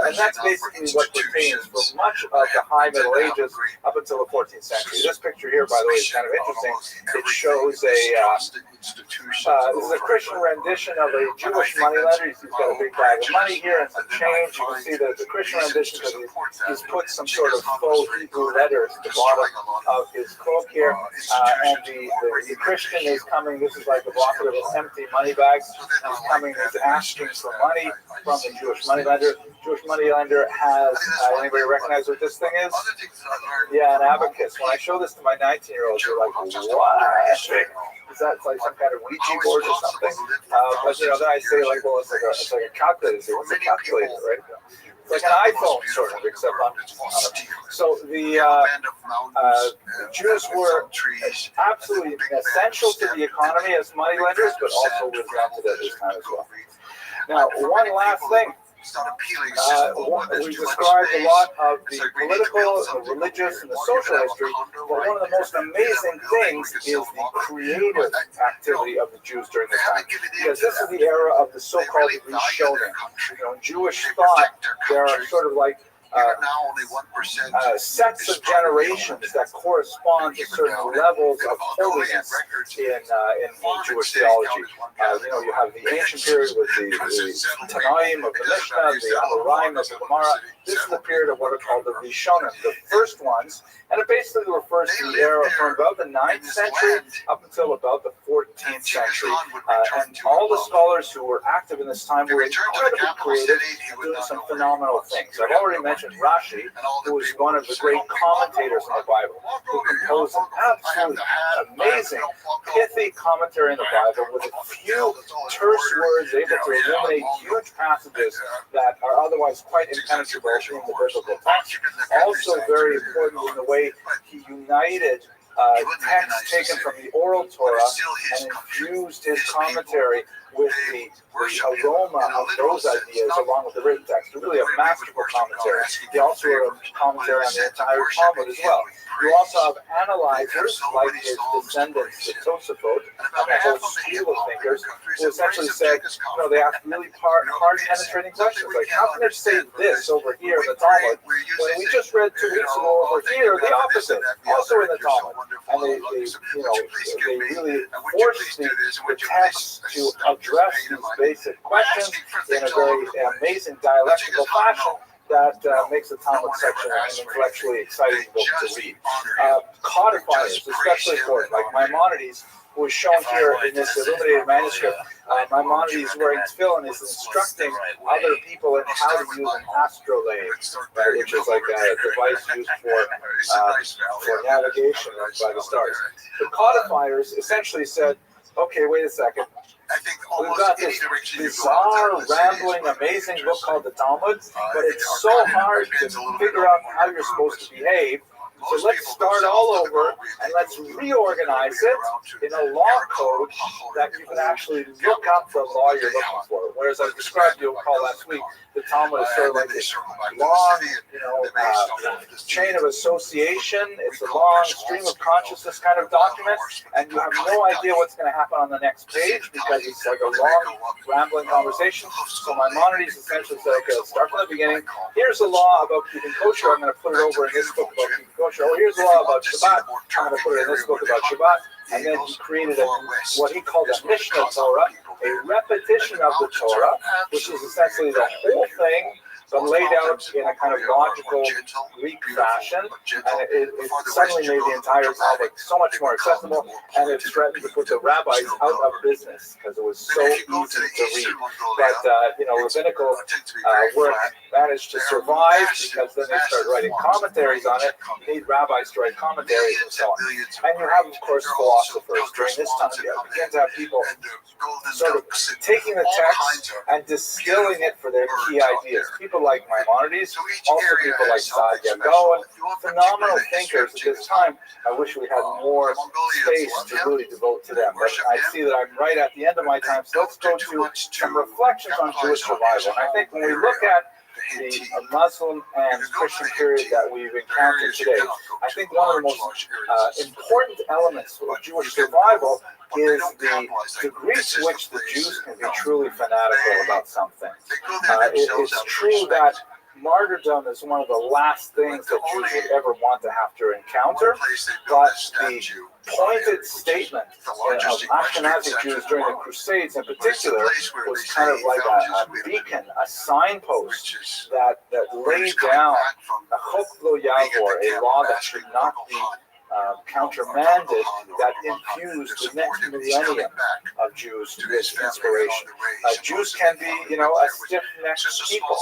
And that's basically what pertains for much of the High Middle Ages up until the 14th century. This picture here, by the way, is kind of interesting. It shows this is a Christian rendition of a Jewish moneylender. He's got a big bag of money here and some change. You can see that the Christian rendition, because he's put some sort of faux Hebrew letters at the bottom of his cloak here, and the Christian is coming. This is like a block of empty money bags. He's coming. He's asking for money from the Jewish moneylender. Jewish moneylender has. Anybody recognize what this thing is? Yeah, an abacus. When I show this to my 19-year-olds, they're like, "What? Is that like some kind of Ouija board or something?" But then I say, like, "Well, it's like a calculator." So what's a calculator, right? It's like an iPhone, sort of, except on it. So the Jews were absolutely essential to the economy as moneylenders, but also resented at this time as well. Now, one last thing. start appealing. It's just we described a lot of the political, the religious, and the social history, but one of the most amazing things is the creative activity of the Jews during this time. Because this is the era of the so-called Rishonim. You know, in Jewish thought, there are sort of like sets of generations that correspond to certain levels of holiness in Jewish theology. You know, you have the ancient period with the Tanaim of the Mishnah, the Amoraim of the Gemara. This is the period of what are called the Rishonim, the first ones, and it basically refers to the era from about the 9th century up until about the 14th century. And all the scholars who were active in this time were incredibly creative and doing some phenomenal things. I've already mentioned Rashi, who was one of the great commentators on the Bible, who composed an absolutely amazing, pithy commentary on the Bible with a few terse words, able to illuminate huge passages that are otherwise quite impenetrable in the biblical text. Also very important in the way he united texts taken from the oral Torah and infused his commentary with the aroma of those ideas along with the written text. Really a masterful commentary. He also wrote a commentary on the entire Talmud as well. You also have analyzers like his descendants, the Tosafot, and the whole school of thinkers, who essentially said, you know, they asked really hard penetrating questions, like, how can it say this over here in the Talmud when we just read 2 weeks ago over here the opposite, also in the Talmud? And they really forced the text to address these basic questions in a very amazing dialectical fashion that makes the Talmud section an intellectually exciting book to read. Codifiers, especially important, like Maimonides, who is shown here in this illuminated manuscript. Maimonides wearing tefillin is instructing other people in how to use an astrolabe, which is like a device used for navigation by the stars. The codifiers essentially said, okay, wait a second. We've got this bizarre, rambling, amazing book called the Talmud, but it's so hard to figure out how you're supposed to behave. So let's start all over and let's reorganize it in a law code that you can actually look up the law you're looking for. Whereas I described, you'll recall last week, the Talmud is sort of like this long, chain of association. It's a long stream of consciousness kind of document, and you have no idea what's going to happen on the next page because it's like a long, rambling conversation. So Maimonides essentially said, okay, let's start from the beginning. Here's a law about keeping kosher. I'm going to put it over in this book about keeping kosher. Oh, here's a law about Shabbat. I'm going to put it in this book about Shabbat. And then he created what he called a Mishnah Torah, a repetition of the Torah, which is essentially the whole thing, but laid out in a kind of logical Greek fashion, and it suddenly made the entire topic so much more accessible, and it threatened to put the rabbis out of business because it was so easy to read. But rabbinical work managed to survive because then they started writing commentaries on it. You need rabbis to write commentaries and so on. And you have, of course, philosophers. During this time, you begin to have people sort of taking the text and distilling it for their key ideas. People like Maimonides, also people like Saadia Gaon, phenomenal thinkers at this time. I wish we had more space to really devote to them. But I see that I'm right at the end of my time, so let's go to some reflections on Jewish survival. And I think when we look at the Muslim and Christian period that we've encountered today, I think one of the most important elements of Jewish survival is the degree to which the Jews can be truly fanatical about something. It's true that martyrdom is one of the last things that Jews would ever want to have to encounter, but the pointed statement of Ashkenazi Jews during the Crusades in particular was kind of like a beacon, a signpost that laid down a chok lo yavor, a law that should not be countermanded, that infused the next millennium of Jews with inspiration. Jews can be, a stiff-necked people,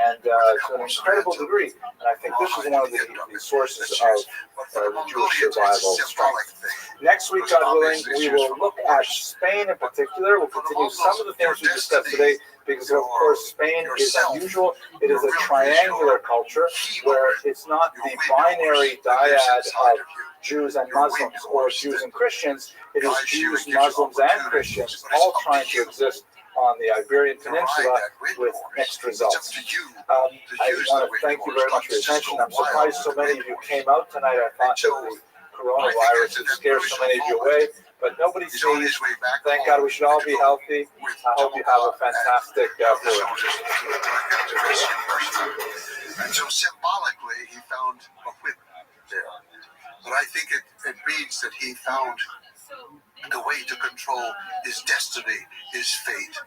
and to an incredible degree. And I think this is one of the sources of Jewish survival strength. Next week, God willing, we will look at Spain in particular. We'll continue some of the things we discussed today, because of course Spain is unusual. It is a triangular culture where it's not the binary dyad of Jews and Muslims or Jews and Christians. It is Jews, Muslims, and Christians all trying to exist on the Iberian Peninsula with mixed results. I want to thank you very much for your attention. I'm surprised so many of you came out tonight. I thought that the coronavirus would scare so many of you away, but nobody sneezed. Thank God we should all be healthy. I hope you have a fantastic food. And so symbolically, he found a whip there. But I think it means that he found the way to control his destiny, his fate.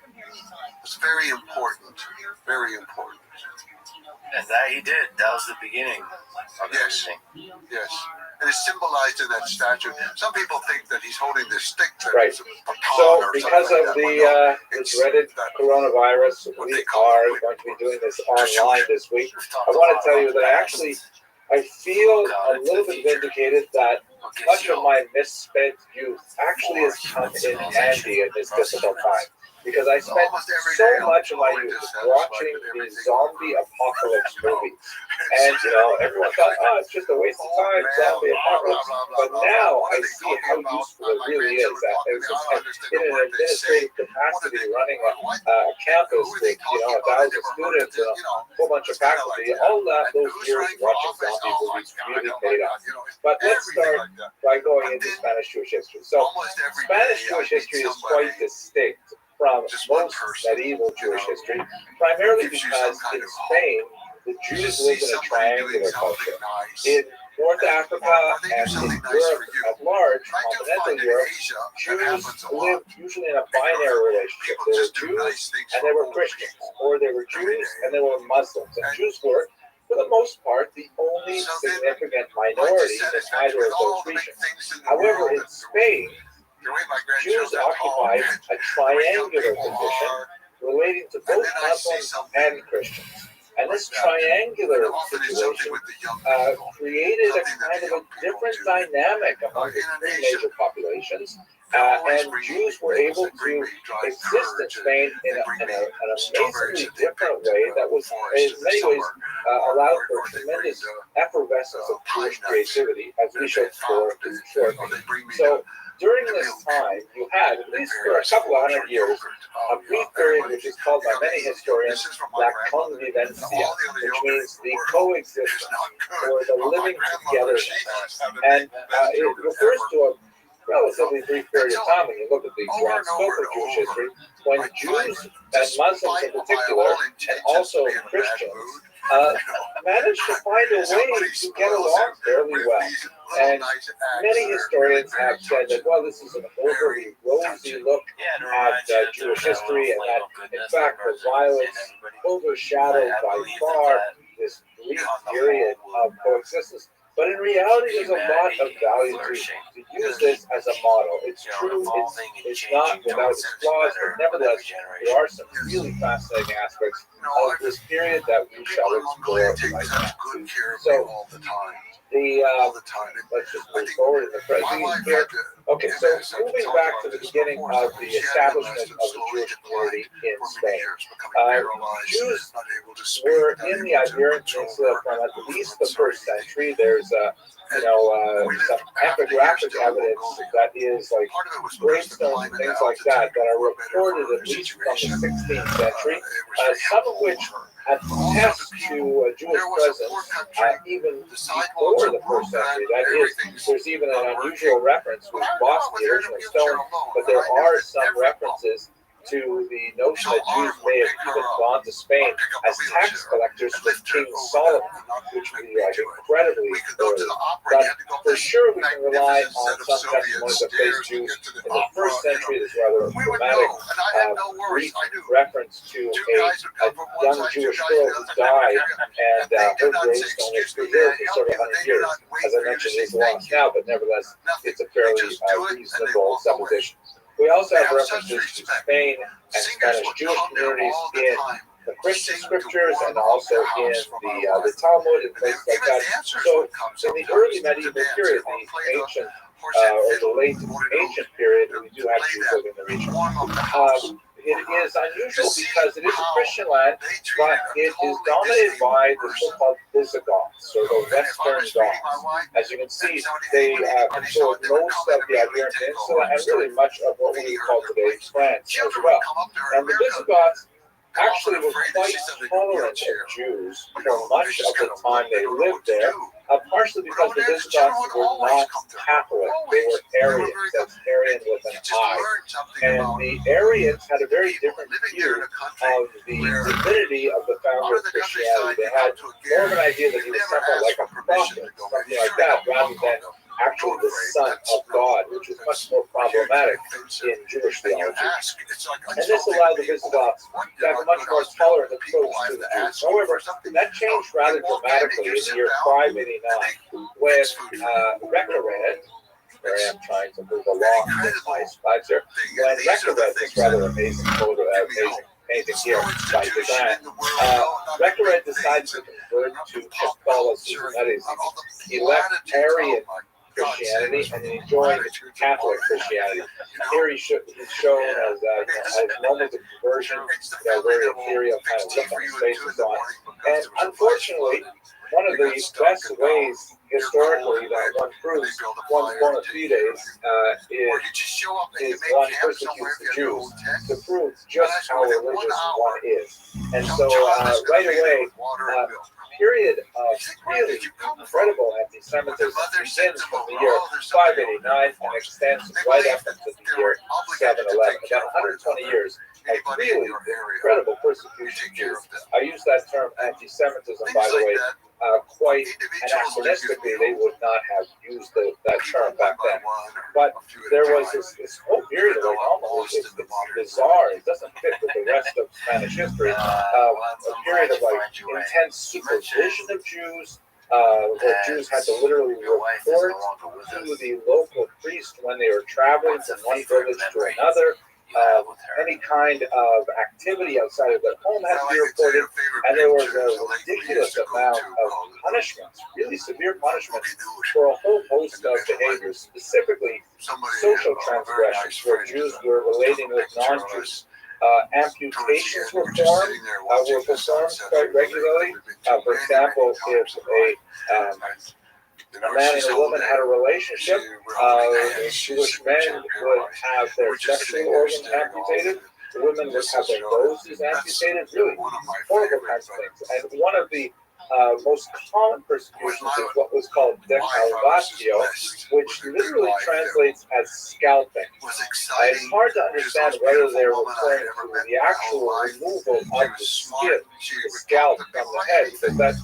It's very important, very important. And that he did. That was the beginning of everything. Yes. And it's symbolized in that statue. Some people think that he's holding this stick that right. is a baton so or because something of like that. the dreaded coronavirus, we are going to be doing this online this week. I want to tell you that I feel a little bit vindicated that much of my misspent youth actually has come in handy in this difficult time. Because I spent so much of my youth watching the zombie apocalypse movies. And, everyone thought, it's just a waste of time, zombie apocalypse. But now I see how useful it really is. In an administrative capacity, running a campus with, 1,000 students and a whole bunch of faculty, all those years watching zombie movies really paid off. But let's start by going into Spanish Jewish history. So, Spanish Jewish history is quite distinct from most medieval Jewish history, primarily because in Spain, the Jews lived in a triangular culture. In North Africa and in Europe at large, continental Europe, Jews lived usually in a binary relationship. They were Jews and they were Christians, or they were Jews and they were Muslims. And Jews were, for the most part, the only significant minority in either of those regions. However, in Spain, Jews occupied a triangular position relating to both Muslims and Christians. And this triangular situation created a kind of a different dynamic among the three major populations. And Jews were able to exist in Spain in an amazingly different way that was, in many ways, allowed for tremendous effervescence of Jewish creativity, as we shall explore shortly. So, during this time, you had, at least for a couple of hundred years, a brief period which is called by many historians la convivencia, which means the coexistence or the living together. And it refers to a relatively brief period of time when you look at the grand scope of Jewish history, when Jews and Muslims in particular, and also Christians, managed to find a way to get along fairly well. And many historians have said that, well, this is an overly rosy look at Jewish history, and that, in fact, the violence overshadowed by far this brief period of coexistence. But in reality, there's a lot of value to use this as a model. It's true, it's not without its flaws, but nevertheless, there are some really fascinating aspects of this period that we shall explore right now. So, let's just move forward in the present here. Okay, so moving back to the beginning of the establishment of the Jewish community in Spain. Jews were in the Iberian Peninsula from at least the 1st century. There's some epigraphic evidence that is like gravestones and things like that are reported at least from the 16th century, some of which attest to a Jewish presence even before the 1st century. That is, there's even an unusual reference which lost the original stone, but there are some references to the notion that Jews may have even gone to Spain as tax collectors with King Solomon, which would be like incredibly early. But for sure we can rely on some testimonies of faith Jews in the 1st century. There's rather a dramatic brief reference to a young Jewish girl who died, and her gravestone was preserved for several hundred years. As I mentioned, it is lost now, but nevertheless, it's a fairly reasonable supposition. We also have references to Spain and Spanish Jewish communities in the Christian scriptures and also in the Talmud and places like that. So in the early medieval period, the ancient or the late ancient period, we do have Jews living in the region. it is unusual because it is a Christian land, but it is dominated by the so-called Visigoths, or the Western Goths. As you can see, they controlled most of the Iberian Peninsula and really much of what we call today France as well. And the Visigoths actually were quite tolerant of Jews for much of the time they lived there, partially because the Visigoths were not Catholic, they were Arians, that's Arian with an I. And the Arians had a very different view of the divinity of the founder of Christianity. They had more of an idea that he was something like a prophet, something like that, rather than actually the Son of God, which is much more problematic in Jewish theology. And this allowed the Visigoths to have a much more tolerant approach to the Jews. However, that changed rather dramatically in the year 589 when Reccared, where I am trying to move along with my slides here, when Reccared, this rather amazing photo, amazing painting here by design, Reccared decided to convert to Catholicism. That is, he left Arian Christianity and he joined Catholic Christianity. Here he's shown as a moment of conversion, very ethereal kind of look on his face and so on. And unfortunately, one of the best ways historically that one proves one's bona fides is one persecutes the Jews to prove just how religious one is. And so right away, period of really incredible anti-Semitism begins from the year 589 and extends right up into the year 711. About 120 years of really incredible persecution of Jews. I use that term anti-Semitism, by the way, quite anachronistically. They would not have used that term back then. But there was this whole period of almost, it's bizarre, it doesn't fit with the rest of Spanish history, a period of intense supervision of Jews, where Jews had to literally report to the local priest when they were traveling from one village to another. Any kind of activity outside of their home had to be reported, and there was a ridiculous amount of punishments, really severe punishments, for a whole host of behaviors, specifically social transgressions, where Jews were relating with non-Jews. Amputations were performed quite regularly. For example, if a man and a woman had a relationship, Jewish men would have their sexual organs amputated, the women would have their noses amputated, really horrible kinds of things. And one of the most common persecutions is what was called decalvatio, which literally translates as scalping. It's hard to understand whether they're referring to the actual removal of the skin, the scalp from the head, because that's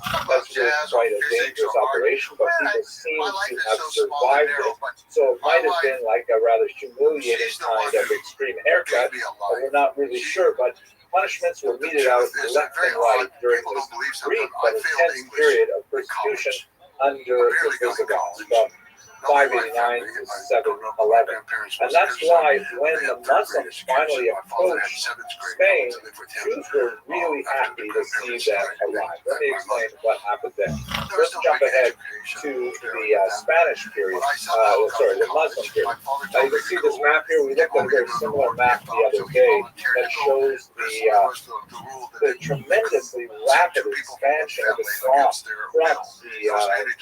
really quite a dangerous operation, but people seem to have survived it. So it might have been like a rather humiliating kind of extreme haircut, but we're not really sure. But punishments were meted out left and right during this brief but intense period of persecution under the Visigoths from 589 to 711. And that's why when the Muslims finally approached Spain, Jews were really happy to see them arrive. Let me explain what happened then. Let's jump ahead to the Spanish period, the Muslim period. You can see this map here. We looked at a very similar map the other day that shows the tremendously rapid expansion of Islam from the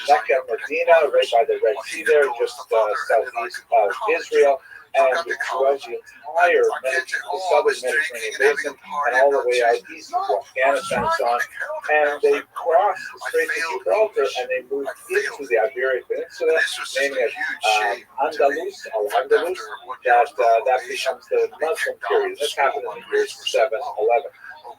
Mecca and Medina, right by the Red Sea there, just southeast of Israel, and throughout the entire southern Mediterranean basin, and all the way out east to Afghanistan and so on. And they crossed the Strait of Gibraltar and they moved into the Iberian Peninsula, naming it Andalus, that becomes the Muslim period. This happened in the year 711.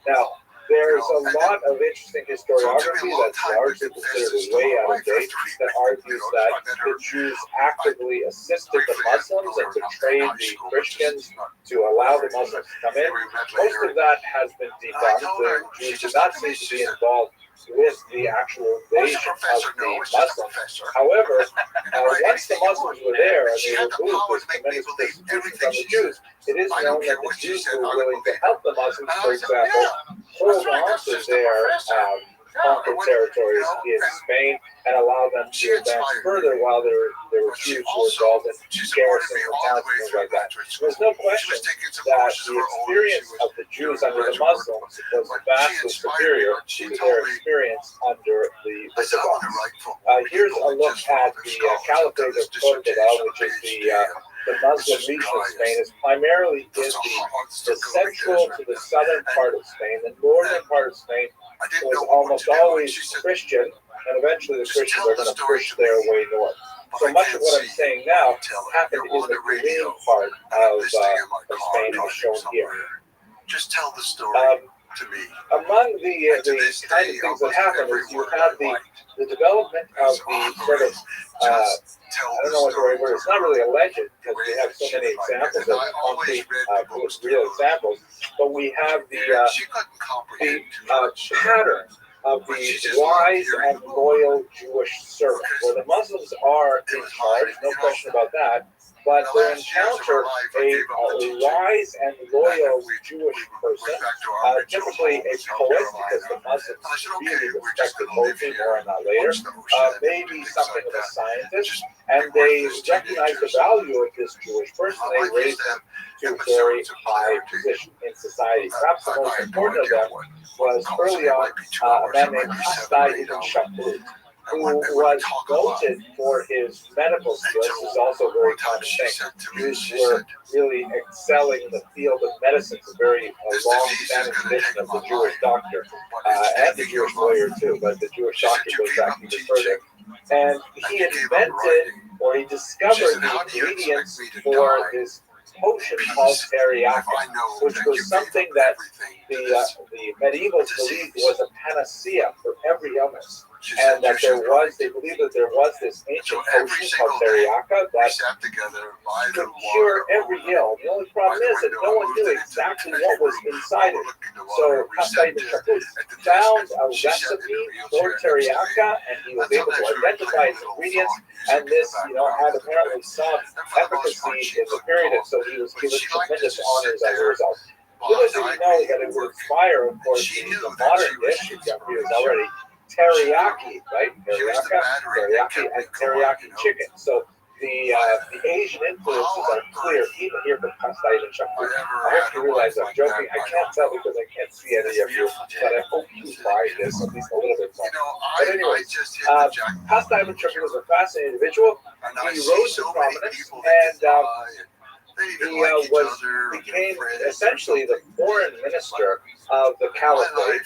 Now, there's a lot of interesting historiography that's largely considered way out of date that argues that the Jews actively assisted the Muslims and betrayed the Christians to allow the Muslims to come in. Most of that has been debunked. The Jews do not seem to be involved with the actual invasion of the Muslims. However, once the Muslims were there and they removed this tremendous persecution from the Jews, it is known that the Jews were willing to help the Muslims, for example, hold on to their conquered territories in Spain and allow them to advance further while there were Jews who were involved in garrisons and towns and things like that. There's no question that the experience of the Jews under the Muslims was vastly superior to their experience under the Visigoths. Here's a look at the Caliphate of Cordoba, which is the Muslim region of Spain. Is primarily in the central to the southern part of Spain. The northern part of Spain was almost always Christian, and eventually the Christians are going to push their way north. So much of what I'm saying now happened in the green part of Spain, and is shown here. Just tell the story to me. Among the kind of things that happened is you have the development of the sort of I don't know what the right word is. It's not really a legend because we have so many examples of concrete, real examples, but we have the pattern of the wise and loyal Jewish servant, where the Muslims are in charge, no question about that, but they encounter a wise and loyal Jewish person, typically a poet, because the Muslims really respected poetry, more on that later, maybe something of a scientist, and they recognize the value of this Jewish person. They raise him to a very high position in society. Perhaps the most important of them was early on a man named Hasdai ibn Shapur, who was noted for his medical skills. This is also a very common thing. Jews were really excelling in the field of medicine. It's a very long-standing tradition of the Jewish doctor and the Jewish lawyer too, but the Jewish doctor goes back even further. And he invented, or he discovered the ingredients for this potion called teriyaki, which was something that the medievals believed was a panacea for every illness. And that they believed that there was this ancient potion called teriyaki that could cure every ill. The only problem is that no one knew exactly what was inside it. So Hasdai ibn Shapur found a recipe for teriyaki, and he was able to identify its ingredients. And this, had apparently some efficacy in the period, and so he was given tremendous honors as a result. Little did he know that it would inspire, of course, the modern dish, which is already teriyaki, right? Teriyaki and teriyaki chicken. So the Asian influences are clear, even here from Hasdai ibn Shapur. I hope you realize I'm joking. I can't tell because I can't see any of you, but I hope you buy this at least a little bit more. But anyways, Hasdai ibn Shapur was a fascinating individual. He rose to prominence, and became essentially the foreign minister of the Caliphate,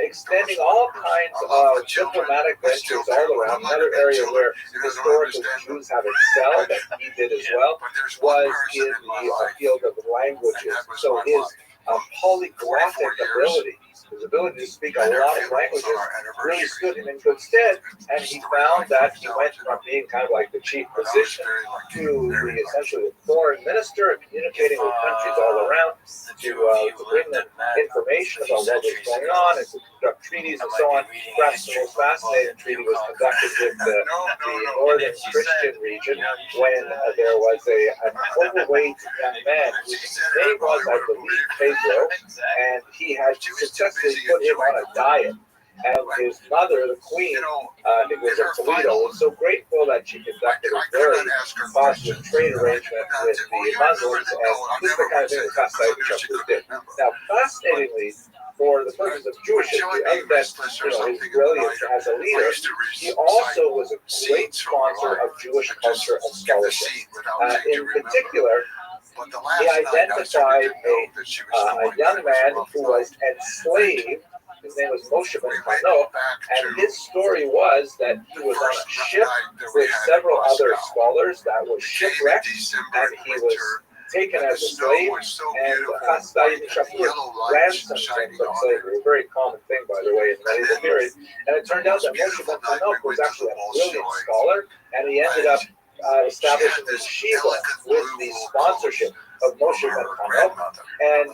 extending all kinds of diplomatic ventures all around. Another area where historically Jews have excelled, and he did as well, was in the field of languages. So his polyglottic ability, his ability to speak a lot of languages, really stood him in good stead, and he found that he went from being kind of like the chief physician to essentially the foreign minister, and communicating with countries all around to bring them information about what was going on and to conduct treaties and so on. Perhaps the most fascinating treaty was conducted with the northern Christian region when there was an overweight young man whose name was, I believe, Pedro, and he had successfully put him on a diet. And his mother, the queen, I think it was of Toledo, was so grateful that she conducted a very positive trade arrangement with the Muslims, and this is the kind of thing that Hasdai ibn Shapur did. Now, fascinatingly, for the purpose of Jewish history, other than his brilliance as a leader, he also was a great sponsor of Jewish culture and scholarship. In particular, he identified a young man who was enslaved. His name was Moshe ben Chano, and his story was that he was on a ship with several other scholars that was shipwrecked, and he was taken as a slave, and Hasdai ibn Shapur ransomed him from slavery, a very common thing, by the way, in the medieval period. And it turned out that Moshe ben Chano was actually a brilliant scholar, and he ended up establishing the yeshiva with the sponsorship of Moshe ben Chano, and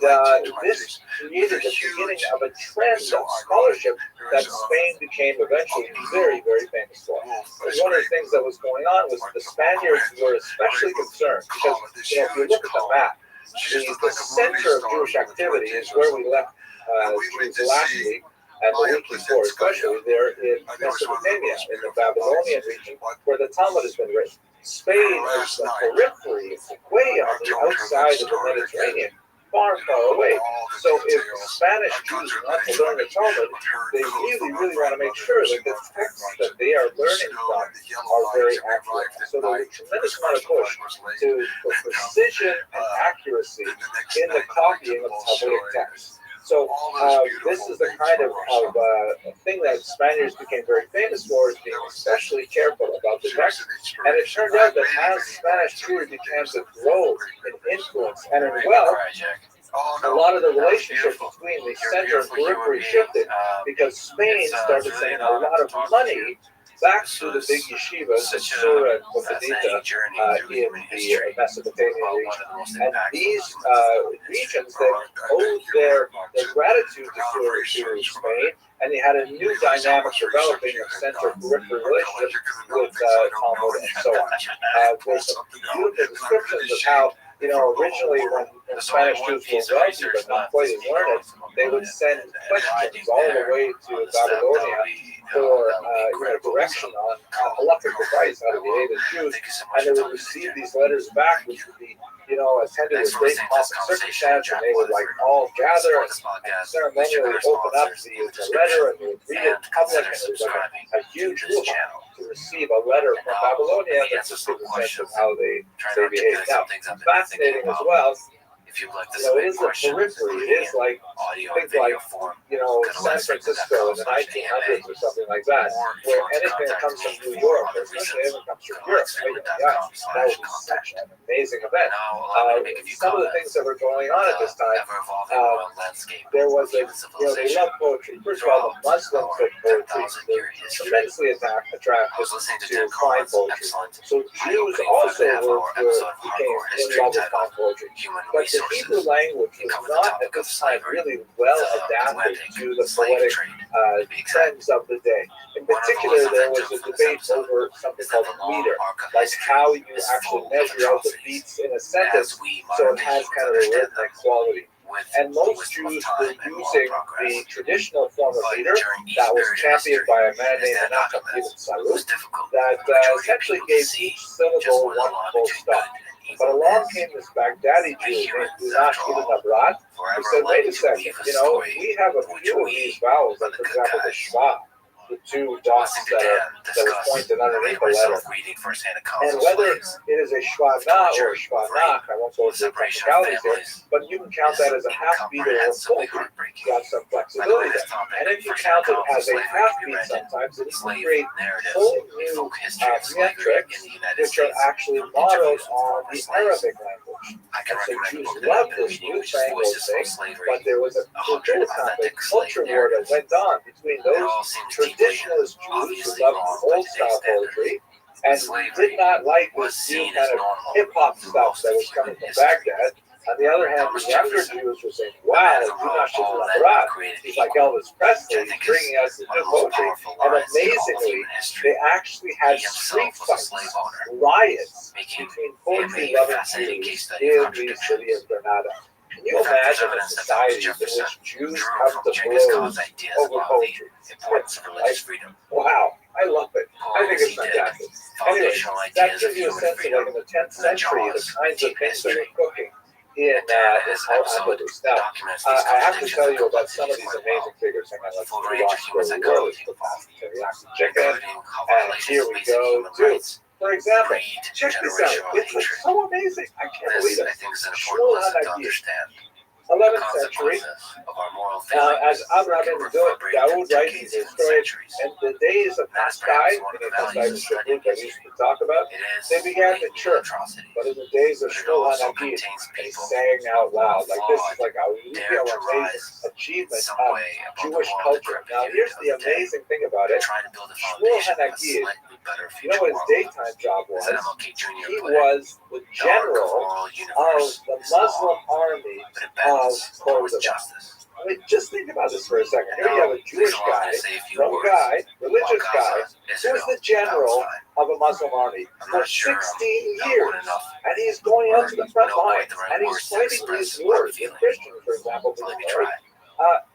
this created the beginning of a trend of scholarship that Spain became eventually very, very famous for. And one of the things that was going on was the Spaniards were especially concerned because, if you look at the map, the center of Jewish activity is where we left Jews last week, and the week before, especially there in Mesopotamia, in the Babylonian region, where the Talmud has been written. Spain is the periphery, it's way on the outside of the Mediterranean, far, far away. So if Spanish Jews want to learn the Talmud, they really, really want to make sure that the texts that they are learning from are very accurate. So there's a tremendous amount of push to the precision and accuracy in the copying of Talmudic texts. So this is the kind of thing that Spaniards became very famous for, is being especially careful about the text. And it turned out that as Spanish Jewry began to grow in influence and in wealth, a lot of the relationships between the center and periphery shifted, because Spain started sending a lot of money back to the big yeshivas of Sura and Kofedita in the Mesopotamian region. And these regions then owed their gratitude to Sura to Spain, and they had a new dynamic developing of center-periphery relationship with Talmud and so on. There's some beautiful descriptions of how, originally when Spanish Jews were wealthy but not quite as learned, they would send questions all the way to Babylonia for direction on electric device, how to behave as Jews, and they would receive these letters back, which would be, attended with great pomp and circumstance, and they would all gather and ceremonially open up the letter, and they would read it in public, and it was like a huge hoo-ha to receive a letter from Babylonia that just gives a sense of how they behave. Now, fascinating as well. It is the periphery. It is like things like San Francisco in the 1900s or something like that, where anything that comes from New York, or especially anything that comes from Europe, that was such an amazing event. Some of the things that were going on at this time, there was they love poetry. First of all, the Muslims of poetry, they're tremendously attracted to fine poetry. So Jews also became in love with fine poetry. But the Hebrew language was not at this time really well adapted to the poetic trends of the day. In particular, there was a debate over something called meter, like how you actually measure out the beats in a sentence so it has kind of a rhythmic quality. And most Jews were using the traditional form of meter that was championed by a man named Menachem Ibn Saruk, that essentially gave each syllable one full stop. But along came this Baghdadi Jew named Unash Ibn Abrat, who said, wait a second, we have a few of these vowels, like for example the shva, the two dots that was pointed underneath the letter. And whether it is a shvana or a shvanach, I won't go into the technicalities here, but you can count that as a half beat or a full beat. You got some flexibility there. And if you count it as a half beat sometimes, it can create whole new metrics which are actually modeled on the Arabic language. And so Jews loved this newfangled thing, but there was a culture war that went on between those traditionalist Jews who loved old-style poetry and did not like this new kind of hip-hop stuff that was coming from Baghdad. On the other hand, the younger Jews were saying, wow, Unash Ibn Abrat, he's like Elvis Presley, he's bringing us the new poetry. And amazingly, they actually had street fights, riots between poetry-loving Jews in the city of Granada. Can you imagine a society in which Jews come to blows over poetry? Wow, I love it. I think it's fantastic. Anyway, that gives you a sense of, like, in the 10th century, the kinds of things that were cooking in Al-Andalus. Now, I have to tell you about some of these amazing figures. Hang on, let's watch the road. Chicken, and here we go, too. For example, check this out. It's so amazing. I can't believe it. Shmuel HaNagi, 11th century, as Abraham ibn Dawood writes in his story, and the days of Paskai, the discipleship group that we used to talk about, they began to chirp. But in the days of Shmuel HaNagi, they sang out loud. Like, this is like a real amazing achievement of Jewish culture. Now, here's the amazing thing about it. Shmuel HaNagi, you know what his daytime job was? He was the general of the Muslim army of Cordoba. I mean, just think about this for a second. Here you have a Jewish guy, religious guy, who is the general of a Muslim army for 16 years. And he's going out to the front line, and he's fighting these wars in Christians, for example,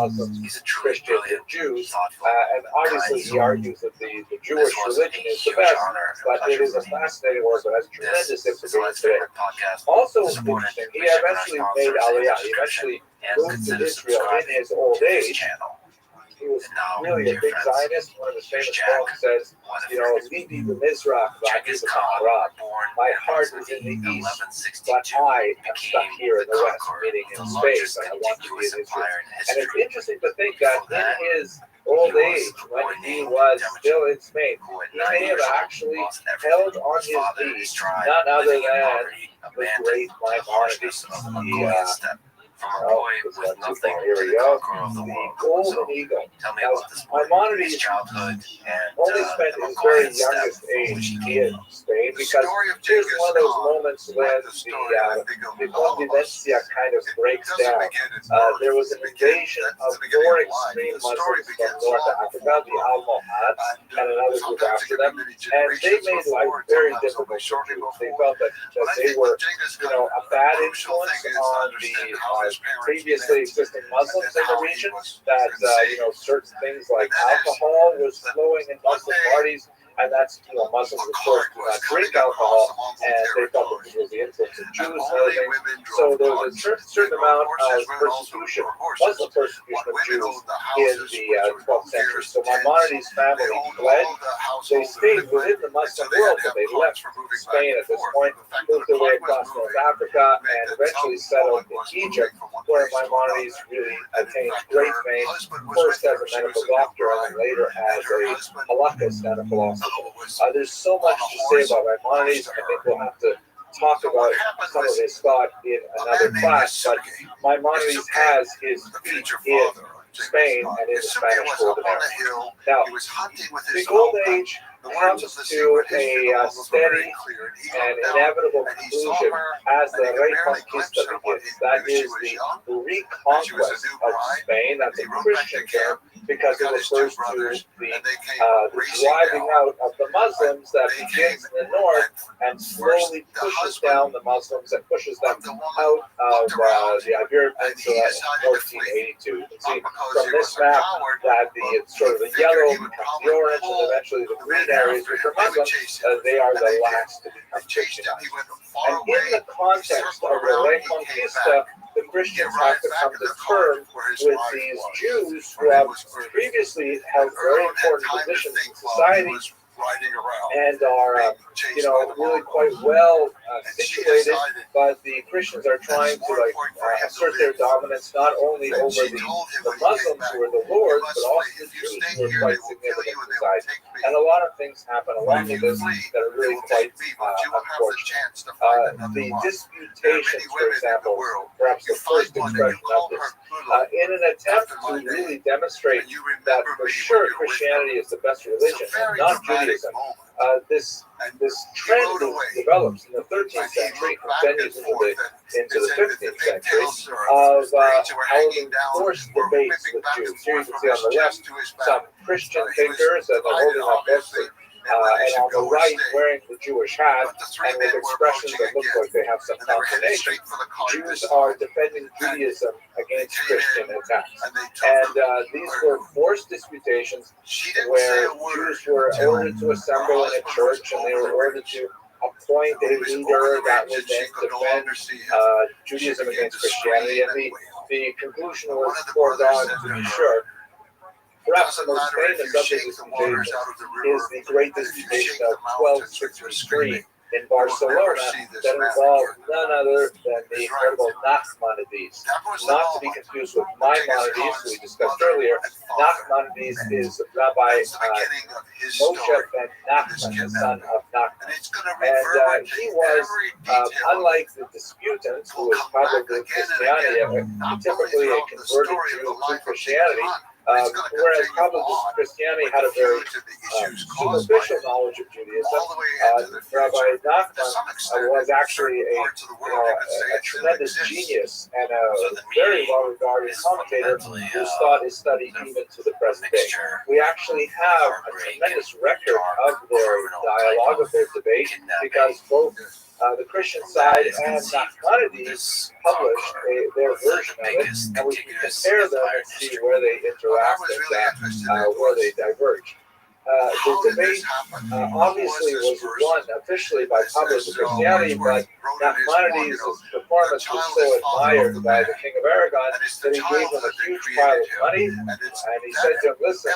Muslims, He's a truly Christians, and brilliant, Jews. thoughtful, And obviously, he argues that the Jewish This was religion a is the huge best, honor and but it pleasure is a for me. fascinating work that has This tremendous is the implications Let's today. Favorite podcast. Also, Supported interesting, he via our eventually sponsors made in the Aliyah. He description, eventually and moved to consider Israel in subscribing his old to this age. channel. He was And now, really a dear big friends, Zionist. One of his here's famous Jack, poems says, one of the you know, friends. Libi b'Mizrach Jack v'ani is Khan, b'Ma'arab. born My in heart is in the east, but I am stuck here in the west, meaning in space, and I want to be in Israel. And it's interesting to think that in his old age, when he was still in Spain, he may have actually held on his knee none other than the great Maimonides. From a boy with nothing to the conqueror of the world. So, Eagle. tell me about this boy, his Maimonides childhood, and only spent the his very Mongolian steppe youngest from which age he came. in Spain, interesting because here's one of those moments when the convivencia kind of breaks down. There was an invasion of more extreme Muslims from North Africa, the Almohads, and another group after them, and they made life very difficult for Jews. They felt that they were, a bad influence on the previously existing Muslims in the region, that, certain things like alcohol was flowing in Muslim parties, and that's, Muslims, of course, do not drink alcohol, and they felt that this was the influence of Jews and other things. So there was a certain amount of persecution, Muslim persecution of Jews in the 12th century. So Maimonides' family fled. They stayed within the Muslim world, but they left Spain at this point, moved their way across North Africa, and eventually settled in Egypt, where Maimonides really attained great fame, first as a medical doctor and then later as a halakhist and a philosopher. There's so much to say about Maimonides. I think we'll have to talk about some of his thought in another class, but Maimonides has his feet in Spain and in the Spanish Golden Era. Now, the Golden Age comes to a steady and inevitable conclusion as the Reconquista begins. That is the reconquest of Spain. That's a Christian term because it refers to the driving out of the Muslims that begins in the north and slowly pushes down the Muslims and pushes them out of the Iberian Peninsula in 1482. You can see from this map that the sort of the yellow becomes the orange and eventually the green areas which are Muslims, they are the last to become Christianized. And in the context of the Reconquista, the Christians have to come to terms with these Jews who have previously held very important positions in society and are, really quite well situated, but the Christians are trying to assert their dominance not only over the Muslims who are the lords, but also the Jews who are quite significant in society. And a lot of things happen along with this that are really quite unfortunate. The disputations, for example, perhaps the first expression of this, in an attempt to really demonstrate that for sure Christianity is the best religion, not Judaism. This trend develops in the 13th century, continues into the 15th century, of holding forced debates with Jews. Here you can see on the left some Christian thinkers, and they're holding up books, and on the right wearing the Jewish hat and with expressions that look like they have some consternation. Jews are defending Judaism against Christian attacks. And these were forced disputations where Jews were ordered to assemble in a church, and they were ordered to appoint a leader that would then defend Judaism against Christianity. And the conclusion was foregone, to be sure. Perhaps the most famous of the disputations is the Great Disputation of 1263 in Barcelona that involved none other than the incredible Nachmanides. Not to be confused with Maimonides, who we discussed earlier. Nachmanides is Rabbi Moshe ben Nachman, the son of Nachman. And he was, unlike the disputants, who was probably Christianity, typically a converted Jew to Christianity, whereas probably Christianity had a very superficial knowledge of Judaism. Rabbi Nachman was actually a tremendous genius and a very well-regarded commentator whose thought is studied even to the present day. We actually have a tremendous record of their dialogue, of their debate, because both the Christian side and Nachmanides published their version of it, and we can compare them and see where they interact and where they diverge. The debate obviously was won officially by public Christianity, but Nachmanides' performance was so admired by the King of Aragon that he gave him a huge pile of money, and he said to him, "Listen,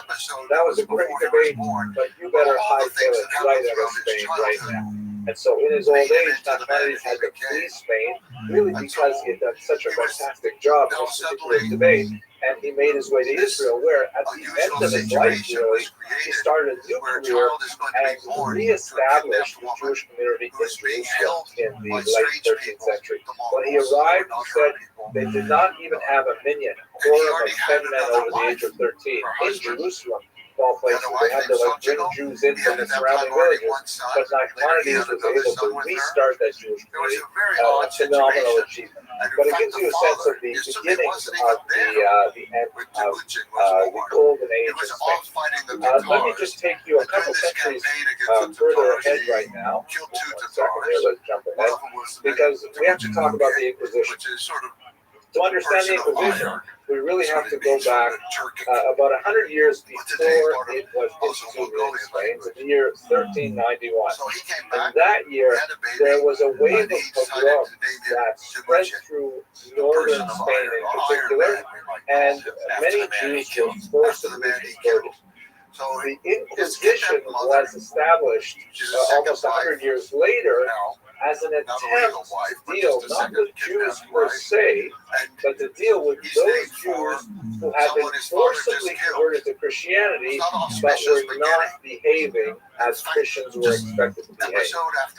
that was a great debate, but you better hightail it right out of Spain right now." And so in his old age, Nachmanides had to flee Spain, really because he had done such a fantastic job in this particular debate. And he made his way to Israel, where at the end of his life, really, he started a new career and reestablished the Jewish community in Jerusalem in the late 13th century. When he arrived, he said they did not even have a minyan, a quorum of 10 men over the age of 13 in Jerusalem. small places. They had to like bring Jews in from the surrounding villages, but Nachmanides was able to restart that Jewish community. Phenomenal achievement. But it gives you a sense of the beginnings of the end of the golden age of Spain. Let me just take you a couple centuries further ahead right now. One second here, let's jump ahead, because we have to talk about the Inquisition. To understand the Inquisition, we really have to go back about 100 years before it was instituted in Spain, in the year 1391. In that year, there was a wave of pogroms that spread through northern Spain in particular, and many Jews were forcibly converted. The Inquisition was established almost 100 years later as an attempt to deal not with Jews per se, but to deal with those Jews who had been forcibly converted to Christianity, but were not behaving as Christians were expected to behave.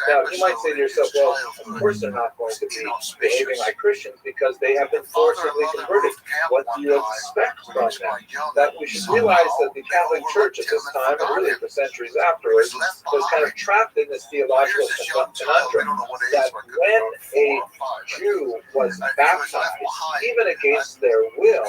Now, you might say to yourself, well, of course they're not going to be behaving like Christians because they have been forcibly converted. What do you expect from them? That we should realize that the Catholic Church at this time, and really for centuries afterwards, was kind of trapped in this theological conundrum that when a Jew was baptized, even against their will,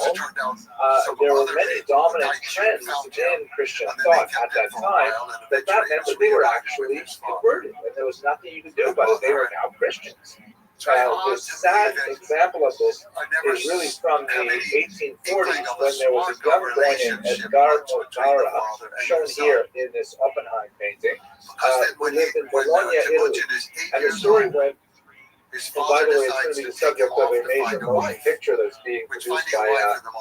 there were many dominant trends in Christian thought at that time that meant that they were actually converted, and there was nothing you could do about it. They were now Christians. The sad example of this is really from the 1840s when there was a young boy named Edgar Montara, shown here in this Oppenheim painting, who lived in Bologna, Italy. And the story went, and by the way, it's going to be the subject of a major motion picture that's being produced by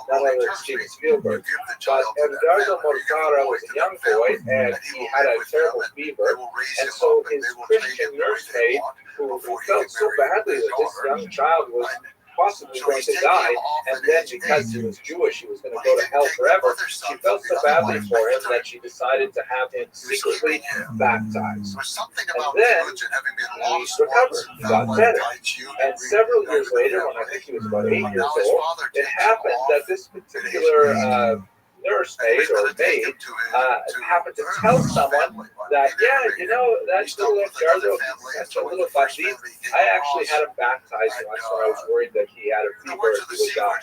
none other than Steven Spielberg. But Edgardo Mortara was a young boy, and he had a terrible fever, and so his Christian nursemaid, who felt so badly that this young child was possibly going to die, and then because he was Jewish, he was going to go to hell forever. She felt so badly for him that she decided to have him secretly baptized. And then he recovered, he got better. And several years later, when I think he was about 8 years old, it happened that this particular nursemaid or maid happened to tell someone that, yeah, you know, that little Edgardo, that's a little funny. I actually had him baptized once when I was worried that he had a fever and he would die.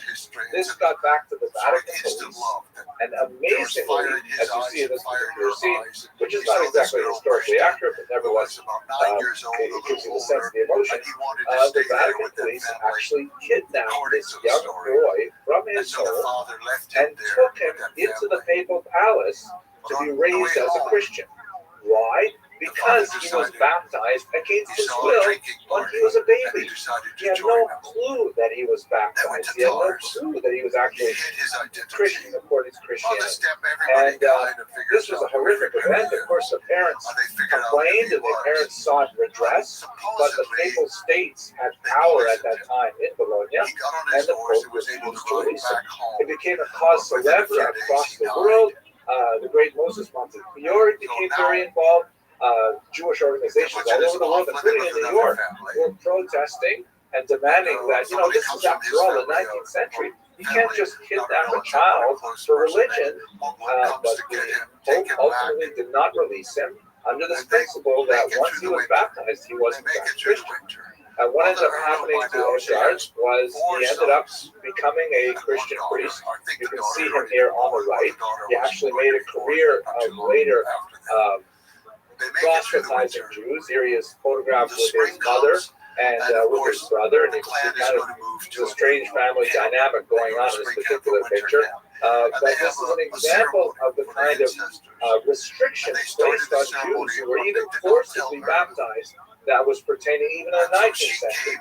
This got back to the Vatican police, and amazingly, as you see in this particular scene, which is not exactly historically accurate, but nevertheless, it gives you the sense of the emotion, the Vatican police actually kidnapped this young boy from his home and took him into the papal palace to be raised as a Christian. Why? Because he was baptized against his will when he was a baby. He had no clue that he was baptized. He had no clue that he was actually Christian according to Christianity. And this was a horrific event. Of course, the parents complained and the parents sought redress, but the papal states had power at that time in Bologna, and the Pope refused to release him. It became a cause célèbre across the world. The great Moses Montefiore became very involved. Jewish organizations all over the world, including in New York, were protesting and demanding that, you know, this is after all the 19th century. You can't just kidnap a child for religion. But the Pope ultimately did not release him under this principle that once he was baptized, he wasn't Christian. What ended up happening to Edgar was he ended up becoming a Christian priest. You can see him here on the right. He actually made a career of later proselytizing Jews. Here he is photographed with his mother and with his brother, and you can see kind of the strange family dynamic going on in this particular picture. But this is an example of the kind of restrictions placed on Jews who were even forcibly baptized that was pertaining even in the 19th century.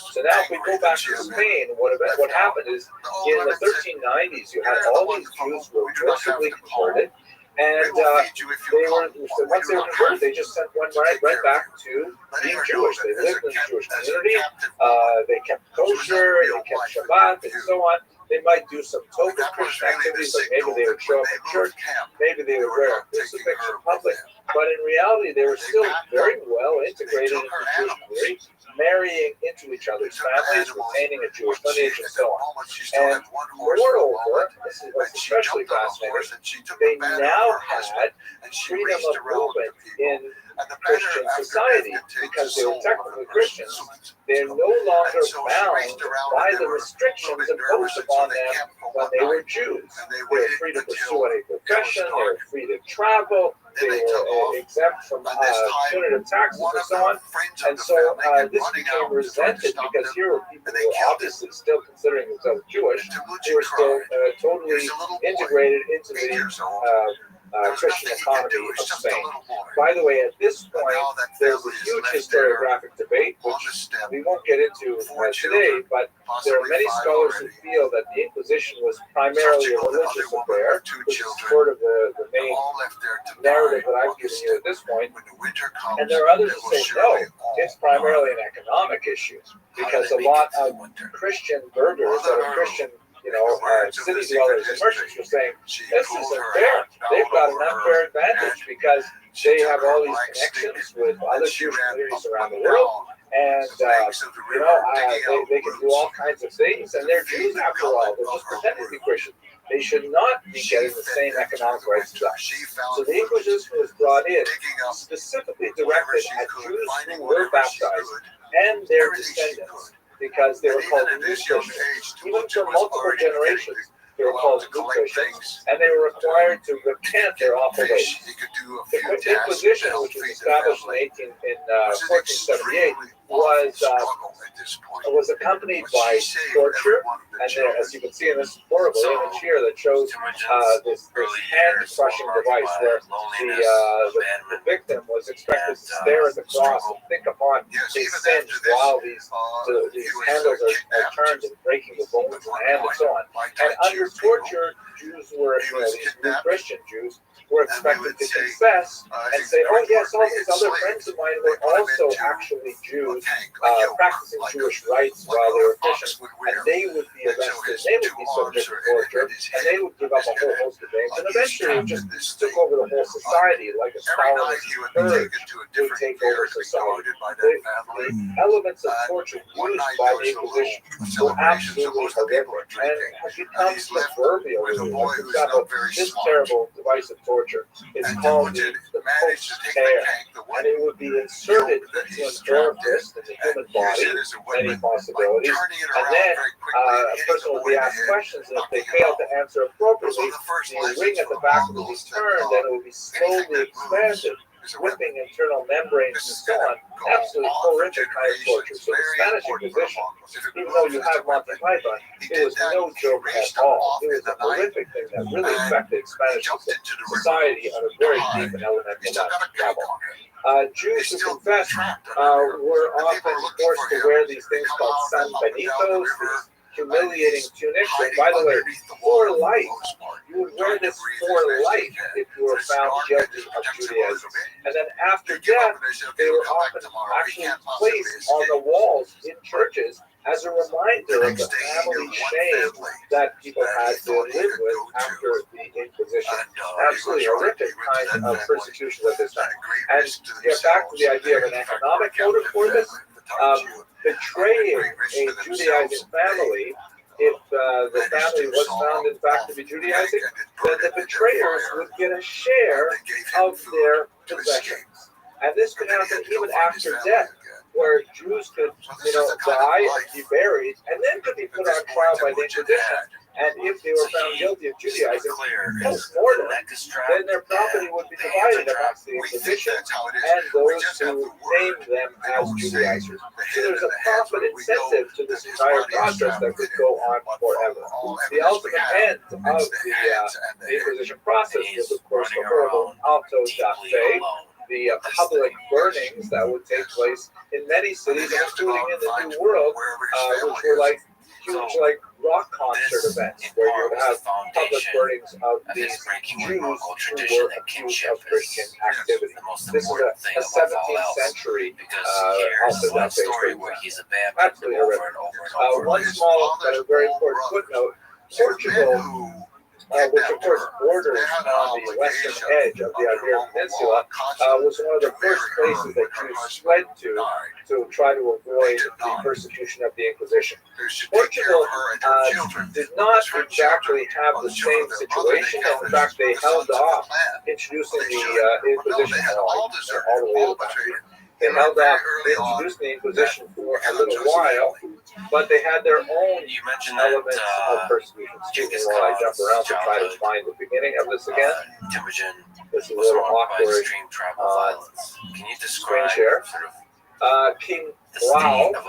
So now if we go back to Spain, what happened is in the 1390s, you had all these Jews who were forcibly converted, and they were, so once they were converted, they just sent one right back to being Jewish. They lived in the Jewish community, they kept kosher, they kept Shabbat, and so on. They might do some token Christian activities, like maybe they would show up at church, maybe they would wear a crucifix in public, but in reality, they were still very well integrated into the Jewish community. marrying into each other's families, retaining a Jewish lineage, and so on. And moreover, this was especially fascinating, they now had freedom of movement in Christian society because they were technically Christians. They're no longer bound by the restrictions imposed upon them when they were Jews. They were free to pursue any profession, they were free to travel, they were exempt from punitive taxes and so on. And so this became resented because here were people who were obviously still considering themselves Jewish, who were still totally integrated into the Christian economy of Spain. By the way, at this point, there's a huge historiographic debate, which we won't get into today, but there are many scholars who feel that the Inquisition was primarily a religious affair, which is sort of the main narrative that I've given you at this point. And there are others who say, no, it's primarily an economic issue, because a lot of Christian burghers that are Christian city dwellers and merchants were saying, this isn't fair. They've got an unfair advantage because they have all these connections with other Jewish communities around the world, and they can do all kinds of things, and they're Jews after all. They're just pretending to be Christian. They should not be getting the same economic rights as us. So the Inquisition was brought in specifically directed at Jews who were baptized and their descendants, because they were called new Christians. Even for multiple generations, they were called new Christians, and they were required to recant their awful ways. The Inquisition, which was established in 1478, was accompanied by torture, and there, as you can see in this horrible image here that shows this hand-crushing device where the victim was expected to stare at the cross and think upon his sins while these handles are turned and breaking the bones in the hand and so on. And under torture, Jews were, these new Christian Jews, were expected to confess and say, oh yes, all these other friends of mine were also actually Jews, practicing Jewish rites while they were Christians, and they would be arrested, they would be subject to torture, and they would give up a whole host of things, and eventually it just took over the whole society, like a Stalinist purge to take over society. The elements of torture used by the Inquisition were absolutely horrific, and have become proverbial. For example, this terrible device of torture is called the post tear, and it would be inserted into an orifice in the human body, many possibilities, and then a person would be asked questions, and if they fail to answer appropriately, the ring at the back will be turned, and it will be slowly expanded, ripping internal membranes and so on. Absolutely horrific kind of torture. So the Spanish Inquisition, even though you have Monty Python, it was no joke at all. It was a horrific thing that really affected Spanish society on a very deep and elemental level. Jews who confessed were often forced to wear these things called San Benitos, these humiliating tunics. And by the way, for life, you would wear this for life if you were found guilty of Judaism. And then after death, they were often actually placed on the walls in churches as a reminder of the family shame that people had to live with after the Inquisition. Absolutely horrific kind of persecution at this time. And to get back to the idea of an economic motive for this, betraying a Judaizing family, if the family was found in fact to be Judaizing, then the betrayers would get a share of their possessions. And this could happen even after death, where Jews could, die and be buried, and then could be put on trial by the Inquisition. And if they were found guilty of Judaizing, post-mortem, then their property would be divided amongst the Inquisition and those who named them as Judaizers. So there's a profit incentive to this entire process that could go on forever. The ultimate end of the Inquisition process was, of course, the horrible auto da fe, the public burnings that would take place in many cities, including in the New World, which were like huge, rock concert events where you would have public burnings of these Jews who were accused of Christian activity. This is a 17th century story where he's a bad absolutely horrific. One small but a very important footnote: Portugal which of course borders on the western edge of the Iberian Peninsula, was one of the first places that Jews fled to try to avoid the persecution of the Inquisition. Portugal did not exactly have the same situation. In fact, they held off introducing the Inquisition all the way to the back. They held off introducing the Inquisition for a little while, but they had their own elements of persecution. Excuse me while I jump around to try to find the beginning of this again. This is a little awkward Can you describe screen share. King Wow, or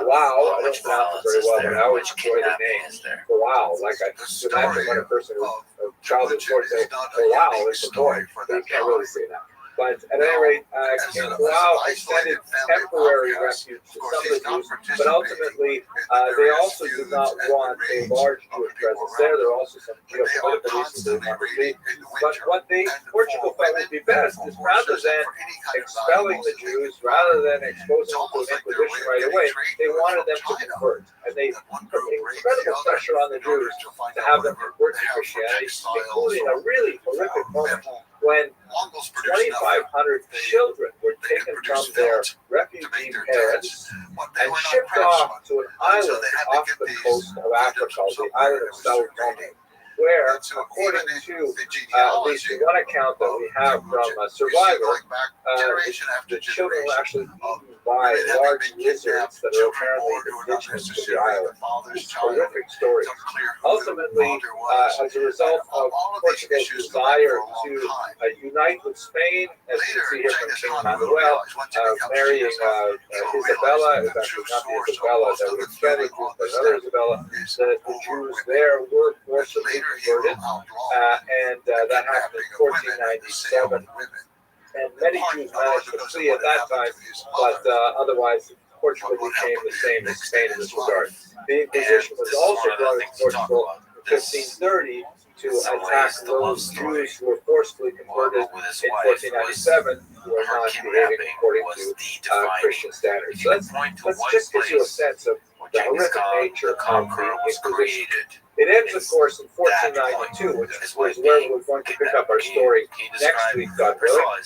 Wow, I don't pronounce it very well, but I always enjoy the name. Wow, like I could imagine when a person of child is born saying, wow, it's a boy, but you can't really say that. But at any rate, King Wow extended temporary refuge to some of the Jews, but ultimately they also did not want a large Jewish presence there. There are also some geopolitical reasons they wanted to be. But what Portugal felt would be best is rather than expelling the Jews, rather than exposing them to an Inquisition right away, they wanted them to convert. And they put incredible pressure on the Jews to have them convert to Christianity, including a really horrific moment when 2,500 children were taken from their refugee parents and shipped off to an island off the coast of Africa, the island of Sao Tome, where, according to at least one account that we have from a survivor, the children were actually eaten by large lizards that are apparently indigenous to the island. Horrific stories. Ultimately, as a result of Portugal's desire to unite with Spain, as you can see here from King Manuel, marrying Isabella, it was actually not the Isabella that was extended, but another Isabella, the Jews there were forcibly converted, and that happened in 1497. And many Jews managed to flee at that time, but otherwise Portugal became the same as Spain in this regard. The Inquisition was also brought into Portugal in 1530 to attack those Jews who were forcibly converted in 1497 who were not behaving according to Christian standards. So that's just gives you a sense of the horrific nature of the Inquisition. It ends, of course, in 1492, which is where we're going to pick up our story next week, God willing,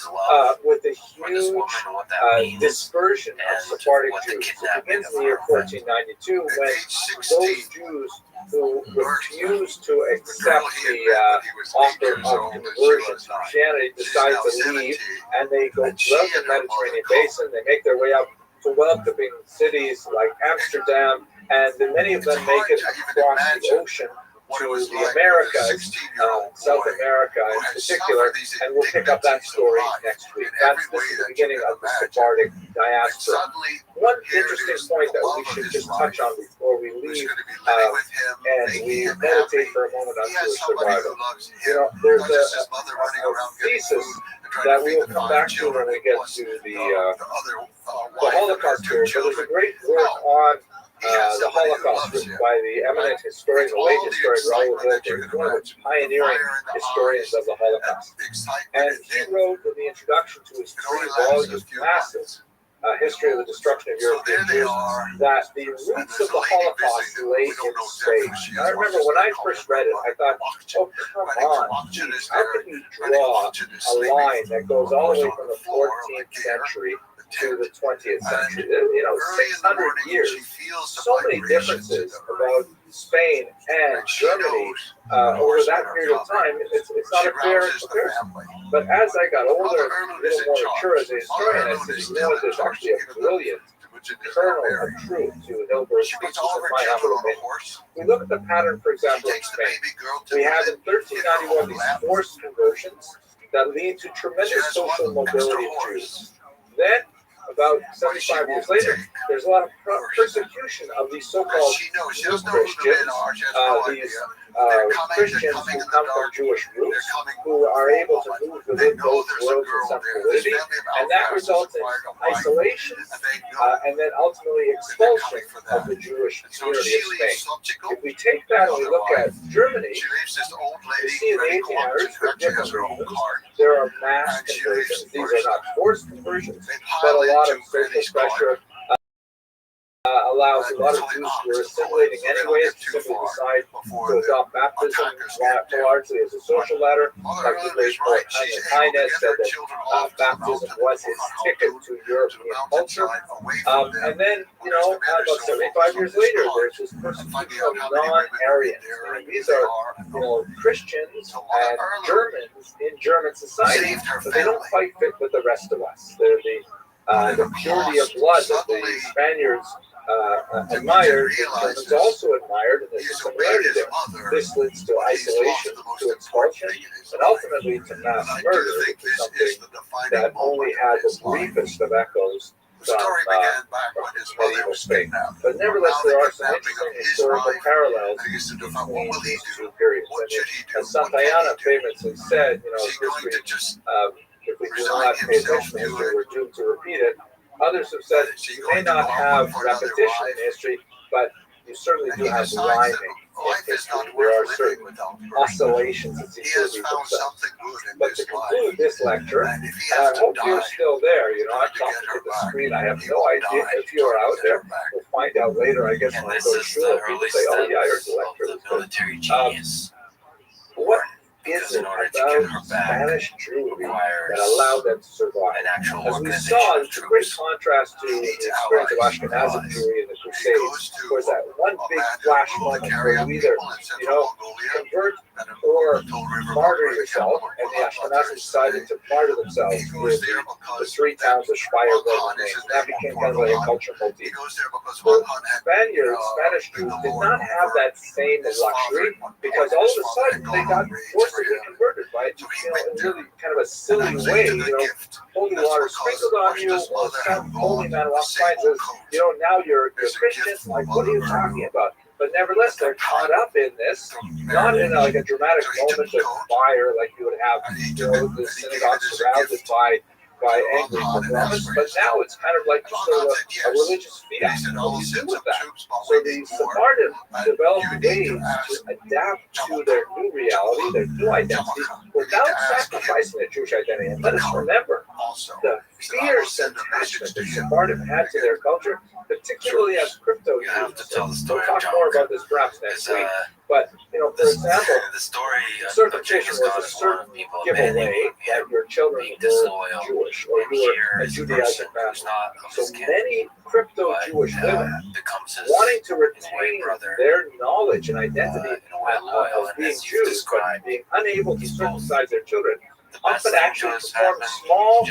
with a huge dispersion of Sephardic Jews. It begins in the year 1492 when those Jews who refused to accept the offer of conversion to Christianity decide to leave, and they go throughout the Mediterranean basin. They make their way up to welcoming cities like Amsterdam, and then many of them make it across the ocean to the Americas, South America in particular, and we'll pick up that story next week. This is the beginning of the Sephardic diaspora. One interesting point that we should just touch on before we leave, and we meditate for a moment on Jewish survival. There's a thesis that we will come back to when we get to the Holocaust period. But there's a great work on the Holocaust written by the eminent historian, the late historian Raoul Hilberg, one of the pioneering historians of the Holocaust. And he wrote in the introduction to his 3-volume massive history of the destruction of European Jews that the roots of the Holocaust lay in Spain. I remember when I first read it, I thought, oh, come on, geez, how can you draw a line that goes all the way from the 14th century to the 20th century? 600 years, so many differences about Spain and Germany over that period of time. It's not a fair comparison. But as I got older, a little more mature as a historian, I said, there's actually a brilliant kernel of truth to Hilberg's speeches, in my humble opinion. We look at the pattern, for example, in Spain. We have in 1391 these forced conversions that lead to tremendous social mobility of Jews. Then, about 75 years later, there's a lot of persecution of these so-called new Christians, these Christians who come from Jewish roots, who are able to move within those worlds of some validity, and that results in isolation and then ultimately expulsion of the Jewish community of Spain. If we take that and we look at Germany, we see in the 1800s, for different reasons, there are mass conversions. These are not forced conversions, but a lot of social pressure allows a lot of Jews who are assimilating anyways to simply decide to adopt baptism largely as a social ladder. Like the late poet Heinz said that baptism was his ticket to European culture. And then, about 75 years later, there's this persecution of non-Aryans. These are, Christians and Germans in German society, but they don't quite fit with the rest of us. They're the purity of blood that the Spaniards admired, the Germans also admired, and there's a similarity there. This leads to isolation, to expulsion, and ultimately to mass murder, which is something that only had the briefest of echoes from medieval Spain. But nevertheless, there are some interesting historical parallels between these two periods. And as Santayana famously said, history, if we do not pay attention to history, we're doomed to repeat it. Others have said you may not have repetition in history, but you certainly do have rhyming in history. There are certain oscillations that seem to repeat themselves. But to conclude this lecture, and I hope you're still there. I'm talking to the screen. I have no idea if you're out there. We'll find out later, I guess, when I go to shul. People say, oh, yeah, I heard the lecture. What is it about Spanish Jewry that allowed them to survive? As we saw, it's a great contrast to the experience of Ashkenazic Jewry in the Crusades. There was that one big flash moment where you either, convert or martyr yourself, and the Ashkenazim decided to martyr themselves with the three towns of Speyer, and that became kind of like a cultural motif. The Spanish Jews did not have that same luxury, because all of a sudden they got forcibly converted, right? In really kind of a silly way, holy water sprinkled on you, or some holy man walks by and says, now you're Christian. Like, what are you talking about? But nevertheless, they're caught up in this, not in a dramatic moment of fire like you would have, the synagogue surrounded by angry Romans, but now it's kind of like just sort of a religious fiat. What do you do with that? So the Sephardim developed ways to adapt to their new reality, their new identity, without sacrificing their Jewish identity. And let us remember the fierce attachment that Sephardim had to their culture, particularly as crypto Jews. We'll talk more about this perhaps next week. But, for example, circumcision was a certain giveaway that your children were Jewish, or you were a Judaizing family. So many crypto-Jewish women, wanting to retain their knowledge and identity as being Jews, but being unable to circumcise their children, often actually perform small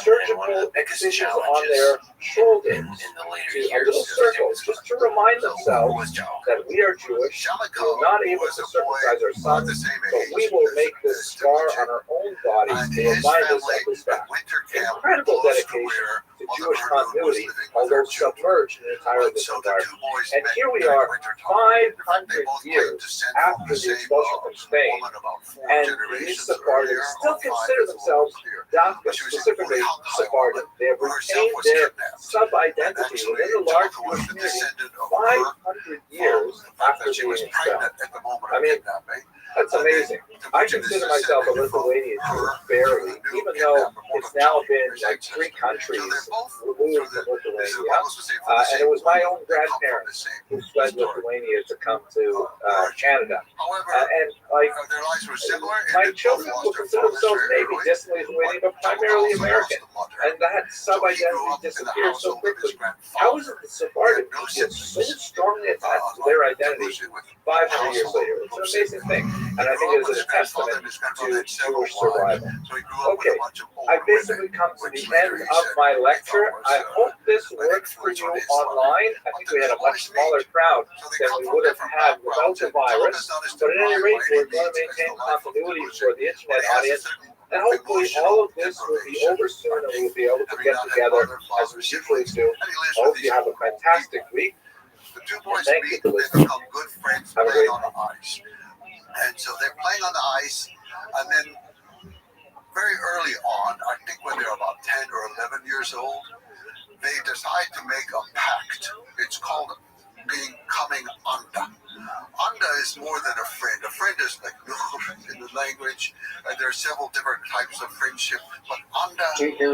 surgical excisions on their shoulders to a little circle, just to remind themselves that we are Jewish, we are not able to circumcise our sons, but we will make this scar on our own bodies to remind us of this fact. Incredible dedication to Jewish continuity, although submerged in an entirely different environment. And here we are, 500 years after the expulsion from Spain, and these Sephardim still consider themselves, specifically Sephardim. They have retained their sub-identity within the large Jewish community 500 years after being expelled. I mean, that's amazing. I consider myself a Lithuanian Jew, barely, even though it's now been like 3 countries removed from Lithuania. And it was my own grandparents who fled Lithuania to come to Canada. And like, my children will consider themselves maybe distantly Lithuanian, but primarily American. And that sub-identity disappeared so quickly. How is it that Sephardim get so strongly attached to their identity 500 years later? It's an amazing thing. And I think it is a testament to Jewish survival. Okay, I basically come to the end of my lecture. I hope this works for you online. I think we had a much smaller crowd than we would have had without the virus. But at any rate, we're going to maintain continuity for the internet audience. And hopefully all of this will be over soon and we'll be able to get together as we usually do. I hope you have a fantastic week. The 2 boys meet, they become good friends playing on the ice. And so they're playing on the ice, and then very early on, I think when they're about 10 or 11 years old, they decide to make a pact. It's called becoming Anda. Anda is more than a friend. A friend is like in the language, and there are several different types of friendship, but Anda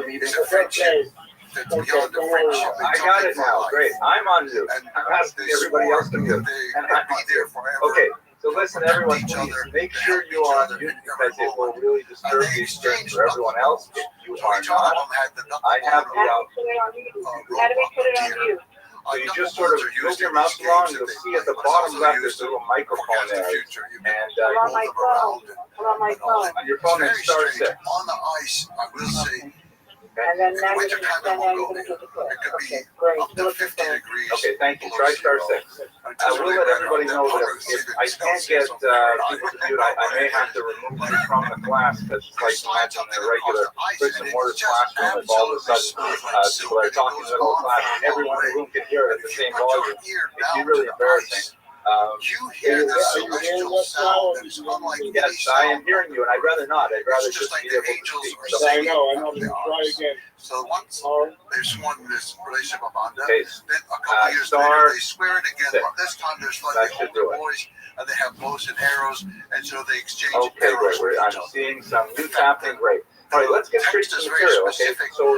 is a friendship that's beyond the friendship. I got it now. Great. I'm on mute. I'm asking everybody else to mute. And I'm be there forever. Okay. So listen, everyone, please make sure you are on mute because it will really disturb the experience for everyone else. If you are not, I have the How do we put it on mute? So you just sort of move your mouse along, and you'll see at the bottom left there's a little microphone there. And On my phone. On my phone. on your phone, it's star 6. On the ice, I will say, And then in now you're winter going time to it won't go put there. the clip. It could be Okay, great. up to 50 degrees. Okay, thank you. Try star 6. I will let everybody know that if I can't get people to mute, I may have to remove you from the class because it's like imagine in a regular bricks and mortar classroom if all of a sudden people are talking in the middle of class and everyone in the room can hear it at the same volume. It'd be really embarrassing. You hear the celestial sound that is unlike any Yes, I am hearing you, and I'd rather not. I'd rather just like be the able to angels speak. are So, singing. I know. Try again. So once there's one this relationship of Honda, Okay, then a couple years star later they swear it again. 6. But this time there's That like should the do older it. boys, and they have bows and arrows, and so they exchange Okay, arrows great. with I'm each other. seeing some new happening. Great. All right, let's get straight to the material. Okay, so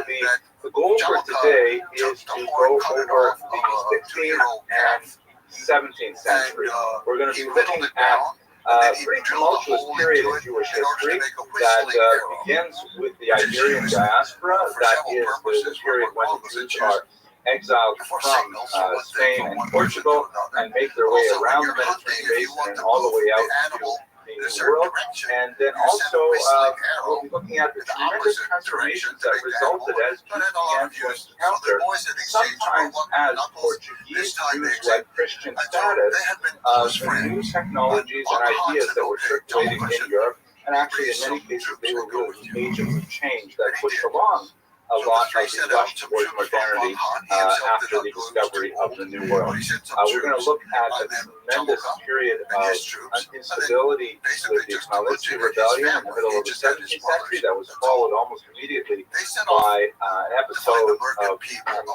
the goal for today is to go over the 16th and 17th century. We're going to be looking at a pretty tumultuous period in Jewish history that begins with the Iberian diaspora. That is the period when the Jews are exiled from Spain and Portugal and make their way around the Mediterranean basin and all the way out to the New World. And then also we'll be looking at the tremendous transformations that resulted as Jews began to encounter, sometimes as Portuguese Jews like Christian status, the new technologies and ideas that were circulating in Europe. And actually, in many cases, they were really agents of change that pushed along a lot of the rush towards modernity after the discovery of the New World. We're going to look at a tremendous period of instability with the Khmelnytsky rebellion in the middle of the 17th century that was followed almost immediately by an episode of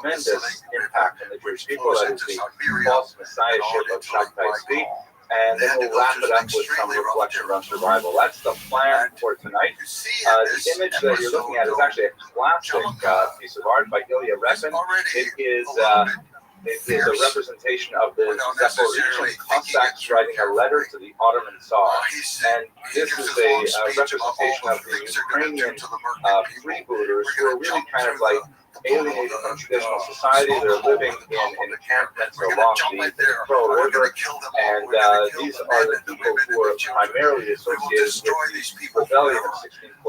tremendous impact on the Jewish people, that is the false messiahship of Shabtai Tzvi. And then we'll wrap it up with some reflection on survival. That's the plan for tonight. The image that you're looking at is actually a classic piece of art by Ilya Repin. It is a representation of the Zaporizhian Cossacks writing a letter to the Ottoman Tsar. And this is a representation of the Ukrainian freebooters who are really kind of like alienated from traditional society. They're living in encampments along the Pearl River, and these are the people who are primarily associated with the rebellion of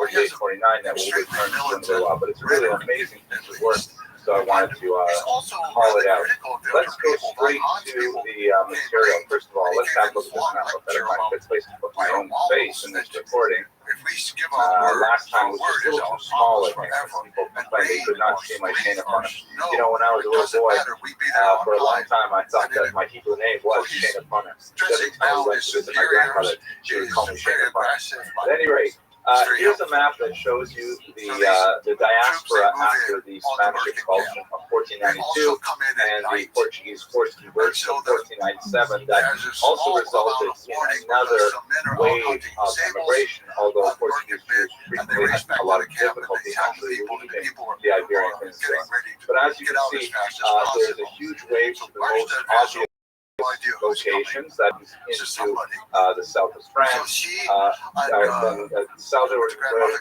1648-49 that will return to the law. But it's really an amazing piece of work, so I wanted to call it out. Let's go straight to the material. First of all, let's have a look at this map. I better find a good place to put my own face in this recording. Last time was just a little too small, I think. People complained they could not see my Shane Apana. You know, when I was a little boy, for a long time, I thought that my Hebrew name was Shane Apana. Every time we went to visit my grandmother, she would call me Shane Apana. At any rate, here's a map that shows you the diaspora after the Spanish expulsion of 1492 and the Portuguese forced conversion of 1497 that also resulted in another wave of immigration, although Portuguese Jews frequently had a lot of difficulty actually leaving the Iberian Peninsula. But as you can see, there's a huge wave to the most obvious locations, that is into the south of France, then southward towards the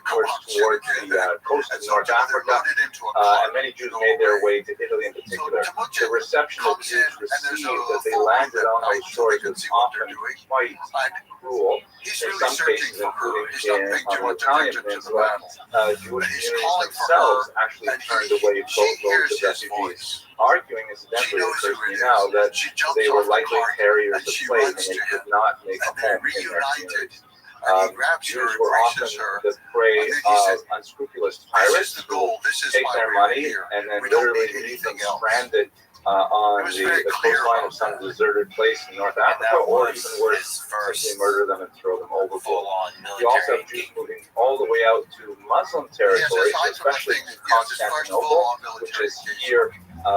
coast of North Africa, and many Jews made their way to Italy in particular. The reception that Jews received as they landed on those shores was often quite cruel. In some cases, including on the Italian peninsula, Jewish communities themselves actually turned away boatloads of refugees, arguing, incidentally, it occurs to me now, that they were likely carriers of plague and they could not make a home in their communities. Jews were often the prey of unscrupulous pirates who take their money and then literally leave them stranded on the coastline of some deserted place in North Africa, or even worse, simply murder them and throw them overboard. You also have Jews moving all the way out to Muslim territories, especially to Constantinople, which is here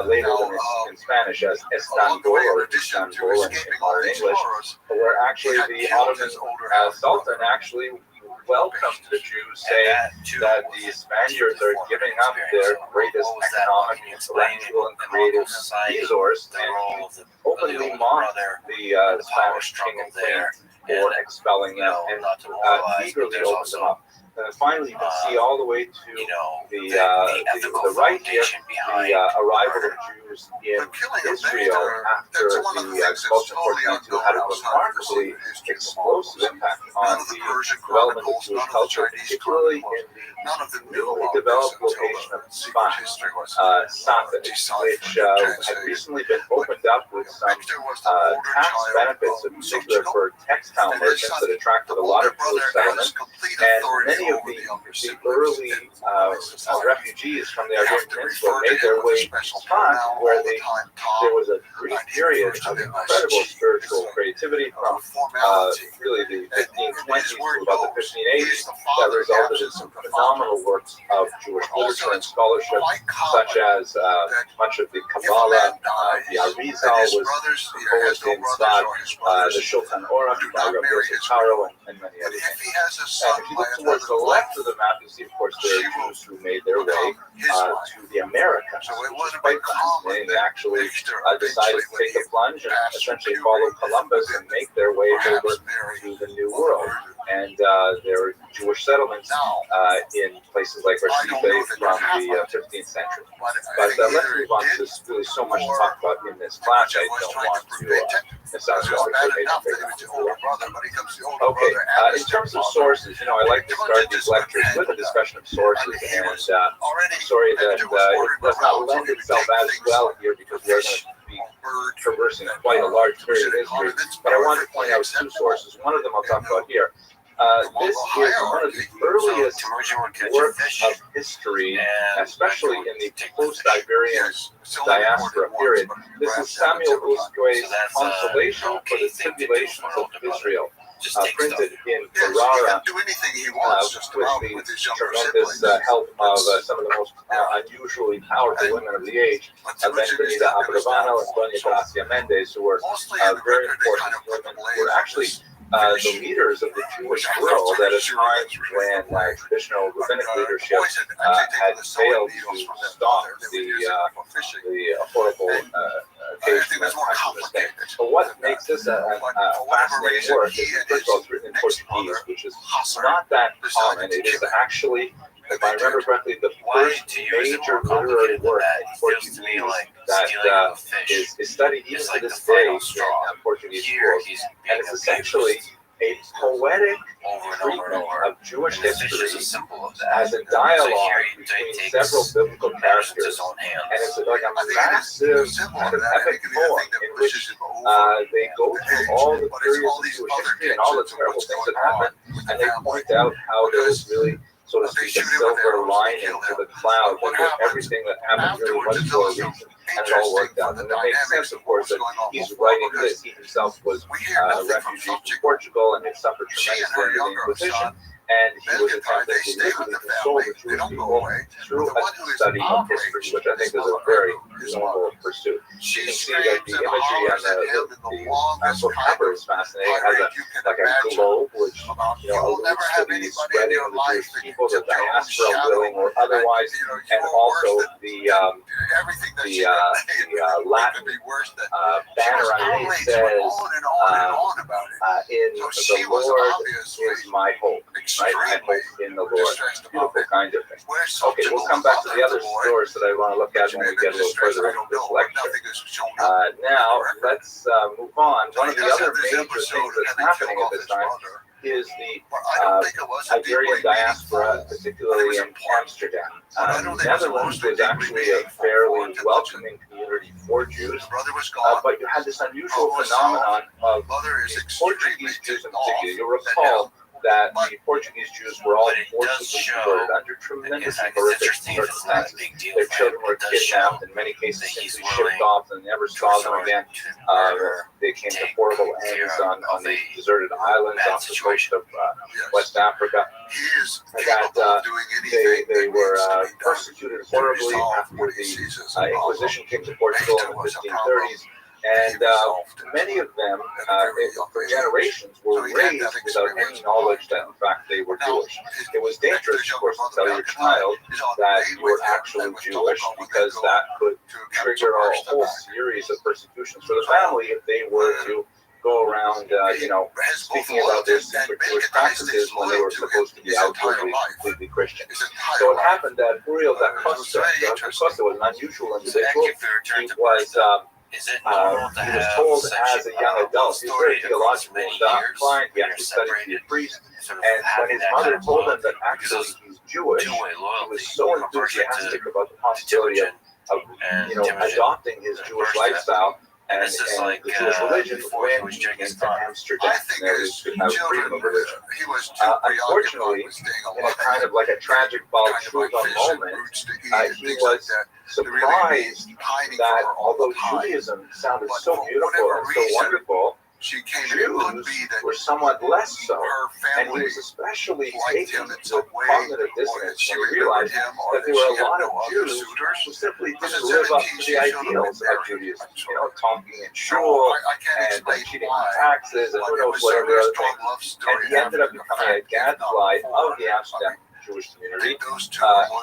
labeled in Spanish as Istanbul or Istanbul in modern English, where actually the Ottoman Sultan actually welcomed the Jews, saying that the Spaniards are giving up their greatest economic, intellectual, and creative resource, and openly mocked the Spanish king and queen for expelling them, and eagerly opened them up. And finally, you can see all the way to the right here, the arrival of Jews in Israel after the Gulf War had a remarkably explosive impact on the development of Jewish culture, particularly in the newly developed location of Safed, which had recently been opened up with some tax benefits, in particular for textile merchants that attracted a lot of Jewish settlement. And many of the early refugees from the Iberian Peninsula made their way to Safed, where there was a brief period of incredible spiritual creativity from really the 1520s to about the 1580s that resulted in some phenomenal works of Jewish literature and scholarship, such as much of the Kabbalah, the Arizal was composed in Safed, the Shulchan Aruch by Rabbi Rothschild, and many others. And if you look towards the left of the map, you see, of course, there are Jews who made their way to the Americas, which is quite fascinating. They actually decided to take the plunge and essentially follow Columbus and make their way over to the New World. And there are Jewish settlements in places like Recife from the 15th century. But let's move on. There's really so much to talk about in this class. I don't want to miss out on Okay, in terms of sources, I like to start these lectures with a discussion of sources, and I'm sorry that it does not lend itself as well here because we're going to be traversing quite a large period of history, but I want to point out two sources. One of them I'll talk about here. This is one of the earliest works of history, especially in the post-Iberian diaspora period. This is Samuel Usque's Consolation for the Tribulations of Israel, printed in Ferrara with the tremendous help of some of the most unusually powerful women of the age, Benita Abravano and Doña Gracia Mendez, who were very important women, who were actually the leaders of the Jewish world at a time when traditional rabbinic leadership had failed to stop the horrible occasion that happened this day. But what makes this a fascinating work is, first of all, it's written in Portuguese, which is not that common. It is actually, if I remember correctly, the first major literary work in Portuguese that is studied even to this day in Portuguese schools. And it's essentially a poetic treatment of Jewish history as a dialogue between several biblical characters. And it's like a massive kind of epic poem in which they go through all the periods of Jewish history and all the terrible things that happened, and they point out how there was really, so to speak, a silver lining to the cloud, that everything that happened really was for a reason, and it all worked out. And it makes sense, of course, that he's writing this. He himself was a refugee from Portugal and had suffered tremendously under the Inquisition, and he was attempting to literally console the Jewish people through a study of history, which I think is a very noble pursuit. You can see that the imagery on the actual cover is fascinating. It has a globe, which alludes to the spreading of the Jewish people, the diaspora willing or otherwise, and also the Latin banner on it says, in the Lord is my hope. Right? I hope in the Lord. Beautiful kind of thing. Okay, we'll come back to the other stories that I want to look at when we get a little further into this lecture. Now, let's move on. One of the other major things that's happening at this time is the Iberian diaspora, particularly in Amsterdam. The Netherlands was actually a fairly welcoming community for Jews, but you had this unusual phenomenon of the Portuguese Jews in particular. You'll recall that the Portuguese Jews were all forcibly converted under tremendously horrific circumstances. Their children were kidnapped, in many cases simply shipped off and never saw them again. They came to horrible ends on the deserted islands off the coast of West Africa. That they were persecuted horribly after the Inquisition came to Portugal in the 1530s. And many of them, for generations, were raised without any knowledge that, in fact, they were Jewish. It was dangerous, of course, to tell your child that you were actually Jewish, because that could trigger a whole series of persecutions for the family if they were to go around, speaking about their secret Jewish practices when they were supposed to be outwardly completely Christian. So it happened that Uriel da Costa was an unusual individual. He was told as a young adult, he was very theological inclined, he actually studied to be a priest, and when his mother told him that actually he's Jewish, he was so enthusiastic about the possibility of adopting his Jewish lifestyle and the Jewish religion when he came to Amsterdam. Freedom of religion. Unfortunately, in a kind of like a tragic moment, he was surprised that although Judaism sounded so beautiful and so wonderful, Jews were somewhat less so, and he was especially taken with cognitive dissonance when he realized that there were a lot of Jews who simply didn't live up to the ideals of Judaism, talking in shul and cheating on taxes and who knows whatever other things. And he ended up becoming a gadfly of the Amsterdam Jewish community. He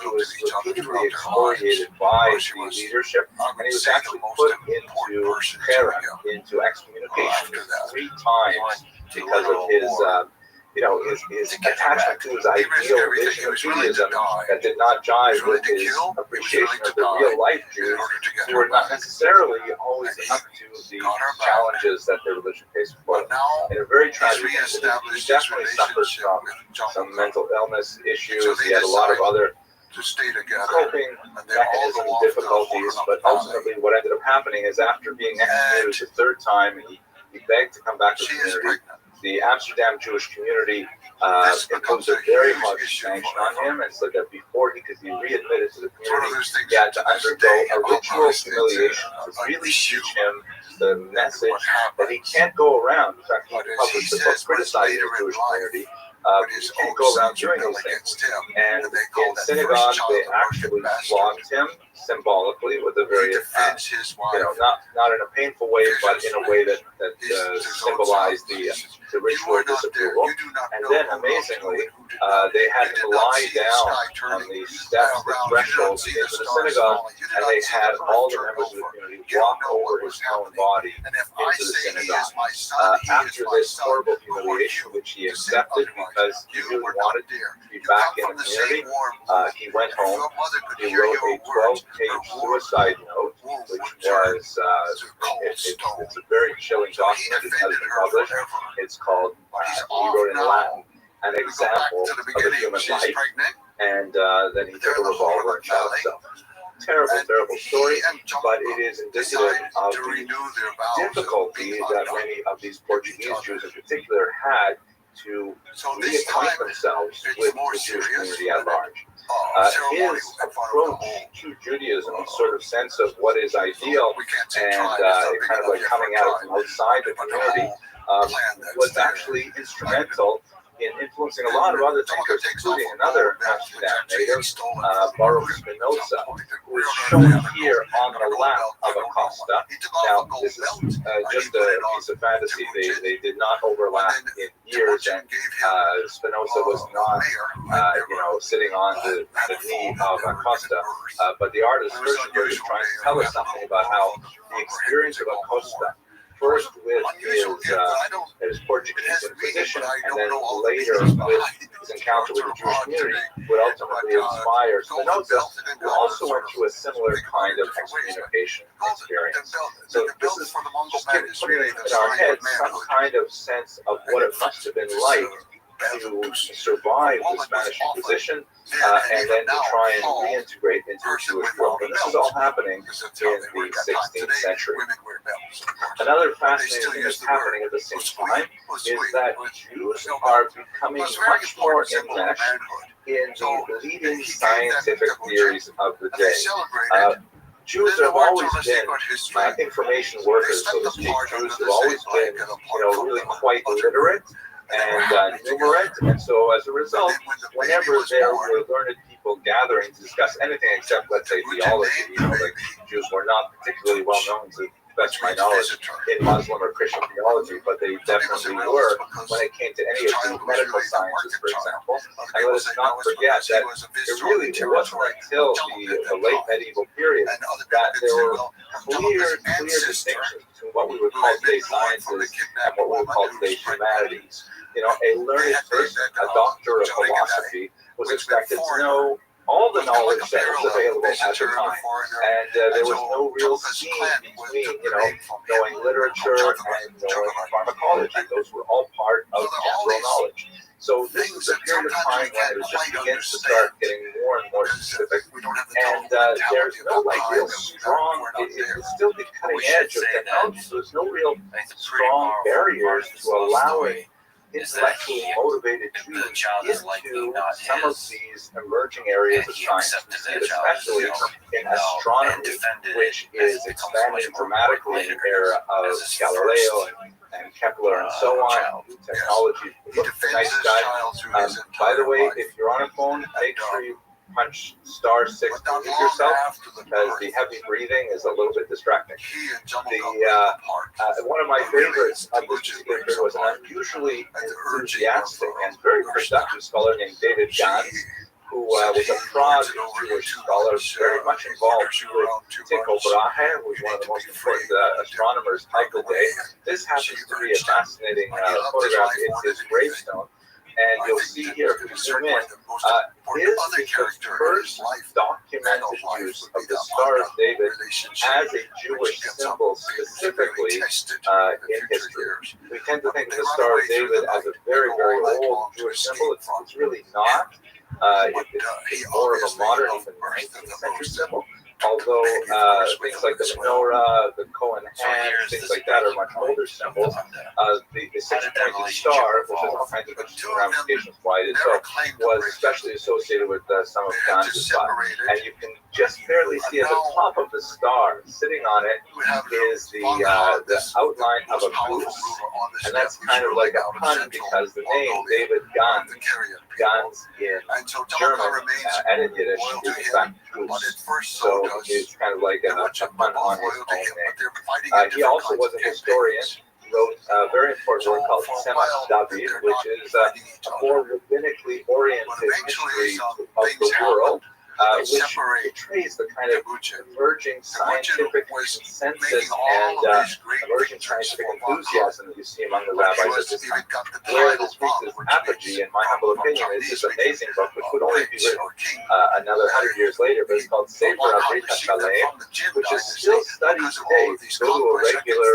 was repeatedly excoriated by the leadership, and he was actually put into Karen, into excommunication 3 times because of his attachment to his ideal vision of Judaism that did not jive with his appreciation of the real life Jews who were not necessarily always up to the challenges that their religion faced before. In a very tragic incident, he definitely suffered from some mental illness issues. He had a lot of other coping mechanism difficulties, but ultimately what ended up happening is after being excommunicated the 3rd time, he begged to come back to the community. The Amsterdam Jewish community imposed a very harsh sanction on him and said that before he could be readmitted to the community, he had to undergo a ritual humiliation to really teach him the message that he can't go around. In fact, he published a book criticizing the Jewish community. He can't go around doing those things. And in synagogue, they actually flogged him symbolically with a very, not in a painful way, but in a way that symbolized the ritual disapproval. And then, amazingly, they had him lie down on the steps, the threshold into the synagogue, and they had all the members of the community walk over his own body into the synagogue. After this horrible humiliation, which he accepted because he really wanted to be back in the community, he went home. He wrote a 12-page suicide note, which was it's a very chilling document. It has been published. It's called, he wrote in Latin, an example of a human life, and then he took a revolver and shot himself. Terrible story, but it is indicative of the difficulty that many of these Portuguese Jews in particular had to reacquaint themselves with the Jewish community at large. His approach to Judaism, his sort of sense of what is ideal, and kind of like coming at it from outside the community, was actually instrumental in influencing a lot of other thinkers, including another Amsterdam native, Baruch Spinoza, who is shown here on the left of Acosta. Now, this is just a piece of fantasy. They did not overlap in years, and Spinoza was not, sitting on the knee of Acosta. But the artist Hirschberg is trying to tell us something about how the experience of Acosta, first with his Portuguese Inquisition, and then later with his encounter with the Jewish community, would ultimately inspire Spinoza, who also went through a similar kind of excommunication experience. So this is just putting in our heads some kind of sense of what it must have been like to survive the Spanish Inquisition and then to try and reintegrate into the Jewish world. And this is all happening in the 16th century. Another fascinating thing that's happening at the same time is that Jews are becoming much more enmeshed in the leading scientific theories of the day. Jews have always been information workers, so to speak. Jews have always been, really quite literate and numerate, and so as a result, whenever there were learned people gathering to discuss anything except, let's say, theology, like Jews were not particularly well known to best of my knowledge, in Muslim or Christian theology, but they definitely were when it came to any of the medical sciences, for example. And let us not forget that it really wasn't until the late medieval period that there were clear distinctions between what we would call today sciences and what we would call today humanities. You know, a learned person, a doctor of philosophy, was expected to know all the knowledge that was available at the time, and there was no real scheme between, you know, knowing literature and knowing pharmacology. Those were all part of general knowledge. So this is a period of time when it just begins to start getting more and more specific, and there's no like real strong, it's still the cutting edge of technology, so there's no real strong barriers to allowing intellectually motivated Jews into some of these emerging areas of science, especially in astronomy, which is expanding dramatically in the era of Galileo and Kepler and so on. Technology. Look, nice guy. By the way, if you're on a phone, make sure you punch *6 to mute yourself, because the heavy breathing is a little bit distracting. One of my favorites of this particular period was an unusually enthusiastic and very productive scholar named David Gans, who was a prod Jewish scholar, very much involved with Tycho Brahe, who was one of the most important astronomers of the day. This happens to be a fascinating photograph. It's his gravestone. And you'll see here, if you zoom in, this is the first documented use of the Star of David as a Jewish symbol specifically in history. We tend to think of the Star of David as a very, very old Jewish symbol. It's really not. It's more of a modern, even 19th century symbol. Although things like the menorah, the Cohen hand, things like that are much older symbols. The six-pointed star, which has all kinds of interesting ramifications why it is so, was especially associated with some of Gans' thought. And you can just barely see at the top of the star, sitting on it, is the outline of a goose. And that's kind of like a pun because the name David Gans in German and in Yiddish is in fact goose. So it's kind of like a pun on his own name. He also was a historian. Wrote a very important work called Tzemach David, which is a more rabbinically oriented history of the world, which portrays the kind of emerging scientific consensus and emerging scientific enthusiasm that you see among the rabbis at this time. Where this reaches apogee, in my humble opinion, is this amazing book, which would only be written another 100 years later, but it's called Sefer Abrit HaShalem, which is still studied today. If you go to a regular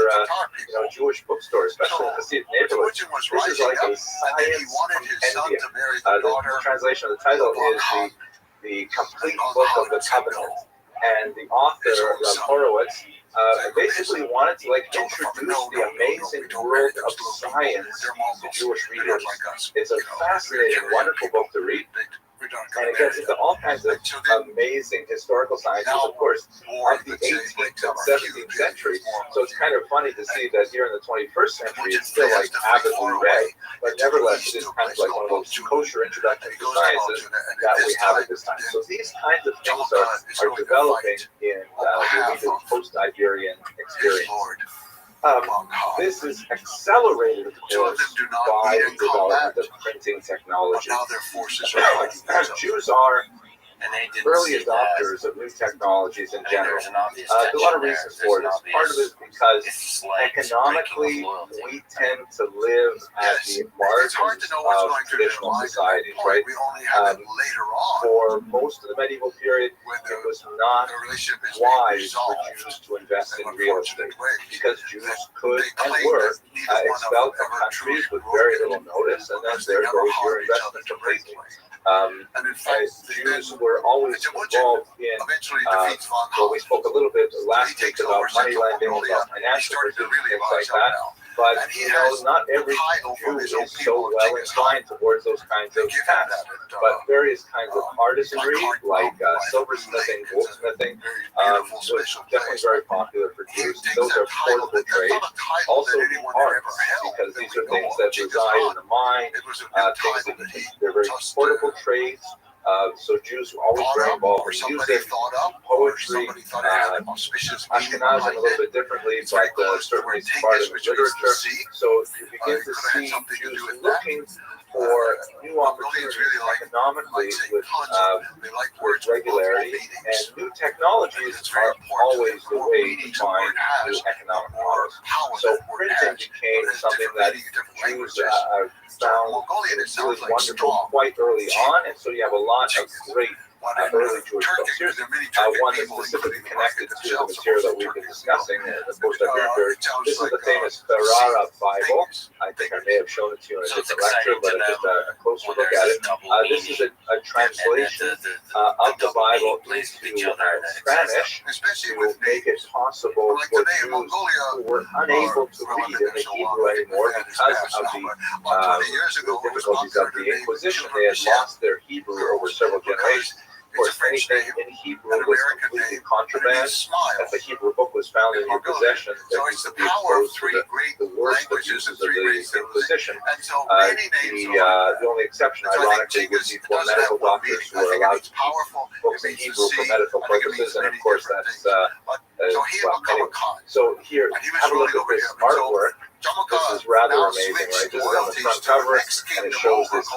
Jewish bookstore, especially in the Hasidic neighborhood, this is like a science compendium. The translation of the title is the complete book of the covenant, and the author, Rav Horowitz, basically wanted to introduce the amazing world of science to Jewish readers. It's a fascinating, wonderful book to read. And it gets into all kinds of amazing historical sciences, of course, of the 18th and 17th century. So it's kind of funny to see that here in the 21st century, it's still avidly read, but nevertheless, it is kind of like one of those kosher introductions to sciences that we have at this time. So these kinds of things are developing in the post-Iberian experience. This is accelerated, of course, by the development of printing technology. Jews are early adopters of new technologies in general. There's a lot of reasons for this. Part of it is because economically we tend to live at the margins of traditional societies, right? For most of the medieval period, it was not wise for Jews to invest in real estate because Jews could and were expelled from countries with very little notice, and then there goes your investment completely. Jews were always involved in, well, we spoke a little bit last week about money lending, about financial pursuits, things like that. But, not every Jew is so well inclined towards those kinds of tasks. But various kinds of artisanry, like silversmithing, goldsmithing, was definitely very popular for Jews. Those are portable trades. Also, arts, because these are things that reside in the mind, things that they're very portable trades. So Jews were always very involved in music, poetry, Ashkenazim a little bit differently, but certainly Sephardim literature. So you begin to see Jews looking for new opportunities economically with regularity, and new technologies are always the way to find new economic models. So printing became something that Jews found really wonderful quite early on, and so you have a lot of great early Jewish books. Here's one that's specifically connected to the material that we've been discussing, the post-Nuremberg. This is the famous Ferrara Bible. I think I may have shown it to you in a different lecture, but just a closer look at it. This is a translation of the Bible into Spanish to make it possible for Jews who were unable to read in the Hebrew anymore because of the difficulties of the Inquisition. They had lost their Hebrew over several generations. Of course, anything in Hebrew was completely contraband. If a Hebrew book was found in your possession, that needs to be exposed to the worst abuses of the Inquisition. The only exception, ironically, would be for medical doctors who are allowed to keep books in Hebrew for medical purposes, and of course that's anyway. So here, have a look at this artwork. This is rather amazing, right? This is on the front cover, and it shows this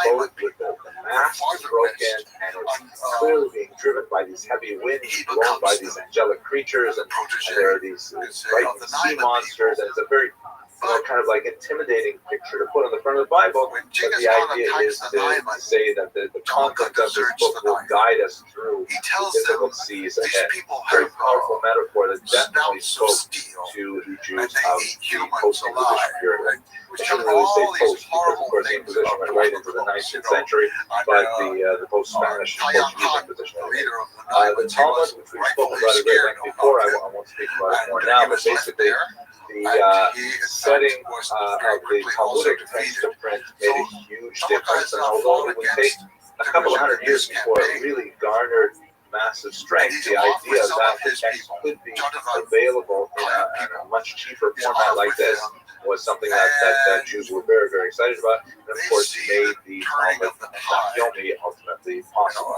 boat with the mast broken, and it's clearly being driven by these heavy winds, blown by these angelic creatures, and there are these frightened sea monsters, and it's a very kind of like intimidating picture to put on the front of the Bible, but the idea is to say that the content of this book will guide us through the difficult seas ahead. Very powerful metaphor that definitely spoke to the Jews of the post-Inquisition period. I shouldn't really say post, because of course the Inquisition went right into the 19th century, but the post-Spanish, Portuguese Inquisition. The Talmud, which we've spoken about it very length before, I won't speak about it more now, but basically the setting of the Talmudic text to print made a huge difference, and although it would take a couple of hundred years before it really garnered massive strength, the idea that the text could be available in a much cheaper format like this was something that Jews were very, very excited about, and of course made the Talmud and Dafyomi ultimately possible.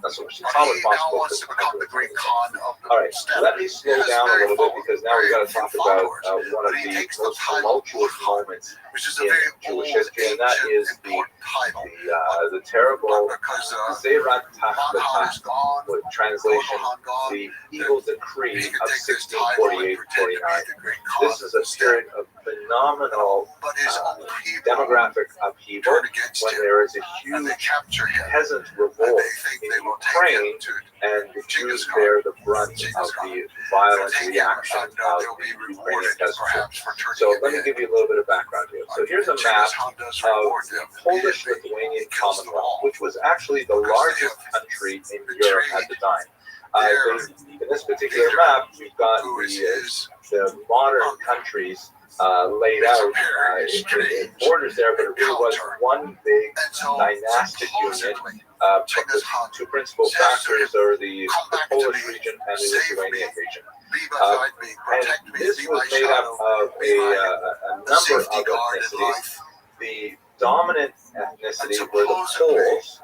Not so much the Talmud possible, but the great Khan of the. All right, let me slow down a little bit because now we've got to talk about one of the most tumultuous moments in Jewish history, and that is the terrible Zerat Tachletat, with translation, the evil decree of 1648-49. This is a period of phenomenal demographic upheaval when there is a huge peasant revolt in Ukraine, and the Jews bear the brunt of the violent reaction of the Ukrainian peasants. So let me give you a little bit of background here. So here's a map of the Polish-Lithuanian Commonwealth, which was actually the largest country in Europe at the time. In this particular map, we've got the modern countries laid out in borders there, but it really was one big dynastic union. The two principal factors are the Polish region and the Lithuanian region. And this was made up of a number of ethnicities. The dominant ethnicity were the Poles,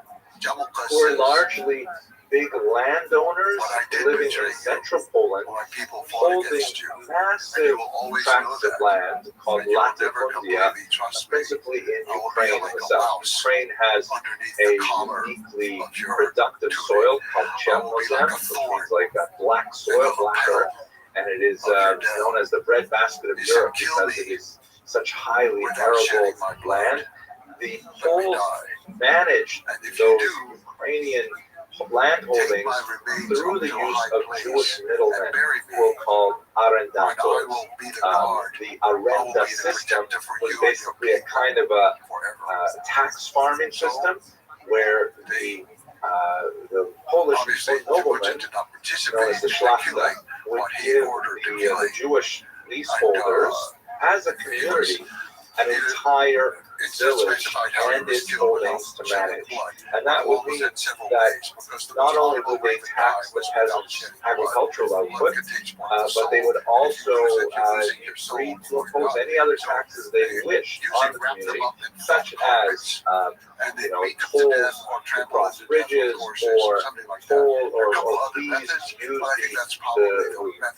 who were largely big landowners living in central Poland, holding massive tracts of land called Latifundia, principally in Ukraine in the south. Ukraine has a uniquely productive soil called Chernozem, which means like a black soil, black earth, and it is known as the breadbasket of Europe because it is such highly arable land. The Poles managed those Ukrainian landholdings through the use of Jewish middlemen who were called arrendators. The arenda system was basically a kind of a tax farming system where the Polish noblemen, known as the Szlachta, would give the Jewish leaseholders, as a community, an entire village and its holdings to manage. And that would mean that not only would they tax the peasants' agricultural output, but they would also be free to impose any other taxes they wished on the community, such as tolls to cross bridges, or toll or fees to use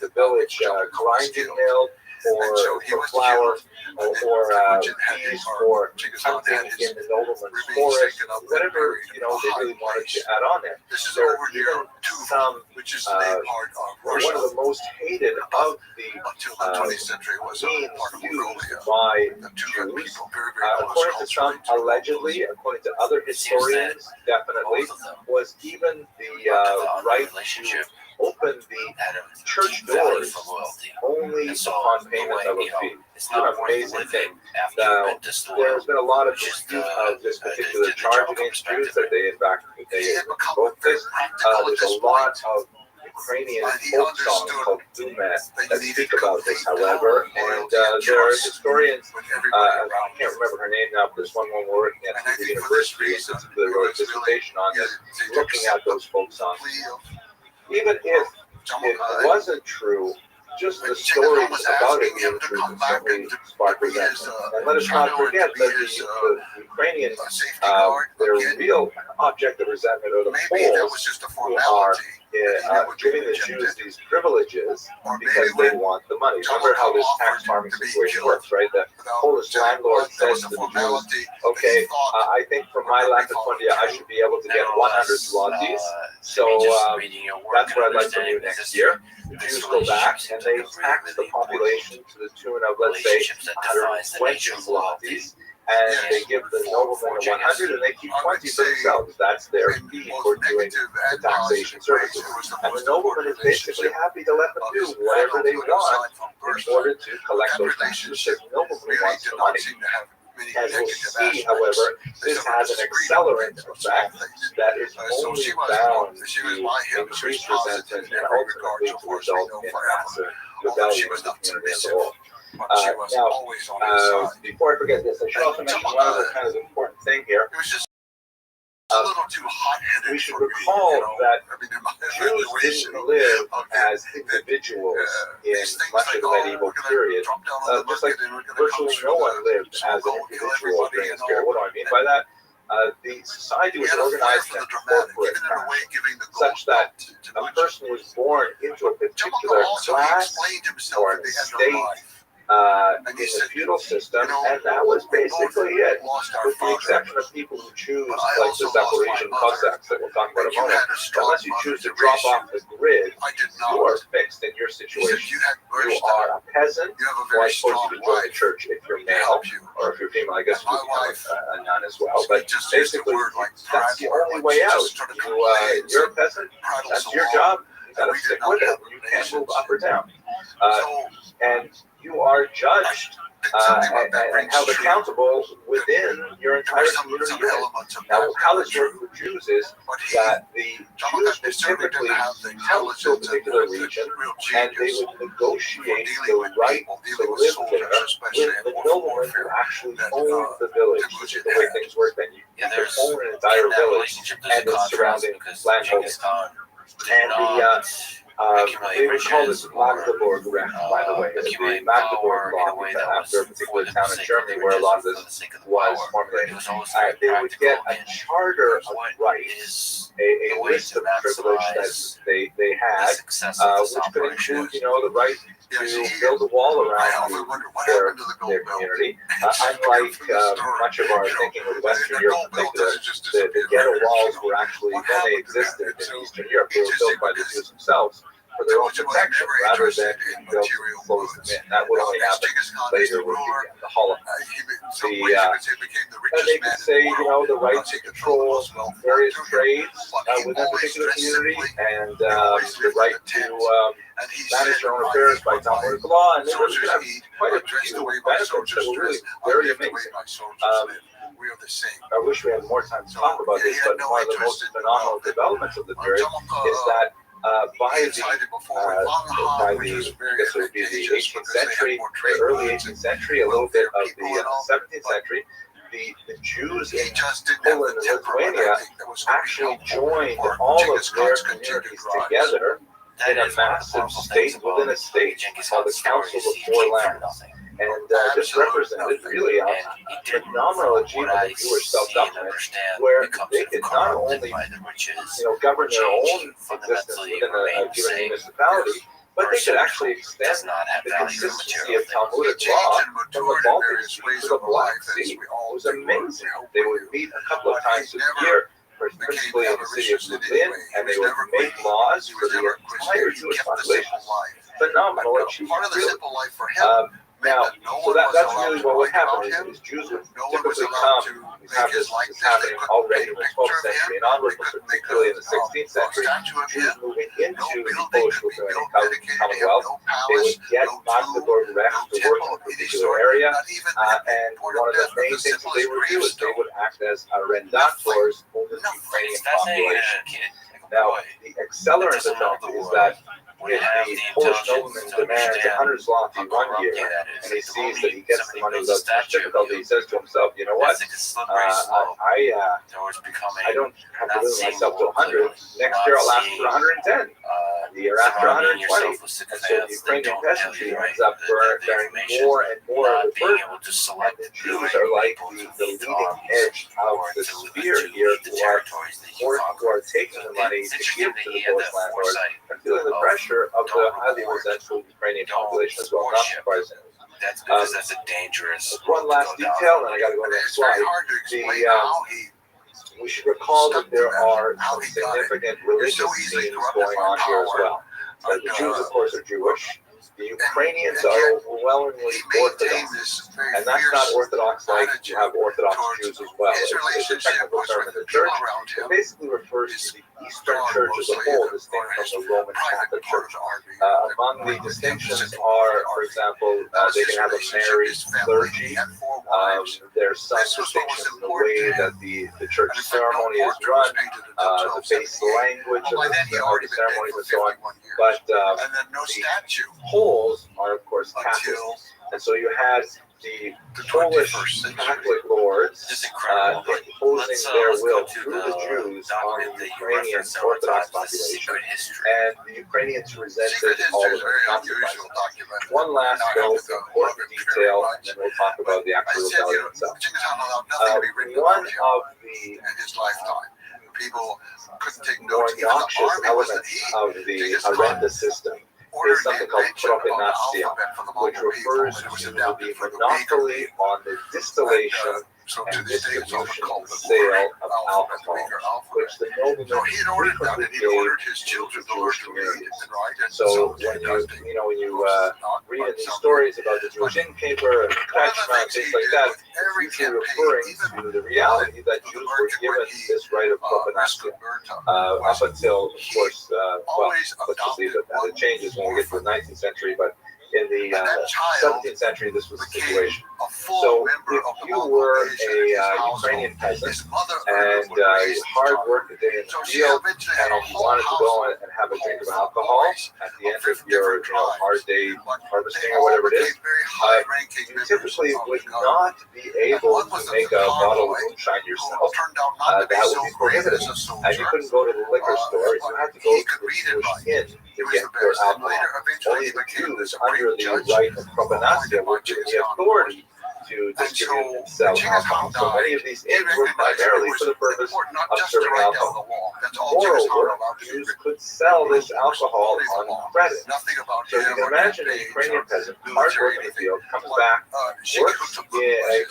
the village grinding mill, or for flour, or fees for hunting in the nobleman's forest, whatever they really wanted to add on there. There are even some, one of the most hated of the means used by Jews, according to some, allegedly, according to other historians, definitely, was even the right to open the church doors only upon payment of a fee. It's an amazing thing. Now, there's been a lot of dispute of this particular charge against Jews, that they invoked this. There's a lot of Ukrainian folk songs called Dume that speak about this, however, and there are historians, I can't remember her name now, but there's one we're working at the university, who wrote a dissertation on this, looking at those folk songs. Even if it wasn't true, just the stories about it being true can certainly spark resentment. And let us not forget that the Ukrainians, their real object of resentment are the Poles, who are giving the Jews these privileges because they want the money. Remember how this tax farming situation works, right? The Polish landlord says to the Jews, okay, I think for my latifundia I should be able to get 100 zlotys, so that's what I'd like from you next year. The Jews go back and they tax the population to the tune of, let's say, 120 zlotys. And they give the nobleman 100 and they keep 20 for themselves. That's their fee for doing the taxation services. And the nobleman is basically happy to let them do whatever they want in order to collect those taxes. The nobleman wants the money. As we'll see, however, this has an accelerant effect that is only bound to increase resentment and ultimately to result in massive rebellion in the community as a whole. Now, before I forget this, I should also mention one other kind of important thing here. We should recall that Jews didn't live as individuals in much of the medieval period, just like virtually no one lived as an individual during this period. What do I mean by that? The society was organized in a corporate fashion, such that a person was born into a particular class or an estate in the feudal system, and that was basically it, with the exception of people who choose, like the Zaporizhian Cossacks that we'll talk about in a moment. Unless you choose to drop off the grid, you are fixed in your situation. You are a peasant, who I suppose you can join the church if you're male, or if you're female, I guess you can become a nun as well, but basically, that's the only way out. You're a peasant, that's your job, you gotta stick with it, you can't move up or down. And you are judged and held accountable within your entire community unit. Now, how this works for Jews is that the Jews would typically come to a particular region and they would negotiate the right to live there with the nobleman who actually owned the village, which is the way things work then. You own an entire village and its surrounding landholdings. And they would call this Magdeburg Recht, by the way. The Magdeburg law, after a particular town in Germany where a lot of this was formulated. They would get a charter of rights, a list of privilege that they had, which could include, the right to build a wall around their community. Unlike much of our thinking with Western Europe in particular, the ghetto walls were actually, when they existed in Eastern Europe, they were built by the Jews themselves for their own protection, rather than being built to close them in. That would only happen later with the Holocaust. And they could say, the right to control various trades within a particular community, and the right to manage their own affairs by downward law, and they would have quite a few benefits that were really very amazing. I wish we had more time to talk about this, but one of the most phenomenal developments of the period is that by the 18th century, the early 18th century, a little bit of the 17th century, the Jews in He just didn't have Poland the and temperament, Lithuania I think, that was going to be actually helpful joined for all of Genghis their Khan's continued communities rise. together That in a is one of the massive powerful things state about within a state Genghis called the Khan's story Council is of he Four came from Lands. nothing. And this represented really a And he did, phenomenal from what achievement I of Jewish see and self-government, understand, where becomes they sort could of not corrupted only by the riches, govern their change, own existence fundamentally within a remain the given same. municipality, but they could Person actually does extend not have the value for consistency material of things. Talmudic He law changed and from the matured in Baltic various Sea ways to the over Black life, as Sea. we all It was do. amazing. We hope They we would do. meet a couple of But he times a never year, became principally in the city of avaricious in any Lublin, way. and He they was would never make greedy. laws He for was the never entire acquisitive. He Jewish kept the population. simple life. Phenomenal But achievement, part of the really. simple life for him Now, that no so one was that's allowed really to what would write happen about him. is Jews would No one was typically allowed come. to We make have his this likeness. happening They couldn't already paint in a the picture 12th of century him. and onward, They but couldn't make particularly in the 16th a century, statue of Jews him. moving No into the building Polish could be Lithuanian built dedicated to him. Commonwealth. No They palace, would get no Magdeburg tomb, Recht no to work in temple a of any particular sort. area, Not even and point one of of the death, but main the things that they simplest would do is they gravestone. would act as arrendators over the Ukrainian It's fascinating as population. a kid, like a Now, boy, the accelerant doesn't know effect the is world, that would if have the the Polish intelligence nobleman to demands understand 100 zloty how one corrupt year, that is. and he Like the sees moment that he gets the somebody money builds a without too much statue of difficulty, he you, says to himself, you know what, that's like a slippery slope towards becoming I don't have to not limit seeing myself the to world 100. clearly, Next not year I'll ask seeing for 110. The year after surrounding 120. yourself with And so the sycophants that Ukrainian don't tell peasantry you ends right, up the bearing information, more and more of not the being burden. able to And select the the Jews right are like people the to lead leading armies edge of or the to spear lead here, the who are territories that you who conquer. are taking the money It's to interesting give that to he the had Polish that landlords foresight and feeling the of pressure of the don't highly reward, resentful Ukrainian don't population as well, not worship. surprisingly. That's because that's a dangerous One road last to go down. detail, and I got to go to the next It's very slide. hard to explain how he We should recall that there are how some he got it. significant You're so religious easily scenes corrupted going by on here as power. well. The Jews, of course, are Jewish. The Ukrainians and are yet overwhelmingly he maintained Orthodox. this very And that's not fierce Orthodox like you attitude have Orthodox towards Jews as well. his It's a relationship technical was term with in the the people church. around It him. basically refers to the Eastern Church as a Mostly whole, in distinct his from the Roman private Catholic part Church. of the army. Among the distinctions are, for example, they can have a married clergy. There's some distinctions in the way that the church ceremony is run, the base language of the ceremonies and so on. But the Poles are, of course, Catholics. And so you had the Polish Catholic lords imposing their will through the Jews on the Ukrainian Orthodox population, and the Ukrainians resented all of the consequences. One last, though, important detail, and then we'll talk about the actual rebellion itself. One of the people couldn't take more notes. noxious elements of the Arenda system is something called propinatsia, which refers to the monopoly on the distillation and distribution and sale of alcohol, which the nobleman frequently gave to the Jewish community. So when you read in these stories about the Jewish innkeeper and Kretschmer and things like that, it's usually referring to the reality that Jews were given this right of propinatsia up until, of course, let's just leave it at that. It changes when we get to the 19th century, but in the 17th century, this was the situation. So if you were a Ukrainian peasant and you hard worked a day in the field and you wanted to go and have a drink of alcohol at the end of your hard day harvesting or whatever it is, you typically would not be able to make a bottle of moonshine yourself. That would be prohibited. And you couldn't go to the liquor store. You had to go to the Jewish inn to get your alcohol. Only the Jews, under the right of propinatsia, were given the authority to distribute and sell alcohol. So many of these inns were primarily for the purpose of serving alcohol. Moreover, Jews could sell this alcohol on credit. So you can imagine a Ukrainian peasant, hard work in the field, comes back, works,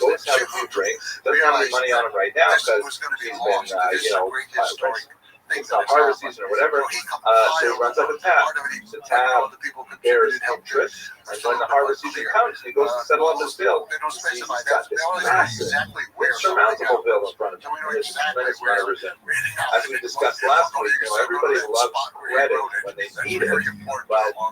goes to have a few drinks, doesn't have any money on him right now because he's been, it's not harvest season or whatever, so he runs up a tab. The tab bears interest, and when the harvest season comes, he goes to settle up his bill. He sees he's got this massive, insurmountable bill in front of him, and there's a tremendous amount of resentment. As we discussed last week, everybody loves credit when they need it, but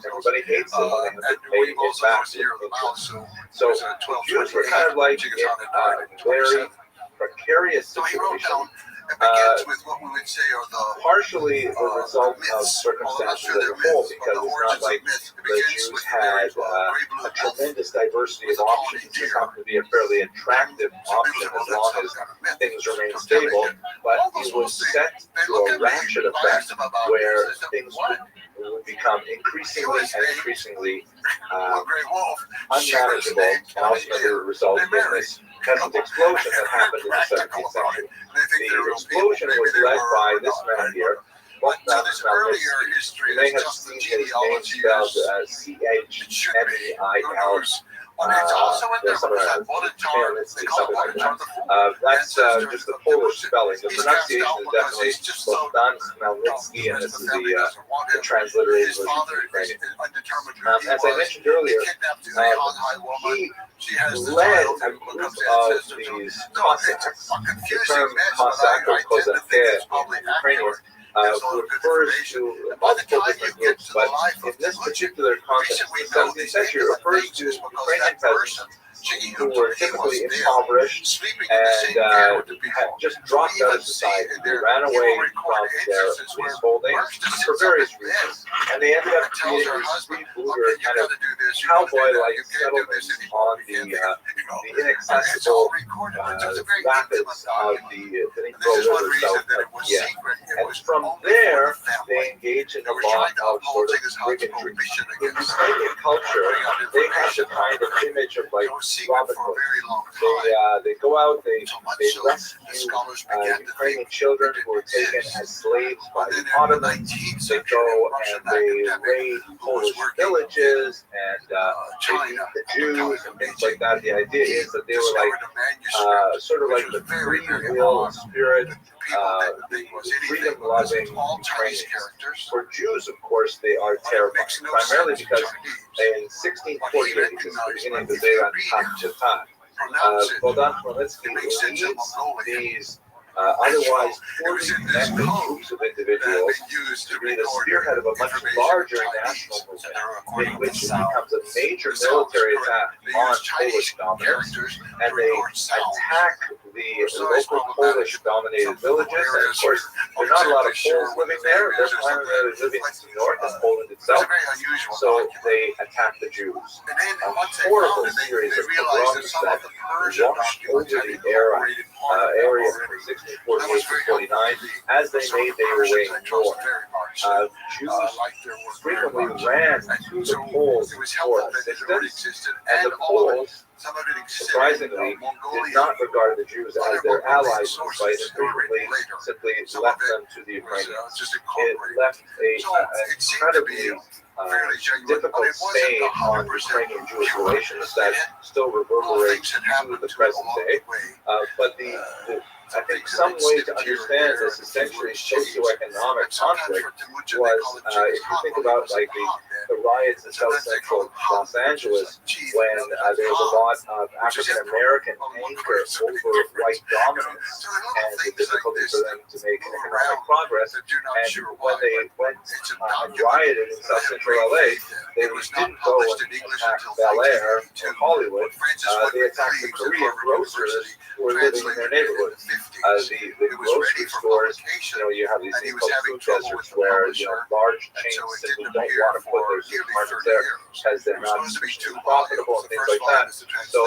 everybody hates it when they have to pay it back with interest. So the Jews were kind of like in a very precarious situation begins with what we would say are the partially the result of circumstances as a whole, because it's not like the Jews had a tremendous diversity of options. This happened to be a fairly attractive option as long as things remain stable, but it was set to a ratchet effect where things would become increasingly and increasingly unmanageable, and ultimately result in this present explosion that happened in the 17th century. The explosion was led by this man here. So this earlier history you may have just seen the his name genealogy spelled is CHMEIL. But it's also in there Something because like Bonatar, they call it like Bonatar that. the Fool. That's just the Polish spelling. The He's pronunciation cast out is because definitely he's just so Bogdan Khmelnytsky, and this is the transliterated his version father of is Ukrainian. undetermined who he As I was. mentioned earlier, He kidnapped a young high woman. he She has the led child a who group becomes of ancestor to these him. Cossacks. A The confusing term mess, Cossack but or I tend to think Kozake it's probably in Ukrainian accurate. There's a lot of good refers information. to By the multiple time you different get groups, to the but life in of this Teluchin, particular context, we the know 17th these century English refers to pages because Ukrainian that person, peasants who were typically was there, impoverished sleeping in the same and camp with the had people. just dropped out of society. They ran away from their police holdings for various reasons, and they ended up creating these freebooter kind of cowboy-like settlements on the inaccessible rapids of the Dnipro River south of Kiev. And from there, they engage in a lot of sort of bigotry. In Ukrainian culture, they have the kind of image of like Robin Hood. They go out, they rescue Ukrainian children who were taken as slaves by the Ottomans. They go and they raid Polish villages and they beat the Jews and things like that. The idea is that they were like sort of like the free will spirit, freedom-loving Ukrainians. For Jews, of course, they are terrifying, primarily because in 1648, this is the beginning of the Beiran Chatan, Bogdan Khmelnytsky leads these otherwise poorly connected groups of individuals to be the spearhead of a much larger national movement in which it becomes a major military attack on Polish dominance, and they attack the local Polish-dominated villages, and of course, there are not a lot of Poles living there. They're primarily living north of Poland itself, so they attack the Jews. A horrible series of pogroms that washed over the area from 1648 to 49. As they made their way north, Jews frequently ran to the Poles for assistance, and the Poles, surprisingly, did not regard the Jews as their allies in the fight, and frequently simply left them to the Ukrainians. It left an incredibly difficult stain on Ukrainian-Jewish relations that still reverberate to the present day. But I think some way to understand this essentially socioeconomic conflict was, if you think about like the riots in South Central Los Angeles, when there was a lot of African American anger over white dominance and the difficulty for them to make economic progress, and when they went and rioted in South Central LA, they didn't go and attack Bel Air or Hollywood. They attacked the Korean grocers who were living in their neighborhood. The grocery stores, you have these things called food deserts where large chains simply don't want to put their supermarkets there because they're not sufficiently profitable and things like that. So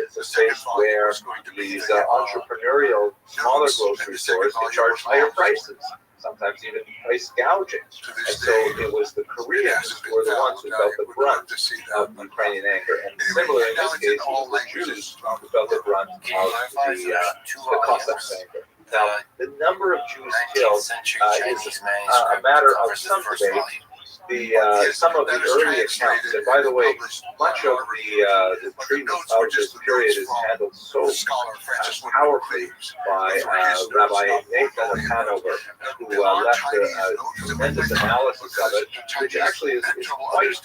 it's a space where these entrepreneurial smaller grocery stores can charge higher prices, sometimes even price gouging. And so it was the Koreans who were the ones who felt the brunt of Ukrainian anger. And similarly, in this case, it was the Jews who felt the brunt of the Cossacks' anger. Now, the number of Jews killed is a matter of some debate. Some of the early accounts, and by the way, much of the treatment of this period is handled so powerfully by Rabbi Nathan of Hanover, who left a tremendous analysis of it, which actually is quite,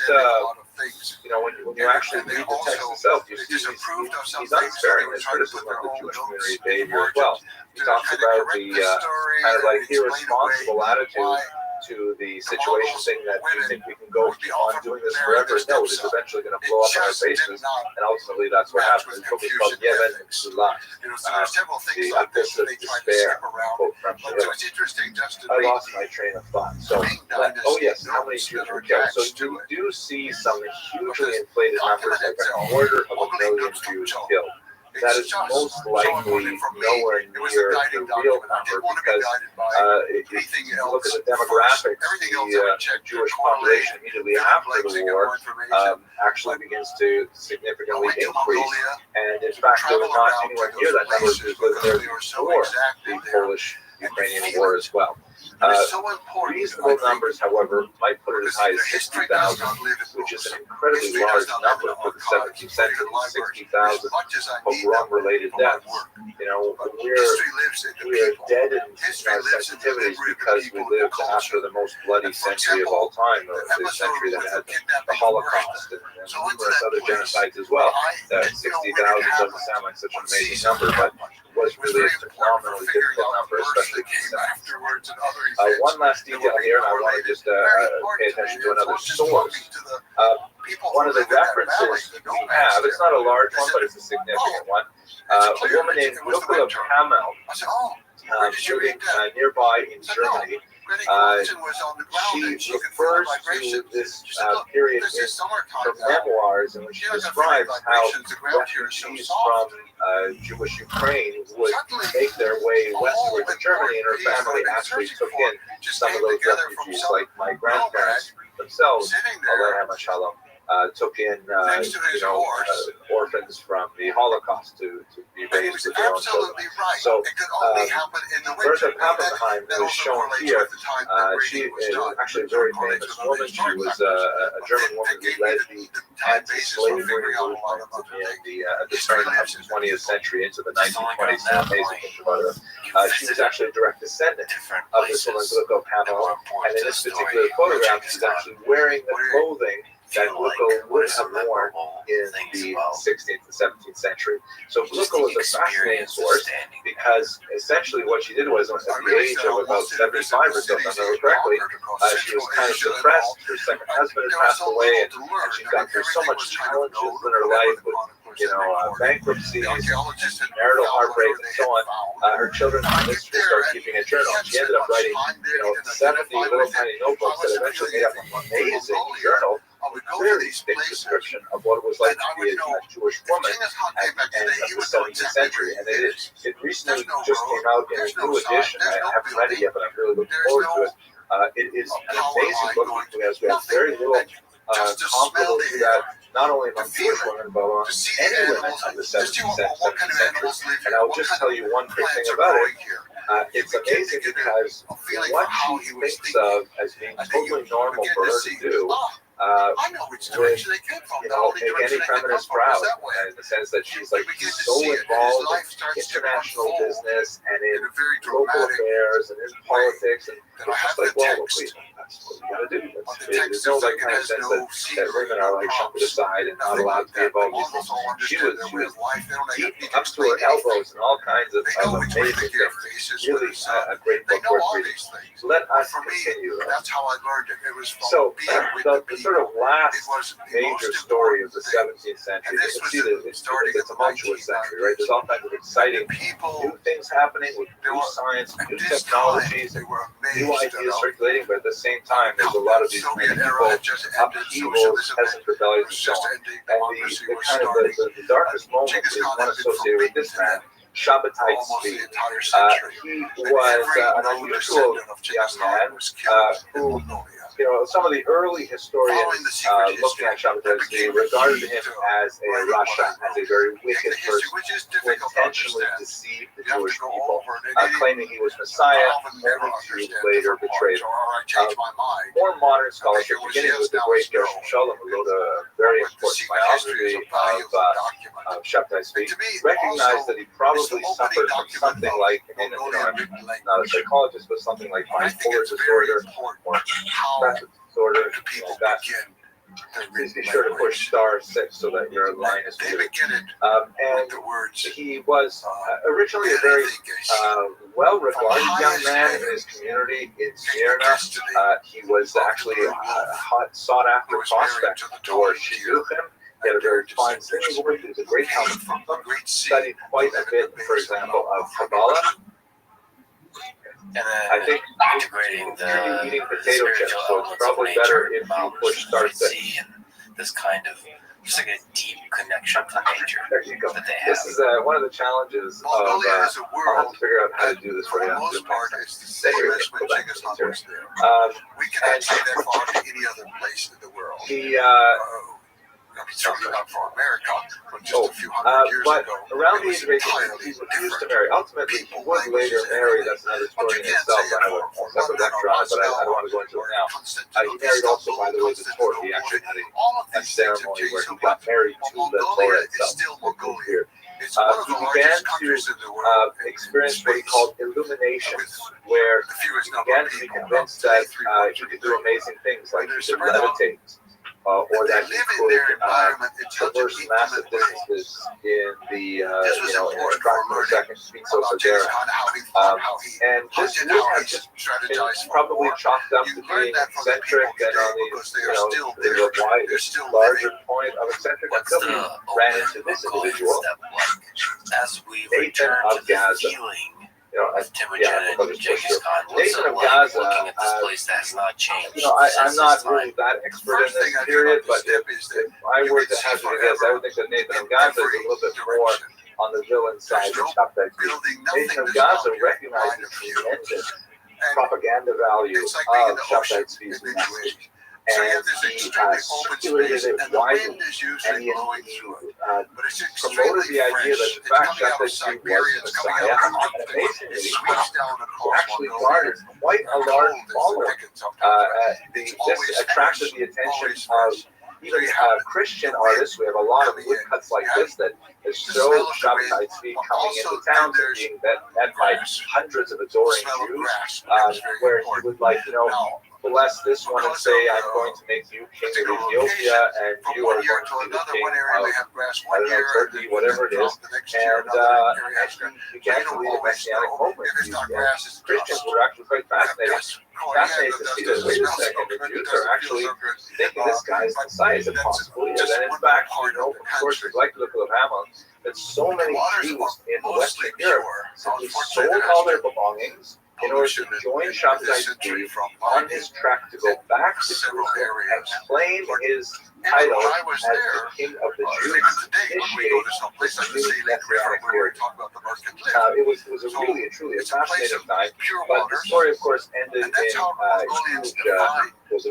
when you actually read the text itself, you see he's unsparing in his criticism of the Jewish community behavior as well. He talks about the kind of like irresponsible attitude to the situation thing that we think we can go on doing this forever. No, it's eventually going to blow up in our faces, and ultimately that's what happens. It's what we call Yemen Sulah, the abyss of despair, quote from I lost my train of thought. So, oh yes, how many Jews were killed? So you do see some hugely inflated numbers, like a quarter of a million Jews killed. That is most likely nowhere near the real number because if you look at the demographics, the Jewish population immediately after the war actually begins to significantly increase. And in fact, there was not anywhere near that number of Jews living there before the Polish-Ukrainian war as well. Reasonable numbers, however, might put it as high as 60,000, which is an incredibly large number for the 17th century. 60,000 pogrom-related deaths. You know, we're dead in our sensitivities because we lived after the most bloody century of all time, the century that had the Holocaust and numerous other genocides as well. That 60,000 doesn't sound like such an amazing number, but was really a phenomenally difficult number, especially afterwards. One last detail here, and I want to just pay attention to another source. One of the references we have, it's not a large one, but it's a significant one. A woman named Nicola Kamel, living nearby in Germany. She refers to this period in her memoirs, in which she describes how refugees from Jewish Ukraine would make their way westward to Germany, and her family actually took in some of those refugees, like my grandparents themselves, took in orphans from the Holocaust to be raised with their own children. So Bertha Pappenheim, who is shown here, she is actually a very famous woman. She was a German woman who led the anti-slavery movement at the turn of the 20th century into the 1920s. Amazing thing about her. She was actually a direct descendant of this woman, Glucko Kamel, and in this particular photograph, she's actually wearing the clothing that Glucko would have worn in the 16th and 17th century. So Glucko is a fascinating source because essentially what she did was, at the age of about 75 or so, if I remember correctly, she was kind of depressed. Her second husband had passed away, and she got through so much challenges in her life with bankruptcies, marital heartbreak, and so on. Her children convinced her to start keeping a journal. She ended up writing 70 little tiny notebooks that eventually made up an amazing journal, a very thick description of what it was like to be a Jewish woman at the end of the 17th century. And it recently just came out in a new edition. I haven't read it yet, but I'm really looking forward to it. It is an amazing book because we have very little confidence that not only among Jewish women, but among any women of the 17th century. And I'll just tell you one quick thing about it. It's amazing because what she thinks of as being totally normal for her to do would, make any feminist proud, in the sense that she's like so involved in international business and in local affairs and in politics, and it's just like, well, that's what we gotta do. There's no like kind of sense that women are like shoved aside and not allowed to be involved in this. She was deep up to her elbows in all kinds of amazing things. Really a great book worth reading. So let us continue. That's how I learned it. It was so the sort of last major story of the 17th century. You can see that it's a tumultuous century, right? There's all kinds of exciting new things happening with new science, new technologies, and new ideas circulating, but at the same time, there's a lot of these medieval upheavals, peasant rebellions, and so on. And the darkest moment is one associated with this man, Shabbatai Tzvi. He was an unusual young man who, some of the early historians looking at Shabbatai Tzvi regarded him as a Rasha, as a very wicked person who intentionally deceived the Jewish people, claiming he was Messiah, only to later betray them. More modern scholarship, beginning with the great Gershom Sholem, who wrote a very important biography of Shabbatai Tzvi, recognized that he probably suffered from something like, I'm not a psychologist, but something like bipolar disorder or depressive disorder, like that. please be sure to push *6 so that your line is muted. And he was originally a very well-regarded young man in his community in Smyrna. He was actually a hot, sought-after prospect for shidduchim. He had a very fine singing voice. He was a great talent. Studied quite a bit, for example, of Kabbalah. And then I think integrating you're eating potato chips, so it's probably better if you push *6. And this kind of just like a deep connection to nature that they have. This is one of the challenges of I'll have to figure out how to do this right now. For the most part, it's the same as when Genghis Khan was there. We cannot say that for hardly any other place in the world. Certainly not for America, but just a few hundred years but ago. around the age of 18, he refused to marry. Ultimately, he would later marry. That's another story in itself. I have a separate lecture on it, but I don't want to go into it now. He married also, by the way, the Torah. He actually had a ceremony where he got married to the Torah itself. Here. He began to experience what he called illuminations, where he began to be convinced that he could do amazing things, like he could levitate. Or that he could traverse massive distances in the, in a fraction of a second, speed so severe. And this would have just been probably chalked up to being eccentric and on the larger point of eccentric until he ran into this individual, Nathan of Gaza. Genghis Khan. Nathan of Gaza, looking at this place that has not changed. I'm not really that expert in this period, but if I were to have to guess, I would think that Nathan of Gaza is a little bit more on the villain side of Shabtai. Nathan of Gaza recognizes the tremendous propaganda value of Shabtai Tzvi's message. And he circulated it widely, and he promoted the idea that in fact Shabtai Tzvi was the Messiah, and amazingly, he actually garnered quite a large following. This attracted the attention of even Christian artists. We have a lot of woodcuts like this that show Shabtai Tzvi coming into towns and being met by hundreds of adoring Jews, where he would bless this one and say, I'm going to make you king of Ethiopia, and you are going to be the king of Turkey, whatever it is. And he began to lead a messianic movement. Christians were actually quite fascinated to see that, wait a second, the Jews are actually thinking this guy is Messiah. Is it possible? And in fact, of course, like the book of Ammon, that so many Jews in Western Europe simply sold all their belongings in order to join Shabtai Tzvi on his track to go back to Jerusalem and claim his title as the king of the Jews, initiate this new messianic period. It was a really, truly a fascinating time, but the story, of course, ended in a huge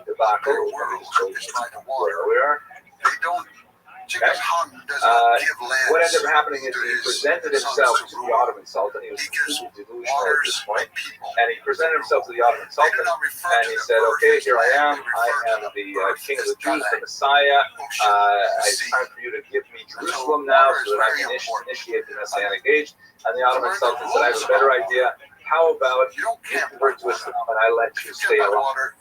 debacle where we are. Okay. What ended up happening is he presented himself to the Ottoman Sultan. He was completely delusional at this point. And he presented himself to the Ottoman Sultan, and he said, okay, here I am the king of the Jews, the Messiah. It's time for you to give me Jerusalem now so that I can initiate the Messianic age. And the Ottoman Sultan said, I have a better idea. How about you convert to Islam and I let you stay alive?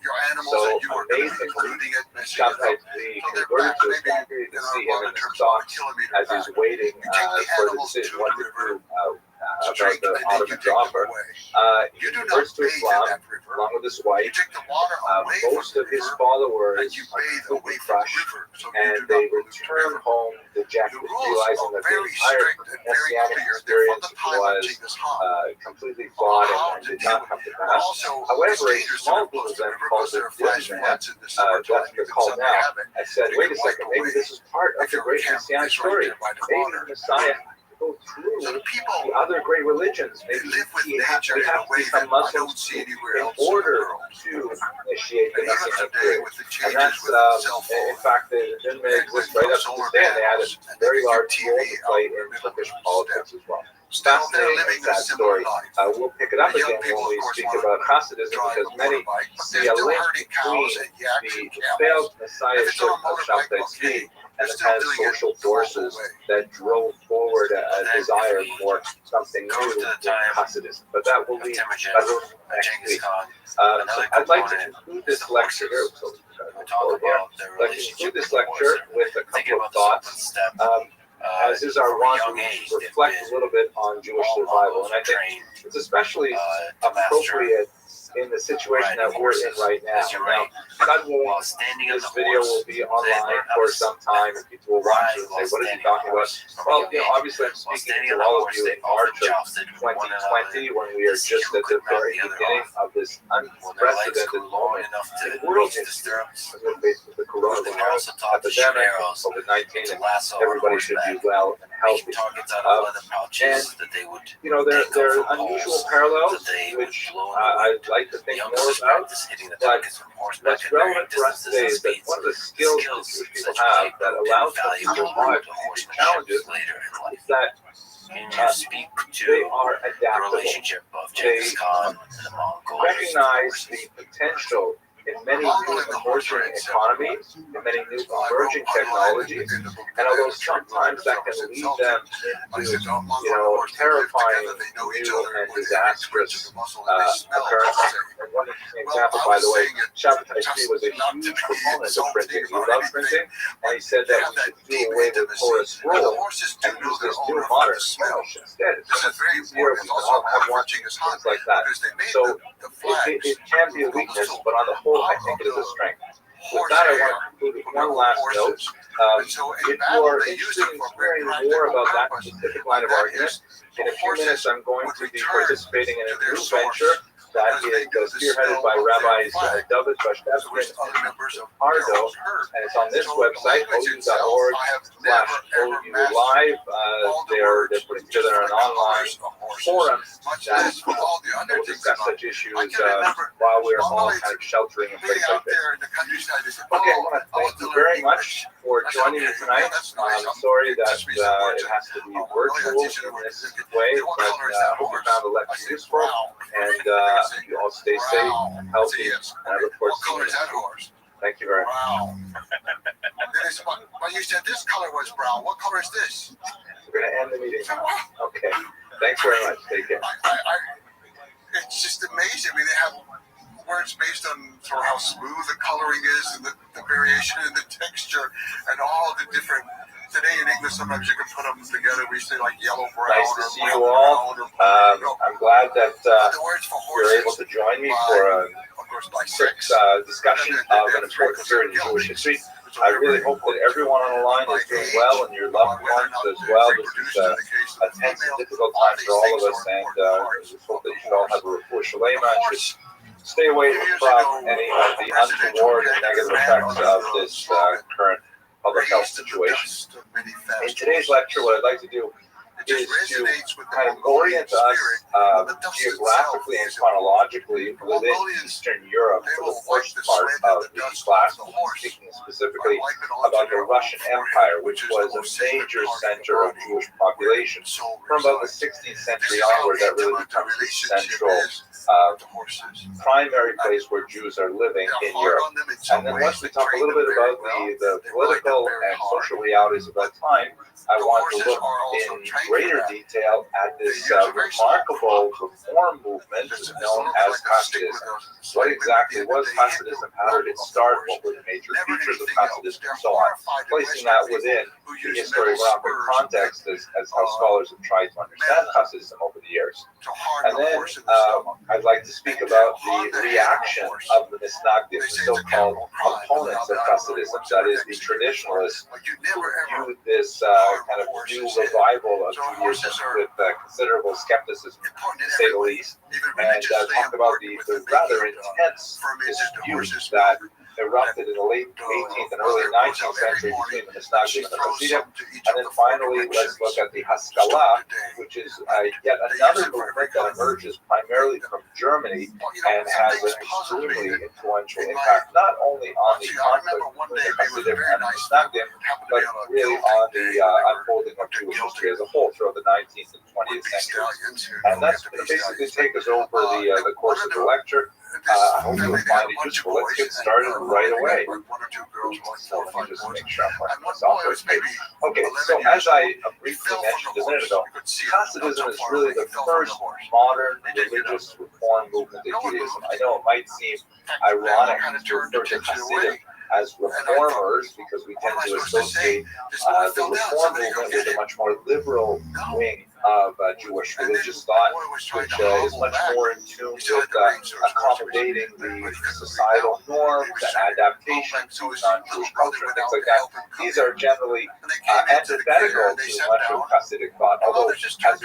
So amazingly, Shabtai Tzvi converted to Islam. You can see him in his thoughts as he's waiting for the decision what to do about the Ottoman's offer. He converts to Islam along with his wife. Most of his followers are completely crushed, and they return home dejected, realizing that the entire messianic experience was completely flawed and did not come to pass. However, a small group of them called the Jessica called now, and said, wait a second, maybe this is part of the great messianic story. Maybe the Messiah go through the other great religions. Maybe we have to become Muslims in order to initiate the Messianic period. And that's, in fact, it didn't exist right up to this day, and they had a very large role to play in Turkish politics as well. Fascinating and sad story. We'll pick it up again when we speak about Hasidism, because many see a link between the failed messiahship of Shabtai Tzvi and the kind of social forces that drove forward a desire for something new in Hasidism. But that will be next week. So I'd like to conclude this lecture here. So for here. I'd like to conclude this lecture with a couple of thoughts. As is our want, to reflect a little bit on Jewish survival. And I think it's especially appropriate in the situation that we're in right now. Now, God willing, this video will be online for some time, and people will watch it and say, what is he talking about? Well, obviously I'm speaking to all of you in March of 2020, when we are just at the very beginning of this unprecedented moment in world history, as we're faced with the coronavirus epidemic, COVID-19, and everybody should be well and healthy. And, there are unusual parallels, which I'd like to think more about, but what's relevant for us today is that one of the skills that Jewish people have that allows them to survive these challenges is that they are adaptable. They recognize the potential in many new emerging economies, in many new emerging technologies, and although sometimes that can lead them into, terrifying new and disastrous occurrences. And one example, by the way, Shabbatai Tzvi was a huge proponent of printing. He loved printing, and he said that we should do away with Torah scroll and use this new modern Spanish instead. It's just easier, we can all have one, things like that. So it can be a weakness, but on the whole, I think it is a strength. With that, I want to conclude with one last note. If you are interested in hearing more about that specific line of argument, in a few minutes I'm going to be participating in a new venture that is spearheaded by Rabbis David Bashevkin and Pardo, and it's on this website, ou.org/OU-Live. They're putting together an online forum that will discuss such issues while we're all kind of sheltering in place like this. Okay, I want to thank you very much for joining me tonight. I'm sorry that it has to be virtual in this way, but I hope you found the lecture useful, and you all stay safe and healthy, and I look forward to seeing you. Thank you very much. Well, you said this color was brown. What color is this? We're going to end the meeting now. Okay. Thanks very much. Take care. It's just amazing. I mean, they have words based on sort of how smooth the coloring is, and the variation in the texture, and all the different. Today in English, sometimes you can put them together. We say like yellow, brown. Nice to see you all. I'm glad that you're able to join me for a quick discussion of an important period in Jewish history. I really hope that everyone on the line is doing well, and your loved ones as well. This is a tense and difficult time for all of us, and I just hope that you should all have a refuah shalema and should stay away from any of the untoward and negative effects of this current public health situation. In today's lecture, what I'd like to do is to kind of orient us geographically and chronologically within Eastern Europe for the first part of the class, speaking specifically about the Russian Empire, which was a major center of Jewish population. From about the 16th century onward, that really becomes the central primary place where Jews are living in Europe. And then once we talk a little bit about the political and social realities of that time, I want to look in greater detail at this remarkable reform movement known as Hasidism. What exactly was Hasidism? How did it start? What were the major features of Hasidism and so on? Placing that within the historiographic context as how scholars have tried to understand Hasidism over the years. And then I'd like to speak about the reaction of the Misnagdim, the so-called opponents of Hasidism, that is, the traditionalists who viewed this kind of new revival of Judaism with considerable skepticism, to say the least, and talk about the rather intense disputes that erupted in the late 18th and early 19th century between the Misnagdim and the Hasidim. And then finally, let's look at the Haskalah, which is yet another movement that emerges primarily from Germany and has an extremely influential impact not only on the conflict between the Hasidim and the Misnagdim, but really on the unfolding of Jewish history as a whole throughout the 19th and 20th centuries. And that's going to basically take us over the course of the lecture. I hope you'll find it useful. Let's get started right away. So let me just make sure I'm putting this off first page. Okay, so as I briefly mentioned a minute ago, Hasidism is really the first modern religious reform movement in Judaism. I know it might seem ironic to refer to Hasidim as reformers, because we tend to associate the reform movement with a much more liberal wing of Jewish religious thought, which is much more in tune with accommodating the societal norms and adaptation to non-Jewish culture and things like that. These are generally antithetical to much of Hasidic thought, although, as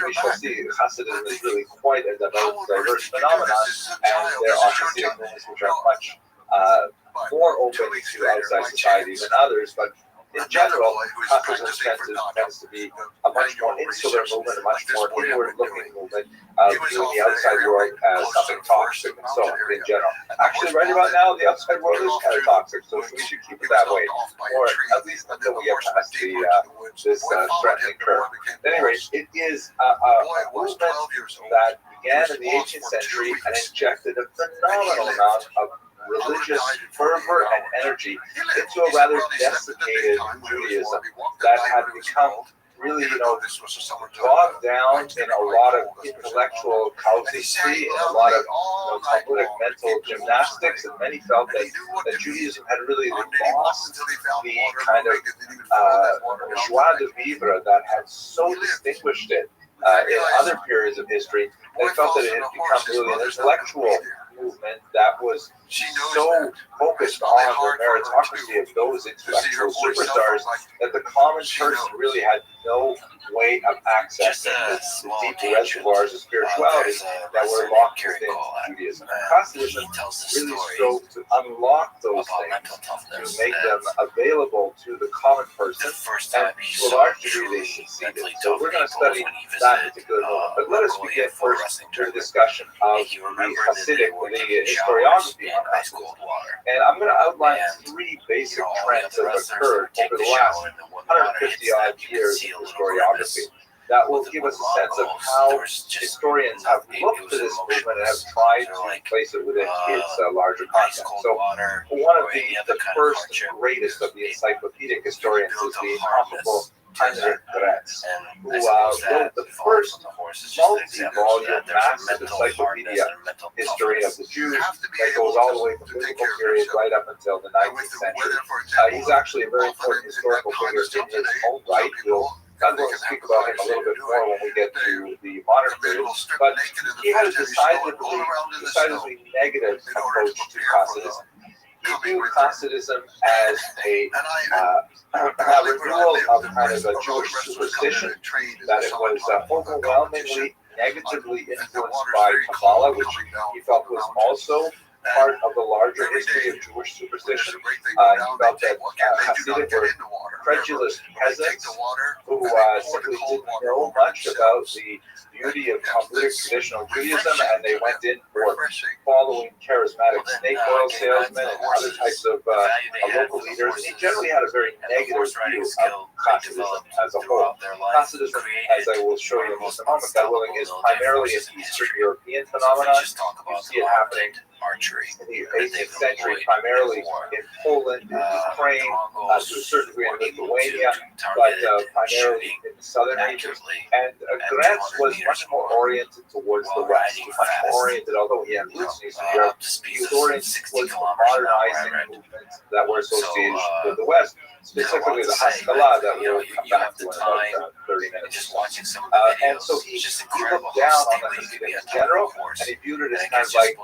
we shall see, Hasidism is really quite a diverse phenomenon, and there are Hasidic movements which are much more open to outside society than others, but in general, Hasidism tends to be a much more insular movement, a much more inward-looking movement, viewing the outside world as something toxic and so on in general. Actually, right about now, the outside world is kind of toxic, so we should keep it that way, or at least until we get past this threatening curve. At any rate, it is a movement that began in the 18th century and injected a phenomenal amount of religious fervor and energy into a rather desiccated Judaism that had become really, bogged down in a lot of intellectual casuistry and a lot of public mental gymnastics, and many felt that Judaism had really lost the kind of joie de vivre that had so distinguished it in other periods of history. They felt that it had become really an intellectual movement that was so focused on the meritocracy of those intellectual superstars that the common person really had no way of accessing the deep reservoirs of spirituality that were locked within Judaism. Hasidism really strove to unlock those things, to make them available to the common person, and to a large degree they succeeded. So we're going to study that particular moment. But let us begin first with a discussion of the Hasidic, the historiography on Hasidism. And I'm going to outline three basic trends that have occurred over the last 150 odd years of historiography that will give us a sense of how historians have looked to this movement and have tried to place it within its larger context. So one of the first and greatest of the encyclopedic historians is the incomparable Heinrich Gretz, who wrote the first multi-volume massive encyclopedia history of the Jews that goes all the way from the biblical period right up until the 19th century. He's actually a very important historical figure in his own right. I'm going to speak about him a little bit more when we get to the modern period, but he had a decidedly negative approach to Hasidism. He viewed Hasidism as a renewal of kind of a Jewish superstition, that it was overwhelmingly negatively influenced by Kabbalah, which he felt was also part of the larger history of Jewish superstition. He felt that Hasidim were credulous peasants who simply didn't know much about the beauty of Talmudic traditional Judaism, and they went in for following charismatic snake oil salesmen and other types of local leaders. And he generally had a very negative view of Hasidism as a whole. Hasidism, as I will show you in just a moment, God willing, is primarily an Eastern European phenomenon. You see it happening in the 18th century, primarily in Poland, in Ukraine, to a certain degree in Lithuania, but primarily in the southern regions. And Gretz was much more oriented towards the West. He was much more oriented, although he had roots in Eastern Europe, he was oriented towards the modernizing movements that were associated with the West, specifically the Haskalah that we'll come back to in about 30 minutes. And so he looked down on the Hasidim in general, and he viewed it as kind of like,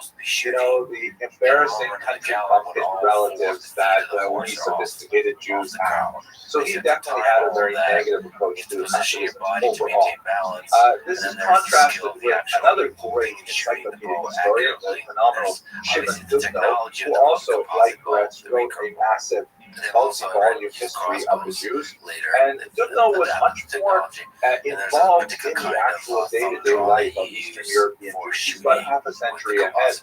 the embarrassing country bumpkin relatives that we sophisticated Jews have. So he definitely had a very negative approach to Hasidism overall. This is contrasted with another great encyclopedic historian, the phenomenal Shimon Dubno, who also, like Gretz, wrote a massive multi-volume history of the Jews, and Dubno was much more involved in the actual day-to-day life of Eastern European Jews. He's about half a century ahead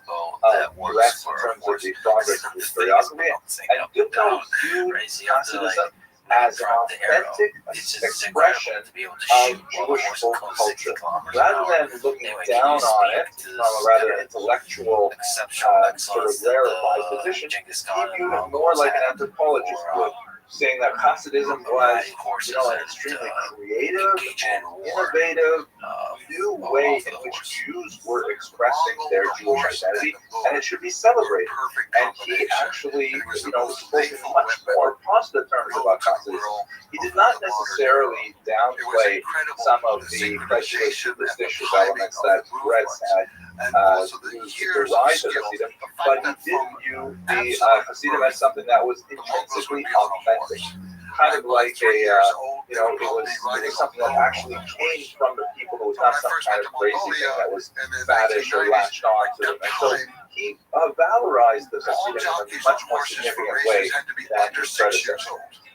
of Gretz in terms of the progress of historiography, and Dubno viewed Hasidism as an authentic expression of Jewish folk culture. Rather than looking down on it from a rather intellectual, sort of rarefied position, he viewed it more like an anthropologist would, saying that Hasidism was, an extremely creative and innovative new way in which Jews were expressing their Jewish identity, and it should be celebrated. And he actually, spoke in much more positive terms about Hasidus. He did not necessarily downplay some of the prejudice, superstitious elements that Retz had used to deride the Hasidim, but he did view the Hasidim as something that was intrinsically authentic. Kind of like it was something that actually came from the people. It was not some kind of crazy thing that was faddish or latched on to them. And so he valorized the Hasidim in a much more significant way than his predecessors.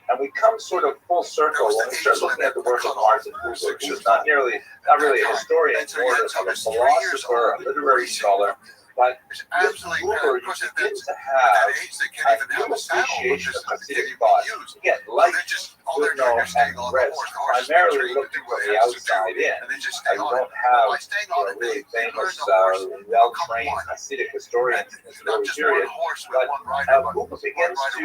And we come sort of full circle when we start looking at the work of Martin Buber, who is not really a historian, more of a philosopher, a literary scholar. But with Buber, you begin to have a new appreciation of Hasidic thought. Again, like Goodnow and Retz, primarily looking from the outside in. You don't have really famous, well-trained Hasidic historians in this early period. But Buber begins to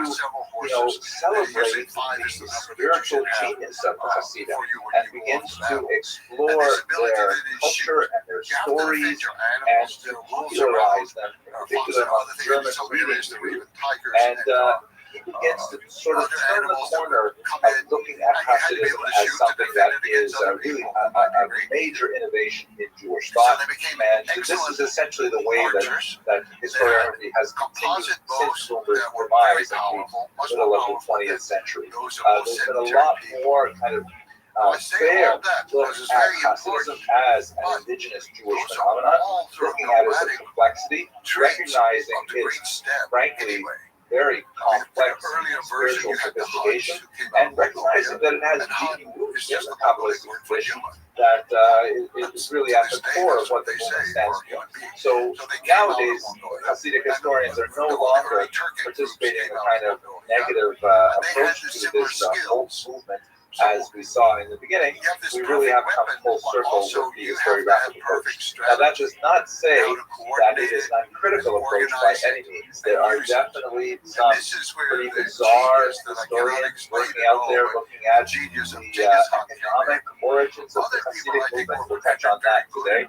celebrate the spiritual genius of the Hasidim and begins to explore their culture and their stories and to popularize them, in particular among the German reading. And he begins to sort of turn the corner of looking at Hasidism as something that is really a major innovation in Jewish thought. And this is essentially the way that historiography has continued since Buber's demise in the middle of the 20th century. There's been a lot more kind of fair look at Hasidism as an indigenous Jewish phenomenon, looking at it as a complexity, recognizing its, frankly, very complex spiritual sophistication, and recognizing that it has deep roots in the Kabbalistic tradition that is really at the core of what the movement stands for. So nowadays, Hasidic historians are no longer participating in a kind of negative approach to this whole movement. As we saw in the beginning, we really have come full circle with the historiographic approach. Now, that does not say that it is an uncritical approach by any means. There are definitely some pretty bizarre historians working out there looking at the economic origins of the Hasidic movement. We'll touch on that today.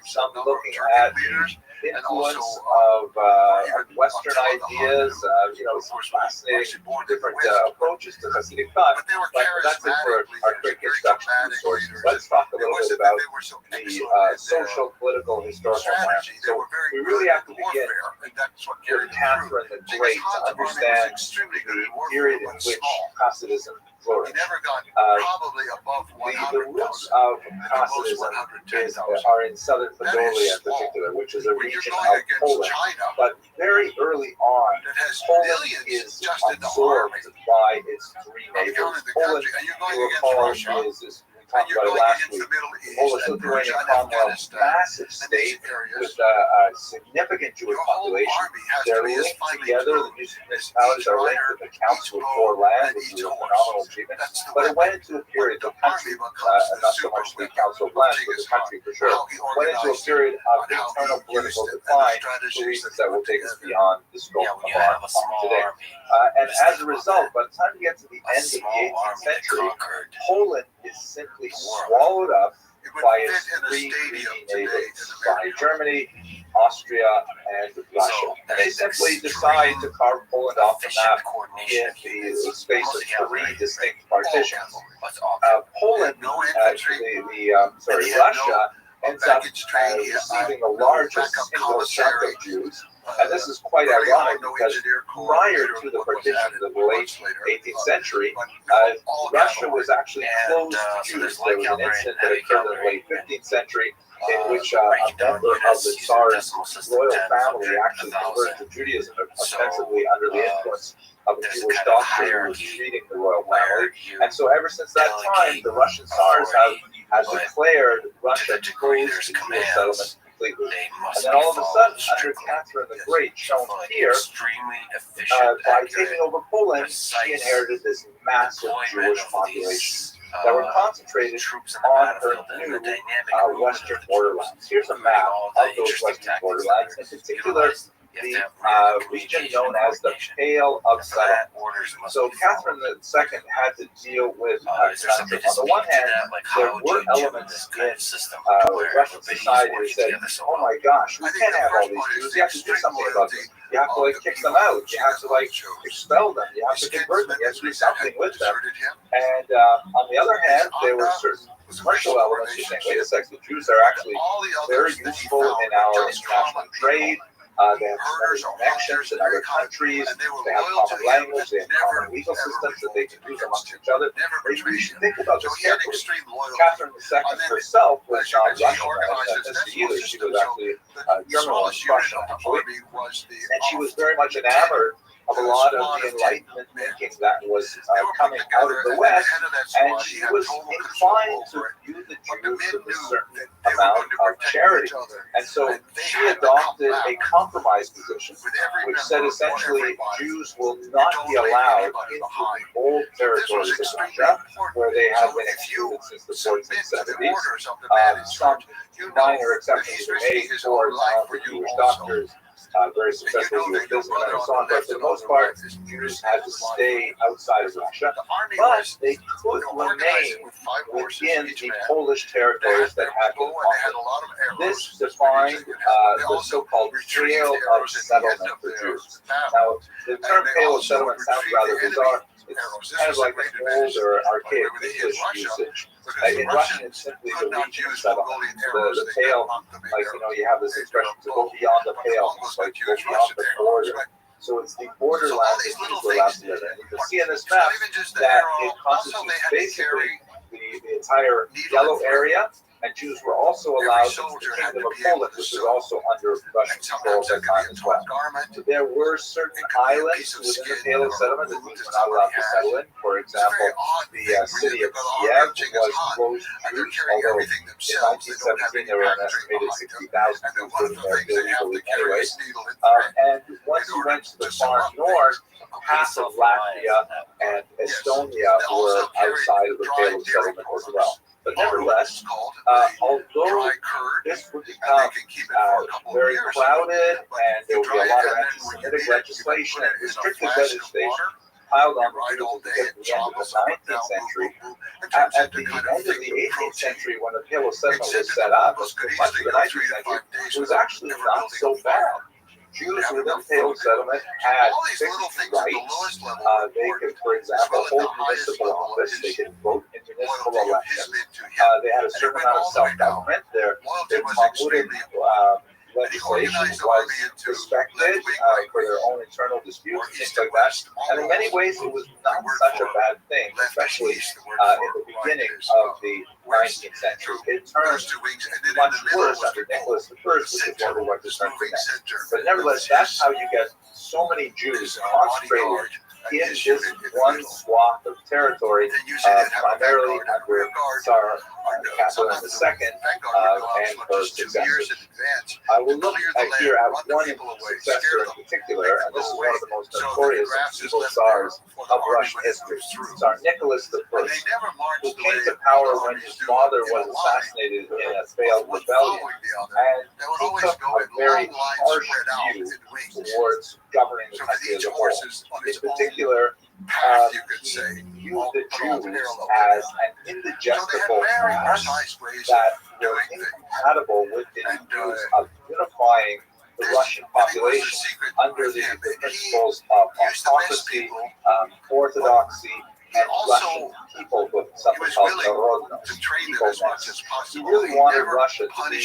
Some looking at the influence of Western ideas, some fascinating different approaches to Hasidic thought. But that's it for our quick introduction to the sources. Let's talk a little bit about the social, political, historical plan. So we really have to begin with Catherine the Great to understand the period in which Hasidism flourished. The roots of Hasidism are in southern Podolia in particular, which is a region of Poland. But very early on, Poland is absorbed by its three neighbors. Poland, you recall, is we talked about it last week. The Polish-Lithuanian Commonwealth, massive state with a significant Jewish population. They're linked together. The municipalities are linked with the Council for Land, which is a phenomenal achievement. But it went into a period, the country, not so much the Council of Land, but the country for sure, went into a period of internal political decline for reasons that will take us beyond the scope of our talk today. And as a result, by the time we get to the end of the 18th century, Poland is simply swallowed up by its three neighbors, by Germany, Austria, and Russia. And they simply decide to carve Poland off the map in the space of three distinct partitions. Poland, Russia ends up receiving the largest single chunk of Jews. And this is quite ironic because prior to the partition of the late 18th century, Russia was actually closed to Jews. There was an incident that occurred in the late 15th century in which a member of the Tsar's royal family actually converted to Judaism, ostensibly under the influence of a Jewish doctor who was treating the royal family. And so ever since that time, the Russian Tsars have declared Russia closed to Jewish settlements completely. And then all of a sudden, under Catherine the Great, shown here, by taking over Poland, she inherited this massive Jewish population that were concentrated on her new western borderlands. Here's a map of those western borderlands, in particular the region known as the Pale of Settlement. So Catherine II had to deal with a conundrum. On the one hand, there were elements in Russian society that said, oh my gosh, we can't have all these Jews, you have to do something about this. You have to like kick them out, you have to like expel them, you have to convert them, you have to do something with them. And on the other hand, there were certain commercial elements who saying, wait a second, the Jews are actually very useful in our international trade. They have many connections in other countries. They have common language. They have common legal systems that they can use amongst each other. Maybe we should think about this carefully. Catherine II herself was not Russian ethnicity either. She was actually German or Prussian, actually. And she was very much enamored of a lot of the Enlightenment thinking that was coming out of the West, and she was inclined to view the Jews with a certain amount of charity. And so she adopted a compromise position, which said essentially Jews will not be allowed into the old territories of Russia, where they have been excluded since the 1470s. Some minor exceptions were made for Jewish doctors, very successful Jewish businessmen and so on, but for the most part, Jews had to stay outside of Russia, but they could remain within the Polish territories that had been conquered. This defined the so-called Pale of Settlement for Jews. Now, the term Pale of Settlement sounds rather bizarre. It's kind of like an old or archaic English usage. In Russian, it's simply the region of settlement. The pale, like, you have this expression to go beyond the pale, like go beyond the border. So it's the borderland that Jews were allowed to live in. You can see in this map that it constitutes basically the entire yellow area, and Jews were also allowed into the Kingdom of Poland, which was also under Russian control at that time as well. So there were certain islands within the Pale of Settlement that Jews were not allowed to settle in. For example, the city of Kiev was closed to Jews, although in 1917 there were an estimated 60,000 Jews living there illegally anyways. And once you went to the far north, half of Latvia and Estonia were outside of the Pale of Settlement as well. But nevertheless, although this would become very crowded and there would be a lot of anti-Semitic legislation and restrictive legislation piled on the Jews at the end of the 19th century, at the end of the 18th century, when the Pale of Settlement was set up, much of the 19th century, it was actually not so bad. Jews within the Pale Settlement had fixed rights. They could, for example, hold municipal office. They could vote in municipal elections. They had a certain amount of self-government. Their Talmudic legislation was respected for their own internal disputes and things like that. And in many ways, it was not such a bad thing, especially in the beginning of the 19th century. It turned much worse under Nicholas I, which is what we're going to turn to next. But nevertheless, that's how you get so many Jews concentrated in this one swath of territory, primarily under Tsar Catherine II and her successors. I will look here at one successor in particular, and this is one of the most notorious evil tsars of Russian history, Tsar Nicholas I, who came to power when his father was assassinated in a failed rebellion, and he took a very harsh view towards governing the country as a whole. In particular, he viewed the Jews as an indigestible mass that were incompatible with the views of unifying the Russian population under the principles of autocracy, orthodoxy, and Russian people with something called narodnost, peopleness. He really wanted Russia to be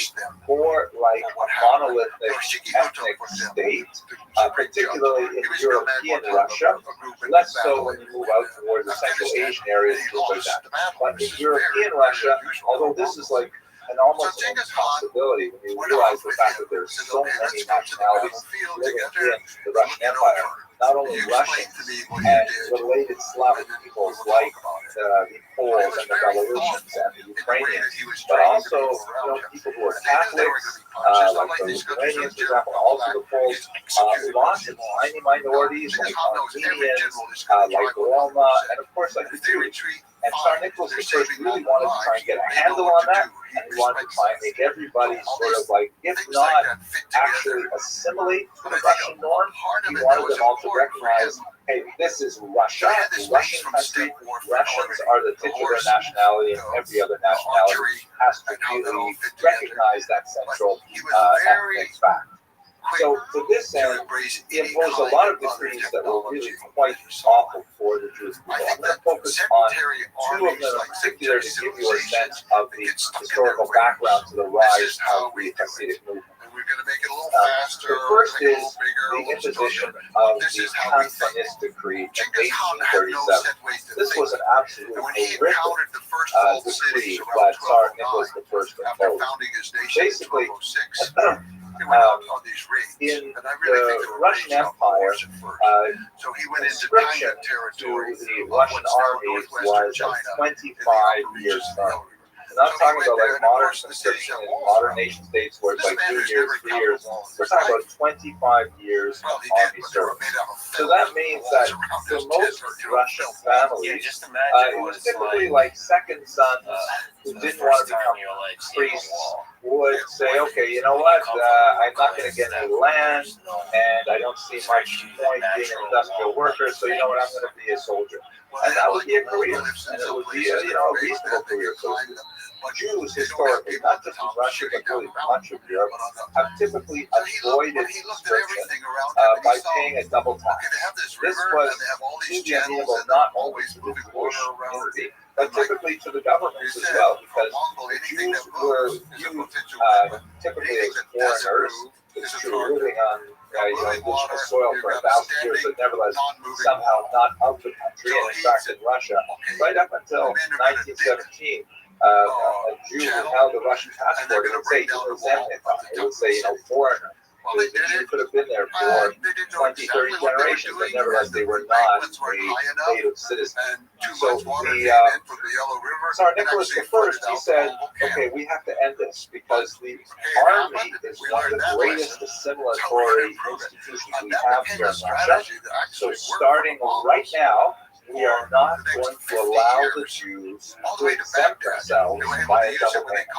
more like a monolithic ethnic state, particularly in European Russia, less so when you move out towards the Central Asian areas and things like that. But in European Russia, although this is like an almost an impossibility when you realize the fact that there's so many nationalities living in the Russian Empire, not only Russians and related Slavic peoples like the Poles and the Belarusians and the that he was but trained also, to people around him. people who are And they knew they were Catholics, going to be punished. It's not like like the these countries Lithuanians, for are example, general also the black Poles, is executed lots by of laws. tiny minorities Genghis like Khan knows every Armenians, general that's going to like try Roma, and of course like if the they Jews. retreat, And Tsar Nicholas I really wanted to try and get a handle on that, and he wanted to try and make everybody sort of like, if not actually assimilate to the Russian norm, he wanted them all to recognize, hey, this is Russia, the Russian country. Russians are the titular nationality, and every other nationality has to really recognize that central ethnic fact. So to this end, he imposed a lot of decrees that were really quite awful for the Jewish people. I'm going to focus on two of them in particular to give you a sense of the historical background to the rise of the Hasidic movement. The first is the imposition of the Cantonist decree in 1837. This was an absolutely horrific decree that Tsar Nicholas I imposed. Basically, in the Russian Empire, conscription to the Russian army was a 25-year term. We're not talking about like modern conscription in modern nation states where it's like 2 years, 3 years. We're talking about 25 years of army service. So that means that for most Russian families, it was typically like second sons who didn't want to become priests would say, okay, you know what, I'm not going to get any land, and I don't see much point being an industrial worker, so you know what, I'm going to be a soldier. And that would be a career, and it would be a reasonable career. So Jews historically, not just in Russia, but really much of Europe, have typically avoided conscription by paying a double tax. This was to be amenable not only to the Jewish community, but typically to the governments as well, because the Jews were viewed typically as foreigners. It's true, living on indigenous soil for 1,000 years, but nevertheless somehow not of the country. And in fact, in Russia, right up until 1917, a Jew who held a Russian passport would say it would say, foreigner. The Jew could have been there for 20, 30 generations, but nevertheless they were not a native citizen. So the Tsar Nicholas I, he said, okay, we have to end this because the army is one of the greatest assimilatory institutions we have here in Russia. So starting right now, we are not going to allow the Jews to exempt themselves by a double payment.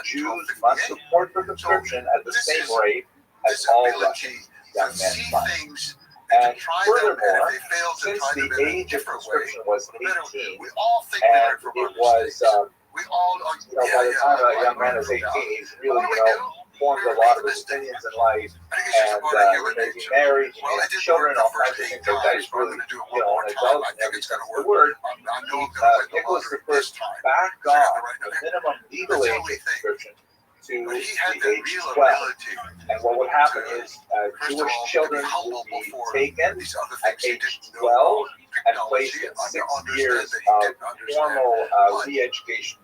Jews must support the conscription at the same rate as all Russian young men must. And furthermore, since the age of conscription was 18, and it was, by the time a young man is 18, he's really, formed a lot of his opinions in life, and he may be married, he may have children, all kinds of things like that. He's really, an adult in every sense of the word. Nicholas I backed off the minimum legal age of conscription to the age 12. And what would happen is Jewish children would be taken at age 12 and placed in 6 years of formal re-education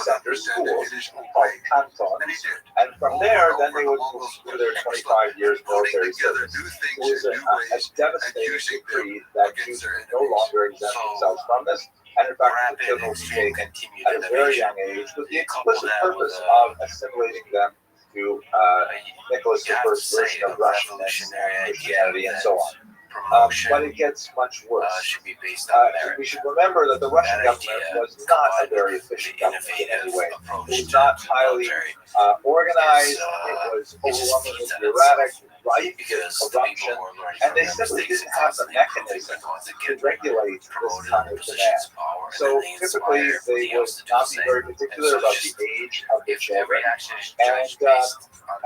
centers, schools, called cantons. And from there, then they would move through their 25 years military service. It was a devastating decree that Jews could no longer exempt themselves from this. And in fact, the children would be taken at a very young age with the explicit purpose of assimilating them to Nicholas I's version of Russianness, Christianity, and so on. But it gets much worse. We should remember that the Russian government was not a very efficient government in any way. It was not highly organized. It was overwhelmingly bureaucratic, rife with corruption, and they simply didn't have the mechanism to regulate this kind of demand. So typically, they would not be very particular about the age of the children,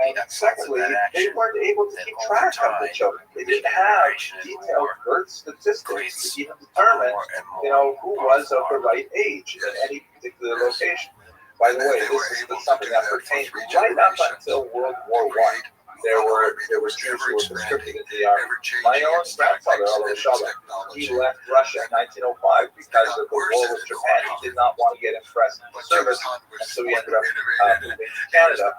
and secondly, they weren't able to keep track of the children. They didn't have detailed birth statistics to even determine, who was of the right age in any particular location. By the way, this is something that pertained right up until World War I. There were Jews who were conscripted into the army. My own grandfather, he left Russia in 1905 because of the war with Japan. He did not want to get impressed in the service, and so he ended up moving to Canada,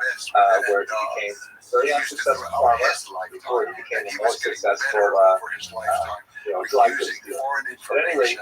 where he became a very unsuccessful farmer before he became a more successful drug dealer. At any rate,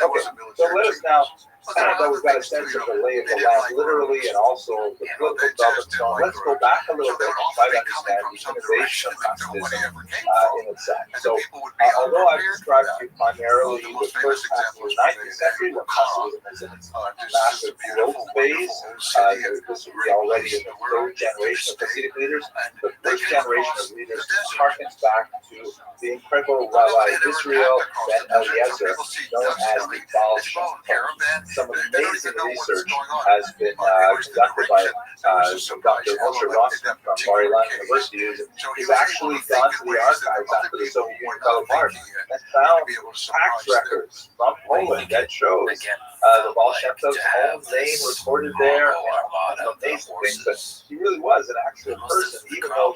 Okay, so let us now, that we've got a sense of the lay of the land, literally, and also the political development. So let's go back a little bit and try to understand the innovation of Hasidism in itself. So, although I've described to you primarily the first half of the 19th century, when Hasidism is in its massive growth phase, this would be already in the third generation of Hasidic leaders. The first generation of leaders harkens back to the incredible Rabbi Israel ben Eliezer, known as the Baal Shem Tov. some amazing research has been conducted by Dr. Moshe Rothschild from Bar Ilan University, who's actually gone to the archives after the Soviet Union fell apart and found tax records from Poland that shows the Baal Shem Tov's own name recorded there, and amazing things. But he really was an actual person, even though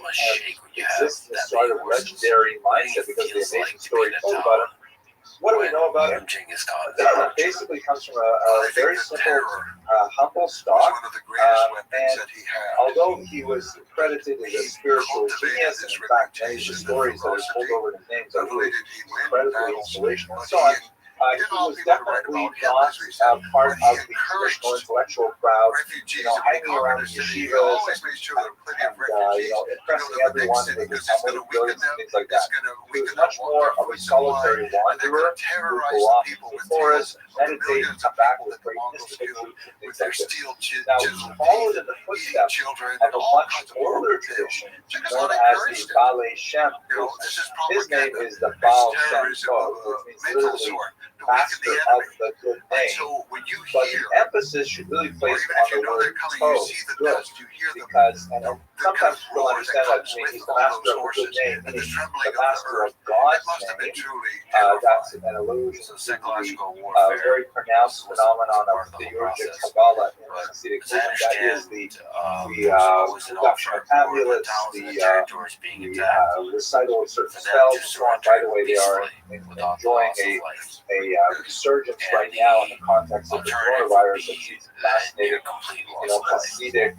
he exists in this sort of legendary mindset because of the amazing story told about him. What do we know about him? It basically comes from a very simple, humble stock. And although he was credited as a spiritual genius, and in fact, many of the stories that are told over his names are really incredibly inspirational and so on, he was definitely not part of the traditional intellectual crowd, hanging around yeshivas and impressing everyone with his Talmudic brilliance and things like that. He was much more of a solitary wanderer who would go off into the forest, meditate, and come back with great mystical beliefs and things like this. Now, he followed in the footsteps of a much older tradition known as the Baal Shem. His name is the Baal Shem Tov, which means literally master of the good name. But the emphasis should really place on the word Tov, good, because, and sometimes people understand that to mean he's the master of the good name, meaning the master of God's name. That's an allusion to the very pronounced phenomenon of the Urgic Kabbalah in Hasidic movement. That is the production of amulets, the recital of certain spells, and so on. By the way, they are enjoying a resurgence right now in the context of the coronavirus. It's fascinating, Hasidic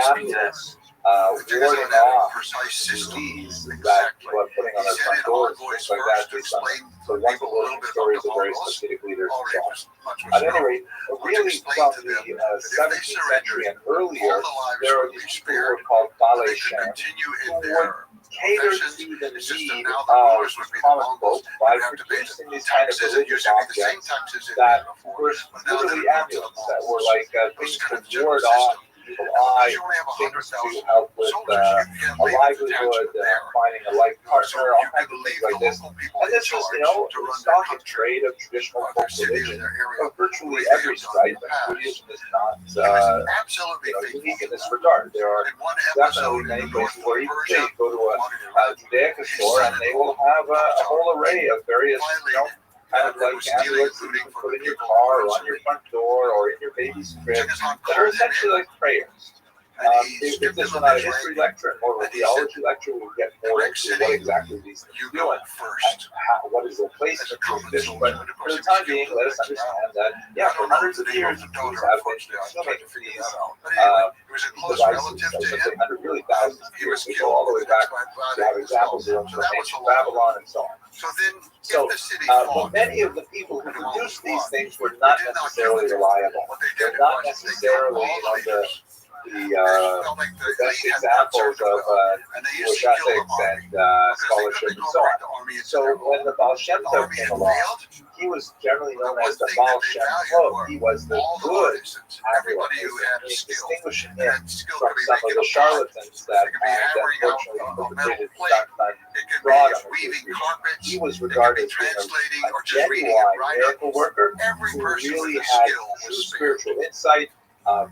amulets warding off disease that people are putting on their front doors, things like that, based on the wonderful stories of various Hasidic leaders and so on. At any rate, really from the 17th century and earlier, there are these people who are called Baal Shem, who would cater to the need of common folk by producing these kind of religious objects that were literally amulets, that were like things to ward off evil eye, things to help with a livelihood, finding a life partner, all kinds of things like this. And this was, the stock and trade of traditional folk religion of virtually every site, but Judaism is not unique in this regard. There are definitely many places where you can go to a Judaica store and they will have a whole array of various, kind of like amulets that you can put in your car or on your front door or in your baby's crib that are essentially like prayers. If this were not a history lecture and more of a theology lecture, we would get more into what exactly these things do and what is the placement of this. But for the time being, let us understand that, for hundreds of years, Jews have been consuming these devices. I should say really thousands of years. We go all the way back to have examples of them from ancient Babylon and so on. So, but many of the people who produced these things were not necessarily reliable. They're not necessarily the best examples of Jewish ethics and scholarship and so on. So when the Baal Shem Tov came along, he was generally known as the Baal Shem Tov. He was the good amulets, distinguishing him from some of the charlatans that unfortunately perpetrated fraud on the Jewish people. He was regarded as being a genuine miracle worker who really had true spiritual insight,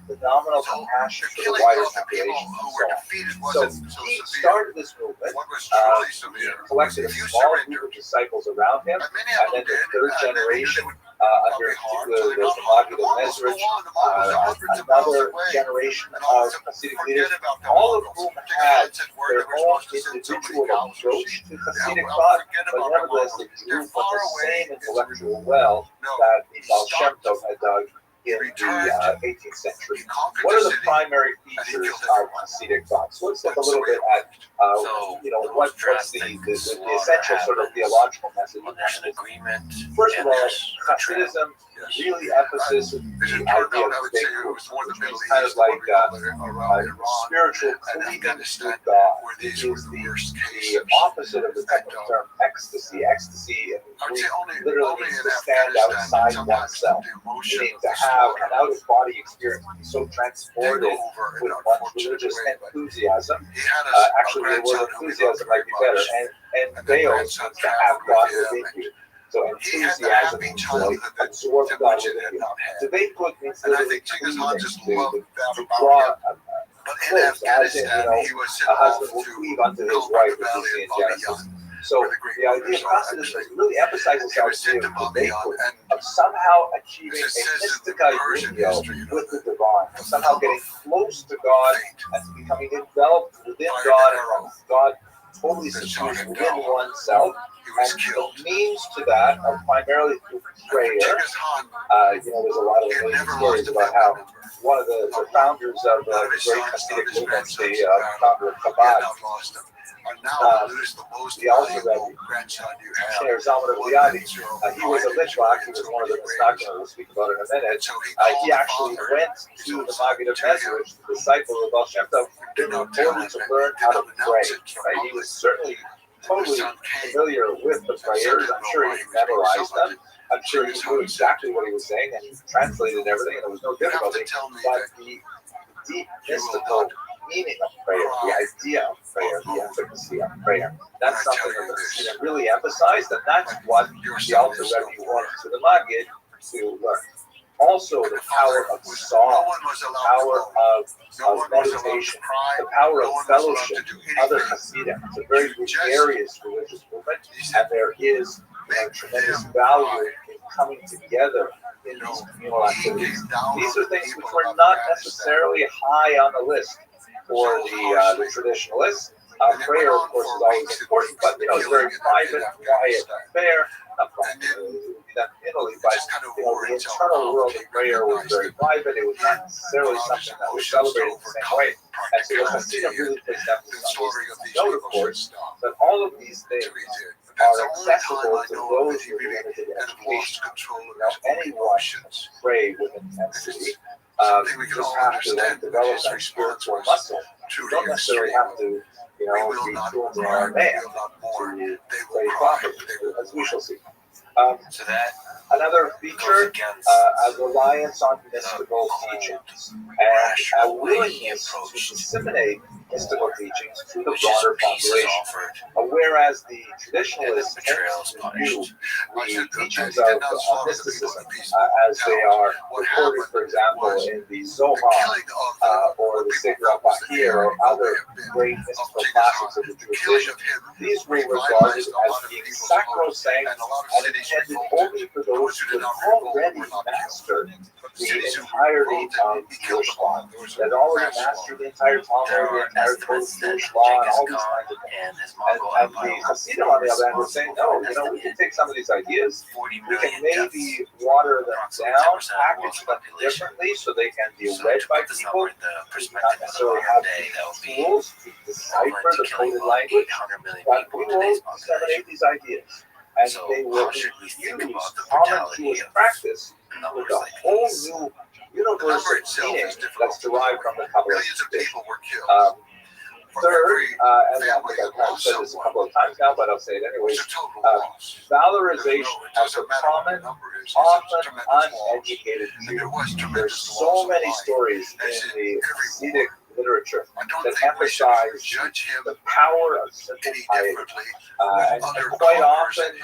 phenomenal compassion for the wider population and so on. So he started this movement, he collected a small group of disciples around him, and then the third generation, under in particular the Rabbi Rothschild, another generation of Hasidic leaders, all of whom had their own individual approach to Hasidic thought, but nevertheless they drew from the same intellectual well that the Baal Shem Tov had dug in the 18th century. What are the primary features of Hasidic thought? So let's look a little bit at, what's the essential sort of theological message. First of all, Hasidism really emphasizes the idea of big groups, which means kind of like spiritual cleavage to God. It is the opposite of the technical term ecstasy. Ecstasy literally means to stand outside oneself, meaning to have an out-of-body experience, to be so transported with one's religious enthusiasm. Actually, the word enthusiasm might be better, and theos, to have God within you. So He had the enthusiasm, happy like childhood that absorbed God Temujin within had you. not had. So they put these And I little think Genghis Khan just cleavings loved that to about draw him. But in close, as in, Afghanistan, he was sent a off husband will to cleave unto his conquer wife, the as we valley see of in Genesis. Bamiyan, So where the Greek the idea mothers of are Hasidism actually. really emphasizes He the was sent idea to of the Bamiyan, nature and of somehow achieving it a says in the mystica Persian unio history, with the divine, somehow getting close to God and becoming enveloped within God, and God totally suffused within oneself. And the means to that are primarily through prayer. Genghis Khan, There's a lot of amazing stories about how one of the founders of the great Hasidic movement, the founder of Chabad, and now lose the most he also valuable read grandson you have. Shneur Zalman of Liadi. He was a Litvak, he was one of the Misnagdim, we'll speak about it in a minute. He actually went to the Maggid of Mezrich, the disciple of Baal Shem Tov, in order to learn how to pray. Right? He was certainly totally familiar with the prayers. I'm sure he memorized them. I'm sure he knew exactly what he was saying and he translated everything, and there was no difficulty. But the deep mystical meaning of prayer, the idea of prayer, the efficacy of prayer, that's something that the Hasidim really emphasized, and that's what the Alter Rebbe wanted to the Maggid to learn. Also, the power of song, the power of meditation, the power of fellowship, other Hasidim. It's a very gregarious religious movement, and there is tremendous value in coming together in these communal activities. These are things which were not necessarily high on the list for the traditionalists. Prayer, of course, is always important, but it's very private, quiet affair. Not private, that in Italy, but the internal world of prayer was very private. It was not necessarily something that was celebrated the same way. And so the Hasidim really placed emphasis on this. Note, of course, that all of these things are accessible to those with limited education. Anyone can pray with intensity. You just have to develop that spiritual muscle. You don't necessarily have to, be fluent in Aramaic to pray properly, as we shall see. Another feature, a reliance on mystical teachings and a willingness to disseminate mystical teachings to the broader population. Whereas the traditionalists tend to view the teachings of mysticism as they are recorded, for example, in the Zohar or the Sefer Bakir or other great mystical classics of the Jewish tradition. These were regarded as being sacrosanct and intended only for those who had already mastered the entirety of Jewish law. They had already mastered the entire Talmud, the entire code of Jewish law, and all these kinds of things. And the Hasidim, on the other hand, were saying, no, we can take some of these ideas, we can maybe water them down, package them differently so they can be read by people, not necessarily have the tools to decipher the coded language, but we will disseminate these ideas. And they will infuse common Jewish practice with a whole new universe of meaning that's derived from the Kabbalistic tradition. Third, and I think I've kind of said this a couple of times now, but I'll say it anyways, valorization of the common, often uneducated Jew. There's so many stories in the Hasidic literature that emphasize the power of simple piety, and quite often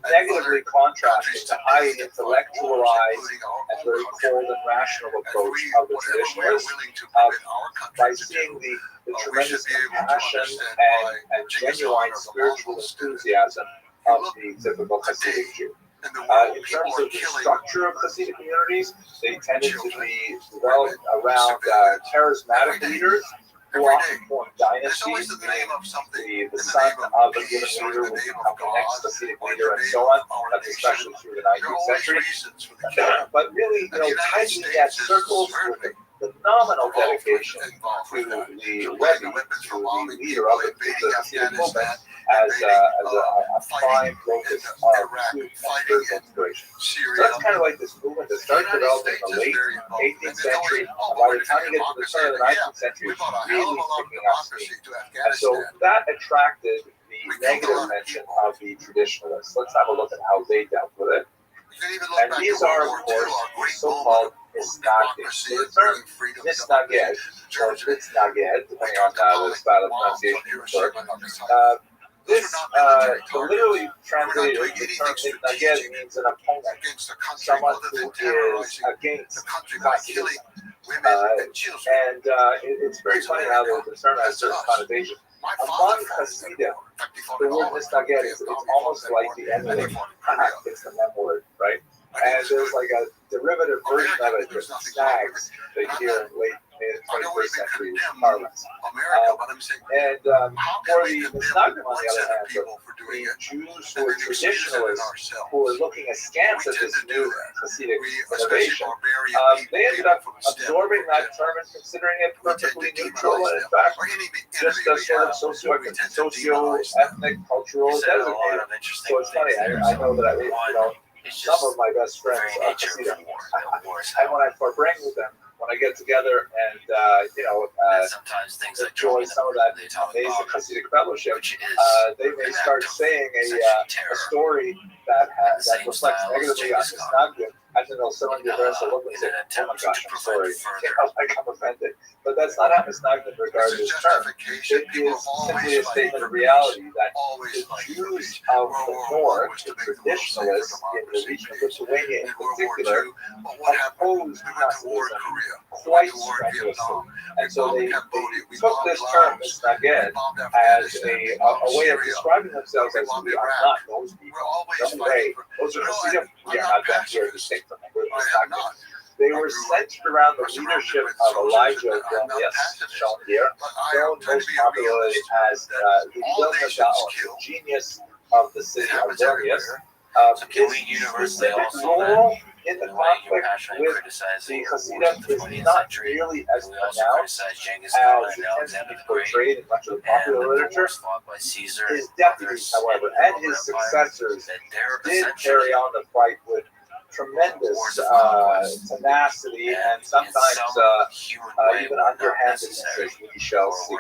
negatively contrasting the highly intellectualized and very cold and rational approach of the traditionalists, by seeing the tremendous compassion and genuine spiritual enthusiasm of the typical Hasidic Jew. In terms of the structure of Hasidic communities, they tended to be developed around charismatic leaders who often formed dynasties. The son of a given leader will become the next Hasidic leader, and so on. That's especially through the 19th century. But really, tightly knit circles with phenomenal dedication to the Rebbe, to the leader of the Hasidic movement, as a prime focus of spiritual inspiration. So that's kind of like this movement that started developing in the late 18th century, and by the time you get to the turn of the 19th century, it's really picking up steam. And so that attracted the negative mention of the traditionalists. Let's have a look at how they dealt with it. And these are, of course, so-called misnagdim. So the term misnaged, or mitznaged, depending on the style of pronunciation you prefer, This literally translated the term Nitnaged means an opponent, someone who is against Hasidism. It's very funny how the term has certain connotations. Among Hasidim, the word Nitnaged is almost like the N word. It's the M word, right? And there's like a derivative version of it, just snags that you hear in late 21st century parlance. For the Misnagdim, on the other hand, the Jews who were traditionalists, who were looking askance at this new Hasidic innovation, they ended up absorbing that term and considering it perfectly neutral, and in fact, just a sort of socio-ethnic, cultural designator. So it's funny, I know that some of my best friends are Hasidim. And when I bring with them, when I get together and sometimes things like enjoy some of that amazing Hasidic fellowship, they may start saying a story that reflects negatively on Misnagdim, and then they'll suddenly give us a look and say, "Oh my gosh, I'm sorry, I'm offended." But that's not how Misnagdim regards this term. It is simply a statement of reality that the Jews of the North, the traditionalists in the region of Lithuania in particular, opposed Hasidism quite strenuously. And so they took this term, Misnaged, as a way of describing themselves as we are not those people. No way. Those are Hasidim. We are not that here to take from them. We're Misnaged. They were centered around the leadership of Elijah Wilnius, shown here, known most popularly as the Vilna, the genius of the city of Vilnius. His specific role in the conflict with the Hasidim is not nearly as pronounced as it tends to be portrayed in much of the popular literature. His deputies, however, and his successors did carry on the fight with tremendous tenacity and sometimes even underhandedness, as we shall see.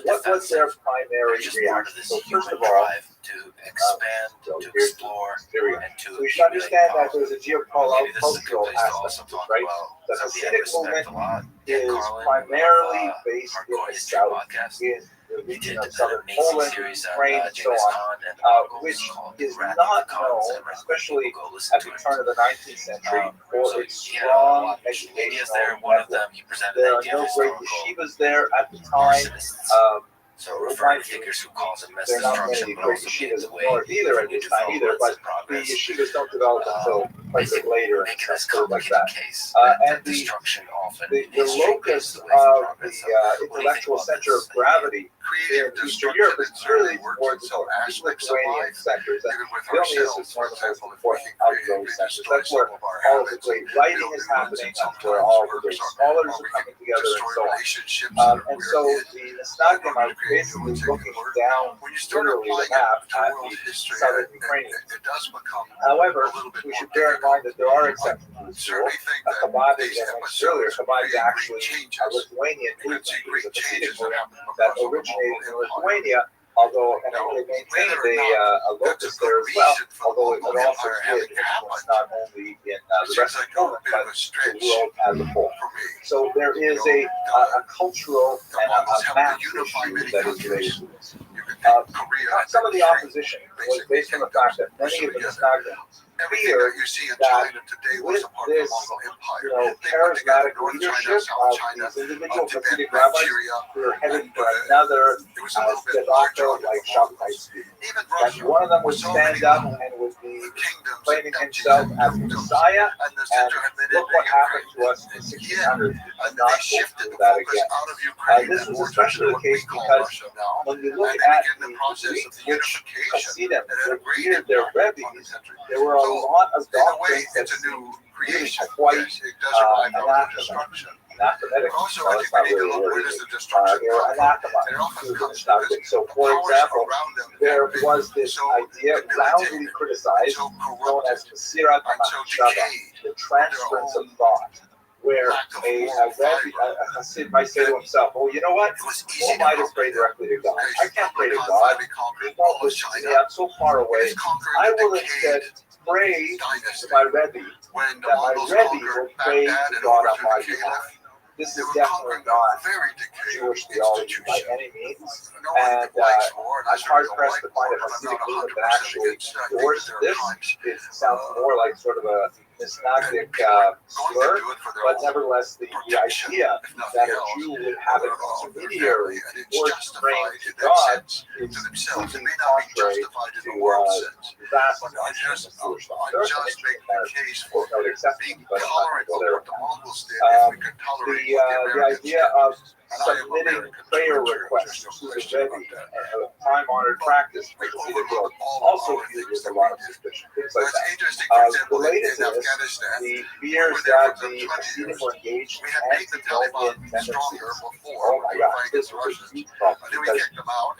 What was their primary reaction? So first of all, to expand, to explore, and to we should understand that there's a geocultural aspect to this, right? The Hasidic movement is primarily based in the south, in the region of southern Poland, Ukraine, and so on, which is not known, especially at the turn of the 19th century, for its strong educational network. There are no great yeshivas there at the time. So referring to figures who cause it mass there are not destruction, many but great also yeshivas in the north either at this time either, but the yeshivas don't develop until quite a bit later and stuff like that. And the locus of the intellectual center of gravity in Eastern Europe is really towards the Lithuanian centers, and Vilnius is one of the most important of those centers. That's where all of the great writing is happening, that's where all the great scholars are coming together, and so on. And so the Misnagdim are basically looking down literally the map at the southern Ukrainians. However, we should bear in mind that there are exceptions to this rule. Chabad, as I mentioned earlier, Chabad is actually a Lithuanian movement. It's a Hasidic movement that originated in Lithuania, although and they maintained a locus there as well, although it also did influence not only in the rest of Poland, but the world as a whole. So there is a cultural and a math issue that is related to this. Some of the opposition was based on the fact that many of the Misnagdim fear that with this, charismatic leadership of these individual Hasidic rabbis, we are headed for another debacle like Shabtai Tzvi. That one of them would stand up and would be claiming himself as the Messiah, and look what happened to us in the 1600s, and not go through that again. This was especially the case because when you look at the which Hasidim revered their Rebbe's, there were a lot of doctrines that seemed really quite anathematic. No, that's not really a word. They were anathema to the Mishnah. So, for example, there was this idea roundly criticized, known as Mesirat HaMachshava, the transference of thought, where a Hasid might say to himself, "Oh, you know what? Who am I to pray directly to God? I can't pray to God. He won't listen to me. I'm so far away. I will instead pray to my Rebbe, that my Rebbe will pray to God on my behalf." this is definitely not Jewish theology by any means. And I'm hard pressed to find a Hasidic movement that actually endorses this. It sounds more like sort of a misnagdic slur, but nevertheless, the idea that a Jew would have an intermediary or praying to God is something contrary to the vast majority of Jewish thought. There are some interesting matters for no exception, but I'm not going to go there. The idea of submitting prayer requests to the Rebbe, a time-honored practice, which will also viewed with a lot of suspicion, things like that. Related to this, the fears that the Hasidim were engaged in antinomian tendencies. Oh my God, this was a huge problem because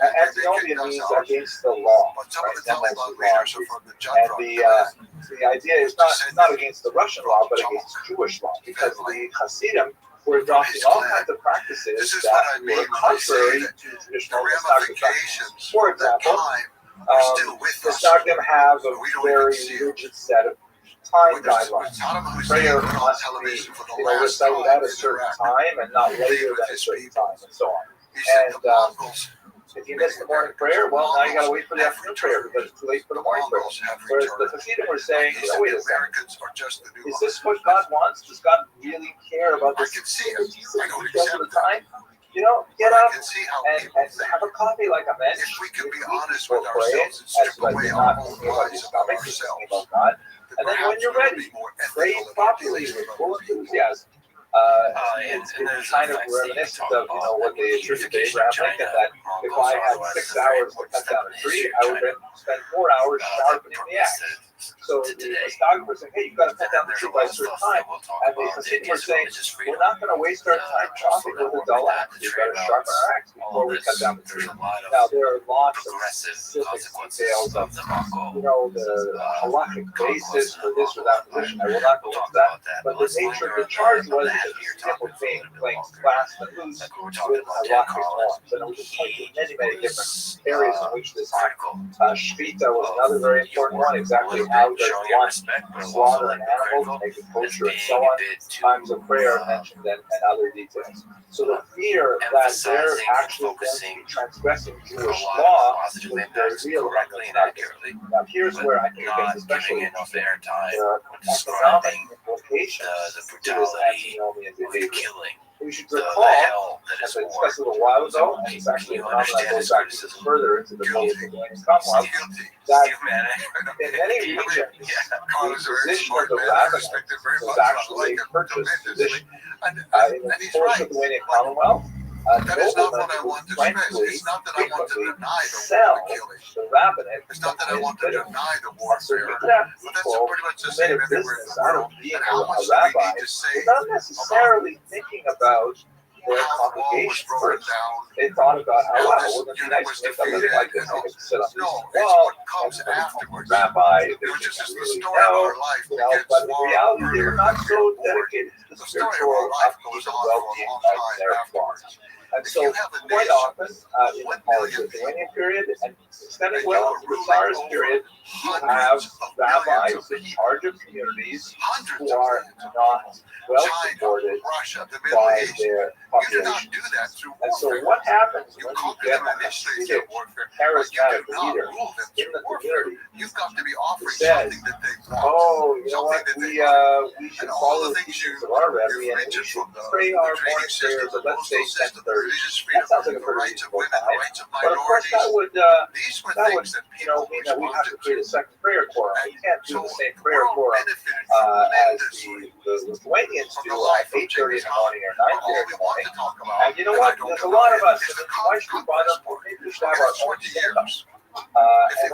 antinomian means against the law, right? And the idea is not against the Russian law, but against Jewish law, because the Hasidim were adopting all kinds of practices that were contrary to traditional Misnagdim practices. For example, Misnagdim have a very rigid set of time guidelines. Prayer must be, recited at a certain time and not later than a certain time, and so on. And if you miss the morning prayer, well, now you got to wait for the afternoon prayer because it's too late for the morning prayer. Whereas the Hasidim were saying, wait a second, is this what God wants? Does God really care about this? Over the time? Get up and have a coffee like a man. If we can be honest with ourselves and strip away our own lies about ourselves. God. And then when you're ready, pray properly with full enthusiasm. It's kind of reminiscent of what they attribute to Abraham Lincoln, that if I had 6 hours to cut down a tree, I would spend 4 hours sharpening the axe. So the Misnagdim were saying, hey, you've got to cut down the tree by a certain time. And the Hasidim were saying, we're not going to waste our time chopping with a dull axe. We've got to sharpen our axe before we cut down the tree. Now, there are lots of specific details of, the halakhic basis for this or that position. I will not go into that. But the nature of the charge was that the Hasidim were playing fast and loose with halakhic norms. And it was just like many, many different areas in which this happened. Shvita was another very important one, exactly how does one slaughter an animal, make it kosher, and so on. Times of prayer mentioned and other details. So the fear that they're actually going to be transgressing Jewish law is very real. Now here's where I think it's especially interesting. There are economic implications to this antinomian behavior. We should recall, as I discussed a little while ago, and it's actually a phenomenon that goes back even further into the Millennium Commonwealth, that in many regions, the position of the rabbinate was actually a purchased position. In the course of the Millennium Commonwealth, noblemen would frankly sell the rabbinate. It's not that I want to deny the warfare, but people who made a business out of being a rabbi without necessarily thinking about their congregation first. They thought about how, wow, wouldn't it be nice to make a living like this? They could sit on this wall and rabbi, they would just really know, but in reality, they were not so dedicated to the spiritual upkeep and well-being of their flocks. And so, quite often, in the post-Lithuanian period, and extending well into the Tsarist period, you have rabbis in charge of communities who are not well supported by their population. And so, what happens when you get a Hasidic charismatic leader in the community who says, oh, you know what, we should follow the teachings of our Rebbe and we should pray our morning prayers at, let's say, 10:30. That sounds like a very reasonable time. But of course, that would mean that we have to create a second prayer quorum. We can't do the same prayer quorum as the Lithuanians do at 8:30 in the morning or 9:30 in the morning. And you know what? There's a lot of us, and why should we bother? Maybe we should have our own stand-ups. And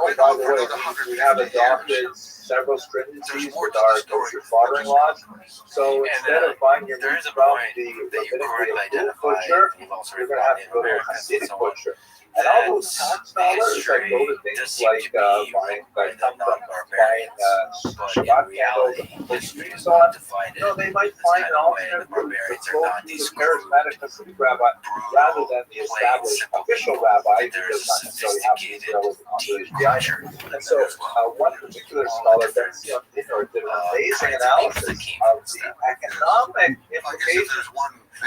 oh, by the way, we have adopted several stringencies with our kosher slaughtering laws. So instead of buying your meat from the rabbinic butcher, you're going to have to go to a Hasidic butcher. And all those tax dollars that go to things like buying Shabbat candles and so on, they might find an alternate route to go to the charismatic Hasidic rabbi rather than the established official rabbi who does not necessarily have the relevant population behind him. And so one particular scholar, Ben Sion Dinor, did an amazing analysis of the economic implications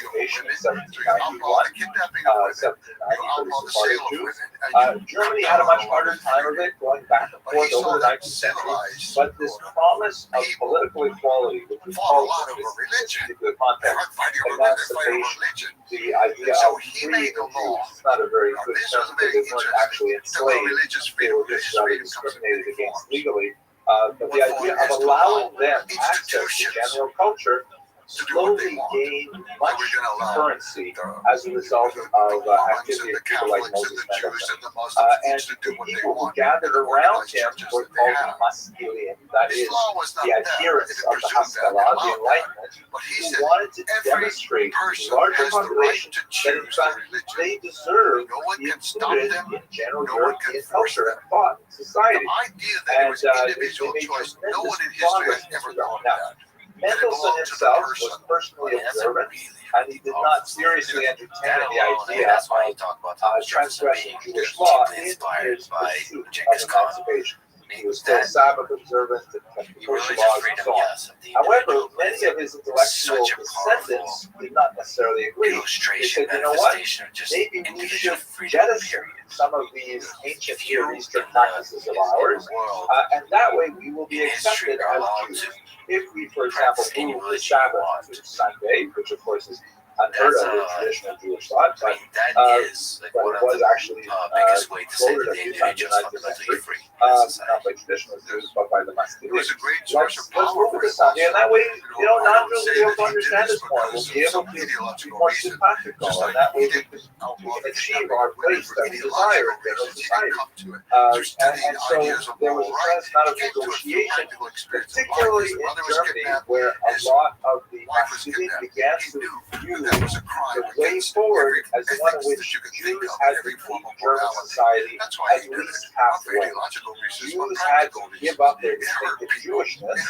emancipation in 1791, 1790 for the Sephardic Jews. Germany had a much harder time of it going back and forth over the 19th century, but this promise of political equality, which was called in this particular context, emancipation, the idea of free Jews, it's not a very good term because they weren't actually enslaved, they were just discriminated against legally. But the idea of allowing them access to general culture slowly gained much currency as a result of activity of people like Moses Mendelssohn. And the people who gathered around him were called Maskilian, that is, the adherents of the Haskalah, the Enlightenment, who wanted to demonstrate to larger population that in fact they deserve to be included in general European culture and thought and society. And they made tremendous progress in this regard. Now, Mendelssohn himself was personally observant, and he did not seriously entertain the idea of transgressing Jewish law in his pursuit of emancipation. He was still Sabbath observant and kept the Jewish laws and so on. However, many of his intellectual descendants did not necessarily agree. They said, you know what, maybe we should jettison some of these ancient Near Eastern practices of ours, and that way we will be accepted as Jews. If we, for example, move the Sabbath to Sunday, which of course is unheard of in traditional Jewish thought, but it was actually voted a few times in the 19th century, not by traditional Jews, but by the Maskilian. Let's move it to Sunday, and that way, non-Jews will be able to understand this more. We'll be able to be more simpatico, and that way we can achieve our place that we desire in general society. And so there was a tremendous amount of negotiation, particularly in Germany, where a lot of the Maskilian began to view the way forward as one in which Jews had to keep German society at least halfway. Jews had to give up their distinctive Jewishness.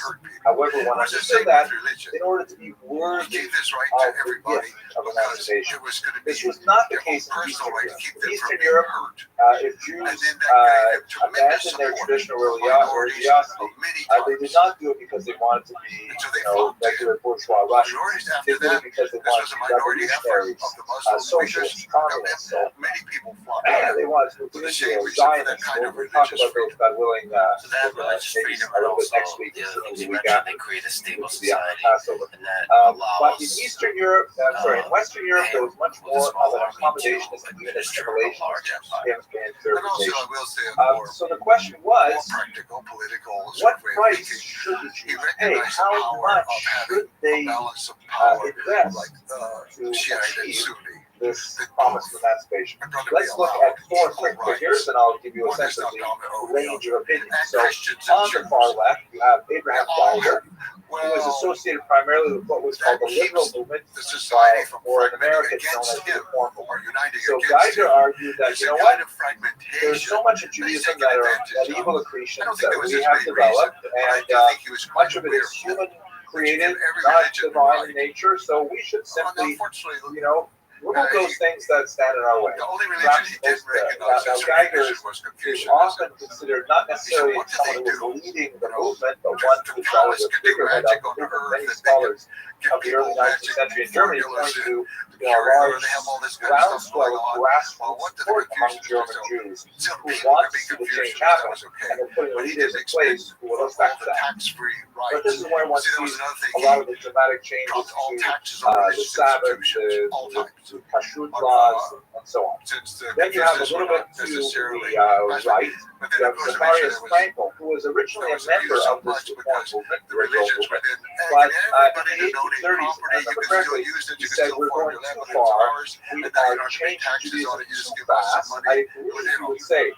However, one understood that in order to be worthy of the gift of emancipation. This was not the case in Eastern Europe. In Eastern Europe, if Jews abandoned their traditional religiosity, they did not do it because they wanted to be, regular bourgeois Russians. They did it because they wanted to be revolutionaries, socialists, communists. So they wanted to move to Israel, Zionists. We'll talk about those, God willing, maybe a little bit next week, the week after, the Passover. But in Eastern Europe, in Western Europe, there was much more of an accommodationist and even assimilation in urbanization. So the question was, what price should the Jews pay? How much should they invest to achieve this promise of emancipation? Let's look at 4 quick figures, and I'll give you a sense of the range of opinions. So on the far left, you have Abraham Geiger, who was associated primarily with what was called the liberal movement, or in America it's known as the Reform movement. So Geiger argued that, there's so much of Judaism that are medieval accretions that we have developed, and much of it is human created, not divine in nature, so we should simply, remove those things that stand in our way. Perhaps most, Geiger is often considered not necessarily someone who was leading the movement, but one who was a figurehead of the movement. Many scholars of the early 19th century in Germany point to a large groundswell of grassroots support among German Jews who want to see the change happen, and they're putting leaders in place who will affect that. But this is where one sees a lot of the dramatic changes to the Sabbath, the Kashrut laws, and so on. Then you have a little bit to the right. You have Zacharias Frankel, who was originally a member of this Reform movement, the liberal movement, but in the 1830s, if I remember correctly, he said, we're going too far, we are changing Judaism too fast. I believe he would say,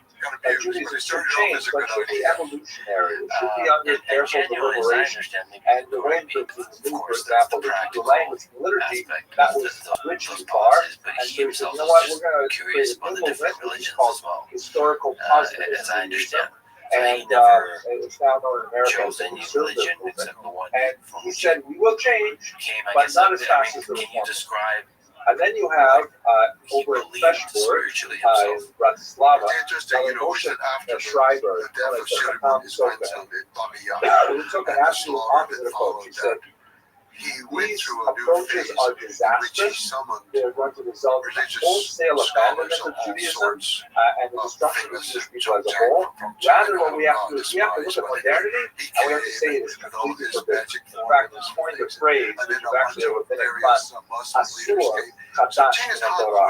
Judaism should change, but should be evolutionary. It should be under careful deliberation. And the way to move, for example, the language and liturgy, that was richly far. And so he said, you know what, we're going to create a new movement, which is called historical positivism. And it's now known in America as the conservative movement. And he said, we will change, but not as fast as the Reform. And then you have, over in Pressburg, in Bratislava, Moshe Schreiber, who took an absolute opposite approach. He said, these approaches are disastrous. They're going to result in wholesale abandonment of Judaism and the destruction of Jewish people as a whole. Rather, what we have to do is we have to look at modernity and we have to say it is completely forbidden. In fact, this coined the phrase, which is actually a rabbinic pun, Asur Chadash in Torah.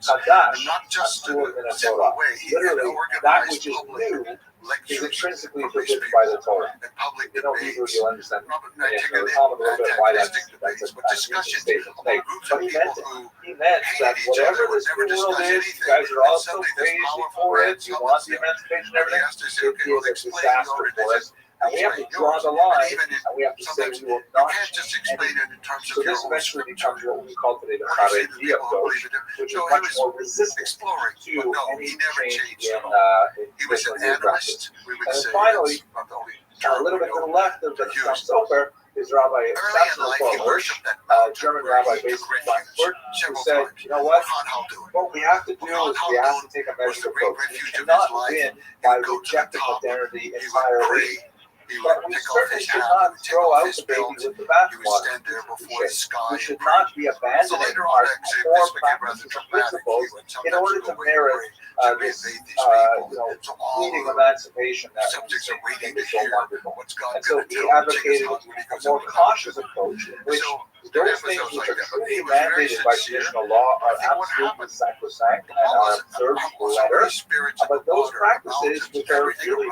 Chadash, Asur in Torah. Literally, that which is new is lectures intrinsically from these forbidden by the people Torah. and public If you know Hebrew, debates, you'll understand taken the Talmud a little bit why that's antagonistic an debates, but unusual discussions statement to among make. groups But of he people meant it. who He meant that hated each other, whatever would this never new world discuss is, you anything, guys are and all so suddenly this crazy powerful for man it. You want summons the them, emancipation and and he everything. has to say, It okay, well, is a explain disaster your for religion, us. And we have to explain draw yours. the And line, even and we have to say sometimes we will you not can't just change explain anything. it in terms So of your this own eventually scripture. becomes what we call today the Or you say to the Haredi people who approach, believe it, which so is he much was more resistant exploring, to but no, any he never change changed in, at all. in He was an traditional practice. analyst, we would And then say. finally, That's about the only a term little we bit to the know left of to the use. Sofer is Rabbi Early in Samuel life, he Hirsch, worshipped that a mountain German where rabbi he based took in refuge Frankfurt, who several said, times. you know what? Khan Haldun. What we have to do Khan is we have Haldun to take a was the measured great approach. We refuge of his cannot life. win He by would go to the rejecting top, modernity he would entirely. pray, he But would we take off certainly his should hat, he not would take throw off out his the baby belt, with the he would bathwater. stand there before the sky We and should pray. not be So abandoning later our on, actually, core this became rather practices and dramatic. He principles would in sometimes order go to away and merit pray to this, reinvade these people. So all fleeting the emancipation that we subjects are waiting think to is so hear wonderful. what's God And so going to he tell advocated Genghis Khan when he a goes more up the cautious mountain. approach in which So those things which are truly mandated by traditional law are absolutely sacrosanct and are observed to the letter, but those practices which are really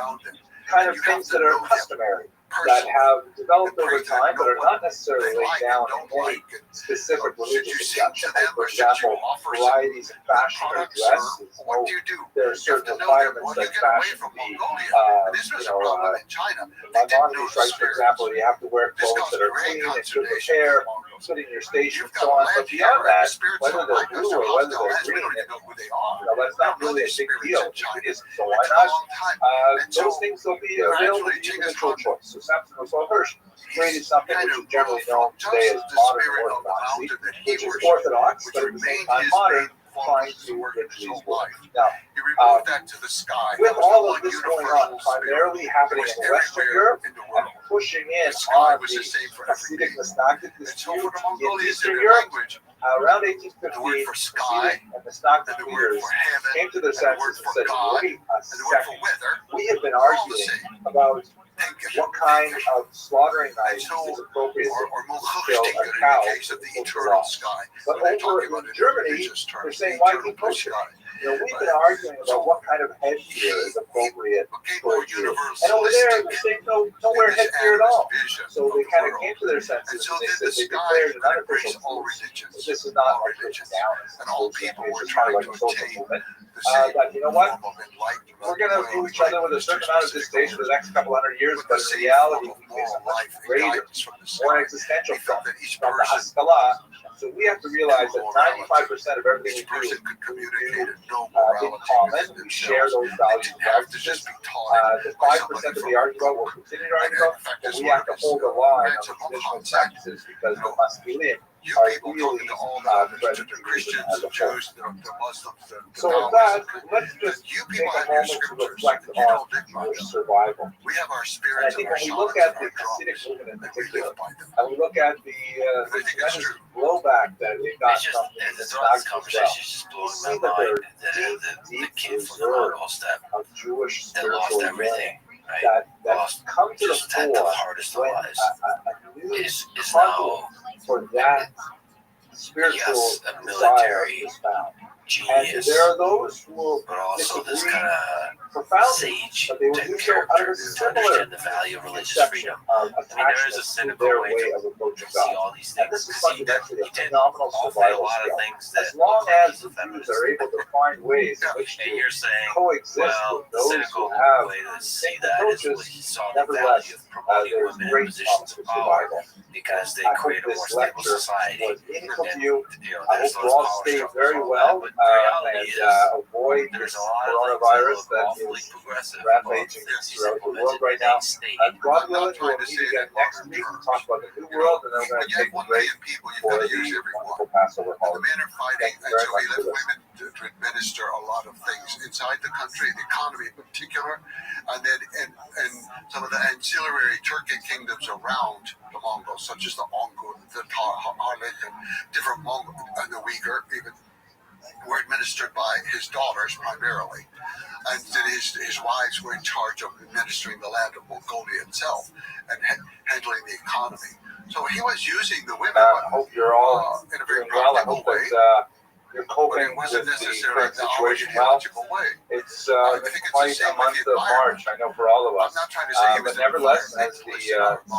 kind of things that are customary, that have developed over time, but are not necessarily laid down in any specific religious instruction. Like, for example, varieties in fashion or dress. There are certain requirements that fashion be, Maimonides writes, for example, you have to wear clothes that are clean and good repair, fitting your station, and so on. But beyond that, whether they're blue or whether they're green, that's not really a big deal in Judaism. So why not? Those things will be available to individual choice. So Samson Rothschild Hirsch created something which is generally known today as modern orthodoxy, which is orthodox, but at the same time modern, trying to get these work. Now, with all of this going on, primarily happening in Western Europe, and pushing in on the Hasidic Misnagdic dispute in Eastern Europe, around 1815, Hasidic and Misnagdic leaders came to their senses and said, wait a second, we have been arguing about what kind of slaughtering knife is appropriate to kill a cow to the law. But over in Germany, they're saying, why keep pushing? We've been arguing about what kind of headgear is appropriate for a Jew. And over there, they're saying, no, don't wear headgear at all. So they kind of came to their senses and they said they declared an unofficial truce. This is not like pushing down. It's kind of like a social movement. That, you know what, we're going to view each other with a certain amount of distaste for the next couple hundred years, but in reality, we face a much greater, more existential threat from the Haskalah. So we have to realize that 95% of everything we do in common. We share those values and practices. The 5% that we argue about, we'll continue to argue about, but we have to hold the line on the traditional practices because the masculine are really present to Christians, the Jews, the Muslims. So with that, let's just take a moment to reflect on Jewish survival. And I think when we look at the Hasidic movement in particular, and we look at the tremendous blowback that they got from the Misnagdic as well, we see that there are deep reserves of Jewish spiritual yearning that come to the fore when a new conduit for that spiritual desire is found. And there are those who will disagree profoundly, but they will do so out of a similar conception of attachment to their way of approaching God. And this is fundamentally a phenomenal survival skill. As long as the Jews are able to find ways in which to coexist with those who have distinct approaches, nevertheless, there is great promise for survival. Because they I hope create a more this stable lecture society. was meaningful to you. I There's hope you those all power stay struggles very all well that, but the reality and avoid there's this a lot of coronavirus things that awfully is progressive. rampaging throughout the world right now. God willing, we'll meet again next week to talk about the New World, and then we're going to take a break for the wonderful Passover holiday. Thank you very much for listening. To administer a lot of things inside the country, the economy in particular, and then and some of the ancillary Turkic kingdoms around the Mongols, such as the Ongol, the Harlik, and different Mongol, and the Uyghur, even were administered by his daughters primarily, and then his wives were in charge of administering the land of Mongolia itself and handling the economy. So he was using the women. I hope you're all in a very doing well. I practical hope way. that you're coping with the current situation well. It's quite a month of March, I know, for all of us. But nevertheless, as the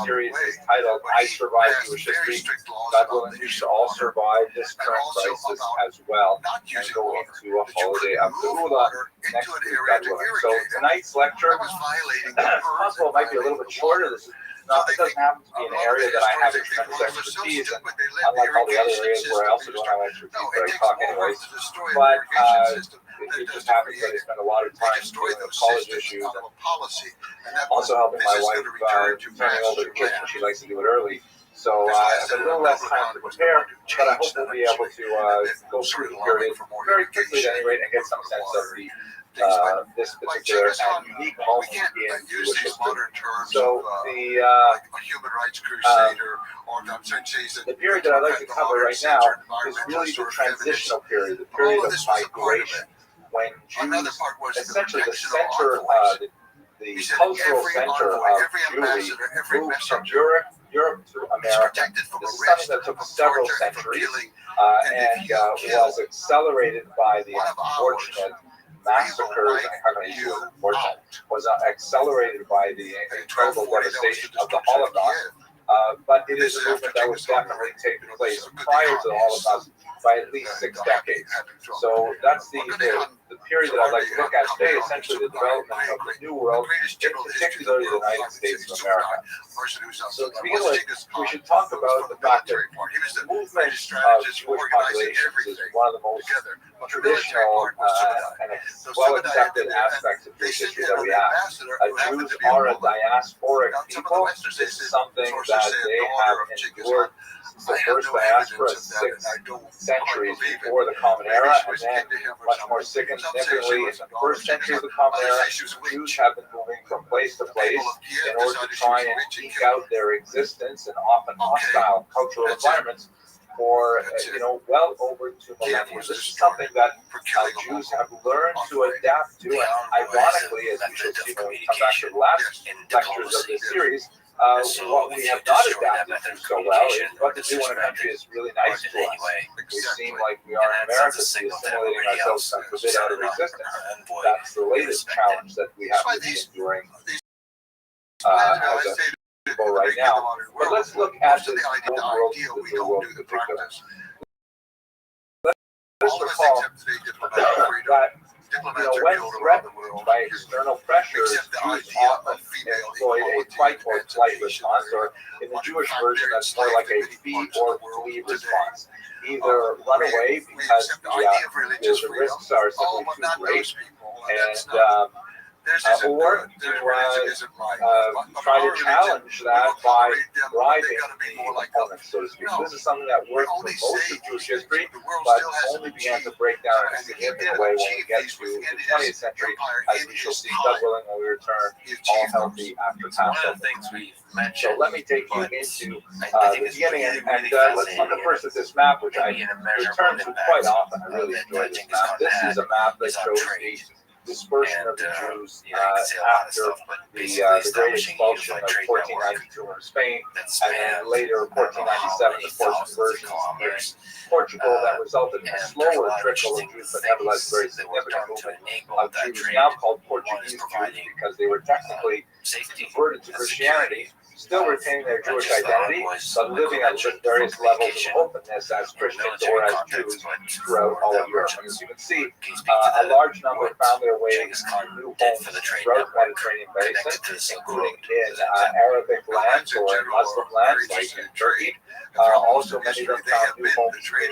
series is titled, I Survived Jewish History, God willing, we should all survive this current crisis as well and go into a holiday of Geula next week, God willing. So tonight's lecture, it's possible it might be a little bit shorter. This is not, it doesn't happen to be an area that I have a tremendous expertise in, unlike all the other areas where I also don't have expertise, but I talk anyways. But it just happens that I spend a lot of time dealing with college issues and also helping my wife turning over the kitchen. She likes to do it early. So I have a little less time to prepare, but I hope we'll be able to go through the period very quickly at any rate and get some sense of the this particular and unique moment in Jewish history. So the period that I'd like to cover right now is really the transitional period, the period of migration, when Jews, essentially the center, the cultural center of Jewry, moved from Europe to America. This is something that took several centuries and was accelerated by the unfortunate massacres, and how can I use unfortunate, was accelerated by the incredible devastation of the Holocaust. But it is a movement that was definitely taking place prior to the Holocaust by at least 6 decades. So that's the period that I'd like to look at today, essentially the development of the New World, in particular the United States of America. So to begin with, we should talk about the fact that the movement of Jewish populations is one of the most traditional and well-accepted aspects of Jewish history that we have. Jews are a diasporic people. This is something that they have endured since the first diaspora 6 centuries before the Common Era, and then much more significantly in the first century of the Common Era, Jews have been moving from place to place in order to try and eke out their existence in often hostile cultural environments for well over 2 millennia. This is something that Jews have learned to adapt to, and ironically, as we shall see when we come back to the last lectures of this series, what we have not adapted to so well is what to do when a country is really nice to us. We seem like we are in America, assimilating ourselves a bit out of existence. That's the latest challenge that we have to be enduring as a people right now. But let's look at the New World in particular. Let's recall that when threatened by external pressures, Jews often employed a fight or flight response, or in the Jewish version, that's more like a feed or flee response. Either run away because the risks are simply too great, and or to try to challenge that by bribing the opponents, so to speak. So this is something that worked for most of Jewish history, but only began to break down in a significant way when we get to the 20th century, as we shall see, God willing, when we return all healthy after Passover. So let me take you into the beginning, and let's look at first at this map, which I return to quite often. I really enjoy this map. This is a map that shows the dispersion of the Jews after the Great Expulsion of 1492 in Spain, and then later 1497, the forced conversions in Portugal that resulted in a slower trickle of Jews, but nevertheless very significant movement of Jews, now called Portuguese Jews, because they were technically converted to Christianity, still retaining their Jewish identity, but living at various levels of openness as Christians or as Jews throughout all of Europe. And as you can see, a large number found their way to new homes throughout the Mediterranean basin, including in Arabic lands or in Muslim lands like in Turkey. Also, many of them found new homes in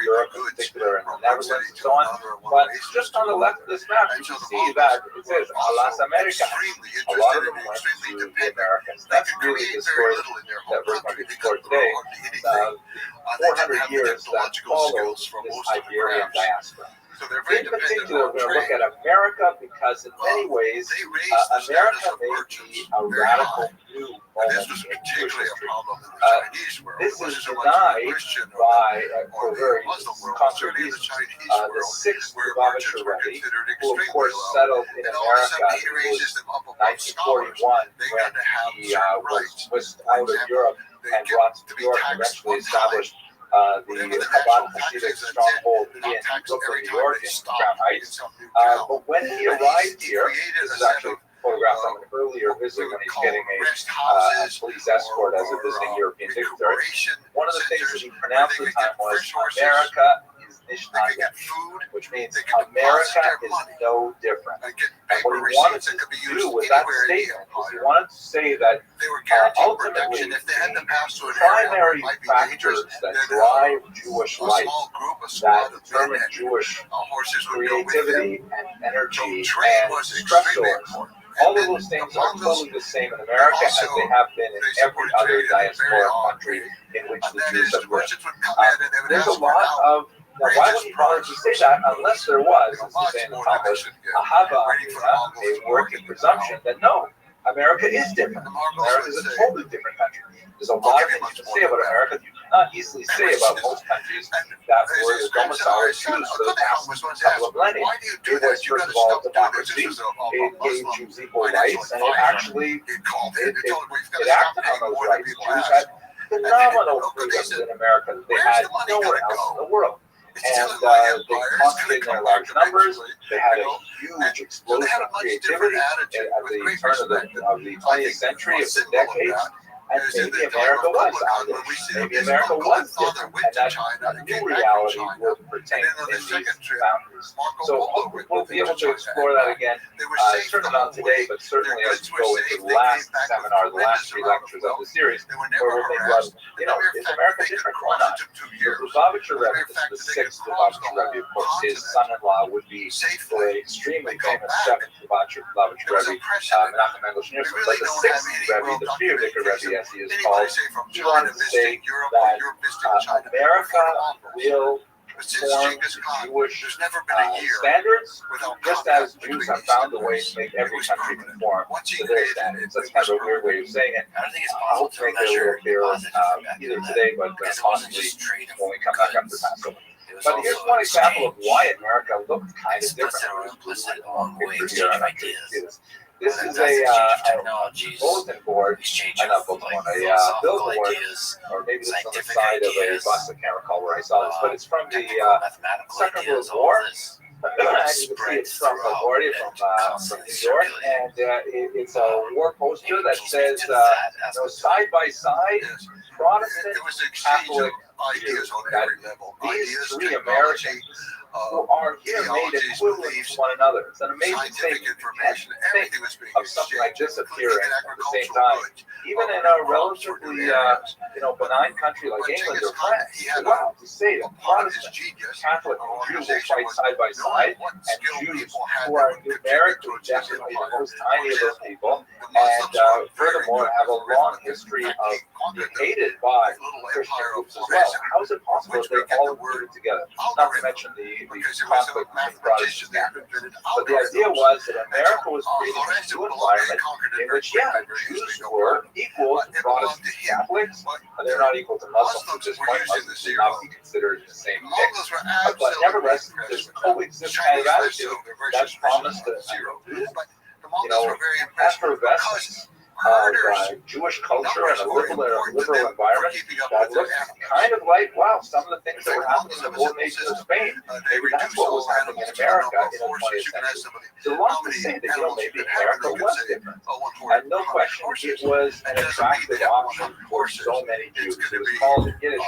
Europe in particular, and the Netherlands and so on. But just on the left of this map, you can see that it says Las Americas. A lot of them went to the Americas. That's really the story that we're going to explore today. 400 years that follows this Iberian diaspora. In particular, we're going to look at America because in many ways, America may be a radical new moment in Jewish history. This is denied by, for very concrete reasons, the sixth Lubavitcher Rebbe, who of course settled in America in 1941 when he was whisked out of Europe and brought to New York and eventually established the Chabad Hasidic stronghold in Brooklyn, New York, in Crown Heights. But when he arrived here, this is actually photographed on an earlier visit when he's getting a police escort as a visiting European dignitary. One of the things that he pronounced at the time was, America is Nishnaya, which means America is no different. And what he wanted to do with that statement was he wanted to say that ultimately the primary factors that drive Jewish life, that determine Jewish creativity and energy and stressors, all of those things are totally the same in America as they have been in every other diaspora country in which the Jews have lived. There's a lot of, now why would he bother to say that unless there was, as the saying in Talmud, a hava amina, a working presumption that no, America is different. America is a totally different country. There's a lot of things you can say about America that you cannot easily say about most countries that were the domicile of Jews for the past couple of millennia. It was, first of all, democracy. It gave Jews equal rights, and it actually it acted on those rights. Jews had phenomenal freedoms in America that they had nowhere else in the world. And they concentrated in their large numbers. They had a huge explosion of creativity at the turn of the 20th century, of the decades. And maybe America was out there. Maybe America was different. And that new reality will pertain in these boundaries. So we'll be able to explore that again, certainly not today, but certainly as we go into the last seminar, the last 3 lectures of the series, where we'll think about, is America different or not? The Lubavitcher Rebbe, this is the 6th Lubavitcher Rebbe, of course, his son-in-law would be the extremely famous 7th Lubavitcher Rebbe, Menachem Mendel Schneerson, but the 6th Rebbe, the Frierdiker Rebbe, as he is called, he wanted to say that America will form Jewish standards, just as Jews have found a way to make every country conform to their standards. That's kind of a weird way of saying it. I hope to make that a little clearer either today, but possibly when we come back after Passover. But here's one example of why America looked kind of different. Picture here, I'm not sure you can see this. This is a bulletin board, not bulletin board, a billboard, or maybe it's on the side of a bus. I can't recall where I saw this, but it's from the Second World War. And you can see it's from LaGuardia, from New York, and it's a war poster that says, side by side, Protestant, Catholic, Jews. These 3 Americans who are here made equivalent to one another. It's an amazing thing. You can't think of something like this appearing at the same time. Even in a relatively benign country like England or France, wow, to say that Protestant, Catholic, and Jews will fight side by side, and Jews who are numerically definitely the most tiny of those people, and furthermore have a long history of being hated by Christian groups as well. How is it possible that they're all included together? Not to mention the conflict between Protestants and Catholics. But the idea was that America was creating a new environment in which, Jews were equal to Protestants and Catholics. They're not equal to Muslims at this point. Muslims do not be considered in the same mix. But nevertheless, this coexist kind of attitude that's promised to effervescence of Jewish culture and a liberal environment that looked kind of like, wow, some of the things that were happening in the old nation of Spain, maybe that's what was happening in America in the 20th century. So a lot to say that, maybe America was different. And no question, it was an attractive option for so many Jews. It was called in Yiddish,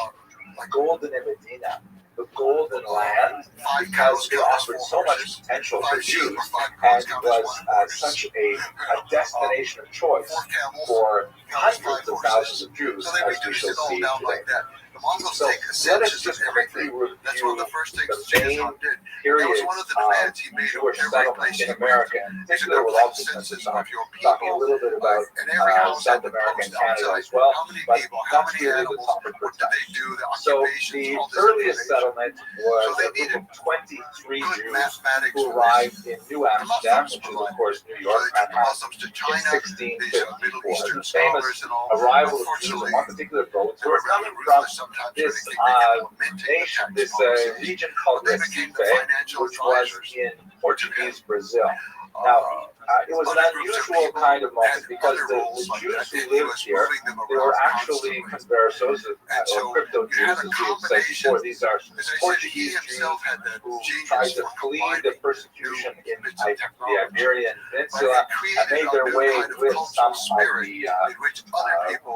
Golden Medina, the golden land, because it offered so much potential for Jews and was such a destination of choice for hundreds of thousands of Jews, as we shall see today. So let us just quickly review the main periods of Jewish settlement in America, in particular with all this. I'm talking a little bit about South America and Canada as well, but that's really the topic for tonight. So the earliest settlement was a group of 23 Jews who arrived in New Amsterdam, which is of course New York, Manhattan, in 1654. The famous arrival of Jews on one particular boat who were coming from this nation, this region called Recife, which was in Portuguese Brazil. Now, it was an unusual kind of moment because the Jews who lived here, they were actually conversos, or crypto Jews, as we had said before. These are Portuguese Jews who tried to flee the persecution in the Iberian Peninsula and made their way with some of the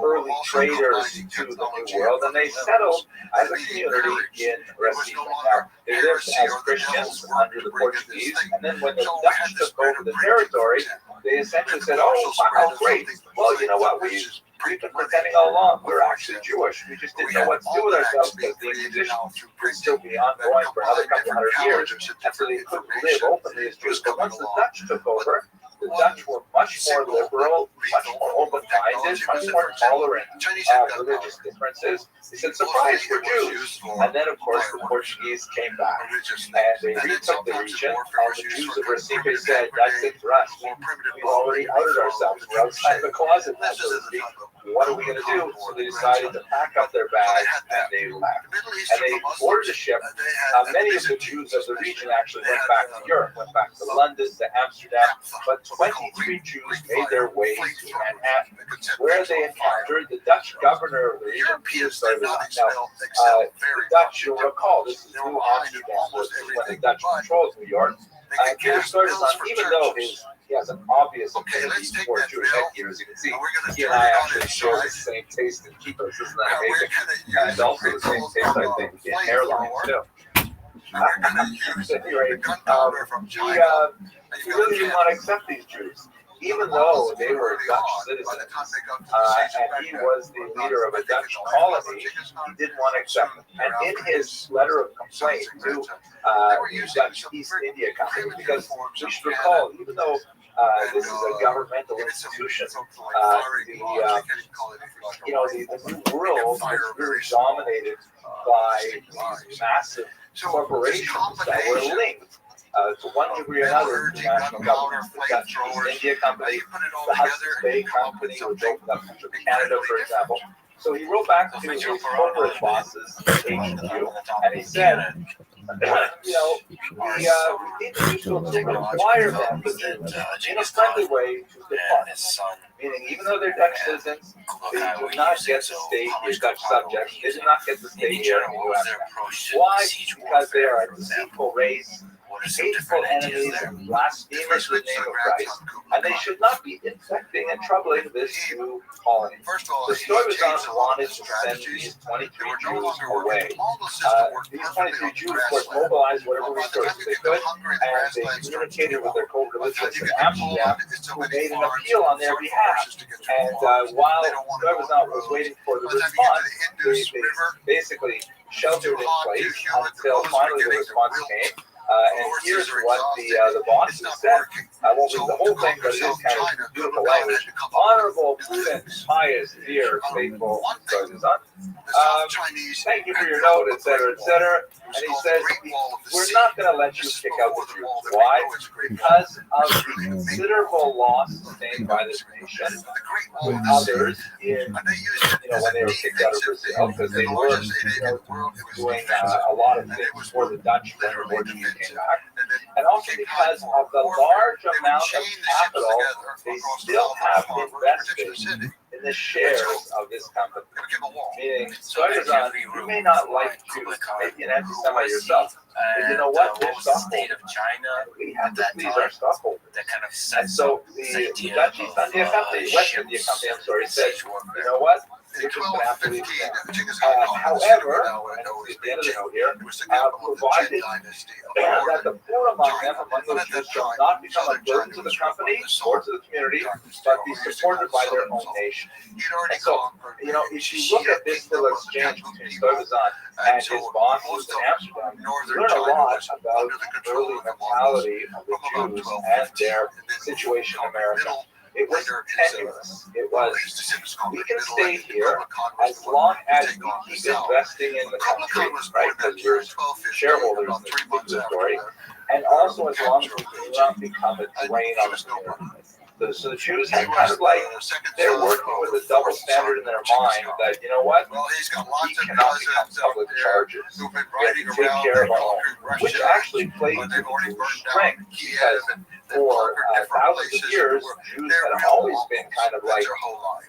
early traders to the New World, and they settled as a community in Recife. Now, they lived as Christians under the Portuguese, and then when the Dutch took over the territory, they essentially said, "Oh, wow, great. Well, you know what? We've been pretending all along we're actually Jewish. We just didn't know what to do with ourselves because the Inquisition would still be ongoing for another couple hundred years, and so they couldn't live openly as Jews. But once the Dutch took over, the Dutch were much more liberal, much more open-minded, much more tolerant of religious differences. They said, "Surprise, we're Jews." And then, of course, the Portuguese came back, and they retook the region, and the Jews of Recife said, "That's it for us. We've already outed ourselves. We're outside the closet now, so to speak. What are we going to do?" So they decided to pack up their bags, and they left. And they boarded a ship. Many of the Jews of the region actually went back to Europe, went back to London, to Amsterdam, but 23 Jews made their way to Manhattan, where they encountered the Dutch governor of the region. Now, the Dutch, you'll recall, this is New Amsterdam, this is when the Dutch controlled New York. Peter Stuyvesant, even though he has an obvious affinity for Jewish headgear, as you can see, he and I actually share the same taste in kippahs, isn't that amazing? And also the same taste, I think, in hairlines, too. Anyway, he really didn't want to accept these Jews, even though they were Dutch citizens, and he was the leader of a Dutch colony. He didn't want to accept them. And in his letter of complaint to the Dutch East India Company, because we should recall, even though this is a governmental institution, the New World was really dominated by these massive corporations that were linked to one degree or another to the national government. The Dutch East India Company, the Hudson's Bay Company, which opened up to Canada, for example. So he wrote back to his corporate bosses, HQ, and he said, we need to do so to require them in a friendly way to depart. Meaning, even though they're Dutch citizens, they do not get to stay here, Dutch subjects, they do not get to stay here in the U.S. Why? Because they are a deceitful race, hateful enemies, and blasphemers in the name of Christ, and they should not be infecting and troubling this new colony. The Stuyvesant wanted to send these 23 Jews away. These 23 Jews, of course, mobilized whatever resources they could, and they communicated with their co-religionists in Amsterdam, who made an appeal on their behalf. And while Stuyvesant was waiting for the response, they basically sheltered in place until finally the response came. And here's what the bosses said. I won't read the whole thing, but it is kind of beautiful language. Honorable, prudent, pious, dear, faithful Stuyvesant, thank you for your note, etc., etc. And he says, we're not going to let you kick out the Jews. Why? Because of the considerable loss sustained by this nation with others in, when they were kicked out of Brazil, because they were doing a lot of things for the Dutch when the Portuguese came back. And also because of the large amount of capital they still have invested in the shares of this company. Meaning, Stuyvesant, you may not like Jews, maybe an anti-Semite yourself, but you know what? We're stockholders. We have to please our stockholders. And so the Dutch East India Company, West India Company, said, you know what? You're just going to have to leave them. However, and at the end of the note here, provided that the poor among them, among those Jews, shall not become a burden to the company or to the community, but be supported by their own nation. And so, if you look at this little exchange between Stuyvesant and his bosses in Amsterdam, you learn a lot about the early mentality of the Jews and their situation in America. It was tenuous. It was, we can stay here as long as we keep investing in the country, right? Because we're shareholders in the story. And also as long as we do not become a drain on the community. So the Jews had kind of like, they're working with a double standard in their mind that, you know what, we cannot become public charges. We have to take care of our own, which actually plays to Jewish strength, because for thousands of years, Jews had always been kind of like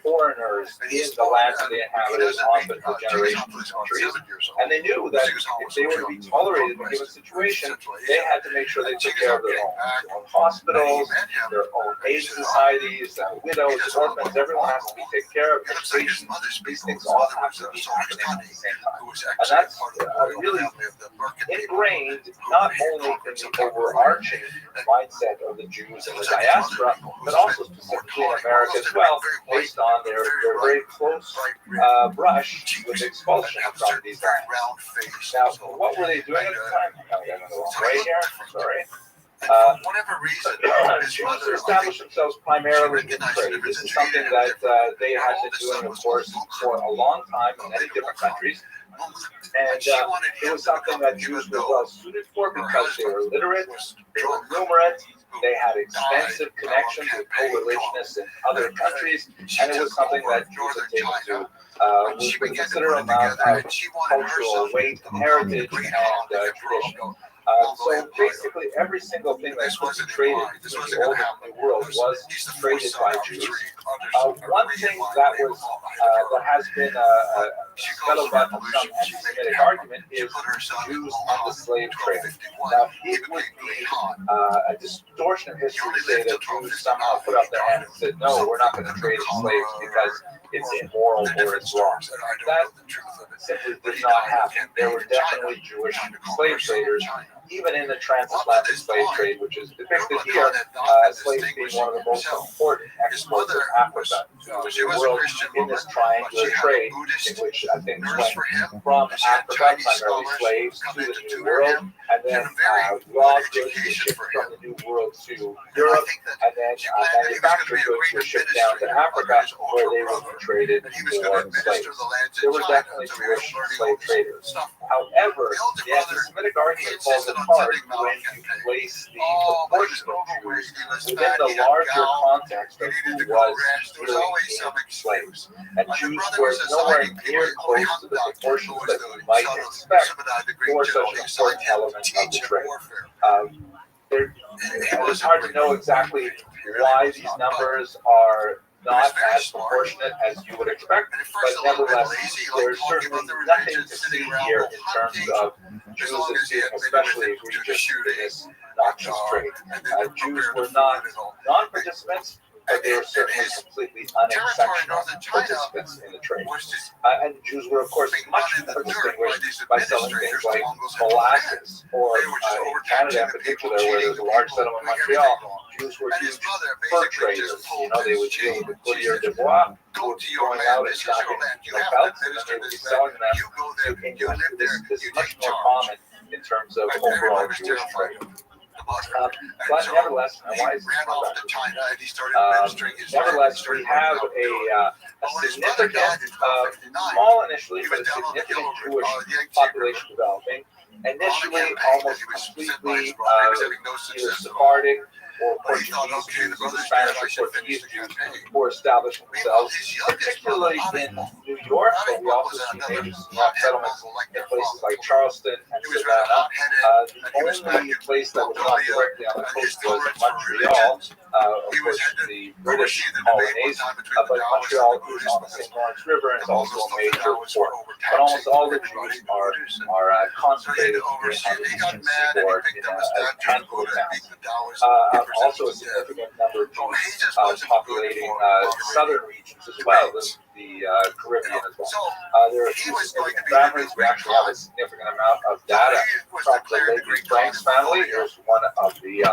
foreigners in the land that they inhabited often for generations and centuries. And they knew that if they were to be tolerated in a given situation, they had to make sure they took care of their own hospitals, their own aid societies, widows, orphans. Everyone has to be taken care of. Education, these things all have to be happening at the same time. And that's really ingrained not only in the overarching mindset of the Jews in the diaspora, but also specifically in America as well, based on their very close brush with expulsion from these lands. Now, what were they doing at the time? I got another one right here. Sorry. Jews established themselves primarily in trade. This is something that they had been doing, of course, for a long time in many different countries. And it was something that Jews were well suited for because they were literate, they were numerate, they had extensive connections with co-religionists in other countries, and it was something that Jews had taken to with a considerable amount of cultural weight, heritage, and tradition. So basically, every single thing that was traded in the Old and New World was traded by Jews. One thing that was that has been a scuttlebutt of some anti-Semitic argument is Jews and the slave trade. Now, it would be a distortion of history to say that Jews somehow put up their hand and said, "No, we're not going to trade in slaves because it's immoral or it's wrong." That simply did not happen. There were definitely Jewish slave traders, even in the transatlantic slave trade, which is depicted here, slaves being one of the most important exports of Africa to the world in this triangular trade, in which things went from Africa, primarily slaves, to the New World, and then raw goods were shipped from the New World to Europe, and then manufactured goods were shipped down to Africa, where they would be traded for slaves. There were definitely Jewish slave traders. However, the anti-Semitic argument falls apart when you place the proportion of Jews within the larger context of who was really being slaves. And Jews were nowhere near close to the proportions that you might expect for such an important element of the trade. It's hard to know exactly why these numbers are not as proportionate as you would expect, but nevertheless, there's certainly nothing to see here in terms of Jews as being especially egregious in this noxious trade. Jews were not non-participants, but they were certainly completely unexceptional participants in the trade. And the Jews were, of course, much more distinguished by selling things like molasses, or in Canada in particular, where there's a large settlement in Montreal, Jews were huge fur traders. You know, they would deal with the courtier de bois, who would be going out and stocking belts, and then they would be selling them to England. This is much more common in terms of overall Jewish trade. But nevertheless, why is this nevertheless, we have a significant, small initially, but a significant Jewish population developing. Initially, almost completely either Sephardic or Portuguese Jews, either Spanish or Portuguese Jews, who were establishing themselves, particularly in New York, but we also see major settlements in places like Charleston and Savannah. The only place that was not directly on the coast was Montreal, of course, the British colonies, but Montreal is on the St. Lawrence River and is also a major port. But almost all the Jews are concentrated on the eastern seaboard in a handful of towns. Also a significant number of Jews populating southern regions as well, the Caribbean as well. There are a few significant families. We actually have a significant amount of data from the Lady Frank's family. Here's one of the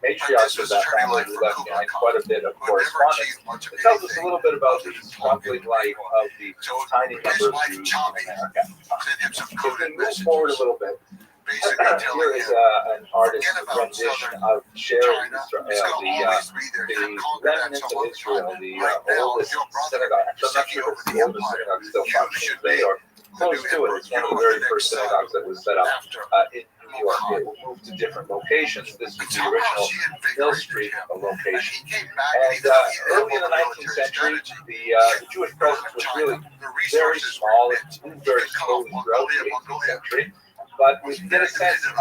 matriarchs of that family who left behind quite a bit of correspondence. It tells us a little bit about the struggling life of the tiny number of Jews in America. If we move forward a little bit, here is an artist's rendition of Sharon Israel, the remnants of Israel, the oldest synagogue. Actually, I'm not sure if it's the oldest synagogue still functioning today or close to it. It's one of the very first synagogues that was set up in New York. It will move to different locations. This was the original Mill Street location. And early in the 19th century, the Jewish presence was really very small. It moved very slowly throughout the 18th century. but we get a sense of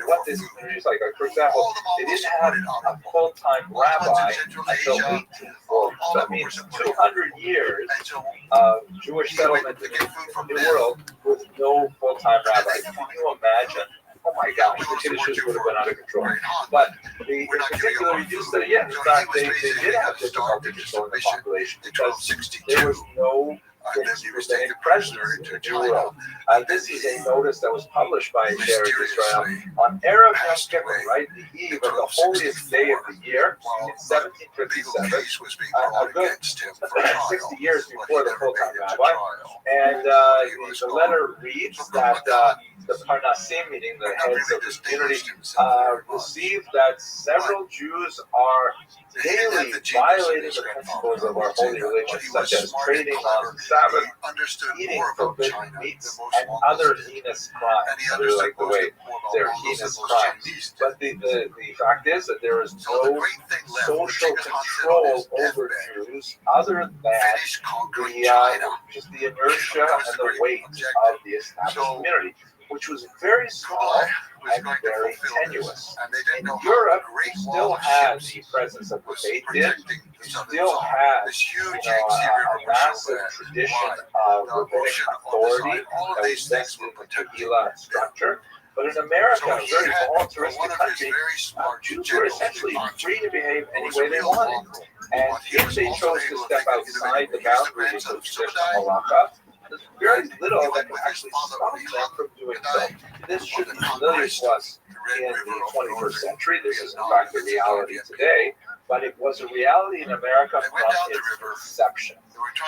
what this community is like. For example, they didn't have a full-time rabbi until 1840. So that means 200 years of Jewish settlement in the New World with no full-time rabbi. Can you imagine? Oh my gosh, the issues would have been out of control. But in particular, you do study, yeah, in fact, they did have difficulty controlling the population because there was no presenting presence in the New World. This is a notice that was published by Derek Israel on Erev Yom Kippur, right, the eve of the holiest day of the year in 1757, a good 60 years before the full-time rabbi. And the letter reads that the Parnasim, meaning the heads of the community, received that several Jews are daily violating the principles of our holy religion, such as trading on the Sabbath, eating forbidden meats, and other heinous crimes. I really like the way they're heinous crimes. But the fact is that there is no social control over Jews other than just the inertia and the weight of the established community, which was very small and very tenuous. In Europe, you still had the presence of the Beit Din. You still had, a massive tradition of rabbinic authority that was vested in the Kehillah structure. But in America, a very voluntaristic country, Jews were essentially free to behave any way they wanted. And if they chose to step outside the boundaries of traditional halakha, there's very little that can actually stop them from doing so. This should be familiar to us in the 21st century. This is, in fact, the reality today, but it was a reality in America from its inception.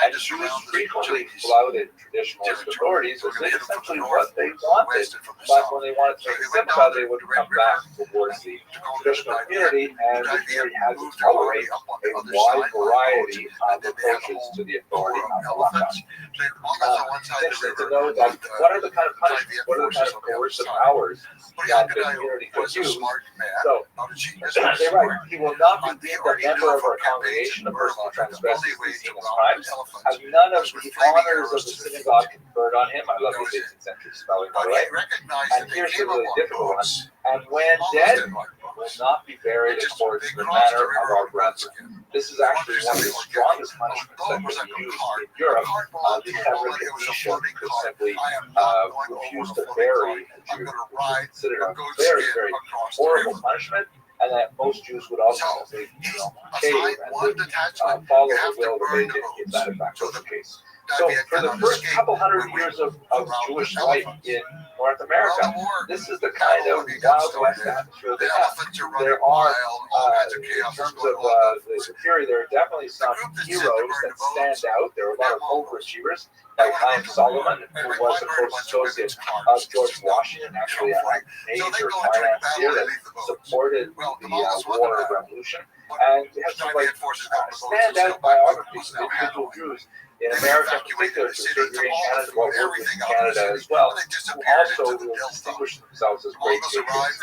And Jews frequently flouted traditionalist authorities as they essentially what they wanted, but when they wanted to make a synagogue, they would come back towards the traditional community, and the community had to tolerate a wide variety of approaches to the authority of halakha. It's interesting to know that what are the kind of punishments, what are the kind of coercive powers that the community could use. So, they're right, he will not be deemed a member of our congregation, a person who transgresses these heinous crimes, have none of the honors of the synagogue conferred on him. I love the 18th century spelling, by the way. And here's the really difficult one. And when dead, will not be buried according to the manner of our brethren. This is actually one of the strongest punishments that was used in Europe. The Hebrew could simply refuse to bury a Jew, which was considered a very, very horrible punishment. And that most Jews would also cave and would follow the will of the Beit Din if that in fact was the case. So for the first couple hundred years of Jewish life in North America, this is the kind of Wild West atmosphere they have. There are, in terms of the theory, there are definitely some heroes that stand out. There are a lot of overachievers, like Chaim Solomon, who was a close associate of George Washington, actually a major financier that supported the War of Revolution. And we have some standout biographies of individual Jews in America, in particular, to a certain degree in Canada, well, in Canada as well, who also will distinguish themselves as great patriots. But,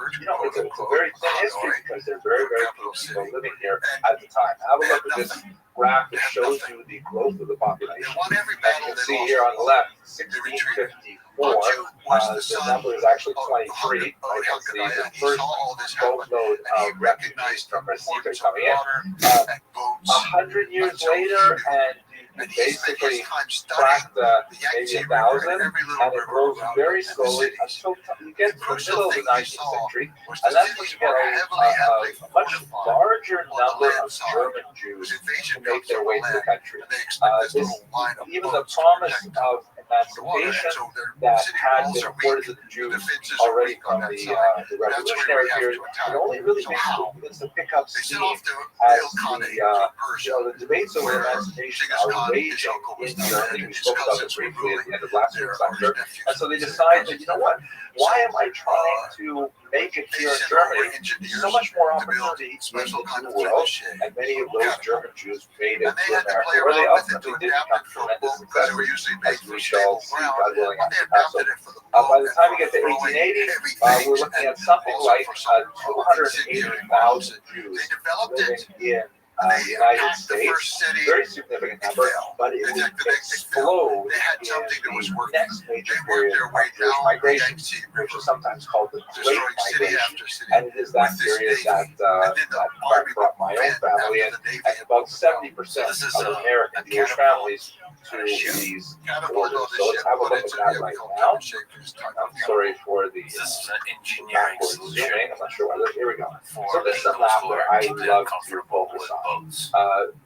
it's a very thin history because there are very, very few people living here at the time. Have a look at this graph that shows you the growth of the population. And you can see here on the left, 1654, the number is actually 23. You can see the first boatload of refugees from Recife coming in. 100 years later, and you basically crack maybe 1,000, and it grows very slowly until you get to the middle of the 19th century, and that's when you get a much larger number of German Jews who make their way to the country. Even the promise of emancipation that had been accorded to the Jews already from the Revolutionary period, it only really begins to pick up steam as the debates over emancipation are raging in Germany. We spoke about it briefly at the end of last week's lecture. And so they decide that, why am I trying to make it here in Germany? So much more opportunity in the New world, and many of those German Jews made it to America, where they ultimately did become tremendous successes, as we shall see, God willing, after Passover. By the time we get to 1880, we're looking at something like 280,000 Jews living in the United attacked the first States, city. very significant It number, fell. but it They would attacked the next, it fell. explode They had something that in was the working. next major They worked period their of way Jewish down the migration, Yangtze which River, is sometimes called the Great destroying city Migration. after city. And it is that with this period navy. that, And then the that army brought my own went family after in, the navy and had about broken down. 70% This is of a American Jewish catapult families to and a ship. these Catapult borders. on the So let's ship, have a put look into at that the right vehicle, now. double shake his tongue. I'm sorry for the This is an engineering backward solution zooming. I'm not sure why. Here we go. for So this is a those map who that are I deeply love to uncomfortable focus with on. boats.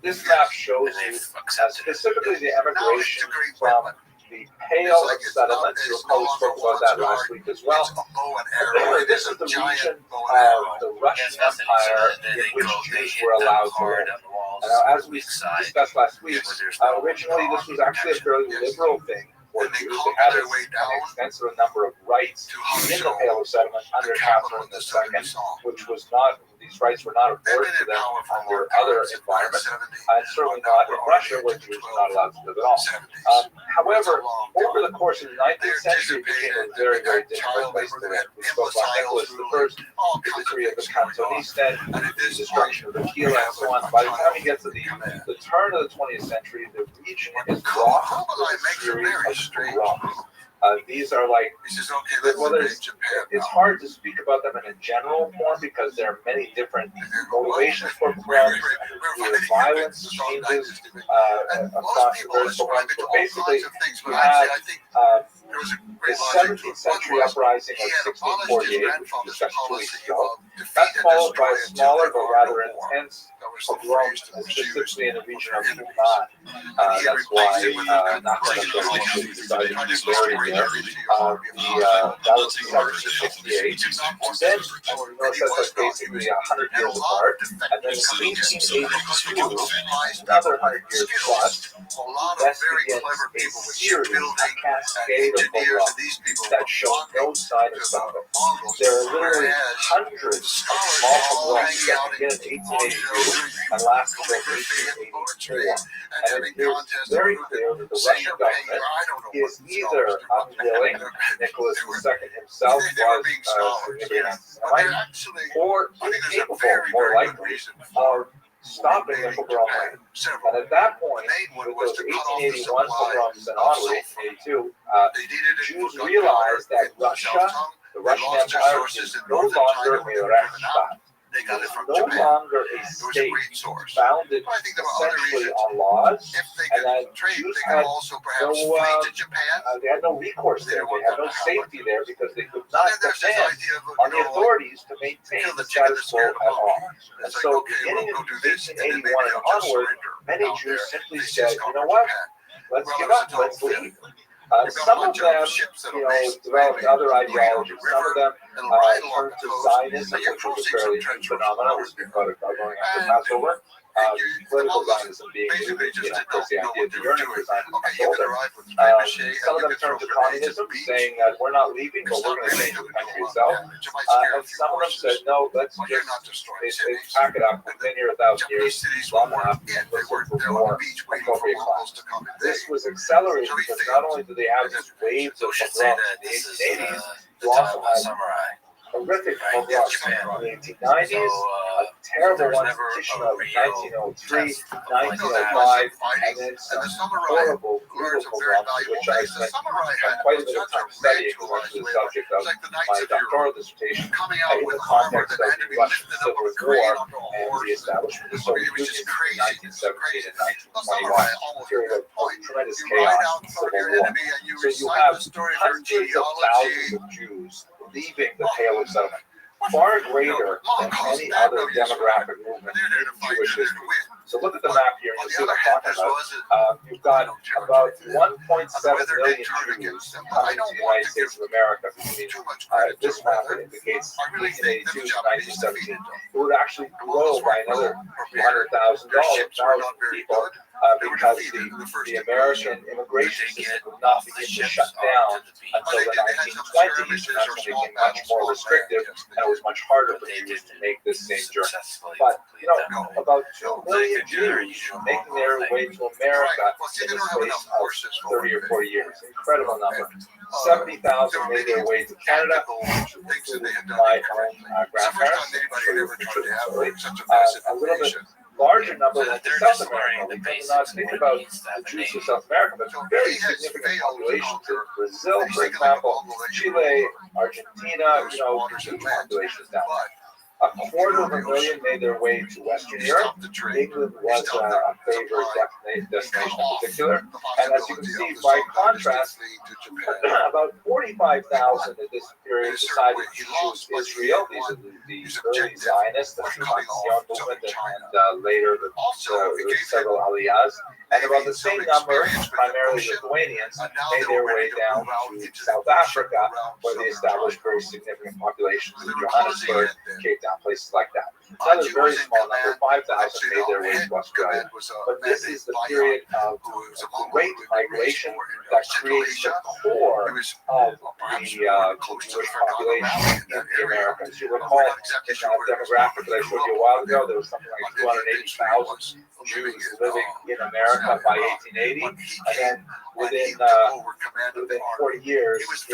This map shows And you they've accepted it. specifically the Now it's emigration the Great from Midland. the Pale It's like it's settlement. not- You'll it's probably no spoke longer about that one's last yard. week as well. It's a bow and arrow. It This is is a the giant region bow and arrow. of the Russian It's fascinating. So Empire they in which go, they Jews hit were them allowed to hard live. on the walls. And now, as we weak side, discussed last week, where there's no originally this was actually a protection. fairly liberal thing for And they Jews. They conquered had their way an down extensive number of rights to in the Hangzhou, Pale settlement under the capital Catherine in the southern II, Assam. which was not, these rights were not They've afforded been to in them power for a under long time. other Since environments, 1970. and certainly not in Russia, where Jews were not allowed to live at all. 70s. However, It's a long over time. the course of the 19th century, it became a very, very difficult place to live. We spoke about Nicholas I, all the kinds of victory of the things going on. Cantonese, And at the this destruction of the Kiev, and so on. By the time you get to the turn of the 20th century, the region is rocked with a series of rocks. These are like, He says, okay, let's well, invade Japan. it's hard to speak about them in a general form because there are many different motivations for pogroms, and violence changes across the various pogroms. But basically, you have the 17th century uprising of 1648, which we discussed 2 weeks ago. That's followed by a smaller but rather intense pogrom, specifically in the region of Hunan. That's why Nazi decided to be buried there. That was 1768. Then, notice that's like basically 100 years apart. And then in 1882, another 100 years plus, that begins a series, a cascade of pogroms that show no sign of stopping. There are literally hundreds of small pogroms that begin in 1882 and last until 1884. And it is very clear that the Russian government is either unwilling, Nicholas II himself was significant anti-Semite, or incapable, more likely, of stopping the pogrom wave. And at that point, with those 1881 pogroms and onward, 1882, Jews realized that Russia, the Russian Empire, is no longer a Reichsstaat. It is no longer a state founded essentially on laws, and that Jews had they had no recourse there. They had no safety there because they could not depend on the authorities to maintain the status quo at all. And so, beginning in 1881 and onward, many Jews simply said, you know what? Let's give up. Let's leave. Some of them, developed other ideologies. Some of them turned to Zionism, which was a fairly new phenomenon. We speak about it going after Passover. Political Zionism being, of course, the idea of the yearning for Zionism. Some of them turned to communism, saying that we're not leaving, but we're going to change the country itself. And some of them said, no, let's just pack it up. We've been here 1,000 years, long enough, and let's look for more appropriate classes. This was accelerated because not only do they have these waves of pogroms in the 1880s, you also have horrific pogroms in the 1890s, a terrible one in Chisinau in 1903, 1905, and then some horrible, brutal pogroms, which I spent quite a bit of time studying because the subject of my doctoral dissertation in the context of the Russian Civil War and the establishment of the Soviet Union in 1917 and 1921, a period of tremendous chaos and civil war. So you have hundreds of thousands of Jews leaving the Pale of Settlement, far greater than any other demographic movement in Jewish history. So look at the map here, and you'll see what I'm talking about. You've got about 1.7 million Jews coming to the United States of America between this map that indicates 1882 to 1917. It would actually grow by another 200,000 people because the American immigration system would not begin to shut down until the 1920s, and that's when it became much more restrictive, and it was much harder for Jews to make this same journey. But, about 2 million Jews making their way to America in the space of 30 or 40 years. Incredible number. 70,000 made their way to Canada, which included my own grandparents. A little bit larger number So than that they're South just America. learning the We tend to basics not of think what it about means to have the a Jews name. of South America, but very significant populations in Brazil, for example, Chile, Argentina, huge populations down there. 250,000 made their way to Western Europe. England was a favored destination in particular. And as you can see, by contrast, about 45,000 at this period decided to choose Israel. These are the early Zionists, the Zion movement, and later the several aliyahs. And about the same number, primarily Lithuanians, made their way down to South Africa, where they established very significant populations in Johannesburg, Cape Town, places like that. Another very small number, 5,000, made their way to Australia. But this is the period of great migration that creates the core of the Jewish population in the Americas. You recall in that demographic that I showed you a while ago, there was something like 280,000 Jews living in America by 1880, and then within 40 years, it was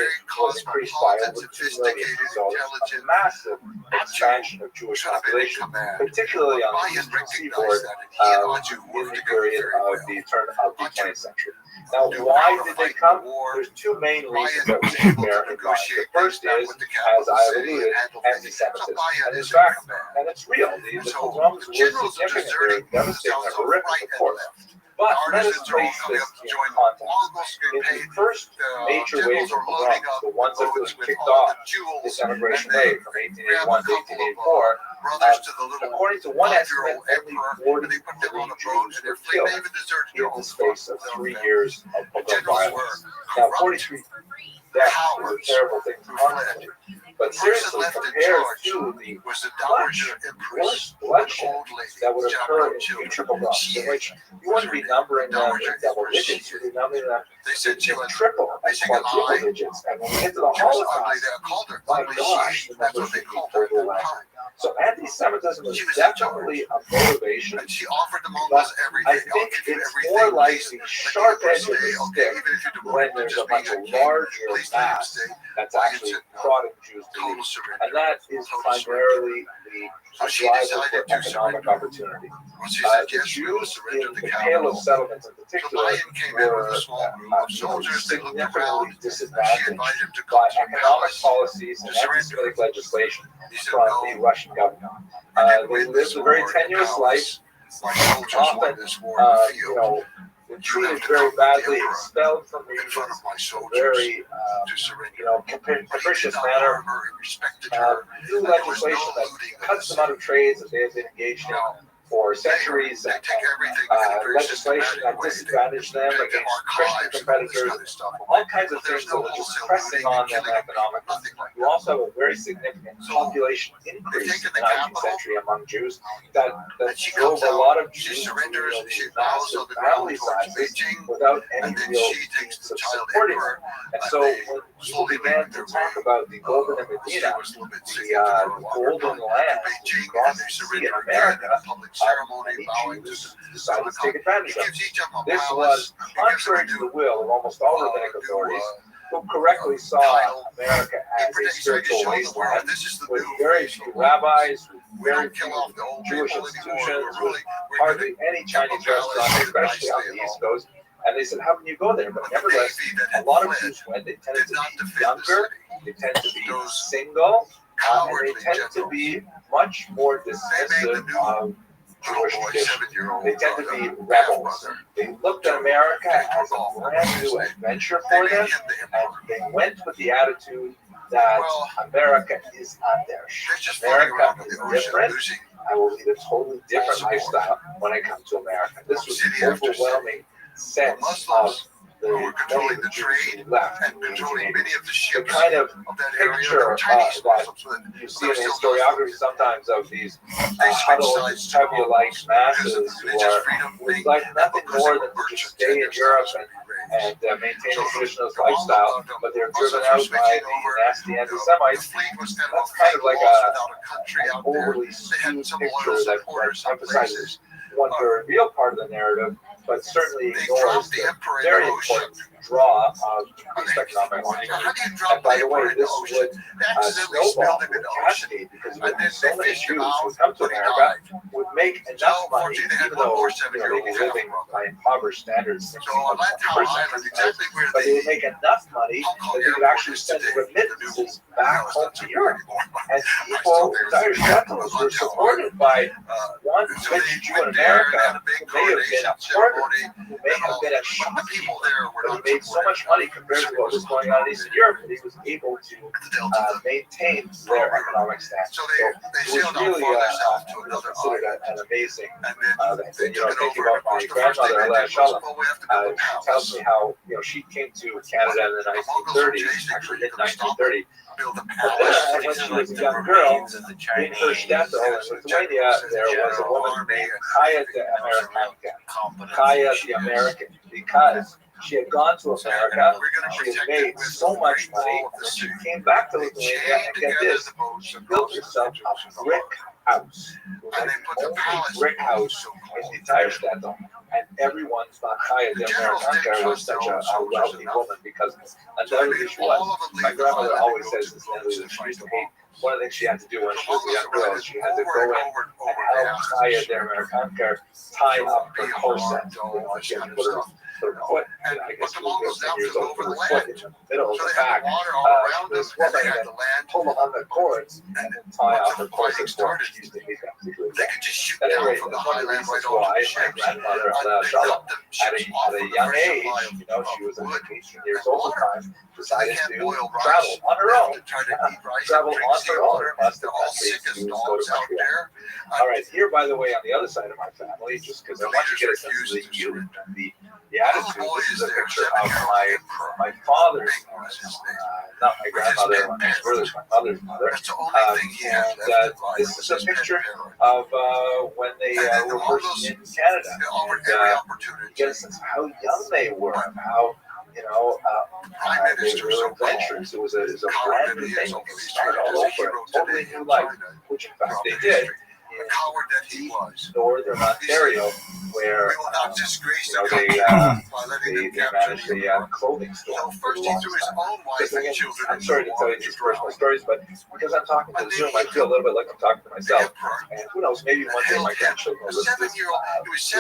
increased by over 2 million. So it's a massive expansion of Jewish population, particularly on the eastern seaboard in the period of the turn of the 20th century. Now, why did they come? There's two main reasons that we should bear in mind. The first is, as I alluded, anti-Semitism. And in fact, and it's real, the pogroms were significant, they were devastating, and horrific, of course. But let us trace this in context. In the first major wave of pogroms, the ones that was kicked off this emigration wave from 1881 to 1884, according to one estimate, only 43 Jews were killed in the space of 3 years of pogrom violence. Now, 43 deaths is a terrible thing to contemplate. But seriously, compared to the much worse bloodshed that would occur in future pogroms, in which you wouldn't be numbering them in double digits, you'd be numbering them in triple and quadruple digits. And when we get to the Holocaust, my gosh, the numbers would be overwhelming. So anti-Semitism is definitely a motivation, but I think it's more like the sharp edge of the stick when there's a much larger mass that's actually prodding Jews to leave. And that is primarily the driver for economic opportunity. The Jews in the Pale of Settlements in particular were significantly disadvantaged by economic policies and anti-Semitic legislation from the Russian government. They lived a very tenuous life, often, were treated very badly, expelled from regions in a very, capricious manner. New legislation that cuts them out of trades that they have been engaged in for centuries, and legislation that disadvantaged them against Christian competitors, all kinds of things that were just pressing on them economically. You also have a very significant population increase in the 19th century among Jews that drove a lot of Jews to these massive family sizes without any real means of supporting them. And so when people began to talk about the Golden Medina, the golden land across the sea in America, many Jews decided to take advantage of it. This was contrary to the will of almost all rabbinic authorities, who correctly saw America as a spiritual wasteland with very few rabbis, with very few Jewish institutions, with hardly any Chinese restaurants, especially on the East Coast. And they said, how can you go there? But nevertheless, a lot of Jews went. They tended to be younger, they tend to be single, and they tend to be much more dismissive of Jewish tradition. They tend to be rebels. They looked at America as a brand new adventure for them, and they went with the attitude that America is not their shit. America is different. I will lead a totally different lifestyle when I come to America. This was the overwhelming sense of the controlling the trade left and controlling many of the ships. The kind of picture that you see in the historiography sometimes of these huddled, Tevye-like masses who are like nothing more than to just stay in Europe and maintain a traditionalist lifestyle, but they're driven out by the nasty anti-Semites. That's kind of like an overly skewed picture that emphasizes one very real part of the narrative, but certainly ignores the very important draw of increased economic activity. And by the way, this would snowball, would cascade, because there would be so many Jews who would come to America, would make enough money, even though they'd be living by impoverished standards, 21st century, but they would make enough money that they could actually send remittances back home to Europe. And people, entire shtetls were supported by one rich Jew in America who may have been a partner, who may have been a shopkeeper, but he made so much money compared to what was going on in Eastern Europe that he was able to maintain their economic status. So it was really considered an amazing thing. Thinking about my grandmother, Allah Shalom, she tells me how she came to Canada in the 1930s, actually in 1930. And when she was a young girl, in her shtetl in Lithuania, there was a woman named Kaya the American. Kaya the American, because she had gone to America, she had made so much money, and then she came back to Lithuania, and get this, she built herself a brick house. It was like the only brick house in the entire shtetl, and everyone thought Kaya the American was such a wealthy woman, because undoubtedly she was. My grandmother always says this, she used to hate. One of the things she had to do when she was a young girl is she had to go in and help Kaya the American tie up her corset. She had to put her foot, and I guess she was 10 years old, put her foot in the middle of the back. This woman had to pull on the cords and then tie off her corset for her. She used to hate that particular thing. At any rate, that's one of the reasons why my grandmother, Shalom, at a young age, she was 18 years old at the time, decided to travel on her own. Travel on her own across the country to go to Montreal. All right, here, by the way, on the other side of my family, just because I want you to get a sense of the youth and the attitude, this is a picture of my father's, not my grandmother, my brother's, my mother's mother. And this is a picture of when they were first in Canada. And you get a sense of how young they were, how they were adventurous. It was a brand new thing. They started all over, a totally new life, which in fact they did. The coward that he was, northern Ontario, where they managed a clothing store. I'm sorry to tell you these personal stories, but because I'm talking to Zoom, I feel a little bit like I'm talking to myself. And who knows, maybe one day my grandchildren will listen to this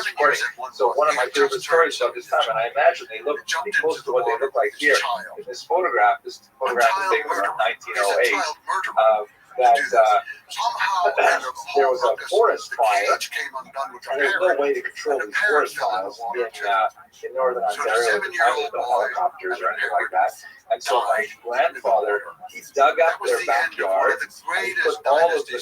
recording. So one of my favorite stories about this time, and I imagine they look pretty close to what they look like here in this photograph. This photograph is taken around 1908. That there was a forest fire, and there's no way to control these forest fires in northern Ontario at the time. There's no helicopters or anything like that. And so my grandfather, he dug up their backyard, and he put all of the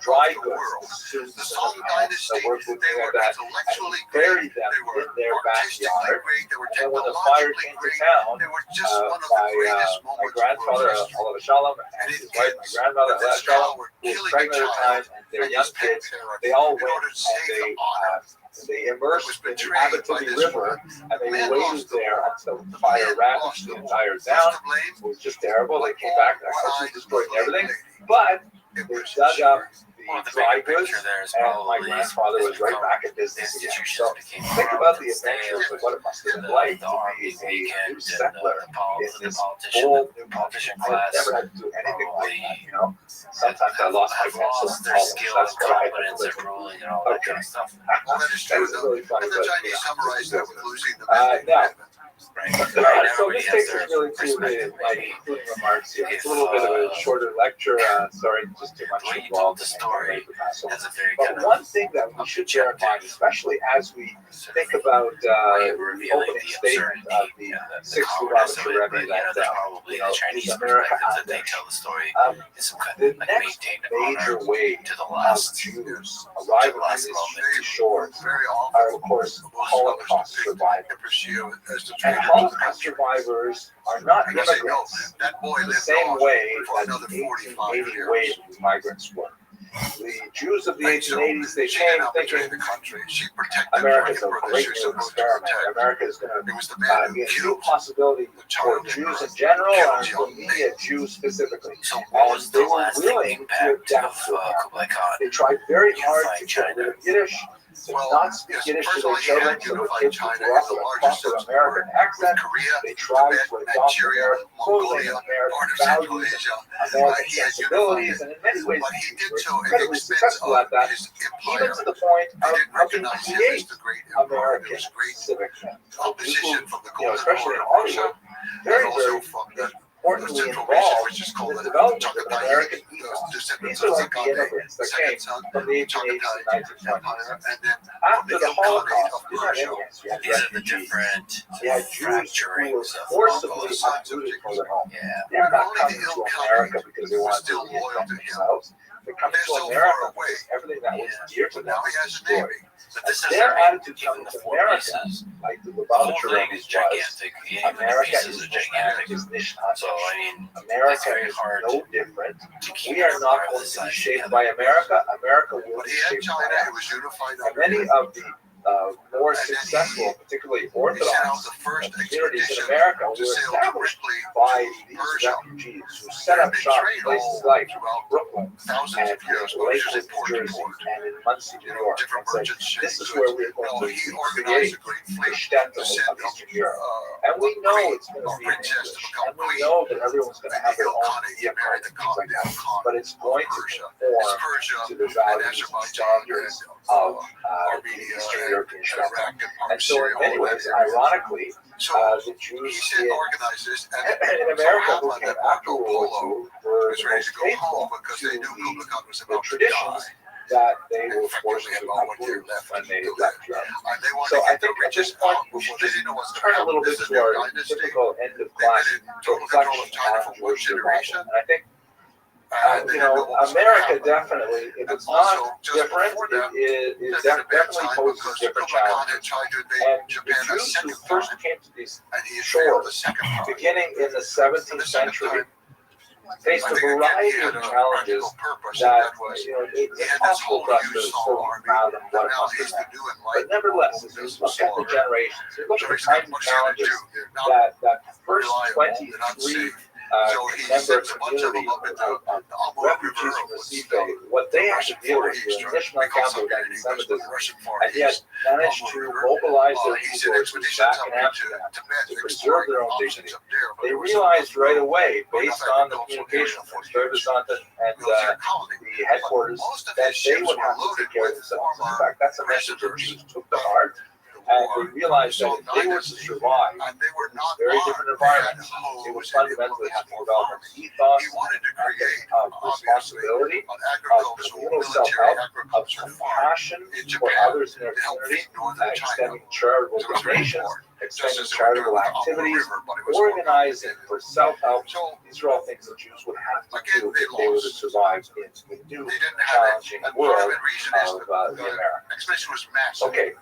dry goods, the Song Dynasty, the work with like that, and he buried them in their backyard. And then when the fire came to town, my grandfather, Allah Shalom, and his wife, my grandmother, Allah Shalom, who was pregnant at the time, and their young kids, they all went and they immersed in the Abitibi River, and they waited there until the fire ravaged the entire town. It was just terrible. They came back, their houses destroyed and everything, but they dug up the dry goods, and my grandfather was right back in business again. So think about the adventures of what it must have been like to be a new settler in this old new country. I never had to do anything like that, Sometimes I lost my pencil and all this. That's what I had to live with. Okay. That is really funny, but now, so this takes us really to my concluding remarks here. It's a little bit of a shorter lecture. Sorry, just too much involved. But one thing that we should bear in mind, especially as we think about the opening statement of the sixth Rothschild Rebbe, that is America on the next major wave of Jews arriving on these shores are, of course, Holocaust survivors. And Holocaust survivors are not immigrants in the same way that the 1880 wave of migrants were. The Jews of the 1880s, they came thinking America is a great new experiment. America is going to be a new possibility for Jews in general and for me, a Jew specifically. And they were willing to adapt to America. They tried very hard to get rid of Yiddish. to not speak Yiddish to their children, so their kids will grow up with a proper American accent. They try to adopt American clothing, American values, American sensibilities, and in many ways he was incredibly successful at that, even to the point of helping create American civic men. Especially in Hollywood, very, very importantly involved in the development of American ethos. These are like the immigrants that came from the 1880s and 1920s. After the Holocaust, you had immigrants, you had refugees, you had Jews who were forcibly uprooted from their home. They're not coming to America because they want to reinvent themselves. They're coming to America because everything that was dear to them was destroyed. Their attitude coming to America, like the Lubavitcher Rebbe's was, America is gigantic. So, America is no different. We are not going to be shaped by America. America will be shaped by us. And many of the more successful, particularly Orthodox communities in America were established by these refugees who set up shop in places like Brooklyn and Lakewood, New Jersey, and in Muncie, New York, and said, this is where we're going to create the shtetl of Eastern Europe. And we know it's going to be English, and we know that everyone's going to have their own idea and things like that, but it's going to conform to the values and standards of the Eastern European shtetl. And so in many ways, ironically, the Jews in America who came after World War II were the most faithful to the traditions that they were forced to uproot when they left Europe. So I think at this point we should just turn a little bit to our typical end of class reflection on Jewish survival. And I think America definitely, if it's not different, it definitely poses different challenges. And the Jews who first came to these shores, beginning in the 17th century, faced a variety of challenges that it's impossible for us to sort of fathom what it must have been. But nevertheless, as you look at the generations, you look at the kinds of challenges that first 23 member community of refugees from Recife, what they had to deal with the initial encounter with anti-Semitism, and yet managed to mobilize their resources back in Amsterdam to preserve their own dignity. They realized right away, based on the communication from Stuyvesant and the headquarters, that they would have to take care of themselves. In fact, that's a message that Jews took to heart. And they realized that if they were to survive in this very different environment, they would fundamentally have to develop an ethos of responsibility, of communal self-help, of compassion for others in their community, extending charitable donations, extending charitable activities, organizing for self-help. These are all things that Jews would have to do if they were to survive in the new challenging world of the Americas. Okay.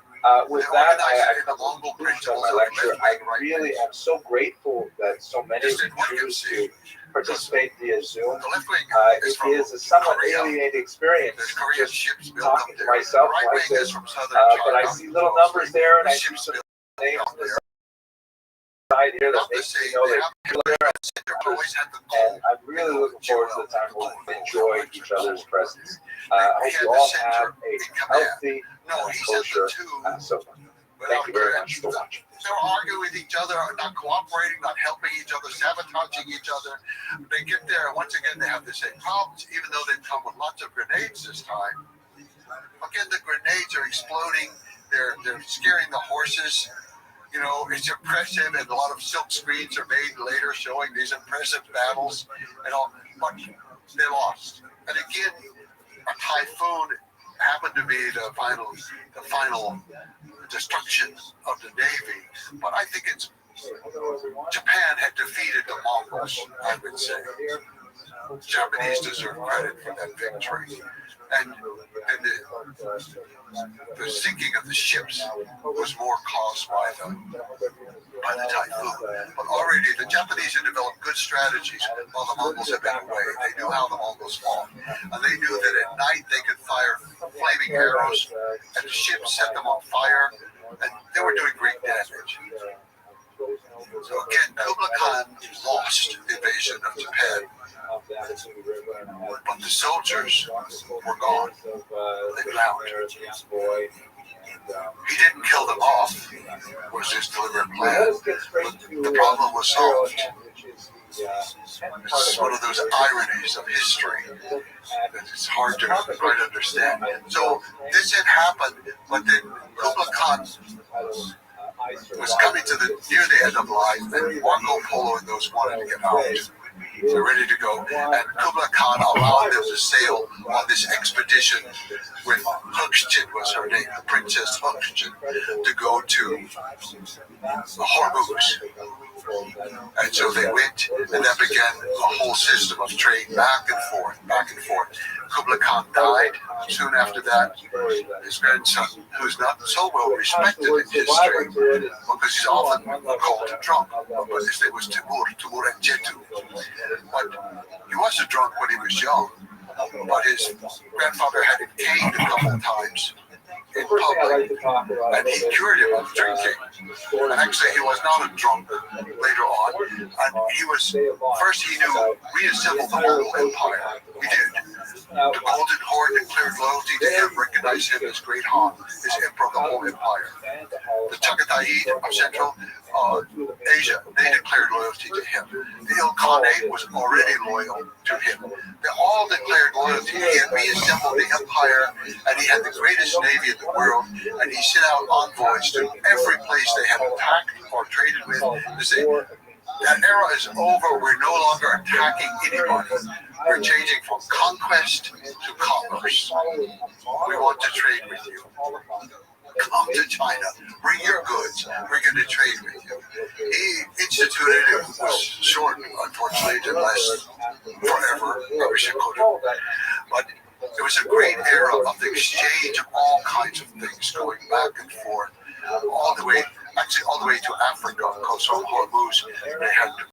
With that, I come to the conclusion of my lecture. I really am so grateful that so many of you choose to participate via Zoom. It is a somewhat alienating experience just talking to myself like this, but I see little numbers there, and I see some names on the side here that makes me know that people are there. And I'm really looking forward to the time we'll enjoy each other's presence. I hope you all have a healthy and kosher Passover. Thank you very much for watching. They're arguing with each other, not cooperating, not helping each other, sabotaging each other. They get there, and once again, they have the same problems, even though they come with lots of grenades this time. Again, the grenades are exploding. They're scaring the horses. It's impressive, and a lot of silk screens are made later showing these impressive battles and all, but they lost. And again, a typhoon happened to be the final destruction of the Navy, but I think it's Japan had defeated the Mongols, I would say. Japanese deserve credit for that victory. And the sinking of the ships was more caused by the typhoon. But already the Japanese had developed good strategies while the Mongols had been away. They knew how the Mongols fought. And they knew that at night they could fire flaming arrows at the ships, set them on fire, and they were doing great damage. So again, Kublai Khan lost the invasion of Japan. But the soldiers were gone. They drowned. kill them off was his deliberate plan. But the problem was solved. It's one of those ironies of history that it's hard to quite understand. So this had happened, but then Kublai Khan was coming to near the end of life, and Marco Polo and those wanted to get out. They're ready to go, and Kublai Khan allowed them to sail on this expedition with Huxjin was her name, the Princess Huxjin, to go to Hormuz. And so they went, and that began a whole system of trade back and forth, back and forth. Kublai Khan died soon after that. His grandson, who's not so well respected in history, because he's often called a drunk, but his name was Timur and Jetu. But he was a drunk when he was young, but his grandfather had him caned a couple of times in public, and he cured him of drinking. And actually, he was not a drunk later on. And he was, first he knew reassemble the Mongol Empire. He did. The Golden Horde declared loyalty to him, recognized him as Great Han, as emperor of the whole empire. The Chagatai of Central Asia, they declared loyalty to him. The Ilkhanate was already loyal to him. They all declared loyalty. He had reassembled the empire, and he had the greatest navy in the world, and he sent out envoys to every place they had attacked or traded with to say, that era is over. We're no longer attacking anybody. We're changing from conquest to commerce. We want to trade with you. Come to China. Bring your goods. We're going to trade with you. He instituted it. Was short, unfortunately, to last forever. Rabbi Rothschild. But it was a great era of the exchange of all kinds of things, going back and forth, all the way to Africa, because from Hormuz, they had